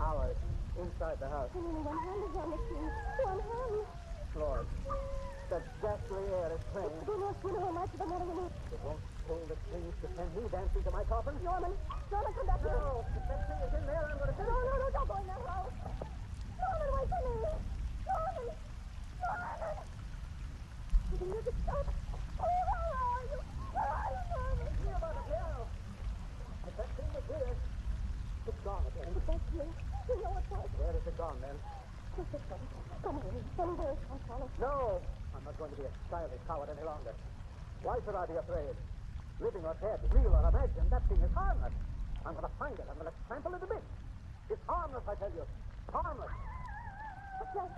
Ours. Inside the house. Only one hand is on the key. One hand. Lord. That ghastly air is playing. Do not swing her light to the middle of it. It won't pull the strings to send me dancing to my coffin. Norman, come back here. No, if that thing is in there, I'm going to... No, don't go in that house. Norman, wait for me. Norman. The music stopped. Oh, where are you? Norman? Hear about the piano. If that thing was here, it's gone again. It's back here. You know what's right. Where is it gone, then? Come on, somewhere. I'll follow. No! I'm not going to be a childish coward any longer. Why should I be afraid? Living or dead, real or imagined, that thing is harmless. I'm going to find it. I'm going to trample it a bit. It's harmless, I tell you. Harmless. What's that?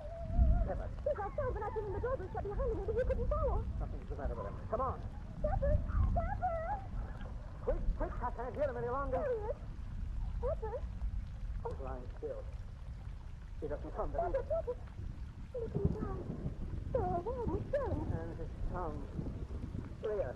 Pepper. He's outside when I came in the door was shut behind me. Maybe you couldn't follow. Nothing's the matter with him. Come on. Pepper! Pepper! Quick, I can't hear him any longer. There he is. Pepper! He's lying still. He doesn't come to me. Pepper! Look at his eyes. They're wide and staring. And his tongue. Leah,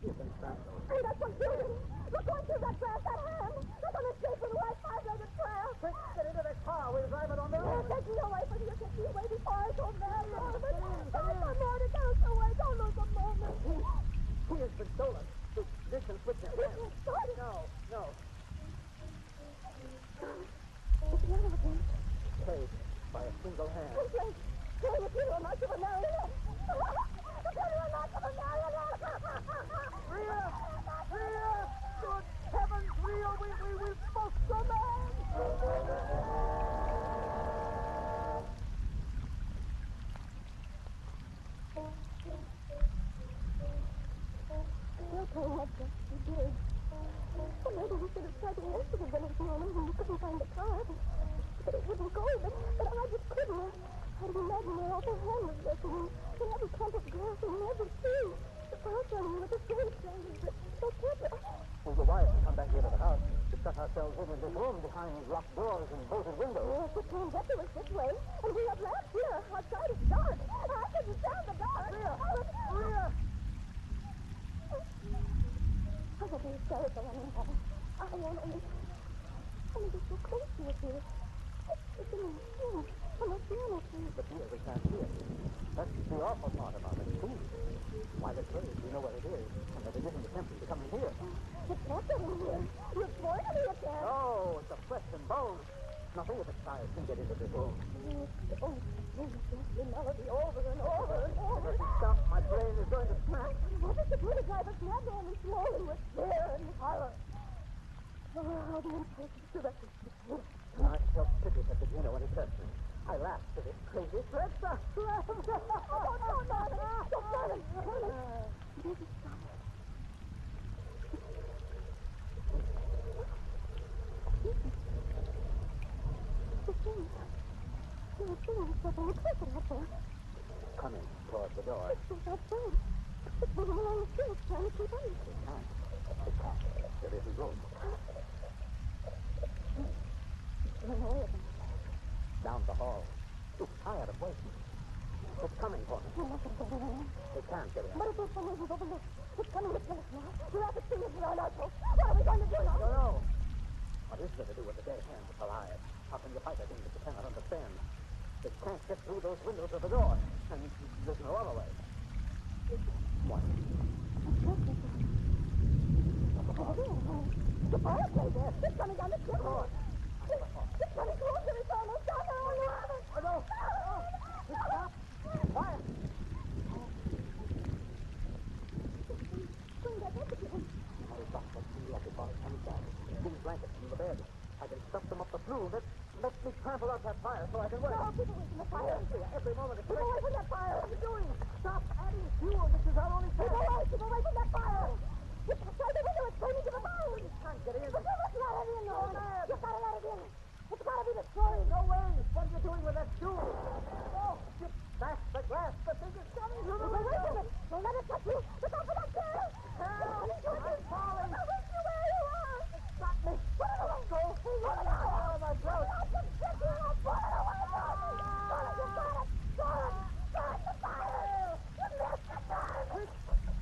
you can strangle. And that's what's doing. Look going through that grass, that hand. Look on his face with the white five-legged trail. Quick, get into the car. We'll drive it on the road. Take me away from you. Take me away before I go mad. Norman. Don't come on. It goes away. Don't lose a moment. He has been stolen. This can switch his hand. No. It's the other again. Played by a single hand. Playing a funeral march of a marionette. A funeral march of a marionette. Rhea! Good heavens, Rhea! We've both the man! Your pain was just too big. Well, maybe we should have tried to most of the village morning when we couldn't find the car. But it wouldn't go, but I just couldn't. I'd imagine where all the hand was listening. In every clump of grass and in every tree. The house on me with the same strangers, but so Pepper. We were wired to come back here to the house to shut ourselves in this room behind locked doors and bolted windows. Yes, it turned up to us this way, and we have lamps here. Outside it's dark. I couldn't stand the dark. Rhea! I will be hysterical anyhow. I won't only get so close to it here. It's in my skin. I'm not feeling it. But here we can't see it. That's the awful part about it. See? Why the cave, we know where it is, and that it isn't attempting to come in here. It's not getting here. You're pointing me at that. Oh, it's a flesh and bones. Nothing of its size can get into this room. Oh, the melody over and over and over. If it doesn't stop, my brain is going to smash. What does the good drive us mad only slowly with fear and horror? Oh, the impulse to that. I felt pity for Virginia when he touched me. I laughed at his crazy threats. No. There's a stop. Coming toward the door. It's outside. It's moving along the street, trying to keep up. It can't. There isn't room. Down the hall. It's tired of waiting. It's coming for me. It can't get in. But if there's some reasons overlooked, it's coming to kill us now. We'll have to see it around our coast. What are we going to do now? I don't know. What is there to do with the dead hand that's alive? How can you fight a thing that you cannot understand? It can't get through those windows of the door. And there's no other way. What? The fireplace there. It's coming down the chimney. It's coming closer. It's almost down there. Oh, no. Stop. Quiet. Bring that up again. I'll stop that tree like it's all coming down. Bring blankets from the bed. I can stuff them up the flue. Let me trample out that fire so I can work. No, keep away from the fire. Every moment it's Keep away from that fire. What are you doing? Stop adding fuel. This is our only chance. Keep away from that fire. It's outside the window. It's burning to the bone. You can't get in. But you must let it in, Norman. You've got to let it in. It's got to be destroyed. No way. What do you do? doing with that stool? Oh, you smashed the glass. The thing is coming through the window. Wait a minute. Don't let it touch you. Look out for that girl. Help! I'm falling. I wish you where you are. Stop me. Put it away. Go. Put it away. Out of my throat. I can get you. Put it away, Dorothy. Dorothy, you got it. Start the fire. You missed the time. Quick.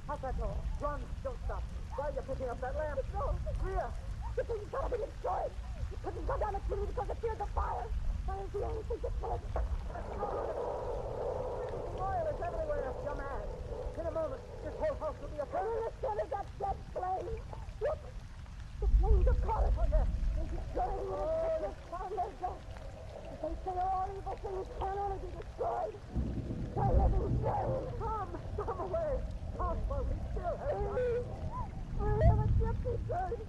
Out that door. Run. Don't stop. Why are you picking up that lamp? No. Rhea. The thing's got to be destroyed. You couldn't go down the chimney because it feared the fire. Fire's the only thing that can. Oil is everywhere. You're mad. In a moment, this whole house will be a And fire. in the center, that dead flame. Look. The flames are caught. Oh, yes. It's destroying the pictures found their death. They say all evil things can only be destroyed by living flames. Come away. Come, for we still have time. I have a gypsy bird.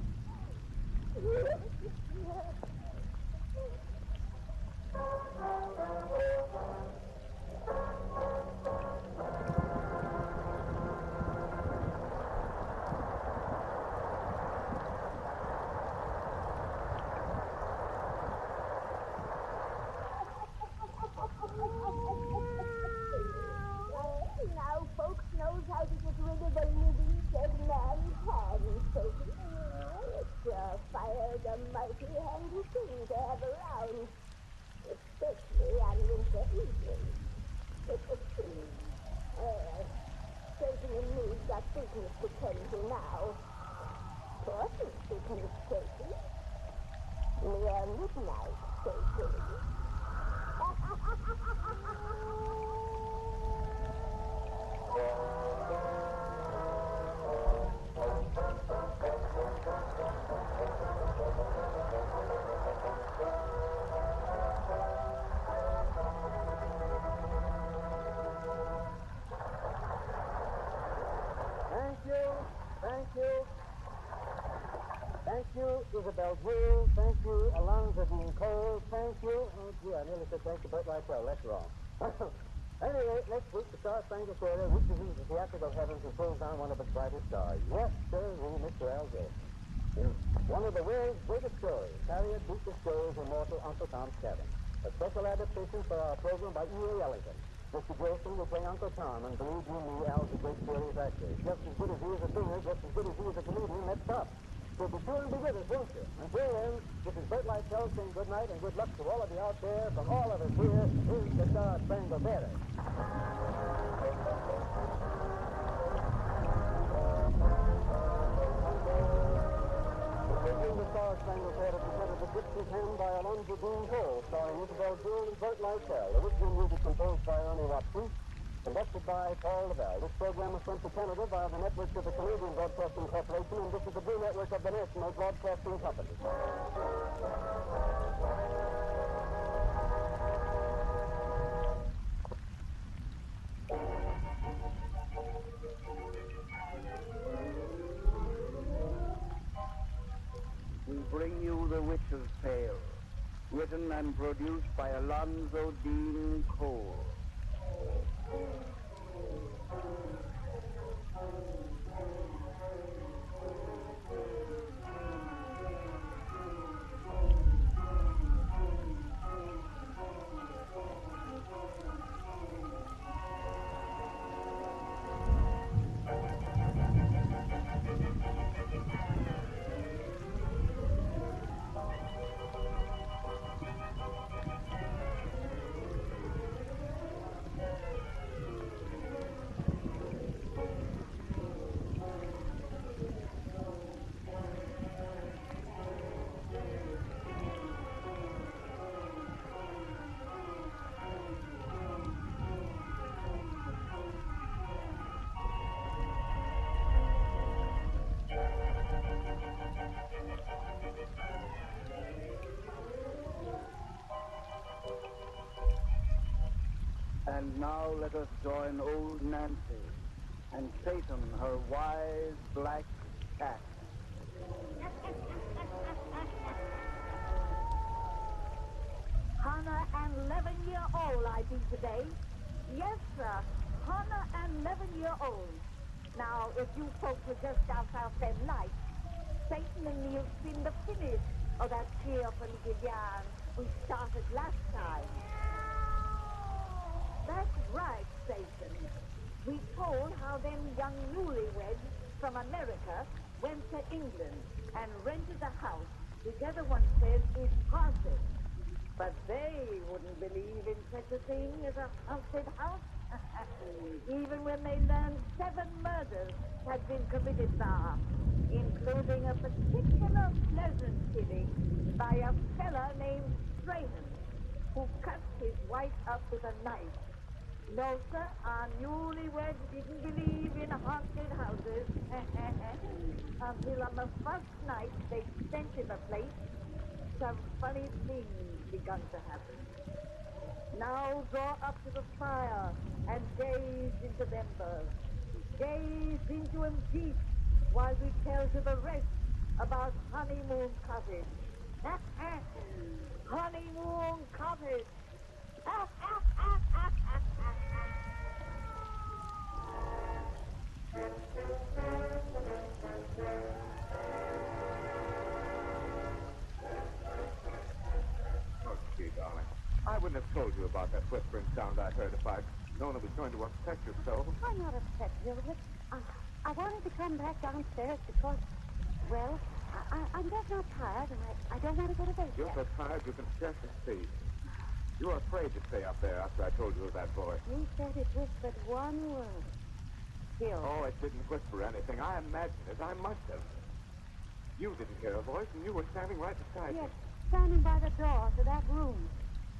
Now folks knows how to get rid of a living dead man's hand, Sophie. It's fire the mighty handy thing to have around, especially on winter evenings. Sophie and me's got business to tend to now. Important business, Sophie. Near midnight, Sophie. Thank you, Isabel Drew. Thank you, Alonzo Dean Cole. Thank you. Oh, gee, I nearly said thank you, Bert Lytell. That's wrong. Anyway, next week, the Star Spangled Theater reaches into the theatrical heavens and pulls down one of its brightest stars. Yes, sir, Mr. Alger. One of the world's greatest stories, Harriet Beecher Stowe's immortal Uncle Tom's Cabin. A special adaptation for our program by E.A. Ellington. Mr. Gilson will play Uncle Tom, and believe you me, Al's a great serious actor. Just as good as he is a singer, just as good as he is a comedian, that's tough. So be sure and be with us, won't you? Until then, this is Bert Lytell saying good night and good luck to all of you out there. From all of us here, here's the Star Spangled Theater. The Star Spangled Theater presented The Gypsy's Hand by Alonzo Dean Cole, starring Isabel Drew and Bert Lytell. Original music composed by Ernie Watson, conducted by Paul Lavelle. This program was sent to Canada via the networks of the Canadian Broadcasting Corporation, and this is the Blue Network of the National Broadcasting Company. We bring you The Witch's Tale, written and produced by Alonzo Dean Cole. And now let us join old Nancy and Satan, her wise black cat. Hannah and 11-year-old I be today. Yes, sir. Hannah and 11-year-old. Now, if you folks would just out them lights, Satan and me'll seen the finish of that cheerful yarn we started last time. That's right, Satan. We told how them young newlyweds from America went to England and rented a house which everyone says is haunted. But they wouldn't believe in such a thing as a haunted house. Even when they learned 7 murders had been committed there, including a particular pleasant killing by a fella named Serene, who cut his wife up with a knife. No, sir, our newlyweds didn't believe in haunted houses until on the first night they sent to the place, some funny things begun to happen. Now draw up to the fire and gaze into them birds. Gaze into them deep while we tell you the rest about Honeymoon Cottage. Honeymoon Cottage. Oh, gee, darling. I wouldn't have told you about that whispering sound I heard if I'd known it was going to upset you so. I'm not upset, Gilbert. I wanted to come back downstairs because, well, I'm just not tired, and I don't want to go to bed You're yet. so tired you can scarcely see. You were afraid to stay up there after I told you of that boy. You said it whispered one word. Gil. Oh, it didn't whisper anything. I imagined it. I must have. You didn't hear a voice, and you were standing right beside Yes, me. standing by the door to that room.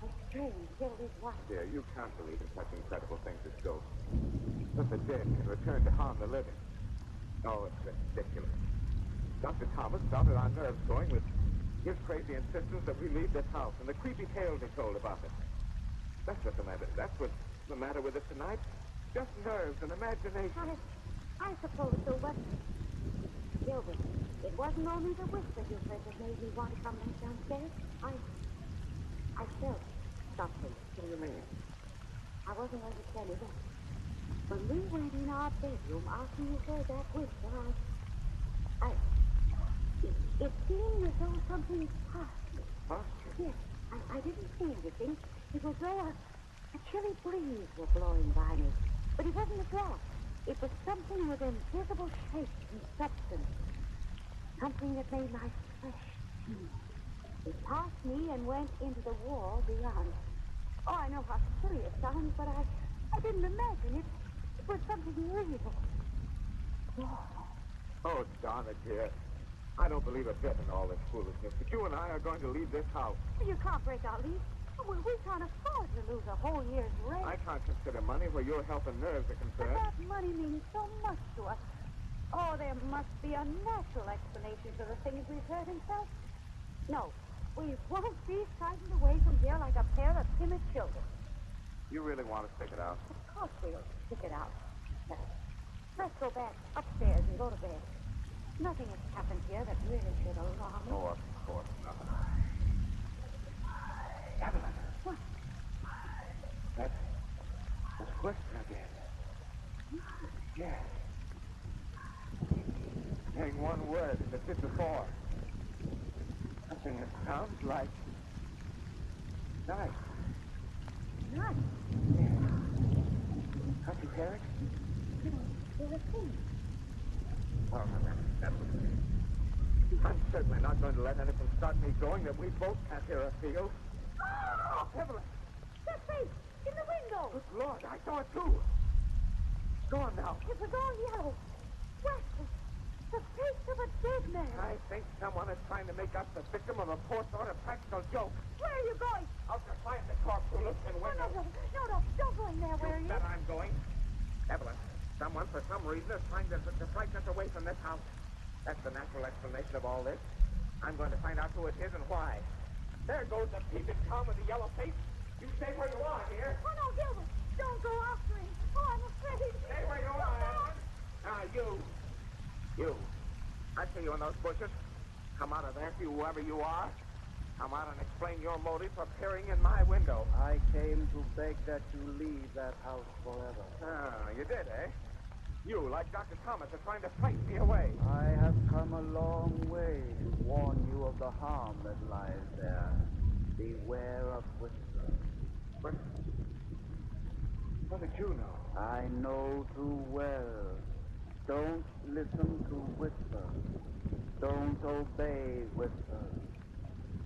A strange, Gilbert's wife. Dear, you can't believe in such incredible things as ghosts. That the dead can return to harm the living. Oh, it's ridiculous. Dr. Thomas started our nerves going with his crazy insistence that we leave this house and the creepy tales he told about it. That's what's the matter. That's what's the matter with us tonight. Just nerves and imagination. I suppose so, but Gilbert, it wasn't only the whisper you said that made me want to come back downstairs. I felt something in the room. I wasn't going to tell you that. When we went in our bedroom after you heard that whisper, it seemed as though something passed me. Yes, I didn't see anything. It was though a chilly breeze was blowing by me. But it wasn't a draught. It was something with invisible shape and substance. Something that made my flesh tingle. It passed me and went into the wall beyond. Oh, I know how silly it sounds, but I didn't imagine it. It was something real. Oh, darn it, dear. I don't believe a bit in all this foolishness, but you and I are going to leave this house. You can't break our lease. We can't afford to lose a whole year's rent. I can't consider money where your health and nerves are But concerned. that money means so much to us. Oh, there must be a natural explanation for the things we've heard and felt. No, we won't be frightened away from here like a pair of timid children. You really want to stick it out? Of course we'll stick it out. Now, let's go back upstairs and go to bed. Nothing has happened here that really should alarm me. Oh, of course not. Evelyn. What? That's whisper again. Yes. Saying one word as it did before. Something that sounds like night. Night? Can't you hear it? I don't hear a thing. Oh, that was it. I'm certainly not going to let anything start me going that we both can't hear or feel. Oh! Evelyn! That face! In the window! Good Lord, I saw it too. It's gone now. It was all yellow. What? The face of a dead man. I think someone is trying to make us the victim of a poor sort of practical joke. Where are you going? Out to find the corpse who lives in window. No, don't go in there. Where are you? Bet I'm going. Evelyn, someone for some reason is trying to frighten us away from this house. That's the natural explanation of all this. I'm going to find out who it is and why. There goes the peeping Tom with the yellow face. You stay where you are, dear. Oh, no, Gilbert. Don't go after him. Oh, I'm afraid. Stay where you are, Evelyn. Now, you. I see you in those bushes. Come out of there, whoever you are. Come out and explain your motive for peering in my window. I came to beg that you leave that house forever. Ah, you did, eh? You, like Dr. Thomas, are trying to frighten me away. I have come a long way to warn you of the harm that lies there. Beware of whispers. How did you know? I know too well. Don't listen to whispers. Don't obey whispers.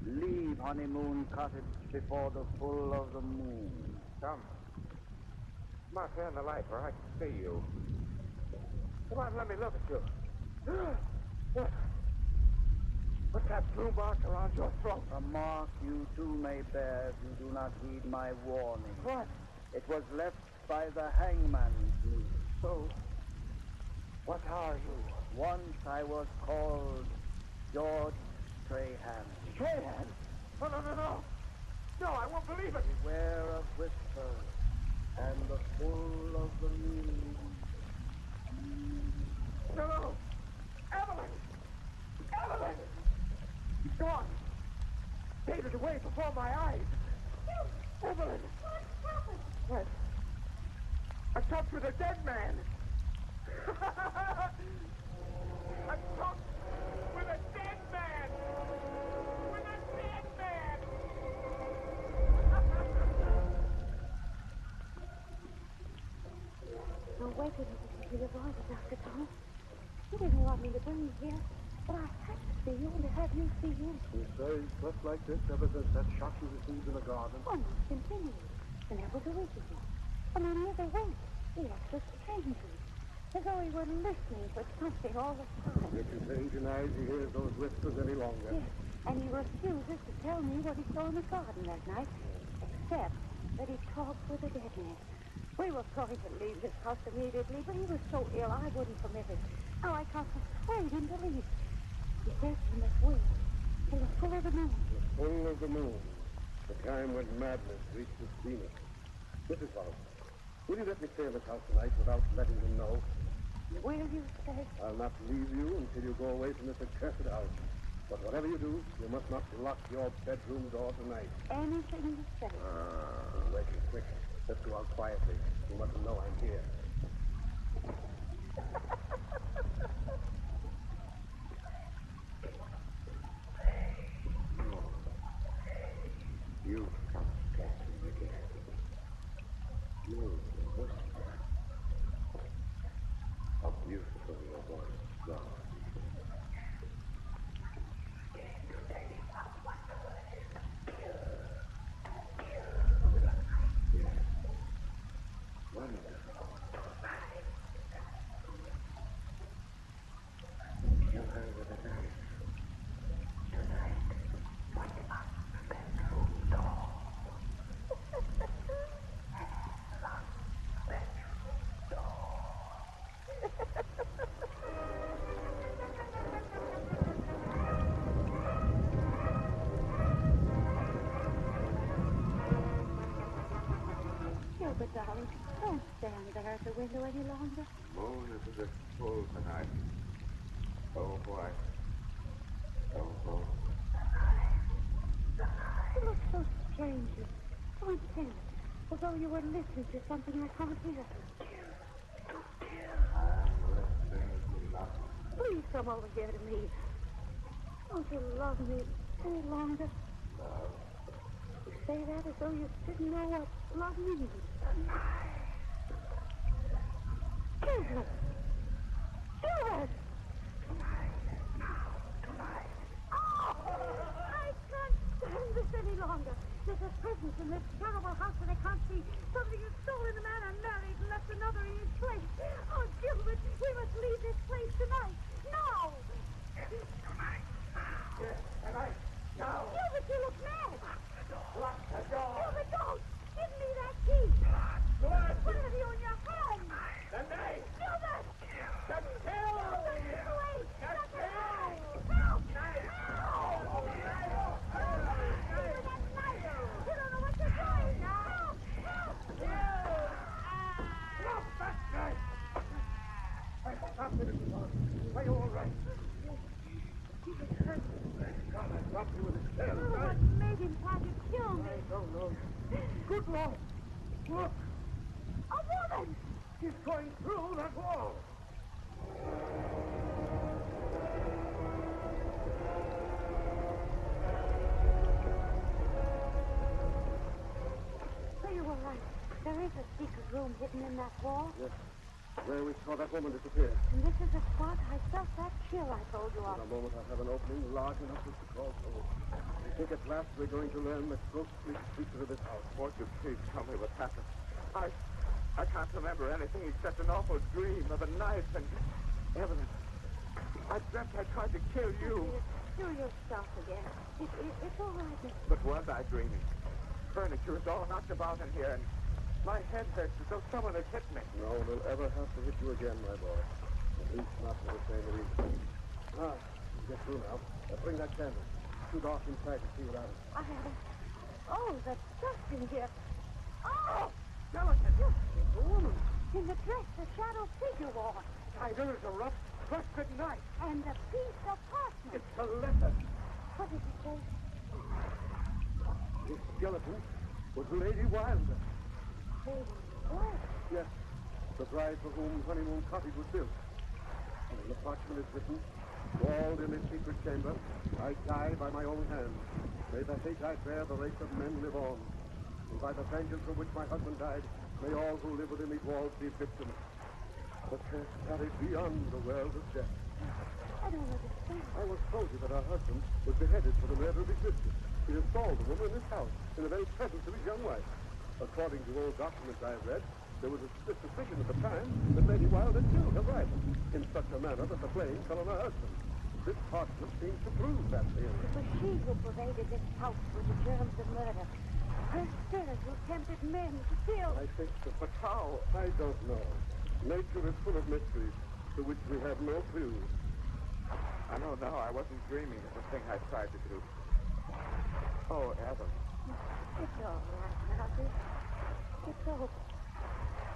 Leave honeymoon cottage before the full of the moon. Come. Come on, turn the light where I can see you. Come on, let me look at you. What? What's that blue mark around your throat? A mark you too may bear if you do not heed my warning. What? It was left by the hangman's noose. So, what are you? Once I was called George Strahan. Strahan? No, no, no, no. No, I won't believe it. Beware of whispers and the full of the moon. No, no. Evelyn! Evelyn! He's gone. Faded away before my eyes. Evelyn! What happened? What? I talked with a dead man. I talked with a dead man. With a dead man. No, wait till you see your voice, Dr. Tom. You didn't want me to bring you here, but I had to see you and to have you see him. He stays just like this ever since that shock he received in the garden. Almost continually. And that was a week ago. And on the other week, he acted strangely, as though he were listening for something all the time. If you change your eyes, he hears those whispers any longer. Yes, and he refuses to tell me what he saw in the garden that night, except that he talked with a dead man. We were going to leave this house immediately, but he was so ill I wouldn't permit it. Now I can't persuade him to leave. He says he must wait till the full of the moon. The full of the moon. The time when madness reaches Venus. Mrs. Wallace, will you let me stay in this house tonight without letting him know? Will you say? I'll not leave you until you go away from this accursed house. But whatever you do, you must not lock your bedroom door tonight. Anything you say. He's waking quick. Let's go out quietly. He mustn't know I'm here. You come catching again. You whisper. How beautiful your voice was. But, darling, don't stand there at the window any longer. Moon is a bit full tonight. Oh, boy. Oh, boy. You look so strangely, so intense, as though you were listening to something I can't hear. I'm listening to nothing. Please come over here to me. Don't you love me any longer? Love. You say that as though you didn't know what love means. Gilbert! Gilbert! Tonight. Oh! I can't stand this any longer. There's a presence in this terrible house that I can't see. Somebody has stolen a man I married and left another in his place. Oh, Gilbert, we must leave this place tonight. Now! Tonight. Yes, tonight. Now. Gilbert, you look mad. Lock the door. Gilbert, don't! Give me that key! Blood. What have you in your hand? The knife. Gilbert! The pill. Wait! The pill. Help! Knife. Help! Give me that knife! You don't know what you're doing! Help! Help! Drop that knife. Stop it. Are you all right? It hurts. God, I dropped you with a shell. What made him try to kill me? I don't know. Good Lord. Look. A woman! She's going through that wall. So you were right. There is is a secret room hidden in that wall. Yes. Where we saw that woman disappear. And this is the spot I felt that chill I told you of. In a moment, I have an opening large enough for us to crawl through. I think at last we're going to learn the ghostly secret of this house. Won't you please tell me what happened? I can't remember anything except an awful dream of a knife and evidence. I dreamt I tried to kill you. Kill yourself again. It's all right, Mr. But was I dreaming? Furniture is all knocked about in here, and my head hurts as though someone had hit me. No one will ever have to hit you again, my boy. At least not for the same reason. Ah, get through now. Bring that candle. Shoot off inside to see what happens. I have it. Oh, the dust in here. Oh! Skeleton! Yes, it's a woman. In the dress the shadow figure wore. Why, there is a rough, twisted knife. And a piece of parchment. It's a letter. What did it say? This skeleton was Lady Wilder. Lady Wilder? Yes, the bride for whom Honeymoon Cottage was built. And in the parchment is written, walled in this secret chamber, I die by my own hand. May the hate I bear the race of men live on. And by the vengeance for which my husband died, may all who live within these walls be victims. But has carried beyond the world of death. I don't understand. I was told you that her husband was beheaded for the murder of his mistress. He installed the woman in this house, in the very presence of his young wife. According to old documents I have read, there was a suspicion at the time that Lady Wilder killed her rival in such a manner that the blame fell on her husband. This parchment seems to prove that theory. It was she who pervaded this house with the germs of murder. Her spirit who tempted men to kill. I think so. But how? I don't know. Nature is full of mysteries to which we have no clues. I don't know. I wasn't dreaming of the thing I tried to do. Oh, Evan. It's all right, Margaret. It's over.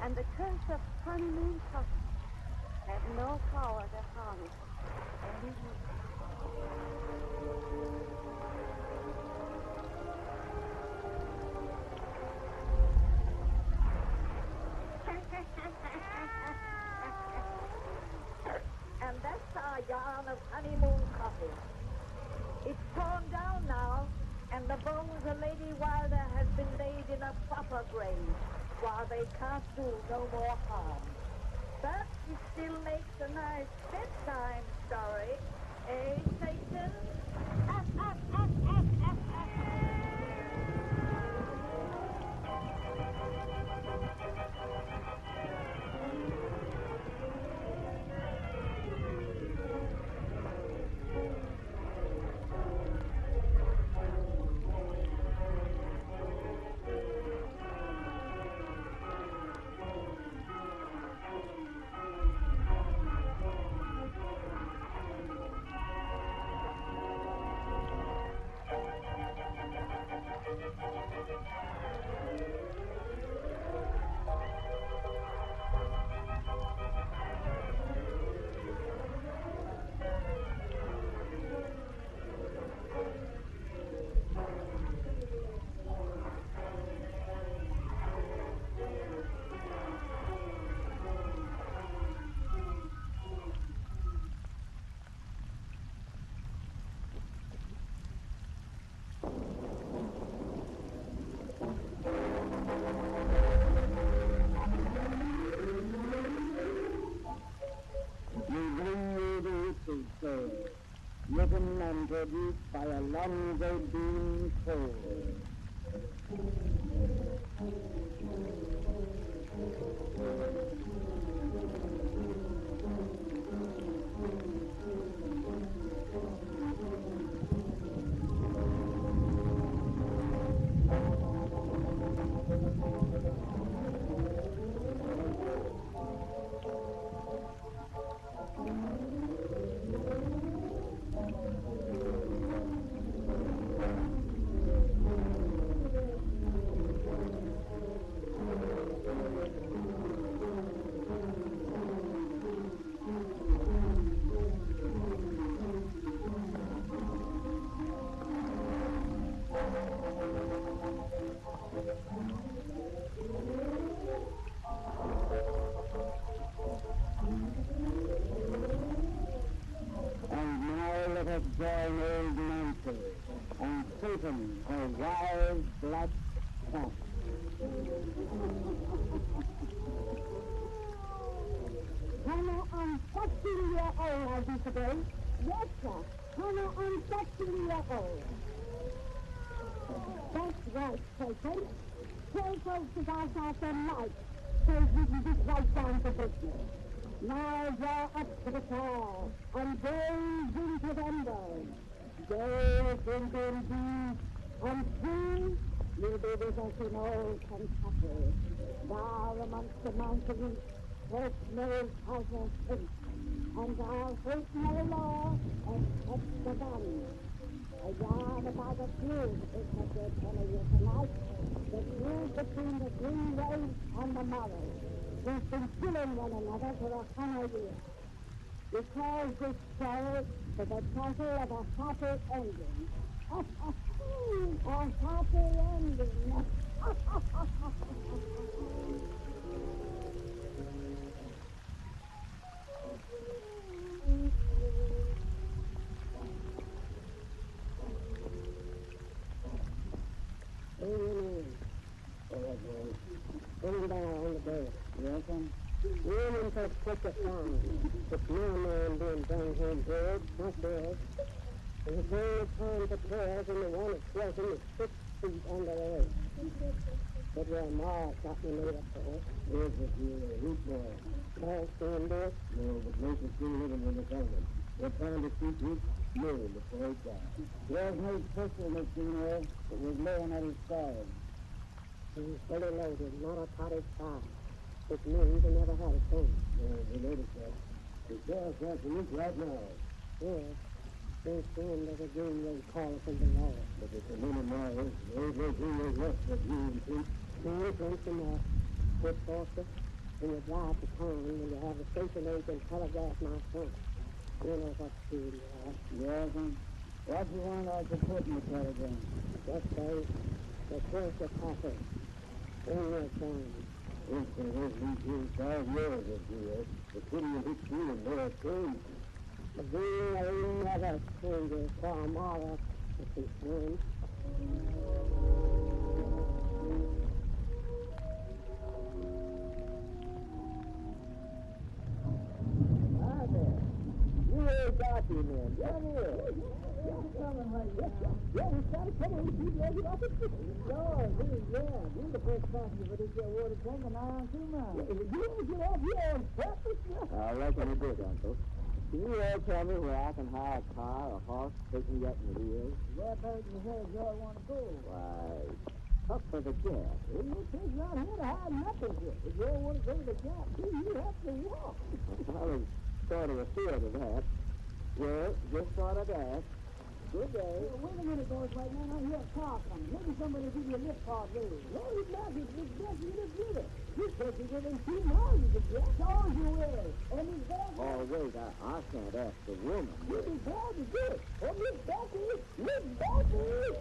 And the curse of Honeymoon Cottage has no power to harm it anymore. And that's our yarn of Honeymoon Cottage. It's torn down now, and the bones of Lady Wilder has been laid in a proper grave, while they can't do no more harm. But it still makes a nice bedtime story, eh, Satan? Written and produced by Alonzo Dean Cole. Join old Nancy and Satan, her wild black cat. Hannah, I'm 14 years old, I do today. Yes, sir. Hannah, I'm 14 years old. That's right, Satan. Tell folks to go out them lights so we can get right down to business. Now draw up to the car and gaze into the window. Gaze into indeed, and soon you'll be with us in old Kentucky. Thou amongst the mountains, first no pleasure since, and thou hate no law except the gun. A yarn about the feud is what they're telling you tonight. The feud between the green waves and the morrow. We've been killing one another for 100 years. Because this story is the title of a happy ending. A happy ending. Sitting down on the bed. Yes, sir. Women for such a time. It's no man being bring home bread, not bread. There's a only time for prayers, and the one that's floating is 6 feet under the earth. But your ma got me made up for it. Yes, but you're a root boy. Can't stand this? No, but Mason still living with his family. They're trying to keep his million before he died. There's no pistol, Miss Greenway. It was laying at his side. He's fully loaded, not a potted fire. Which means he never had a thing. Yeah, we noticed that. The sheriff's after Luke right now. Yes. Since then, there's a Greenway call from the law. But it's a minute now. There ain't no Greenway left but you and Pete. No, it's once enough. Good Foster, when you drive to town, when you have a station agent telegraph my son. You know what to do, right? Yes, what do you want us to put in the telegram? Just say, the church of Papa. In your time. It's been here 5 years of years. The city of its feeling never changed. The Greenway never changes for a morrow, Mrs. Green. Hi there. You old Darcy man, get here. You're coming right now. Yeah, he's trying to come in and keep you off the city. Lord, you're the first passenger for this here water tank, and I am too much. You don't get off here on purpose, I reckon you did, Uncle. Can you all tell me where I can hire a car or horse, take me up in the wheels? Where about in the hills you all want to go? Why, up for the gap. Well, you take you out here to hide nothing here. If you all want to go to the gap, you have to walk. I was sort of afraid of that. Well, just thought I'd ask. Good day. Well, wait a minute, boys, right now. I hear a car coming. Maybe somebody will give you a lift car later. No, he's not. He's just you to get it. You said you within 2 miles of the jet. Told you will. And he's there. Oh, wait, I can't ask the woman. You'll be glad to do it. Oh, Miss Becky! Miss Becky!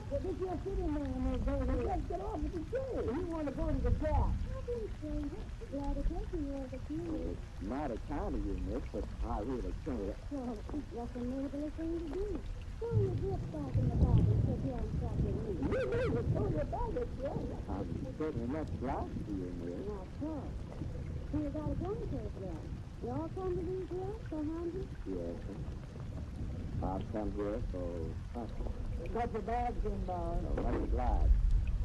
Well, this your city man is over there. Let's get off with the train. He want to go to the gap. Glad to take you over the field. Mighty kind of you, miss, but I really can't. Well, that's a neighborly thing to do. Throw your gift back in the bag and sit here and talk with me. You need to throw your bag at you. I'm certainly not obliged to you, miss. Not so. So you got a blanket there. You all come to these here so hungry? Yes, sir. I've come here for coffee. Got your bags in, boss. Oh, much obliged.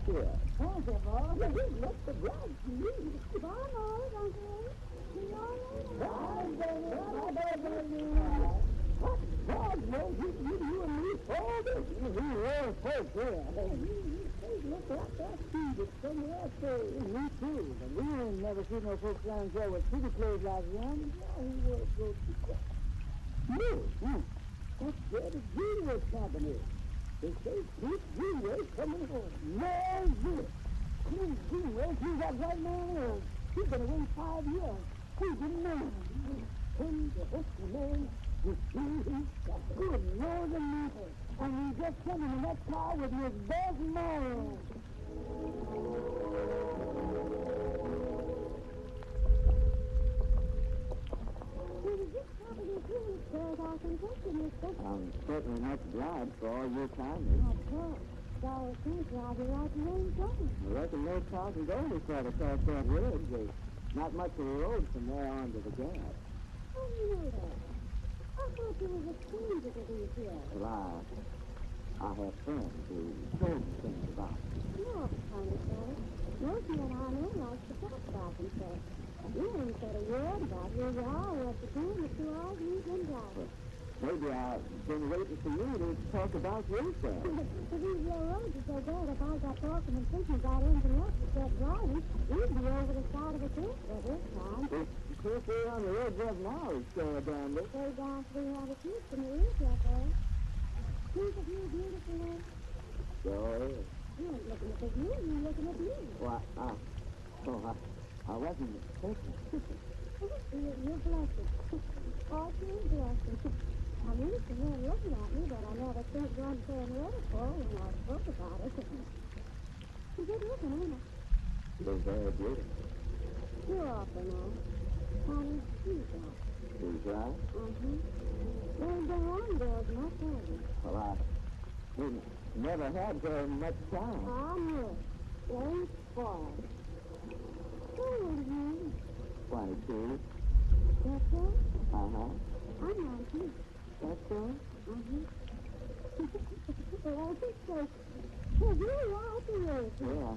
Here. Thank you, boss. You just look obliged to you. Bye, boys, Uncle. See you all later. Bye, baby. What? God, no, you and me, all this. We were folks here. Look like that feed is somewhere else. Me too. But we ain't never seen no folks down there with pretty clothes like them. Yeah, he was so good. No. That's where the Greenway cabin is. They say Pete Greenway coming home. No good. Pete Greenway, he's that right man. He's been away 5 years. He's a man. Him, the history man, the he's got good northern people. And he's just coming in that car with his best man. I'm certainly much obliged for all your kindness. Of course. So seems like you're right to Rainstorm. I reckon those cars are only try to cross that ridge. There's not much of a road from there on to the gas. How do you know that? I thought you was a stranger to these here. Well, I have friends who told me things about it. You're a funny fellow. Most men I know like to talk about themselves. You ain't said a word about who you are, what you do, and the 2 hours you've been driving. Maybe I've been waiting for you to talk about yourself. For these little roads are so bad, if I got talking and thinking about anything else except driving, we'd be over the side of a cliff by this time. The cliff we're on the road just now is still down there. Go down 300 feet from the roof up there. Think of you beautiful, man. Sure is. You ain't looking at the view, you're looking at me. Well, I wasn't thinking. You're blessed. All you're blessed. I'm used to men looking at me, but I never think one thing ready for when I spoke about it. You're good looking, ain't it? You're very beautiful. You're awful now. Honey, she's right. She's right? Mm-hmm. There's the one girl's much older. Well, I never had very much time. I knew it. You ain't spoiled. How old are you? 22. That's it? Uh-huh. I'm 19. That's all? Mm-hmm. Well, I think so. Well, you're right to you. Yeah.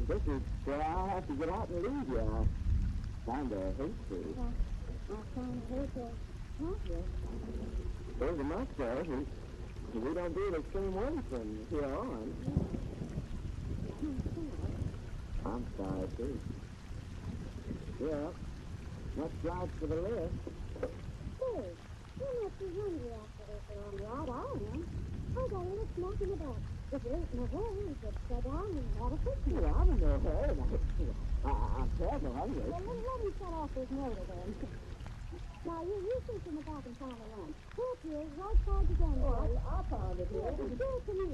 This is where I'll have to get out and leave you. I kind of hate to. I kind of hate to help you. There's a mustache. We don't do the same way from here on. I'm sorry, too. Yeah. Much drive for the lift. Hey, you're not too hungry after this long ride. I am. I got a little snack in the back. If you ain't in a hurry, you could sit down and have a picnic. Well, I'm in no hurry. I'm terribly hungry. Well, let me shut off this motor then. Now, you sit in the back and find a lunch. Here it is, right side the gun. Oh, I found it here. Give it to me.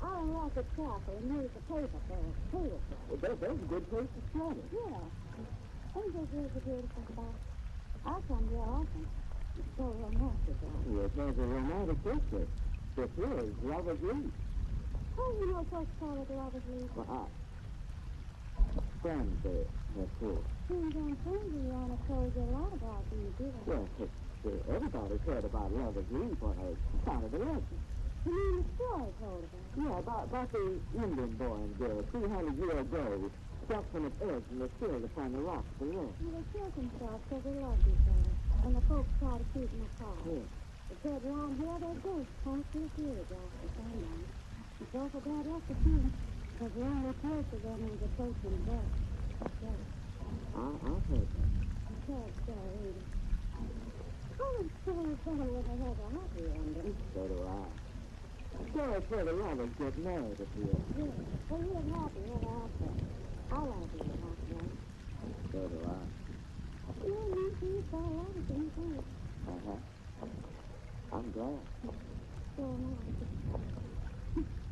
I don't like it careful and use the paper for a table. Well, that's a good place to start it. Yeah. Ain't this really a beautiful spot? I come here often. It's so romantic out. Well, it has a romantic picture. This is Lover's Leap. How do you know folks call it Lover's Leap? Well, friends there, that's cool. Seems on Sunday, Anna told you a lot about these, didn't Well, everybody's heard about Lover's Leap on account of the legend. You mean the story told about? Yeah, about the Indian boy and girl 300 years ago, stuck from its edge and was killed upon the rocks below. Well, they killed themselves because they loved each other, and the folks tried to keep them apart. Yeah. They said around here they're ghosts constantly killed after sundown. It's awful bad luck to see them, because the only place for them is a place in death. Yeah. I've heard that. Sad story, ain't it? I would say it's better when they have a happy ending. So do I. So it's where the lovers get married at the end. Yeah. Well, you're happy ever after. I want to be happy. So do I. Yeah, me too. It's got a lot of things in it. Uh-huh. I'm glad. So am I.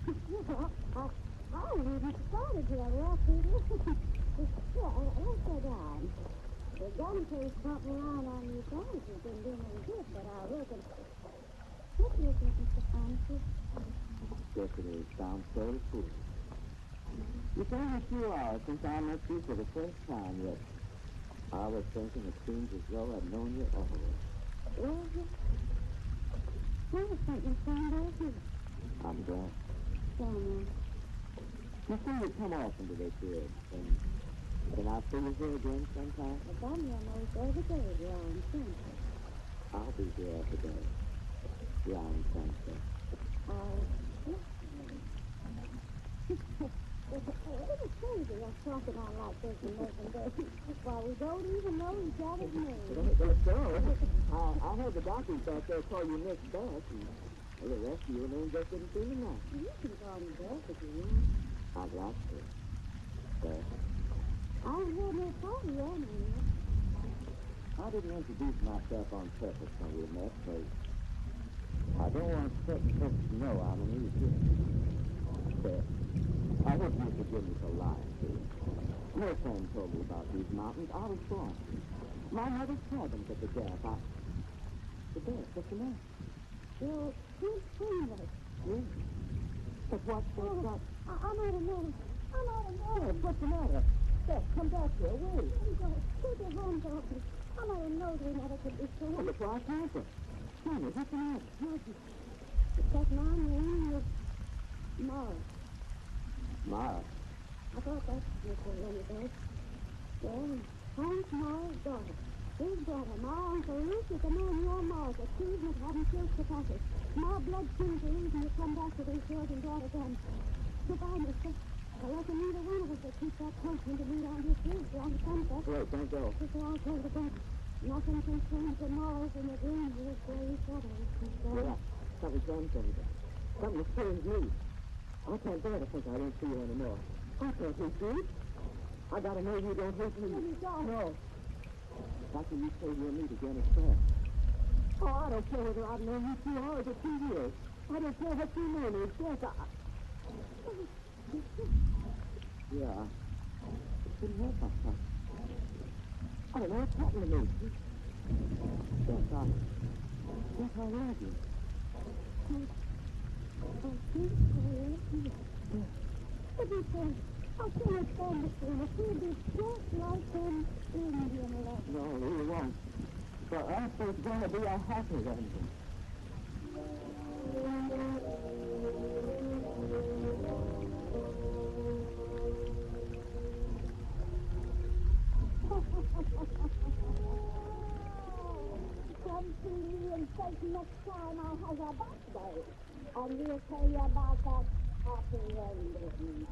Yeah, I haven't even started yet. Well, Peter. Let's go down. The gun case bumping around on your guns has been doing me good, but I reckon... What do you think, Mr. Francis? Yes, it is. Sounds very cool. It's only a few hours since I met you for the first time, yet I was thinking it seems as though I've known you always. Was it? I was thinking the same way, too. I'm glad. So, You see, you come often to this ridge, and can I see you here again sometime? I've done here most every day around sunset. I'll be here every day. Around sunset. It's crazy us talking on like this and making babies while we don't even know each other's names. That's so. I heard the doctors back there call you Miss Beth, and well, the rest of your name just didn't seem enough. You can call me Beth if you want. I'd like to. Beth. I haven't heard no party yet, man. I didn't introduce myself on purpose when we met, because I don't want certain folks to know I'm an easy. Beth, I hope you forgive me for lying to you. No friend told me about these mountains. I was born. My mother's cabin's at the gap. The Beth, what's the matter? You're too friendly. Really? But what's this up? I'm out of nerve. I'm out of nerve. Yes, what's the matter? Yes, come back here, wait. Keep your hands off me. I'm out of nerve. We never could be Oh, sure. but why can't you? Tell me, what's the matter? That man name was Mars. Mara. I thought that's Mr. Lenny. Well, Hank Mars' daughter. His daughter, my Uncle Ruth, is the man your Mars accused of having killed the package. My blood seems the reason to come back to these girls and daughter again. Goodbye, mister. I reckon neither one of us will keep that punchman to meet on this roof around the sunset. Wait, don't go. This is all go to bed. Nothing can change the Mars in the dreams of this gray shadows. Yeah, something can change it. Something has changed me. I can't bear to think I don't see you anymore. I can't hate you. I gotta know you don't hate me. No, you don't. No. How can you say you'll meet again as friends? Oh, I don't care whether I've known you 2 hours or 2 years. I don't care what your name is. Yes, Yeah. It couldn't help myself. I don't know what's happened to me. Yes, I love you. But you say, I can't stand this thing. It will be just like them Indian love. No, you won't. For us, there's going to be a happy ending. Come see me and take next time I have a birthday. And we'll tell you about that happy ending.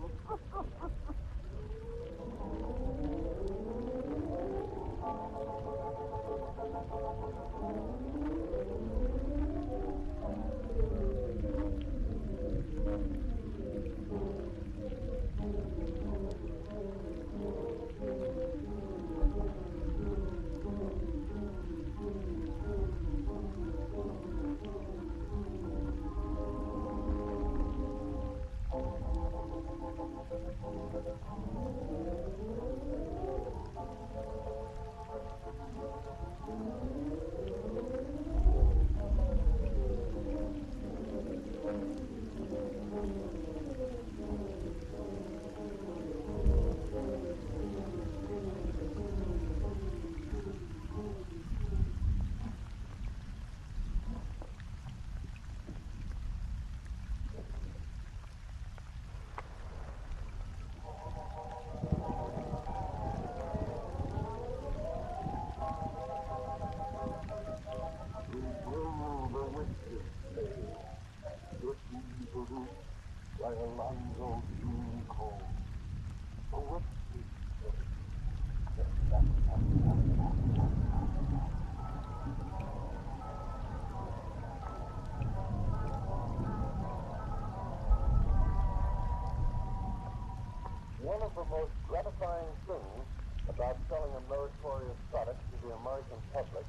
One of the most gratifying things about selling a meritorious product to the American public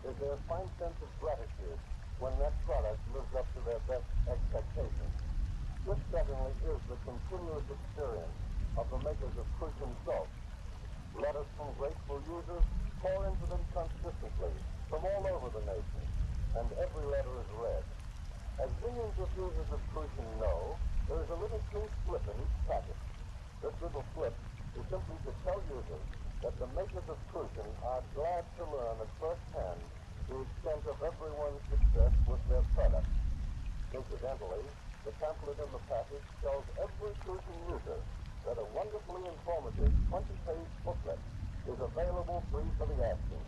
is their fine sense of gratitude when that product lives up to their best expectations. This certainly is the continuous experience of the makers of Crucian salt. Letters from grateful users pour into them consistently from all over the nation, and every letter is read. As millions of users of Crucian know, there is a little pink slip in each packet. This little slip is simply to tell users that the makers of Crucian are glad to learn at first hand the extent of everyone's success with their product. Incidentally, the pamphlet in the package tells every Crucian user that a wonderfully informative 20-page booklet is available free for the asking.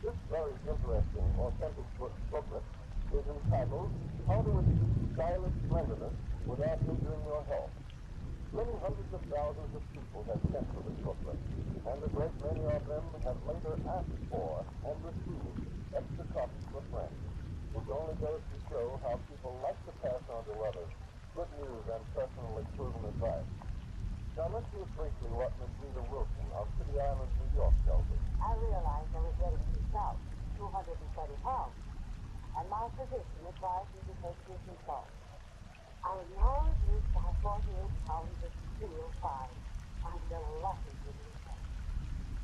This very interesting, authentic booklet is entitled How to Achieve Stylish Slenderness Without Injuring Your Health. Many hundreds of thousands of people have sent for this booklet, and a great many of them have later asked for and received extra copies for friends, which only goes to show how people like to pass on to others good news and personally proven advice. Now let's hear briefly what Miss Rita Wilson of City Island, New York tells us. I realized I was getting too stout, 230 pounds, and my physician advised me to take Crucian salt. I was now reduced by 48 pounds of steel fine. I'm delighted with this.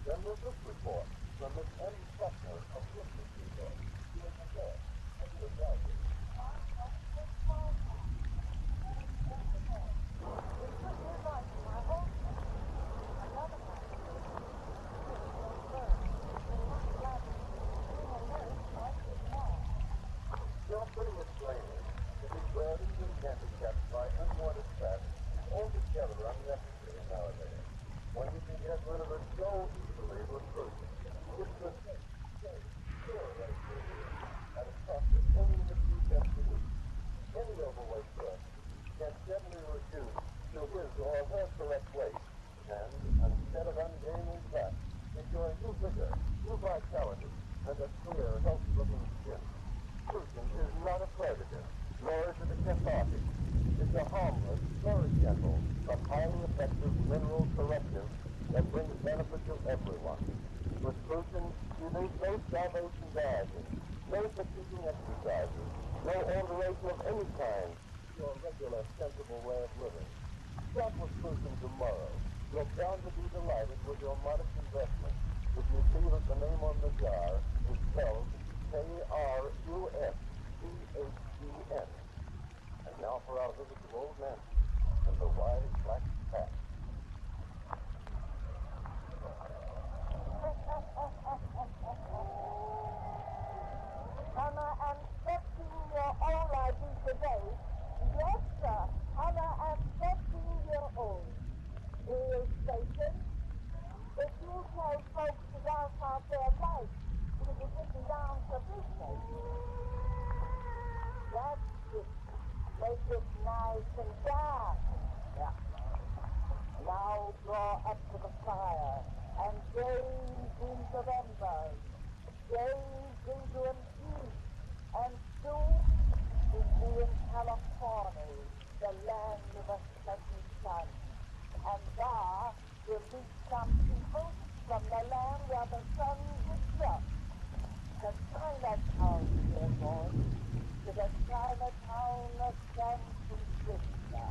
Then there's this report from Miss M. Sutner of Brooklyn, New York. She is the head of the advisory. is your hair correct weight, and instead of ungaining fat, enjoy new vigor, new vitality, and a clear, healthy-looking skin. Crucian is not a cardigan, nor is it a cathartic. It's a harmless, very gentle, but highly effective mineral corrective that brings benefit to everyone. With Crucian, you need no starvation dieting, no fatiguing exercises, no alteration of any kind to your regular, sensible way of living. Start with Crucian tomorrow. You're bound to be delighted with your modest investment if you see that the name on the jar is spelled K-R-U-S-C-H-E-N. And now for our visit to Old Nancy and the wise black cat. Hannah, I'm expecting your own ID today. Yes, sir. Hannah, I'm 13 years old. Real station. If you tell folks to dance out their life, you'll be getting down to business. That's it. Make it nice and dark. Yeah. Now draw up to the fire and gaze into embers. Gaze into them deep. And soon you'll be in California, the land of the setting sun. And there you'll meet some people from the land where the sun gets up. The Chinatown, dear boy. To the Chinatown of San Francisco.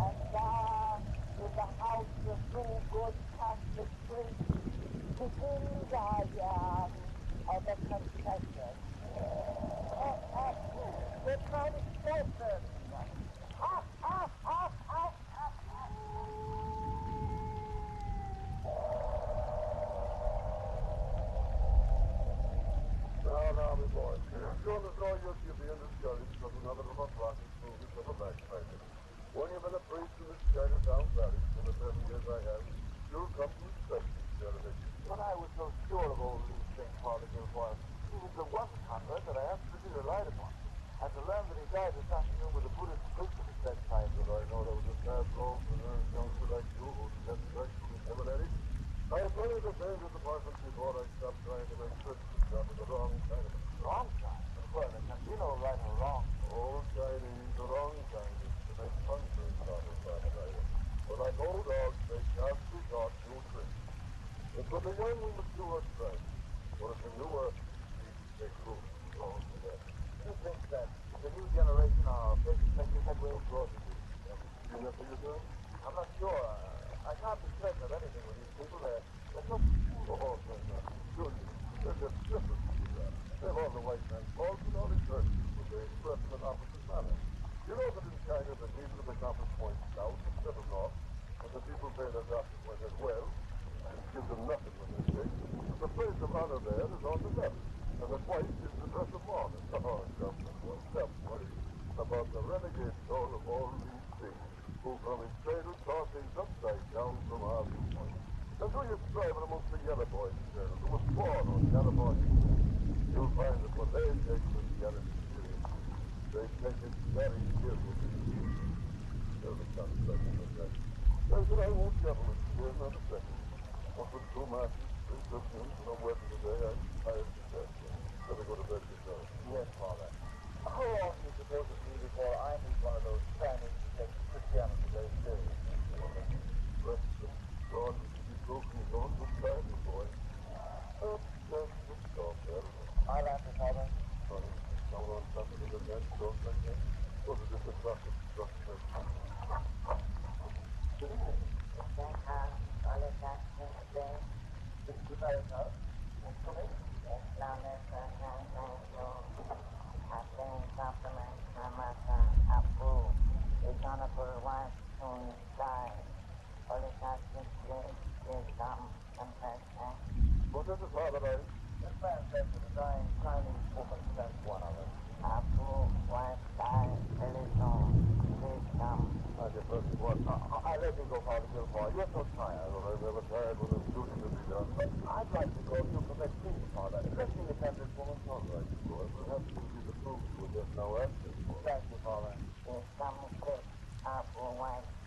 And there, in the house of two good Catholic priests, begins our yarn of the confession. We're trying to stop them. Now, my boy. Soon as all you'll be discouraged because another of our projects movies of a backpacker. When you've been a priest in this Chinatown valley for the 7 years I have, you'll come to respect me, Jeremy. When I was so sure of all these things, Father Gilfoyle, it was the one convert that I absolutely relied upon. And to learn that he died this afternoon with a Buddhist priest at his bedside. But I know there was a bad role for a youngster like you who had sex with the seminary. I told you the same to the department before I stopped trying to make Christian stuff with the wrong Chinaman. Wrong Chinaman? Well, there can be no right or wrong. Old Chinese, the wrong Chinese, to make fun for his daughter, Father. But like old dogs, they can't be taught new tricks. It's for the young and mature strength. But if the newer, they prove wrong to them. You think that the new generation are making headway? Of course it is. You know for yourself? I'm not sure. I can't be certain of anything with these people. They're so... Oh, they're not. They're just different. They've all the white man's faults and all his virtues, but they express in an opposite manner. You know that in China the needle of the compass points south instead of north, and the people pay their doctors when they're well, and give them nothing when they're sick. But the place of honor there is on the left, and the white is the dress of mourning. Oh, stop worrying about the renegade soul of all these things, who from his cradle saw things upside down from our viewpoint. And so you strive amongst the yellow boys, Colonel, who was born on California. You'll find that when they take Christianity seriously, they take it very seriously. There'll be some second of that. There's that I won't trouble with you here another second. But with 2 masses, 3 Christians, and a wedding today, I'm tired to death. Better go to bed yourself. Yes, Father. How long do you suppose it will be before I meet one of those Chinese who take Christianity very seriously? Rest them. God, you should be broken bones with time, boy. Oh, just stop there. I'll answer, Father. Sorry, someone on something in the bed, don't like that. What is it, the prophet? What is it, Father? This man says that a dying Chinese woman sent one of us. I just heard what? I'll let you go, Father Gilfoyle. You're so tired. Well, I'm never tired when there's duty to be done. But I'd like to go to the next meeting, Father, especially if that this woman. All right, boy. We'll have to give you the proof to it just now after. Thank you, Father.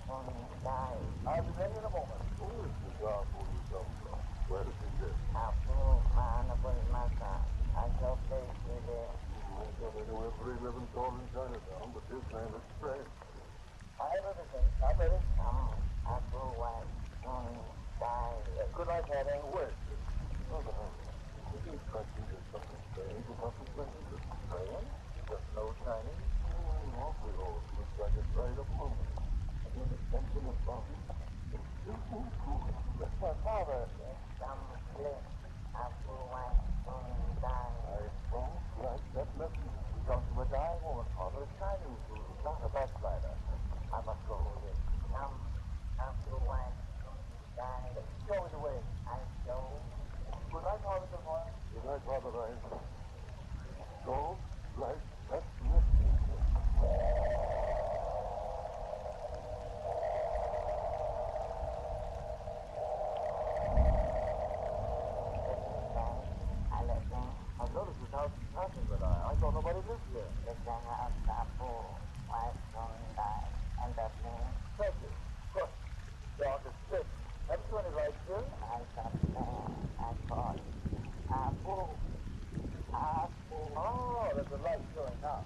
I'll be ready in a moment. Who is the God who you come from? Where does he live? Anywhere free living soul in Chinatown, but this name is strange. I have everything. I'm ready. Good night, Daddy. Where? These countries are something strange about the place. Strange? Just no Chinese? Awfully old. Looks like it's right up on me. I get a sense in the body. It's still moving cool. That's my father. I don't like that message. He comes from a dying woman, Father. A Chinese who is not a backslider. I must go. Show me the way. Good night, Father. Good night, Father Ryan. Don't like that message. I've noticed this house is passing, but I thought nobody lived here. Thank you. Look, dark as pitch. Haven't you any lights here? Oh, there's a light showing up.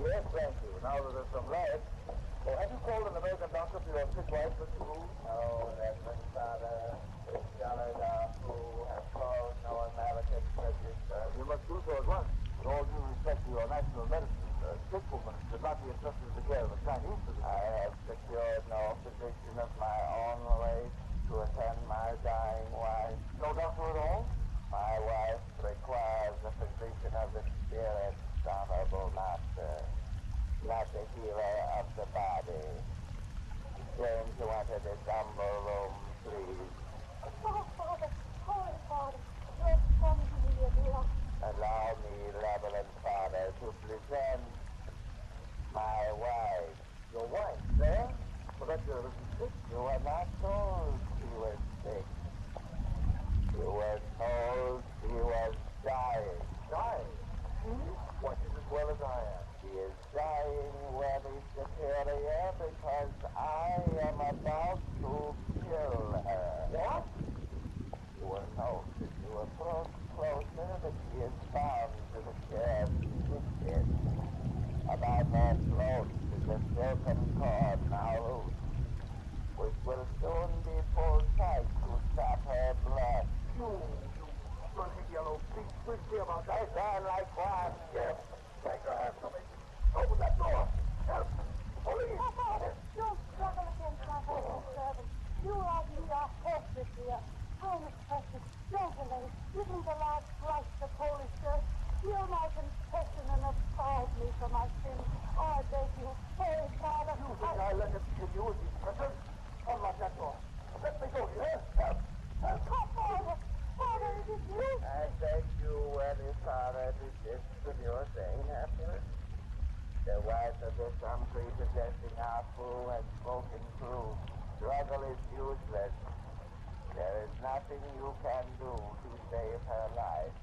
Yes, thank you. Now that there's some light. Well, have you called an American doctor for your sick wife, Mr. Wu? No, Reverend Father. This Galileo who has called no American register. You must do so at once. With all due respect to your national medicine, sick woman should not be entrusted to the care of a Chinese physician. I have secured no physician of my own race to attend my dying wife. No doctor at all? My wife requires a physician of the spirit, honorable master, not the healer of the body. James, to enter this humble room, please. Oh, Father, Holy Father, your son here, dear. Allow me, Reverend Father, to present my wife. Your wife, there? Well, that's your sick. You were not told she was sick. You were told she was dying. Dying? Why, she's as well as I am. She is dying, worthy superior, because I am about to kill her. What? You will note as you approach closer that she is bound to the chair seated. About her throat is a silken cord now loose, which will soon be pulled tight to stop her blood. You dirty yellow beast, please see about that. I sound like one. Yes. Take her hand from me. Open that door. Help. Police. Oh, Father, don't struggle against my husband's servant. You like me are helpless here. Holy precious, don't delay. Give me the last slice of Holy Church. Hear my confession and absolve me from my sins. I beg you, Holy Father. You think I let him kill you with these pressures? Unlock that door. Let me go here. Help. Help. Oh, Father, Father, it is you. I beg you, worthy Father, desist from your vain effort. The wife of this unprepossessing Apu has spoken true. Struggle is useless. There is nothing you can do to save her life.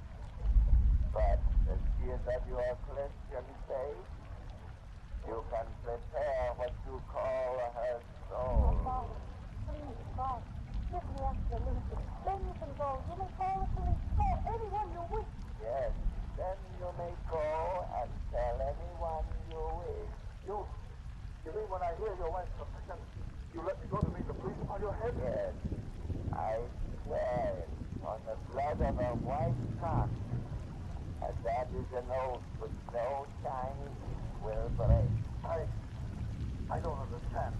But as she is of your Christian faith, you can prepare what you call her soul. Oh, Father, please, God, give me absolution. Then you can go. You may call the police. Call anyone you wish. Yes, then you may go and tell anyone you wish. You mean when I hear your wife's confession, you let me go to meet the police upon your head? Yes, I swear it on the blood of a white cock. And that is an oath which no Chinese will break. I don't understand.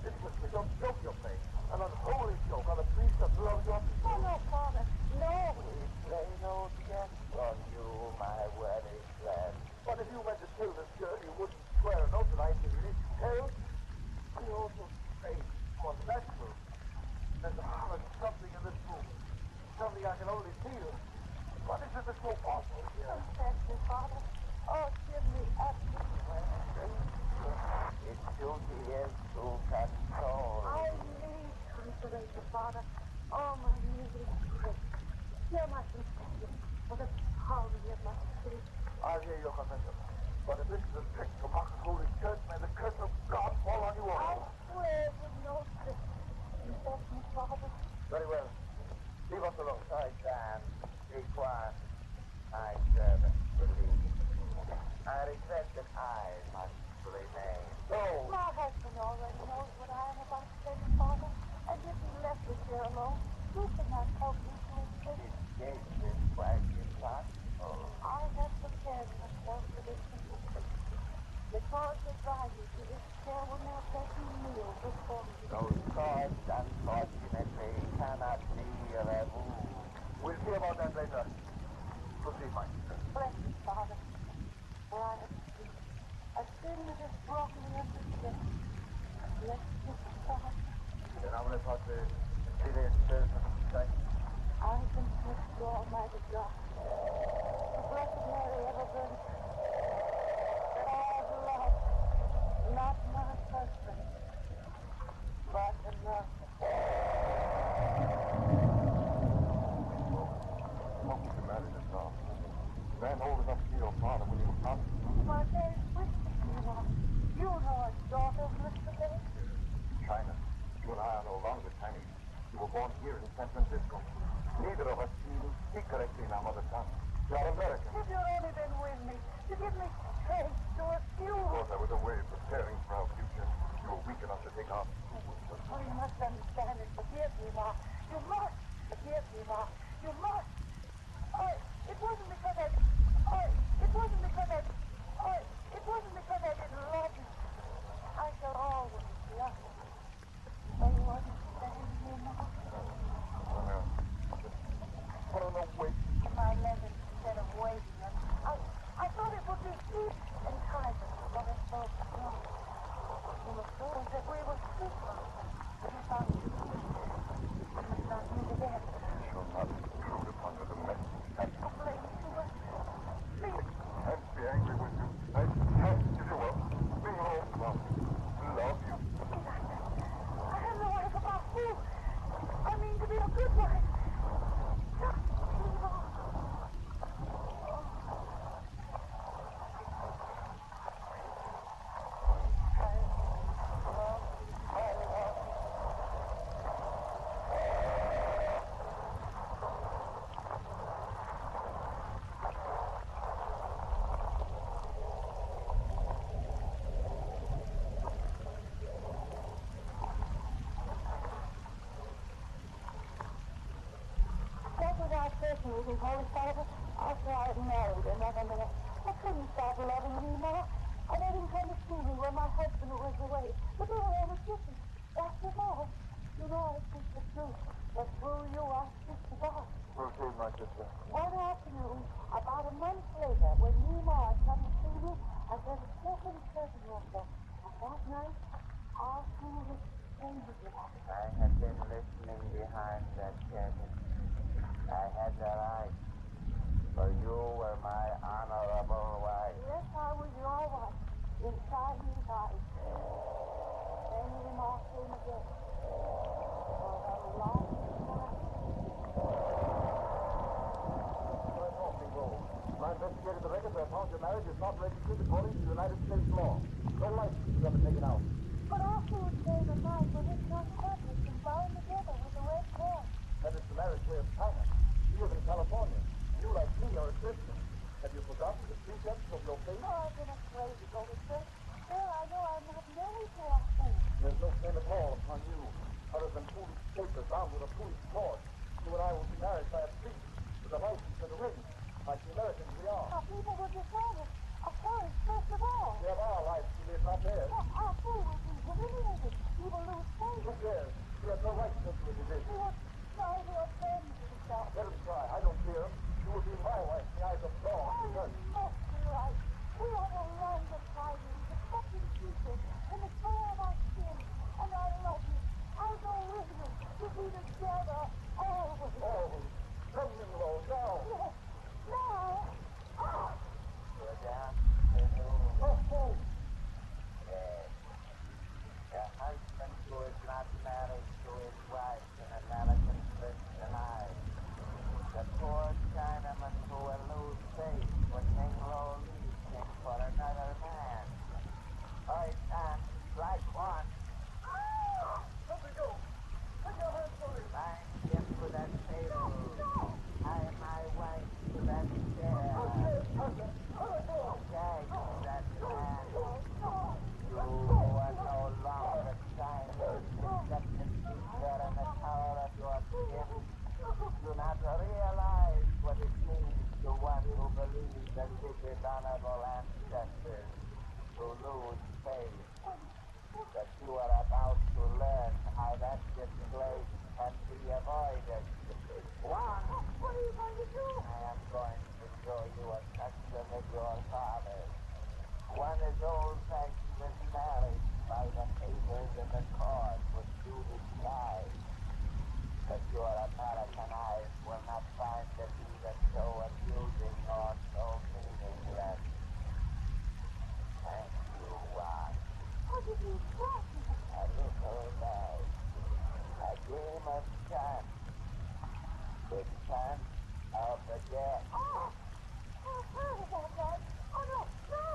This must be some joke you're playing. An unholy joke on a priest that loves your people. Oh, no, Father, no. We play no jest on you, my worthy friend. But if you meant to kill this girl, you wouldn't swear an oath that I should really tell. I also say more natural. There's a horrid something in this room. Something I can only feel. What is it that's so awful here? Confess me, Father. Oh, I'll hear your confession. But if this is a trick to mock the Holy Church, may the curse of God fall on you all. I swear with no trick. Confess me, Father. Very well. Leave us alone. I can. Be quiet. My servant believe. I regret that I must remain. No. My husband already knows what I am about to say, Father. And if he left us here alone, you cannot help me to escape. Escape is quite impossible. I have prepared myself for this condition. The cords that drive you to this chair will not let you kneel before me. Those cords, unfortunately, cannot be removed. We'll see about that later. Proceed, my sister. Bless you, Father. For I have sinned. A sin that has brought me unto death. Bless you, Father. In nomine Patris, et Filii et Spiritus Sancti. I confess to Almighty God, the Blessed Mary, ever Virgin, that I have loved not my husband, but another. What was the matter this now? Man, hold it up to your father when you were come. My very wisdom, you know. You know a daughter of Mr. Day. China. You and I are no longer Chinese. You were born here in San Francisco. Neither of us even speak correctly in our mother tongue. You are American. If you'd only been with me, to give me strength to refuse. Of course, I was away preparing for our future. You were weak enough to take our school. Oh, you must understand and forgive me, Ma. You must forgive me, Ma. You must. Oh, it wasn't because I didn't love you. I shall always love you. But you understand me, Ma? Put on a wait. My letters instead of waiting. I thought it would be sweet and kind, but it's so strong. You were told that we were super. But if I'm too sweet, you must not meet again. I shall not intrude upon your domestic life. Oh, please, please. I can't be angry with you. I can't give you up. Be home, Mom. I love you. I am the wife of our fool. I mean to be a good wife. Not evil. It was always Father, after I had married another man. I couldn't stop loving you, Ma. I didn't come to see me when my husband was away. But they were all different. That's it all. You know I speak the truth. But through you I speak to God. Proceed, my sister. One afternoon, about a month later, when you, Ma, come to see me, I heard a step in the curtain window. And that night, all through the changes of us. I have been listening behind that curtain. I had the right, for you were my honorable wife. Yes, I was your wife, inside his eyes. Then the moth came again. For the last time. That's awfully wrong. When I investigated the records, I found your marriage is not registered according to United States law. No license was ever taken out. But afterwards came a night when it got published and bound together with the red cord. That is the marriage way of China. You live in California. You, like me, are a Christian. Have you forgotten the precepts of your faith? Oh, I've been afraid to go to church. There, I know I'm not married to our faith. There's no sin at all upon you, other than foolish papers armed with a foolish cord. You and I will be married by a priest with a license and a ring, like the Americans we are. Our people would decide it. Our parents, first of all. We have our lives to live, not theirs. Our food will be eliminated. We will lose faith. Who cares? We have no right to do what we did. We will try to offend yourself. Let us try. I don't fear him. You will be my wife in the eyes of God. Oh, you must be right. We have a right to fight you, to fucking future, and the prayer of our sin. And I love you. I'll go with you. We'll be together always. Always. Come in, Lord, now. Yes. Now. Oh. Oh. Yes. A husband who is not married to his wife in American Christian eyes. The poor Chinaman who will lose faith when King Lo dishonorable ancestors who lose faith, that you are about to learn how that disgrace can be avoided. One, What are you going to do? I am going to show you a custom of your fathers. One is old-fashioned and married by the favors and the cause which you despise. But your American eyes will not find it either so amusing or so meaningless. Thank you, Juan. What did you say? A little bag. A game of chance. The chance of the dead. Oh, I've heard about that. Oh, no, no.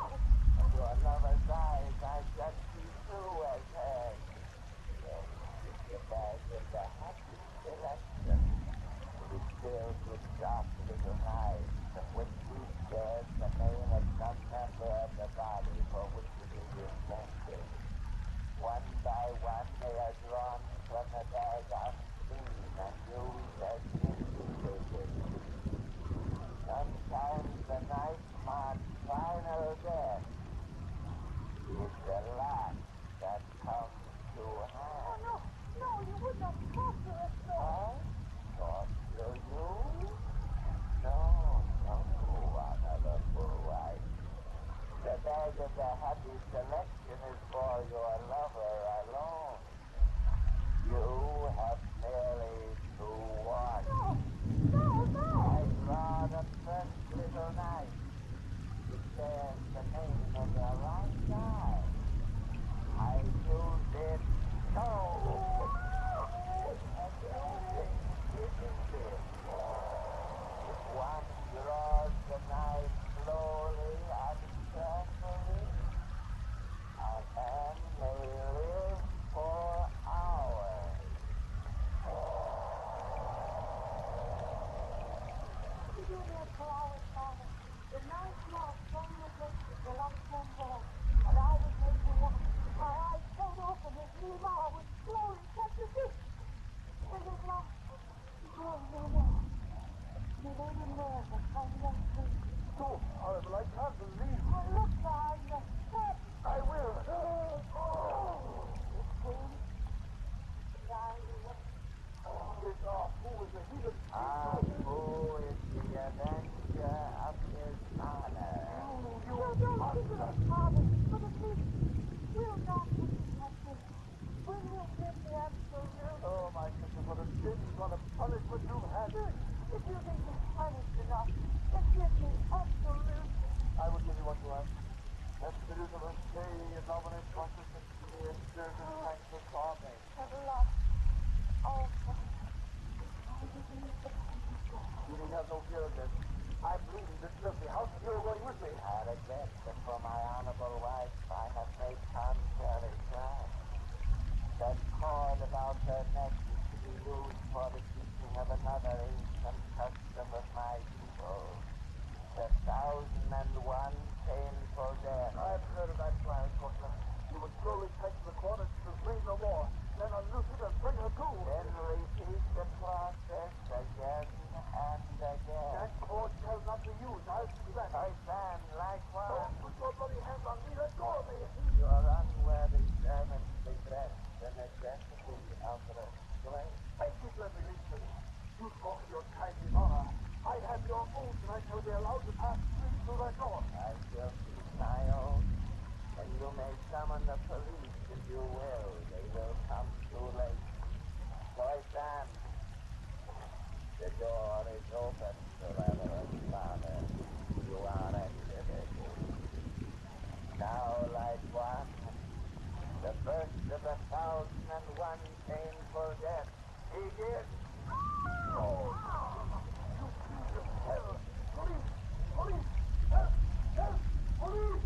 In your lover's eyes, I just see through as head. Yes, the bag is a happy selection. It is filled with sharp little knives, from which each bears the name of some member of the body for which it is intended. One by one, they are drawn from the bag unseen and used as indicated. Sometimes the knife marks final death is the last that comes to hand. Oh, no, you would not torture us, no. Torture you? No, honorable wife. The bag of the happy selection is for your lover alone. You have merely to watch. No. I draw the first little knife. It bears the name of the right eye. I use it so. Amusing, isn't it? If one draws the knife slowly and carefully, a man may live for hours. You do that for hours, Father. The night mark from the picture, the light turned on, and I was made to watch. My eyes shone open as Nima was slowly cut to bits. And at last, oh, no more. The lady there was hanging on tree. So horrible, I can't believe. Oh, look behind the step. I will. It came. It's off. Who was the heathen? Who is the avenger of his honor? You don't think of us, Father, for the police. We'll not put you captive. When you get the absolute. Oh, my sister, for the sins, for the punishment you've had. If you think you're punished enough, then give me absolute. I will give you what you ask. That spirit of a staying in love and consciousness to be in certain thanks for sobbing. At last. Oh, You need have no fear of this. I'm leaving this filthy house and you're going with me. I regret that for my honorable wife I have made contrary plans. That cord about her neck is to be used for the teaching of another ancient custom of my people. The 1,001 painful death. I've heard of that plan, Cortland. You would slowly tighten the cord and she will breathe no more. Then unloose it and bring her to. Then repeat the process again and again. That cord shall not be used. I'll do that. I stand like one. Don't put your bloody hands on me. Let go of me. Your unworthy servants regret the necessity of restraint. I keep let me listen. You talk of your kindly honor. I have your oath and I shall be allowed to pass free through that door. I shall keep my oath, and you may summon the police if you will. They will come too late. So I stand. The door is open, Sir Reverend Father. You are exited. Now, like one, the first of the 1,001 painful deaths begins. Oh! You see of hell! Police! Police! Help! Help! Police!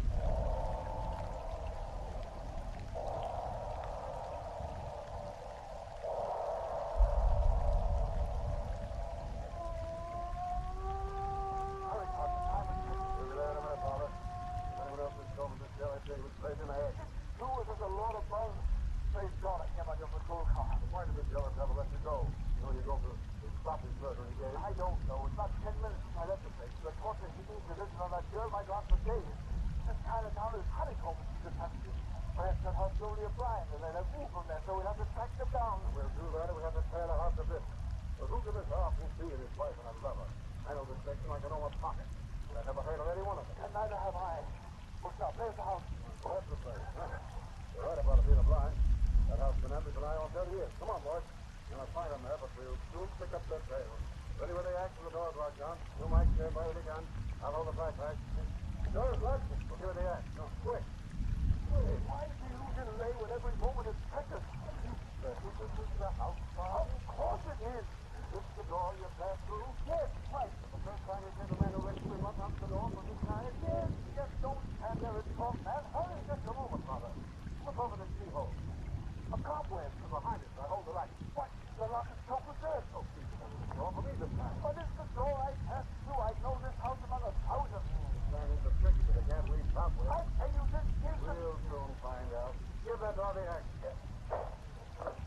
and then they'll move from there, so we'll have to track them down. We'll do that, and we have to tear the house a bit. But who can this half who's seeing his wife and her lover? I know this section like I know my pocket. But I never heard of any one of them. And neither have I. Well, now, there's the house. Well, that's the place. You're right about it being a blind. That house has been empty for nigh on 30 years. Come on, boys. You're gonna find them there, but we'll soon pick up their trail. Ready when they act and the door's locked, John. You might stay by the gun. I'll hold the flashlight. The door's locked. We'll give it the act. No, quick. Hey, why do you delay when every moment is precious? This is the house, Bob. Of course it is. This the door you pass through? Yes, right. The first time you see the man who rescued him up out the door from this side? Yes, just don't stand there and talk, man. Hurry, just a moment, Father. Look over this keyhole. A cobweb from behind it. I hold the light. What? The lock is chocolate there. Oh, please, the door for me this time. But it's the door I passed through. I know this house among 1,000. That is a tricky, but I can't read cobweb. I tell you, this is the... We'll soon find out. Give that door the action.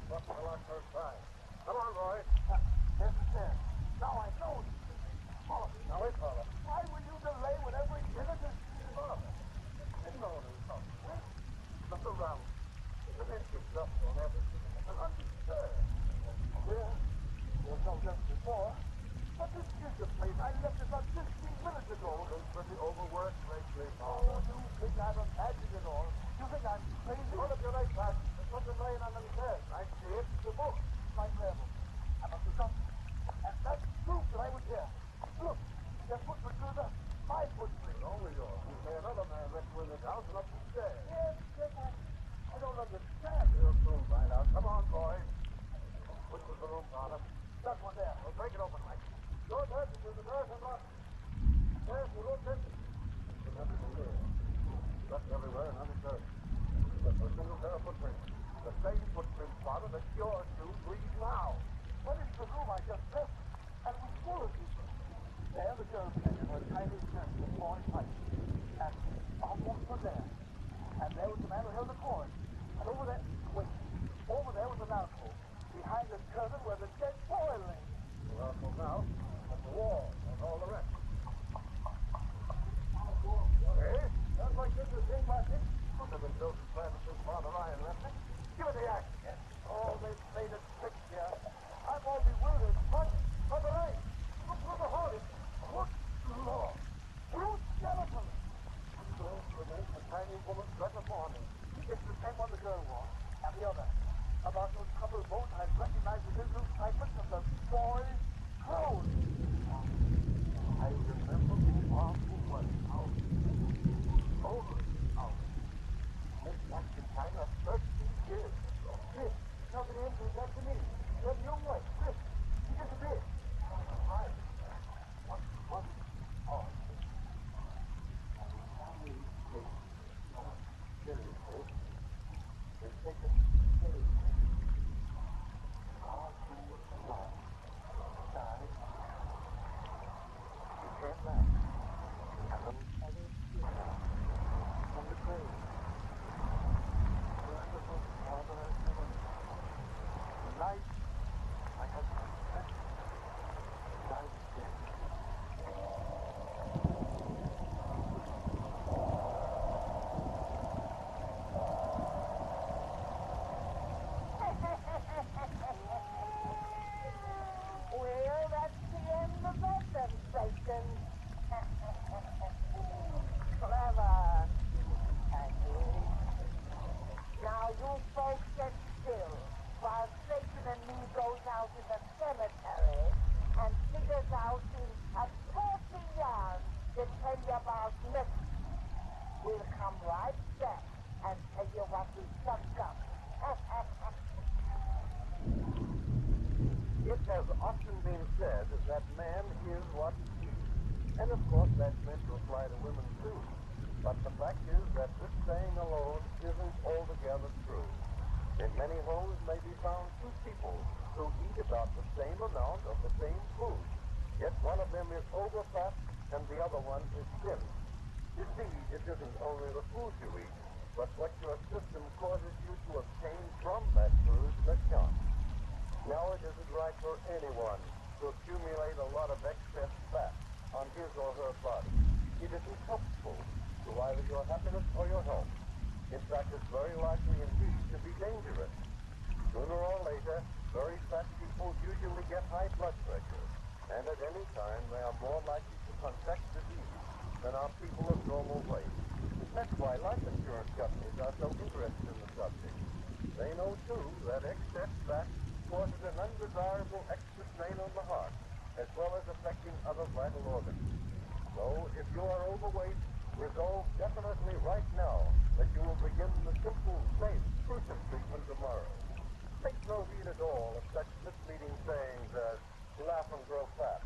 What's the lock first time? Come on, boys. There's the stairs. Now I know. Follow me. Now wait, Father. Why will you delay when every minute is... Father. No, look around. There's an empty dust on everything. And undisturbed. There's no dust before. But this is the place I left about 15 minutes ago. Been pretty overworked lately, Father. Oh, you think I'm imagining it all? You think I'm crazy? Hold up your leg, Pat. There's something laying under the stairs. I see it. It's a book. My level. I must have done. And that's proof that I was here. Look, their footprints through the... My footprints. Only yours. You say another man rescuing this house and up the stairs. Yes, I don't understand. We'll soon find out. Come on, boys. Which was the room, Father? That one there. We'll break it open, Mike. Go ahead, because the doors are locked. Yes, we looked at it. There's everything there. Dust everywhere and undisturbed. There's a single pair of footprints. The same footprints, Father, that your shoes lead now. What is the room I just left? And it was full of people. There, the girl came in her tiny skirt with falling pipes. And almost was there. And there was the man who held the cord. And over there, wait, over there was an alcove. Behind the curtain where the dead boy lay. The alcove now, at the wall, and all the rest. Hey, sounds like this is thing, Patrick. Must have been built and planned since Father Ryan left it. Give it the act. Oh, they've played a trick here. I'm all bewildered. Father Ryan, look through the hole. What? Lord. Two skeletons. A tiny woman struck upon him. It's the same one the girl wore. And the other. About those couple of boats, I recognize the little fragments of the boy's clothes. I remember the awful one. Out. Over. Out. And that's the kind of 13 years. Chris, nothing else was that to me. That young wife, Chris, she disappeared. Hi. What? Oh. Well, that's the end of that sensation. Clever. Now you folks get still while Satan and me goes out in the cemetery and figures out a 40 yards to tell you about next. We'll come right back and tell you what we dug up. It has often been said that man is what he is. And of course that's meant to apply to women too. But the fact is that this saying alone isn't altogether true. In many homes may be found two people who eat about the same amount of the same food. Yet one of them is overfat and the other one is thin. You see, it isn't only the food you eat, but what your system causes you to obtain from that food that counts. Now, it isn't right for anyone to accumulate a lot of excess fat on his or her body. It isn't helpful to either your happiness or your health. In fact, it's very likely indeed to be dangerous. Sooner or later, very fat people usually get high blood pressure, and at any time they are more likely to contract disease than are people of normal weight. That's why life insurance companies are so interested in the subject. They know, too, that excess fat causes an undesirable extra strain on the heart, as well as affecting other vital organs. So, if you are overweight, resolve definitely right now that you will begin the simple, safe, crucial treatment tomorrow. Take no heed at all of such misleading sayings as, laugh and grow fat.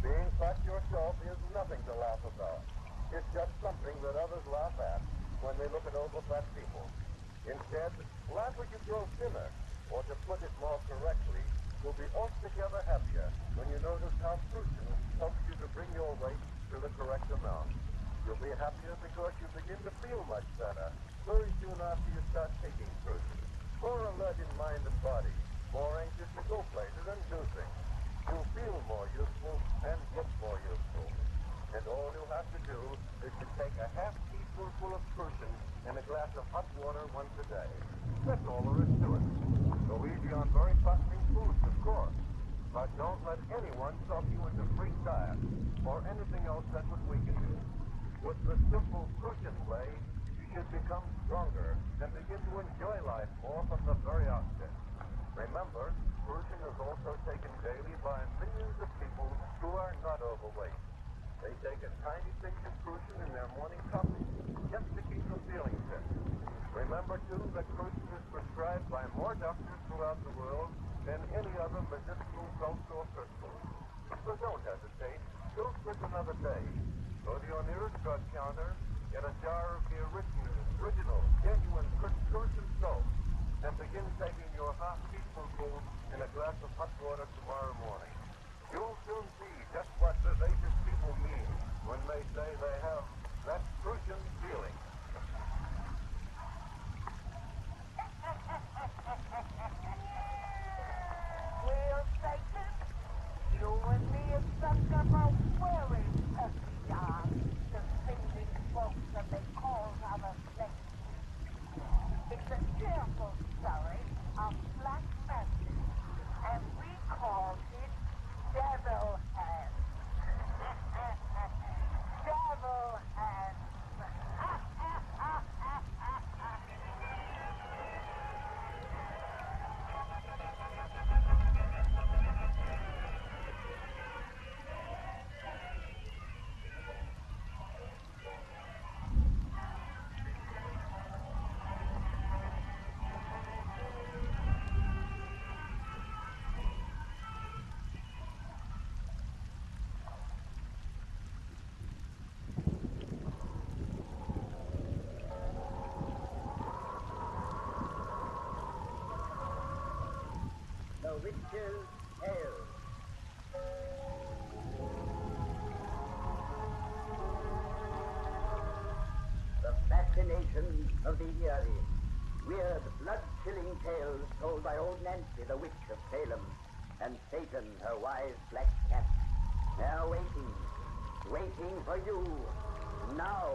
Being fat yourself is nothing to laugh about. It's just something that others laugh at when they look at overfat people. Instead, laugh as you grow thinner, or to put it more correctly, you'll be altogether happier when you notice how fruition helps you to bring your weight to the correct amount. You'll be happier because you begin to feel much better very soon after you start taking fruition. More alert in mind and body, more anxious to go places and do things. You'll feel more useful and look more useful. And all you'll have to do is to take a half teaspoonful of fruition in a glass of hot water once a day. That's all there is to it. Go easy on very fattening foods, of course. But don't let anyone talk you into freak diet or anything else that would weaken you. With the simple fruition play, you should become stronger and begin to enjoy life more from the very outset. Remember, fruition is also taken daily by millions of people who are not overweight. They take a tiny pinch of fruition in their morning coffee just to keep them feeling fit. Remember, too, that fruition is prescribed by more doctors throughout the world than any other medicinal salt or crystal. So don't hesitate. Don't quit another day. Go to your nearest drug counter, get a jar of the original, genuine fruition salt, and begin taking your half teaspoonful in a glass of hot water tomorrow morning. You'll soon see just what vivacious people mean when they say they have that fruition feeling. Well, Satan, you and me have sucked up a very pussy job to feeding folks that they call other things. It's a cheerful story of black magic, and we called it Devil Hands. Devil Hands. The Witch's Tale. The fascination of the eerie. Weird, blood-chilling tales told by old Nancy, the witch of Salem, and Satan, her wise black cat. They're waiting for you, now.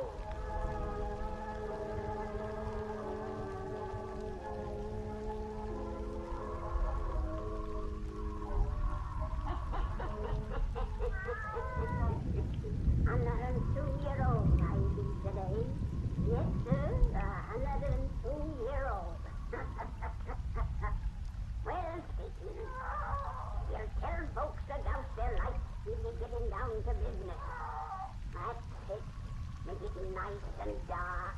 Yes, sir, 102-year-old. Well, Satan, you'll tell folks about their life when you're getting down to business. That's it. Make it nice and dark.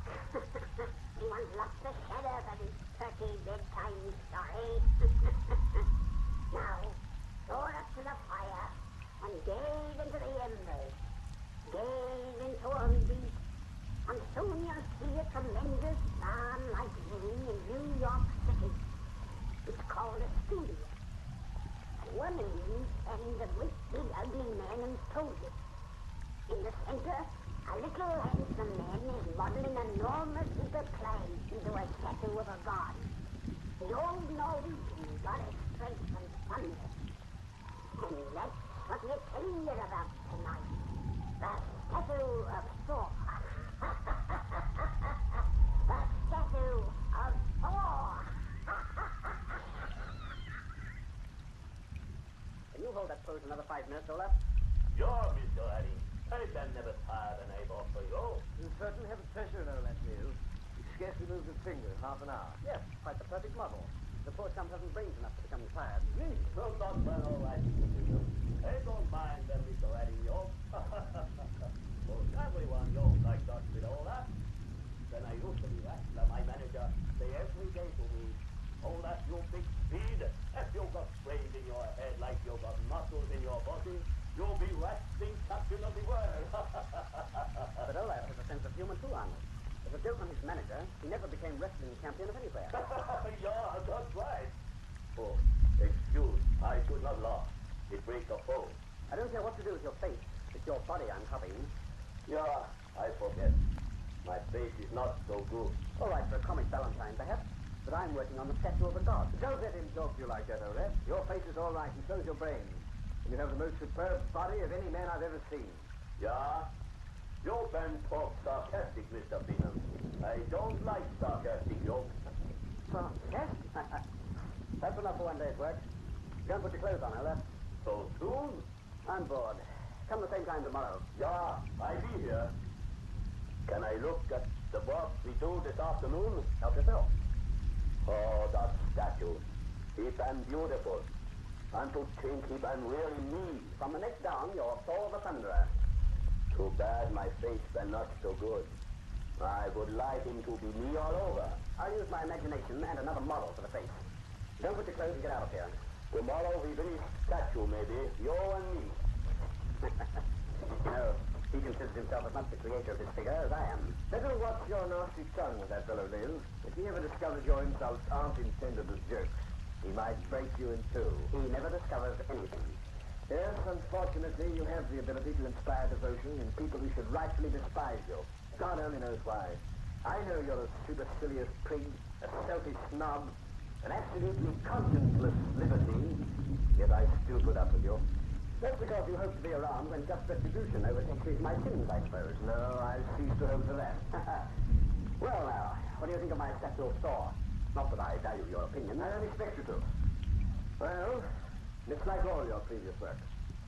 He wants lots of shadow for this turkey bedtime story. Now, soar up to the fire and gaze into the embers. Gaze into Ambience. And soon you'll see a tremendous barn like room in New York City. It's called a studio. At one end stands a great big ugly man and soldier. In the center, a little handsome man is modeling an enormous heap of clay into a statue of a god. The old Norwegian goddess strength and thunder. And that's what we're telling you about tonight. The statue of Thor. The statue for another 5 minutes, Olaf? You're Mr. Eddie. I can never tire the neighbor for you. You certainly have a treasure, Olaf, you. He scarcely moves his finger in half an hour. Yes, quite the perfect model. The poor chump hasn't brains enough to become tired. Me? So not well, all right, Mr. Bingham. I don't mind them, Mr. Eddie, you. Well, everyone knows I got with all that. When I used to be wrestler, my manager say every day to me, oh, that you big speed. If you got brains in your head like you got muscles in your body, you'll be wrestling champion of the world. But Olaf has a sense of humor too, Arnold. As a joke on his manager, he never became wrestling champion of anywhere. Yeah, that's right. Oh, excuse, I should not laugh. It breaks a phone. I don't care what to do with your face. It's your body I'm copying. Yeah, I forget. My face is not so good. All right, for a comic Valentine, perhaps. But I'm working on the statue of a god. Don't let him talk to you like that, Olaf. Your face is all right, and so's your brains. And you have the most superb body of any man I've ever seen. Yeah? You can talk sarcastic, Mr. Bingham. I don't like sarcastic jokes. Sarcastic? That's enough for one day's work. Go and put your clothes on, Olaf. So soon? I'm bored. Come the same time tomorrow. Yeah, I'll be here. Can I look at the work we do this afternoon? Help yourself. Oh, that statue. It's beautiful. And to think he can really me. From the neck down, you're Thor the Thunderer. Too bad my face been not so good. I would like him to be me all over. I'll use my imagination and another model for the face. Don't put your clothes and get out of here. Tomorrow we finish statue, maybe. You and me. You know, he considers himself as much the creator of his figure as I am. Better watch your nasty tongue with that fellow, Neil. If he ever discovers your insults aren't intended as jokes, he might break you in two. He never discovers anything. Yes, unfortunately, you have the ability to inspire devotion in people who should rightfully despise you. God only knows why. I know you're a supercilious prig, a selfish snob, an absolutely conscienceless libertine, yet I still put up with you. That's because you hope to be around when just retribution overtakes my sins, I suppose. No, I've ceased to hope for that. Well, now, what do you think of my statue of Thor? Not that I value your opinion. I don't expect you to. Well, it's like all your previous work.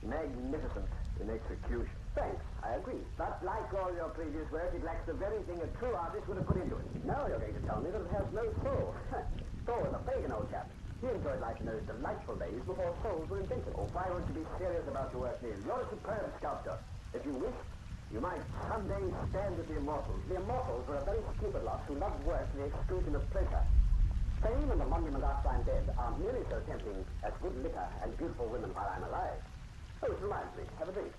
Magnificent in execution. Thanks, I agree. But like all your previous work, it lacks the very thing a true artist would have put into it. Now you're going to tell me that it has no soul. Thor was a pagan old chap. He enjoyed life in those delightful days before souls were invented. Oh, why won't you be serious about your work, Neil? You're a superb sculptor. If you wish, you might someday stand with the immortals. The immortals were a very stupid lot who loved work to the exclusion of pleasure. Fame and the monument after I'm dead aren't nearly so tempting as good liquor and beautiful women while I'm alive. Oh, it reminds me. Have a drink.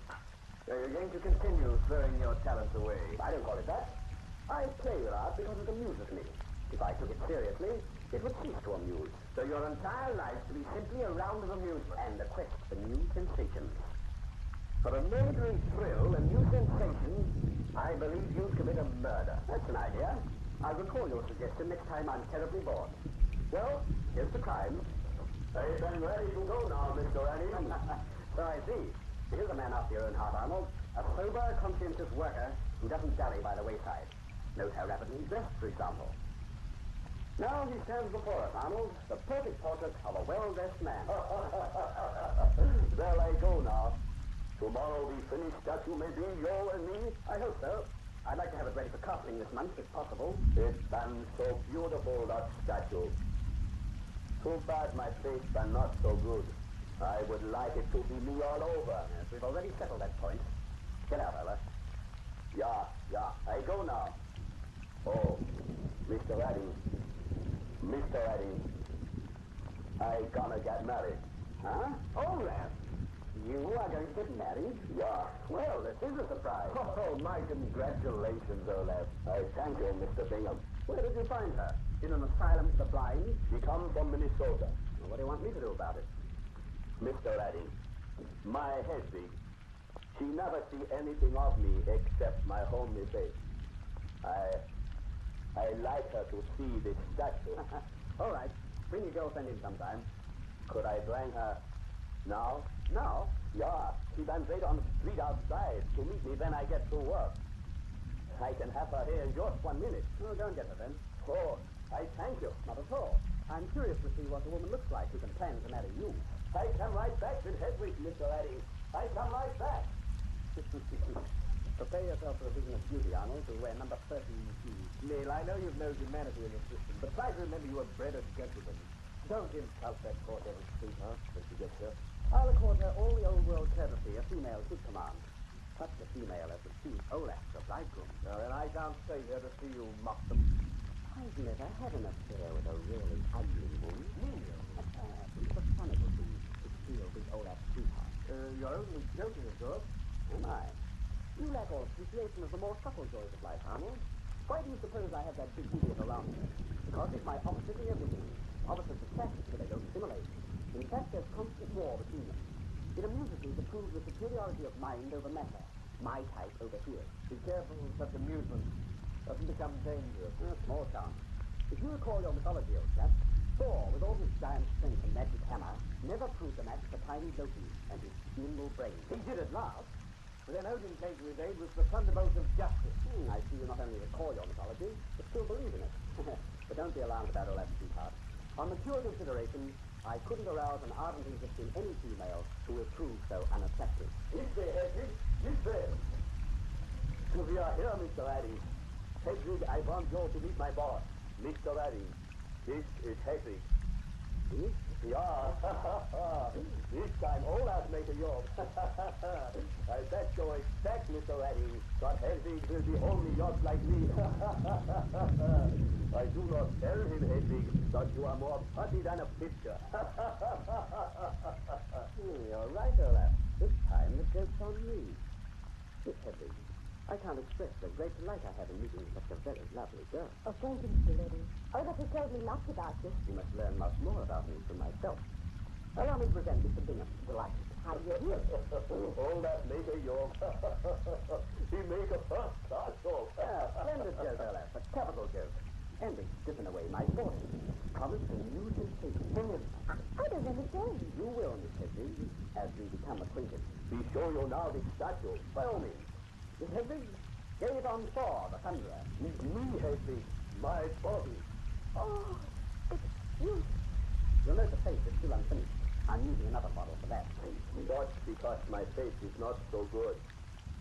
So you're going to continue throwing your talents away. I don't call it that. I play with art because it amuses me. If I took it seriously, it would cease to amuse. So your entire life to be simply a round of amusement. And a quest for new sensations. For a murdering thrill, a new sensation, I believe you'd commit a murder. That's an idea. I'll recall your suggestion next time I'm terribly bored. Well, here's the crime. I've been ready to go now, Mr. Eddie. So I see. Here's a man after your own heart, Arnold. A sober, conscientious worker who doesn't dally by the wayside. Note how rapidly he's dressed, for example. Now he stands before us, Arnold, the perfect portrait of a well-dressed man. There I go now. Tomorrow we finish statue, maybe, you and me? I hope so. I'd like to have it ready for casting this month, if possible. It's been so beautiful, that statue. Too bad my face been not so good. I would like it to be me all over. Yes, we've already settled that point. Get out, Ella. Yeah, I go now. Oh, Mr. Eddie. Mr. Eddie. I gonna get married. Huh? Oh, Ralph. You are going to get married? Yeah. Well, this is a surprise. Oh, my congratulations, Olaf. I thank you, Mr. Bingham. Where did you find her? In an asylum for the blind? She comes from Minnesota. Well, what do you want me to do about it? Mr. Eddie, my Hedwig, she never see anything of me except my homely face. I like her to see this statue. All right. Bring your girlfriend in sometime. Could I bring her now? Now? Yeah. She been wait on the street outside to meet me when I get through work. I can have her here in just 1 minute. No, don't get her then. Oh, I thank you. Not at all. I'm curious to see what a woman looks like who can plan to marry you. I come right back with Hedwig, Mr. Addy. I come right back. Prepare yourself for a vision of beauty, Arnold, to wear number 13 shoes. Neil, I know you've no humanity in the system, but try to remember you were bred a gentleman. Don't insult that poor devil's sweetheart when she gets here. I'll accord her all the old world courtesy a female should command. Such a female as would choose Olaf, the bridegroom. Now, then I shan't stay here to see you mock them. I've never had an affair with a really ugly woman. Neil. Think what fun it would be to steal big Olaf's sweetheart. You're only joking, of course. Am I? You lack all appreciation of the more subtle joys of life, Arnold. Why do you suppose I have that big idiot around me? Because he's my opposite in everything. Opposites attract, but they don't stimulate. In fact, there's constant war between them. It amuses me to prove the superiority of mind over matter. My type over his. Be careful, such amusement doesn't become dangerous. Small chance. If you recall your mythology, old chap, Thor, with all his giant strength and magic hammer, never proved a match for tiny Loki and his nimble brain. He did at last. But then Odin came to his aid with the thunderbolt of justice. I see you not only recall your mythology, but still believe in it. But don't be alarmed about Olaf's sweetheart. On mature consideration, I couldn't arouse an ardent interest in any female who will prove so unattractive. Is there, Hedwig? Is there? We are here, Mr. Addy. Hedwig, I want you to meet my boss, Mr. Addy. This is Hedwig. This? Yeah. This time Olaf make a job. I bet you expect, Mr. Addy, that Hedwig will be only just like me. I do not tell him, Hedwig, that you are more putty than a pitcher. You're right, Olaf. This time the joke's on me. Miss Hedwig, I can't express the great delight I have in meeting such a very lovely girl. Oh, thank you, Mr. Liddy. Olaf has told me lots about you. You must learn much more about me from myself. Allow me to present Mr. Bingham. Delighted. How do you do? Olaf make a job. He make a first-class job. Splendid joke, Olaf. A capital joke. And it's driven away my boredom. Promise a new sensation. I don't understand. You will, Miss Hedwig, as we become acquainted. We show you now the statue. By all means. Miss Hedwig, gaze on Thor, the Thunderer. Me, Hedwig, my body. Oh, it's you. You'll note the face is still unfinished. I'm using another model for that. That's because my face is not so good.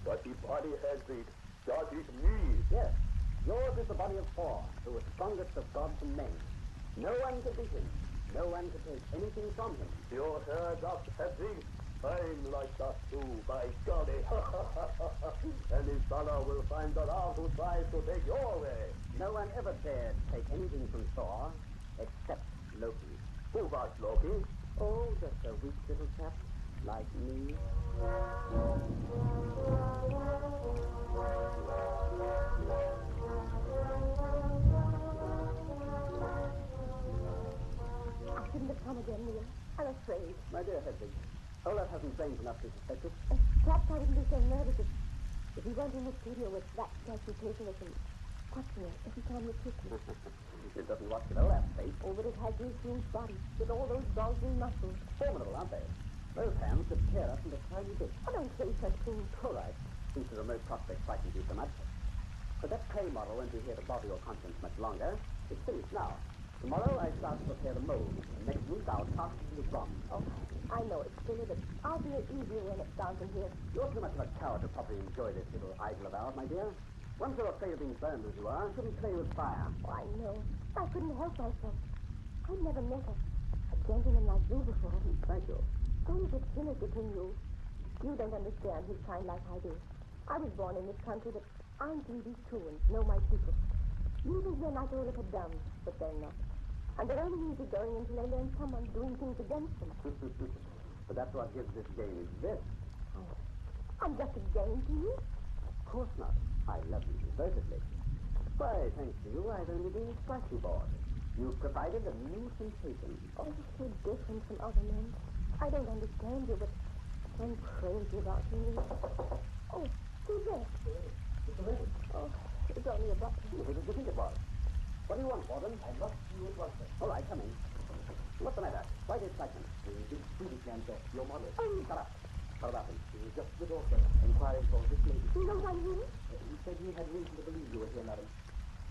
But the body, Hedwig, that is me. Yes. Yours is the body of Thor, who was strongest of gods and men. No one could beat him. No one could take anything from him. You heard that, Hedwig? I'm like that too, by golly. And his fellow will find that out who tries to take your way. No one ever dared take anything from Thor, except Loki. Who was Loki? Oh, just a weak little chap like me. I shouldn't have come again, Neil. I'm afraid. My dear Hedwig, Olaf hasn't brains enough to suspect us. Perhaps I wouldn't be so nervous if he went in the studio with that statue taking us and watching us every time we kiss him. It doesn't watch with Olaf's face. Oh, but it has his huge body with all those bulging muscles. Formidable, aren't they? Those hands could tear us into tiny bits. I don't say such things. All right, since the remote prospect frightens you so much. But that clay model won't be here to bother your conscience much longer. It's finished now. Tomorrow I start to prepare the mold. And next week I'll cast it into bronze. Oh, I know it's silly, but I'll do it easier when it's down from here. You're too much of a coward to properly enjoy this little idol of ours, my dear. Once you're afraid of being burned as you are, you shouldn't play with fire. Oh, I know. I couldn't help myself. I never met a gentleman like you before. Thank you. Don't get silly between you. You don't understand his kind like I do. I was born in this country, but I'm greedy too and know my secrets. You think they're like Olaf had done, but they're not. And they're only easy going until they learn someone's doing things against them. But that's what gives this game its zest. I'm just a game to you. Of course not. I love you devotedly. Why, thanks to you, I've only been slightly bored. You've provided a new sensation. Oh, you're so different from other men. I don't understand you, but I'm crazy about you. Oh, who's there? Oh, it's only a button. Who did you think it was? What do you want, Warden? I must see you at once, sir. All right, come in. What's the matter? Why the excitement? This Swedish man, sir, your model. Oh, shut up. What about him? He was just the door, sir, inquiring for this lady. You know I'm here? He said he had reason to believe you were here, madam.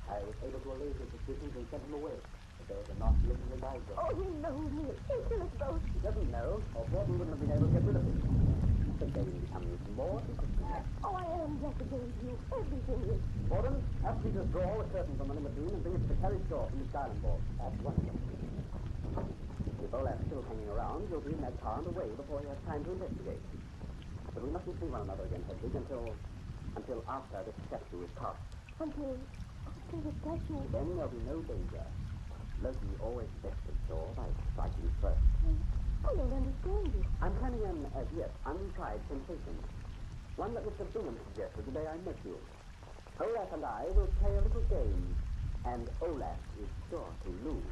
I was able to allay his suspicions and sent him away. But those are not literally bygone. Oh, he knows me. He'll kill us both. He doesn't know, or Gordon wouldn't have been able to get rid of him. The game becomes more interesting. Oh, I am just a game to you. Everything is. Gordon, ask me to draw a curtain from the limousine and bring it to the carriage door from the island board. That's wonderful. If Olaf's still hanging around, you'll be in that car and away before he has time to investigate. But we mustn't see one another again, Hedwig, until after this statue is passed. Until the statue. Then there'll be no danger. Loki always bested Thor by striking first. I don't understand you. I'm planning an, as yet, untried sensation. One that Mr. Bingham suggested the day I met you. Olaf and I will play a little game, and Olaf is sure to lose.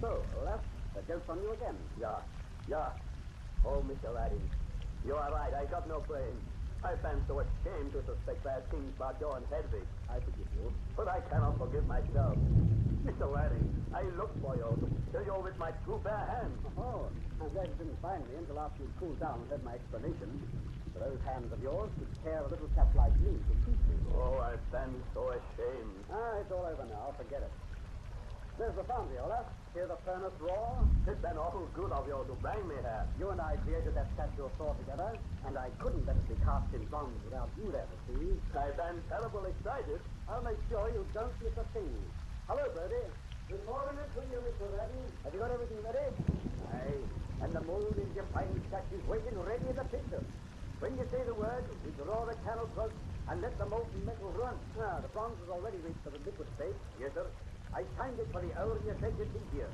So, Olaf, the joke's on you again. Yeah. Oh, Mr. Laddie, you are right. I got no brains. I've been so ashamed to suspect bad things about you and Hedwig. I forgive you. But I cannot forgive myself. Mr. Laddie, I looked for you, till you with my two bare hands. Oh, I'm glad you didn't find me until after you'd cooled down and heard my explanation. For those hands of yours could tear a little chap like me to pieces. Oh, I've been so ashamed. It's all over now. Forget it. There's the foundry, Olaf. Hear the furnace roar? It's been awful good of you to bring me here. You and I created that statue of Thor together, and I couldn't let it be cast in bronze without you there to see. I've been terrible excited. I'll make sure you don't miss a thing. Hello, Birdie. Good morning to you, Mr. Redden. Have you got everything ready? Aye. And the mold in your fine statue's waiting ready in the picture. When you say the word, we draw the channel plug and let the molten metal run. Now, the bronze has already reached the liquid state. Yes, sir. I timed it for the hour you said you'd be here.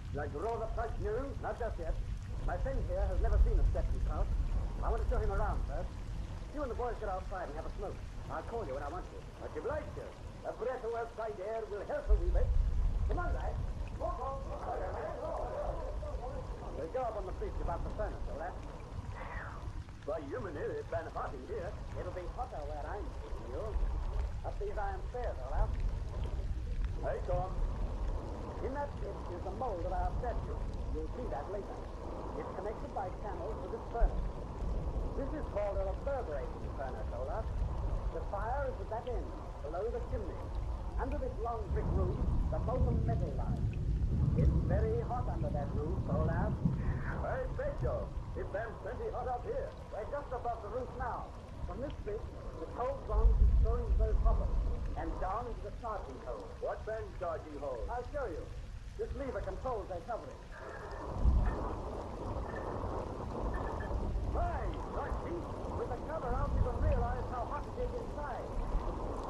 Shall I draw the plug now? Not just yet. My friend here has never seen a statue cast. I want to show him around first. You and the boys get outside and have a smoke. I'll call you when I want to. Much obliged, sir. A breath of outside air will help a wee bit. Come on, lads. We'll go up on the bridge about the furnace, all that. Why, human, it's been hot in here. It'll be hotter where I'm taking you. Up these iron stairs, all that. Hey, Tom. In that pit is the mold of our statue. You'll see that later. It's connected by channels to this furnace. This is called a reverberating furnace, Olaf. The fire is at that end, below the chimney. Under this long brick roof, the molten metal lies. It's very hot under that roof, Olaf. I bet you. It's been plenty hot up here. We're just above the roof now. From this bit, the cold bronze is flowing to those hoppers and down into the charging hole. What been charging hole? I'll show you. This lever controls their covering. Right, lucky. With the cover out, you can realize how hot it is inside.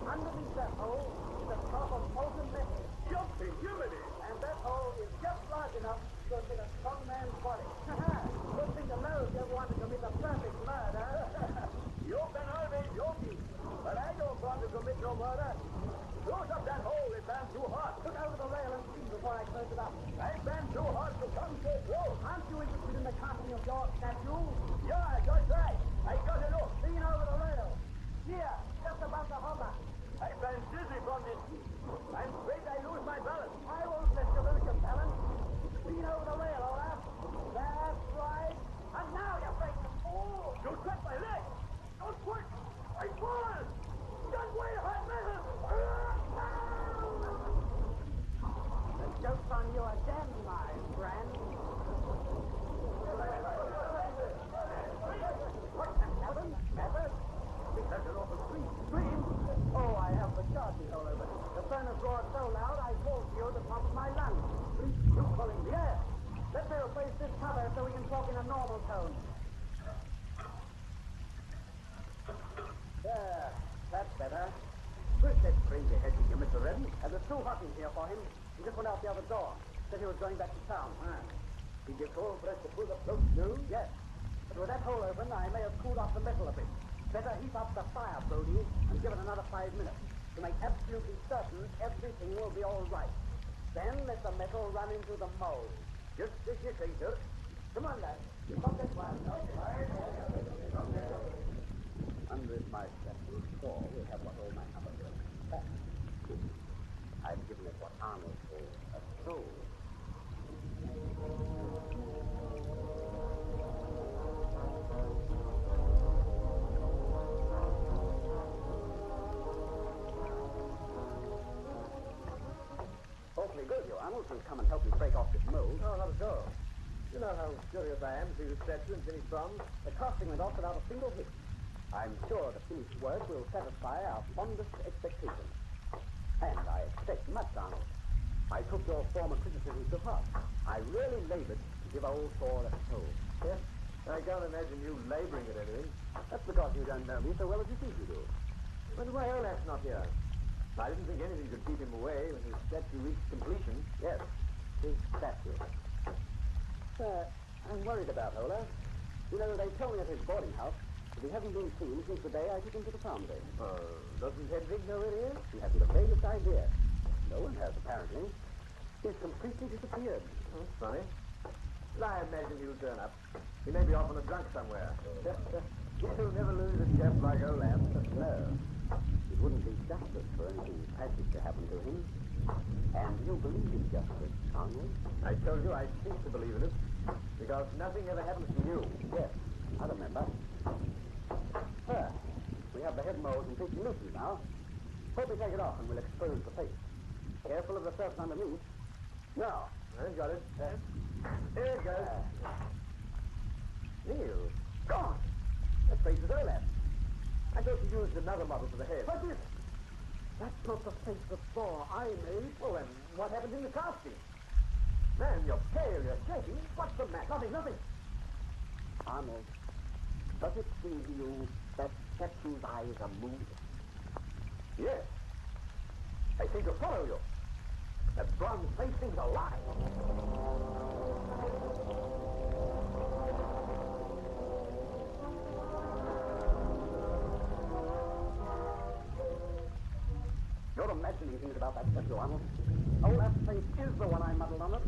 Underneath that hole is a trough of molten metal. Jumping humidity. And that hole is just large enough to fit a strong man's body. Good thing to know if you ever want to commit a perfect murder. You've been always joking, but I don't want to commit no murder. Close up that hole, it's been too hot. Look over the rail and see before I close it up. It's been too hot to come so close. Aren't you interested in the casting of your statue? Yeah, that's right. I got to look. Lean over the rail. Here, just above the hopper. I've been dizzy from this heat. I'm afraid I lose my balance. I won't let you lose your balance. Lean over the rail, Olaf. That's right. And now you're breaking. Oh, you cut my leg. Don't quit. I fall. Don't wait, hot metal. The joke's on you again, my friend. What the heaven? Never? We had an awful scream. Scream? Oh, I have the charges all over. The furnace roared so loud, I called to you at the top of my lungs. You calling me? Yes. Let me replace this cover so we can talk in a normal tone. There. That's better. First, let's bring the head to you, Mr. Redden. It was too hot in here for him. He just went out the other door. Said he was going back to town. Did you call for us to pull the plug through? Yes. But with that hole open, I may have cooled off the metal a bit. Better heat up the fire, Brody, and give it another 5 minutes to make absolutely certain everything will be all right. Then let the metal run into the mold. Just as you say, sir. Come on, lad. Stop that fire. Under my statue, Thor will have what old man Hubbard calls. I've given it what Arnold calls a soul. Awfully good, you, Arnold, to come and help me break off this mold. No, not at all. You know how curious I am to see the statue and finished bronze? The casting went off without a single hit. I'm sure the finished work will satisfy our fondest expectations. And I expect much, Arnold. I took your former criticisms to heart. I really labored to give old Thor a toe. Yes? I can't imagine you laboring at anything. That's because you don't know me so well as you think you do. But why Olaf's not here? I didn't think anything could keep him away when his statue reached completion. Yes, his statue. I'm worried about Olaf. You know, they told me at his boarding house that he hasn't been seen since the day I took him to the foundry. Doesn't Hedvig know where he is? He hasn't the vaguest idea. No one has, apparently. He's completely disappeared. That's funny. But I imagine he'll turn up. He may be off on a drunk somewhere. He'll never lose a chap like Olaf. No. It wouldn't be justice for anything tragic to happen to him. And you believe in justice, Arnold? I told you I cease to believe in it. Because nothing ever happens to you. Yes, I remember. We have the head mold completely loosened now. Hope we take it off and we'll expose the face. Careful of the surface underneath. Now. I've got it. Here it goes. Neil. God! That face is Olaf. I thought you used another model for the head. What's this? That's not the face of Thor I made. Well, then, what happened in the casting? Man, you're pale, you're shaking. What's the matter? Nothing. Arnold, does it seem to you that statue's eyes are moving? Yes. I seem to follow you. That bronze face seems alive. You're imagining things about that statue, Arnold. Olaf's face is the one I muddled on it,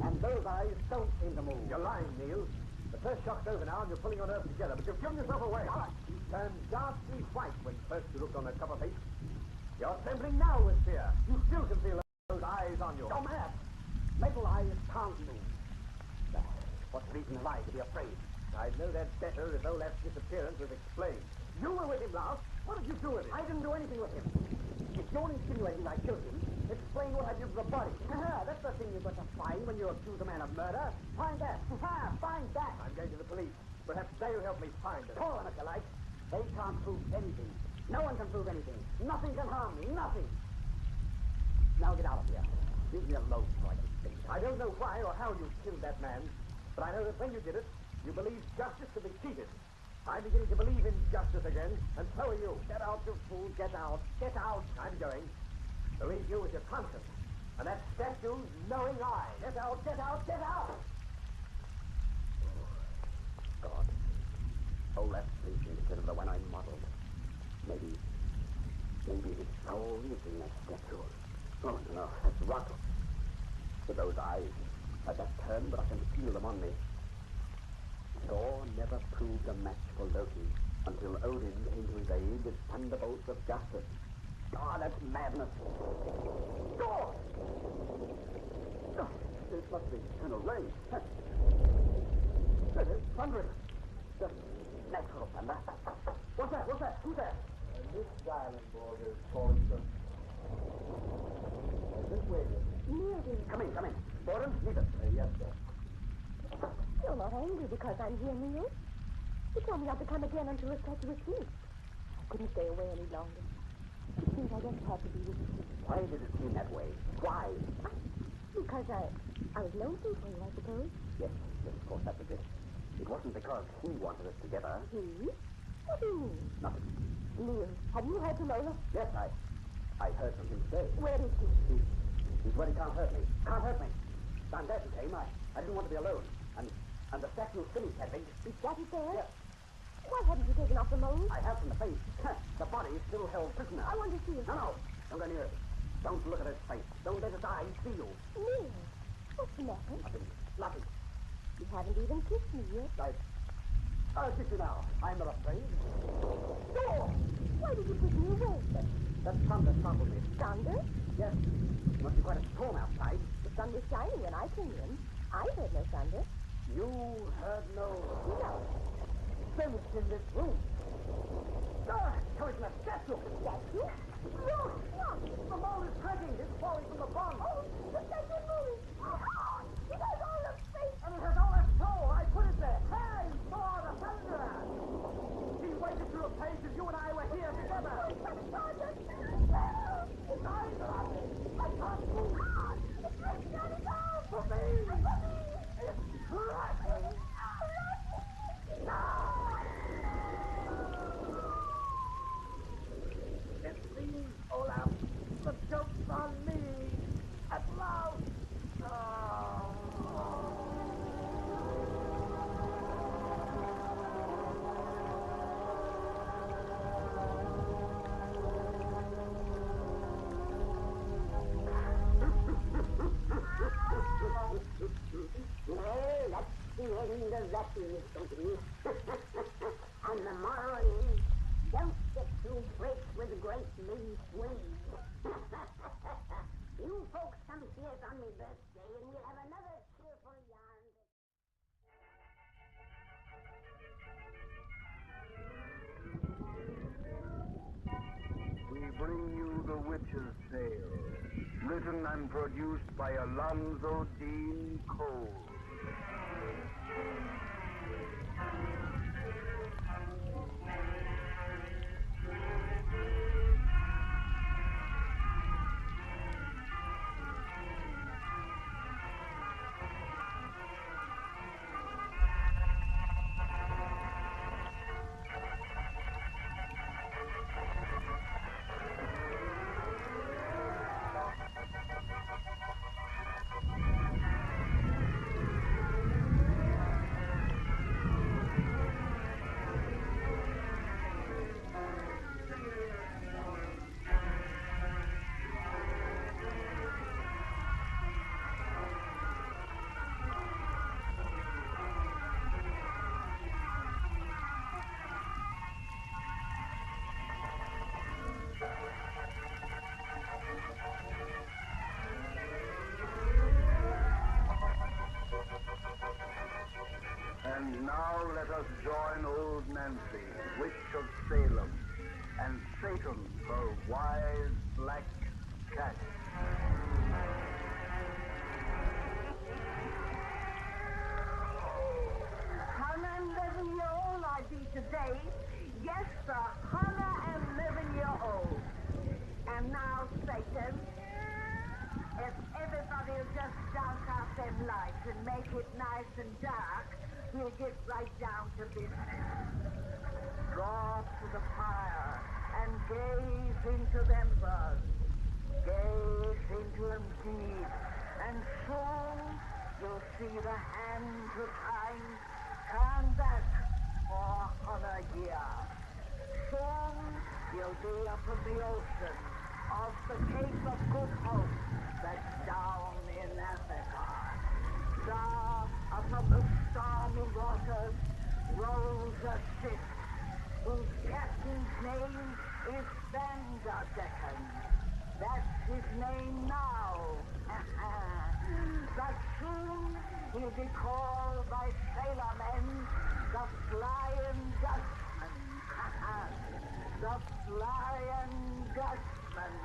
and those eyes don't seem to move. You're lying, Neil. The first shock's over now, and you're pulling your nerves together, but you've given yourself away. You turned ghastly white when first you looked on that copper face. You're trembling now with fear. You still can feel those eyes on you. You're mad. Metal eyes can't move. What reason have I to be afraid? I'd know that better if Olaf's disappearance was explained. You were with him last. What did you do with him? I didn't do anything with him. If you're insinuating I killed him, explain what I did to the body. That's the thing you've got to find when you accuse a man of murder. Find that. Find that. I'm going to the police. Perhaps they'll help me find it. Call them if you like. They can't prove anything. No one can prove anything. Nothing can harm me. Nothing. Now get out of here. Leave me alone so I can think. I don't know why or how you killed that man, but I know that when you did it, you believed justice to be cheated. I'm beginning to believe in justice again, and so are you. Get out, you fool. Get out. Get out. I'm going. To leave you with your conscience. And that statue's knowing eye. Get out. Get out. Get out. God. Olaf's face instead of the one I modeled. Maybe his soul is in that statue. Oh, no, that's rot. With those eyes, I just turned, but I can feel them on me. Thor never proved a match for Loki until Odin came to his aid with thunderbolts of justice. God, that's madness. Thor! Oh, this must be eternal rain. It is thundering. Just natural thunder. What's that? What's that? Who's that? This silent border is calling from... This way, Neil, dear. Come in, come in. Gordon, leave us. Yes, sir. You're not angry because I'm here, Neil. You told me not to come again until the statue was finished. I couldn't stay away any longer. It seems I just had to be with you. Why did it seem that way? Why? Because I was lonesome for you, I suppose. Yes, of course, that was it. It wasn't because he wanted us together. He? What do you mean? Nothing. Neil, have you heard from Lola? Yes, I heard from him today. Where is he? He's where he can't hurt me. Can't hurt me. I'm glad he came. I didn't want to be alone. And the statue's finished, I think. Is that it there? Yes. Why haven't you taken off the mold? I have from the face. The body is still held prisoner. I want to see it. No. Don't go near it. Don't look at his face. Don't let his eyes see you. Neil, what's the matter? Nothing. You haven't even kissed me yet. I'll kiss you now. I'm not afraid. Door! Why did you push me away? That thunder startled me. Thunder? Yes. It must be quite a storm outside. The sun was shining when I came in. I heard no thunder. You heard no... No. sense in this room. Ah, so it's a statue. Statue? Look! Look! The mold is cracking. It's falling from the bottom. Oh, the statue moving. It has all the face. And it has all that soul. I put it there. Hey, saw the thunder. He waited through a page as you and I were here together. Oh, my God, the His eyes are on me. I can't move. It's breaking out his arms. For me. It's cracking. It seems, Olaf, the joke's on me. At last. Well, that's the end of that mystery. And the moral is, don't get too great with great big swings. You folks come see us on my birthday, and we'll have another cheerful yarn. We bring you The Witch's Tale, written and produced by Alonzo Dean Cole. And now let us join old Nancy, witch of Salem, and Satan, her wise black cat. I be today. Yes, sir, 111-year-old. And now, Satan, if everybody will just douse out them lights and make it nice and dark, we'll get right down to business. Draw to the fire and gaze into them buds. Gaze into them deep, and soon you'll see the hands of time turn back for 100 years. Soon you'll be up in the ocean off the Cape of Good Hope that's down in Africa. There, up from the stormy waters, rolls a ship whose captain's name is Vanderdecken. That's his name now. But soon he'll be called by sailormen the Flying Dutchman. The Flying Dutchman.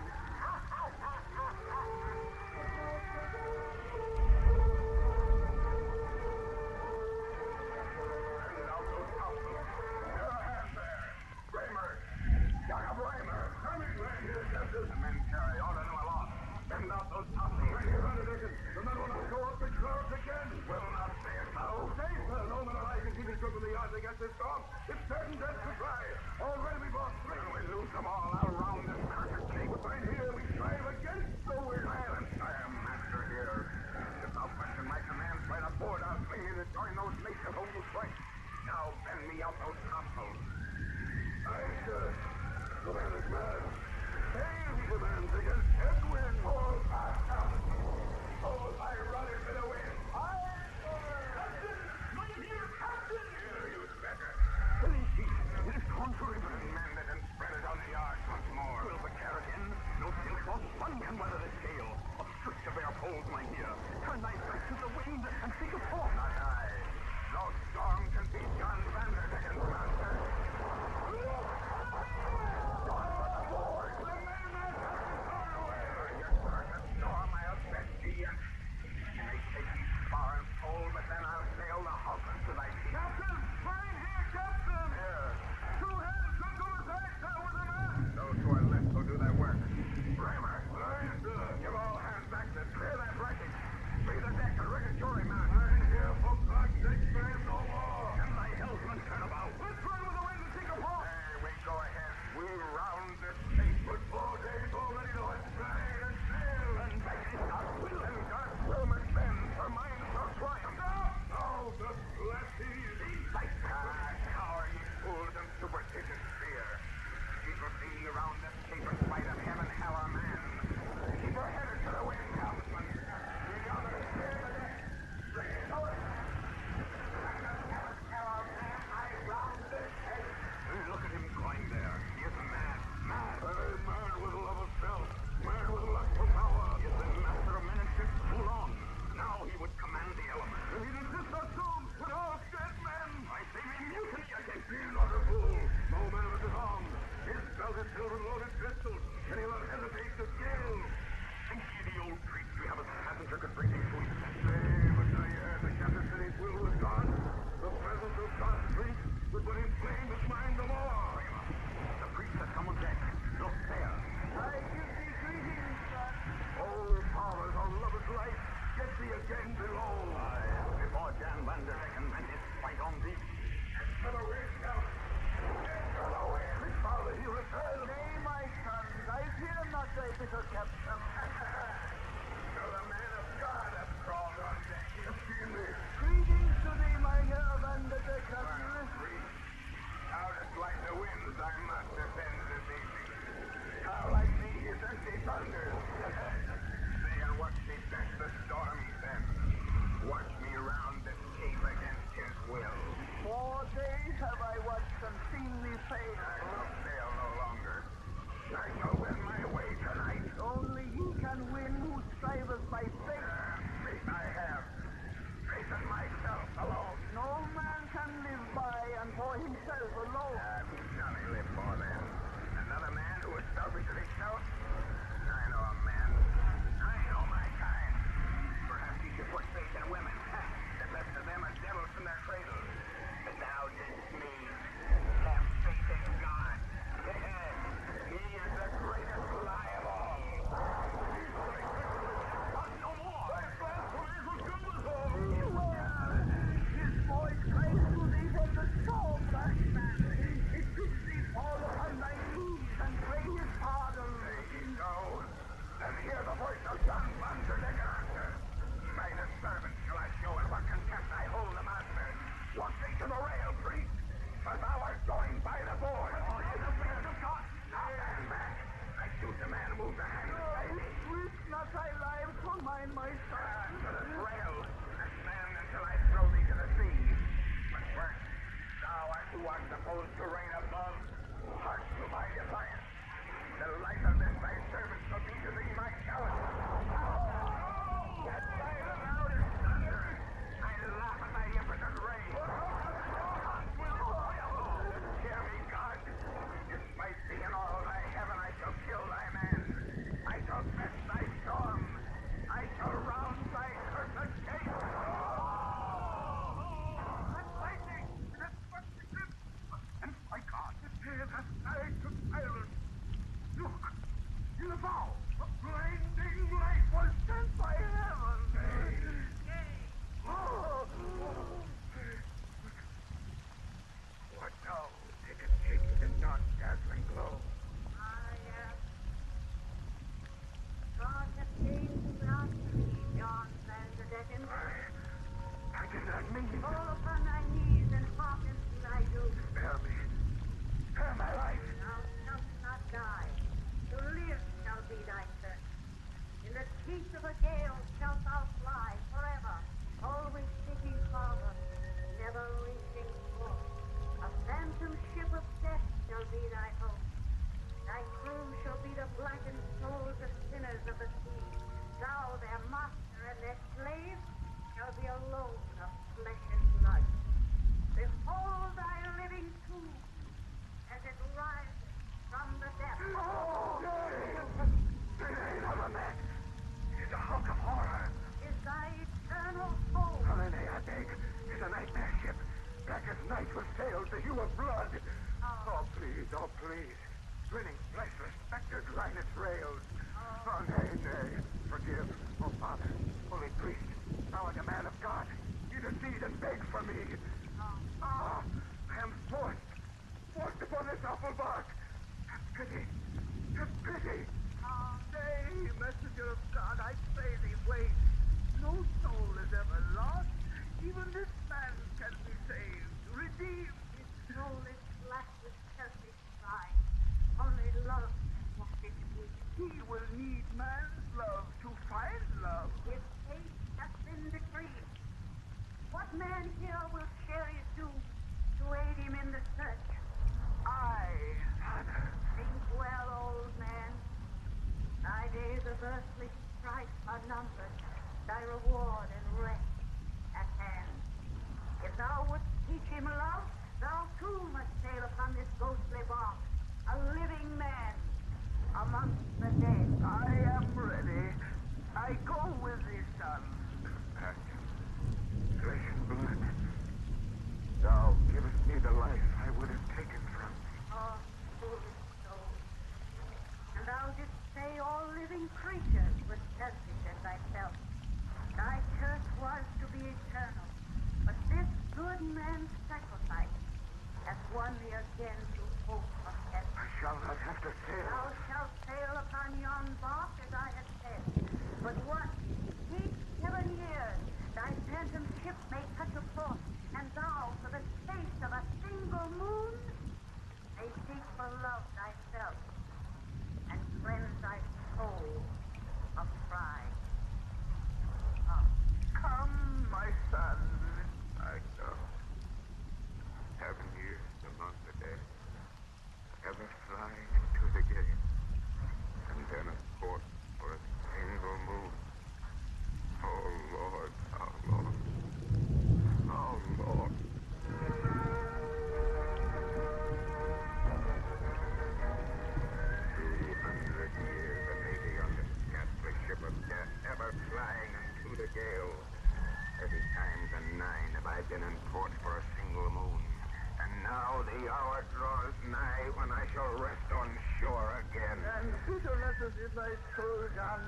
This storm, it's certain death to try. Already we brought 3. We lose them all around this cursed cape. But right here we strive against the weird island. I am master here. Without question, my commands right aboard. I'll swing in and join those mates of old strength. Now bend me out those topsails. Aye, sir. The man is mad. Sail, he demands, against headwind. Hold fast up. Hold my rudder to the wind. Aye, sir. Captain! Do you hear, Captain? Here, you beggar. circuit breaking sweep. But now you heard the Captain said his will was gone. The presence of God's priest would but inflame his mind the more. The priest has come on deck. Look there. I give thee greetings, son. Old fathers of lovers life, get thee again below. Before Jan Vanderdecken went his fight on thee. Enter the way, Scout. Enter the way. His father, he returned. Nay, my sons, I fear not thy bitter captain. So the man of God hath crawled on deck. You see me. Greetings to thee, my Herr Vanderdecken. How does like the winds thy master sends this evening? How like me his empty thunders? Stay and watch me test the storm he sends. Watch me round this cape against his will. 4 days have I watched and seen thee fail. I will fail no longer. I shall win my way tonight. Only he can win who striveth by faith. Faith I have. Faith in myself alone. No man can live by and for himself alone. Who shall he live for then? Another man who is selfish of himself? I know a man. I know my kind. Perhaps he should put faith in women. The best of them are devils from their cradles. But thou didst me. Have faith in God. He is the greatest lie of all. No more. His voice cries to thee from the storm, last man. It bids thee fall upon thy knees and pray his pardon. No. And hear the voice of John Vanderdecken answer. By the servant shall I show in what contempt I hold the master. Walk thee to the rail, priest, for thou art going by the board. In the face of God. Now stand back. I shoot the man who moves the hand. Risk not thy life for mine, my son. To the rail, and stand until I throw thee to the sea. But first, thou art who art supposed to reign above. Hark to my defiance. The life of this thy servant shall be to thee my challenge. That by the loudest thunder, I laugh at thy impotent rage. Hear me, God. Despite thee and all thy heaven, I shall kill thy man. I shall fetch thy storm. I shall round thy cursed gate. That's lightning. And my God, the tear hath died to silence. Look, in the bow, a blinding light was sent by heaven. What now? It is shaped in dark, dazzling glow. God has changed his last John Vanderdecken. I cannot mean. Fall upon thy knees and hearken to thy doom. Spare me. Spare my life. Thou shalt not die. To live shall be thy search. In the teeth of a gale shalt thou fly forever, always seeking farther, never reaching port. A phantom ship of death shall be thy home. Thy crew shall be the blackened souls of sinners of the sea. Thou, their master and their slave, shall be alone of flesh and blood. Behold thy living tomb as it rises from the depths. Another man. It's a hunk of horror. Is thy eternal home. Helene, I beg. It's a nightmare ship. Black as night with sails, the hue of blood. Oh, please, oh, please. Grinning, fleshless specters line its rails. Oh, nay, nay. Forgive, oh, Father, holy priest. Thou art a man of God. Intercede and beg for me. I am forced upon this awful bark. Have pity. Have pity. Nay, messenger of God, I pray thee, wait. No soul is ever lost. Even this man can be saved, redeemed. His soul is black with selfish pride. Only love can wash it free. He will need man's love to find love. If fate hath been decreed, what man here will share his doom to aid him in the search? I, Father. Think well, old man. Thy days of earthly strife are numbered, thy reward and rest at hand. If thou wouldst teach him love, thou too must sail upon this ghostly bark, a living man amongst the dead. I am ready. I go with thee, son. good man sacrificed hath won me again to hope of heaven. I shall not have to sail. Thou shalt sail upon yon bark as I have said. But what? Keep 7 years. Thy phantom ship may touch a port, and thou, for the space of a single moon, may seek for love thyself and cleanse thy soul of pride. Come, my son. I know. 7 years among the dead, ever flying into the gale, and then a port for a single moon. Oh, Lord, oh, Lord, oh, Lord. 200 years and 80 on this ghastly ship of death, ever flying into the gale. 30 times and 9 have I been in port for a single moon. And now the hour draws nigh when I shall rest on shore again. And bitterness is thy soul, John.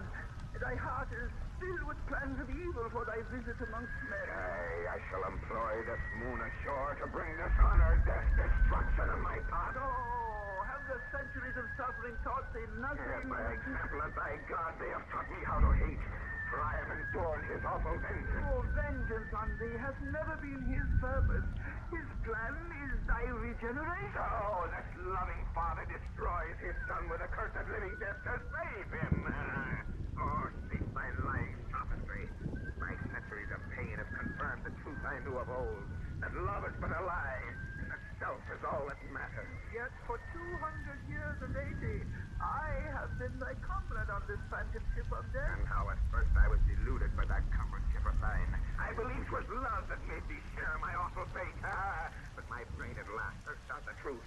Thy heart is filled with plans of evil for thy visit amongst men. Aye, I shall employ this moon ashore to bring dishonor, death, destruction on my path. Oh, have the centuries of suffering taught thee nothing? By example of thy God, they have taught me how to hate, for I have endured his awful vengeance. Oh, vengeance on thee has never been his purpose. His plan is thy regeneration. So this loving father destroys his son with a cursed living death to save him. Oh, cease thy lying sophistry. My centuries of pain have confirmed the truth I knew of old, that love is but a lie, and that self is all that matters. Yet for 200 years and 80, I have been thy comrade on this phantom ship of death. And how at first I was deluded by that comradeship of thine. I believed 'twas love that made me share my awful fate. But my brain at last searched out the truth.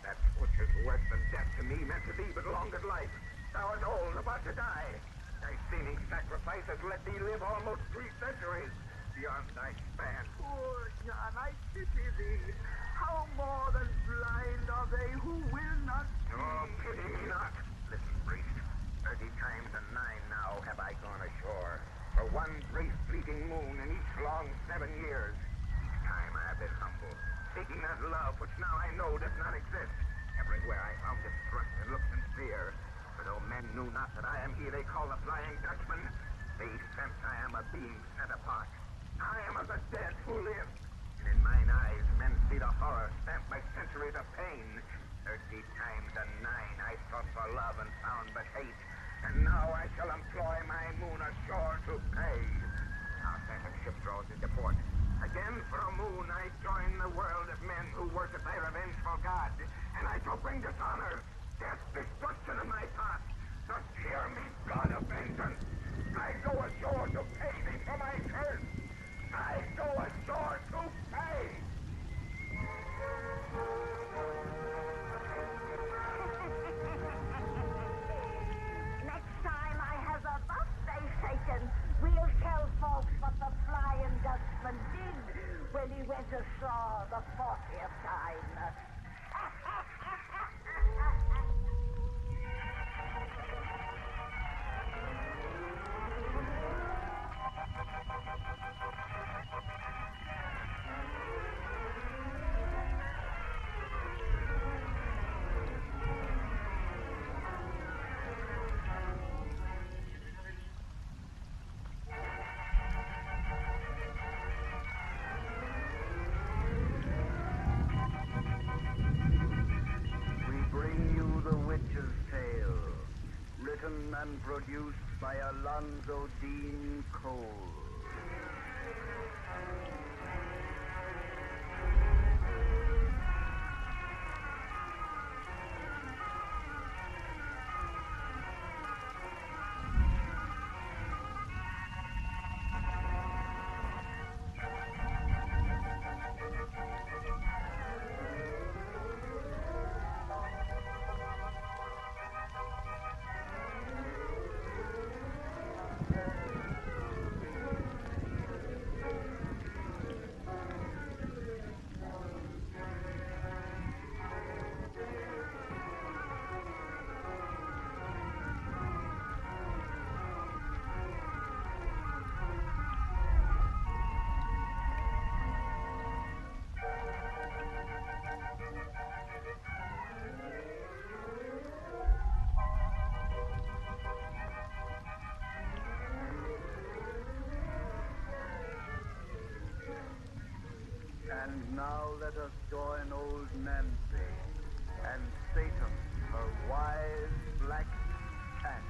That which is worse than death to me meant to thee but longer life. Thou art old, about to die. Thy seeming sacrifice has let thee live almost 3 centuries beyond thy span. Poor John, I pity thee. How more than blind are they who will not see? Oh, pity me not. Listen, priest. 30 times and 9 now have I gone ashore. For one brief fleeting moon in each long 7 years. Each time I have been humble, seeking that love which now I know does not exist. Everywhere I found distrust and looks in fear. For though men knew not that I am he they call the Flying Dutchman, they sense I am a being set apart. I am of the dead who live. And in mine eyes men see the horror stamped by centuries of pain. 30 times and 9 I sought for love and found but hate. And now I shall employ my moon ashore to pay. Our phantom ship draws into port. Again for a moon I join the world of men who worship thy revengeful God. And I shall bring dishonor, death, destruction in my path. Thus hear me, God of vengeance. I go ashore to pay thee for my curse. I go ashore to pay. Next time I have a birthday shaken, we'll tell folks what the Flying Dutchman did when he went ashore the 40th time. Written and produced by Alonzo Dean Cole. And now let us join old Nancy and Satan, her wise black cat.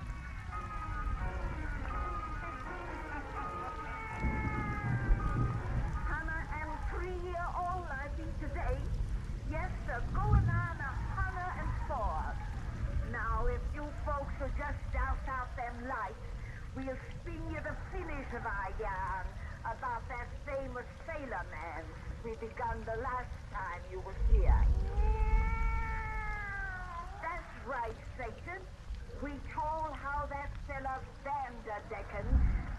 Hannah and 3-year-old I be today. Yes, sir, going on 104. Now, if you folks will just douse out them lights, we'll spin you the finish of our yarn about that famous sailor man we begun the last time you was here. That's right, Satan. We told how that fella Vanderdecken,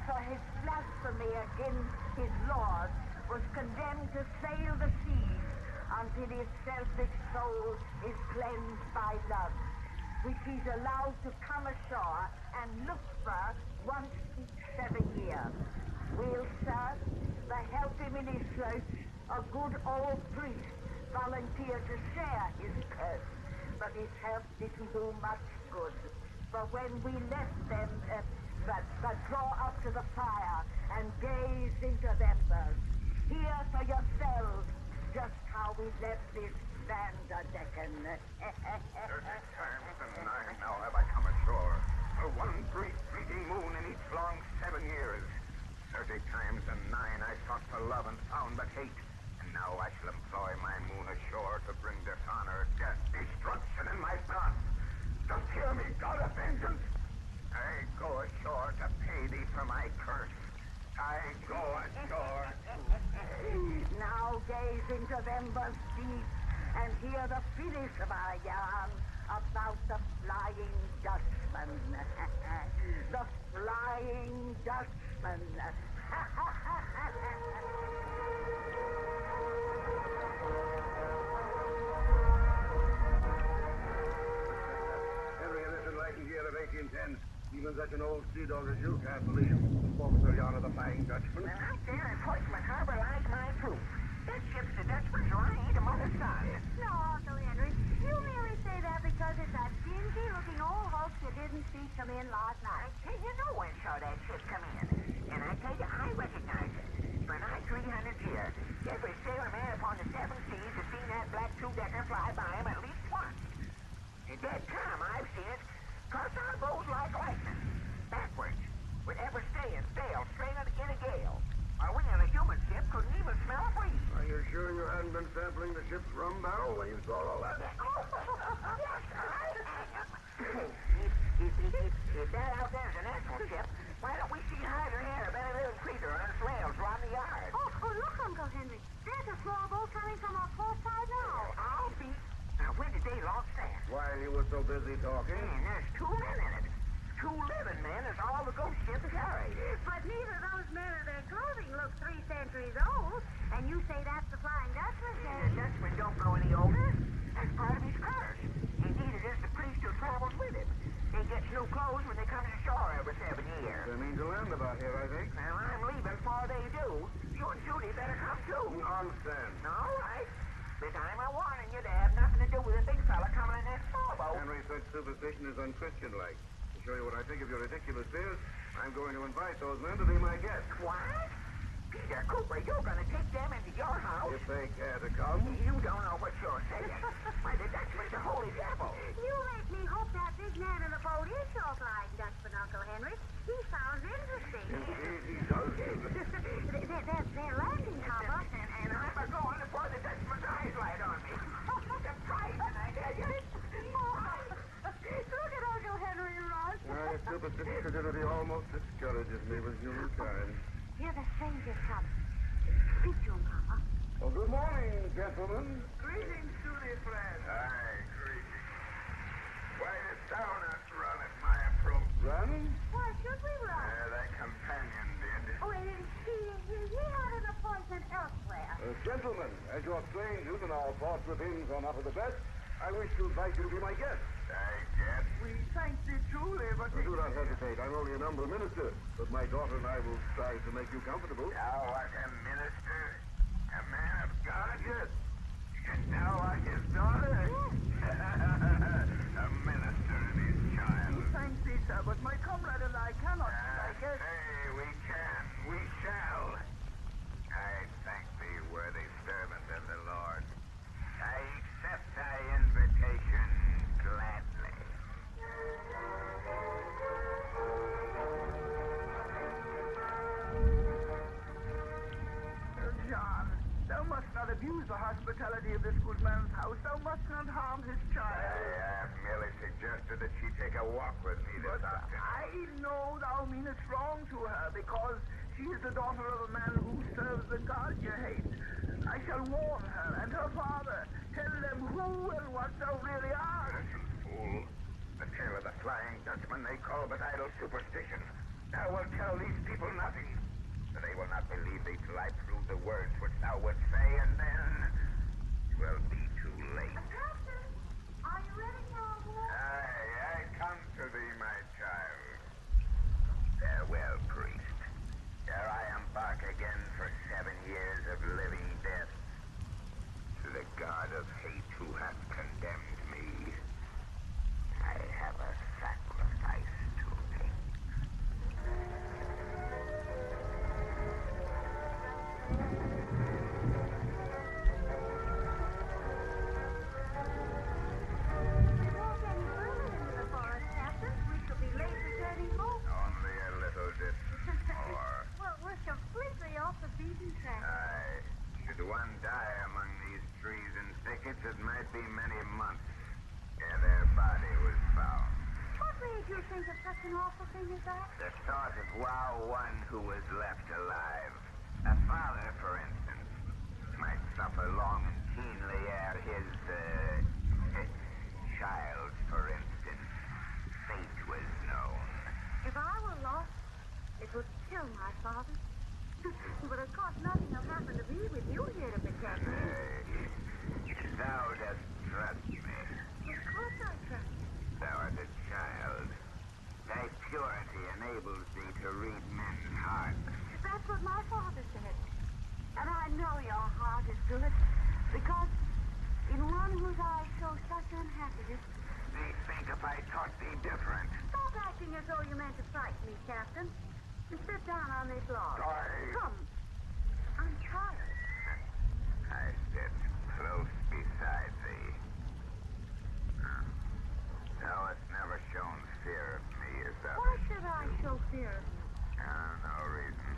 for his blasphemy against his Lord, was condemned to sail the seas until his selfish soul is cleansed by love, which he's allowed to come ashore and look for once each 7 years. Well, sir, to help him in his search, a good old priest volunteered to share his curse, but his help didn't do much good. For when we left them, but draw up to the fire and gaze into them birds, hear for yourselves just how we left this Vanderdecken. 30 times and 9 now have I come ashore, for one brief fleeting moon in each long 7 years. 30 times and 9 I sought for love and found but hate, and now I shall employ my moon ashore to bring dishonor, death, destruction in my path. Just hear me, God of vengeance. I go ashore to pay thee for my curse. I go ashore to... Now gaze into them birds deep and hear the finish of our yarn about the Flying Dutchman. The Flying Dutchman. Every innocent license year of 1810. Even such an old sea dog as you can't believe the folks are yarn of the Flying Dutchman. And out there in Portsmouth Harbor lies my proof. That ship's the Dutchman, so I ain't a mother's son. No, Uncle Henry. You merely say that because it's that dingy-looking old hulk you didn't see come in last night. Hey, you know when saw that ship come in. And I tell you, I recognize it. For nigh 300 years, every sailor man upon the 7 seas has seen that black two-decker fly by him at least once. In dead time, I've seen it cross our bows like lightning, backwards, with ever staying sail straight in a gale. While we on a human ship couldn't even smell a breeze. Are you sure you hadn't been sampling the ship's rum barrel when you saw all that? Yes, I am. If that out there is an actual ship, why don't we see hide or hair of any living creature on its rails around the yard? Oh, look, Uncle Henry. There's a small boat coming from our port side now. I'll be... Now, when did they launch that? While you were so busy talking. And there's 2 men in it. 2 living men is all the ghost ship carry. But neither of those men or their clothing look 3 centuries old. And you say that's the Flying Dutchman, The James? Dutchman don't grow any older. That's part of his curse. Indeed, it is the priest who travels with him. They get new clothes when they come to shore every 7 years. They mean to land about here, I think. Well, I'm leaving before they do. You and Judy better come too. Nonsense. All right. But I'm a warning you to have nothing to do with a big fella coming in that small boat. Henry, such superstition is unchristian-like. To show you what I think of your ridiculous fears, I'm going to invite those men to be my guests. What? Peter Cooper, you're going to take them into your house? If they care to come. You don't know what you're saying. Why, the Dutchman's a holy devil. You make me hope that big man in the boat is your Flying Dutchman, Uncle Henry. He sounds interesting. Indeed, he does. They're landing, Papa. And I'm a-going before the Dutchman's eyes light on me. Surprising, I tell you. Look at Uncle Henry Ross. My superstitionity almost discourages me with humankind. Hear the strangers come. Speak to him, Papa. Well, good morning, gentlemen. Greetings, Judy, friend. Aye, greetings. Why does thou not run at my approach? Run? Why should we run? Thy companion did. Oh, and he had an appointment elsewhere. Gentlemen, as you're strangers and our thoughts with hymns are not of the best, I wish to invite you to be my guest. I guess. We thank thee truly, but... Do not hesitate. I'm only a humble minister, but my daughter and I will strive to make you comfortable. Thou art a minister, a man of God, yes. And thou art his daughter? A minister and his child. We thank thee, sir, but my comrade and I cannot, I guess... Hey, we can, we shall. I thank thee, worthy servant, abuse the hospitality of this good man's house, thou must not harm his child. I have merely suggested that she take a walk with me this afternoon. I know thou meanest wrong to her, because she is the daughter of a man who serves the God you hate. I shall warn her and her father. Tell them who and what thou really art. Listen, fool. The tale of the Flying Dutchman they call but idle superstition. Thou wilt tell these people nothing. For they will not believe thee till I prove the words which thou wouldst say, and then 'twill be too late. Captain, are you ready for a walk? I come to thee, my child. Farewell, priest. Ere I embark again for 7 years of living death, to the god of hate who hath condemned me, I have a sacrifice to make. We won't any further into the forest, Captain. We shall be late returning home. Only a little distance more. Well, we're completely off the beaten track. Aye. Should one die among these trees and thickets, it might be many months ere their body was found. What made you think of such an awful thing as that? The thought of one who was left alive, a father, for instance, might suffer long and keenly ere his, child, for instance, fate was known. If I were lost, it would kill my father. But of course nothing will happen to me with you here to protect me. Thou dost trust me. Of course I trust you. Thou art a child. Thy purity enables thee to read men's hearts. That's what my father said. And I know your heart is good, because in one whose eyes show such unhappiness. Thee think if I taught thee different. Stop acting as though you meant to frighten me, Captain. And sit down on this log. Come. I'm tired. I sit close beside thee. Thou hast never shown fear of me as thou. Why should I show fear of you? No reason.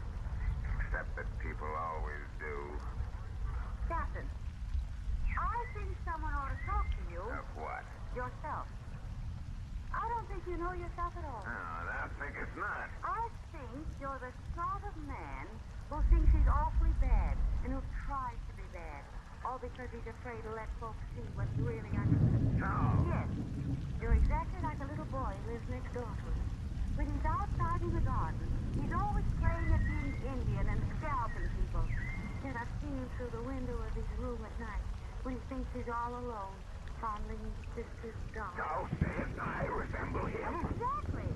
Except that people always do. Captain, I think someone ought to talk to you. Of what? Yourself. I don't think you know yourself at all. Oh, thou thinkest not. I think you're the sort of man who thinks he's awfully bad and who tries to be bad, all because he's afraid to let folks see what's really under. No. Yes. You're exactly like a little boy who lives next door to him. When he's outside in the garden, he's always playing at being Indian and scalping people. Then I've seen him through the window of his room at night when he thinks he's all alone, fondling his sister's doll. Thou sayest I resemble him? Exactly.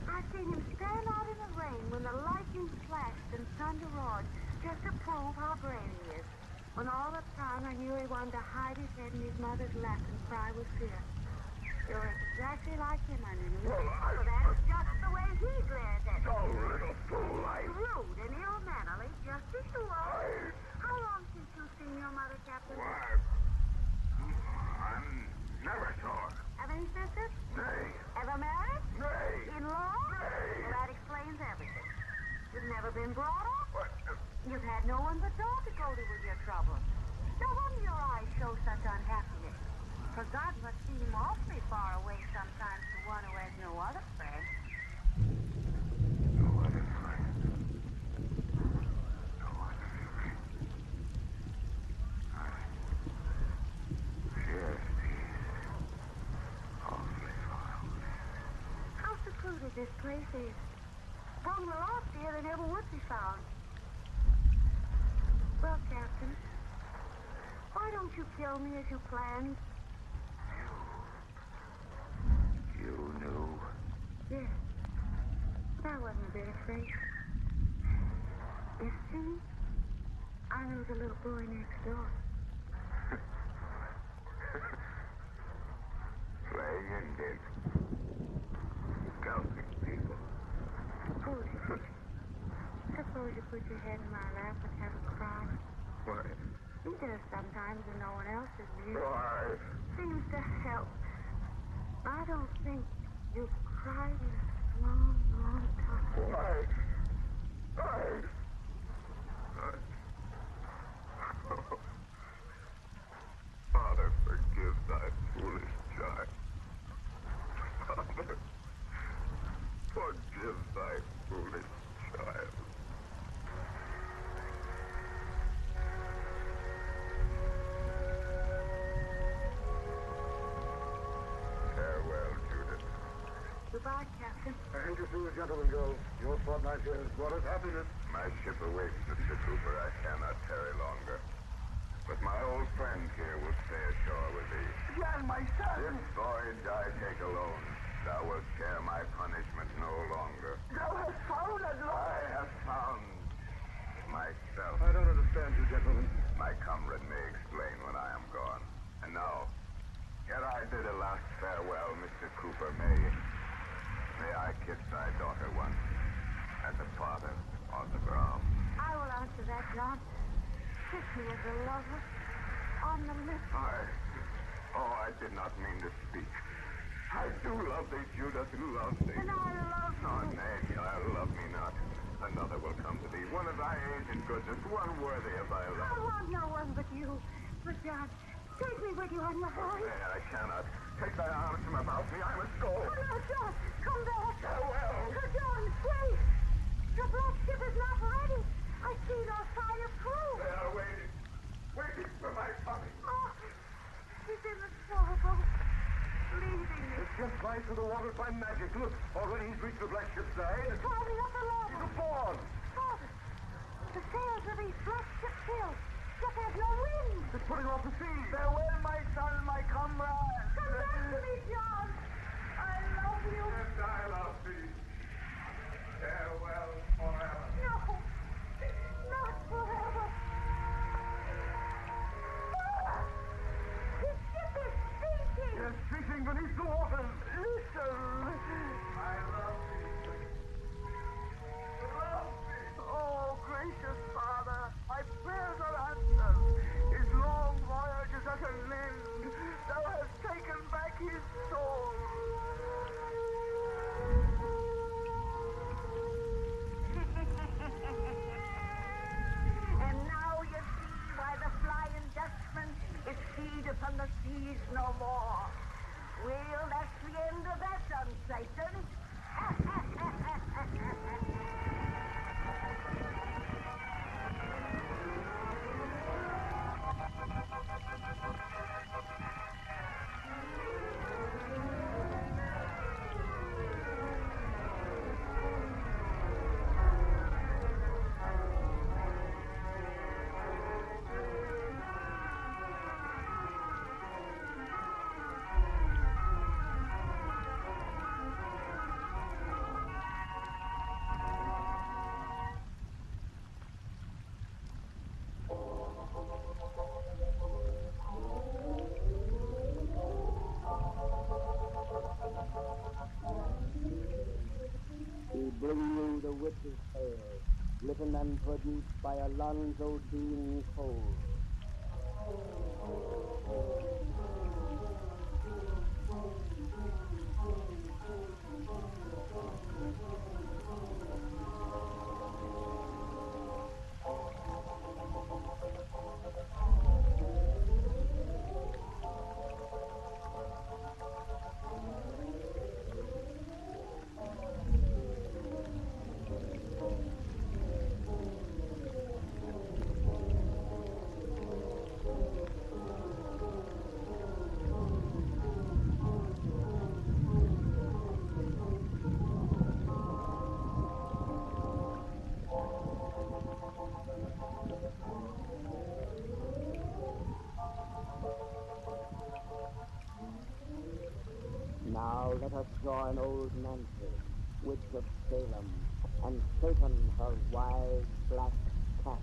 I've seen him stand out in the rain when the lightning flashed and thunder roared just to prove how brave he is. When all the time I knew he wanted to hide his head in his mother's lap and cry with fear. You're exactly like him underneath. Well, that's just the way he glares at me. Oh, little fool, Rude and ill-mannerly, just as you are. How long since you've seen your mother, Captain? Why, I'm never saw her. Have any sisters? Nay. Ever married? Nay. In-law? Nay. Well, that explains everything. You've never been brought up. What? You've had no one but God to go to with your troubles. No wonder your eyes show such unhappiness. For God must seem awfully far away sometimes to one who has no other friend. No other friend. No other friend. Yes, he's awfully far away. How secluded this place is. When we're lost here, they never would be found. Well, Captain, why don't you kill me as you planned? You knew? Yes. I wasn't a bit afraid. You see, I knew the little boy next door. Playing Indian. Scalping people. Foolish. Suppose you put your head in my lap and have a cry. Why? He does sometimes when no one else is near. Why? Seems to help. I don't think you've cried in a long, long time. Why? anxious to the gentleman go. Your fortnight here has brought us happiness. My ship awaits, Mr. Cooper. I cannot tarry longer. But my old friend here will stay ashore with thee. Jan, my son! This voyage I take alone. Thou wilt share my punishment no longer. Thou hast found at last! I have found myself. I don't understand you, gentlemen. My comrade may explain when I am gone. And now, ere I bid a last farewell, Mr. Cooper, may I kiss thy daughter once, and the father on the brow. I will answer that, John. Kiss me as a lover on the lips. I did not mean to speak. I do love thee, Judith, love thee. And I love you. Oh, nay, child, love me not. Another will come to thee, one of thy age and goodness, one worthy of thy I love. want no one but you. But, John, take me with you on your horse. Nay, I cannot. Take thy arms from about me, I must go. Oh, no, John, come back. Farewell. John, wait. Your black ship is not ready. I see no sign of crew. They are waiting for my coming. Oh, he's in the sailboat, leaving me. It's just flies through the waters by magic. Look, already he's reached the black ship's side. He's climbing up the ladder. He's aboard. Father, the sails of these black ships filled, but there's no wind. It's putting off the sea. Farewell, my son, my comrade! Come back to me, John. I love you. And I love thee. Farewell forever. No, not forever. His ship is sinking. Yes, sinking beneath the waters. Listen! I love thee. Love thee. Oh, gracious Father, my prayers are answered. His long voyage is at an end. Thou hast taken back his soul. And now you see why the Flying Dutchman is feed upon the seas no more. Well, that's the end of that, son Satan. We bring you the witch's tale, written and produced by Alonzo Dean Cole. Now let us join old Nancy, witch of Salem, and Satan, her wise black cat.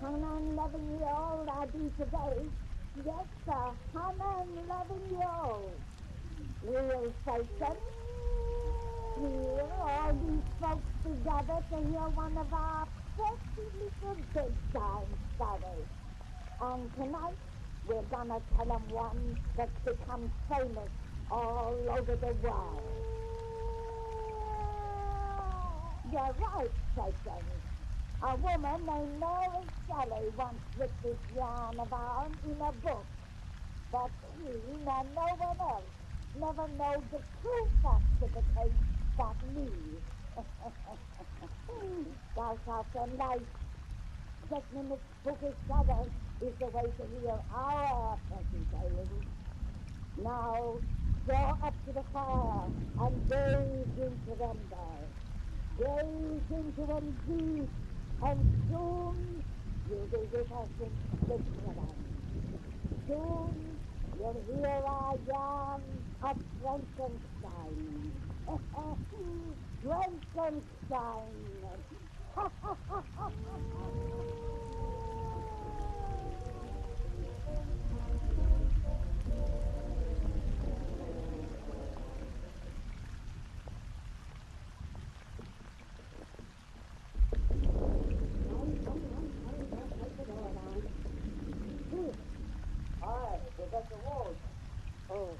I'm 11-year-old I be today. Yes, sir, I'm 11-year-old. Real Satan. Here, all these folks together to hear one of our pretty little bedtime stories. And tonight, we're gonna tell them one that's become famous all over the world. You're right, Satan. A woman named Mary Shelley once wrote this yarn of ours in a book. But he, nor no one else, never know the true facts of the case but me. Thou shalt light getting in the spooky shadows is the way to hear our fairy tales. Now, draw up to the fire and gaze into them there. Gaze into them deep, and soon you'll be with us in Switzerland. Soon you'll hear our yarn of Frankenstein. Frankenstein! Hi, Professor Walsh. Oh,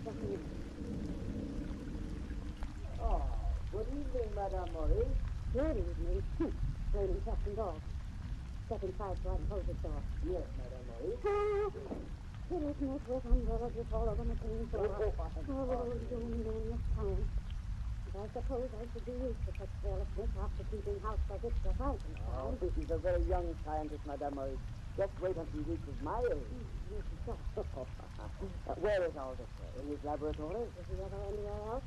Stephanie. Oh, good evening, Madame Maurice. Good evening. Raining cats and dogs. Step inside so I can close the door. Yes, Madame Maurice. It isn't it with umbrellas just all over the clean floor. Oh, you men of town. But I suppose I should be used to such carelessness after keeping house for Victor Frankenstein. Oh, he's a very young scientist, Madame Maurice. Just wait until he reaches my age. Yes, he does. Where is all this? In his laboratory? Is he ever anywhere else?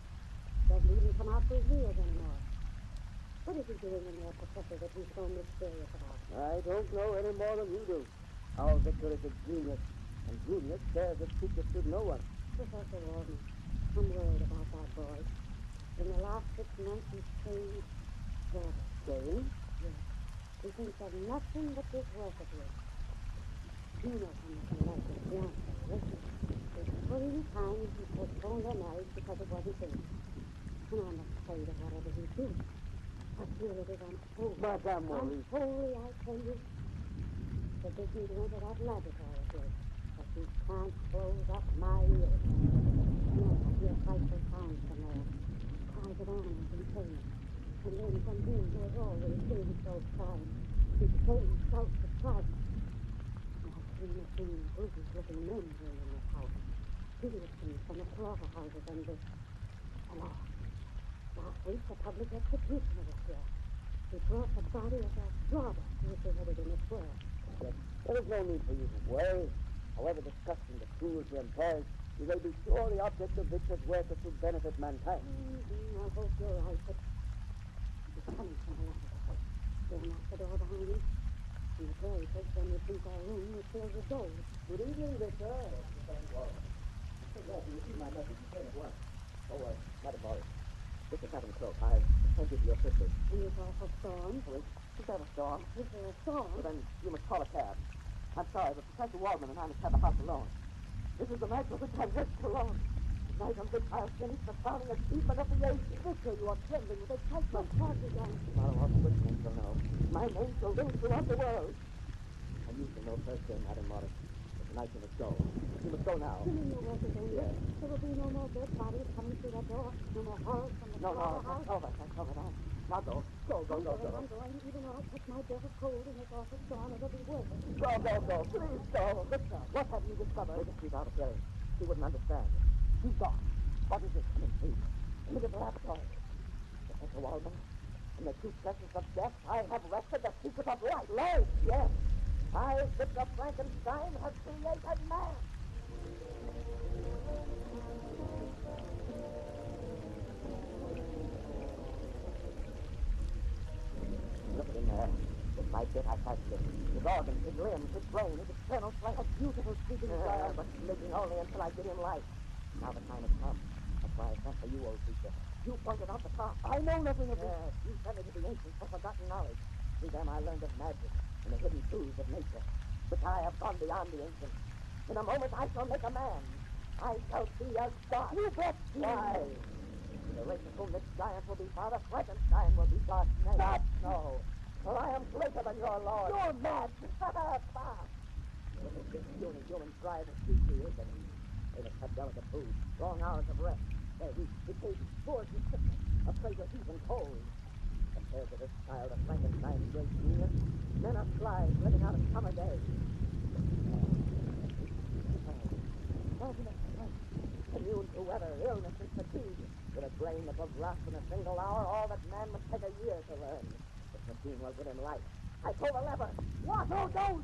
Doesn't even come out for his meals anymore. What is he doing in there, Professor, that he's so mysterious about? I don't know any more than you do. Our Victor is a genius, and genius shares its secrets with no one. Professor Walden, I'm worried about that boy. In the last 6 months, he's changed very. Changed? Yes. He thinks of nothing but this work of his. You know how much he likes his fiancée, isn't he? There's 3 times he postponed their marriage because it wasn't finished. And I'm afraid of whatever he's doing. I feel it is unholy. Madame Maurice. Unholy, I tell you. The big need to enter that laboratory of his. But he can't close up my ears. No, I hear frightful sounds from there. Cries of animals and things. And then from him who has always been so kind. His same self-surprise. I've seen the same brutal-looking men here in this house. Hideous things from the slaughterhouses and the... Oh, last week the public executioner was here. He brought the body of that robber who was beheaded in the square. Yes. There is no need for you to worry. However disgusting the tools he employs, you may be sure the object of Victor's work is to benefit mankind. I hope you're right, but he's coming from the laboratory. He'll knock the door behind him. And the Prairie folks when they think our room is filled with gold. Good evening, Victor. Well, I'm so glad you received my message. You came at once. Oh, Madam Maurice. This is Captain Croak. I sent you to your sisters. And this awful storm? Is there a storm? Is there a storm? Well, then you must call a cab. I'm sorry, but Professor Waldman and I must have the house alone. This is the night for which I worked alone. The night on which I'll finish the crowning achievement of the age. Victor, you are trembling with excitement. Tomorrow all Switzerland shall know. My name shall ring throughout the world. And you shall know first thing, Madam Maurice. But tonight you must go. You must go now. You mean your work is over? Yes. There will be no more dead bodies coming through that door. No more horrors from the slaughterhouse. That's over. Now go. Go. I'm going. Even though I touch my death of cold in this awful storm, it'll be worth it. Go. Please go. Victor, what have you discovered? Take a seat out of here. She wouldn't understand. She's gone. What is it? Please. Look at the laboratory. Professor Waldman, in the 2 pleasures of death, I have wrested the secret of life. Life, yes. I, Victor Frankenstein, have created man. Look at him there. Bit by bit, I touched it. His organs, his limbs, his brain, his external strength. A beautiful sleeping child, but living only until I give him life. Now the time has come. That's why I sent for you, old teacher. You pointed out the path. I know nothing of this. Yes, you sent me to the ancient for forgotten knowledge. Through them I learned of magic and the hidden truths of nature, which I have gone beyond the ancient. In a moment I shall make a man. I shall be a god. You bet. Why? The race of whom this giant will be father, Frankenstein will be God's name. God, no. For I am greater than your lord. You're mad. Look at this puny human tribe of species, and they must have delicate food, long hours of rest. They're weak, decayed, bored with sickness, afraid of heat and cold. Compared to this child of Frankenstein's great genius, men are flies living out a summer day. Immune to weather, illness, and fatigue. With a brain that will grasp in a single hour all that man must take a year to learn. This machine will give him life, I pull the lever. What? No, don't!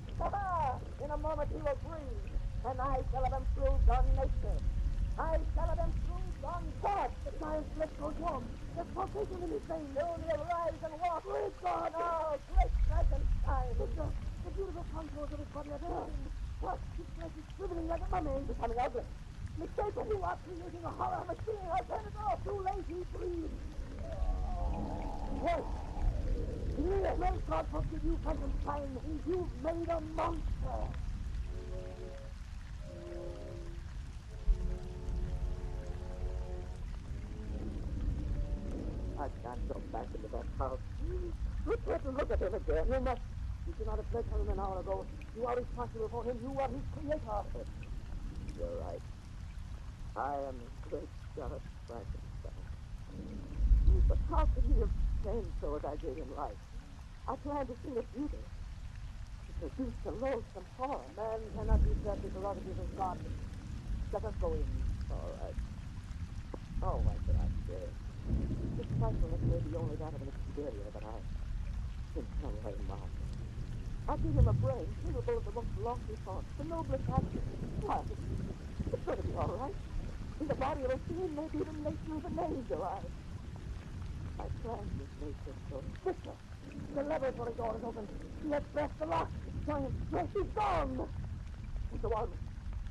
In a moment he will breathe, and I shall have him through gone nature. I shall have him through gone God. The giant's flesh goes warm. There's pulsation in his veins. Soon he'll rise and walk. Great God! Oh, great Frankenstein! The beautiful contours of his body are changing. What? His flesh is shriveling like a mummy. Becoming ugly. Mistaken, you are creating a horror machine. I'll turn it off. Too late, he breathes. Yes. Yes, may God forgive you, Frankenstein. You've made a monster. I can't go back into that house. Look at him again. You must. You should not have fled from him an hour ago. You are responsible for him. You are his creator. You're right. I am the great God Frankenstein. But how could he have changed so as I gave him life? I planned to sing a beauty. To produce a loathsome horror. Man cannot usurp the prerogative of God. Let us go in. All right. Oh, why should I stay? This frightfulness may be only that of an exterior, but I, in some way, mine. I give him a brain capable of the most lofty thoughts, the noblest actions. Why, it's going to be all right. In the body of a fiend, maybe the nature of an angel. I planned this nature so. Victor, the laboratory door is open. Let's press the lock. Giant, yes, he's gone. He's the one.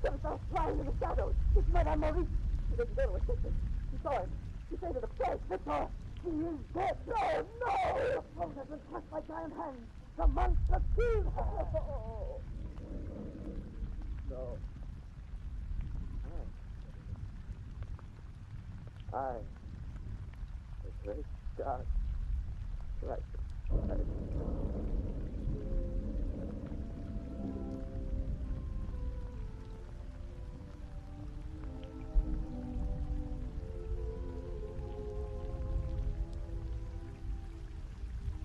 There is flying in the shadows. It's Madame Maurice. She didn't go to his kitchen. She saw him. She said to the place, Victor, he is dead. No, no! The throat has been crushed by giant hands. The monster killed her. Oh. No. I, the great God, Frankenstein.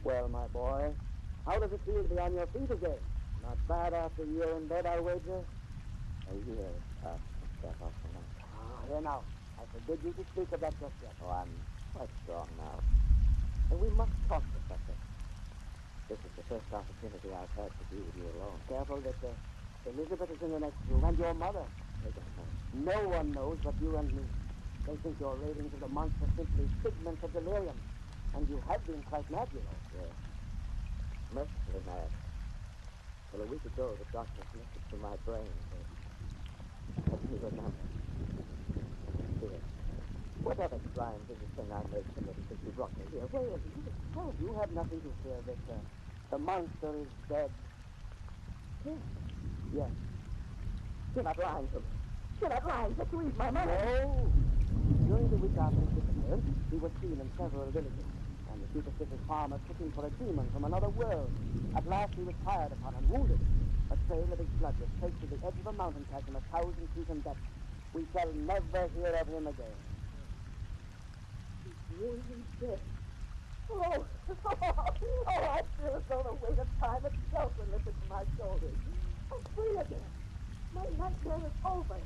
Well, my boy, how does it feel to be on your feet again? Not bad after a year in bed, I wager? A year after that awful night. Here now. I forbid you to speak of that just yet. Oh, I'm quite strong now. And we must talk, Professor. This is the first opportunity I've had to be with you alone. Careful, Victor. Elizabeth is in the next room, and your mother. They don't know. No one knows but you and me. They think your ravings of the monster simply figments of delirium. And you have been quite mad, you know. Yes. Mercifully mad. Well, a week ago, the doctor lifted from my brain. Let me remember. Here. Whatever crime is the thing I made committed since you brought me here, where is he? Oh, you have nothing to fear, Victor. The monster is dead. Yes. Yes. You're not lying to me. You're not lying. Just to eat my money. No. During the week after his disappearance, he was seen in several villages, and the superstitious farmers took him for a demon from another world. At last he was fired upon and wounded. A trail of his blood was traced to the edge of a mountain chasm 1,000 feet in depth. We shall never hear of him again. He's really dead. Oh, I feel as though the weight of time itself were lifted from my shoulders. I'm free again. My nightmare is over.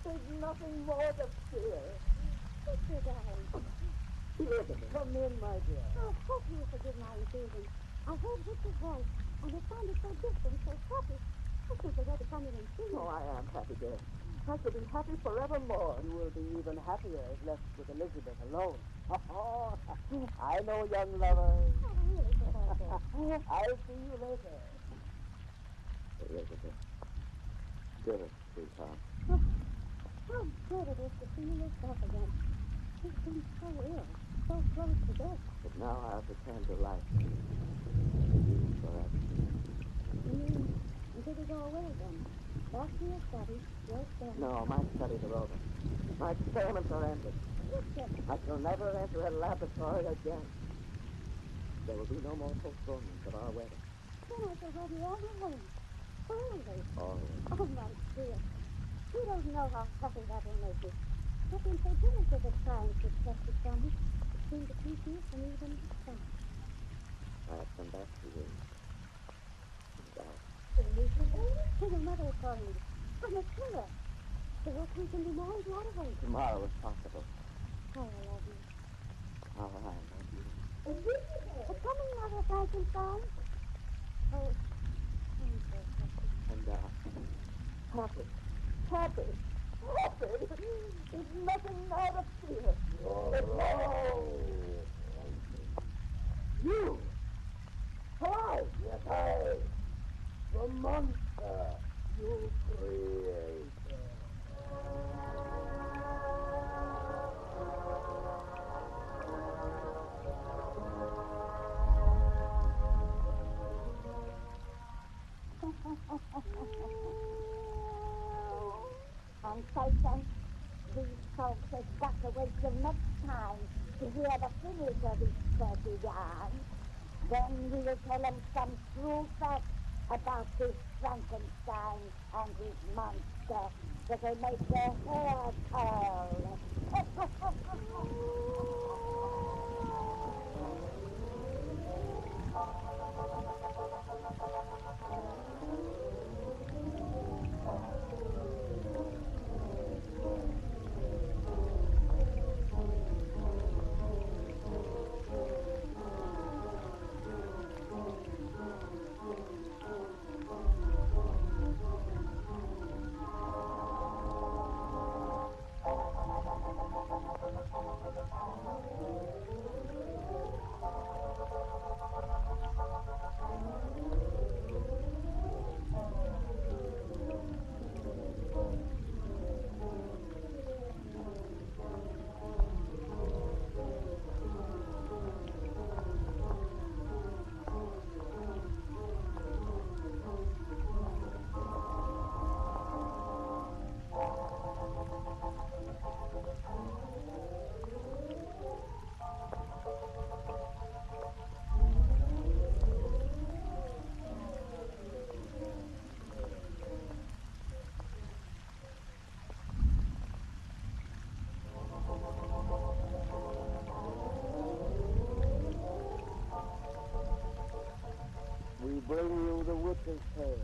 There's nothing more to fear. Sister, darling. Elizabeth. Come in, my dear. Oh, hope you will forgive my intrusion. I heard Victor's voice, and it sounded so distant, so happy. I simply had to come in and see you. Oh, I am happy, dear. I shall be happy forevermore. You will be even happier if left with Elizabeth alone. Oh, I know, young lover. Oh, really, Professor? I'll see you later. Elizabeth. Good, sweetheart. Oh, how good it is to see you yourself again. You've been so ill, so close to death. But now I've returned to life. To you forever. You mean, until we go away again? Back to your study, your experiments. No, my studies are over. My experiments are ended. I shall never enter a laboratory again. There will be no more postponements of our wedding. Then I shall have you all at home. Always. Always. Oh, my dear. You don't know how happy that will make you. I've been so diligent at trying to protect you from it. It seemed to keep you from even stop. I have come back to you. Your mother is calling you. I'm a killer. The work we can do more is not away. Tomorrow is possible. Oh, I love you. Oh, I love you. It's coming, Mother Frankenstein. Oh, And, happy, happy, happy. There's nothing now to fear. You're wrong. You! Why? Yes, I. The monster you created. And Satan, these folks has got to wait till next time to hear the finish of this dirty yarn. Then we'll tell them some true facts about this Frankenstein and his monster that will make their hair curl. We bring you The Witch's Tale,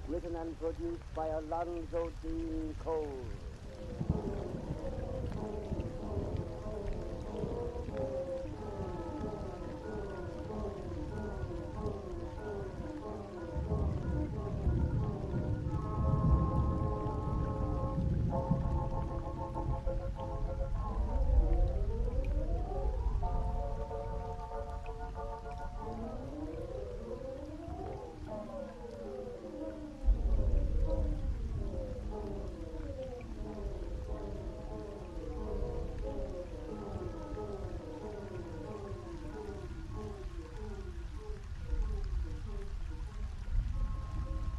written and produced by Alonzo Dean Cole.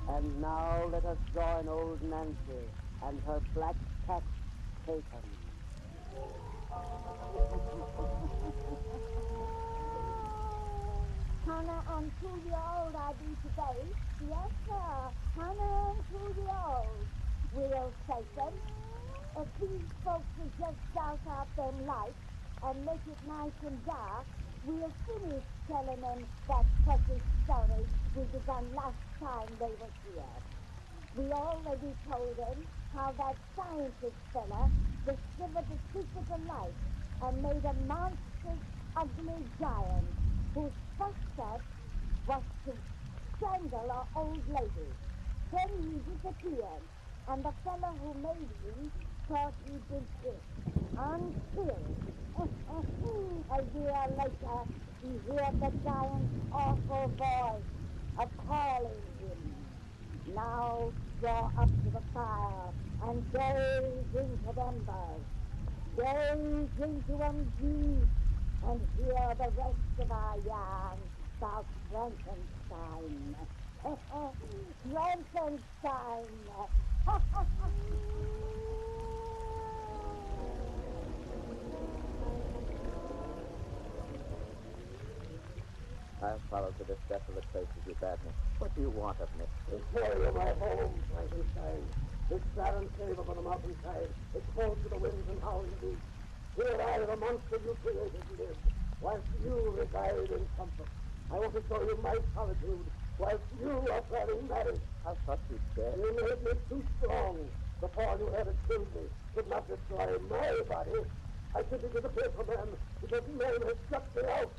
And now let us join old Nancy and her black cat, Satan. Hannah and 2-year-old I be today. Yes, sir. Hannah and 2-year-old. Will Satan, if these folks will just shout out them lights and make it nice and dark, we'll finish telling them that precious story we begun last time they were here. We already told them how that scientist fella discovered the secret of life and made a monstrous, ugly giant whose first step was to strangle our old lady. Then he disappeared, and the fellow who made him thought he'd been hit. Until a year later, he heard the giant's awful voice of calling him. Now draw up to the fire and gaze into the embers. Gaze into them deep and hear the rest of our yarn about Frankenstein. Frankenstein! I've followed to this desolate place with you, badness. What do you want of me? To show you my home, Frankenstein. This barren cave up on the mountainside, exposed to the winds and howling beasts. Here I, the monster you created, live, whilst you reside in comfort. I want to show you my solitude, whilst you are planning marriage. I thought you'd dead. You made me too strong. The fall you had killed me could not destroy my body. I simply disappeared from man because man has shut me out.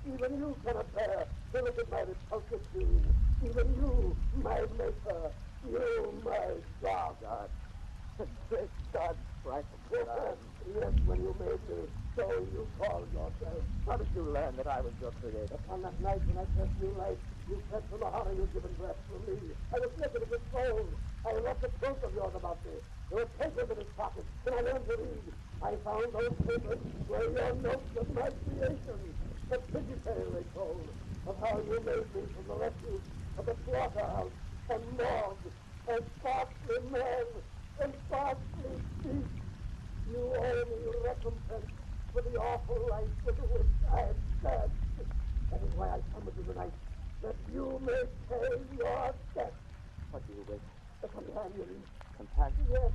Even you cannot bear to look at my repulsive being. Even you, my maker, you, my God. God. Great God, frightened. Yes, when you made me, so you called yourself. How did you learn that I was your creator? Upon that night when I pressed you light, you fed from the horror you'd given breath for me. I was naked of your soul. I left a truth of yours about me. There were papers in his pocket, and I learned to read. I found those papers were your notes of my creation. A pretty tale they told of how you made me from the refuse of the slaughterhouse and morgue, a sparkly man, a sparkly beast. You owe me recompense for the awful life with which I have served. That is why I summoned you tonight, that you may pay your debt. What do you wish? A companion. Companion? Yes,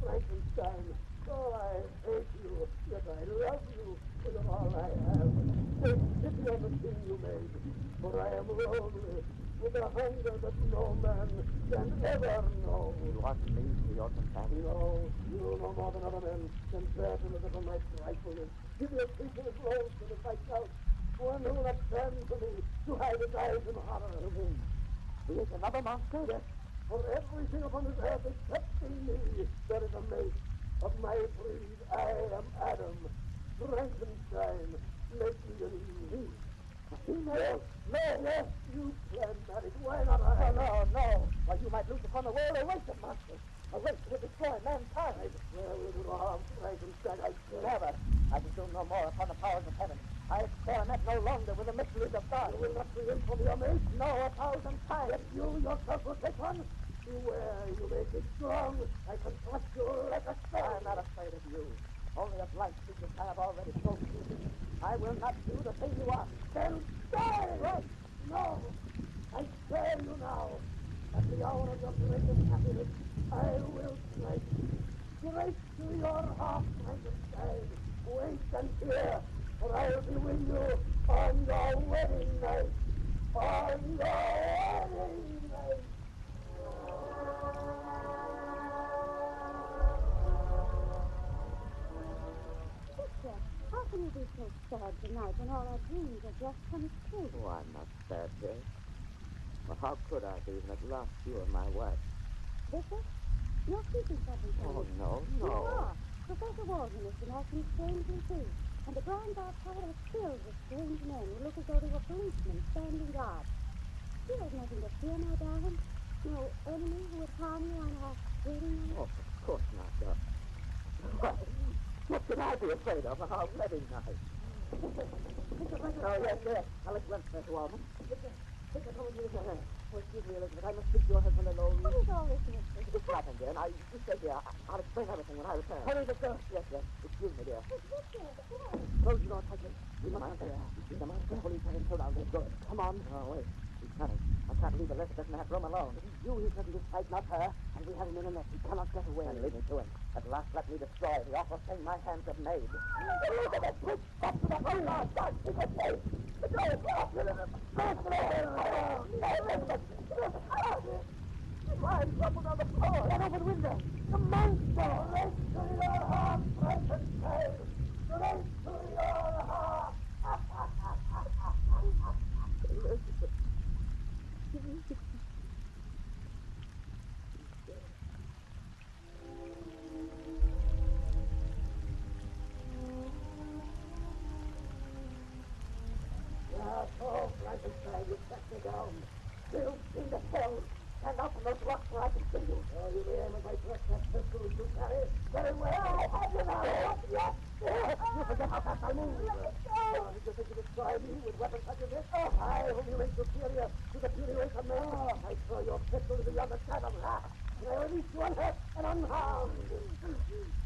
Frankenstein. Oh, I hate you, yet I love you with all I have. Take pity on the thing you made, for I am lonely, with a hunger that no man can ever know. You want me to your companion? No, you know more than other men can bear to look upon my frightfulness. Give your creature his rose to the fight out. One who will not turn to me to hide his eyes in horror. You mean he is another monster? Yes, for everything upon this earth except in me, there is a mate. Of my breed, I am Adam. Frankenstein, make me an Eve. Yes, yes, you can marry. Why not I? No. Why, you might loose upon the world a race of monsters. A race that would destroy mankind. I swear we will harm Frankenstein. I swear. Never. I presume no more upon the powers of heaven. I experiment no longer with the mysteries of God. You will not be in from your mate? No, 1,000 times. Yet you yourself will take one? Beware, you may be strong. I can trust you like a stone. I'm not afraid of you. Only a blank secret I have already spoken to you. I will not do the thing you want. Then die! Right. No. I swear you now. At the hour of your greatest happiness, I will strike. Straight to your heart, Frankenstein. Wait and hear, for I'll be with you on your wedding night. On your wedding night. Sister, how can you be so sad tonight when all our dreams are just coming true? Oh, I'm not sad, Jay. Well, how could I be when at last you are my wife? Victor, you're keeping something from Oh, me. no. You are. Professor Walton has been acting strangely too. And the grounds outside are filled with strange men who look as though they were policemen standing guard. You have nothing to fear, my darling. No enemy who would harm you on our wedding night. Oh, of course not, Doc. What could I be afraid of on our wedding night? Oh, yes. Now let's run, Professor Walton. Victor, come with me. Oh, excuse me, Elizabeth. I must speak to your husband alone. What is all this mystery? It's nothing, dear. Now, you stay here. I'll explain everything when I return. Hurry, Victor. Yes. Excuse me, dear. Victor, what? Close the door tightly. The monster police have him surrounded. Good. Come on. Oh, wait. He's coming. I can't leave Elizabeth in that room alone. It is you he's ready to fight, not her. And we have him in a net. He cannot get away. And leave me to him. At last, let me destroy the awful thing my hands have made. Elizabeth, quick! Back to the front door! Stop! It's a safe! The door is locked! Elizabeth! Close the door! Elizabeth! Climb crumpled on the floor! Get over the window! The monster! Right to your heart, Frankenstein! Right to your heart! Elizabeth! Oh, Frankenstein, you set me down. Still see the hell. Stand up on those rocks where I can see you. Oh, you may aim at my breast, that pistol you carry. Very well, I'll have you now. Yes. You forget how fast I move. Oh, did you think you could try me with weapons such as this? Oh, I, whom you make superior to the puny race of men. Oh, I throw your pistol into yonder chasm. And I release you unhurt and unharmed.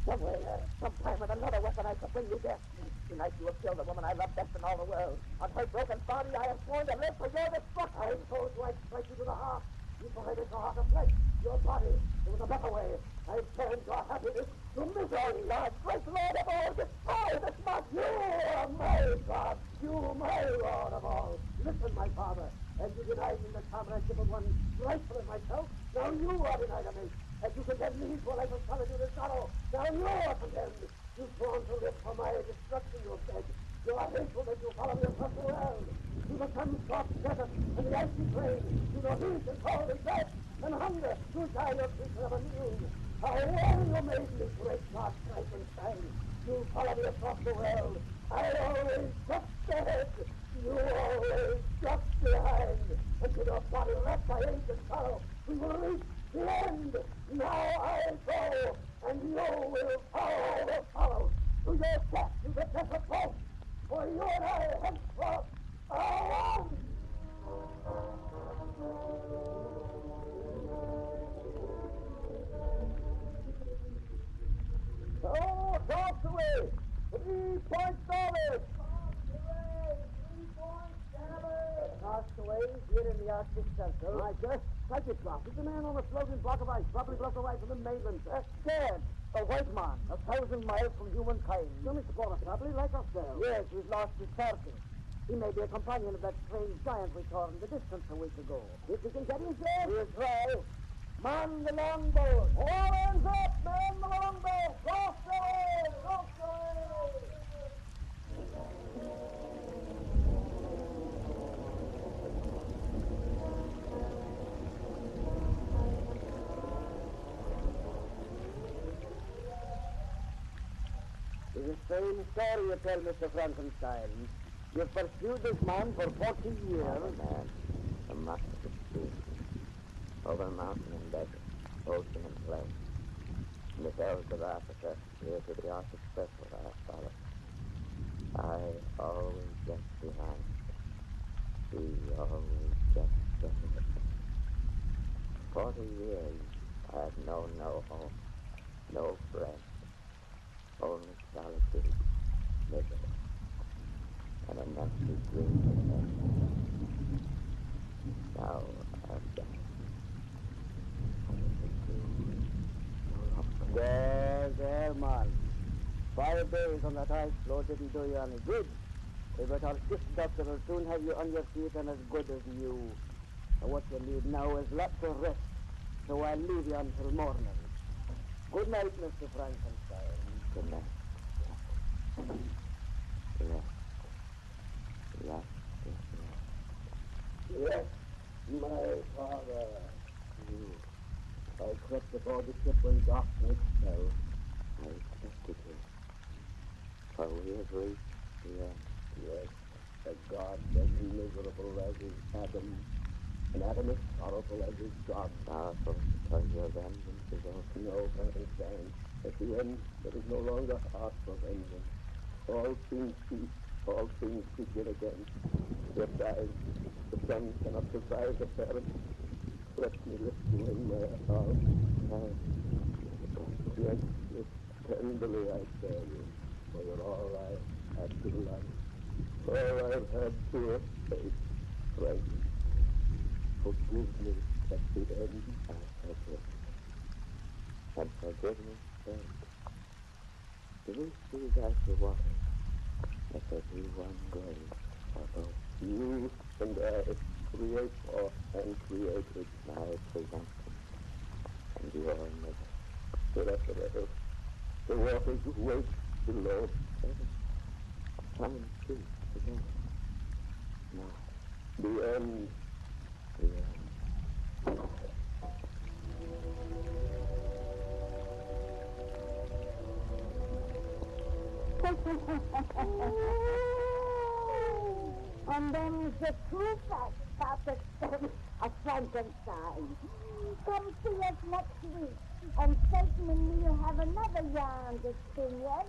Somewhere, sometime with another weapon, I shall bring you death. Tonight you have killed the woman I love best in all the world. On her broken body, I have sworn to live for your destruction. I told you I'd strike you to the heart. You thought I make your heart of flesh. Your body. There was a better way. I turned your happiness to misery. God, great Lord of all, destroy this monster. You are my God. You, my Lord of all. Listen, my father. As you denied me the comradeship of one rightful as myself, now you are denied a mate. As you condemned me to a life of solitude and sorrow, now you are condemned. You've sworn to live for my destruction, you have said. You are hateful that you follow me across the world. to the sun-soft desert and the icy plain, to the heat and cold and death and hunger, to die your creature of a meal. I warn you made me, great God Frankenstein. You follow me across the world. I always just ahead. You always just behind. Until your body wrapped by age and sorrow, we will reach the end. Now I go, and you will follow to your death to the desert post. For you and I henceforth are one. Oh, toss away! 3 points forward! Castaways here in the Arctic Circle. My guess, Cyclops. It's a man on a floating block of ice, probably blocked away from the mainland. Dead. A white man, 1,000 miles from humankind. Some explorer, probably, like ourselves. Yes, who's lost his turkey. He may be a companion of that strange giant we saw in the distance a week ago. If we can get him, Jim. We'll try. Man the longboat. All hands up, man the longboat. Cross the way, cross the way. It's a strange story you tell, Mr. Frankenstein. You've pursued this man for 40 years. Man, a master of sea. Over mountain and desert, ocean and plain. From the dells of Africa, here to the Arctic Circle I have followed. I always just behind. He always just ahead. 40 years I have known no home, no friend. Only solitude, misery, and an empty dream ahead. Now I've done. There, man. 5 days on that ice floe didn't do you any good. But our shift doctor will soon have you on your feet and as good as you. And what you need now is lots of rest. So I'll leave you until morning. Good night, Mr. Frankenstein. Good night. Yes. Yes. Yes, my father. I crept aboard the ship when darkness fell. I expected you. For we have reached the end. Yes, a God as miserable as is Adam, and Adam as sorrowful as is God. Powerful because your vengeance is over. No, Frankenstein. At the end, there is no longer heart for vengeance. All things cease, all things begin again. Death dies. The son cannot survive the parent. Let me lift you in my arms. Gently, tenderly I bear you, for you're all I had to love. All I've had to face, Frank. Forgive me at the end. I forgive. And forgiveness sake. Do we see that the water? Let there be one grave for both. You and I, creator and created. I present them, and you are never. Forever. The waters wait below. Come and see together. Now. The end. The end. And then is the true fact about the story of Frankenstein. Come see us next week, and Satan and me will have another yarn to spin yet.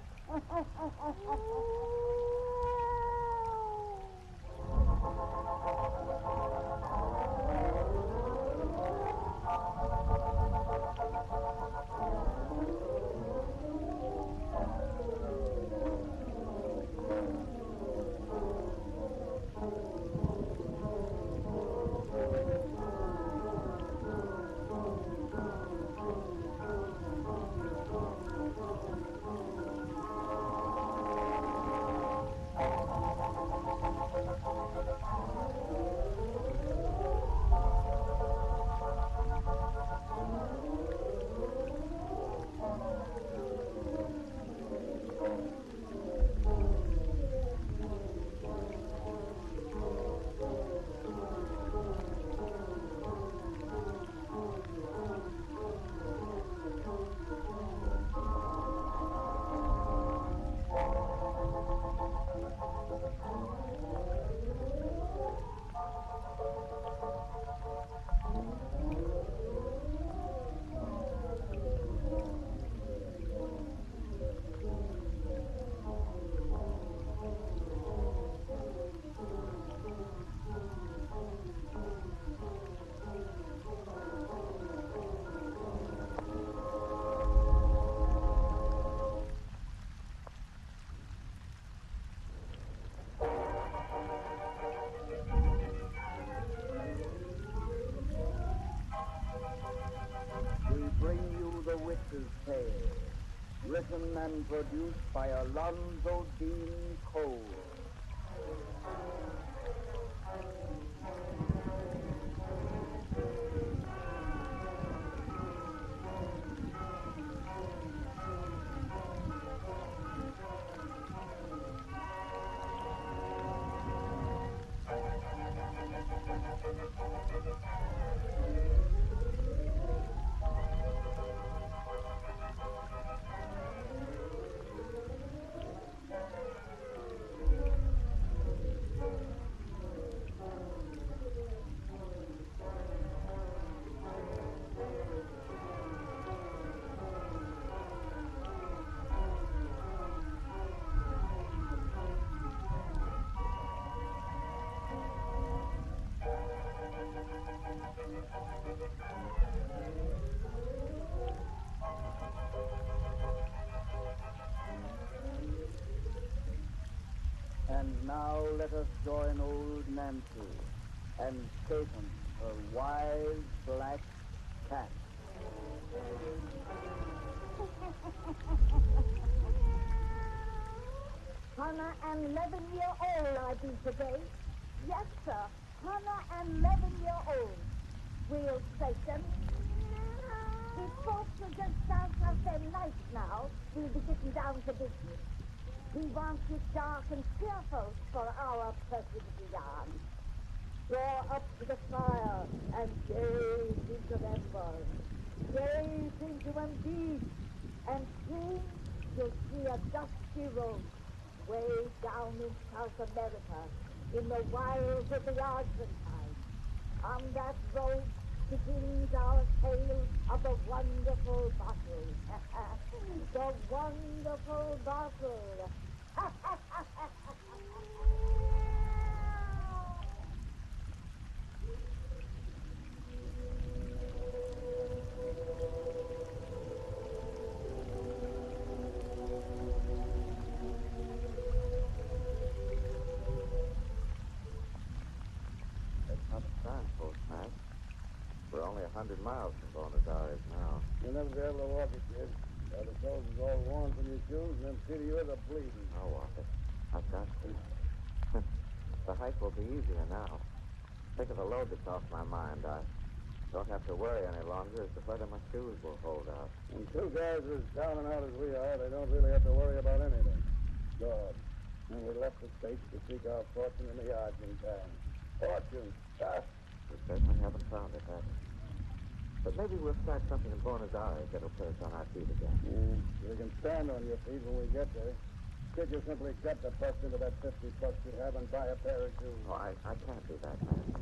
written and produced by Alonzo Dean Cole. And now let us join old Nancy and Satan, her wise black cat. Hannah and 11-year-old I be today. Yes, sir. Hannah and 11-year-old. Real Satan. If folks will just start off their lights now, we'll be getting down to business. We want it dark and cheerful for our precious yarn. Draw up to the fire and gaze into the embers. Gaze into them deep, and soon you'll see a dusty road way down in South America, in the wilds of the Argentine. On that road begins our tale of the wonderful bottle. The wonderful bottle. That's not a signpost, Matt. We're only 100 miles from Buenos Aires now. You'll never be able to walk it, kid. The soles is all worn from your shoes, and then see to you the bleeding. I'll walk it. I've got to. The hike will be easier now. Think of the load that's off my mind. I don't have to worry any longer as to whether my shoes will hold out. When two guys are as down and out as we are, they don't really have to worry about anything. God. And we left the States to seek our fortune in the Argentine. Fortune. We certainly haven't found it, have we? But maybe we'll start something in Buenos Aires that'll put us on our feet again. We can stand on your feet when we get there. Kid, you simply got to bust into that $50 you have and buy a pair of shoes. Oh, I can't do that, man.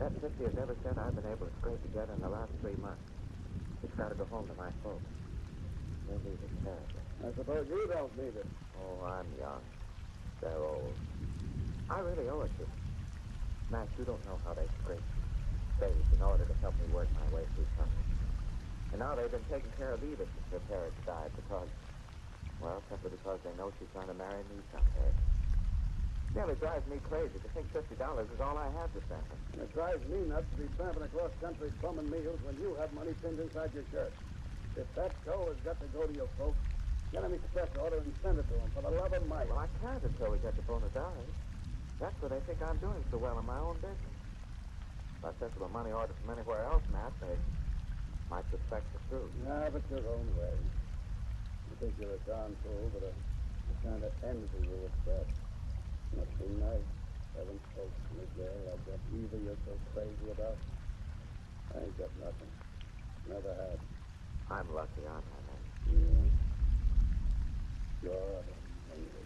That 50 is every cent I've been able to scrape together in the last 3 months. It's got to go home to my folks. They need it terribly. I suppose you don't need it. Oh, I'm young. They're old. I really owe it to them. Max, you don't know how they scrape saved in order to help me work my way through something. And now they've been taking care of Edith since their parents died because, well, simply because they know she's trying to marry me someday. It nearly drives me crazy to think $50 is all I have to send them. And it drives me nuts to be tramping across country bumming meals when you have money pinned inside your shirt. If that dough has got to go to your folks, get an express order and send it to them, for the love of Mike. Well, I can't until we get to Buenos Aires. That's where they think I'm doing so well in my own business. If I sent them a money order from anywhere else, Matt, they might suspect the truth. Nah, but your own way. You think you're a darn fool, but I kind of envy you at that. Must be nice having folks in a girl like that Eva you're so crazy about. I ain't got nothing. Never had. I'm lucky, aren't I, man? Yeah. You're hungry.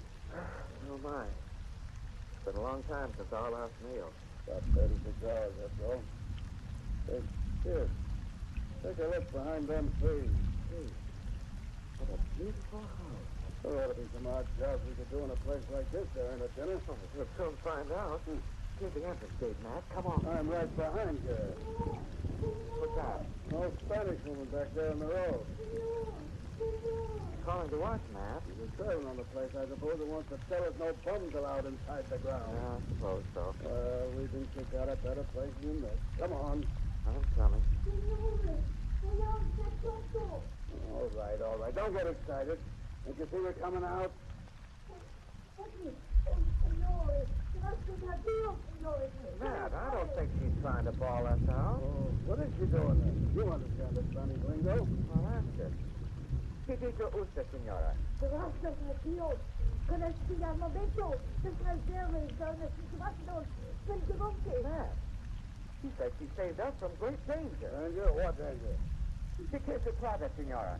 Oh, my. It's been a long time since our last meal. About 36 hours, that's all. Hey, here. Take a look behind them trees. Gee, what a beautiful house. There ought to be some odd jobs we could do in a place like this during a dinner. Oh, we'll soon find out. Here's the entrance gate, Matt. Come on. I'm right behind you. What's that? An old Spanish woman back there on the road. Calling to watch, Matt. She's a servant on the place, I suppose, who wants to tell us no bums allowed inside the ground. Yeah, I suppose so. We've been kicked out of better place than this. Come on. I'm coming. All right. Don't get excited. Don't you see we're coming out? Matt, I don't think she's trying to bawl us out. Oh, what is she doing then? You understand the Spanish lingo. I'll ask her. ¿Qué dice usted, señora? Gracias a Dios. Con el momento de traerme down the situation del Devonte. Matt, she said she saved us from great danger. Danger? What danger? ¿Qué quiere se trata, señora?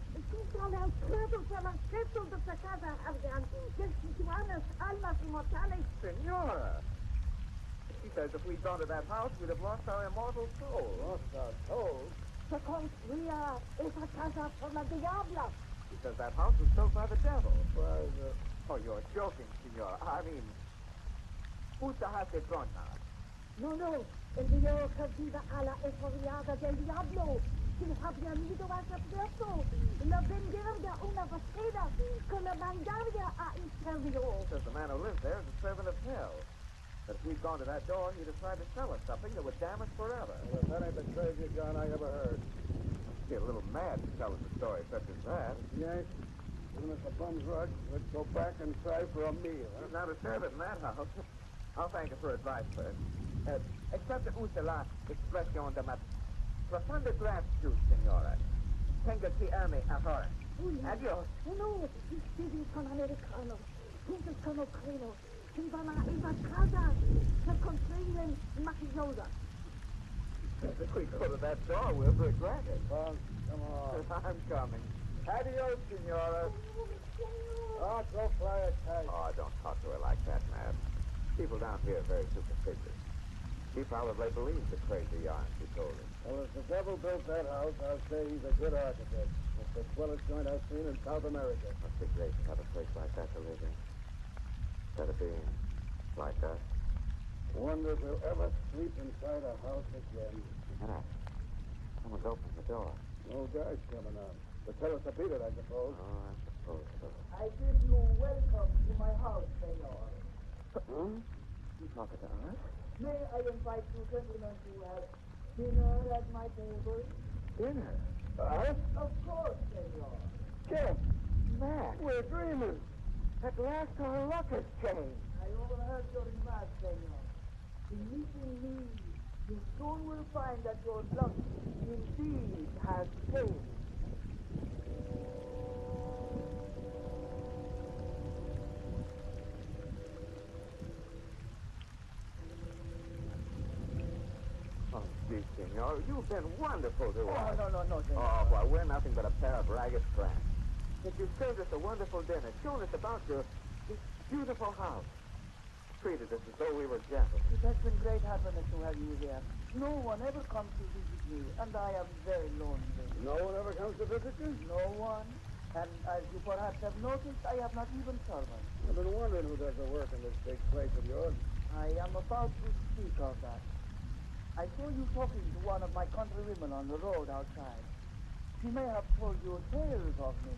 Con el cuerpo de la cárcel de esta casa, Adrián, que situadas almas inmortales. Señora! She says if we'd gone to that house, we'd have lost our immortal souls. Lost our souls? Se construía esa casa por la diabla. She says that house was built by the devil. Why, Oh, you're joking, señora. I mean, who's the house de Tronta? No, el Dios que viva a la esforiada del diablo. Que había ido a ese puerto. La vendería una vacina que la mandaría a interior. Says the man who lives there is a servant of hell. That if we'd gone to that door, he'd have tried to sell us something that would damn us forever. well, that ain't the craziest yarn I ever heard. Get a little mad to tell us a story such as that. Yes? Giving us a bum's rush, let's go back and try for a meal. He's not a servant in that house. I'll thank her for advice first. Accepte usted la expresión de más profunda gratitud, señora. Tengo que irme ahora. Adiós. No, viví con americanos, juntos con ucranianos. Iban a esa casa, se construyen mafiosa. If we go to that door, we'll regret it. Come on. I'm coming. Adios, senora. Oh, go fly a kite. Oh, don't talk to her like that, Matt. People down here are very superstitious. She probably believes the crazy yarn she told us. Well, if the devil built that house, I'll say he's a good architect. It's the swellest joint I've seen in South America. Must be great to have a place like that to live in. Instead of being like us. Wonder if we'll ever sleep inside a house again. Matt, someone's opened the door. No guy's coming out. To tell us to beat it, I suppose. Oh, I suppose so. I bid you welcome to my house, senor. Hmm? You talking to us? May I invite you gentlemen to have dinner at my table? Dinner? Us? Of course, senor. Jeff! Matt! We're dreaming! At last our luck has changed. I overheard your remarks, senor. In meeting me, you soon will find that your luck indeed has changed. Oh, gee, senor, you've been wonderful to us. No, senor. Oh, well, we're nothing but a pair of ragged tramps. Yet you've served us a wonderful dinner, shown us about this beautiful house. Treated us as though we were gentlemen. It has been great happiness to have you here. No one ever comes to visit me, and I am very lonely. No one ever comes to visit you? No one. And as you perhaps have noticed, I have not even servants. I've been wondering who does the work in this big place of yours. I am about to speak of that. I saw you talking to one of my countrywomen on the road outside. She may have told you tales of me.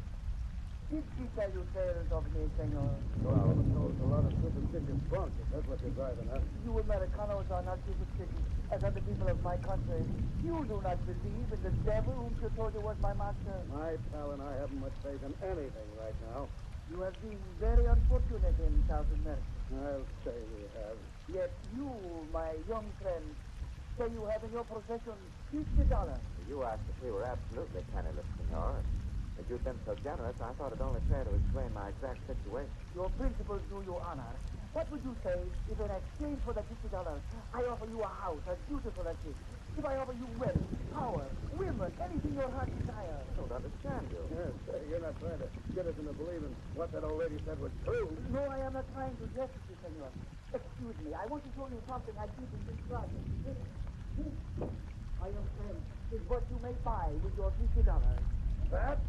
Did she tell you tales of me, senor? Well, knows a lot of superstitious drunk, if that's what you're driving at. You Americanos are not superstitious, as are the people of my country. You do not believe in the devil whom you told you was my master. My pal and I haven't much faith in anything right now. You have been very unfortunate in South America. I'll say we have. Yet you, my young friend, say you have in your possession $50. You asked if we were absolutely penniless, senor. If you'd been so generous, I thought it only fair to explain my exact situation. Your principles do you honor. What would you say if in exchange for the $50, I offer you a house as beautiful as this? If I offer you wealth, power, women, anything your heart desires? I don't understand you. Yes, you're not trying to get us into believing what that old lady said was true. No, I am not trying to justify you, senor. Excuse me, I want to show you something I keep in this closet. This, my young friend, is what you may buy with your $50. That?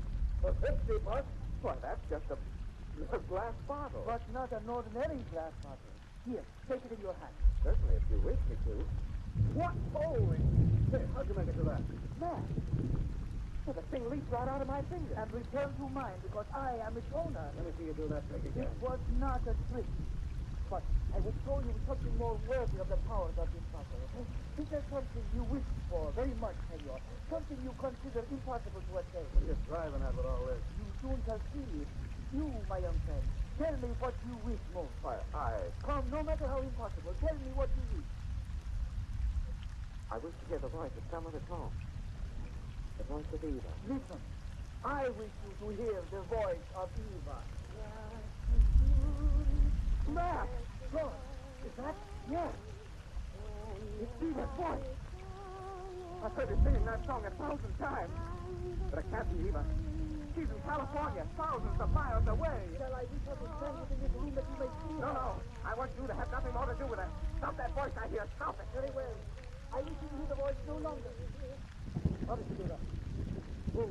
For 50 bucks? Why, that's just a glass bottle. But not an ordinary glass bottle. Here, take it in your hand. Certainly, if you wish me to. What? Holy shit, how'd you make it to that? There. Well, the thing leaped right out of my finger. And returned to mine because I am its owner. Let me see you do that trick again. It was not a trick. But I will show you something more worthy of the powers of this bottle. Is there something you wish for very much, senor? Something you consider impossible to attain? What are you driving at with all this? You soon shall see. You, my young friend, tell me what you wish most. Come, no matter how impossible, tell me what you wish. I wish to hear the voice of someone at home. The voice of Eva. Listen, I wish you to hear the voice of Eva. Matt! Lord, is that? Yes. It's Eva's voice. I've heard her singing that song 1,000 times. But it can't be Eva. She's in California, thousands of miles away. Shall I reach out and stand within this room that you may see her? No. I want you to have nothing more to do with her. Stop that voice I hear. Stop it. Very well. I wish you to hear the voice no longer. What is it, Eva? Who?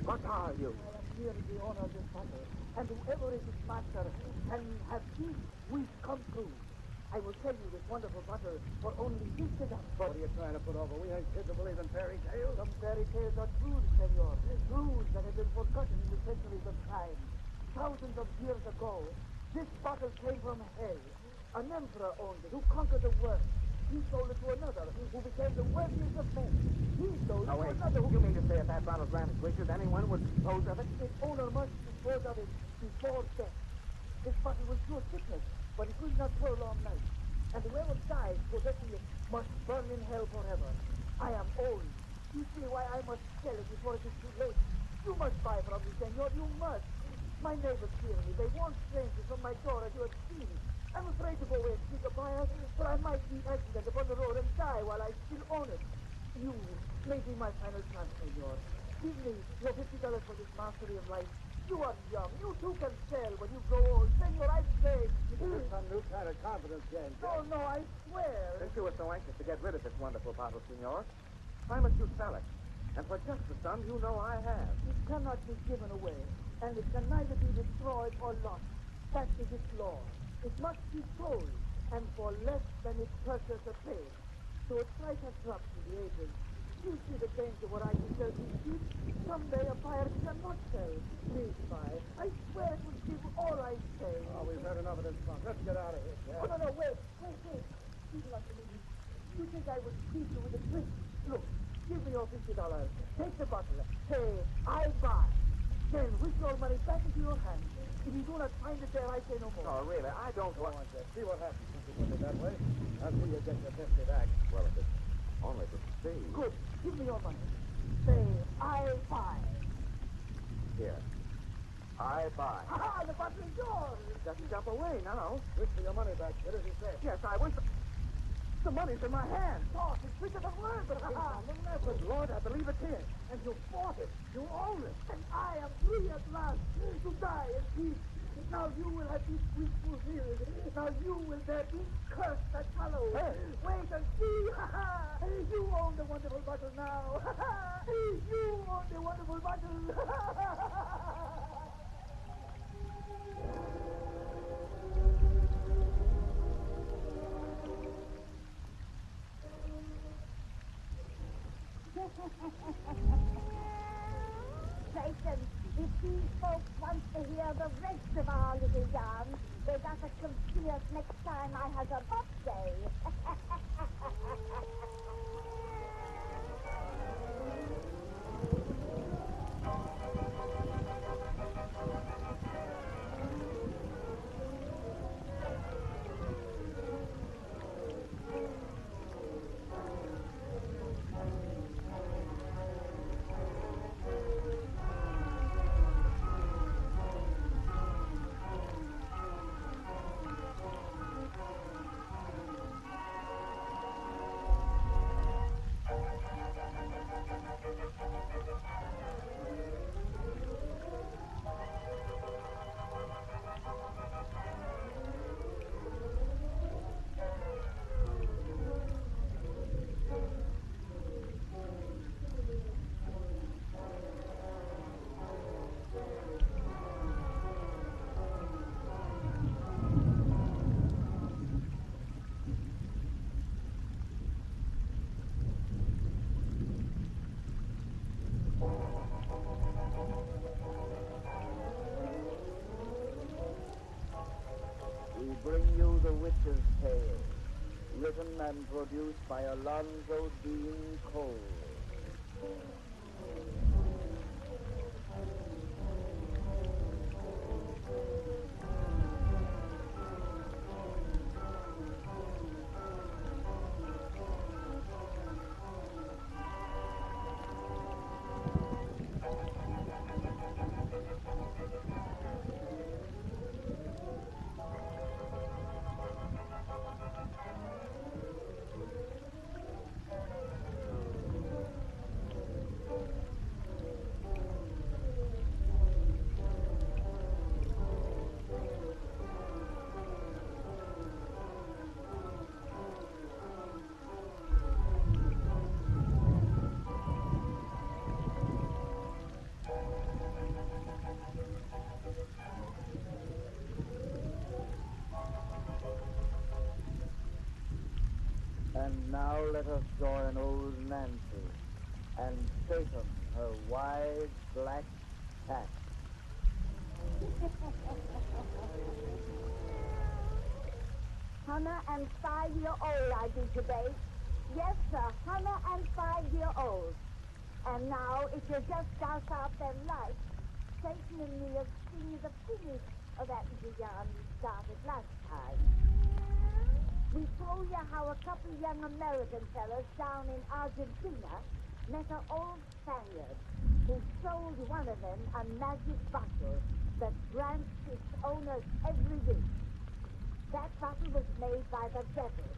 What are you? I am here in the honor of this battle, and whoever is its master can have this wish come true. I will tell you this wonderful battle for only this desire. What are you trying to put over? We ain't kids who believe in fairy tales. Some fairy tales are truths, senor. Truths that have been forgotten in the centuries of time. Thousands of years ago, this battle came from hell. An emperor owned it, who conquered the world. He sold it to another, who became the wealthiest of men. He sold it to another who... You mean to say if that battle granted wishes, anyone would dispose of it? Its owner must dispose of it before death. This battle will cure sickness, but it will not prolong life. And whoever dies possessing it must burn in hell forever. I am old. You see why I must sell it before it is too late. You must buy from me, senor. You must. My neighbors fear me. They warn strangers from my door, as you have seen. I'm afraid to go away and seek a buyer, for I might be accident upon the road and die while I still own it. You may be my final chance, senor. Give me your $50 for this mastery of life. You are young. You too can sell when you grow old. Senor, I beg. There's some new kind of confidence game. No, I swear. Since you were so anxious to get rid of this wonderful bottle, senor, why must you sell it? And for just the sum you know I have. It cannot be given away, and it can neither be destroyed or lost. That is its law. It must be sold, and for less than its purchaser paid. So its price has dropped to the ages. You see the danger where I can sell these cheap. Someday a buyer cannot sell. Please buy. I swear it will give all I say. Oh, we've had enough of this fun. Let's get out of here, Jack. No, wait. People like to leave. You think I would cheat you with a trick? Look, give me your $50. Take the bottle. Say, I buy. Then whisk your money back into your hand. If you do not find it there, I say no more. Oh, really? I don't want... Go on, Jack. See what happens if you put it that way. Until you get your 50 back. Well, if it's only to see... Good. Give me your money. Say, I buy. Here. I buy. Ha! The bottle is yours. It doesn't jump away now. Wish for your money back, kid, as he said. Yes, I wish... The money's in my hand. Talk. It's quicker than words. But But Lord, I believe it's here. And you fought it. You own it. And I am free at last to die in peace. Now you will have this wish fulfilled. Now you will bear this curse that follows. Hey. Wait and see. You own the wonderful bottle now. You own the wonderful bottle. Satan, if these folks want to hear the rest of our little yarn, they got to come see us next time I have a birthday. Bring you The Witch's Tale, written and produced by Alonzo Dean Cole. now let us join old Nancy and Satan, her wide black cat. Hannah and 5-year-old I be today. Yes, sir, Hannah and 5-year-old. And now, if you just douse out them lights, Satan and me have seen the finish of that little yarn we started last time. We told you how a couple of young American fellas down in Argentina met an old Spaniard who sold one of them a magic bottle that grants its owners every wish. That bottle was made by the devil.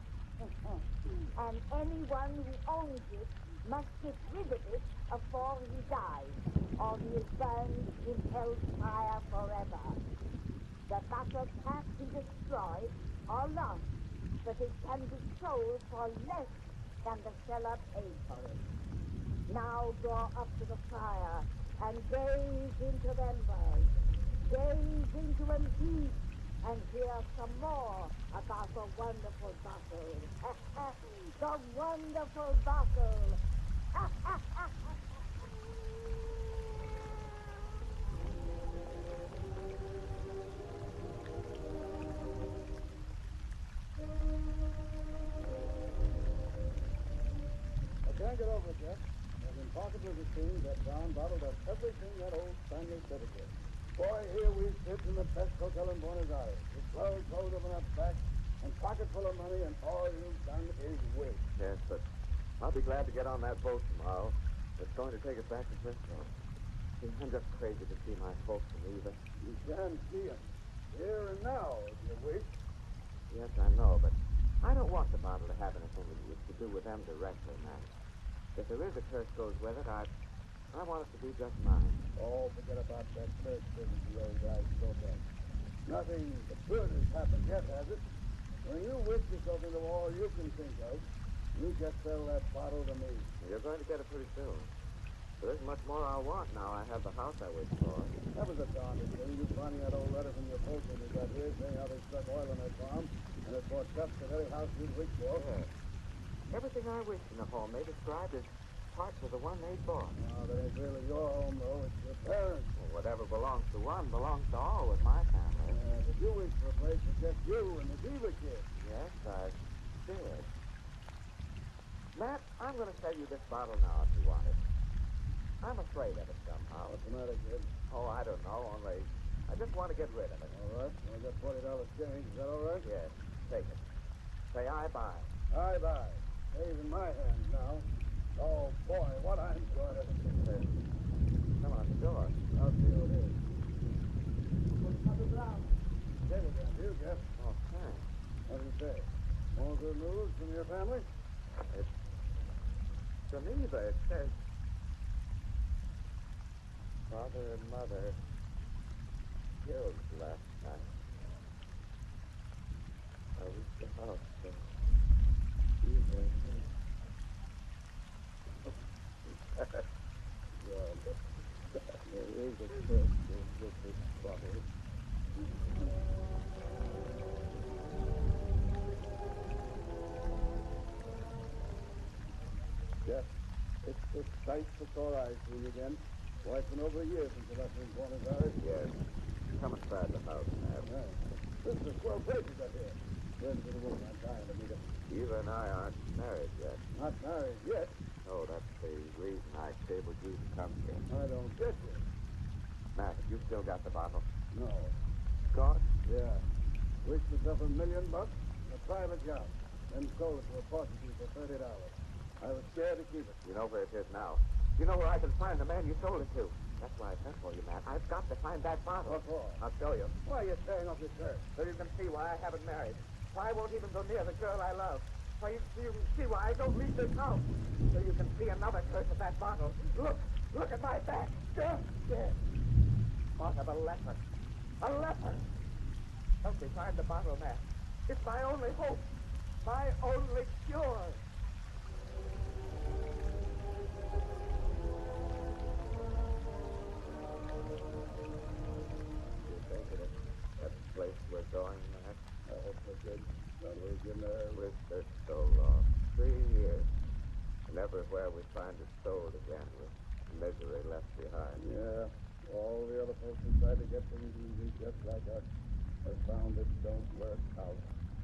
And anyone who owns it must get rid of it before he dies, or he is burned in hell's fire forever. The bottle can't be destroyed or lost, but it can be sold for less than the seller paid for it. Now draw up to the fire and gaze into them worlds. Gaze into them deep and hear some more about the wonderful bottle. The wonderful bottle. I can't get over it yet. As impossible as it seems, that brown bottle does everything that old Spaniard said it did. Boy, here we sit in the best hotel in Buenos Aires, with well clothes up on our backs, and pockets full of money, and all you've done is wait. Yes, but I'll be glad to get on that boat tomorrow. It's going to take us back to Frisco. See, I'm just crazy to see my folks and Eva. You can see them, here and now, if you wish. Yes, I know, but I don't want the bottle to have anything to do with them directly, man. If there is a curse goes with it, I want it to be just mine. Oh, forget about that curse business the old guy spoke of. Nothing but good has happened yet, has it? When you wish yourself into all you can think of, you just sell that bottle to me. You're going to get it pretty soon. There isn't much more I want now. I have the house I wish for. That was a darndest thing, you finding that old letter from your folks when you got here, saying how they struck oil on their farm, and it brought just the very house you'd wished for. Yes. Everything I wished in the home they described as parts of the one they bought. No, that ain't really your home, though. It's your parents. Well, whatever belongs to one belongs to all with my family. But you wish for a place for just you and the Diva kid. Yes, I did. Matt, I'm going to sell you this bottle now if you want it. I'm afraid of it somehow. What's the matter, kid? Oh, I don't know, only I just want to get rid of it. All right. Well, I got $40 change. Is that all right? Yes, take it. Say I buy. I buy. Pays in my hands now. Oh, boy, what I'm going to... Come on, the door. I'll see who it is. Table down to you, Jeff. Oh, thanks. What do you say? More good news from your family? It's from Eva. It says, Father and Mother killed last night. I reached the house, so Eva... There is a curse with this bottle. Jeff, it's tight for sore eyes for you again. Why, it's been over a year since you left me in Buenos Aires. Yes. Come inside the house, Matt. Right. This is a swell place you got here. Where's the woman I'm dying to meet her? Eva and I aren't married yet. Not married yet? Oh, that's the reason I cabled you to come here. I don't get you. Matt, you still got the bottle? No. Gone? Yeah. Wished myself $1 million, a private yacht, then sold it to a prostitute for $30. I was scared to keep it. You know where it is now. You know where I can find the man you sold it to. That's why I sent for you, Matt. I've got to find that bottle. What for? I'll show you. Why are you tearing off your shirt? So you can see why I haven't married. Why I won't even go near the girl I love. So you can see why I don't leave this house. So you can see another curse of that bottle. Look at my back. Yes. Mark of a leper. A leper. Help me find the bottle, Matt. It's my only hope. My only cure. You think it that place we're going, Matt? I hope so, kid. Don't lose your nerve. We've searched so long. 3 like us. I found it don't work out.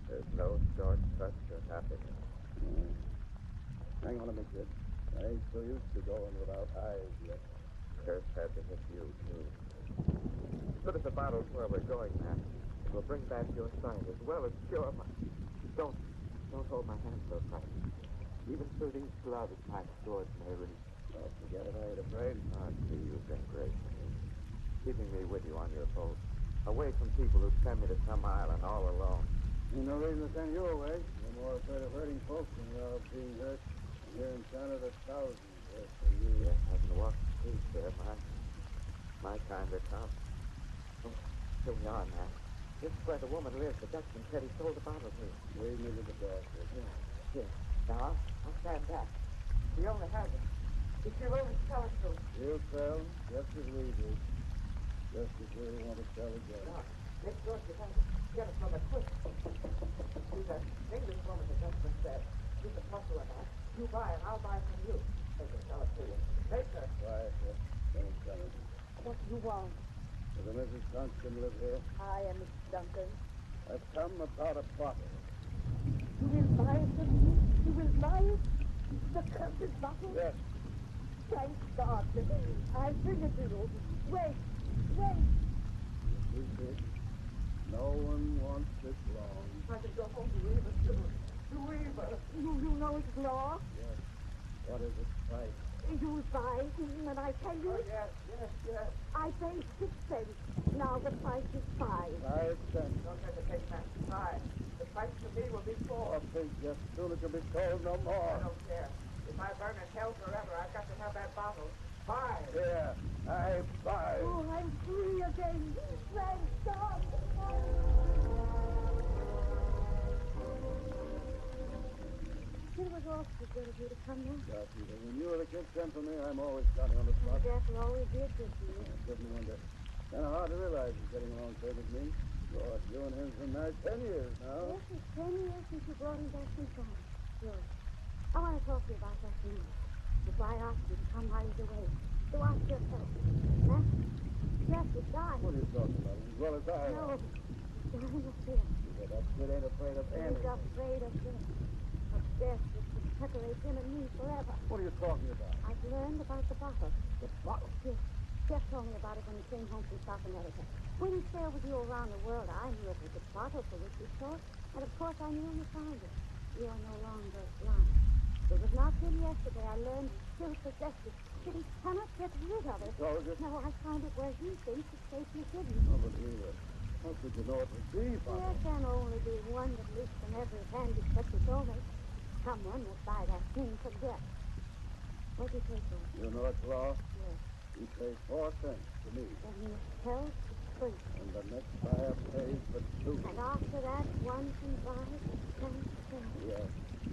There's no shortcut to happiness. Hang on a minute, kid. I ain't so used to going without eyes yet. Curse had to hit you, too. But if the bottle's where we're going, Matt, it will bring back your sight as well as cure my... Don't hold my hand so tight. Even through these gloves, my sword may reach. Oh, forget it. I ain't afraid. I see you've been great to me. Keeping me with you on your boat. Away from people who'd send me to some island all alone. Ain't no reason to send you away. You're more afraid of hurting folks than you are of being hurt. Here in China, there's thousands there for you. Yeah, I can walk the streets there. My kind are tough. Oh, here we are, Matt. This is where the woman lives. The Dutchman said he sold the bottle to. Lead me to the door, kid. Here. Now, I'll stand back. We only have it. If you'll only tell us to. You'll sell just as we do. Just as we want to sell again. Now, make sure you can get it from it quick. She's an English woman, the Dutchman said. She's a muscle of that. You buy it, I'll buy it from you. They can sell it to you. Take her. Quiet, sir. Don't tell it. What do you want? Does the Mrs. Duncan live here? I am Miss Duncan. I've come about a bottle. You will buy it from me? You will buy it? The cursed bottle? Yes. Thank God. I'll bring it to you. Wait. You see, no one wants this long. I can go home to Weaver, too. To Weaver. You know it's law? Yes. What is its price? You'll buy when I tell you? Oh, yes. I pay 6 cents. Now the price is 5. 5 cents. Don't have to take that. 5. The price to me will be 4. Oh, think just soon as you'll be told no more. I don't care. If I burn in hell forever, I've got to have that bottle. 5. Here, I buy. Oh, I'm free again. Thank God. It was awfully good of you to come in. Peter, when you were the kid sent for me, I'm always Johnny on the spot. Jack always did good to you. It doesn't wonder. Kind of hard to realize he's getting along straight with me. Lord, you and him's been married 10 years now. Yes, it's 10 years since you brought him back from France. George, I want to talk to you about that thing. That's why I asked you to come while he's away. So ask yourself. Huh? Jack is dying. What are you talking about? As well as I am. No, he's dying of fear. Yeah, that kid ain't afraid of anything. He's afraid of death. Of death that will separate him and me forever. What are you talking about? I've learned about the bottle. The bottle? Yes. Jeff told me about it when he came home from South America. When he sailed with you around the world, I knew it was the bottle for which he sought. And of course I knew you found it. You are no longer blind. It was not till yesterday I learned he still possessed it, that he cannot get rid of it. Told you? No, I found it where he thinks it's safely hidden. Oh, but Rita, how could you know it would be, Father? There can only be one that lives in every hand except its owner. Someone must buy that thing for death. What do you say for it? You know it's law? Yes. He pays 4 cents to me. And he tells the truth. And the next buyer pays for 2. And after that, one can buy 10 cents. Yes.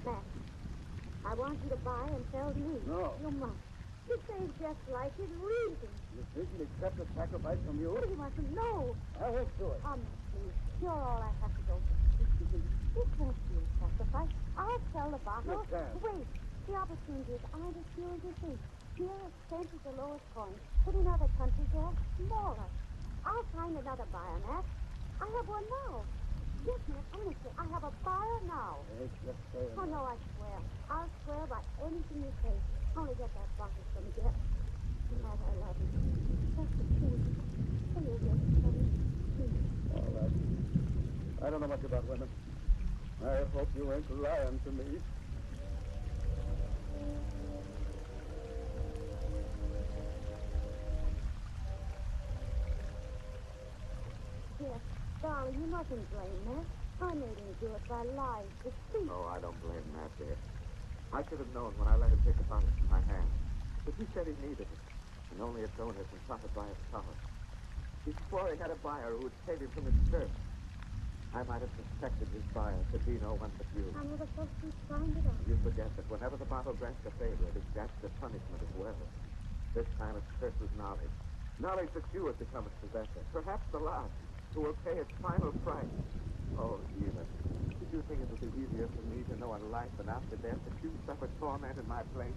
Matt, I want you to buy and sell to me. No. You must. He saves just like his reason. You think he'd accept a sacrifice from you? What do you want to know? I won't do it. Matt, please. You're all I have to go for. This won't be a sacrifice. I'll sell the bottle. You can't. Wait. The opportunities aren't as few as you think. Here, a cent is the lowest coin, but in other countries they're smaller. I'll find another buyer, Matt. I have one now. Yes, Matt, honestly, I have a buyer now. Hey, just saying. Oh, no, I swear. I'll swear by anything you say. Only get that bottle from Jeff. Matt, I love you. Just the truth. Will you get it from me? Please. All right. I don't know much about women. I hope you ain't lying to me. Jeff, darling, you mustn't blame Matt. I made him do it by lies, deceit. Oh, I don't blame Matt, dear. I should have known when I let him take the bottle from my hand. But he said he needed it, and only its owner can profit by its power. He swore he had a buyer who would save him from his curse. I might have suspected his buyer could be no one but you. I never thought you'd find it out. You forget that whenever the bottle grants a favor, it exacts the punishment as well. This time its curse was knowledge. Knowledge that you have become its possessor. Perhaps the last, who will pay its final price. Oh, Eva, did you think it would be easier for me to know in life and after death that you suffered torment in my place?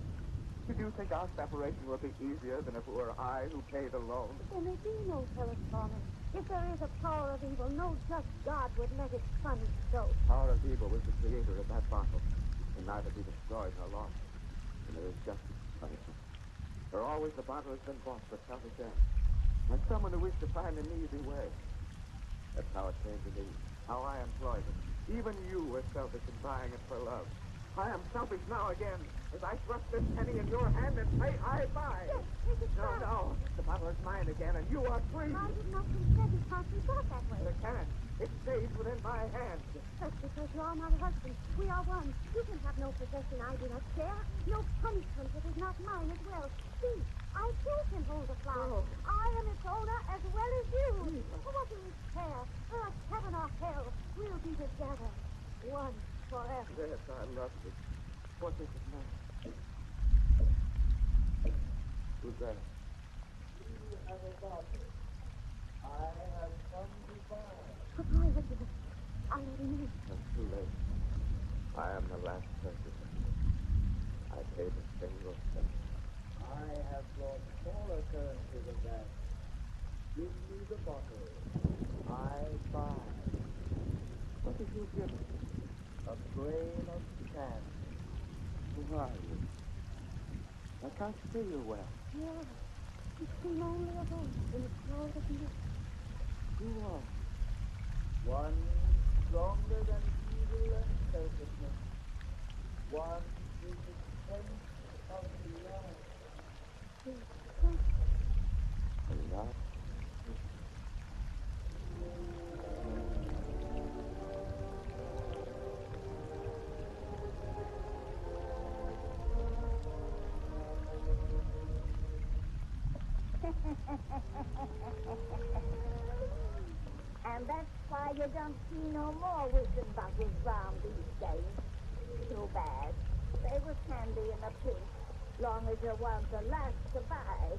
Did you think our separation would be easier than if it were I who paid alone? There may be no telephonic. If there is a power of evil, no just God would let it punish so. Power of evil was the creator of that bottle, can neither be destroyed nor lost. And there is justice punishment. For always the bottle has been bought for selfish ends. Like someone who wished to find an easy way. That's how it came to me. How I employed it. Even you were selfish in buying it for love. I am selfish now again, as I thrust this penny in your hand and say I buy. Yes, it is No. The bottle is mine again, and you are free. I did not consent. It can't be brought that way. It can't. It stays within my hands. Just because you are my husband, we are one. You can have no possession I do not share. No punishment that is not mine as well. See, I too can hold a flower. I am its owner as well as you. What do we care? Earth, heaven, or hell, we'll be together. One forever. Yes, I love you. What does it matter? Who's that? You have a daughter. I have come to buy. Goodbye, Elizabeth. I already knew. It's too late. I am the last purchaser. I paid a single cent. I have brought smaller currency than that. Give me the bottle. I buy. What did you give me? A grain of sand. Who are you? I can't see you well. Yeah. You seem only a voice in a crowd of mist. Who are One stronger than evil and selfishness. One is the strength of love. love? And that's why you don't see no more wisdom bottles round these days. Too bad. They was handy in a pinch, long as you want the last to buy.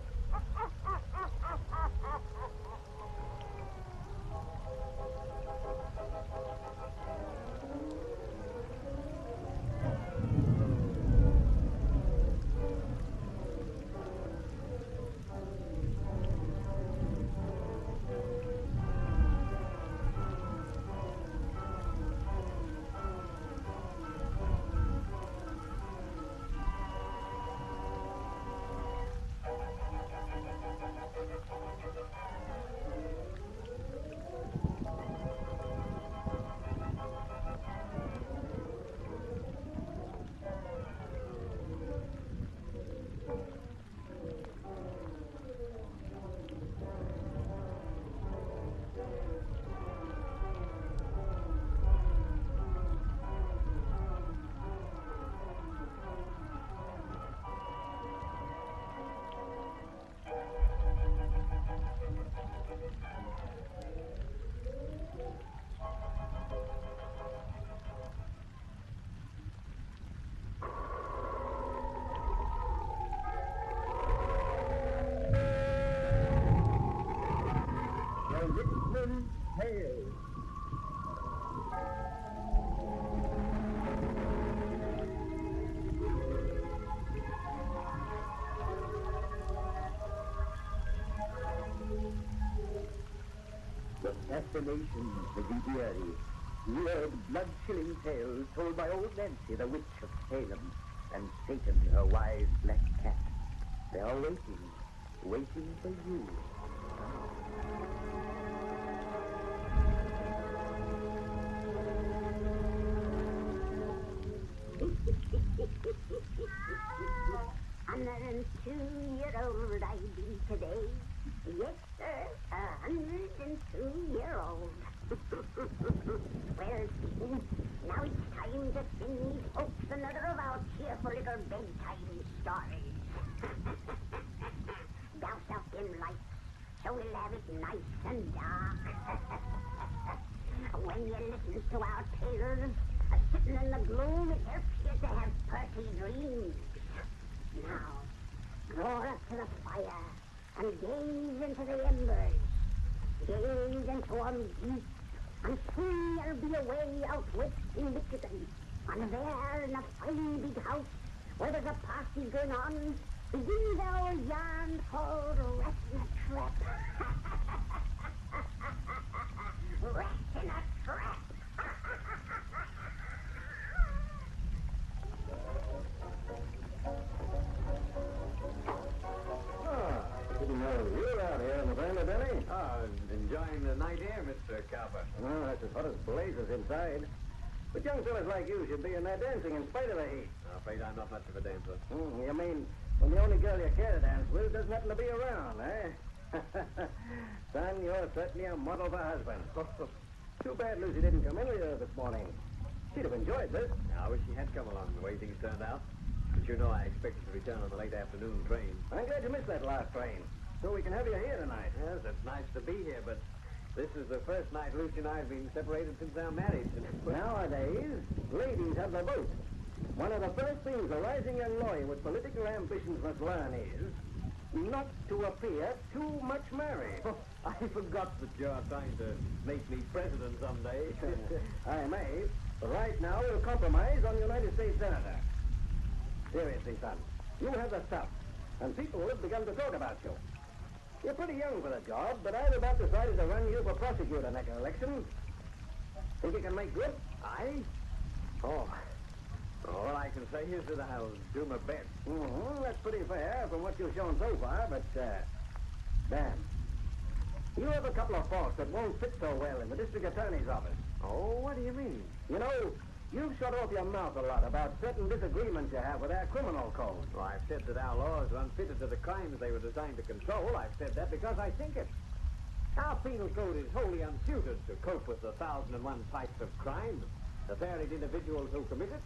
Richmond Tales. The fascinations of the eerie, weird, blood-chilling tales told by old Nancy, the witch of Salem, and Satan, her wise black cat. They are waiting for you. And 102-year-old I be today. Yes, sir, 102-year-old. Well, Stephen, now it's time to sing these folks another of our cheerful little bedtime stories. Douse out them lights, so we'll have it nice and dark. When you listen to our tales, sitting in the gloom, it helps you to have pretty dreams. Now, draw up to the fire and gaze into the embers. Gaze into them deep, and soon you'll be away out west in Michigan. And there, in a fine big house, where there's a party going on, begins our yarn called Rat in a Trap. night air, Mr. Copper. Oh, it's as hot as blazes inside. But young fellas like you should be in there dancing in spite of the heat. I'm afraid I'm not much of a dancer. You mean when the only girl you care to dance with doesn't happen to be around, eh? Son, you're certainly a model for a husband. Too bad Lucy didn't come in with you this morning. She'd have enjoyed this. I wish she had come along the way things turned out. But you know I expected to return on the late afternoon train. I'm glad you missed that last train, so we can have you here tonight. Yes, it's nice to be here, but this is the first night Lucy and I have been separated since our marriage. Nowadays, ladies have the vote. One of the first things a rising young lawyer with political ambitions must learn is not to appear too much married. I forgot that you're trying to make me president someday. I may, but right now we'll compromise on United States Senator. Seriously, son, you have the stuff, and people have begun to talk about you. You're pretty young for the job, but I've about decided to run you for prosecutor next election. Think you can make good? I? Oh, all I can say is that I'll do my best. That's pretty fair from what you've shown so far, but, Dan, you have a couple of faults that won't fit so well in the district attorney's office. Oh, what do you mean? You know, you've shut off your mouth a lot about certain disagreements you have with our criminal code. Well, I've said that our laws are unfitted to the crimes they were designed to control. I've said that because I think it. Our penal code is wholly unsuited to cope with the 1,001 types of crime, the varied individuals who commit it.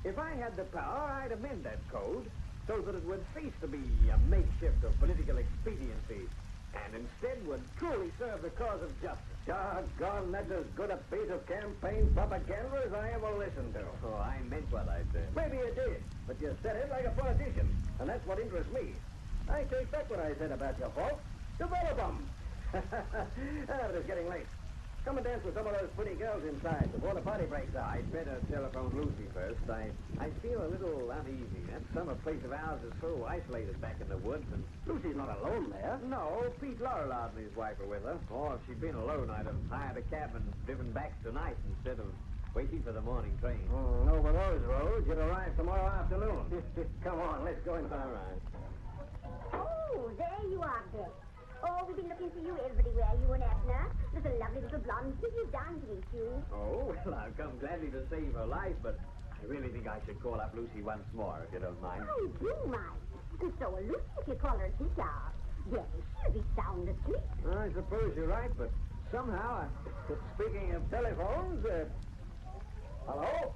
If I had the power, I'd amend that code so that it would cease to be a makeshift of political expediency and instead would truly serve the cause of justice. Doggone, that's as good a piece of campaign propaganda as I ever listened to. Oh, I meant what I said. Maybe you did, but you said it like a politician, and that's what interests me. I take back what I said about your faults. Develop them. But it's getting late. Come and dance with some of those pretty girls inside before the party breaks out. I'd better telephone Lucy first. I feel a little uneasy. That summer place of ours is so isolated back in the woods, and Lucy's not alone there. No, Pete Laurelard and his wife are with her. Or if she'd been alone, I'd have hired a cab and driven back tonight instead of waiting for the morning train. Over those roads, you'd arrive tomorrow afternoon. Come on, let's go inside. All right. Oh, there you are, Bill. Oh, we've been looking for you everywhere, you and Edna. There's a lovely little blonde figure down to meet you. Oh, well, I've come gladly to save her life, but I really think I should call up Lucy once more, if you don't mind. I do mind. And so will Lucy if you call her this hour. Yes, she'll be sound asleep. I suppose you're right, but somehow, speaking of telephones, hello?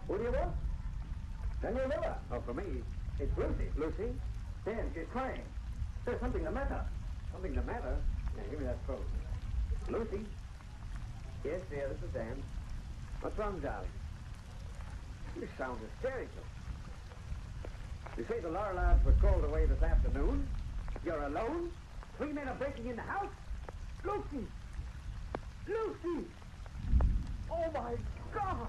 Who do you want? Daniel Miller. Oh, for me? It's Lucy. Lucy? Dan, she's crying. There's something the matter. Something the matter? Yeah, give me that phone. Lucy? Yes, dear, this is Dan. What's wrong, darling? You sound hysterical. You say the Laurellards were called away this afternoon? You're alone? 3 men are breaking in the house? Lucy! Lucy! Oh, my God!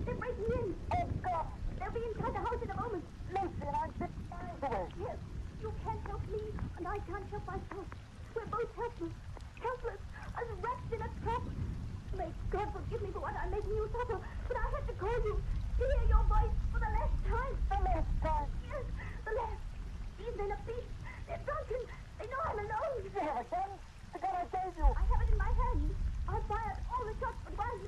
They're breaking in. Oh, God. They'll be inside the house in a moment. Lucy, I'm sick away. Yes, you can't help me, and I can't help myself. We're both helpless. Helpless, as wrapped in a trap. May God forgive me for what I'm making you suffer, but I had to call you. Hear your voice for the last time. The last time? Yes, the last. These men are beasts. They're drunken. They know I'm alone. You have a gun? The gun I gave you. I have it in my hand. I fired all the shots but one.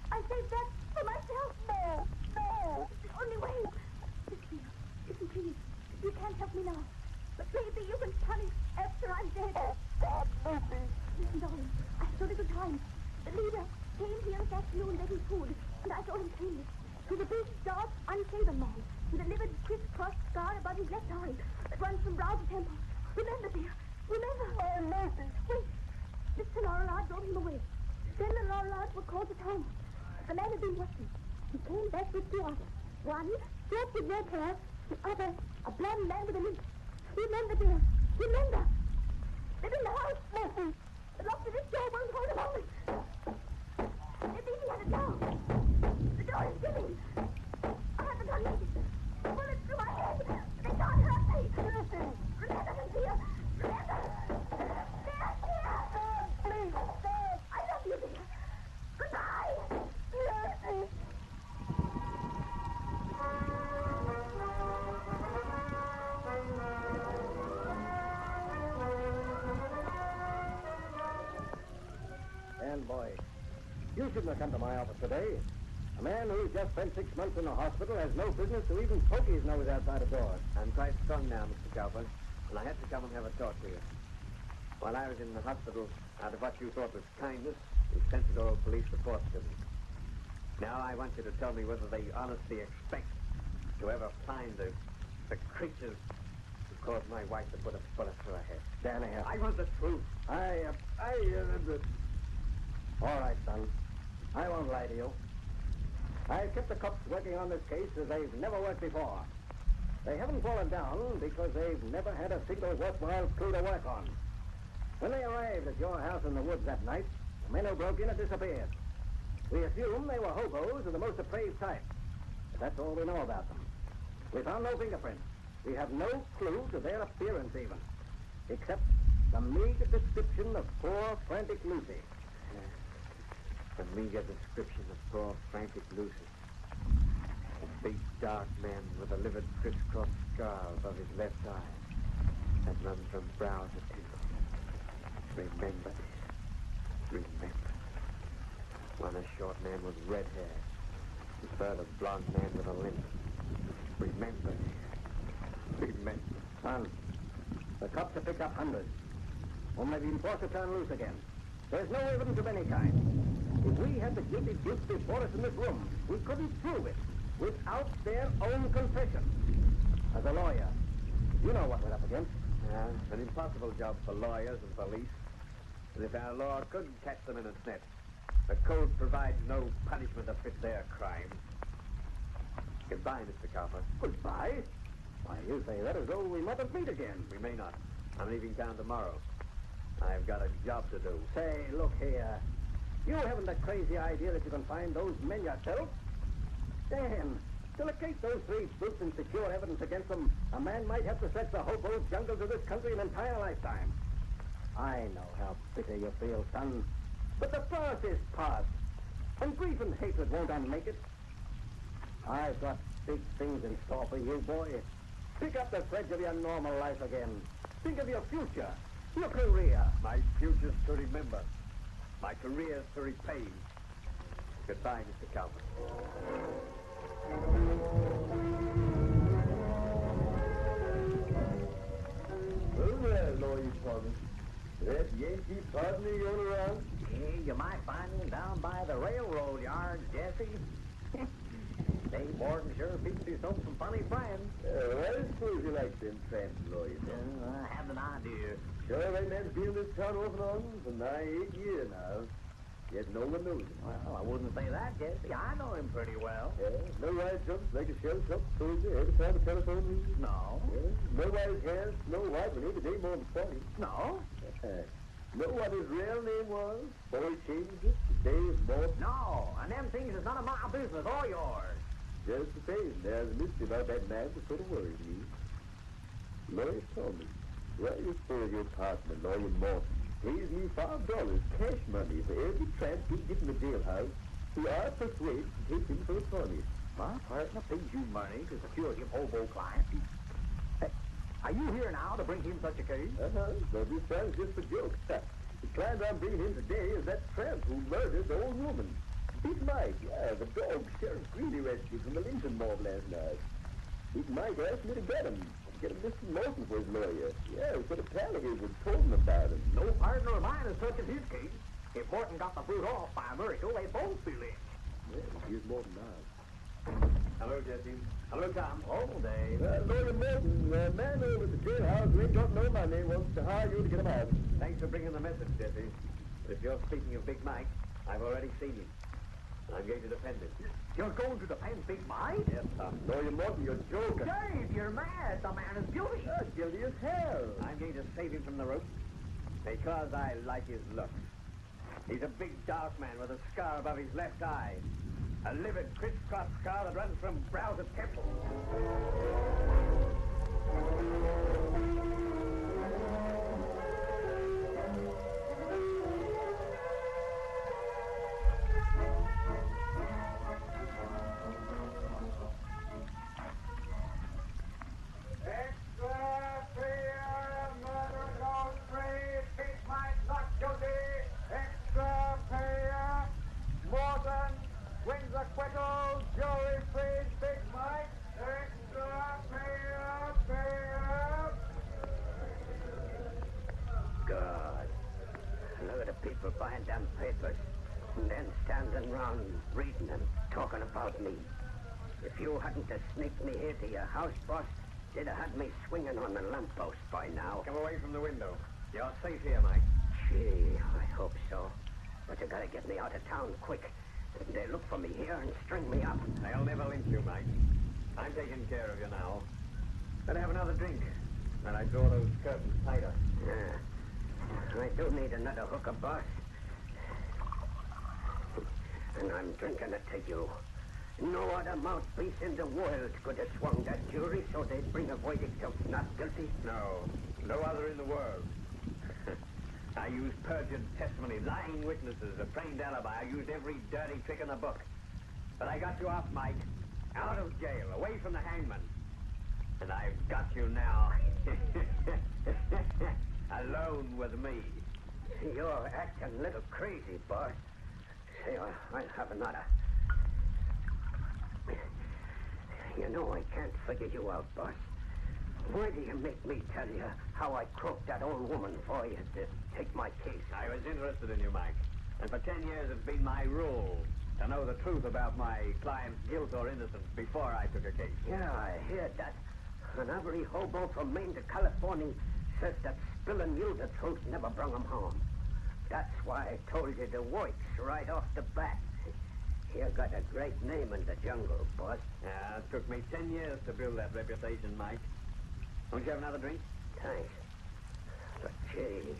I saved that for myself. No, no. It's the only way. Listen, please. You can't help me now. But maybe you can punish after I'm dead. Oh, God, Lucy. Listen, darling. I have so little time. The leader came here this afternoon begging food, and I saw him plainly. He was a big, dark, unshaven man with a livid, crisscross scar above his left eye that runs from brow to temple. Remember, dear. Remember. Oh, Lucy. Wait. Mr. Laurelard drove him away. Then the Laurellards were called to town. The man had been watching. He came back with 2 others. One, short with red hair. The other, a blond man with a limp. Remember, dear. Remember. They're in the house. Lucy. The lock to this door won't hold a moment. They're beating at it now. The door is giving. I have the gun ready. Bullets through my head. They can't hurt me. Lucy. Remember them, dear. Remember. They're here. Please, stop. And boy, you shouldn't have come to my office today. A man who's just spent 6 months in the hospital has no business to even poke his nose outside a door. I'm quite strong now, Mr. Cowper, and I had to come and have a talk to you. While I was in the hospital, out of what you thought was kindness, you sent the Doral police reports to me. Now I want you to tell me whether they honestly expect to ever find the creatures who caused my wife to put a bullet through her head. Stand here. I want the truth. All right, son. I won't lie to you. I've kept the cops working on this case as they've never worked before. They haven't fallen down because they've never had a single worthwhile clue to work on. When they arrived at your house in the woods that night, the men who broke in had disappeared. We assume they were hobos of the most depraved type. But that's all we know about them. We found no fingerprints. We have no clue to their appearance even, except the meager description of poor, frantic Lucy. The meager description of poor, frantic Lucy. A big, dark man with a livid, crisscross scar above his left eye that runs from brow to temple. Remember this. Remember. One a short man with red hair. The third a blonde man with a limp. Remember this. Remember. Son, the cops have picked up hundreds. Whom they've been forced to turn loose again. There's no evidence of any kind. If we had the guilty brutes before us in this room, we couldn't prove it without their own confession. As a lawyer, you know what we're up against. An impossible job for lawyers and police. And if our law couldn't catch them in its net, the code provides no punishment to fit their crimes. Goodbye, Mr. Cowper. Goodbye? Why, you say that as though we mightn't meet again. We may not. I'm leaving town tomorrow. I've got a job to do. Say, look here. You haven't the crazy idea that you can find those men yourself? Dan, to locate those three brutes and secure evidence against them, a man might have to search the hobo jungles of this country an entire lifetime. I know how bitter you feel, son. But the past is past. And grief and hatred won't unmake it. I've got big things in store for you, boy. Pick up the threads of your normal life again. Think of your future, your career. My future's to remember. My career's to repay. Goodbye, Mr. Cowper. Well, there, Lawyer Thomas. That Yankee partner going around? Hey, you might find him down by the railroad yards, Jesse. Dave Morgan sure beats himself some funny friends. I suppose you like them tramps, Lawyer Thomas. I have an idea. Sure, that man's been in this town off and on for nigh 8 years now. Yet no one knows him. Well, I wouldn't say that, Jesse. I know him pretty well. Yeah, no wise jumps like a shell truck soldier every time the telephone rings. No. Yeah, no wise hair, no white when every day more than 40. No. Know what his real name was? Boy changed it to Dave Morton. No, and them things is none of my business or yours. Just the same, there's a mystery about that man that sort of worries me. Lawyer Thomas, why you suppose your partner, Lawyer Morton, pays me $5 cash money for every tramp we get in the jailhouse who I persuade to take him for a pony? My partner pays you money to secure him hobo client. Hey, are you here now to bring him such a case? But this sounds just a joke. The client I'm bringing in today is that tramp who murdered the old woman. Big Mike, the dog Sheriff Greeley rescued from the Lincoln mob last night. Big Mike asked me to get him Mr. Morton for his lawyer. Yeah, so the pal of his had told him about him. No partner of mine is such in his case. If Morton got the brute off by a miracle, they'd both be lynched. Well, here's Morton now. Hello, Jesse. Hello, Tom. Oh, Dave. Lawyer Morton, the man over at the jailhouse who ain't got no money wants to hire you to get him out. Thanks for bringing the message, Jesse. But if you're speaking of Big Mike, I've already seen him. I'm going to defend him. You're going to defend Big Mike? Yes, Tom. Lawyer Morton, you're joking. Dave, you're mad. The man is guilty. Guilty as hell. I'm going to save him from the rope because I like his looks. He's a big, dark man with a scar above his left eye. A livid, crisscross scar that runs from brow to temple. Extra and then standing round reading and talking about me. If you hadn't have sneaked me here to your house, boss, they'd have had me swinging on the lamppost by now. Come away from the window. You're safe here, Mike. Gee, I hope so. But you gotta get me out of town quick. They look for me here and string me up. They'll never lynch you, Mike. I'm taking care of you now. Better have another drink. And I draw those curtains tighter. Yeah. I do need another hooker, boss. And I'm drinking it to you. No other mouthpiece in the world could have swung that jury so they'd bring a verdict of not guilty. No other in the world. I used perjured testimony, lying witnesses, a trained alibi. I used every dirty trick in the book. But I got you off, Mike. Out of jail, away from the hangman. And I've got you now. Alone with me. You're acting a little crazy, boss. Say, I'll have another. You know, I can't figure you out, boss. Why do you make me tell you how I croaked that old woman for you to take my case? I was interested in you, Mike. And for 10 years it's been my rule to know the truth about my client's guilt or innocence before I took a case. Yeah, I heard that. And every hobo from Maine to California says that spilling you the truth never brung him home. That's why I told you the works right off the bat. You got a great name in the jungle, boss. Yeah, it took me 10 years to build that reputation, Mike. Won't you have another drink? Thanks. But, gee,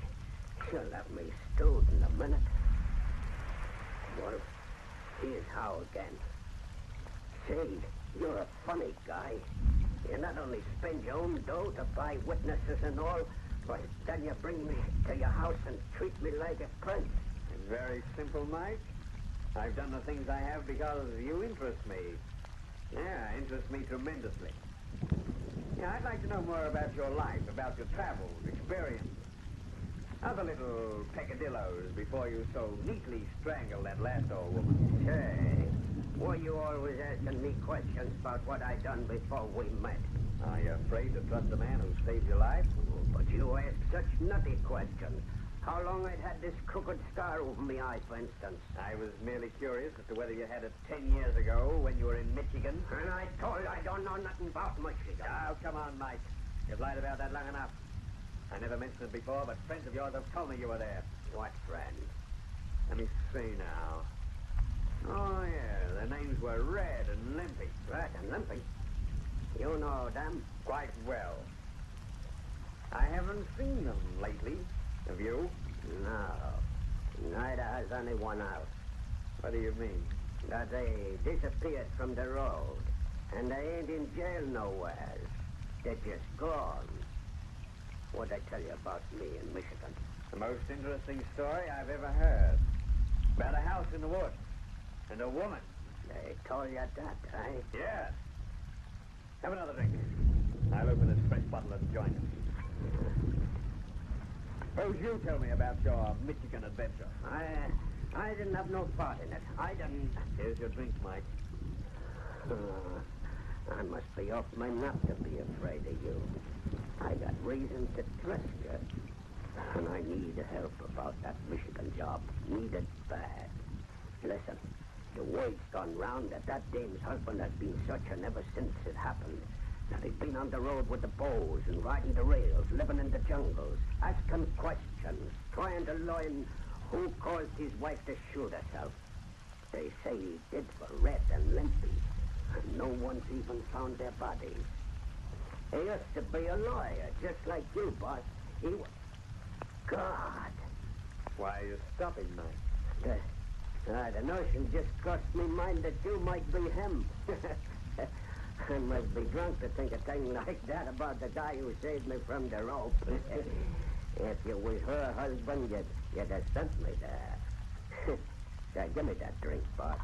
you'll have me stewed in a minute. Well, here's how again. Say, you're a funny guy. You not only spend your own dough to buy witnesses and all, but then you bring me to your house and treat me like a prince. It's very simple, Mike. I've done the things I have because you interest me. Yeah, interest me tremendously. Yeah, I'd like to know more about your life, about your travels, experience. Other little peccadillos before you so neatly strangled that last old woman. Say, were you always asking me questions about what I done before we met? Are you afraid to trust a man who saved your life? Oh, but you asked such nutty questions. How long I'd had this crooked scar over my eye, for instance. I was merely curious as to whether you had it 10 years ago when you were in Michigan. And I told you I don't know nothing about Michigan. Oh, come on, Mike. You've lied about that long enough. I never mentioned it before, but friends of yours have told me you were there. What friends? Let me see now. Oh, yeah, their names were Red and Limpy. Red and Limpy? You know them? Quite well. I haven't seen them lately. Have you? No. Neither has anyone else. What do you mean? That they disappeared from the road. And they ain't in jail nowhere. They're just gone. What'd I tell you about me in Michigan? The most interesting story I've ever heard. About a house in the woods. And a woman. They told you that, eh? Yes. Have another drink. I'll open this fresh bottle and join us. Suppose you tell me about your Michigan adventure. I didn't have no part in it. I didn't... Here's your drink, Mike. I must be off my nut to be afraid of you. I got reason to trust you. And I need help about that Michigan job. Need it bad. Listen, the word's gone round that dame's husband has been searching ever since it happened. That he's been on the road with the bows and riding the rails, living in the jungles, asking questions, trying to learn who caused his wife to shoot herself. They say he did for Red and Limpy, and no one's even found their bodies. He used to be a lawyer, just like you, boss. He was... God! Why are you stopping, Mike? The notion just crossed me mind that you might be him. I must be drunk to think a thing like that about the guy who saved me from the rope. If you was her husband, you'd have sent me there. Say, give me that drink, boss,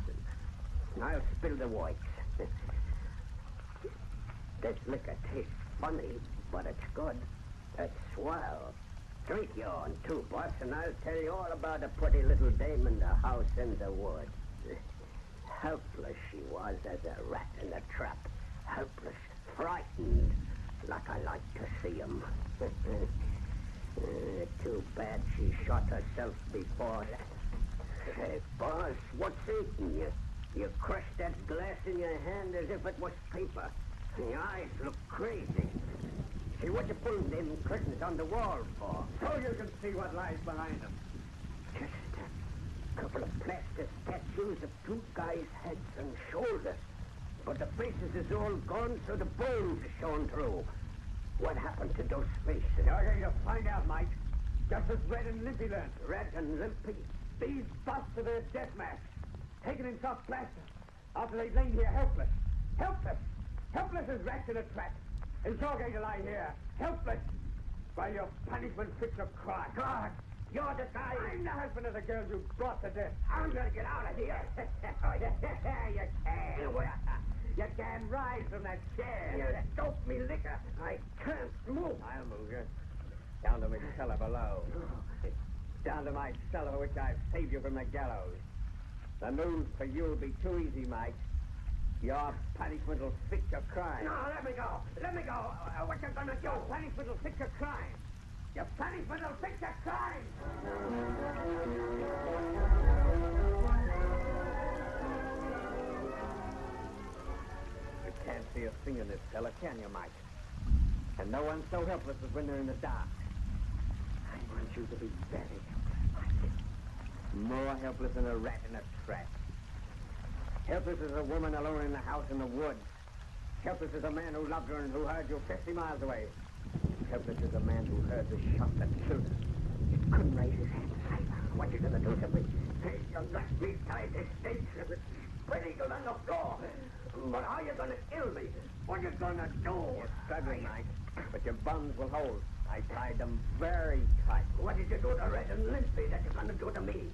and I'll spill the whites. This liquor tastes funny, but it's good. It's swell. Drink your own, too, boss, and I'll tell you all about a pretty little dame in the house in the woods. Helpless she was as a rat in a trap. Helpless, frightened, like I like to see 'em. Too bad she shot herself before that. Hey, boss, what's eating you? You crushed that glass in your hand as if it was paper. Your eyes look crazy. See, what you pulling them curtains on the wall for? So you can see what lies behind them. Just a couple of plaster statues of two guys' heads and shoulders. But the faces is all gone, so the bones are shown through. What happened to those faces? You're going to find out, Mike. Just as Red and Limpy learned. Red and Limpy? These busts are their death masks, taken in soft plaster, after they've lain here helpless. Helpless! Helpless as rats in a trap. And you're going to lie here, helpless, while your punishment fits a cry. God, you're the guy. I'm the husband of the girl you brought to death. I'm gonna get out of here. You can't. You can't rise from that chair. You stoked me liquor. I can't move. I'll move you. Down to my cellar below. Down to my cellar, which I've saved you from the gallows. The news for you'll be too easy, Mike. Your punishment will fit your crime. No, let me go. Let me go. What you gonna do? Your punishment will fit your crime. Your punishment will fit your crime. You can't see a thing in this cellar, can you, Mike? And no one's so helpless as when they're in the dark. I want you to be very helpless, Mike. More helpless than a rat in a trap. Helpless as a woman alone in the house in the woods. Helpless as a man who loved her and who heard you 50 miles away. Helpless as a man who heard the shot that killed her. He couldn't raise his hand to save her. What you gonna do to me? Hey, you left me tied to stakes and it's spreading on the floor. But how you gonna kill me? What you gonna do? You're struggling, Mike, but your buns will hold. I tied them very tight. What did you do to Red and Limpy that you're gonna do to me?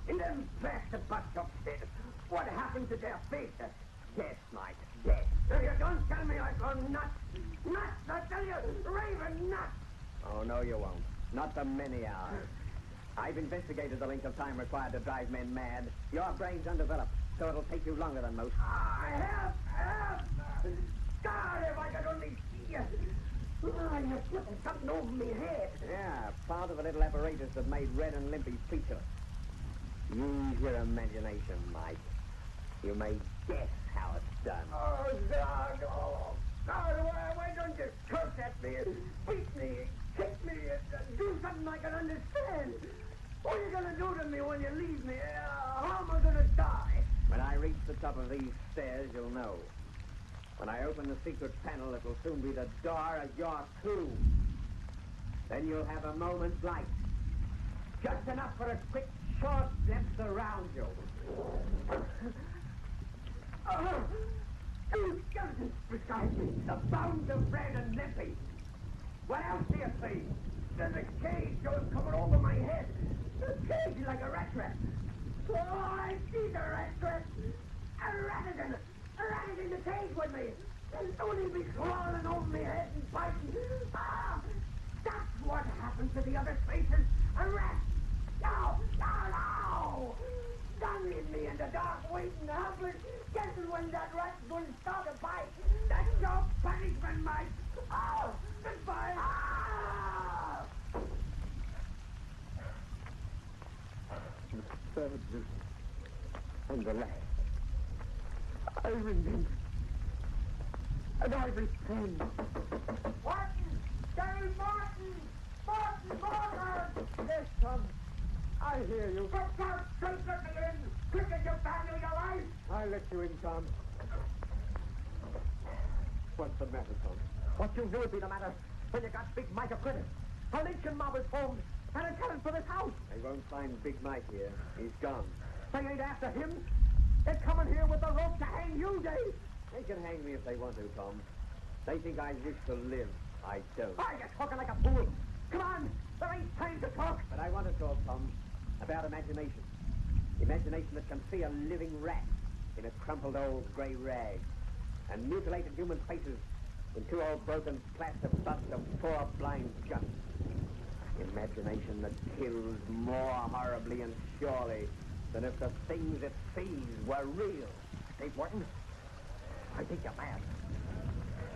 And then back the bus upstairs. What happened to their faces? Yes, Mike, yes. If you don't tell me, I go nuts. Nuts, I tell you, raving nuts. Oh, no, you won't. Not for many hours. I've investigated the length of time required to drive men mad. Your brain's undeveloped, so it'll take you longer than most. Help! God, if I could only see you. Oh, you're putting something over me head. Yeah, part of the little apparatus that made Red and Limpy featureless. Use your imagination, Mike. You may guess how it's done. Oh, God, God, why don't you curse at me and beat me, kick me, and do something I can understand? What are you going to do to me when you leave me? How am I going to die? When I reach the top of these stairs, you'll know. When I open the secret panel, it'll soon be the door of your tomb. Then you'll have a moment's light. Just enough for a quick, short glimpse around you. Two skeletons beside me. The bones of Red and Limpy. What else do you see? There's a cage coming over my head. A cage like a rat trap. Oh, I see the rat trap. A rat is in the cage with me. And soon he'll be crawling over my head and biting. Ah, that's what happened to the other faces. A rat. No. Don't leave me in the dark, waiting, helpless, guessing when that rat's going to start a bite. That's your punishment, Mike. Oh, goodbye. Ah! The third Lucy. And the last. I remember. And I repent. Martin! Gary Martin! Martin! Yes, Tom. I hear you. Get out! Take me in! Quick as you value your life! I'll let you in, Tom. What's the matter, Tom? What you knew would be the matter when you got Big Mike a critic. A lynching mob is formed, and a tenant for this house. They won't find Big Mike here. He's gone. They ain't after him. They're coming here with the rope to hang you, Dave. They can hang me if they want to, Tom. They think I wish to live. I don't. Why, you're talking like a fool. Come on. There ain't time to talk. But I want to talk, Tom, about imagination. Imagination that can see a living rat in a crumpled old gray rag and mutilated human faces in two old broken plaster busts of four blind guts. Imagination that kills more horribly and surely than if the things it sees were real. Dave Wharton, I think you're mad.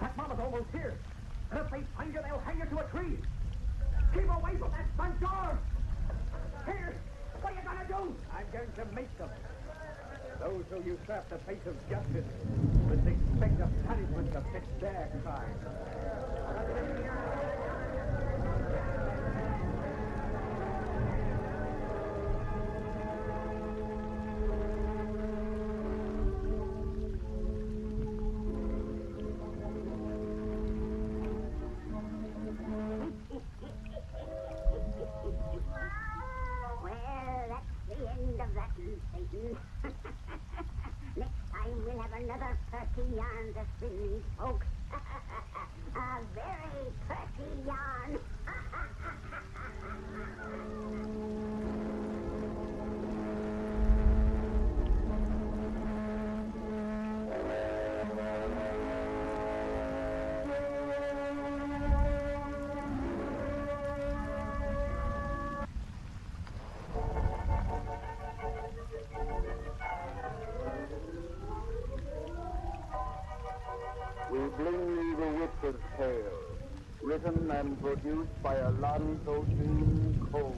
That mama's almost here. And if they find you, they'll hang you to a tree. Keep away from that front door. Here, What are you going to do? I'm going to make them. Those who usurp the face of justice must expect a punishment that fits their crime. Well, that's the end of that, Satan. Next time we'll have another perky yarn to spin these folks. A very perky yarn. We bring you The Witch's Tale, written and produced by Alonzo Dean Cole.